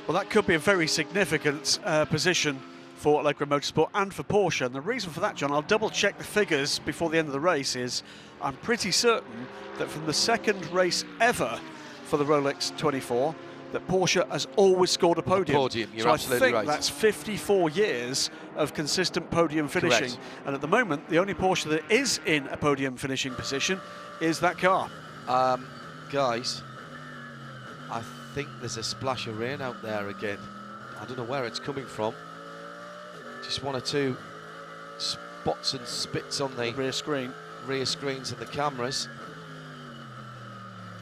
Well, that could be a very significant position for Allegra Motorsport and for Porsche. And the reason for that, John, I'll double check the figures before the end of the race, is I'm pretty certain that from the second race ever for the Rolex 24, that Porsche has always scored a podium. You're so absolutely I think right. that's 54 years of consistent podium finishing. Correct. And at the moment, the only Porsche that is in a podium finishing position is that car. Guys, I think there's a splash of rain out there again. I don't know where it's coming from. Just one or two spots and spits on the rear screens of the cameras.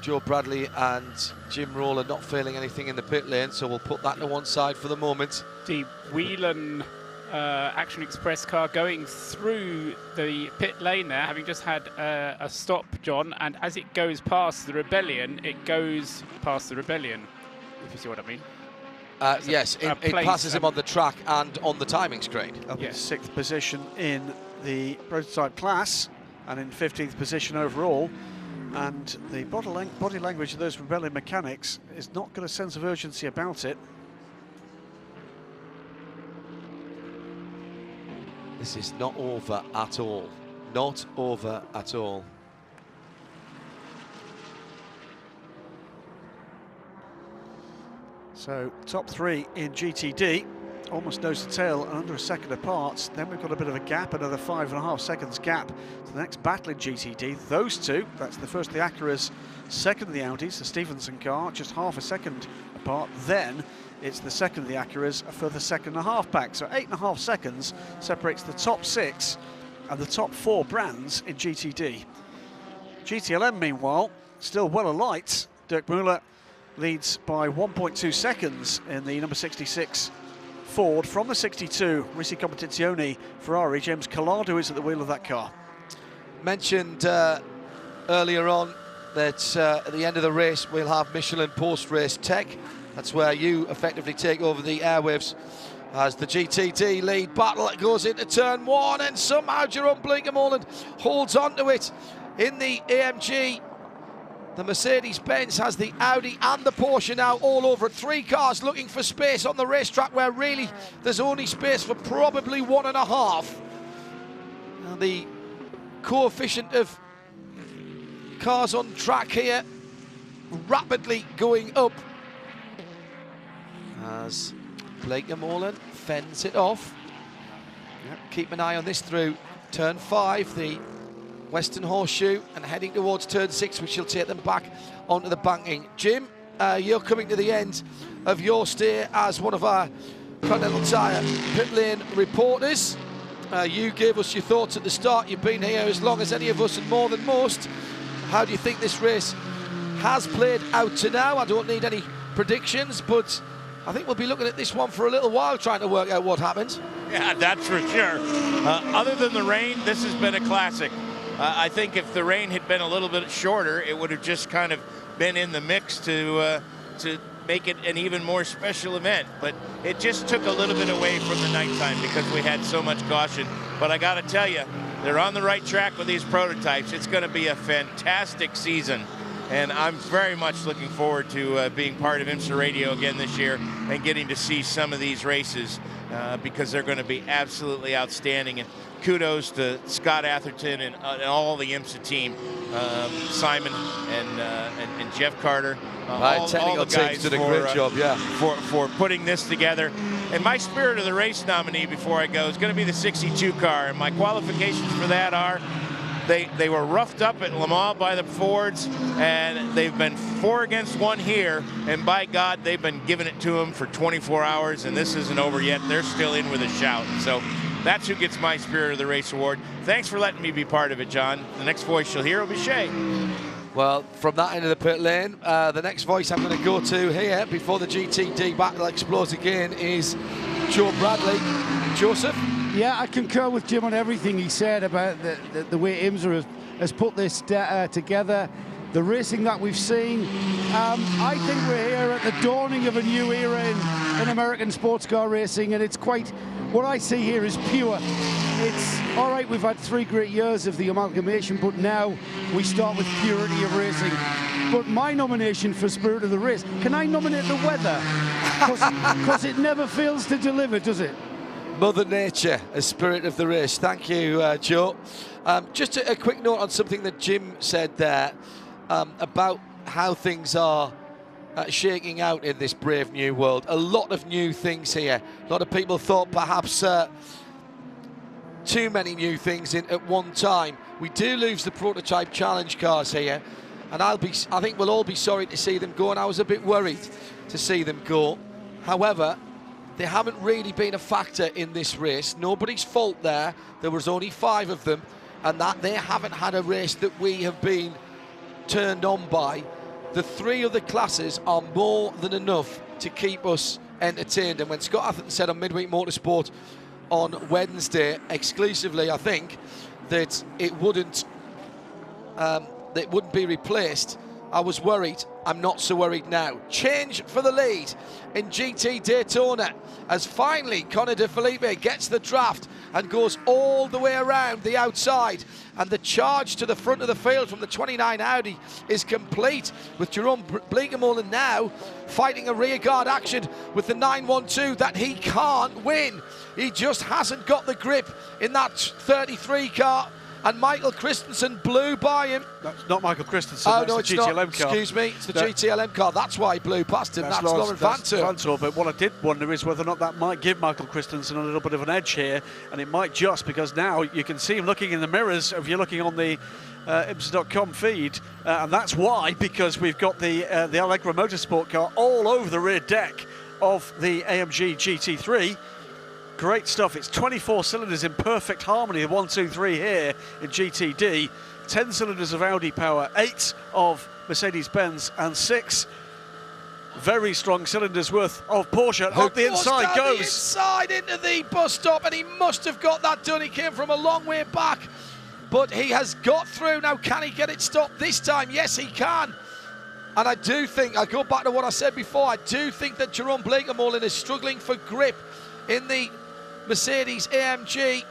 Joe Bradley and Jim Roller not feeling anything in the pit lane, so we'll put that to one side for the moment. The Whelan Action Express car going through the pit lane there, having just had a stop, John, and as it goes past the Rebellion, it goes past the Rebellion, if you see what I mean. Yes, it passes him on the track and on the timing screen. Up in 6th position in the prototype class and in 15th position overall. And the body language of those Rebellion mechanics is not got a sense of urgency about it. This is not over at all. Not over at all. So top three in GTD, almost nose to tail and under a second apart. Then we've got a bit of a gap, another 5.5 seconds gap to the next battle in GTD. Those two, that's the first of the Acuras, second of the Audis, the Stevenson car, just half a second apart. Then it's the second of the Acuras, a further 2.5 back. So 8.5 seconds separates the top 6 and the top 4 brands in GTD. GTLM, meanwhile, still well alight. Dirk Müller leads by 1.2 seconds in the number 66 Ford from the 62 Ricci Competizione Ferrari. James Collado is at the wheel of that car. Mentioned earlier on that at the end of the race we'll have Michelin post-race tech. That's where you effectively take over the airwaves as the GTD lead battle goes into turn 1, and somehow Jerome Bleekemolen holds on to it in the AMG. The Mercedes-Benz has the Audi and the Porsche now all over it. 3 cars looking for space on the racetrack where really there's only space for probably 1.5. Now the coefficient of cars on track here rapidly going up as Bleekemolen fends it off. Yep. Keep an eye on this through turn 5, the Western Horseshoe, and heading towards turn 6, which will take them back onto the banking. Jim, you're coming to the end of your stay as one of our Continental Tire pit lane reporters. You gave us your thoughts at the start. You've been here as long as any of us and more than most. How do you think this race has played out to now? I don't need any predictions, but I think we'll be looking at this one for a little while, trying to work out what happened. Yeah, that's for sure. Other than the rain, this has been a classic. I think if the rain had been a little bit shorter, it would have just kind of been in the mix to make it an even more special event. But it just took a little bit away from the nighttime because we had so much caution. But I got to tell you, they're on the right track with these prototypes. It's going to be a fantastic season and I'm very much looking forward to being part of IMSA Radio again this year and getting to see some of these races because they're going to be absolutely outstanding. And kudos to Scott Atherton and all the IMSA team, Simon and Jeff Carter. All the guys did a great job, yeah. For putting this together. And my Spirit of the Race nominee before I go is going to be the 62 car. And my qualifications for that are they were roughed up at Le Mans by the Fords, and they've been 4 against 1 here. And by God, they've been giving it to them for 24 hours, and this isn't over yet. They're still in with a shout. So that's who gets my Spirit of the Race award. Thanks for letting me be part of it, John. The next voice you'll hear will be Shay. Well, from that end of the pit lane, the next voice I'm going to go to here before the GTD battle explodes again is Joe Bradley. Joseph? Yeah, I concur with Jim on everything he said about the way IMSA has put this together, the racing that we've seen. I think we're here at the dawning of a new era in American sports car racing, and it's quite, what I see here is pure. It's all right, we've had 3 great years of the amalgamation, but now we start with purity of racing. But my nomination for Spirit of the Race, can I nominate the weather? Because it never fails to deliver, does it? Mother Nature, a Spirit of the Race. Thank you, Joe. Just a quick note on something that Jim said there about how things are shaking out in this brave new world. A lot of new things here. A lot of people thought perhaps too many new things in at one time. We do lose the prototype challenge cars here, and I think we'll all be sorry to see them go, and I was a bit worried to see them go. However, they haven't really been a factor in this race. Nobody's fault there. There was only 5 of them, and that they haven't had a race that we have been turned on by. The 3 other classes are more than enough to keep us entertained. And when Scott Atherton said on Midweek Motorsport on Wednesday, exclusively, I think, that it wouldn't be replaced, I was worried. I'm not so worried now. Change for the lead in GT Daytona as finally Conor De Felipe gets the draft and goes all the way around the outside, and the charge to the front of the field from the 29 Audi is complete, with Jerome Bleekemolen now fighting a rearguard action with the 912 that he can't win. He just hasn't got the grip in that 33 car, and Michael Christensen blew by him. That's not Michael Christensen, oh, that's no, the it's GTLM not. car. Excuse me, it's the GTLM car. That's why he blew past him. That's Lauren Vantour. But what I did wonder is whether or not that might give Michael Christensen a little bit of an edge here, and it might just, because now you can see him looking in the mirrors if you're looking on the IMSA.com feed, and that's why, because we've got the Allegra Motorsport car all over the rear deck of the AMG GT3. Great stuff. It's 24 cylinders in perfect harmony, 1, 2, 3 here in GTD, 10 cylinders of Audi power, 8 of Mercedes-Benz, and 6 very strong cylinders worth of Porsche. Up the inside goes. The inside into the bus stop, and he must have got that done. He came from a long way back, but he has got through. Now, can he get it stopped this time? Yes, he can. And I do think, I go back to what I said before, I do think that Jerome Bleekemolen is struggling for grip in the Mercedes AMG,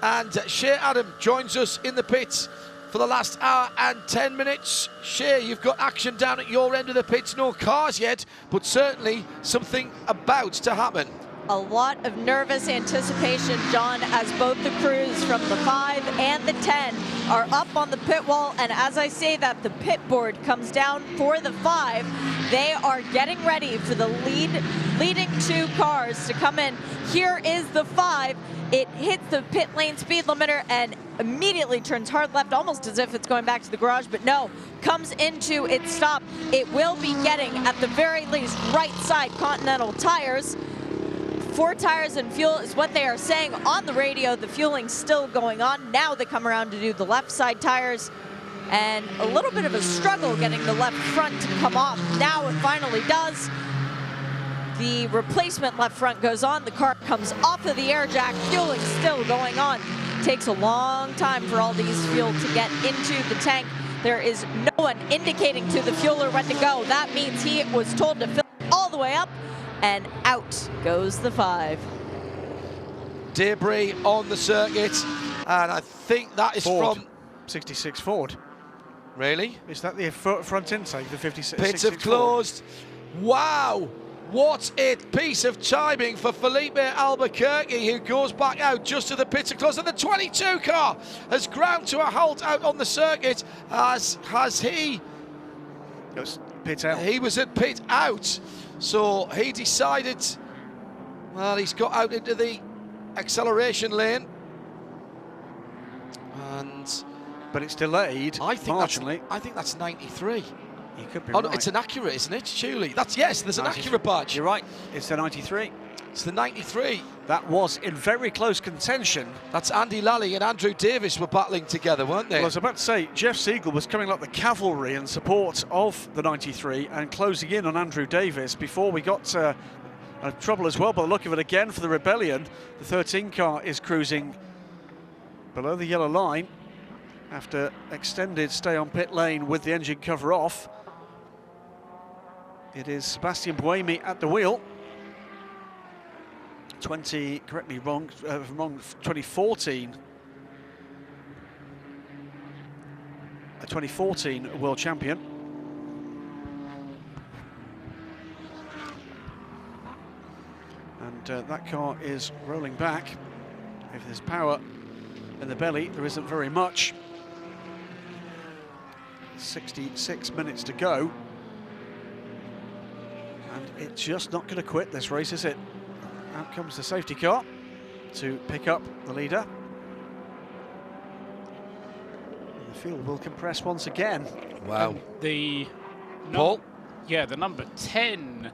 and Shea Adam joins us in the pits for the last hour and 10 minutes. Shea, you've got action down at your end of the pits, no cars yet, but certainly something about to happen. A lot of nervous anticipation, John, as both the crews from the 5 and the 10 are up on the pit wall, and as I say that, the pit board comes down for the 5. They are getting ready for the leading 2 cars to come in. Here is the 5. It hits the pit lane speed limiter and immediately turns hard left, almost as if it's going back to the garage, but no, comes into its stop. It will be getting, at the very least, right side Continental tires. 4 tires and fuel is what they are saying on the radio. The fueling's still going on. Now they come around to do the left side tires, and a little bit of a struggle getting the left front to come off. Now it finally does. The replacement left front goes on. The car comes off of the air jack. Fueling still going on. Takes a long time for all these fuel to get into the tank. There is no one indicating to the fueler when to go. That means he was told to fill all the way up, and out goes the 5. Debris on the circuit, and I think that is Ford. from 66 Ford. Really? Is that the front intake, the 56? Pits have closed. Wow! What a piece of timing for Felipe Albuquerque, who goes back out just as the pits are closed. And the 22 car has ground to a halt out on the circuit. Has he? It was pit out. He was at pit out. So he decided, well, he's got out into the acceleration lane. But it's delayed marginally. I think that's 93. You could be right. No, it's an Acura, isn't it? Surely. Yes, there's an Acura badge. You're right. It's the 93. It's the 93. That was in very close contention. That's Andy Lally and Andrew Davis were battling together, weren't they? Well, I was about to say, Jeff Siegel was coming like the cavalry in support of the 93 and closing in on Andrew Davis before we got trouble as well. By the look of it again for the Rebellion, the 13 car is cruising below the yellow line after extended stay on pit lane with the engine cover off. It is Sebastian Buemi at the wheel. 2014. A 2014 world champion. And that car is rolling back. If there's power in the belly, there isn't very much. 66 minutes to go. And it's just not going to quit this race, is it? Out comes the safety car to pick up the leader. And the field will compress once again. Wow. The number 10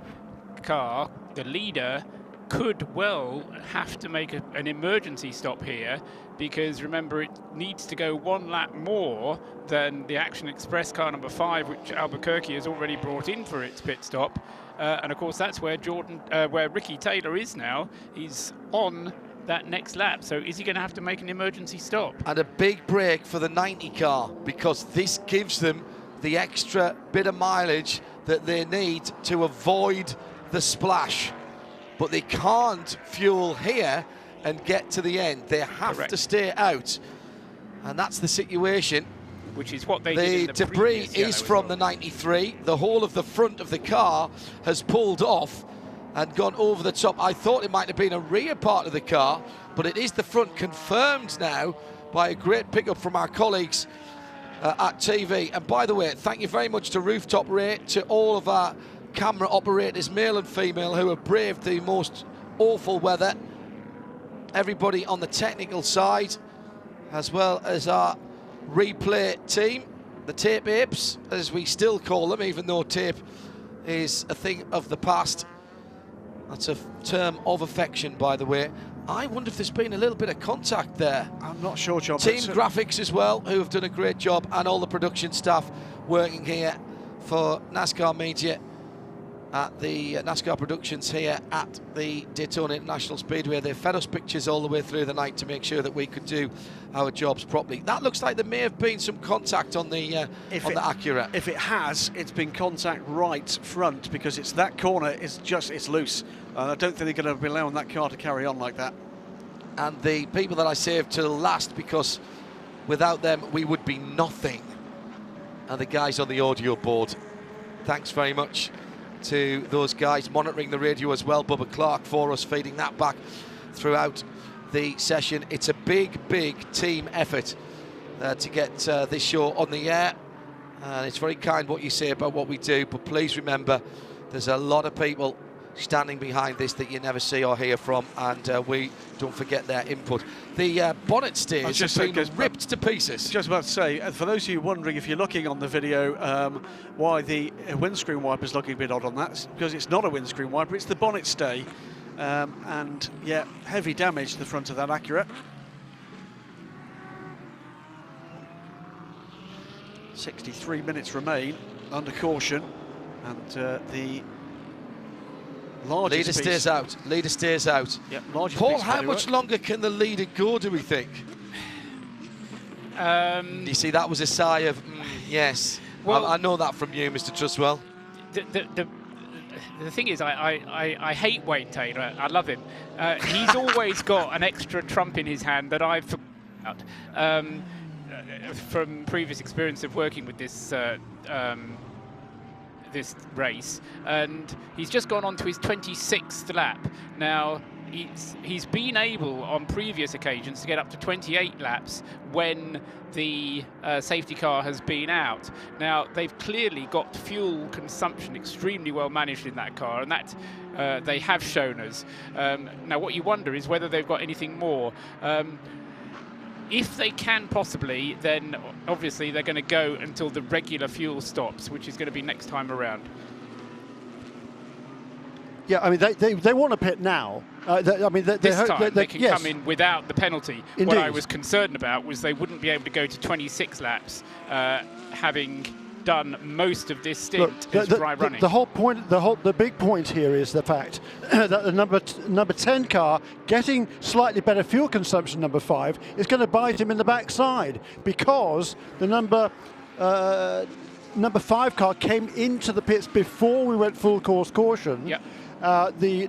car, the leader, could well have to make an emergency stop here, because remember, it needs to go one lap more than the Action Express car number 5, which Albuquerque has already brought in for its pit stop. And of course, that's where where Ricky Taylor is now. He's on that next lap. So is he going to have to make an emergency stop? And a big break for the 90 car, because this gives them the extra bit of mileage that they need to avoid the splash. But they can't fuel here and get to the end. They have to stay out. And that's the situation. Which is what they did in the debris is from the 93. The whole of the front of the car has pulled off and gone over the top. I thought it might have been a rear part of the car, but it is the front, confirmed now by a great pickup from our colleagues at TV. And by the way, thank you very much to Rooftop Ray, to all of our camera operators, male and female, who have braved the most awful weather. Everybody on the technical side, as well as our replay team, the tape apes, as we still call them, even though tape is a thing of the past. That's a term of affection, by the way. I wonder if there's been a little bit of contact there. I'm not sure, John. Team Graphics as well, who have done a great job, and all the production staff working here for NASCAR Media at the NASCAR Productions here at the Daytona International Speedway. They fed us pictures all the way through the night to make sure that we could do our jobs properly. That looks like there may have been some contact on the Acura. If it has, it's been contact right front, because it's that corner is it's loose. I don't think they're going to be allowing that car to carry on like that. And the people that I saved till last, because without them we would be nothing, are the guys on the audio board. Thanks very much to those guys monitoring the radio as well. Bubba Clark for us, feeding that back throughout the session. It's a big team effort to get this show on the air, and it's very kind what you say about what we do, but please remember there's a lot of people standing behind this that you never see or hear from, and we don't forget their input. The bonnet stays have been ripped to pieces. Just about to say, for those of you wondering, if you're looking on the video, why the windscreen wiper's looking a bit odd on that, it's because it's not a windscreen wiper, it's the bonnet stay. And yeah, heavy damage to the front of that Acura. 63 minutes remain under caution, and the leader stays out. Leader stays out. Yep, Paul, how much longer can the leader go, do we think? You see, that was a sigh of yes. Well, I know that from you, Mr. Truswell. The thing is, I hate Wayne Taylor. I love him. He's always got an extra trump in his hand that I've forgotten about. from previous experience of working with this this race, and he's just gone on to his 26th lap. Now, he's been able on previous occasions to get up to 28 laps when the safety car has been out. Now, they've clearly got fuel consumption extremely well managed in that car, and that they have shown us. Now, what you wonder is whether they've got anything more. If they can possibly, then obviously they're going to go until the regular fuel stops, which is going to be next time around. Yeah, I mean, they want to pit now. This time they can come in without the penalty. Indeed. What I was concerned about was they wouldn't be able to go to 26 laps, having done most of this stint as dry running. The whole point, the big point here is the fact that the number 10 car getting slightly better fuel consumption, number 5, is going to bite him in the backside, because the number 5 car came into the pits before we went full course caution. Yep.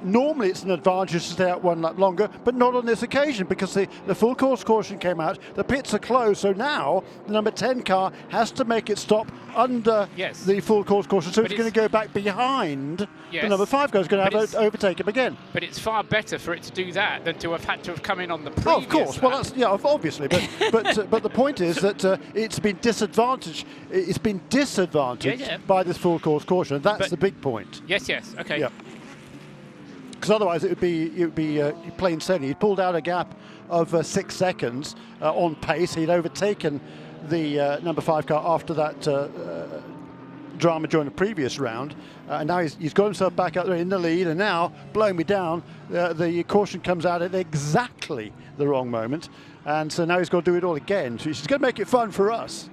Normally it's an advantage to stay out one lap longer, but not on this occasion, because the full course caution came out, the pits are closed, so now the number 10 car has to make it stop under the full course caution, so it's going to go back behind the number 5 car, is going to have to overtake him again. But it's far better for it to do that than to have had to have come in on the previous of course, lap. well, that's, obviously, but the point is that it's been disadvantaged. It's been disadvantaged by this full course caution, and that's the big point. Yes, okay. Yeah. Because otherwise it would be plain sailing. He'd pulled out a gap of 6 seconds on pace. He'd overtaken the number 5 car after that drama during the previous round. And now he's got himself back out there in the lead, and now, blowing me down, the caution comes out at exactly the wrong moment. And so now he's got to do it all again. So he's going to make it fun for us.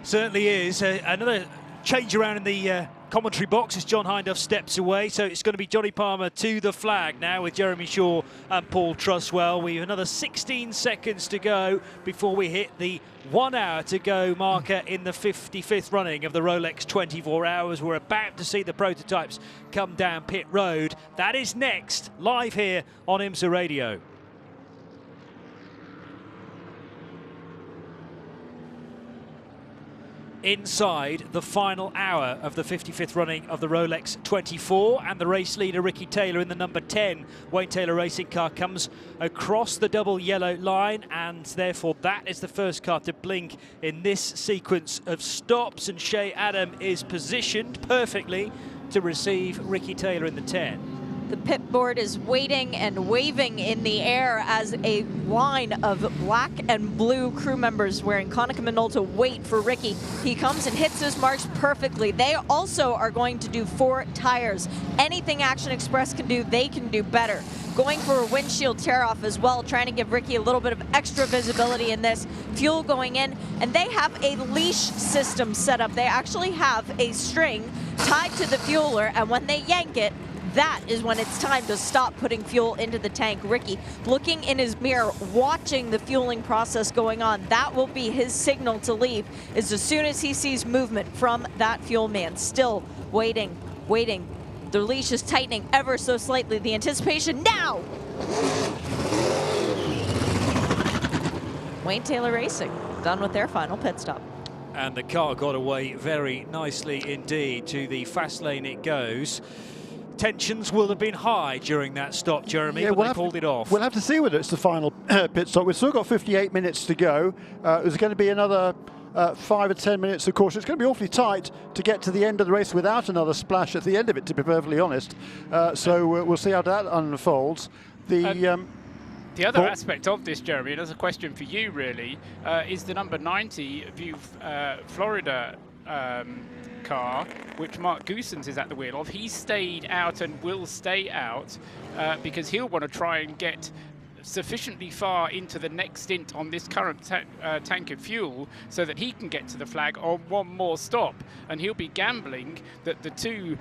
Certainly is. Another change around in the commentary box as John Hindhaugh steps away, so it's going to be Johnny Palmer to the flag now with Jeremy Shaw and Paul Truswell. We have another 16 seconds to go before we hit the 1 hour to go marker in the 55th running of the Rolex 24 Hours. We're about to see the prototypes come down pit road. That is next, live here on IMSA Radio. Inside the final hour of the 55th running of the Rolex 24, and the race leader Ricky Taylor in the number 10 Wayne Taylor racing car comes across the double yellow line, and therefore that is the first car to blink in this sequence of stops, and Shea Adam is positioned perfectly to receive Ricky Taylor in the 10. The pit board is waiting and waving in the air as a line of black and blue crew members wearing Konica Minolta wait for Ricky. He comes and hits his marks perfectly. They also are going to do 4 tires. Anything Action Express can do, they can do better. Going for a windshield tear-off as well, trying to give Ricky a little bit of extra visibility in this. Fuel going in, and they have a leash system set up. They actually have a string tied to the fueler, and when they yank it, that is when it's time to stop putting fuel into the tank. Ricky looking in his mirror, watching the fueling process going on. That will be his signal to leave, is as soon as he sees movement from that fuel man. Still waiting. The leash is tightening ever so slightly. The anticipation now. Wayne Taylor Racing done with their final pit stop. And the car got away very nicely indeed. To the fast lane it goes. Tensions will have been high during that stop, Jeremy, but they pulled it off. We'll have to see whether it's the final pit stop. We've still got 58 minutes to go. There's going to be another 5 or 10 minutes of caution. It's going to be awfully tight to get to the end of the race without another splash at the end of it, to be perfectly honest. So we'll see how that unfolds. The other aspect of this, Jeremy, and as a question for you really, is the number 90 View Florida car, which Mark Goosens is at the wheel of. He stayed out and will stay out because he'll want to try and get sufficiently far into the next stint on this current tank of fuel so that he can get to the flag on one more stop, and he'll be gambling that the 2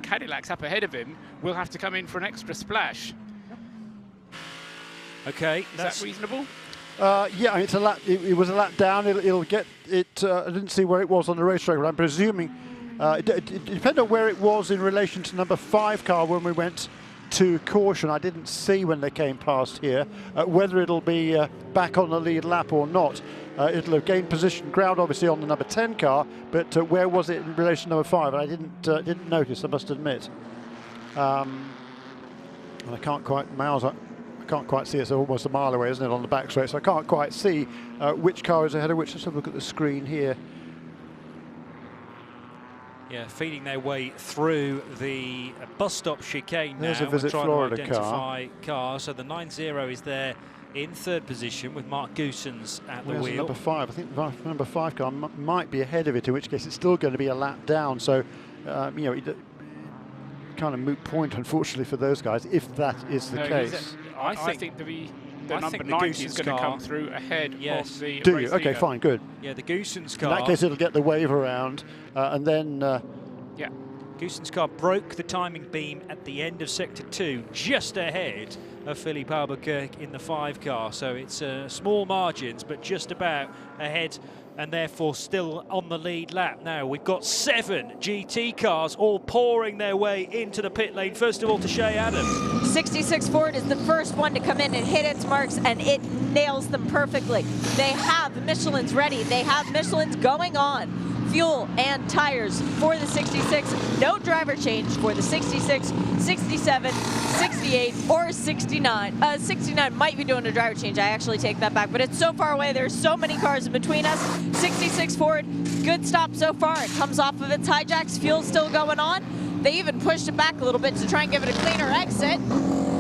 Cadillacs up ahead of him will have to come in for an extra splash. Okay, is that reasonable? Yeah, it's a lap. It was a lap down. It'll get it. I didn't see where it was on the racetrack, but I'm presuming it depends on where it was in relation to number 5 car when we went to caution. I didn't see when they came past here whether it'll be back on the lead lap or not. It'll have gained position ground obviously on the number 10 car, but where was it in relation to number 5? I didn't notice, I must admit. And I can't quite, I can't quite see. It's almost a mile away, isn't it, on the back straight? So I can't quite see which car is ahead of which. Let's have a look at the screen here. Yeah, feeding their way through the bus stop chicane now. There's a Visit trying Florida to identify cars. So the 9-0 is there in third position with Mark Goosens at the wheel. Number 5. I think the number 5 car might be ahead of it, in which case it's still going to be a lap down. So, you know, kind of moot point, unfortunately, for those guys, if that is the case. I think the number 90 is going to come through ahead of the Do race you? Okay, leader. fine, good. Yeah, the Goosens car. In that case, it'll get the wave around, and then... yeah, Goosens car broke the timing beam at the end of Sector 2, just ahead of Philippe Albuquerque in the 5 car. So it's small margins, but just about ahead, and therefore still on the lead lap. Now we've got 7 GT cars all pouring their way into the pit lane. First of all, to Shea Adams. 66 Ford is the first one to come in and hit its marks, and it nails them perfectly. They have Michelin's ready. They have Michelin's going on. Fuel and tires for the 66. No driver change for the 66, 67, 68, or 69. 69 might be doing a driver change. I actually take that back, but it's so far away. There's so many cars in between us. 66 Ford, good stop so far. It comes off of its hijacks. Fuel's still going on. They even pushed it back a little bit to try and give it a cleaner exit,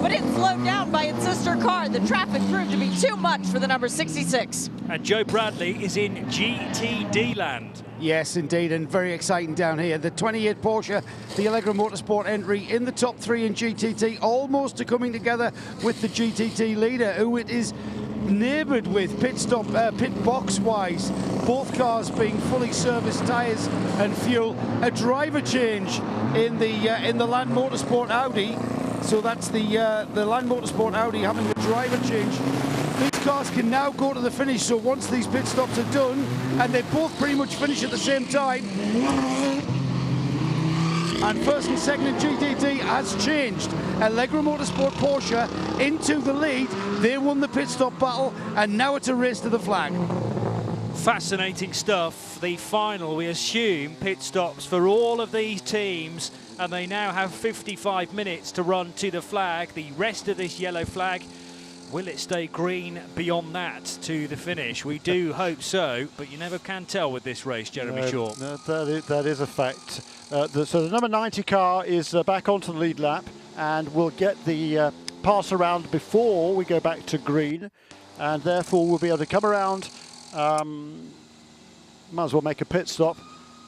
but it slowed down by its sister car. The traffic proved to be too much for the number 66. And Joe Bradley is in GTD land. Yes, indeed, and very exciting down here. The 28 Porsche, the Allegro Motorsport entry in the top 3 in GTT, almost coming together with the GTT leader, who it is neighboured with pit box-wise. Both cars being fully serviced tyres and fuel. A driver change in the Land Motorsport Audi. So that's the Land Motorsport Audi having a driver change. These cars can now go to the finish, so once these pit stops are done, and they both pretty much finish at the same time, and first and second in GTT has changed. Allegro Motorsport Porsche into the lead. They won the pit stop battle, and now it's a race to the flag. Fascinating stuff. The final, we assume, pit stops for all of these teams, and they now have 55 minutes to run to the flag. The rest of this yellow flag, will it stay green beyond that to the finish? We do hope so, but you never can tell with this race, Jeremy Shaw. No, that is a fact. So the number 90 car is back onto the lead lap, and we'll get the pass around before we go back to green, and therefore we'll be able to come around. Might as well make a pit stop,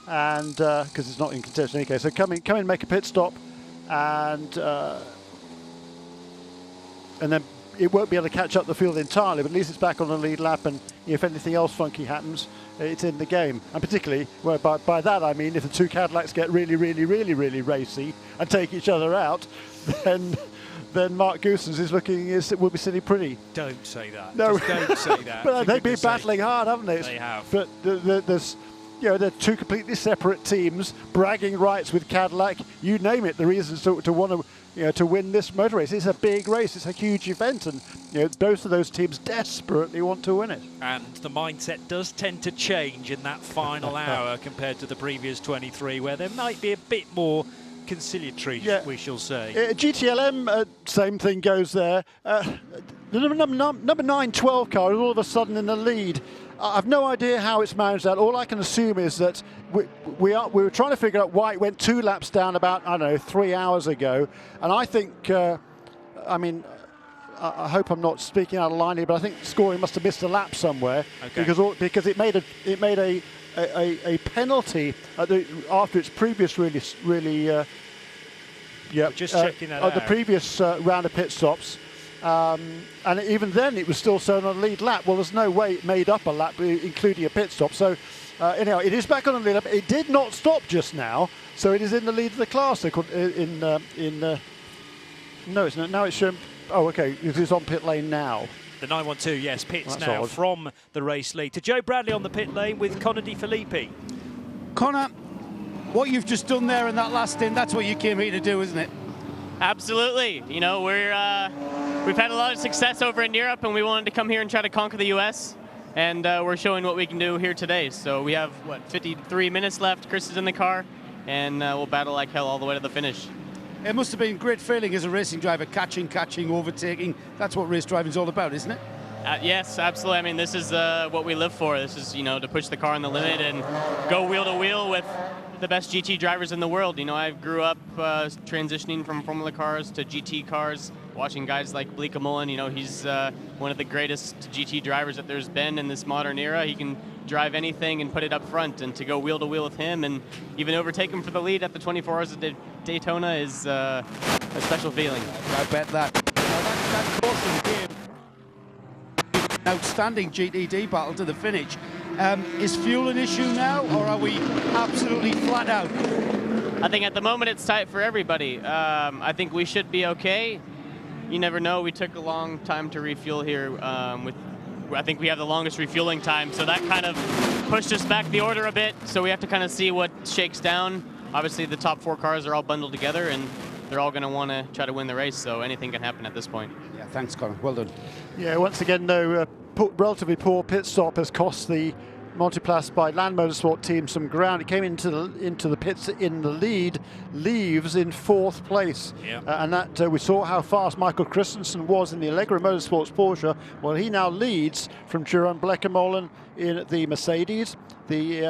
and because it's not in contention in any case. So come in, make a pit stop, and then it won't be able to catch up the field entirely, but at least it's back on the lead lap, and if anything else funky happens, it's in the game. And particularly, well, by that I mean if the 2 Cadillacs get really racy and take each other out, then Mark Goosens will be sitting pretty. Don't say that. No, just don't say that. But they've been battling hard, haven't they? They have. But there's, you know, they're 2 completely separate teams, bragging rights with Cadillac. You name it. The reasons to want to, you know, to win this motor race. It's a big race. It's a huge event, and you know, both of those teams desperately want to win it. And the mindset does tend to change in that final hour compared to the previous 23, where there might be a bit more conciliatory, we shall say. GTLM, same thing goes there. The number 912 car is all of a sudden in the lead. I've no idea how it's managed that. All I can assume is that we were trying to figure out why it went 2 laps down about, I don't know, 3 hours ago. And I think, I mean, I hope I'm not speaking out of line here, but I think scoring must have missed a lap somewhere, because it made a penalty after its previous just checking that out. The previous round of pit stops. And even then it was still shown on the lead lap. Well, there's no way it made up a lap, including a pit stop. So anyhow, it is back on the lead lap. It did not stop just now, so it is in the lead of the class. No, it's not. Now it's shown. Oh, okay, it is on pit lane now. The 912, yes, pits That's now odd. from the race lead. To Joe Bradley on the pit lane with Connor Di Filippi. Connor, what you've just done there in that last stint, that's what you came here to do, isn't it? Absolutely. You know, we've had a lot of success over in Europe, and we wanted to come here and try to conquer the U.S., and we're showing what we can do here today. So we have, 53 minutes left. Chris is in the car, and we'll battle like hell all the way to the finish. It must have been a great feeling as a racing driver, catching, overtaking. That's what race driving is all about, isn't it? Yes, absolutely. I mean, this is what we live for. This is, to push the car on the limit and go wheel to wheel with the best GT drivers in the world. I grew up transitioning from Formula cars to GT cars, watching guys like Blake Mullen. He's one of the greatest GT drivers that there's been in this modern era. He can drive anything and put it up front, and to go wheel to wheel with him and even overtake him for the lead at the 24 Hours of Daytona is a special feeling. I bet that. That course game, outstanding GTD battle to the finish. Is fuel an issue now, or are we absolutely flat out? I think at the moment it's tight for everybody. I think we should be okay. You never know. We took a long time to refuel here. I think we have the longest refueling time, so that kind of pushed us back the order a bit. So we have to kind of see what shakes down. Obviously, the top 4 cars are all bundled together, and they're all going to want to try to win the race, so anything can happen at this point. Yeah, thanks, Colin. Well done. Yeah, once again, no relatively poor pit stop has cost the Monteplast by Land Motorsport team some ground. He came into the pits in the lead, leaves in 4th place. Yeah. And that we saw how fast Michael Christensen was in the Allegra Motorsports Porsche. Well, he now leads from Jeroen Blekemolen in the Mercedes. The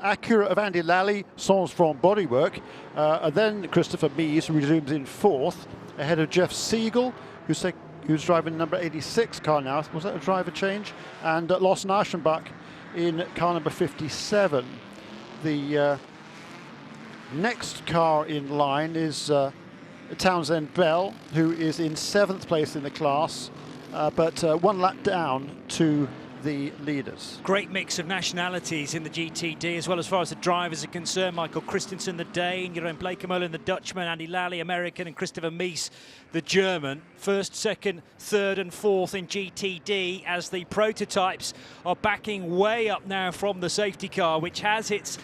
Acura of Andy Lally, Sans Front bodywork. And then Christopher Mies resumes in 4th, ahead of Jeff Siegel, who's driving number 86 car now. Was that a driver change? And Lawson Aschenbach in car number 57. The next car in line is Townsend Bell, who is in 7th place in the class, but 1 lap down to the leaders. Great mix of nationalities in the GTD, as well as far as the drivers are concerned. Michael Christensen, the Dane, Jeroen Blekemolen, the Dutchman, Andy Lally, American, and Christopher Mies, the German. 1st, 2nd, 3rd and 4th in GTD, as the prototypes are backing way up now from the safety car, which has its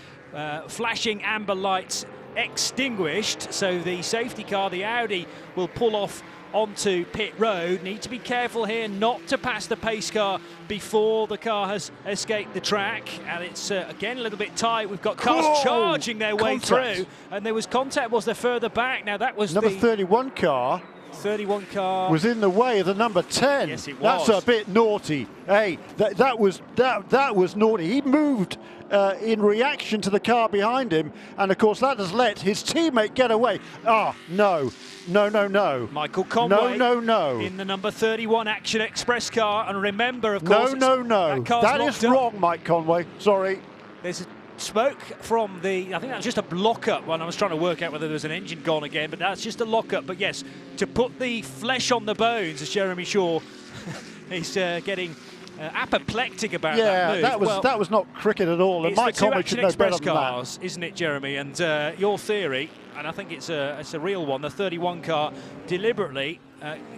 flashing amber lights extinguished. So the safety car, the Audi, will pull off onto pit road. Need to be careful here not to pass the pace car before the car has escaped the track, and it's again a little bit tight. We've got cars charging their way through, and there was contact. Was there further back? Now that was number 31 car. 31 car was in the way of the number 10. Yes, it was. That's a bit naughty. Hey, that was naughty. He moved in reaction to the car behind him, and of course that has let his teammate get away. No. Michael Conway No. in the number 31 Action Express car, and remember, of course, No. That is wrong, Mike Conway. Sorry. There's a smoke from the, I think that was just a lock-up when I was trying to work out whether there was an engine gone again, but that's just a lock-up. But yes, to put the flesh on the bones, as Jeremy Shaw is getting apoplectic about that move. That was not cricket at all. And Mike Conway should know better than cars, isn't it, Jeremy? And your theory, and I think it's a real one, the 31 car deliberately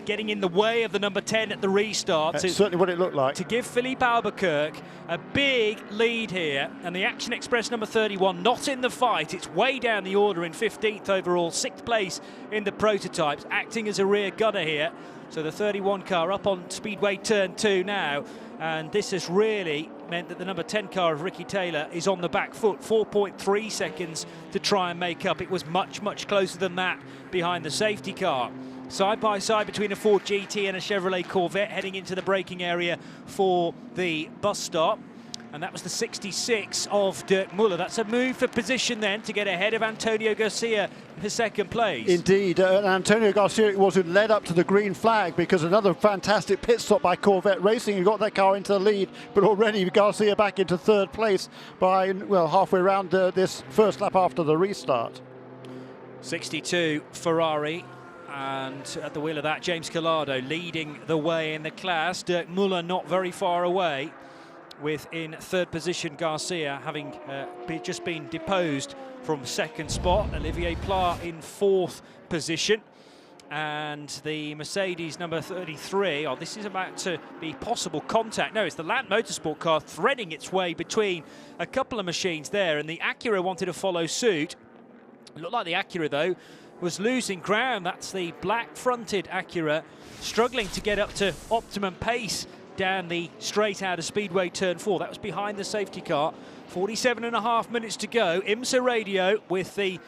getting in the way of the number 10 at the restart. That's certainly what it looked like. To give Philippe Albuquerque a big lead here, and the Action Express number 31 not in the fight. It's way down the order in 15th overall, 6th place in the prototypes, acting as a rear gunner here. So the 31 car up on Speedway Turn 2 now, and this has really meant that the number 10 car of Ricky Taylor is on the back foot. 4.3 seconds to try and make up. It was much closer than that behind the safety car. Side by side between a Ford GT and a Chevrolet Corvette, heading into the braking area for the bus stop. And that was the 66 of Dirk Muller. That's a move for position then to get ahead of Antonio Garcia for 2nd place. Indeed, Antonio Garcia it was who led up to the green flag, because another fantastic pit stop by Corvette Racing, who got that car into the lead, but already Garcia back into 3rd place by, well, halfway around this first lap after the restart. 62 Ferrari. And at the wheel of that, James Collado leading the way in the class. Dirk Muller not very far away, with in 3rd position Garcia having just been deposed from 2nd spot. Olivier Pla in 4th position. And the Mercedes number 33, this is about to be possible contact. No, it's the Land Motorsport car threading its way between a couple of machines there, and the Acura wanted to follow suit. It looked like the Acura, though, was losing ground. That's the black-fronted Acura, struggling to get up to optimum pace down the straight out of Speedway Turn 4. That was behind the safety car. 47.5 minutes to go. IMSA radio with the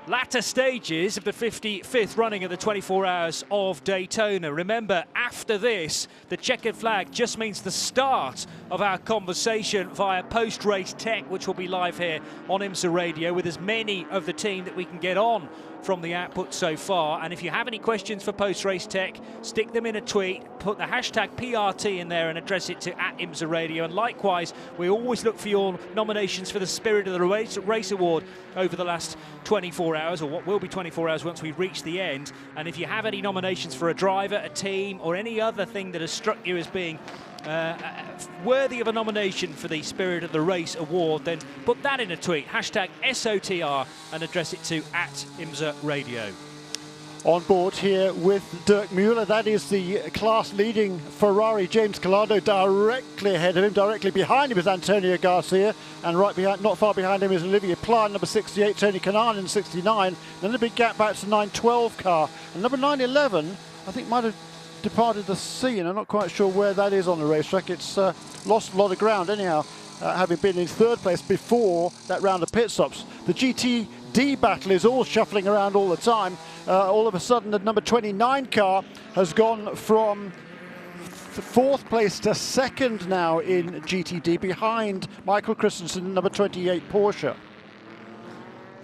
latter stages of the 55th running of the 24 Hours of Daytona. Remember, after this, the checkered flag just means the start of our conversation via post-race tech, which will be live here on IMSA radio with as many of the team that we can get on from the output so far. And if you have any questions for post-race tech, stick them in a tweet, put the hashtag PRT in there and address it to @IMSA Radio. And likewise, we always look for your nominations for the Spirit of the Race Award over the last 24 hours, or what will be 24 hours once we reach the end. And if you have any nominations for a driver, a team, or any other thing that has struck you as being worthy of a nomination for the Spirit of the Race Award, then put that in a tweet, hashtag SOTR, and address it to @IMSA Radio. On board here with Dirk Müller, that is the class-leading Ferrari. James Calado directly ahead of him, directly behind him is Antonio Garcia, and right behind, not far behind him is Olivier Pla, number 68, Tony Kanaan in 69. Then a big gap back to 912 car, and number 911, I think might have departed the scene. I'm not quite sure where that is on the racetrack. It's lost a lot of ground anyhow, having been in third place before that round of pit stops. The GTD battle is all shuffling around all the time. All of a sudden, the number 29 car has gone from fourth place to second now in GTD, behind Michael Christensen, number 28 Porsche.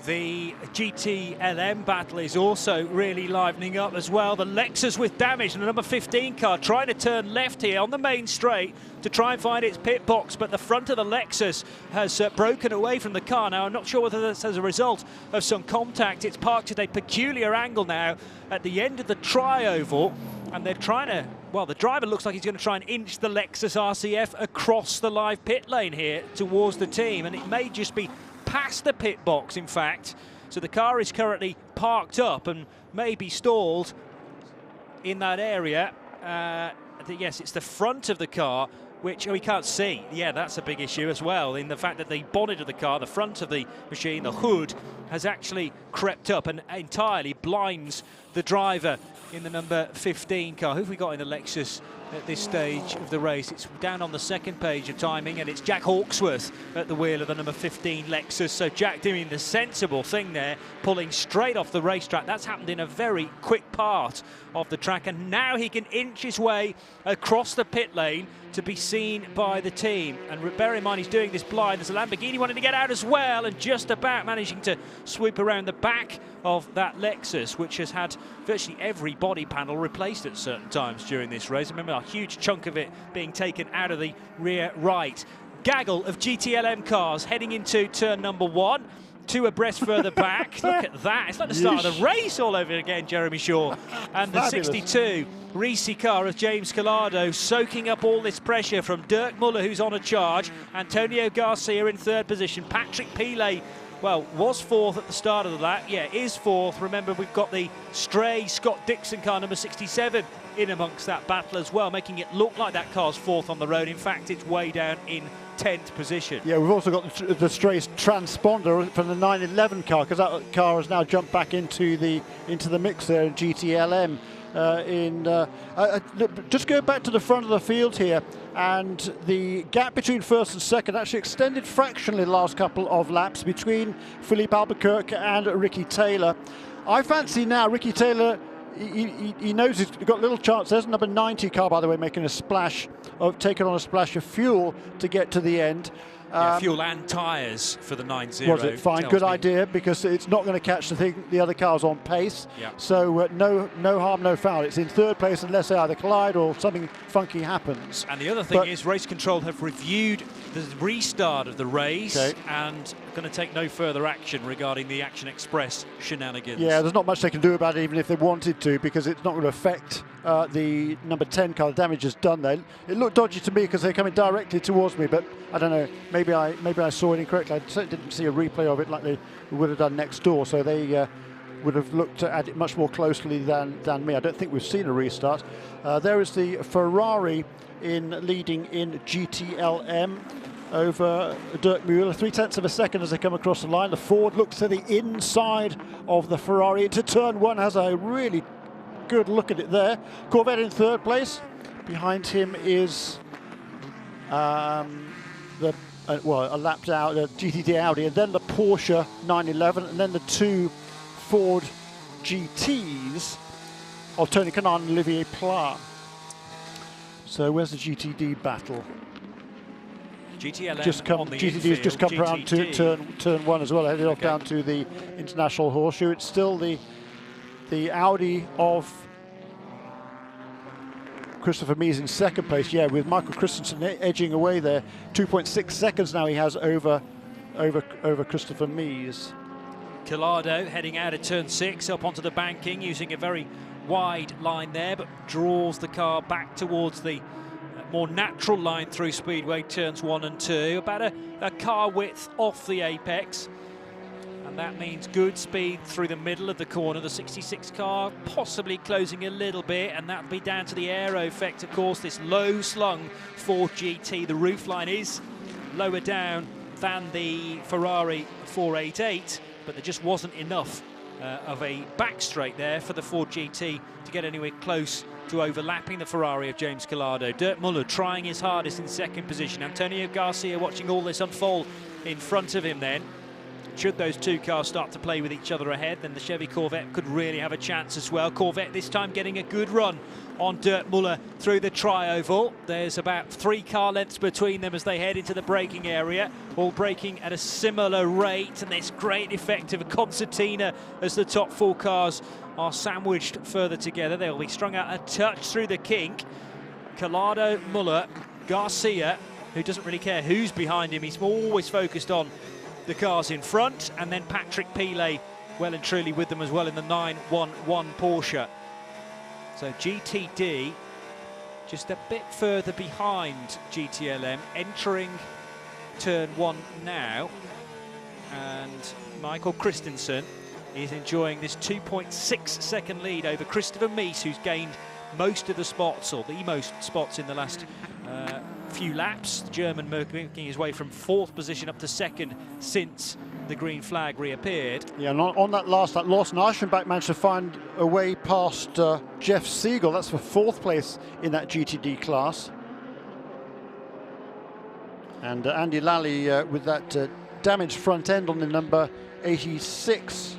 The GTLM battle is also really livening up as well. The Lexus with damage, and the number 15 car trying to turn left here on the main straight to try and find its pit box, but the front of the Lexus has broken away from the car. Now, I'm not sure whether that's as a result of some contact. It's parked at a peculiar angle now at the end of the tri-oval, and they're trying to, well, the driver looks like he's going to try and inch the Lexus RCF across the live pit lane here towards the team, and it may just be past the pit box, in fact. So the car is currently parked up and may be stalled in that area. Yes, it's the front of the car, which we can't see. Yeah, that's a big issue as well, in the fact that the bonnet of the car, the front of the machine, the hood, has actually crept up and entirely blinds the driver in the number 15 car. Who have we got in the Lexus at this stage of the race? It's down on the second page of timing, and it's Jack Hawksworth at the wheel of the number 15 Lexus. So Jack doing the sensible thing there, pulling straight off the racetrack. That's happened in a very quick part of the track, and now he can inch his way across the pit lane to be seen by the team. And bear in mind, he's doing this blind. There's a Lamborghini wanting to get out as well, and just about managing to swoop around the back of that Lexus, which has had virtually every body panel replaced at certain times during this race. Remember, a huge chunk of it being taken out of the rear right. Gaggle of GTLM cars heading into turn number 1. 2 abreast further back. Look at that. It's like the start of the race all over again, Jeremy Shaw. And the 62 Reese car of James Calado soaking up all this pressure from Dirk Müller, who's on a charge. Antonio Garcia in third position. Patrick Pile, well, was fourth at the start of the lap. Yeah, is fourth. Remember, we've got the stray Scott Dixon car, number 67, in amongst that battle as well, making it look like that car's fourth on the road. In fact, it's way down in 10th position. Yeah, we've also got the stray transponder from the 911 car, because that car has now jumped back into the mix there in GTLM. Just go back to the front of the field here, and the gap between first and second actually extended fractionally the last couple of laps between Philippe Albuquerque and Ricky Taylor. I fancy now Ricky Taylor, he knows he's got little chance. There's number 90 car, by the way, making a splash, taking on a splash of fuel to get to the end. Yeah, fuel and tyres for the 9-0. Was it? Fine, good idea, because it's not going to catch the other cars on pace. Yeah. So no harm, no foul. It's in third place unless they either collide or something funky happens. And the other thing is race control have reviewed the restart of the race and going to take no further action regarding the Action Express shenanigans. Yeah, there's not much they can do about it, even if they wanted to, because it's not going to affect the number 10 car. The damage is done there. It looked dodgy to me because they're coming directly towards me, but I don't know. Maybe I saw it incorrectly. I certainly didn't see a replay of it like they would have done next door. So they would have looked at it much more closely than me. I don't think we've seen a restart. There is the Ferrari leading in GTLM over Dirk Müller, 0.3 of a second as they come across the line. The Ford looks to the inside of the Ferrari into turn one. Has a really good look at it there. Corvette in third place. Behind him is a lapped out GTD Audi, and then the Porsche 911, and then the two Ford GTs of Tony Kanaan and Olivier Pla. So where's the GTD battle? GTLM GTD's just come around to turn one as well, headed off down to the International Horseshoe. It's still the Audi of Christopher Mies in second place, with Michael Christensen edging away there. 2.6 seconds now he has over Christopher Mies. Collado heading out of turn 6 up onto the banking, using a very wide line there, but draws the car back towards the more natural line through Speedway turns 1 and 2, about a car width off the apex. And that means good speed through the middle of the corner. The 66 car possibly closing a little bit, and that'll be down to the aero effect, of course. This low slung Ford GT, the roofline is lower down than the Ferrari 488, but there just wasn't enough of a back straight there for the Ford GT to get anywhere close to overlapping the Ferrari of James Collado. Dirk Muller trying his hardest in second position. Antonio Garcia watching all this unfold in front of him then. Should those two cars start to play with each other ahead, then the Chevy Corvette could really have a chance as well. Corvette this time getting a good run on Dirk Muller through the tri-oval. There's about 3 car lengths between them as they head into the braking area, all braking at a similar rate, and this great effect of a concertina as the top 4 cars are sandwiched further together. They'll be strung out a touch through the kink. Collado, Muller, Garcia, who doesn't really care who's behind him, he's always focused on the cars in front, and then Patrick Pilet well and truly with them as well in the 911 Porsche. So GTD just a bit further behind GTLM, entering turn 1 now, and Michael Christensen is enjoying this 2.6 second lead over Christopher Mies, who's gained most of the spots, or the most spots in the last few laps. The German making his way from 4th position up to 2nd since the green flag reappeared. Yeah, and on that last lap, Lawson Eichenbach managed to find a way past Jeff Siegel. That's for 4th place in that GTD class. And Andy Lally with that damaged front end on the number 86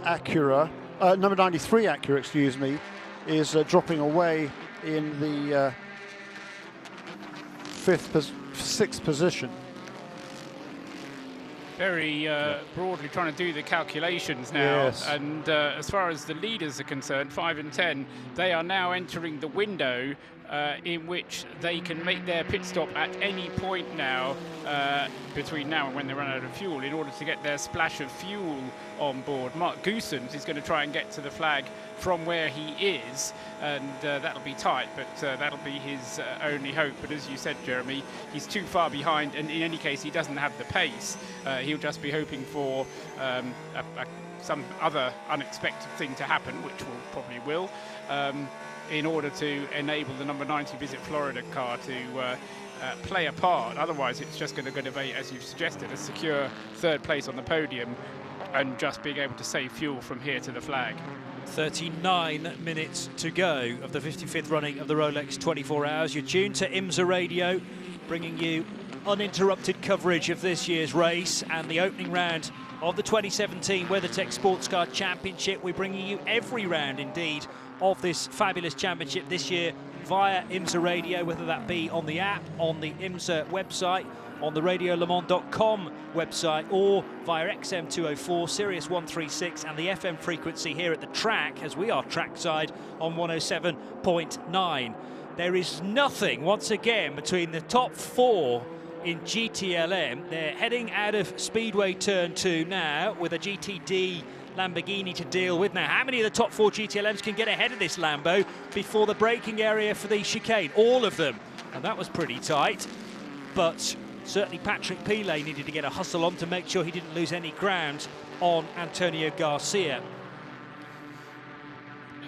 Acura, number 93 Acura, excuse me, is dropping away in the 6th position. Very broadly trying to do the calculations now, yes. And as far as the leaders are concerned, 5 and 10, they are now entering the window in which they can make their pit stop at any point now between now and when they run out of fuel in order to get their splash of fuel on board. Mark Goossens is going to try and get to the flag from where he is, and that'll be tight, but that'll be his only hope. But as you said, Jeremy, he's too far behind, and in any case he doesn't have the pace. He'll just be hoping for some other unexpected thing to happen, which probably will, in order to enable the number 90 Visit Florida car to play a part. Otherwise it's just going to go to, as you've suggested, a secure 3rd place on the podium and just being able to save fuel from here to the flag. 39 minutes to go of the 55th running of the Rolex 24 Hours. You're tuned to IMSA Radio, bringing you uninterrupted coverage of this year's race and the opening round of the 2017 WeatherTech SportsCar Championship. We're bringing you every round, indeed, of this fabulous championship this year via IMSA Radio, whether that be on the app, on the IMSA website, on the radiolemans.com website, or via XM204, Sirius 136, and the FM frequency here at the track, as we are trackside on 107.9. There is nothing, once again, between the top 4 in GTLM. They're heading out of Speedway Turn 2 now with a GTD Lamborghini to deal with. Now, how many of the top 4 GTLMs can get ahead of this Lambo before the braking area for the chicane? All of them. And that was pretty tight. But certainly Patrick Pilet needed to get a hustle on to make sure he didn't lose any ground on Antonio Garcia.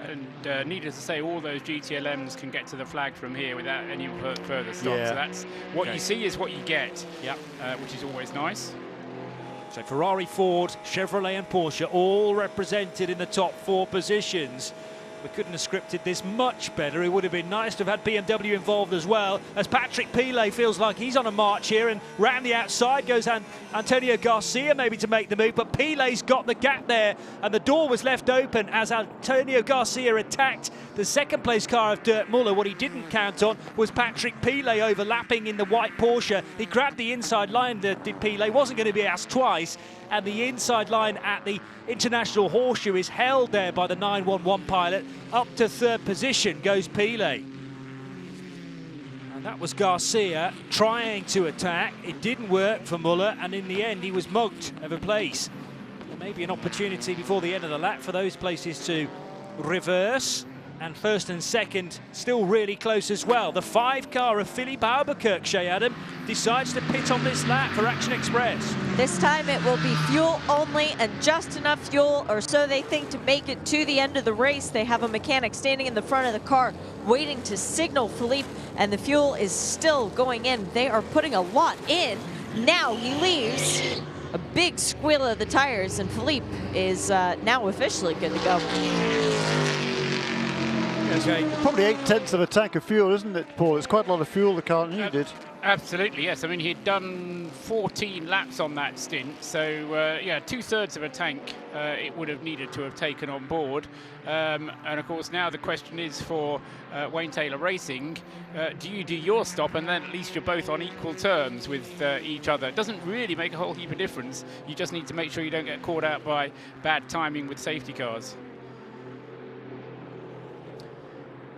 And needless to say, all those GTLMs can get to the flag from here without any further stop. Yeah. So that's what you see is what you get, which is always nice. So Ferrari, Ford, Chevrolet and Porsche all represented in the top 4 positions. We couldn't have scripted this much better. It would have been nice to have had BMW involved as well, as Patrick Pilet feels like he's on a march here, and round the outside goes Antonio Garcia maybe to make the move, but Pilet's got the gap there, and the door was left open as Antonio Garcia attacked the second place car of Dirk Muller. What he didn't count on was Patrick Pilet overlapping in the white Porsche. He grabbed the inside line, did Pilet, wasn't going to be asked twice, and the inside line at the International Horseshoe is held there by the 911 pilot. Up to 3rd position goes Pilet. And that was Garcia trying to attack. It didn't work for Muller, and in the end he was mugged of a place. There may be an opportunity before the end of the lap for those places to reverse. And 1st and 2nd still really close as well. The 5 car of Philippe Albuquerque, Shea Adam, decides to pit on this lap for Action Express. This time it will be fuel only, and just enough fuel, or so they think, to make it to the end of the race. They have a mechanic standing in the front of the car waiting to signal Philippe, and the fuel is still going in. They are putting a lot in. Now he leaves. A big squeal of the tires, and Philippe is now officially good to go. Okay. Probably 8/10 of a tank of fuel, isn't it, Paul? It's quite a lot of fuel the car needed. Absolutely, yes. I mean, he'd done 14 laps on that stint, so yeah, 2/3 of a tank it would have needed to have taken on board. And of course, now the question is for Wayne Taylor Racing, do you do your stop, and then at least you're both on equal terms with each other? It doesn't really make a whole heap of difference. You just need to make sure you don't get caught out by bad timing with safety cars.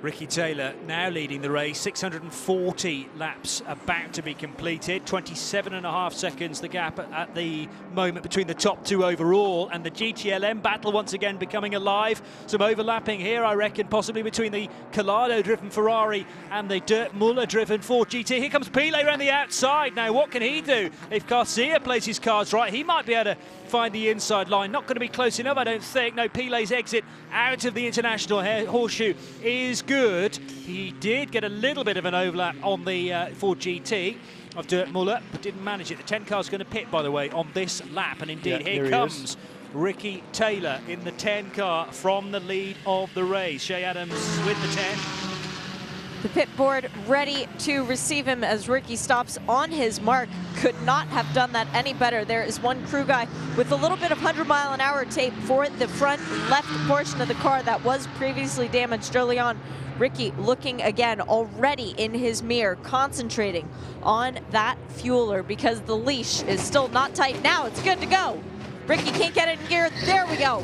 Ricky Taylor now leading the race, 640 laps about to be completed, 27.5 seconds the gap at the moment between the top 2 overall, and the GTLM battle once again becoming alive. Some overlapping here, I reckon, possibly between the Collado-driven Ferrari and the Dirk Muller-driven Ford GT. Here comes Pilet around the outside. Now, what can he do? If Garcia plays his cards right, he might be able to find the inside line. Not going to be close enough, I don't think. No, Pilet's exit out of the International Horseshoe is good. He did get a little bit of an overlap on the Ford GT of Dirk Muller, but didn't manage it. The 10 car's going to pit, by the way, on this lap, and indeed here comes Ricky Taylor in the 10 car from the lead of the race. Shea Adams with the 10. The pit board ready to receive him as Ricky stops on his mark. Could not have done that any better. There is one crew guy with a little bit of 100-mile-an-hour tape for the front left portion of the car that was previously damaged early on. Ricky looking again already in his mirror, concentrating on that fueler because the leash is still not tight. Now it's good to go. Ricky can't get it in gear. There we go.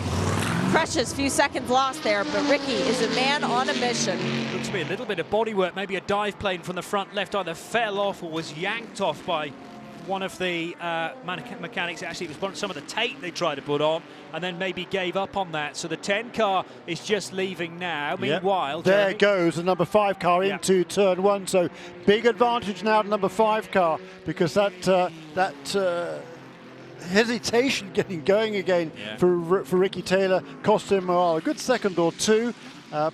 Precious few seconds lost there, but Ricky is a man on a mission. Looks to be a little bit of bodywork, maybe a dive plane from the front left either fell off or was yanked off by one of the mechanics. Actually, it was some of the tape they tried to put on and then maybe gave up on that. So the 10 car is just leaving now. Meanwhile, there goes the number 5 car into turn 1. So big advantage now to number 5 car, because that hesitation getting going again for Ricky Taylor cost him a good second or 2.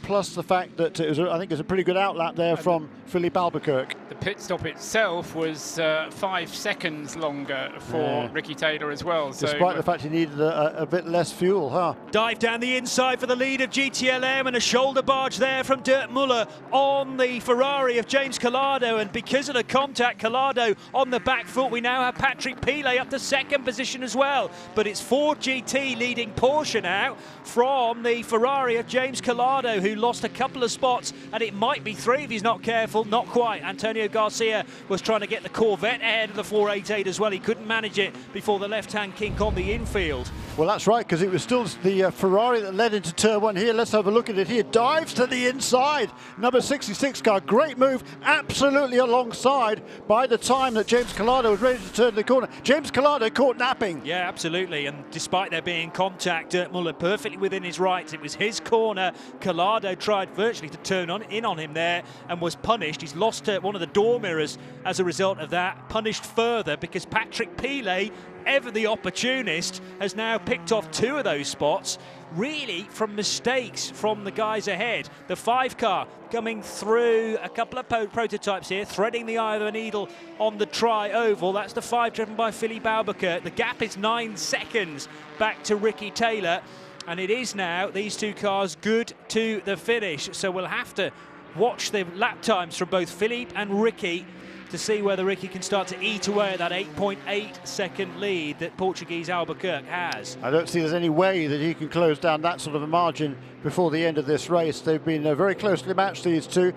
Plus the fact that it was, I think, it was a pretty good outlap there from Philippe Albuquerque. The pit stop itself was 5 seconds longer for Ricky Taylor as well. Despite the fact he needed a bit less fuel, huh? Dive down the inside for the lead of GTLM, and a shoulder barge there from Dirk Muller on the Ferrari of James Collado, and because of the contact, Collado on the back foot. We now have Patrick Pilet up to 2nd position as well, but it's Ford GT leading Porsche now from the Ferrari of James Collado, who lost a couple of spots, and it might be 3 if he's not careful. Not quite. Antonio Garcia was trying to get the Corvette ahead of the 488 as well. He couldn't manage it before the left-hand kink on the infield. Well, that's right, because it was still the Ferrari that led into turn 1 here. Let's have a look at it here. Dives to the inside. Number 66 car, great move, absolutely alongside by the time that James Collado was ready to turn the corner. James Collado caught napping. Yeah, absolutely, and despite there being contact, Dirk Muller perfectly within his rights. It was his corner. Collado tried virtually to turn in on him there and was punished. He's lost one of the door mirrors as a result of that, punished further because Patrick Pilet Ever the opportunist has now picked off 2 of those spots, really from mistakes from the guys ahead. The 5 car coming through a couple of prototypes here, threading the eye of the needle on the tri-oval. That's the 5 driven by Philippe Albuquerque. The gap is 9 seconds back to Ricky Taylor, and it is now, these 2 cars, good to the finish. So we'll have to watch the lap times from both Philippe and Ricky to see whether Ricky can start to eat away at that 8.8 second lead that Portuguese Albuquerque has. I don't see there's any way that he can close down that sort of a margin before the end of this race. They've been very closely matched, these 2.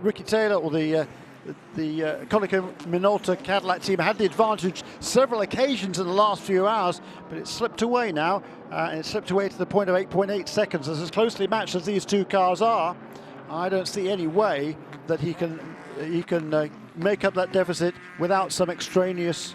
Ricky Taylor, or the Konica Minolta Cadillac team, had the advantage several occasions in the last few hours, but it's slipped away now, and it's slipped away to the point of 8.8 seconds. As closely matched as these 2 cars are, I don't see any way that he can make up that deficit without some extraneous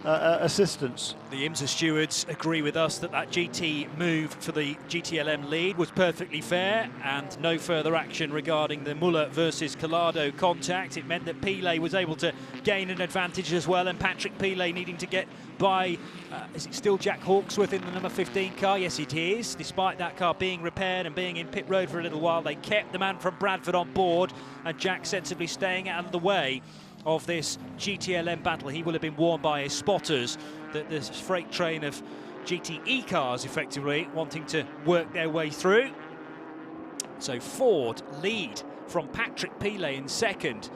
assistance. The IMSA stewards agree with us that GT move for the GTLM lead was perfectly fair, and no further action regarding the Muller versus Collado contact. It meant that Pilet was able to gain an advantage as well, and Patrick Pilet needing to get by, is it still Jack Hawksworth in the number 15 car? Yes, it is. Despite that car being repaired and being in pit road for a little while, they kept the man from Bradford on board, and Jack sensibly staying out of the way of this GTLM battle. He will have been warned by his spotters that this freight train of GTE cars effectively wanting to work their way through. So Ford lead from Patrick Pilet in second,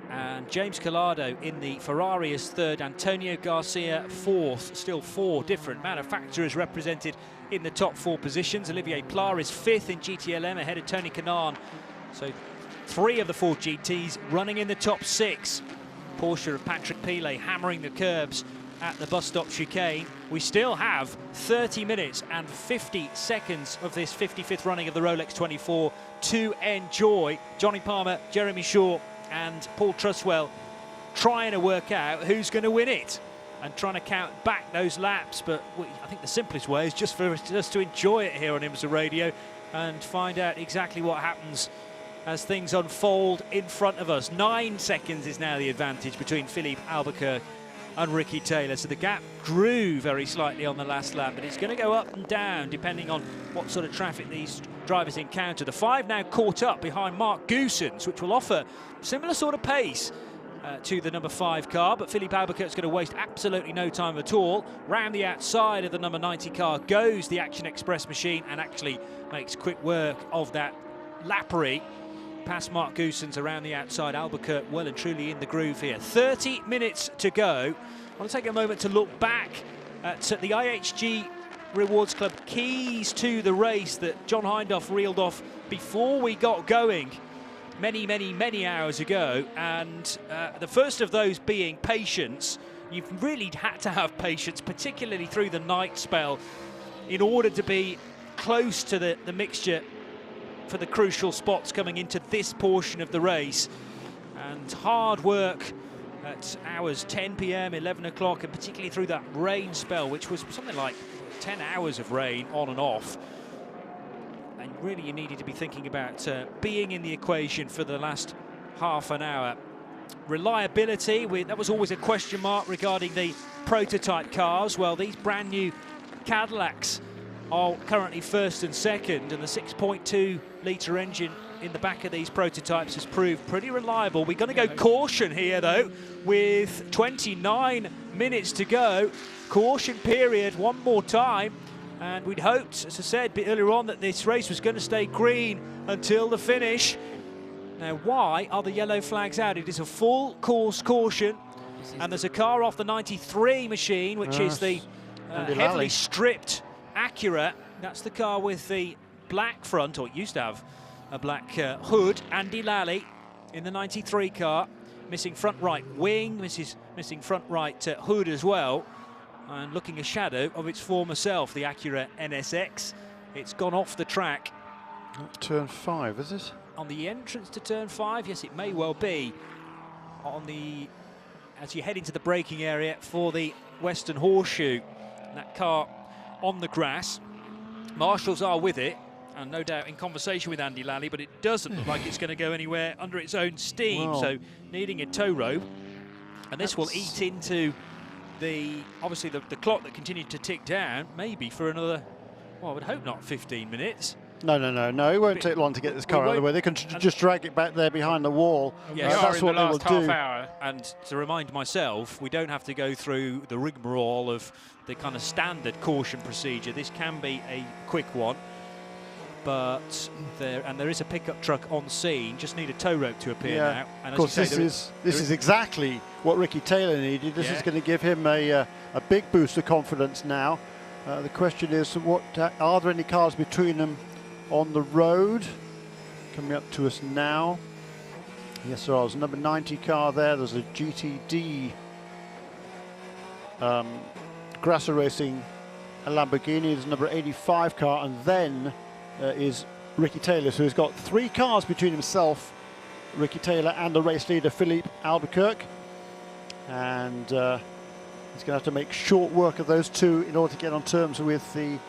and James Collado in the Ferrari is third, Antonio Garcia fourth. Still 4 different manufacturers represented in the top 4 positions. Olivier Pla is fifth in GTLM ahead of Tony Kanaan. So 3 of the 4 GTs running in the top 6. Porsche of Patrick Pilet hammering the curbs at the bus stop chicane. We still have 30 minutes and 50 seconds of this 55th running of the Rolex 24 to enjoy. Johnny Palmer, Jeremy Shaw and Paul Truswell trying to work out who's going to win it and trying to count back those laps. But I think the simplest way is just for us to enjoy it here on IMSA Radio and find out exactly what happens as things unfold in front of us. 9 seconds is now the advantage between Philippe Albuquerque and Ricky Taylor. So the gap grew very slightly on the last lap, but it's going to go up and down depending on what sort of traffic these drivers encounter. The 5 now caught up behind Mark Goosens, which will offer similar sort of pace to the number 5 car, but Philippe Albuquerque's going to waste absolutely no time at all. Round the outside of the number 90 car goes the Action Express machine and actually makes quick work of that lappery past Mark Goosens around the outside. Albuquerque well and truly in the groove here. 30 minutes to go. I want to take a moment to look back at the IHG Rewards Club keys to the race that John Hindhaugh reeled off before we got going many hours ago, and the first of those being patience. You've really had to have patience, particularly through the night spell, in order to be close to the mixture for the crucial spots coming into this portion of the race. And hard work at hours 10 p.m, 11 o'clock, and particularly through that rain spell, which was something like 10 hours of rain on and off. And really you needed to be thinking about being in the equation for the last half an hour. Reliability, that was always a question mark regarding the prototype cars. Well, these brand new Cadillacs are currently first and second, and the 6.2 litre engine in the back of these prototypes has proved pretty reliable. We're going to go caution here though, with 29 minutes to go. Caution period one more time, and we'd hoped, as I said a bit earlier on, that this race was going to stay green until the finish. Now, why are the yellow flags out? It is a full course caution, and there's a car off the 93 machine, which is the heavily stripped Acura. That's the car with the black front, or it used to have a black hood. Andy Lally in the 93 car, missing front right wing, missing front right hood as well, and looking a shadow of its former self, the Acura NSX. It's gone off the track. Turn 5, is it? On the entrance to turn 5, yes, it may well be. As you head into the braking area for the Western Horseshoe, that car on the grass. Marshals are with it, and no doubt in conversation with Andy Lally, but it doesn't look like it's going to go anywhere under its own steam, so needing a tow rope. And this will eat into obviously the clock that continued to tick down, maybe for another, well, I would hope not 15 minutes. No. It won't take long to get this car out of the way. They can just drag it back there behind the wall. Yes, that's what they will do. Hour. And to remind myself, we don't have to go through the rigmarole of the kind of standard caution procedure. This can be a quick one, but there is a pickup truck on scene. Just need a tow rope to appear now. And of course, this is exactly what Ricky Taylor needed. This is going to give him a big boost of confidence now. The question is, are there any cars between them on the road? Coming up to us now. Yes, there are. There's a number 90 car there. There's a GTD Grasser Racing, a Lamborghini. There's a number 85 car, and then is Ricky Taylor, so he's got 3 cars between himself, Ricky Taylor, and the race leader Philippe Albuquerque, and he's going to have to make short work of those 2 in order to get on terms with the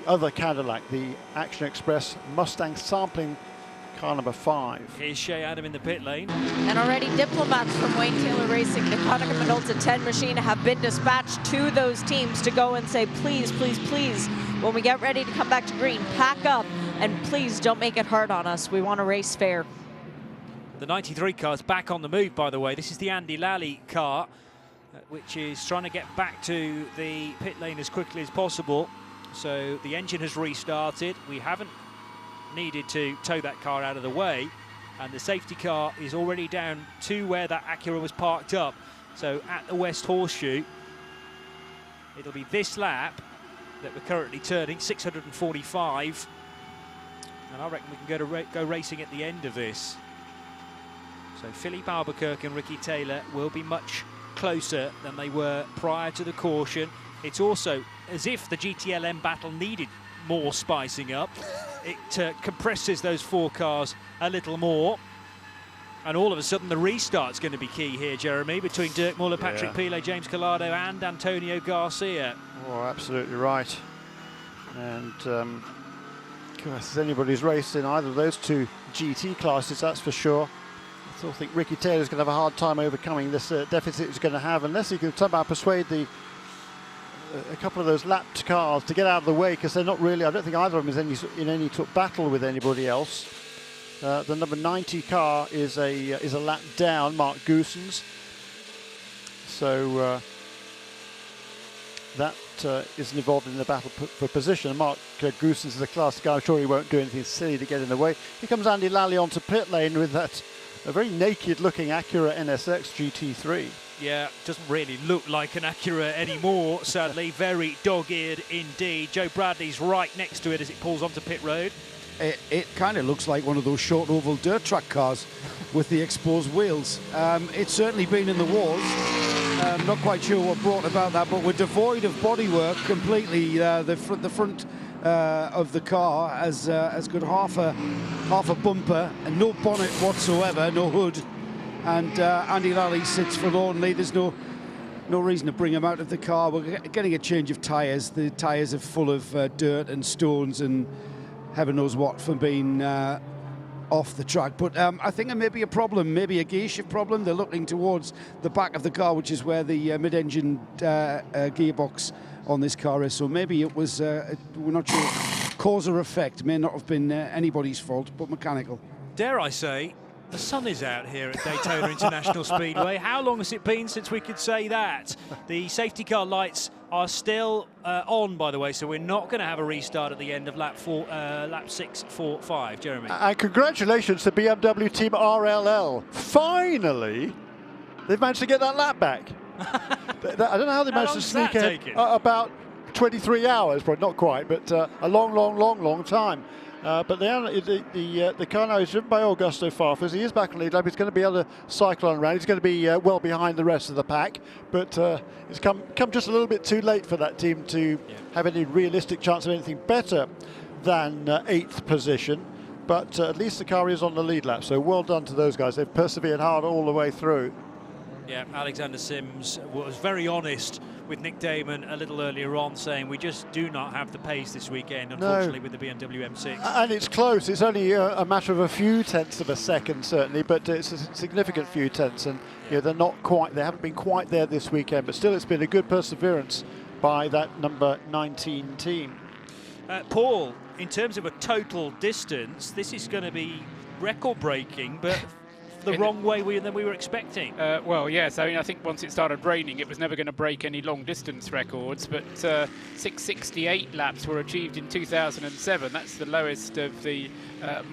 other Cadillac, the Action Express Mustang sampling car number 5. Here's Shea Adam in the pit lane. And already diplomats from Wayne Taylor Racing, the Konica Minolta 10 machine, have been dispatched to those teams to go and say, please, please, please, when we get ready to come back to green, pack up and please don't make it hard on us. We want to race fair. The 93 car's back on the move, by the way. This is the Andy Lally car, which is trying to get back to the pit lane as quickly as possible. So the engine has restarted. We haven't needed to tow that car out of the way, and the safety car is already down to where that Acura was parked up. So at the West Horseshoe, it'll be this lap that we're currently turning, 645, and I reckon we can go racing at the end of this. So Philippe Albuquerque and Ricky Taylor will be much closer than they were prior to the caution. It's also as if the GTLM battle needed more spicing up. It compresses those 4 cars a little more, and all of a sudden the restart's going to be key here, Jeremy, between Dirk Muller, Patrick Pilet, James Collado and Antonio Garcia. Oh, absolutely right. And if anybody's raced in either of those 2 GT classes, that's for sure. I still think Ricky Taylor's going to have a hard time overcoming this deficit he's going to have, unless he can somehow persuade a couple of those lapped cars to get out of the way, because they're not really, I don't think either of them is in any sort of battle with anybody else. The number 90 car is a lap down, Mark Goossens. So that isn't involved in the battle for position. Mark Goossens is a class guy. I'm sure he won't do anything silly to get in the way. Here comes Andy Lally onto pit lane with a very naked-looking Acura NSX GT3. Yeah, doesn't really look like an Acura anymore, sadly. Very dog-eared indeed. Joe Bradley's right next to it as it pulls onto pit road. It kind of looks like one of those short oval dirt track cars with the exposed wheels. It's certainly been in the wars. I'm not quite sure what brought about that, but we're devoid of bodywork completely. The front of the car has got half a bumper and no bonnet whatsoever, no hood. And Andy Lally sits forlornly. There's no reason to bring him out of the car. We're getting a change of tyres. The tyres are full of dirt and stones and heaven knows what from being off the track. But I think it may be a problem, maybe a gearshift problem. They're looking towards the back of the car, which is where the mid-engine gearbox on this car is. So maybe it was, we're not sure, cause or effect. May not have been anybody's fault, but mechanical. Dare I say, the sun is out here at Daytona International Speedway. How long has it been since we could say that? The safety car lights are still on, by the way, so we're not going to have a restart at the end of lap 6, 4, 5. Jeremy. And congratulations to BMW Team RLL. Finally, they've managed to get that lap back. I don't know how they managed to sneak in about 23 hours, probably not quite, but a long time. But the car now is driven by Augusto Farfus. He is back on lead lap. He's going to be able to cycle on around. He's going to be well behind the rest of the pack. But it's come just a little bit too late for that team to have any realistic chance of anything better than 8th position. But at least the car is on the lead lap. So well done to those guys. They've persevered hard all the way through. Yeah, Alexander Sims was very honest with Nick Damon a little earlier on, saying we just do not have the pace this weekend, unfortunately, with the BMW M6. And it's close. It's only a matter of a few tenths of a second, certainly, but it's a significant few tenths. And they're not quite. They haven't been quite there this weekend, but still, it's been a good perseverance by that number 19 team. Paul, in terms of a total distance, this is going to be record-breaking, but the wrong way than we were expecting. Well, yes. I mean, I think once it started raining, it was never going to break any long-distance records. But 668 laps were achieved in 2007. That's the lowest of the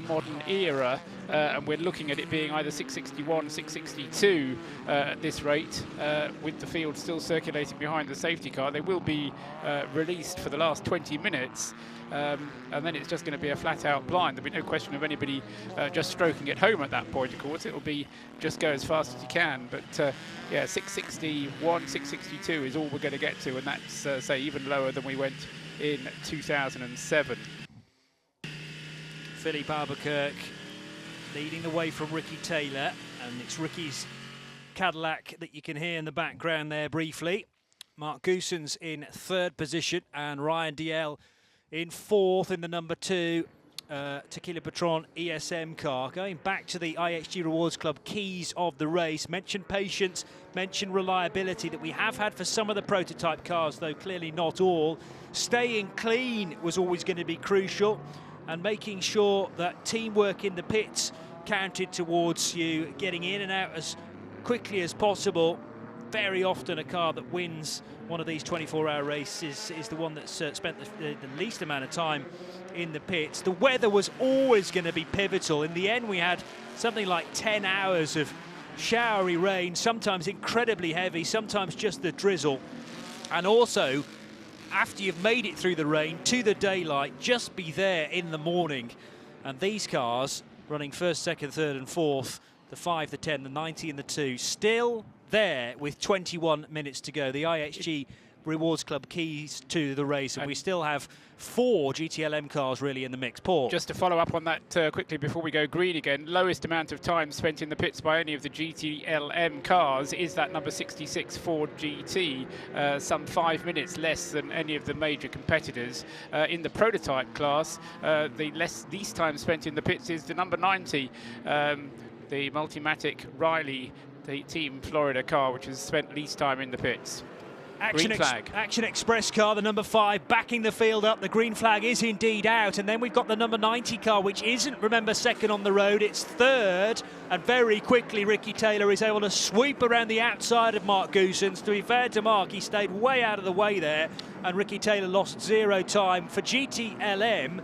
modern era. And we're looking at it being either 661, 662 at this rate, with the field still circulating behind the safety car. They will be released for the last 20 minutes. And then it's just going to be a flat-out blind. There'll be no question of anybody just stroking it home at that point, of course. It'll be just go as fast as you can. But, yeah, 661, 662 is all we're going to get to, and that's, say, even lower than we went in 2007. Philippe Albuquerque leading the way from Ricky Taylor, and it's Ricky's Cadillac that you can hear in the background there briefly. Mark Goossens in third position, and Ryan DL in fourth in the number 2 Tequila Patrón ESM car. Going back to the IHG Rewards Club keys of the race, mention patience, mention reliability that we have had for some of the prototype cars, though clearly not all. Staying clean was always going to be crucial, and making sure that teamwork in the pits counted towards you getting in and out as quickly as possible. Very often a car that wins one of these 24-hour races is the one that's spent the least amount of time in the pits. The weather was always going to be pivotal. In the end, we had something like 10 hours of showery rain, sometimes incredibly heavy, sometimes just the drizzle. And also, after you've made it through the rain to the daylight, just be there in the morning. And these cars running first, second, third and fourth, the 5, the 10, the 90 and the 2, still there with 21 minutes to go. The IHG Rewards Club keys to the race, and we still have 4 GTLM cars really in the mix. Paul? Just to follow up on that quickly before we go green again, lowest amount of time spent in the pits by any of the GTLM cars is that number 66 Ford GT, some 5 minutes less than any of the major competitors. In the prototype class, the least time spent in the pits is the number 90, the Multimatic Riley, the Team Florida car, which has spent least time in the pits. Action Express car, the number 5, backing the field up. The green flag is indeed out. And then we've got the number 90 car, which isn't, remember, second on the road. It's third. And very quickly, Ricky Taylor is able to sweep around the outside of Mark Goossens. To be fair to Mark, he stayed way out of the way there. And Ricky Taylor lost 0 time. For GTLM,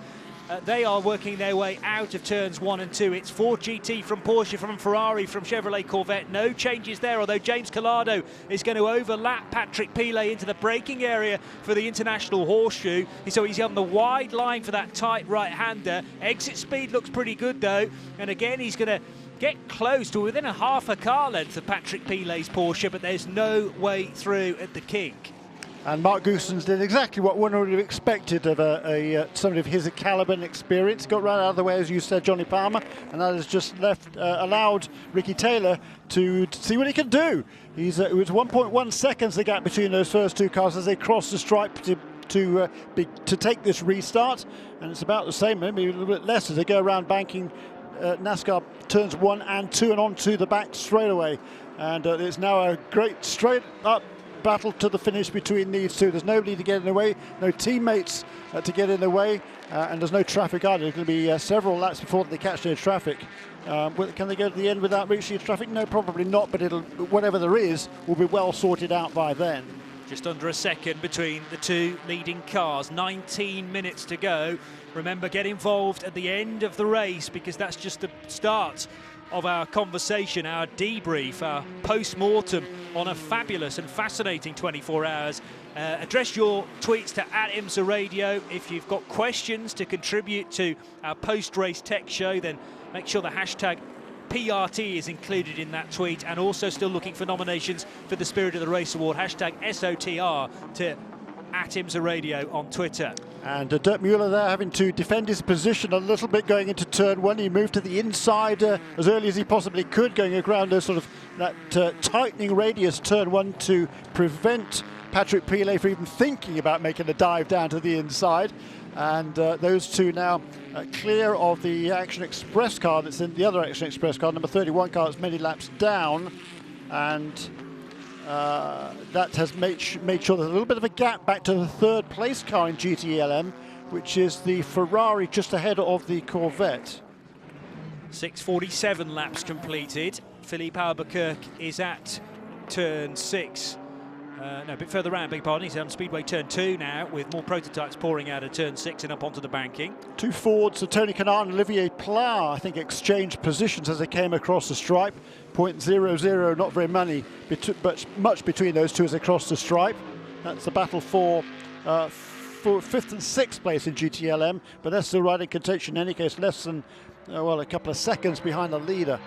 they are working their way out of turns 1 and 2. It's Ford GT from Porsche, from Ferrari, from Chevrolet Corvette. No changes there, although James Collado is going to overlap Patrick Pilet into the braking area for the International Horseshoe. So he's on the wide line for that tight right-hander. Exit speed looks pretty good, though. And again, he's going to get close to within a half a car length of Patrick Pilet's Porsche, but there's no way through at the kink. And Mark Goossens did exactly what one would have expected of somebody of his caliber and experience. Got right out of the way, as you said, Johnny Palmer, and that has just allowed Ricky Taylor to see what he can do. It was 1.1 seconds the gap between those first 2 cars as they crossed the stripe to take this restart, and it's about the same, maybe a little bit less as they go around banking NASCAR turns 1 and 2 and onto the back straightaway. And there's now a great straight up battle to the finish between these two. There's nobody to get in the way, no teammates to get in the way, and there's no traffic either. There's going to be several laps before they catch their traffic. Can they go to the end without reaching the traffic? No, probably not, but whatever there is will be well sorted out by then. Just under a second between the 2 leading cars, 19 minutes to go. Remember, get involved at the end of the race, because that's just the start of our conversation, our debrief, our post-mortem on a fabulous and fascinating 24 hours. Address your tweets to @IMSA Radio. If you've got questions to contribute to our post-race tech show, then make sure the hashtag PRT is included in that tweet, and also still looking for nominations for the Spirit of the Race Award, hashtag SOTR to @IMSA Radio on Twitter. And Dirk Mueller there having to defend his position a little bit going into turn 1. He moved to the inside as early as he possibly could, going around a sort of that tightening radius turn 1 to prevent Patrick Pilet for even thinking about making a dive down to the inside. And those two now clear of the Action Express car that's in the other Action Express car, number 31 car, that's many laps down. And that has made sure there's a little bit of a gap back to the third place car in GTLM, which is the Ferrari just ahead of the Corvette. 6:47 laps completed. Philippe Albuquerque is at turn 6. No, a bit further around, beg your pardon. He's on Speedway turn 2 now, with more prototypes pouring out of turn 6 and up onto the banking. Two Fords, so Tony Kanaan and Olivier Pla, I think, exchanged positions as they came across the stripe. 0.00, not very many, but much between those two as they crossed the stripe. That's the battle for 5th and 6th place in GTLM, but they're still right in contention in any case, less than, well, a couple of seconds behind the leader.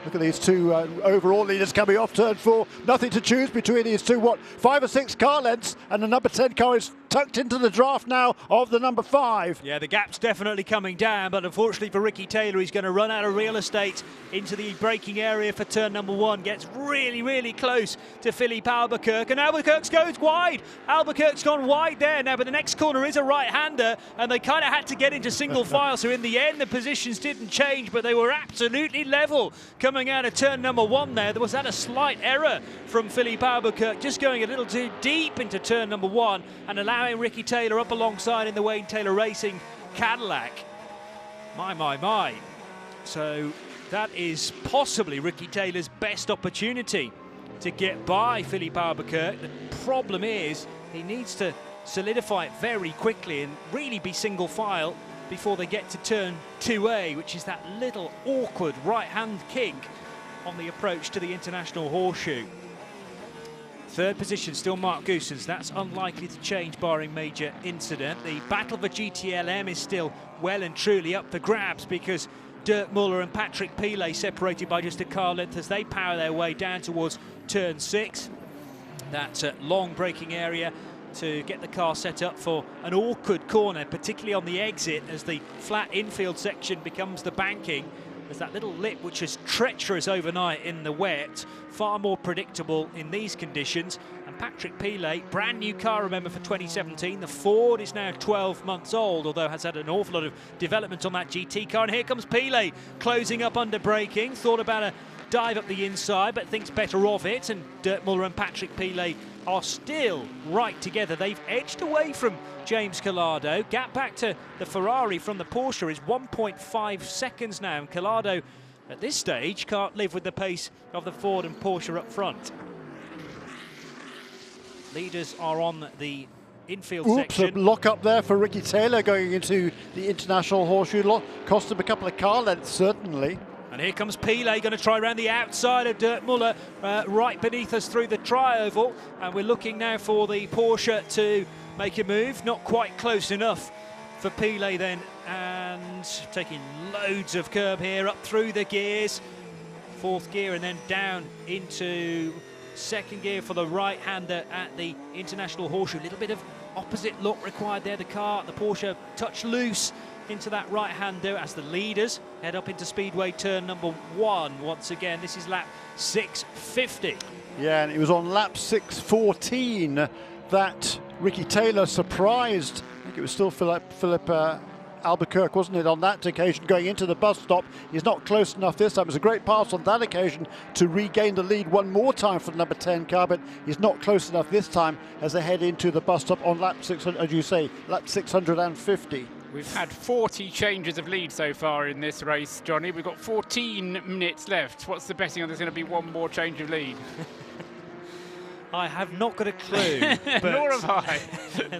Look at these two overall leaders coming off turn 4. Nothing to choose between these two. What, 5 or 6 car lengths, and the number 10 car is tucked into the draft now of the number 5. Yeah, the gap's definitely coming down, but unfortunately for Ricky Taylor, he's going to run out of real estate into the braking area for turn number 1. Gets really, really close to Philippe Albuquerque, and Albuquerque goes wide. Albuquerque's gone wide there now, but the next corner is a right-hander, and they kind of had to get into single file, so in the end the positions didn't change, but they were absolutely level coming out of turn number 1 there. There was that a slight error from Philippe Albuquerque, just going a little too deep into turn number 1 and allowing Ricky Taylor up alongside in the Wayne Taylor Racing Cadillac. My. So that is possibly Ricky Taylor's best opportunity to get by Philippe Albuquerque. The problem is he needs to solidify it very quickly and really be single file before they get to turn 2A, which is that little awkward right-hand kink on the approach to the International Horseshoe. Third position, still Mark Goossens. That's unlikely to change barring major incident. The battle for GTLM is still well and truly up for grabs because Dirk Muller and Patrick Pilet separated by just a car length as they power their way down towards turn 6. That long braking area to get the car set up for an awkward corner, particularly on the exit as the flat infield section becomes the banking. There's that little lip which is treacherous overnight in the wet, far more predictable in these conditions. And Patrick Pilet, brand new car, remember, for 2017. The Ford is now 12 months old, although has had an awful lot of development on that GT car. And here comes Pilet closing up under braking. Thought about a dive up the inside, but thinks better of it. And Dirk Muller and Patrick Pilet are still right together. They've edged away from James Collado. Gap back to the Ferrari from the Porsche is 1.5 seconds now, and Collado at this stage can't live with the pace of the Ford and Porsche up front. Leaders are on the infield section. A lock up there for Ricky Taylor going into the International Horseshoe. Cost him a couple of car lengths, certainly. And here comes Pilet, going to try around the outside of Dirk Muller, right beneath us through the tri-oval. And we're looking now for the Porsche to make a move. Not quite close enough for Pilet then. And taking loads of curb here, up through the gears. 4th gear and then down into 2nd gear for the right-hander at the International Horseshoe. A little bit of opposite look required there. The Porsche touch loose into that right-hander as the leaders head up into Speedway turn number 1. Once again, this is lap 650. Yeah, and it was on lap 614 that Ricky Taylor surprised. I think it was still Philippe Albuquerque, wasn't it, on that occasion, going into the bus stop. He's not close enough this time. It was a great pass on that occasion to regain the lead one more time for the number 10 car, but he's not close enough this time as they head into the bus stop on lap 600, as you say, lap 650. We've had 40 changes of lead so far in this race, Johnny. We've got 14 minutes left. What's the betting on there's going to be one more change of lead? I have not got a clue. But nor have I.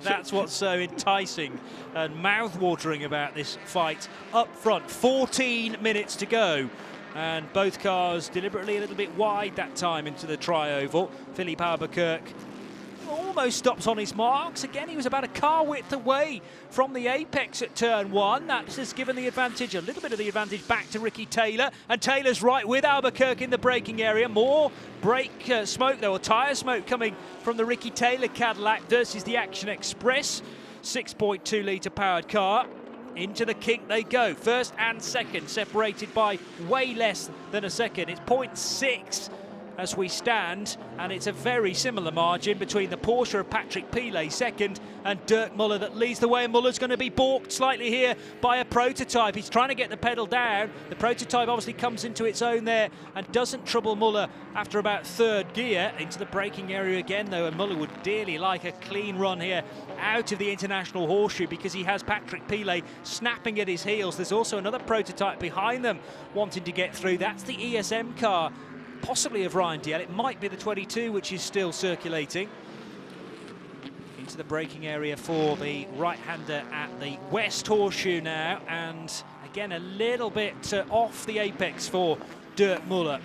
That's what's so enticing and mouth-watering about this fight. Up front, 14 minutes to go. And both cars deliberately a little bit wide that time into the tri-oval. Philippe Albuquerque almost stops on his marks. Again, he was about a car width away from the apex at turn 1. That has given the advantage, a little bit of the advantage, back to Ricky Taylor. And Taylor's right with Albuquerque in the braking area. More brake smoke, though, or tyre smoke coming from the Ricky Taylor Cadillac versus the Action Express. 6.2 litre powered car. Into the kink they go. First and second, separated by way less than a second. It's 0.6. as we stand, and it's a very similar margin between the Porsche of Patrick Pilet second and Dirk Muller that leads the way. Muller's going to be balked slightly here by a prototype. He's trying to get the pedal down. The prototype obviously comes into its own there and doesn't trouble Muller after about third gear. Into the braking area again though, and Muller would dearly like a clean run here out of the International Horseshoe because he has Patrick Pilet snapping at his heels. There's also another prototype behind them wanting to get through. That's the ESM car, possibly of Ryan Diel. It might be the 22 which is still circulating. Into the braking area for the right-hander at the West Horseshoe now, and again a little bit off the apex for Dirk Muller.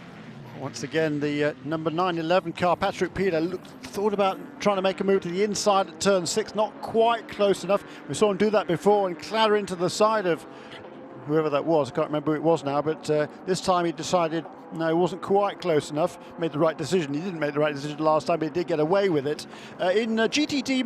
Once again, the number 911 car, Patrick Pilet, thought about trying to make a move to the inside at turn 6, not quite close enough. We saw him do that before and clatter into the side of whoever that was. I can't remember who it was now, but this time he decided no, it wasn't quite close enough. Made the right decision. He didn't make the right decision last time, but he did get away with it. In GTD,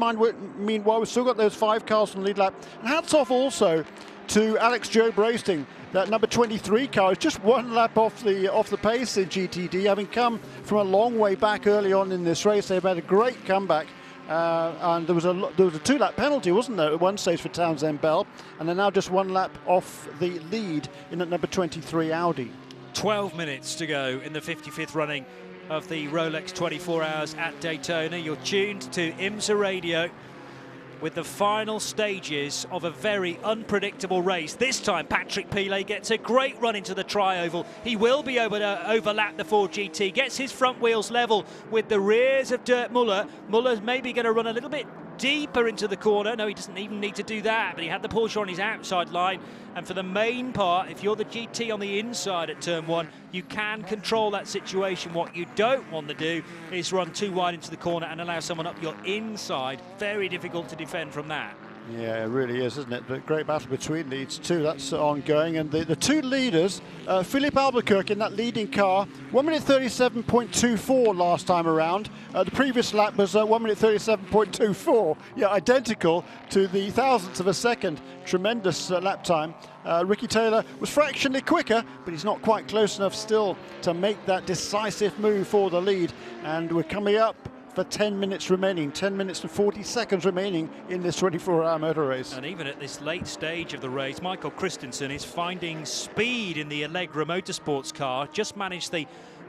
meanwhile, we've still got those 5 cars from the lead lap. And hats off also to Alex Joe Brasting. That number 23 car is just 1 lap off the pace in GTD, having come from a long way back early on in this race. They've had a great comeback. And there was a 2-lap penalty, wasn't there, at one stage for Townsend Bell, and they're now just 1 lap off the lead in that number 23 Audi. 12 minutes to go in the 55th running of the Rolex 24 Hours at Daytona. You're tuned to IMSA Radio with the final stages of a very unpredictable race. This time Patrick Pilet gets a great run into the tri-oval. He will be able to overlap the Ford GT, gets his front wheels level with the rears of Dirk Muller. Muller's maybe going to run a little bit deeper into the corner. No, he doesn't even need to do that, but he had the Porsche on his outside line. And for the main part, if you're the GT on the inside at turn 1, you can control that situation. What you don't want to do is run too wide into the corner and allow someone up your inside. Very difficult to defend from that. Yeah, it really is, isn't it? But great battle between these two. That's ongoing. And the 2 leaders, Philippe Albuquerque in that leading car, 1 minute 37.24 last time around. The previous lap was 1 minute 37.24. Yeah, identical to the thousandths of a second. Tremendous lap time. Ricky Taylor was fractionally quicker, but he's not quite close enough still to make that decisive move for the lead. And we're coming up for 10 minutes remaining, 10 minutes and 40 seconds remaining in this 24-hour motor race. And even at this late stage of the race, Michael Christensen is finding speed in the Allegra Motorsports car, just managed the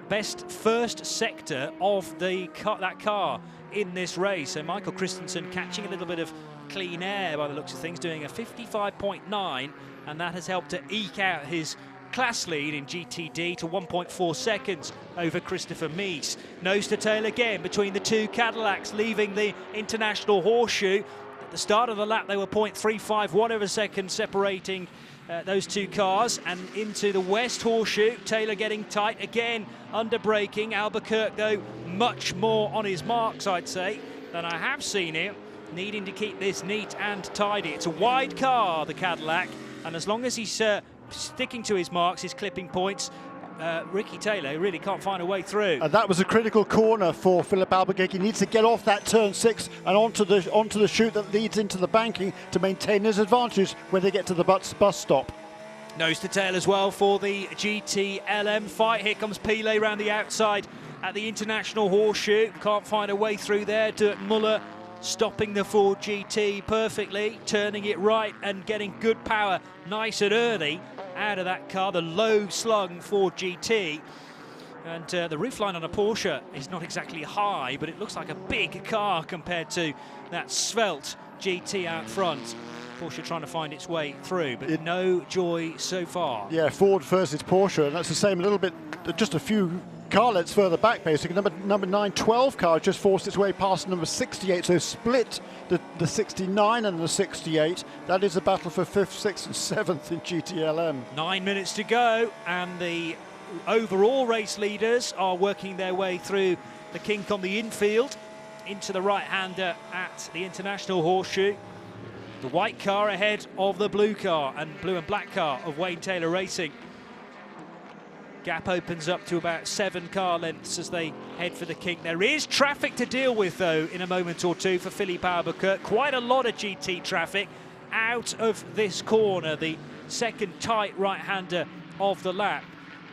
best first sector of that car in this race. So Michael Christensen catching a little bit of clean air by the looks of things, doing a 55.9, and that has helped to eke out his class lead in GTD to 1.4 seconds over Christopher Meese. Nose to tail again between the 2 Cadillacs, leaving the International Horseshoe. At the start of the lap, they were 0.351 of a second separating those 2 cars, and into the West Horseshoe. Taylor getting tight again, under braking. Albuquerque, though, much more on his marks, I'd say, than I have seen him, needing to keep this neat and tidy. It's a wide car, the Cadillac, and as long as he's sticking to his marks, his clipping points, Ricky Taylor really can't find a way through. And that was a critical corner for Philippe Albuquerque. He needs to get off that turn 6 and onto the chute that leads into the banking to maintain his advantage when they get to the bus stop. Nose to tail as well for the GTLM fight. Here comes Pilet around the outside at the International Horseshoe. Can't find a way through there. Dirk Muller stopping the Ford GT perfectly, turning it right and getting good power nice and early out of that car, the low-slung Ford GT. And the roofline on a Porsche is not exactly high, but it looks like a big car compared to that svelte GT out front. Porsche trying to find its way through, but no joy so far. Yeah, Ford versus Porsche, and that's the same a little bit, just a few carlets further back, basically. Number 912 car just forced its way past number 68, so split the 69 and the 68. That is a battle for 5th, 6th and 7th in GTLM. 9 minutes to go, and the overall race leaders are working their way through the kink on the infield into the right-hander at the International Horseshoe. The white car ahead of the blue car and blue and black car of Wayne Taylor Racing. Gap opens up to about 7 car lengths as they head for the kink. There is traffic to deal with, though, in a moment or two for Philippe Albuquerque. Quite a lot of GT traffic out of this corner, the second tight right-hander of the lap.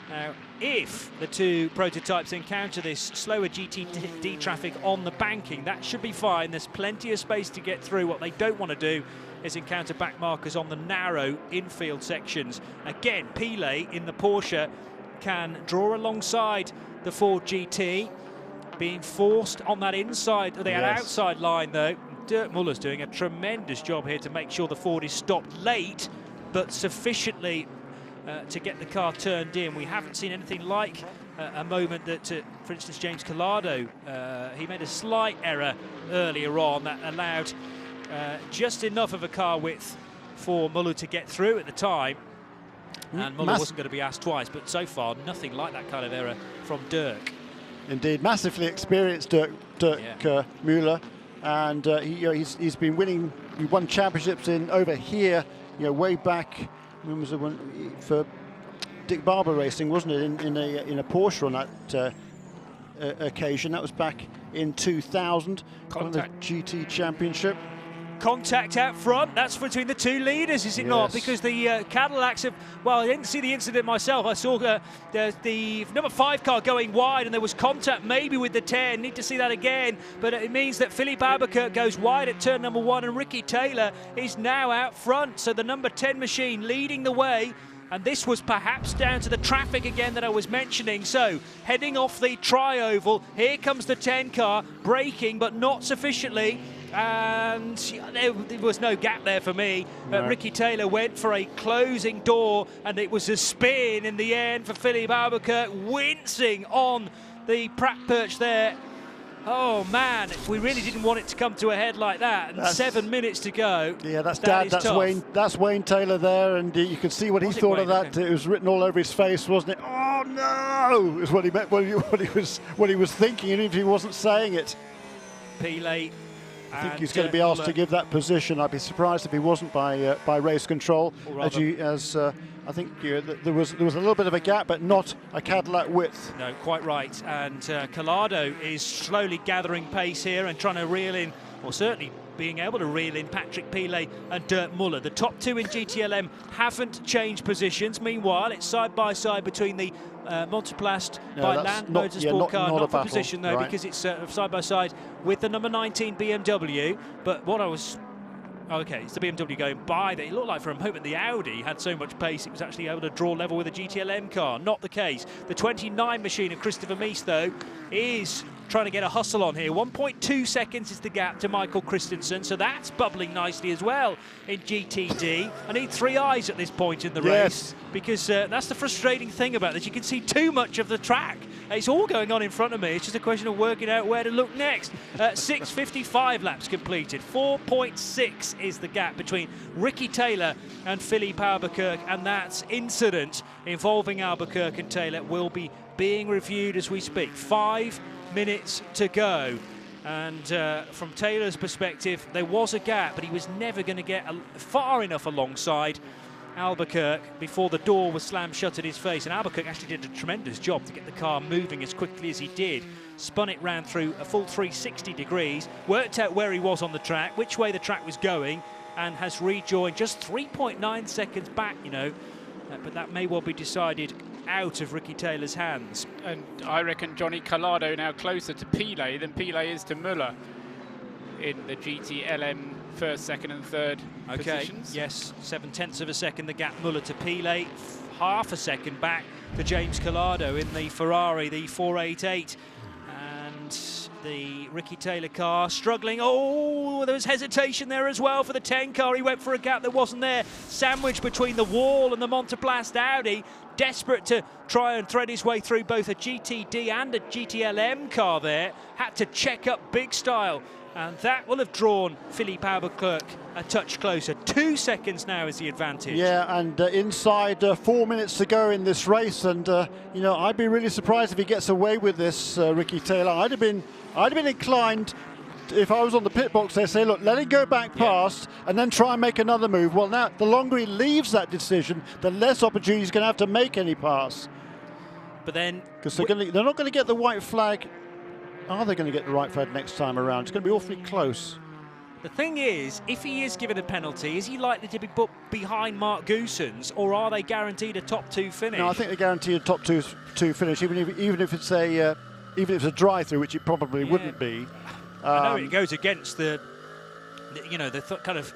Now, if the two prototypes encounter this slower GTD traffic on the banking, that should be fine. There's plenty of space to get through. What they don't want to do is encounter back markers on the narrow infield sections. Again, Pilet in the Porsche can draw alongside the Ford GT, being forced on that inside, the outside line though. Dirk Muller's doing a tremendous job here to make sure the Ford is stopped late, but sufficiently to get the car turned in. We haven't seen anything like a moment that, for instance, James Collado, he made a slight error earlier on that allowed just enough of a car width for Muller to get through at the time. And Muller wasn't going to be asked twice, but so far nothing like that kind of error from Dirk. Indeed, massively experienced Dirk Müller, and he's been winning. He won championships in over here, way back. When was the one for Dick Barber Racing, wasn't it? In a Porsche on that occasion. That was back in 2000. On the GT Championship. Contact out front, that's between the two leaders, is it not? Because the Cadillacs have, well, I didn't see the incident myself. I saw the number 5 car going wide and there was contact maybe with the 10. Need to see that again, but it means that Philippe Albuquerque goes wide at turn number 1 and Ricky Taylor is now out front. So the number 10 machine leading the way. And this was perhaps down to the traffic again that I was mentioning. So heading off the tri-oval, here comes the 10 car, braking but not sufficiently. And there was no gap there for me. No. Ricky Taylor went for a closing door and it was a spin in the end for Philippe Albuquerque, wincing on the Pratt perch there. Oh man, we really didn't want it to come to a head like that. And 7 minutes to go. Yeah, that's Wayne Taylor there, and you could see what he thought of that. It was written all over his face, wasn't it? Oh no, is what he meant, what he was thinking, even if he wasn't saying it. Pilet. I think he's going to be asked to give that position. I'd be surprised if he wasn't by race control. I think there was a little bit of a gap, but not a Cadillac width. No, quite right. And Collado is slowly gathering pace here and trying to reel in, or certainly being able to reel in Patrick Pilet and Dirk Muller. The top two in GTLM haven't changed positions. Meanwhile, it's side by side between the Monoplast by Land Motorsport car, not for position though, because it's side by side with the number 19 BMW. But what I was, okay, it's the BMW going by there. It looked like for a moment the Audi had so much pace it was actually able to draw level with a GTLM car. Not the case. The 29 machine of Christopher Mies though is trying to get a hustle on here. 1.2 seconds is the gap to Michael Christensen, so that's bubbling nicely as well in GTD. I need 3 eyes at this point in the race, because that's the frustrating thing about this. You can see too much of the track. It's all going on in front of me. It's just a question of working out where to look next. 6:55 laps completed. 4.6 is the gap between Ricky Taylor and Philippe Albuquerque, and that incident involving Albuquerque and Taylor will be being reviewed as we speak. 5 minutes to go, and from Taylor's perspective there was a gap, but he was never going to get far enough alongside Albuquerque before the door was slammed shut in his face. And Albuquerque actually did a tremendous job to get the car moving as quickly as he did. Spun it round through a full 360 degrees, worked out where he was on the track, which way the track was going, and has rejoined just 3.9 seconds back, but that may well be decided out of Ricky Taylor's hands. And I reckon Johnny Collado now closer to Pilet than Pilet is to Muller in the GTLM first, second and third positions. Yes, 7/10 of a second the gap Muller to Pilet, half a second back to James Collado in the Ferrari, the 488. And the Ricky Taylor car struggling. Oh, there was hesitation there as well for the 10 car. He went for a gap that wasn't there. Sandwiched between the wall and the Monoplast Audi. Desperate to try and thread his way through both a GTD and a GTLM car there. Had to check up big style. And that will have drawn Philippe Albuquerque a touch closer. 2 seconds now is the advantage. Yeah, and inside 4 minutes to go in this race, and I'd be really surprised if he gets away with this, Ricky Taylor. I'd have been inclined, if I was on the pit box, they say, look, let it go back past and then try and make another move. Well, now the longer he leaves that decision, the less opportunity he's going to have to make any pass. But then, because they're not going to get the white flag. Are they going to get the right flag next time around? It's going to be awfully close. The thing is, if he is given a penalty, is he likely to be put behind Mark Goossens, or are they guaranteed a top 2 finish? No, I think they're guaranteed a top two finish, even if it's a drive-through, which it probably wouldn't be. I know it goes against the kind of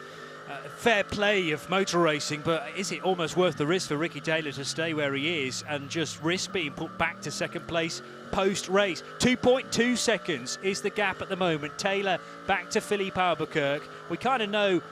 fair play of motor racing, but is it almost worth the risk for Ricky Taylor to stay where he is and just risk being put back to second place post-race? 2.2 seconds is the gap at the moment. Taylor back to Philippe Albuquerque. We kind of know,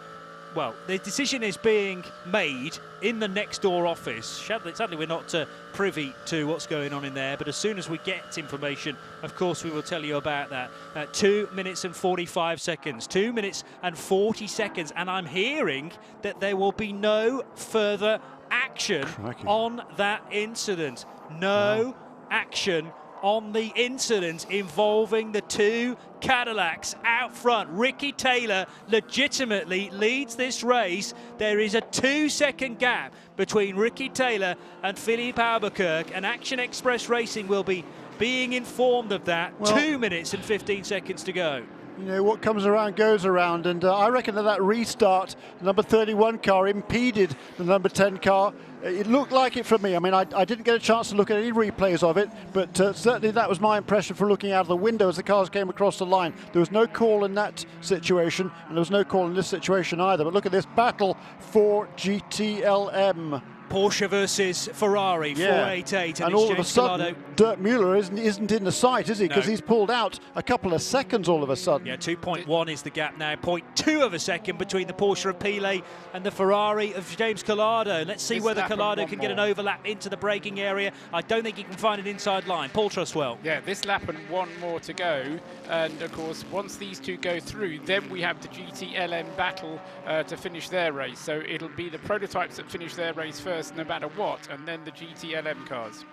well, the decision is being made in the next door office. Sadly, we're not privy to what's going on in there, but as soon as we get information, of course, we will tell you about that. 2 minutes and 45 seconds, 2 minutes and 40 seconds, and I'm hearing that there will be no further action on that incident. No action on the incident involving the two Cadillacs out front. Ricky Taylor legitimately leads this race. There is a 2-second gap between Ricky Taylor and Philippe Albuquerque, and Action Express Racing will be being informed of that. Well, 2 minutes and 15 seconds to go. You know, what comes around goes around, and I reckon that restart, the number 31 car impeded the number 10 car. It looked like it for me. I mean, I didn't get a chance to look at any replays of it, but certainly that was my impression from looking out of the window as the cars came across the line. There was no call in that situation, and there was no call in this situation either. But look at this battle for GTLM. Porsche versus Ferrari, 488, and all of a sudden, Dirk Muller isn't in the sight, is he? Because he's pulled out a couple of seconds all of a sudden. Yeah, 2.1 is the gap now. 0.2 of a second between the Porsche of Pilet and the Ferrari of James Collado. Let's see whether Collado can get an overlap into the braking area. I don't think he can find an inside line. Paul Truswell. Yeah, this lap and one more to go. And of course, once these two go through, then we have the GTLM battle to finish their race. So it'll be the prototypes that finish their race first, no matter what, and then the GTLM cars.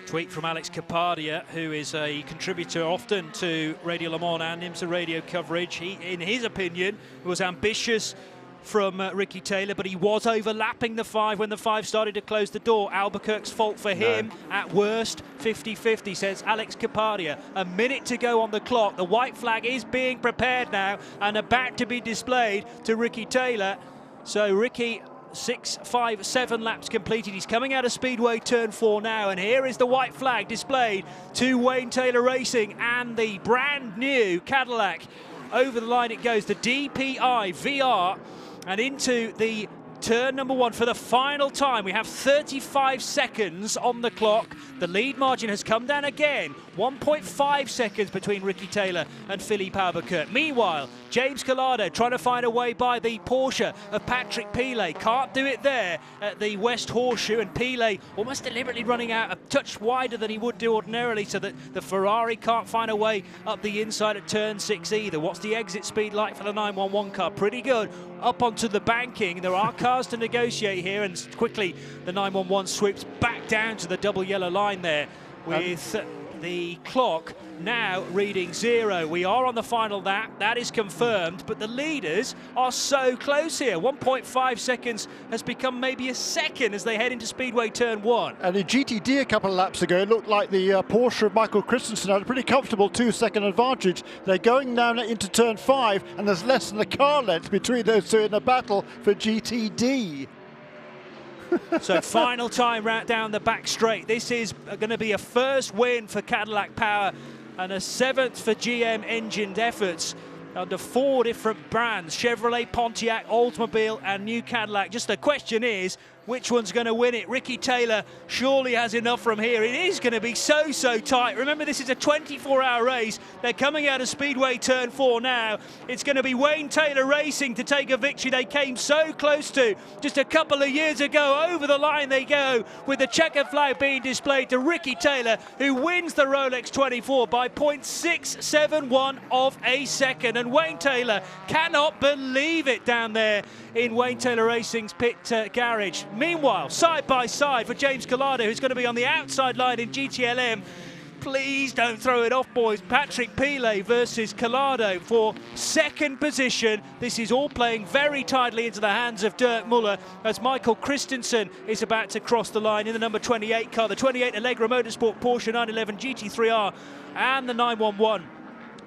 Tweet from Alex Capadia, who is a contributor often to Radio Le Mans and IMSA radio coverage. He, in his opinion, was ambitious from Ricky Taylor, but he was overlapping the 5 when the 5 started to close the door. Albuquerque's fault for him. At worst, 50-50, says Alex Capadia. A minute to go on the clock. The white flag is being prepared now and about to be displayed to Ricky Taylor. So Ricky, 6, 5, 7 laps completed. He's coming out of Speedway Turn 4 now, and here is the white flag displayed to Wayne Taylor Racing and the brand new Cadillac. Over the line it goes, the DPI VR, and into the turn number 1 for the final time. We have 35 seconds on the clock. The lead margin has come down again. 1.5 seconds between Ricky Taylor and Philippe Albuquerque. Meanwhile, James Collado trying to find a way by the Porsche of Patrick Pilet. Can't do it there at the West Horseshoe, and Pilet almost deliberately running out a touch wider than he would do ordinarily, so that the Ferrari can't find a way up the inside at turn 6 either. What's the exit speed like for the 911 car? Pretty good. Up onto the banking. There are cars to negotiate here, and quickly the 911 swoops back down to the double yellow line there with the clock now reading 0. We are on the final lap. That is confirmed, but the leaders are so close here. 1.5 seconds has become maybe a second as they head into Speedway Turn 1. And in GTD a couple of laps ago, it looked like the Porsche of Michael Christensen had a pretty comfortable 2-second advantage. They're going down into Turn 5, and there's less than a car length between those two in the battle for GTD. So final time right down the back straight. This is going to be a first win for Cadillac Power and a 7th for GM engined efforts under 4 different brands: Chevrolet, Pontiac, Oldsmobile and New Cadillac. Just the question is, which one's going to win it? Ricky Taylor surely has enough from here. It is going to be so tight. Remember, this is a 24-hour race. They're coming out of Speedway Turn 4 now. It's going to be Wayne Taylor Racing to take a victory they came so close to just a couple of years ago. Over the line they go, with the checkered flag being displayed to Ricky Taylor, who wins the Rolex 24 by 0.671 of a second. And Wayne Taylor cannot believe it down there in Wayne Taylor Racing's pit garage. Meanwhile, side by side for James Collado, who's going to be on the outside line in GTLM. Please don't throw it off, boys. Patrick Pilet versus Collado for second position. This is all playing very tightly into the hands of Dirk Muller as Michael Christensen is about to cross the line in the number 28 car, the 28 Allegra Motorsport Porsche 911 GT3R and the 911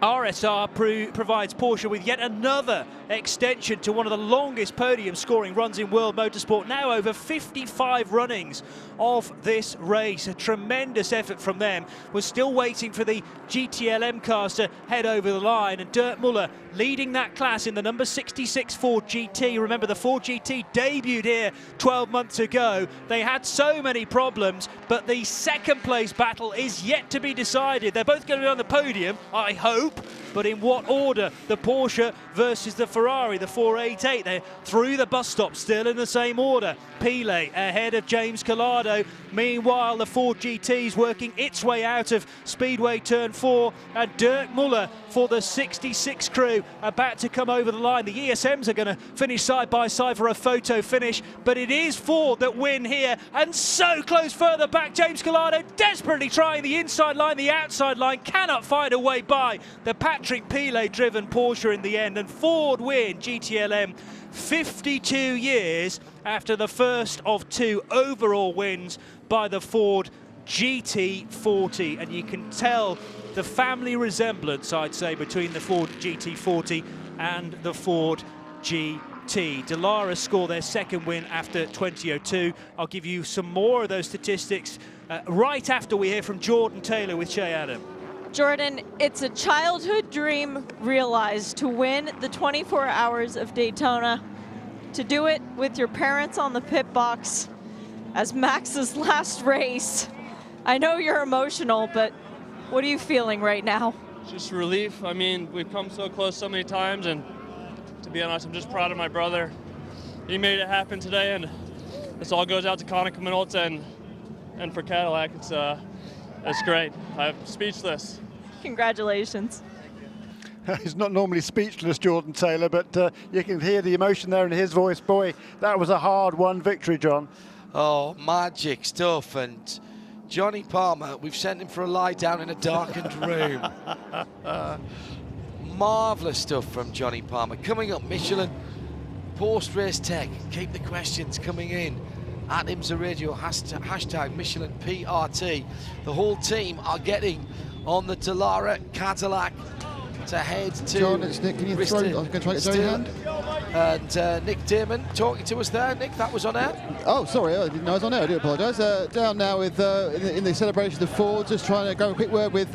RSR provides Porsche with yet another extension to one of the longest podium scoring runs in world motorsport. Now over 55 runnings of this race. A tremendous effort from them. We're still waiting for the GTLM cars to head over the line, and Dirk Muller leading that class in the number 66 Ford GT. Remember, the Ford GT debuted here 12 months ago. They had so many problems, but the second place battle is yet to be decided. They're both going to be on the podium, I hope, but in what order? The Porsche versus the Ferrari, the 488. They're through the bus stop still in the same order. Pile ahead of James Collado. Meanwhile, the Ford GT's working its way out of Speedway Turn 4, and Dirk Muller for the 66 crew about to come over the line. The ESMs are going to finish side by side for a photo finish, but it is Ford that win here, and so close further back. James Collado desperately trying the inside line, the outside line, cannot find a way by the Patrick Pile driven Porsche in the end, and Ford win GTLM 52 years after the first of 2 overall wins by the Ford GT40. And you can tell the family resemblance, I'd say, between the Ford GT40 and the Ford GT. Dallara score their second win after 2002. I'll give you some more of those statistics right after we hear from Jordan Taylor with Shea Adam. Jordan, it's a childhood dream realized to win the 24 Hours of Daytona, to do it with your parents on the pit box as Max's last race. I know you're emotional, but what are you feeling right now? Just relief. I mean, we've come so close so many times, and to be honest, I'm just proud of my brother. He made it happen today, and this all goes out to Konica Minolta and for Cadillac. It's great. I'm speechless. Congratulations. He's not normally speechless, Jordan Taylor, but you can hear the emotion there in his voice. Boy, that was a hard-won victory, John. Oh, magic stuff. And Johnny Palmer, we've sent him for a lie down in a darkened room. Marvellous stuff from Johnny Palmer. Coming up, Michelin post-race tech. Keep the questions coming in at IMSA Radio, hashtag Michelin PRT. The whole team are getting on the Dallara Cadillac to head to John, it's Nick. Can you throw? I'm going to try to get your hand. And Nick Damon talking to us there. Nick, that was on air. Oh, sorry, I didn't know I was on air. I do apologise. Down now with in the celebration of Ford. Just trying to go a quick word with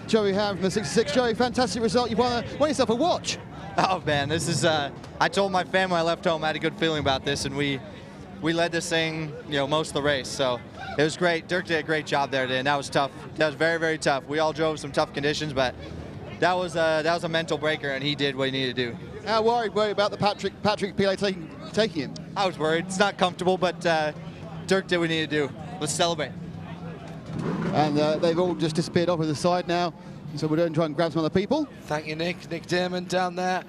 Joey Ham from the 66. Joey, fantastic result. You won yourself a watch. Oh man, this is. I told my family I left home I had a good feeling about this, and we led this thing, most of the race. So it was great. Dirk did a great job there today, and that was tough. That was very, very tough. We all drove some tough conditions, but that was a mental breaker, and he did what he needed to do. How worried were you about the Patrick Pile taking him? I was worried. It's not comfortable, but Dirk did what he needed to do. Let's celebrate. And they've all just disappeared off to the side now, so we're going to try and grab some other people. Thank you, Nick. Nick Damon down there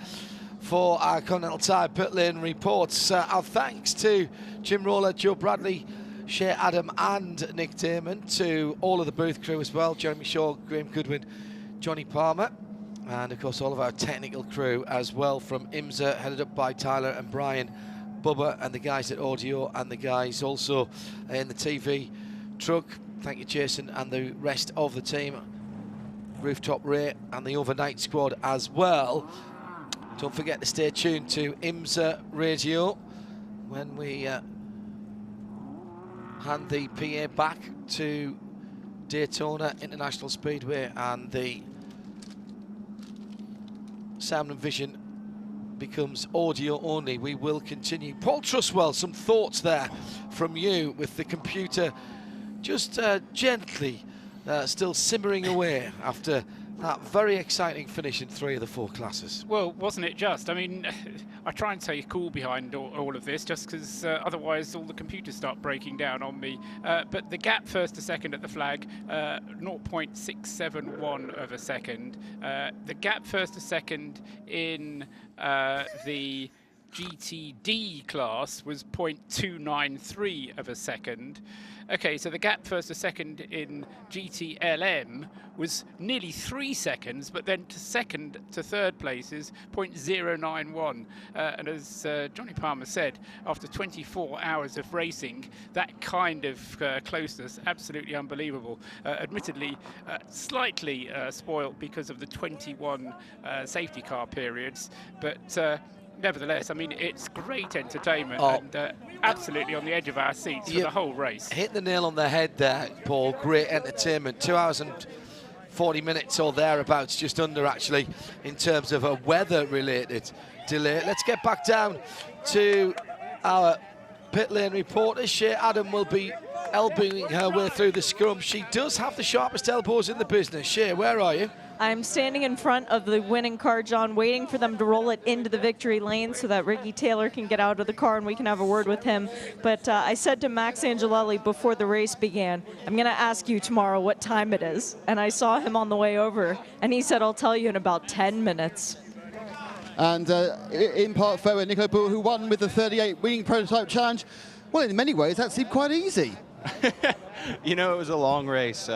for our Continental Tire Pit Lane reports. Our thanks to Jim Roller, Joe Bradley, Shea Adam and Nick Damon, to all of the booth crew as well, Jeremy Shaw, Graham Goodwin, Johnny Palmer, and of course all of our technical crew as well from IMSA, headed up by Tyler and Brian, Bubba and the guys at Audio, and the guys also in the TV truck. Thank you, Jason, and the rest of the team, Rooftop Ray and the overnight squad as well. Don't forget to stay tuned to IMSA Radio when we hand the PA back to Daytona International Speedway and the sound and vision becomes audio only. We will continue. Paul Truswell, some thoughts there from you with the computer just gently still simmering away after that very exciting finish in 3 of the 4 classes. Well, wasn't it just? I mean, I try and stay cool behind all of this just because otherwise all the computers start breaking down on me. But the gap first to second at the flag, 0.671 of a second. The gap first to second in the GTD class was 0.293 of a second. Okay, so the gap first to second in GTLM was nearly 3 seconds, but then to second to third place is 0.091. And as Johnny Palmer said, after 24 hours of racing, that kind of closeness, absolutely unbelievable. Admittedly, slightly spoilt because of the 21 safety car periods, but nevertheless, I mean, it's great entertainment and absolutely on the edge of our seats for the whole race. Hit the nail on the head there, Paul. Great entertainment. 2 hours and 40 minutes or thereabouts, just under actually, in terms of a weather-related delay. Let's get back down to our pit lane reporter. Shea Adam will be elbowing her way through the scrum. She does have the sharpest elbows in the business. Shea, where are you? I'm standing in front of the winning car, John, waiting for them to roll it into the victory lane so that Ricky Taylor can get out of the car and we can have a word with him. But I said to Max Angelelli before the race began, I'm going to ask you tomorrow what time it is. And I saw him on the way over, and he said, I'll tell you in about 10 minutes. And in part four, Nico Bull, who won with the 38 winning prototype challenge. Well, in many ways, that seemed quite easy. You know, it was a long race.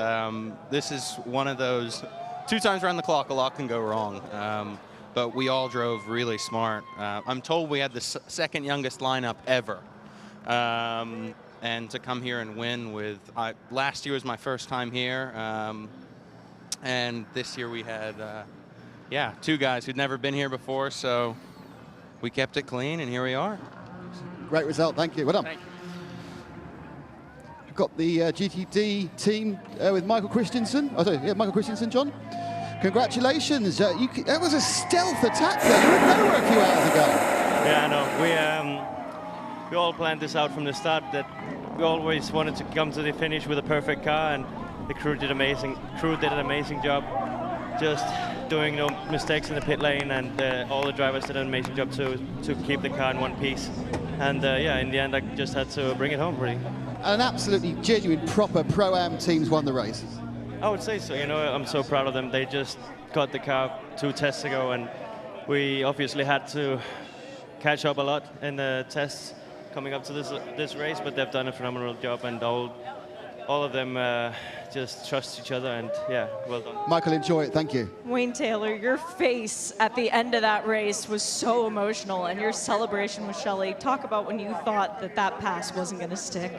This is one of those, 2 times around the clock, a lot can go wrong. But we all drove really smart. I'm told we had the second youngest lineup ever. And to come here and win with, last year was my first time here. And this year we had, 2 guys who'd never been here before. So we kept it clean, and here we are. Great result. Thank you. Well done. Thank you. We've got the GTD team with Michael Christensen. Oh, sorry, yeah, Michael Christensen, John. Congratulations. That was a stealth attack there. You were nowhere a few hours ago. Yeah, I know. We all planned this out from the start, that we always wanted to come to the finish with a perfect car, and the crew did an amazing job, just doing no mistakes in the pit lane, and all the drivers did an amazing job to keep the car in one piece. And in the end, I just had to bring it home, really. An absolutely genuine, proper Pro-Am teams won the race. I would say so. You know, I'm so proud of them. They just got the car 2 tests ago, and we obviously had to catch up a lot in the tests coming up to this race, but they've done a phenomenal job, and all of them just trust each other, and well done. Michael, enjoy it. Thank you. Wayne Taylor, your face at the end of that race was so emotional, and your celebration with Shelley. Talk about when you thought that pass wasn't going to stick.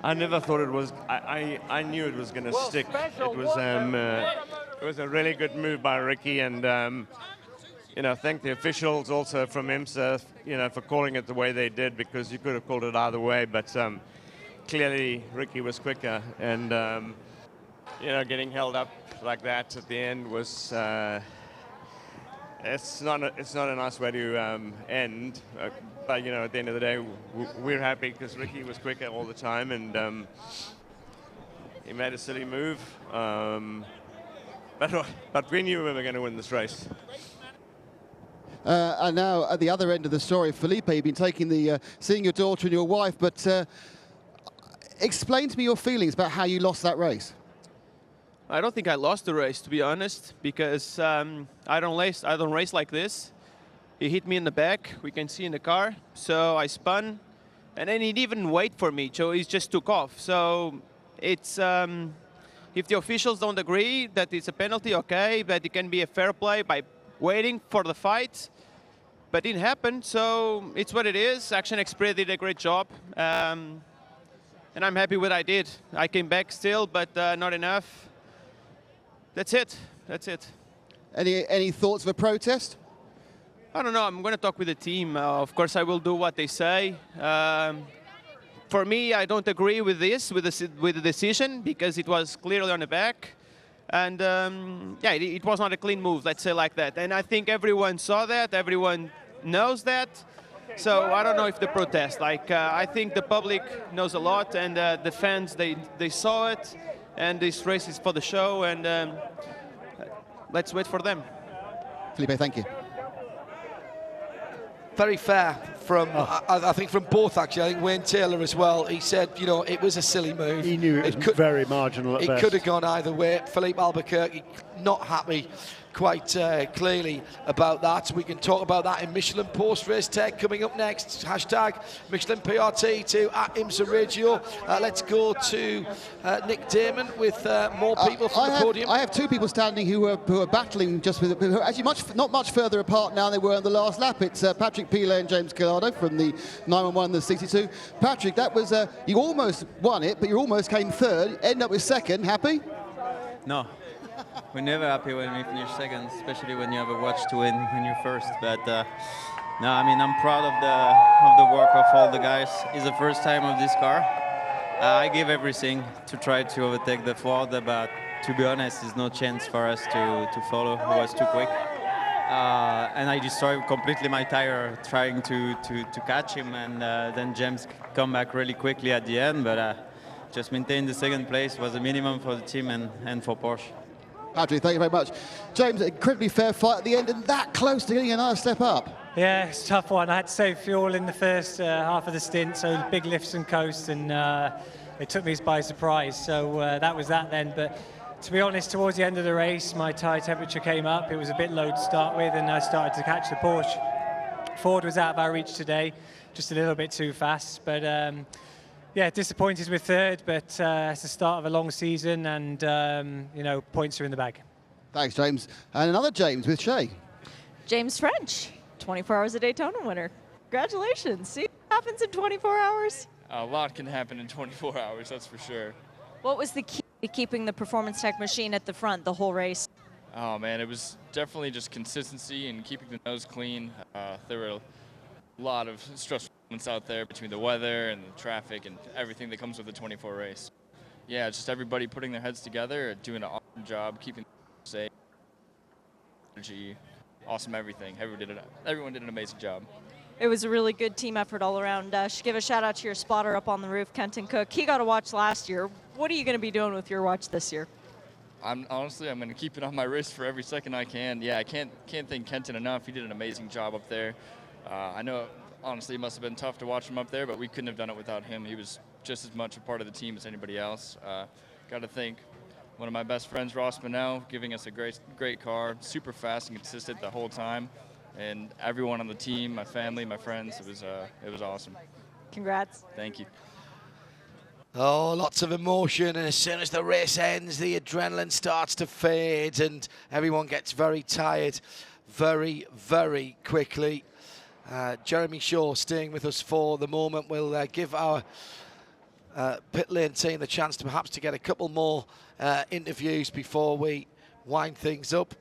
I never thought it was. I knew it was going to stick. It was a really good move by Ricky, and thank the officials also from IMSA, for calling it the way they did, because you could have called it either way, but clearly Ricky was quicker, and getting held up like that at the end was. It's not a nice way to end, but at the end of the day, we're happy because Ricky was quicker all the time, and he made a silly move. But we knew we were going to win this race. And now at the other end of the story, Felipe, you've been taking seeing your daughter and your wife, but explain to me your feelings about how you lost that race. I don't think I lost the race, to be honest, because I don't race like this. He hit me in the back, we can see in the car, so I spun, and then he didn't even wait for me, so he just took off. So it's, if the officials don't agree that it's a penalty, okay, but it can be a fair play by waiting for the fight, but it didn't happen, so it's what it is. Action Express did a great job, and I'm happy with what I did. I came back still, but not enough. That's it. That's it. Any thoughts of a protest? I don't know. I'm going to talk with the team. Of course, I will do what they say. For me, I don't agree with this, with the decision, because it was clearly on the back. And it was not a clean move, let's say like that. And I think everyone saw that. Everyone knows that. So I don't know if the protest. I think the public knows a lot, and the fans, they saw it. And this race is for the show, and let's wait for them. Felipe, thank you. Very fair from, I think, from both, actually. I think Wayne Taylor as well. He said, it was a silly move. He knew it was very marginal at best. It could have gone either way. Philippe Albuquerque not happy quite clearly about that. We can talk about that in Michelin post-race tech coming up next. Hashtag Michelin PRT to at IMSA Radio. Let's go to Nick Damon with more people from the podium. I have two people standing who are battling just with, who are actually not much further apart now than they were on the last lap. It's Patrick Pilet and James Collado from the 911 and the 62. Patrick, that was you almost won it, but you almost came third. End up with second. Happy? No. We're never happy when we finish second, especially when you have a watch to win when you're first. But no, I mean, I'm proud of the work of all the guys. It's the first time of this car. I gave everything to try to overtake the Ford, but to be honest, there's no chance for us to follow. It was too quick. And I destroyed completely my tire trying to catch him, and then James come back really quickly at the end, but just maintain the second place was a minimum for the team and for Porsche. Patrick, thank you very much. James, incredibly fair fight at the end and that close to getting another step up. Yeah, it's a tough one. I had to save fuel in the first half of the stint, so big lifts and coasts, and it took me by surprise. So that was that then. But to be honest, towards the end of the race, my tyre temperature came up. It was a bit low to start with, and I started to catch the Porsche. Ford was out of our reach today, just a little bit too fast. But yeah, disappointed with third, but it's the start of a long season, and you know, points are in the bag. Thanks, James. And another James with Shay. James French, 24 Hours of Daytona winner. Congratulations. See what happens in 24 hours? A lot can happen in 24 hours, that's for sure. What was the key to keeping the Performance Tech machine at the front the whole race? Oh man, it was definitely just consistency and keeping the nose clean. There were a lot of stressful moments out there between the weather and the traffic and everything that comes with the 24 race. Yeah, just everybody putting their heads together, doing an awesome job, keeping safe, energy, awesome everything. Everyone did an amazing job. It was a really good team effort all around. Should give a shout out to your spotter up on the roof, Kenton Cook. He got a watch last year. What are you going to be doing with your watch this year? I'm going to keep it on my wrist for every second I can. Yeah, I can't thank Kenton enough. He did an amazing job up there. I know, honestly, it must have been tough to watch him up there, but we couldn't have done it without him. He was just as much a part of the team as anybody else. Got to thank one of my best friends, Ross Manel, giving us a great car, super fast and consistent the whole time. And everyone on the team, my family, my friends, it was awesome. Congrats. Thank you. Oh, lots of emotion, and as soon as the race ends, the adrenaline starts to fade, and everyone gets very tired very, very quickly. Jeremy Shaw staying with us for the moment. We'll give our pit lane team the chance to perhaps to get a couple more interviews before we wind things up.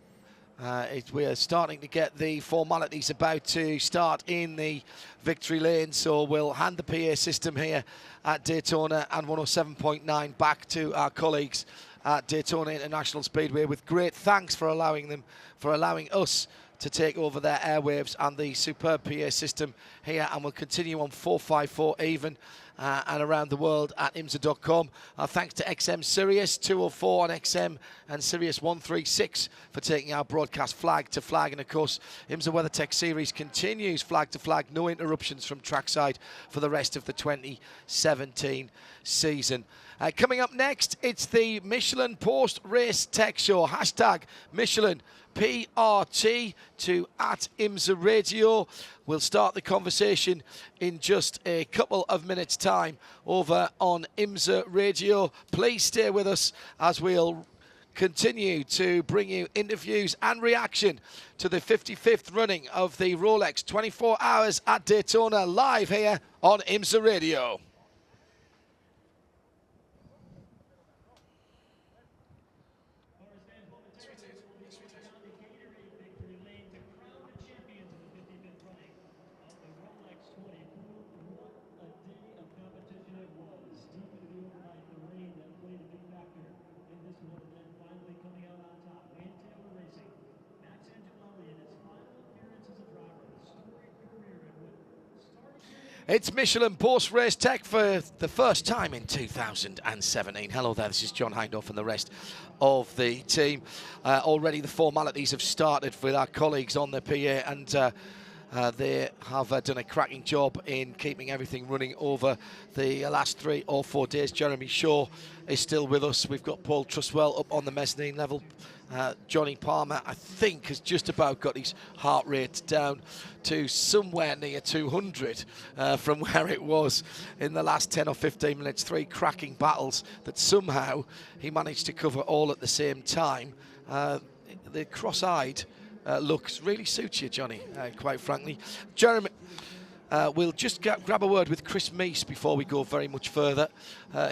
We're starting to get the formalities about to start in the victory lane, so we'll hand the PA system here at Daytona and 107.9 back to our colleagues at Daytona International Speedway, with great thanks for allowing us to take over their airwaves and the superb PA system here, and we'll continue on 454 even and around the world at IMSA.com. Thanks to XM Sirius 204 on XM and Sirius 136 for taking our broadcast flag to flag. And of course, IMSA WeatherTech Series continues flag to flag, no interruptions from trackside for the rest of the 2017 season. Coming up next, it's the Michelin Post-Race Tech Show. Hashtag Michelin PRT to at IMSA Radio. We'll start the conversation in just a couple of minutes' time over on IMSA Radio. Please stay with us as we'll continue to bring you interviews and reaction to the 55th running of the Rolex 24 Hours at Daytona, live here on IMSA Radio. It's Michelin Post-Race Tech for the first time in 2017. Hello there, this is John Hindhaugh and the rest of the team. Already the formalities have started with our colleagues on the PA, and They have done a cracking job in keeping everything running over the last 3 or 4 days. Jeremy Shaw is still with us. We've got Paul Truswell up on the mezzanine level. Johnny Palmer, I think, has just about got his heart rate down to somewhere near 200 from where it was in the last 10 or 15 minutes. 3 cracking battles that somehow he managed to cover all at the same time. The cross-eyed looks really suits you, Johnny, quite frankly. Jeremy, we'll just grab a word with Chris Meese before we go very much further,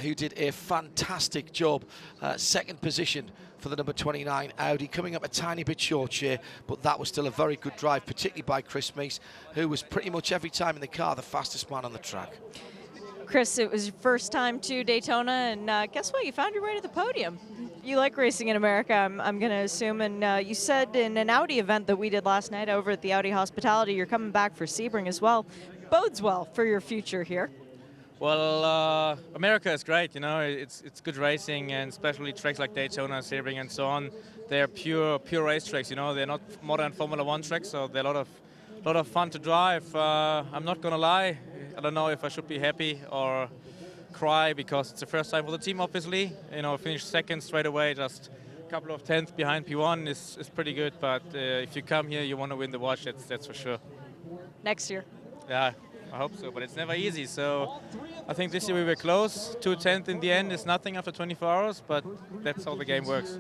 who did a fantastic job. 2nd position for the number 29 Audi, coming up a tiny bit short here, but that was still a very good drive, particularly by Chris Meese, who was pretty much every time in the car the fastest man on the track. Chris, it was your first time to Daytona, and guess what? You found your way to the podium. You like racing in America, I'm going to assume, and you said in an Audi event that we did last night over at the Audi Hospitality, you're coming back for Sebring as well. Bodes well for your future here. Well, America is great, you know, it's good racing, and especially tracks like Daytona, Sebring, and so on. They're pure race tracks, you know, they're not modern Formula 1 tracks, so they're a lot of fun to drive. I'm not gonna lie, I don't know if I should be happy or cry, because it's the first time for the team, obviously. You know, finish 2nd straight away, just a couple of 10th behind P1 is pretty good, but if you come here, you want to win the watch, that's for sure. Next year. Yeah, I hope so, but it's never easy. So I think this year we were close. 2/10 in the end is nothing after 24 hours, but that's how the game works.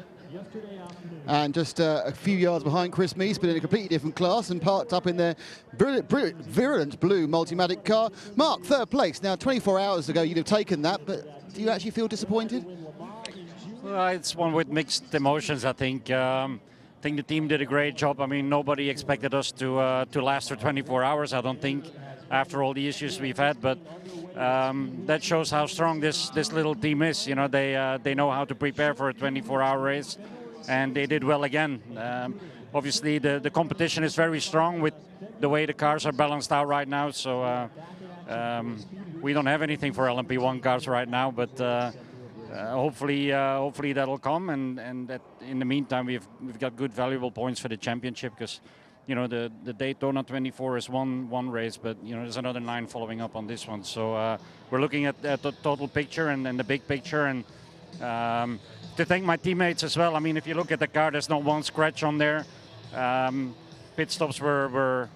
And just a few yards behind Chris Meese, but in a completely different class and parked up in their virulent blue Multimatic car. Mark, 3rd place. Now, 24 hours ago, you'd have taken that, but do you actually feel disappointed? Well, it's one with mixed emotions, I think. I think the team did a great job. I mean, nobody expected us to last for 24 hours, I don't think, after all the issues we've had. But that shows how strong this little team is. You know, they know how to prepare for a 24-hour race, and they did well again. Obviously, the competition is very strong with the way the cars are balanced out right now. So we don't have anything for LMP1 cars right now, but hopefully that'll come. And that in the meantime, we've got good valuable points for the championship, because you know, the Daytona 24 is one race, but you know, there's another 9 following up on this one. So we're looking at the total picture and the big picture, and to thank my teammates as well. I mean, if you look at the car, there's not one scratch on there. Pit stops were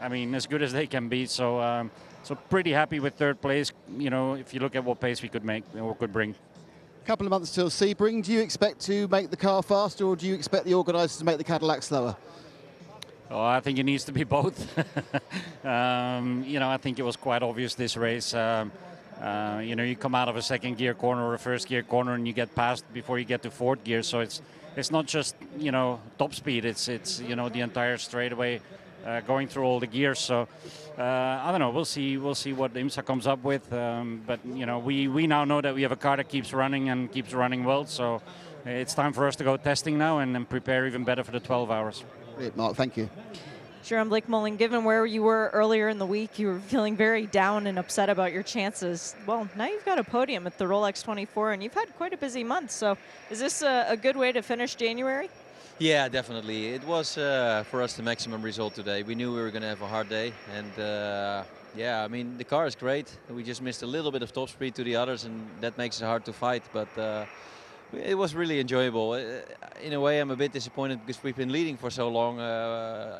I mean, as good as they can be. So so pretty happy with 3rd place. You know, if you look at what pace we could make or could bring. A couple of months till Sebring. Do you expect to make the car faster, or do you expect the organisers to make the Cadillac slower? Oh, I think it needs to be both. You know, I think it was quite obvious this race. You know, you come out of a 2nd gear corner or a 1st gear corner, and you get past before you get to 4th gear. So it's not just, you know, top speed. It's you know, the entire straightaway going through all the gears. So I don't know. We'll see what IMSA comes up with. But you know, we now know that we have a car that keeps running and keeps running well. So it's time for us to go testing now and prepare even better for the 12 hours. Great, Mark, thank you. Sure, I'm Blake Mullen. Given where you were earlier in the week, you were feeling very down and upset about your chances. Well, now you've got a podium at the Rolex 24, and you've had quite a busy month. So is this a good way to finish January? Yeah, definitely. It was for us the maximum result today. We knew we were going to have a hard day, and yeah, I mean, the car is great. We just missed a little bit of top speed to the others, and that makes it hard to fight. But it was really enjoyable. In a way, I'm a bit disappointed because we've been leading for so long.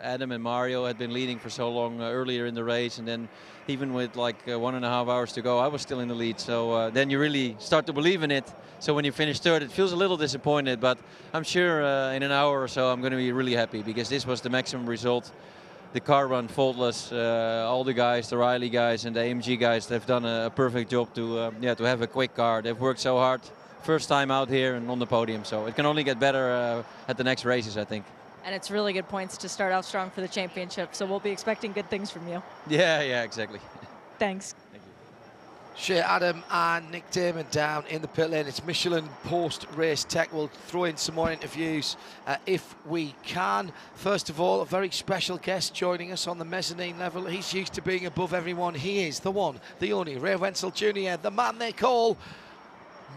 Adam and Mario had been leading for so long earlier in the race, and then even with like 1.5 hours to go, I was still in the lead. So then you really start to believe in it. So when you finish 3rd, it feels a little disappointed, but I'm sure in an hour or so I'm going to be really happy, because this was the maximum result. The car ran faultless. All the guys, the Riley guys and the AMG guys, they've done a perfect job to have a quick car. They've worked so hard. First time out here and on the podium, so it can only get better at the next races, I think. And it's really good points to start off strong for the championship, so we'll be expecting good things from you. Yeah, exactly. Thanks. Thank you. Shea Adam and Nick Damon down in the pit lane. It's Michelin post-race tech. We'll throw in some more interviews if we can. First of all, a very special guest joining us on the mezzanine level. He's used to being above everyone. He is the one, the only, Ray Wenzel Jr., the man they call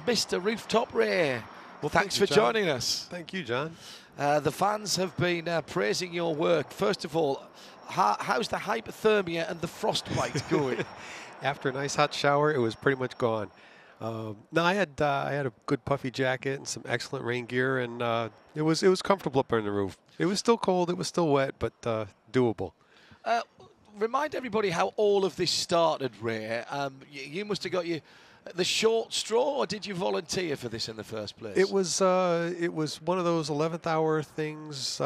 Mr. Rooftop Ray. Well, thanks for joining us. Thank you, John. The fans have been praising your work. First of all, how's the hypothermia and the frostbite going? After a nice hot shower, it was pretty much gone. No, I had a good puffy jacket and some excellent rain gear, and it was comfortable up on the roof. It was still cold, it was still wet, but doable. Remind everybody how all of this started, Ray. You must have got the short straw, or did you volunteer for this in the first place? It was one of those 11th hour things.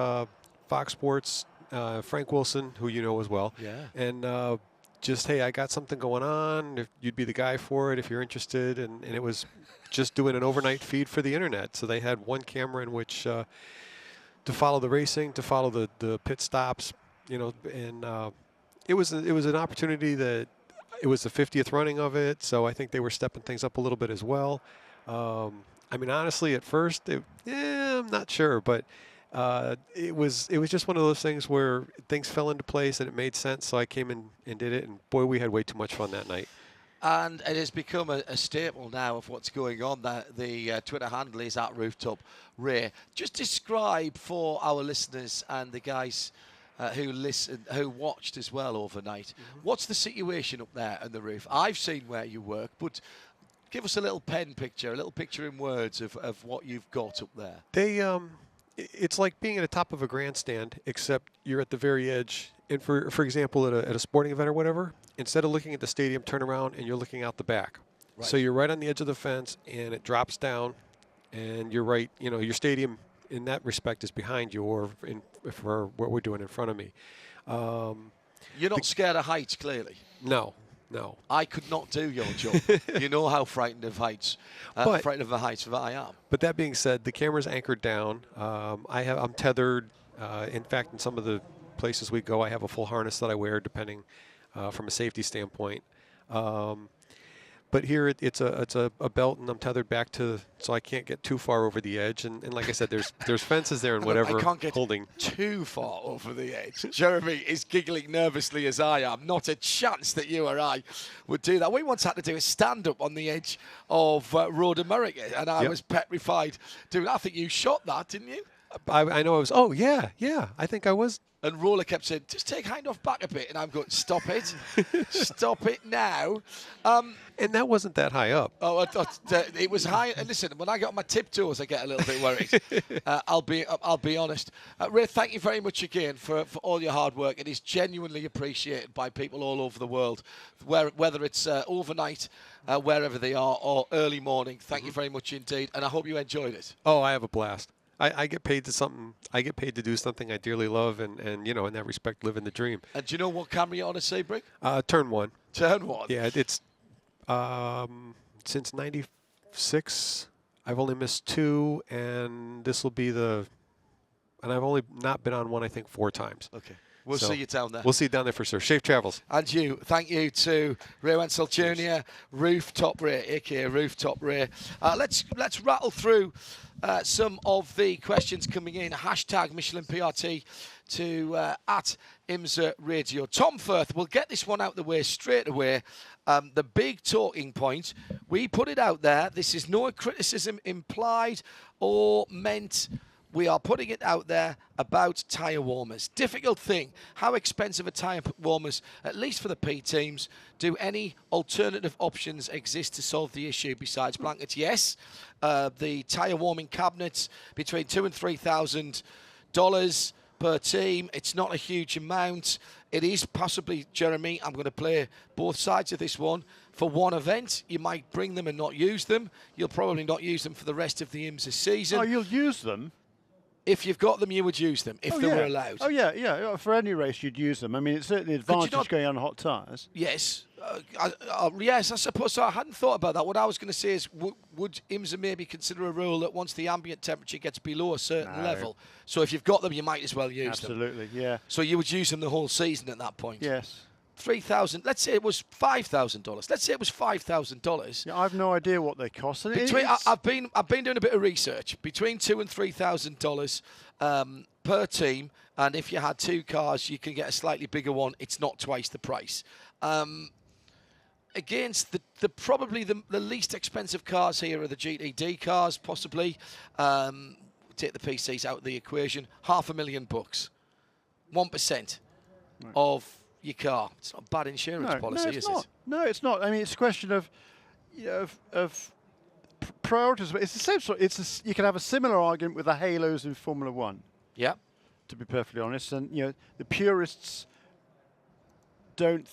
Fox Sports, Frank Wilson, who you know as well. Yeah. And just, hey, I got something going on. If you'd be the guy for it if you're interested. And it was just doing an overnight feed for the internet. So they had one camera in which to follow the racing, to follow the pit stops, you know, and it was an opportunity that. It was the 50th running of it, so I think they were stepping things up a little bit as well. I mean, honestly, at first, I'm not sure, but it was just one of those things where things fell into place and it made sense. So I came in and did it, and boy, we had way too much fun that night. And it has become a staple now of what's going on. The Twitter handle is at Rooftop Ray. Just describe for our listeners and the guys who watched as well overnight. What's the situation up there on the roof? I've seen where you work, but give us a little pen picture, a little picture in words of what you've got up there. It's like being at the top of a grandstand, except you're at the very edge. And for example, at a sporting event or whatever, instead of looking at the stadium, turn around and you're looking out the back. Right. So you're right on the edge of the fence, and it drops down, and you're right. You know, your stadium in that respect is behind you, or for what we're doing in front of me. You're not scared of heights, clearly. No. I could not do your job. You know how frightened of heights, frightened of the heights that I am. But that being said, the camera's anchored down. I'm tethered. In fact, in some of the places we go, I have a full harness that I wear, depending from a safety standpoint. But here it's a belt, and I'm tethered back so I can't get too far over the edge. And like I said, there's fences there and whatever. I can't get holding too far over the edge. Jeremy is giggling nervously as I am. Not a chance that you or I would do that. We once had to do a stand-up on the edge of Road America, and I was petrified doing. I think you shot that, didn't you? I know I was. Oh yeah. I think I was. And Roller kept saying, just take hand off back a bit. And I'm going, stop it. Stop it now. And that wasn't that high up. Oh, I thought it was high. Listen, when I get on my tiptoes, I get a little bit worried. I'll be honest. Ray, thank you very much again for all your hard work. It is genuinely appreciated by people all over the world, whether it's overnight, wherever they are, or early morning. Thank you very much indeed. And I hope you enjoyed it. Oh, I have a blast. I get paid to do something I dearly love, and you know, in that respect, living the dream. And do you know what camera you're on a Sebring? Turn 1. Turn 1. Yeah, it's since '96. I've only missed 2, and this will be and I've only not been on one, I think, 4 times. Okay. We'll see you down there. We'll see you down there for sure. Safe travels. And you. Thank you to Ray Wenzel Jr., Rooftop Ray, a.k.a. Rooftop Ray. Let's rattle through some of the questions coming in. Hashtag Michelin PRT to at IMSA Radio. Tom Firth, we'll get this one out the way straight away. The big talking point, we put it out there. This is no criticism implied or meant. We are putting it out there about tyre warmers. Difficult thing. How expensive are tyre warmers, at least for the P teams? Do any alternative options exist to solve the issue besides blankets? Yes. The tyre warming cabinets between $2,000 and $3,000 per team. It's not a huge amount. It is possibly, Jeremy, I'm going to play both sides of this one. For one event, you might bring them and not use them. You'll probably not use them for the rest of the IMSA season. Oh, you'll use them? If you've got them, you would use them, if they were allowed. Oh, yeah. For any race, you'd use them. I mean, it's certainly an advantage going on hot tyres. Yes. Yes, I suppose so. I hadn't thought about that. What I was going to say is, would IMSA maybe consider a rule that once the ambient temperature gets below a certain level, so if you've got them, you might as well use them? Absolutely, yeah. So you would use them the whole season at that point? Yes. $3,000. Let's say it was $5,000. Let's say it was $5,000. Yeah, I've no idea what they cost. I've been doing a bit of research. Between $2,000 and $3,000 per team, and if you had 2 cars, you can get a slightly bigger one. It's not twice the price. Against probably the least expensive cars here are the GTD cars, possibly. Take the PCs out of the equation. $500,000, 1% of your car. It's not a bad insurance policy, is it? No, it's not. I mean, it's a question of, of priorities. It's the same sort. You can have a similar argument with the halos in Formula One. Yeah. To be perfectly honest, and the purists don't.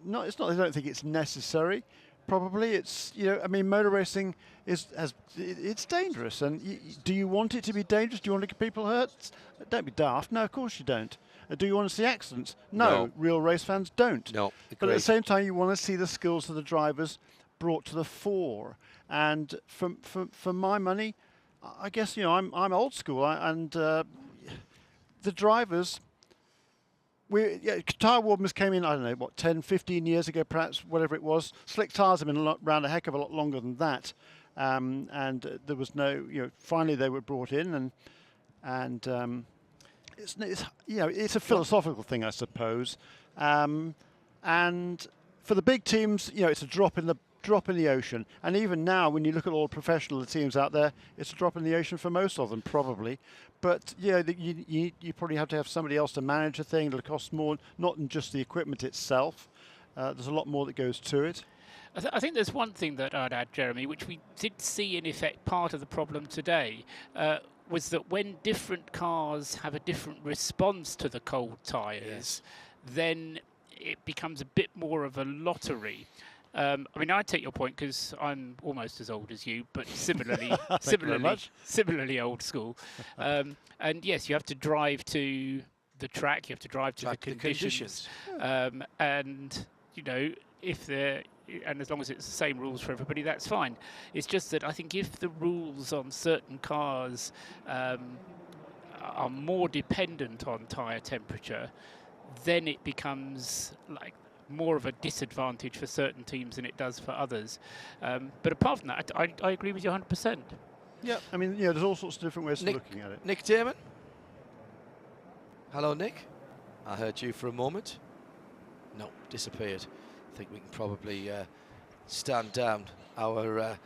It's not. They don't think it's necessary. Probably it's. I mean, motor racing it's dangerous, and do you want it to be dangerous? Do you want to get people hurt? Don't be daft. No, of course you don't. Do you want to see accidents? No. Real race fans don't. No. But at the same time, you want to see the skills of the drivers brought to the fore. And for my money, I guess I'm old school, and the drivers. Tyre warmers came in, I don't know, 10, 15 years ago, perhaps, whatever it was. Slick tyres have been around a heck of a lot longer than that. And there was no, finally they were brought in, and it's a philosophical thing, I suppose. And for the big teams, it's a drop in the ocean. And even now, when you look at all the professional teams out there, it's a drop in the ocean for most of them, probably. But you probably have to have somebody else to manage a thing. It'll cost more, not in just the equipment itself. There's a lot more that goes to it. I think there's one thing that I'd add, Jeremy, which we did see in effect part of the problem today, was that when different cars have a different response to the cold tyres, then it becomes a bit more of a lottery. I mean, I take your point because I'm almost as old as you, but similarly old school. And yes, you have to drive to the track, you have to drive to the conditions. And and as long as it's the same rules for everybody, that's fine. It's just that I think if the rules on certain cars are more dependent on tyre temperature, then it becomes like more of a disadvantage for certain teams than it does for others. But apart from that, I agree with you 100%. Yeah, I mean, there's all sorts of different ways of looking at it. Nick Damon? Hello, Nick. I heard you for a moment. No, disappeared. I think we can probably stand down our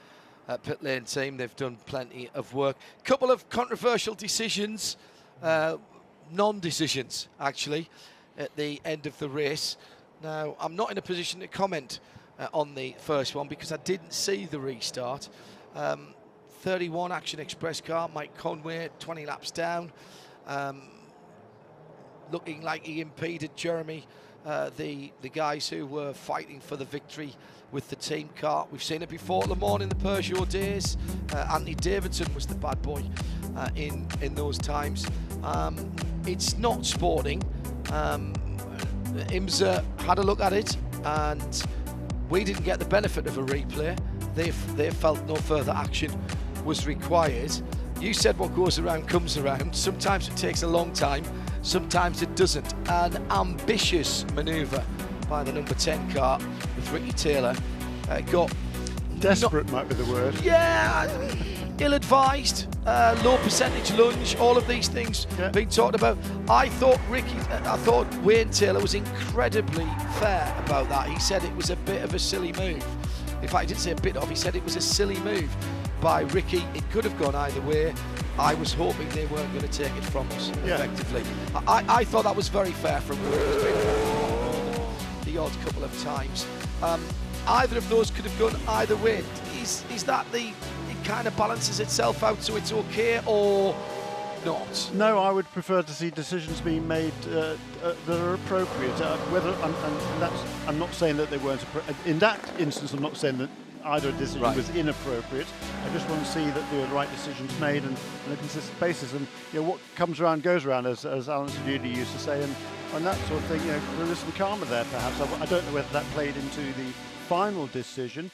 pit lane team. They've done plenty of work. Couple of controversial decisions, non-decisions, actually, at the end of the race. Now, I'm not in a position to comment on the first one because I didn't see the restart. 31 Action Express car, Mike Conway, 20 laps down. Looking like he impeded Jeremy, the guys who were fighting for the victory with the team car. We've seen it before at Le Mans in the Peugeot days. Anthony Davidson was the bad boy in those times. It's not sporting. IMSA had a look at it, and we didn't get the benefit of a replay. They felt no further action was required. You said what goes around comes around. Sometimes it takes a long time, sometimes it doesn't. An ambitious manoeuvre by the number 10 car with Ricky Taylor. Got desperate might be the word. Yeah, ill-advised, low percentage lunge, all of these things being talked about. I thought Wayne Taylor was incredibly fair about that. He said it was a bit of a silly move. In fact, he didn't say a bit of, he said it was a silly move by Ricky. It could have gone either way. I was hoping they weren't going to take it from us, effectively. I thought that was very fair from him. The odd couple of times. Either of those could have gone either way. Is that it kind of balances itself out so it's okay, or not? No, I would prefer to see decisions being made that are appropriate. I'm not saying that they weren't in that instance. I'm not saying that either decision was inappropriate. I just want to see that there were the right decisions made and on a consistent basis. And what comes around goes around, as Alan Sedudi used to say, and that sort of thing. There was some karma there, perhaps. I don't know whether that played into the final decision.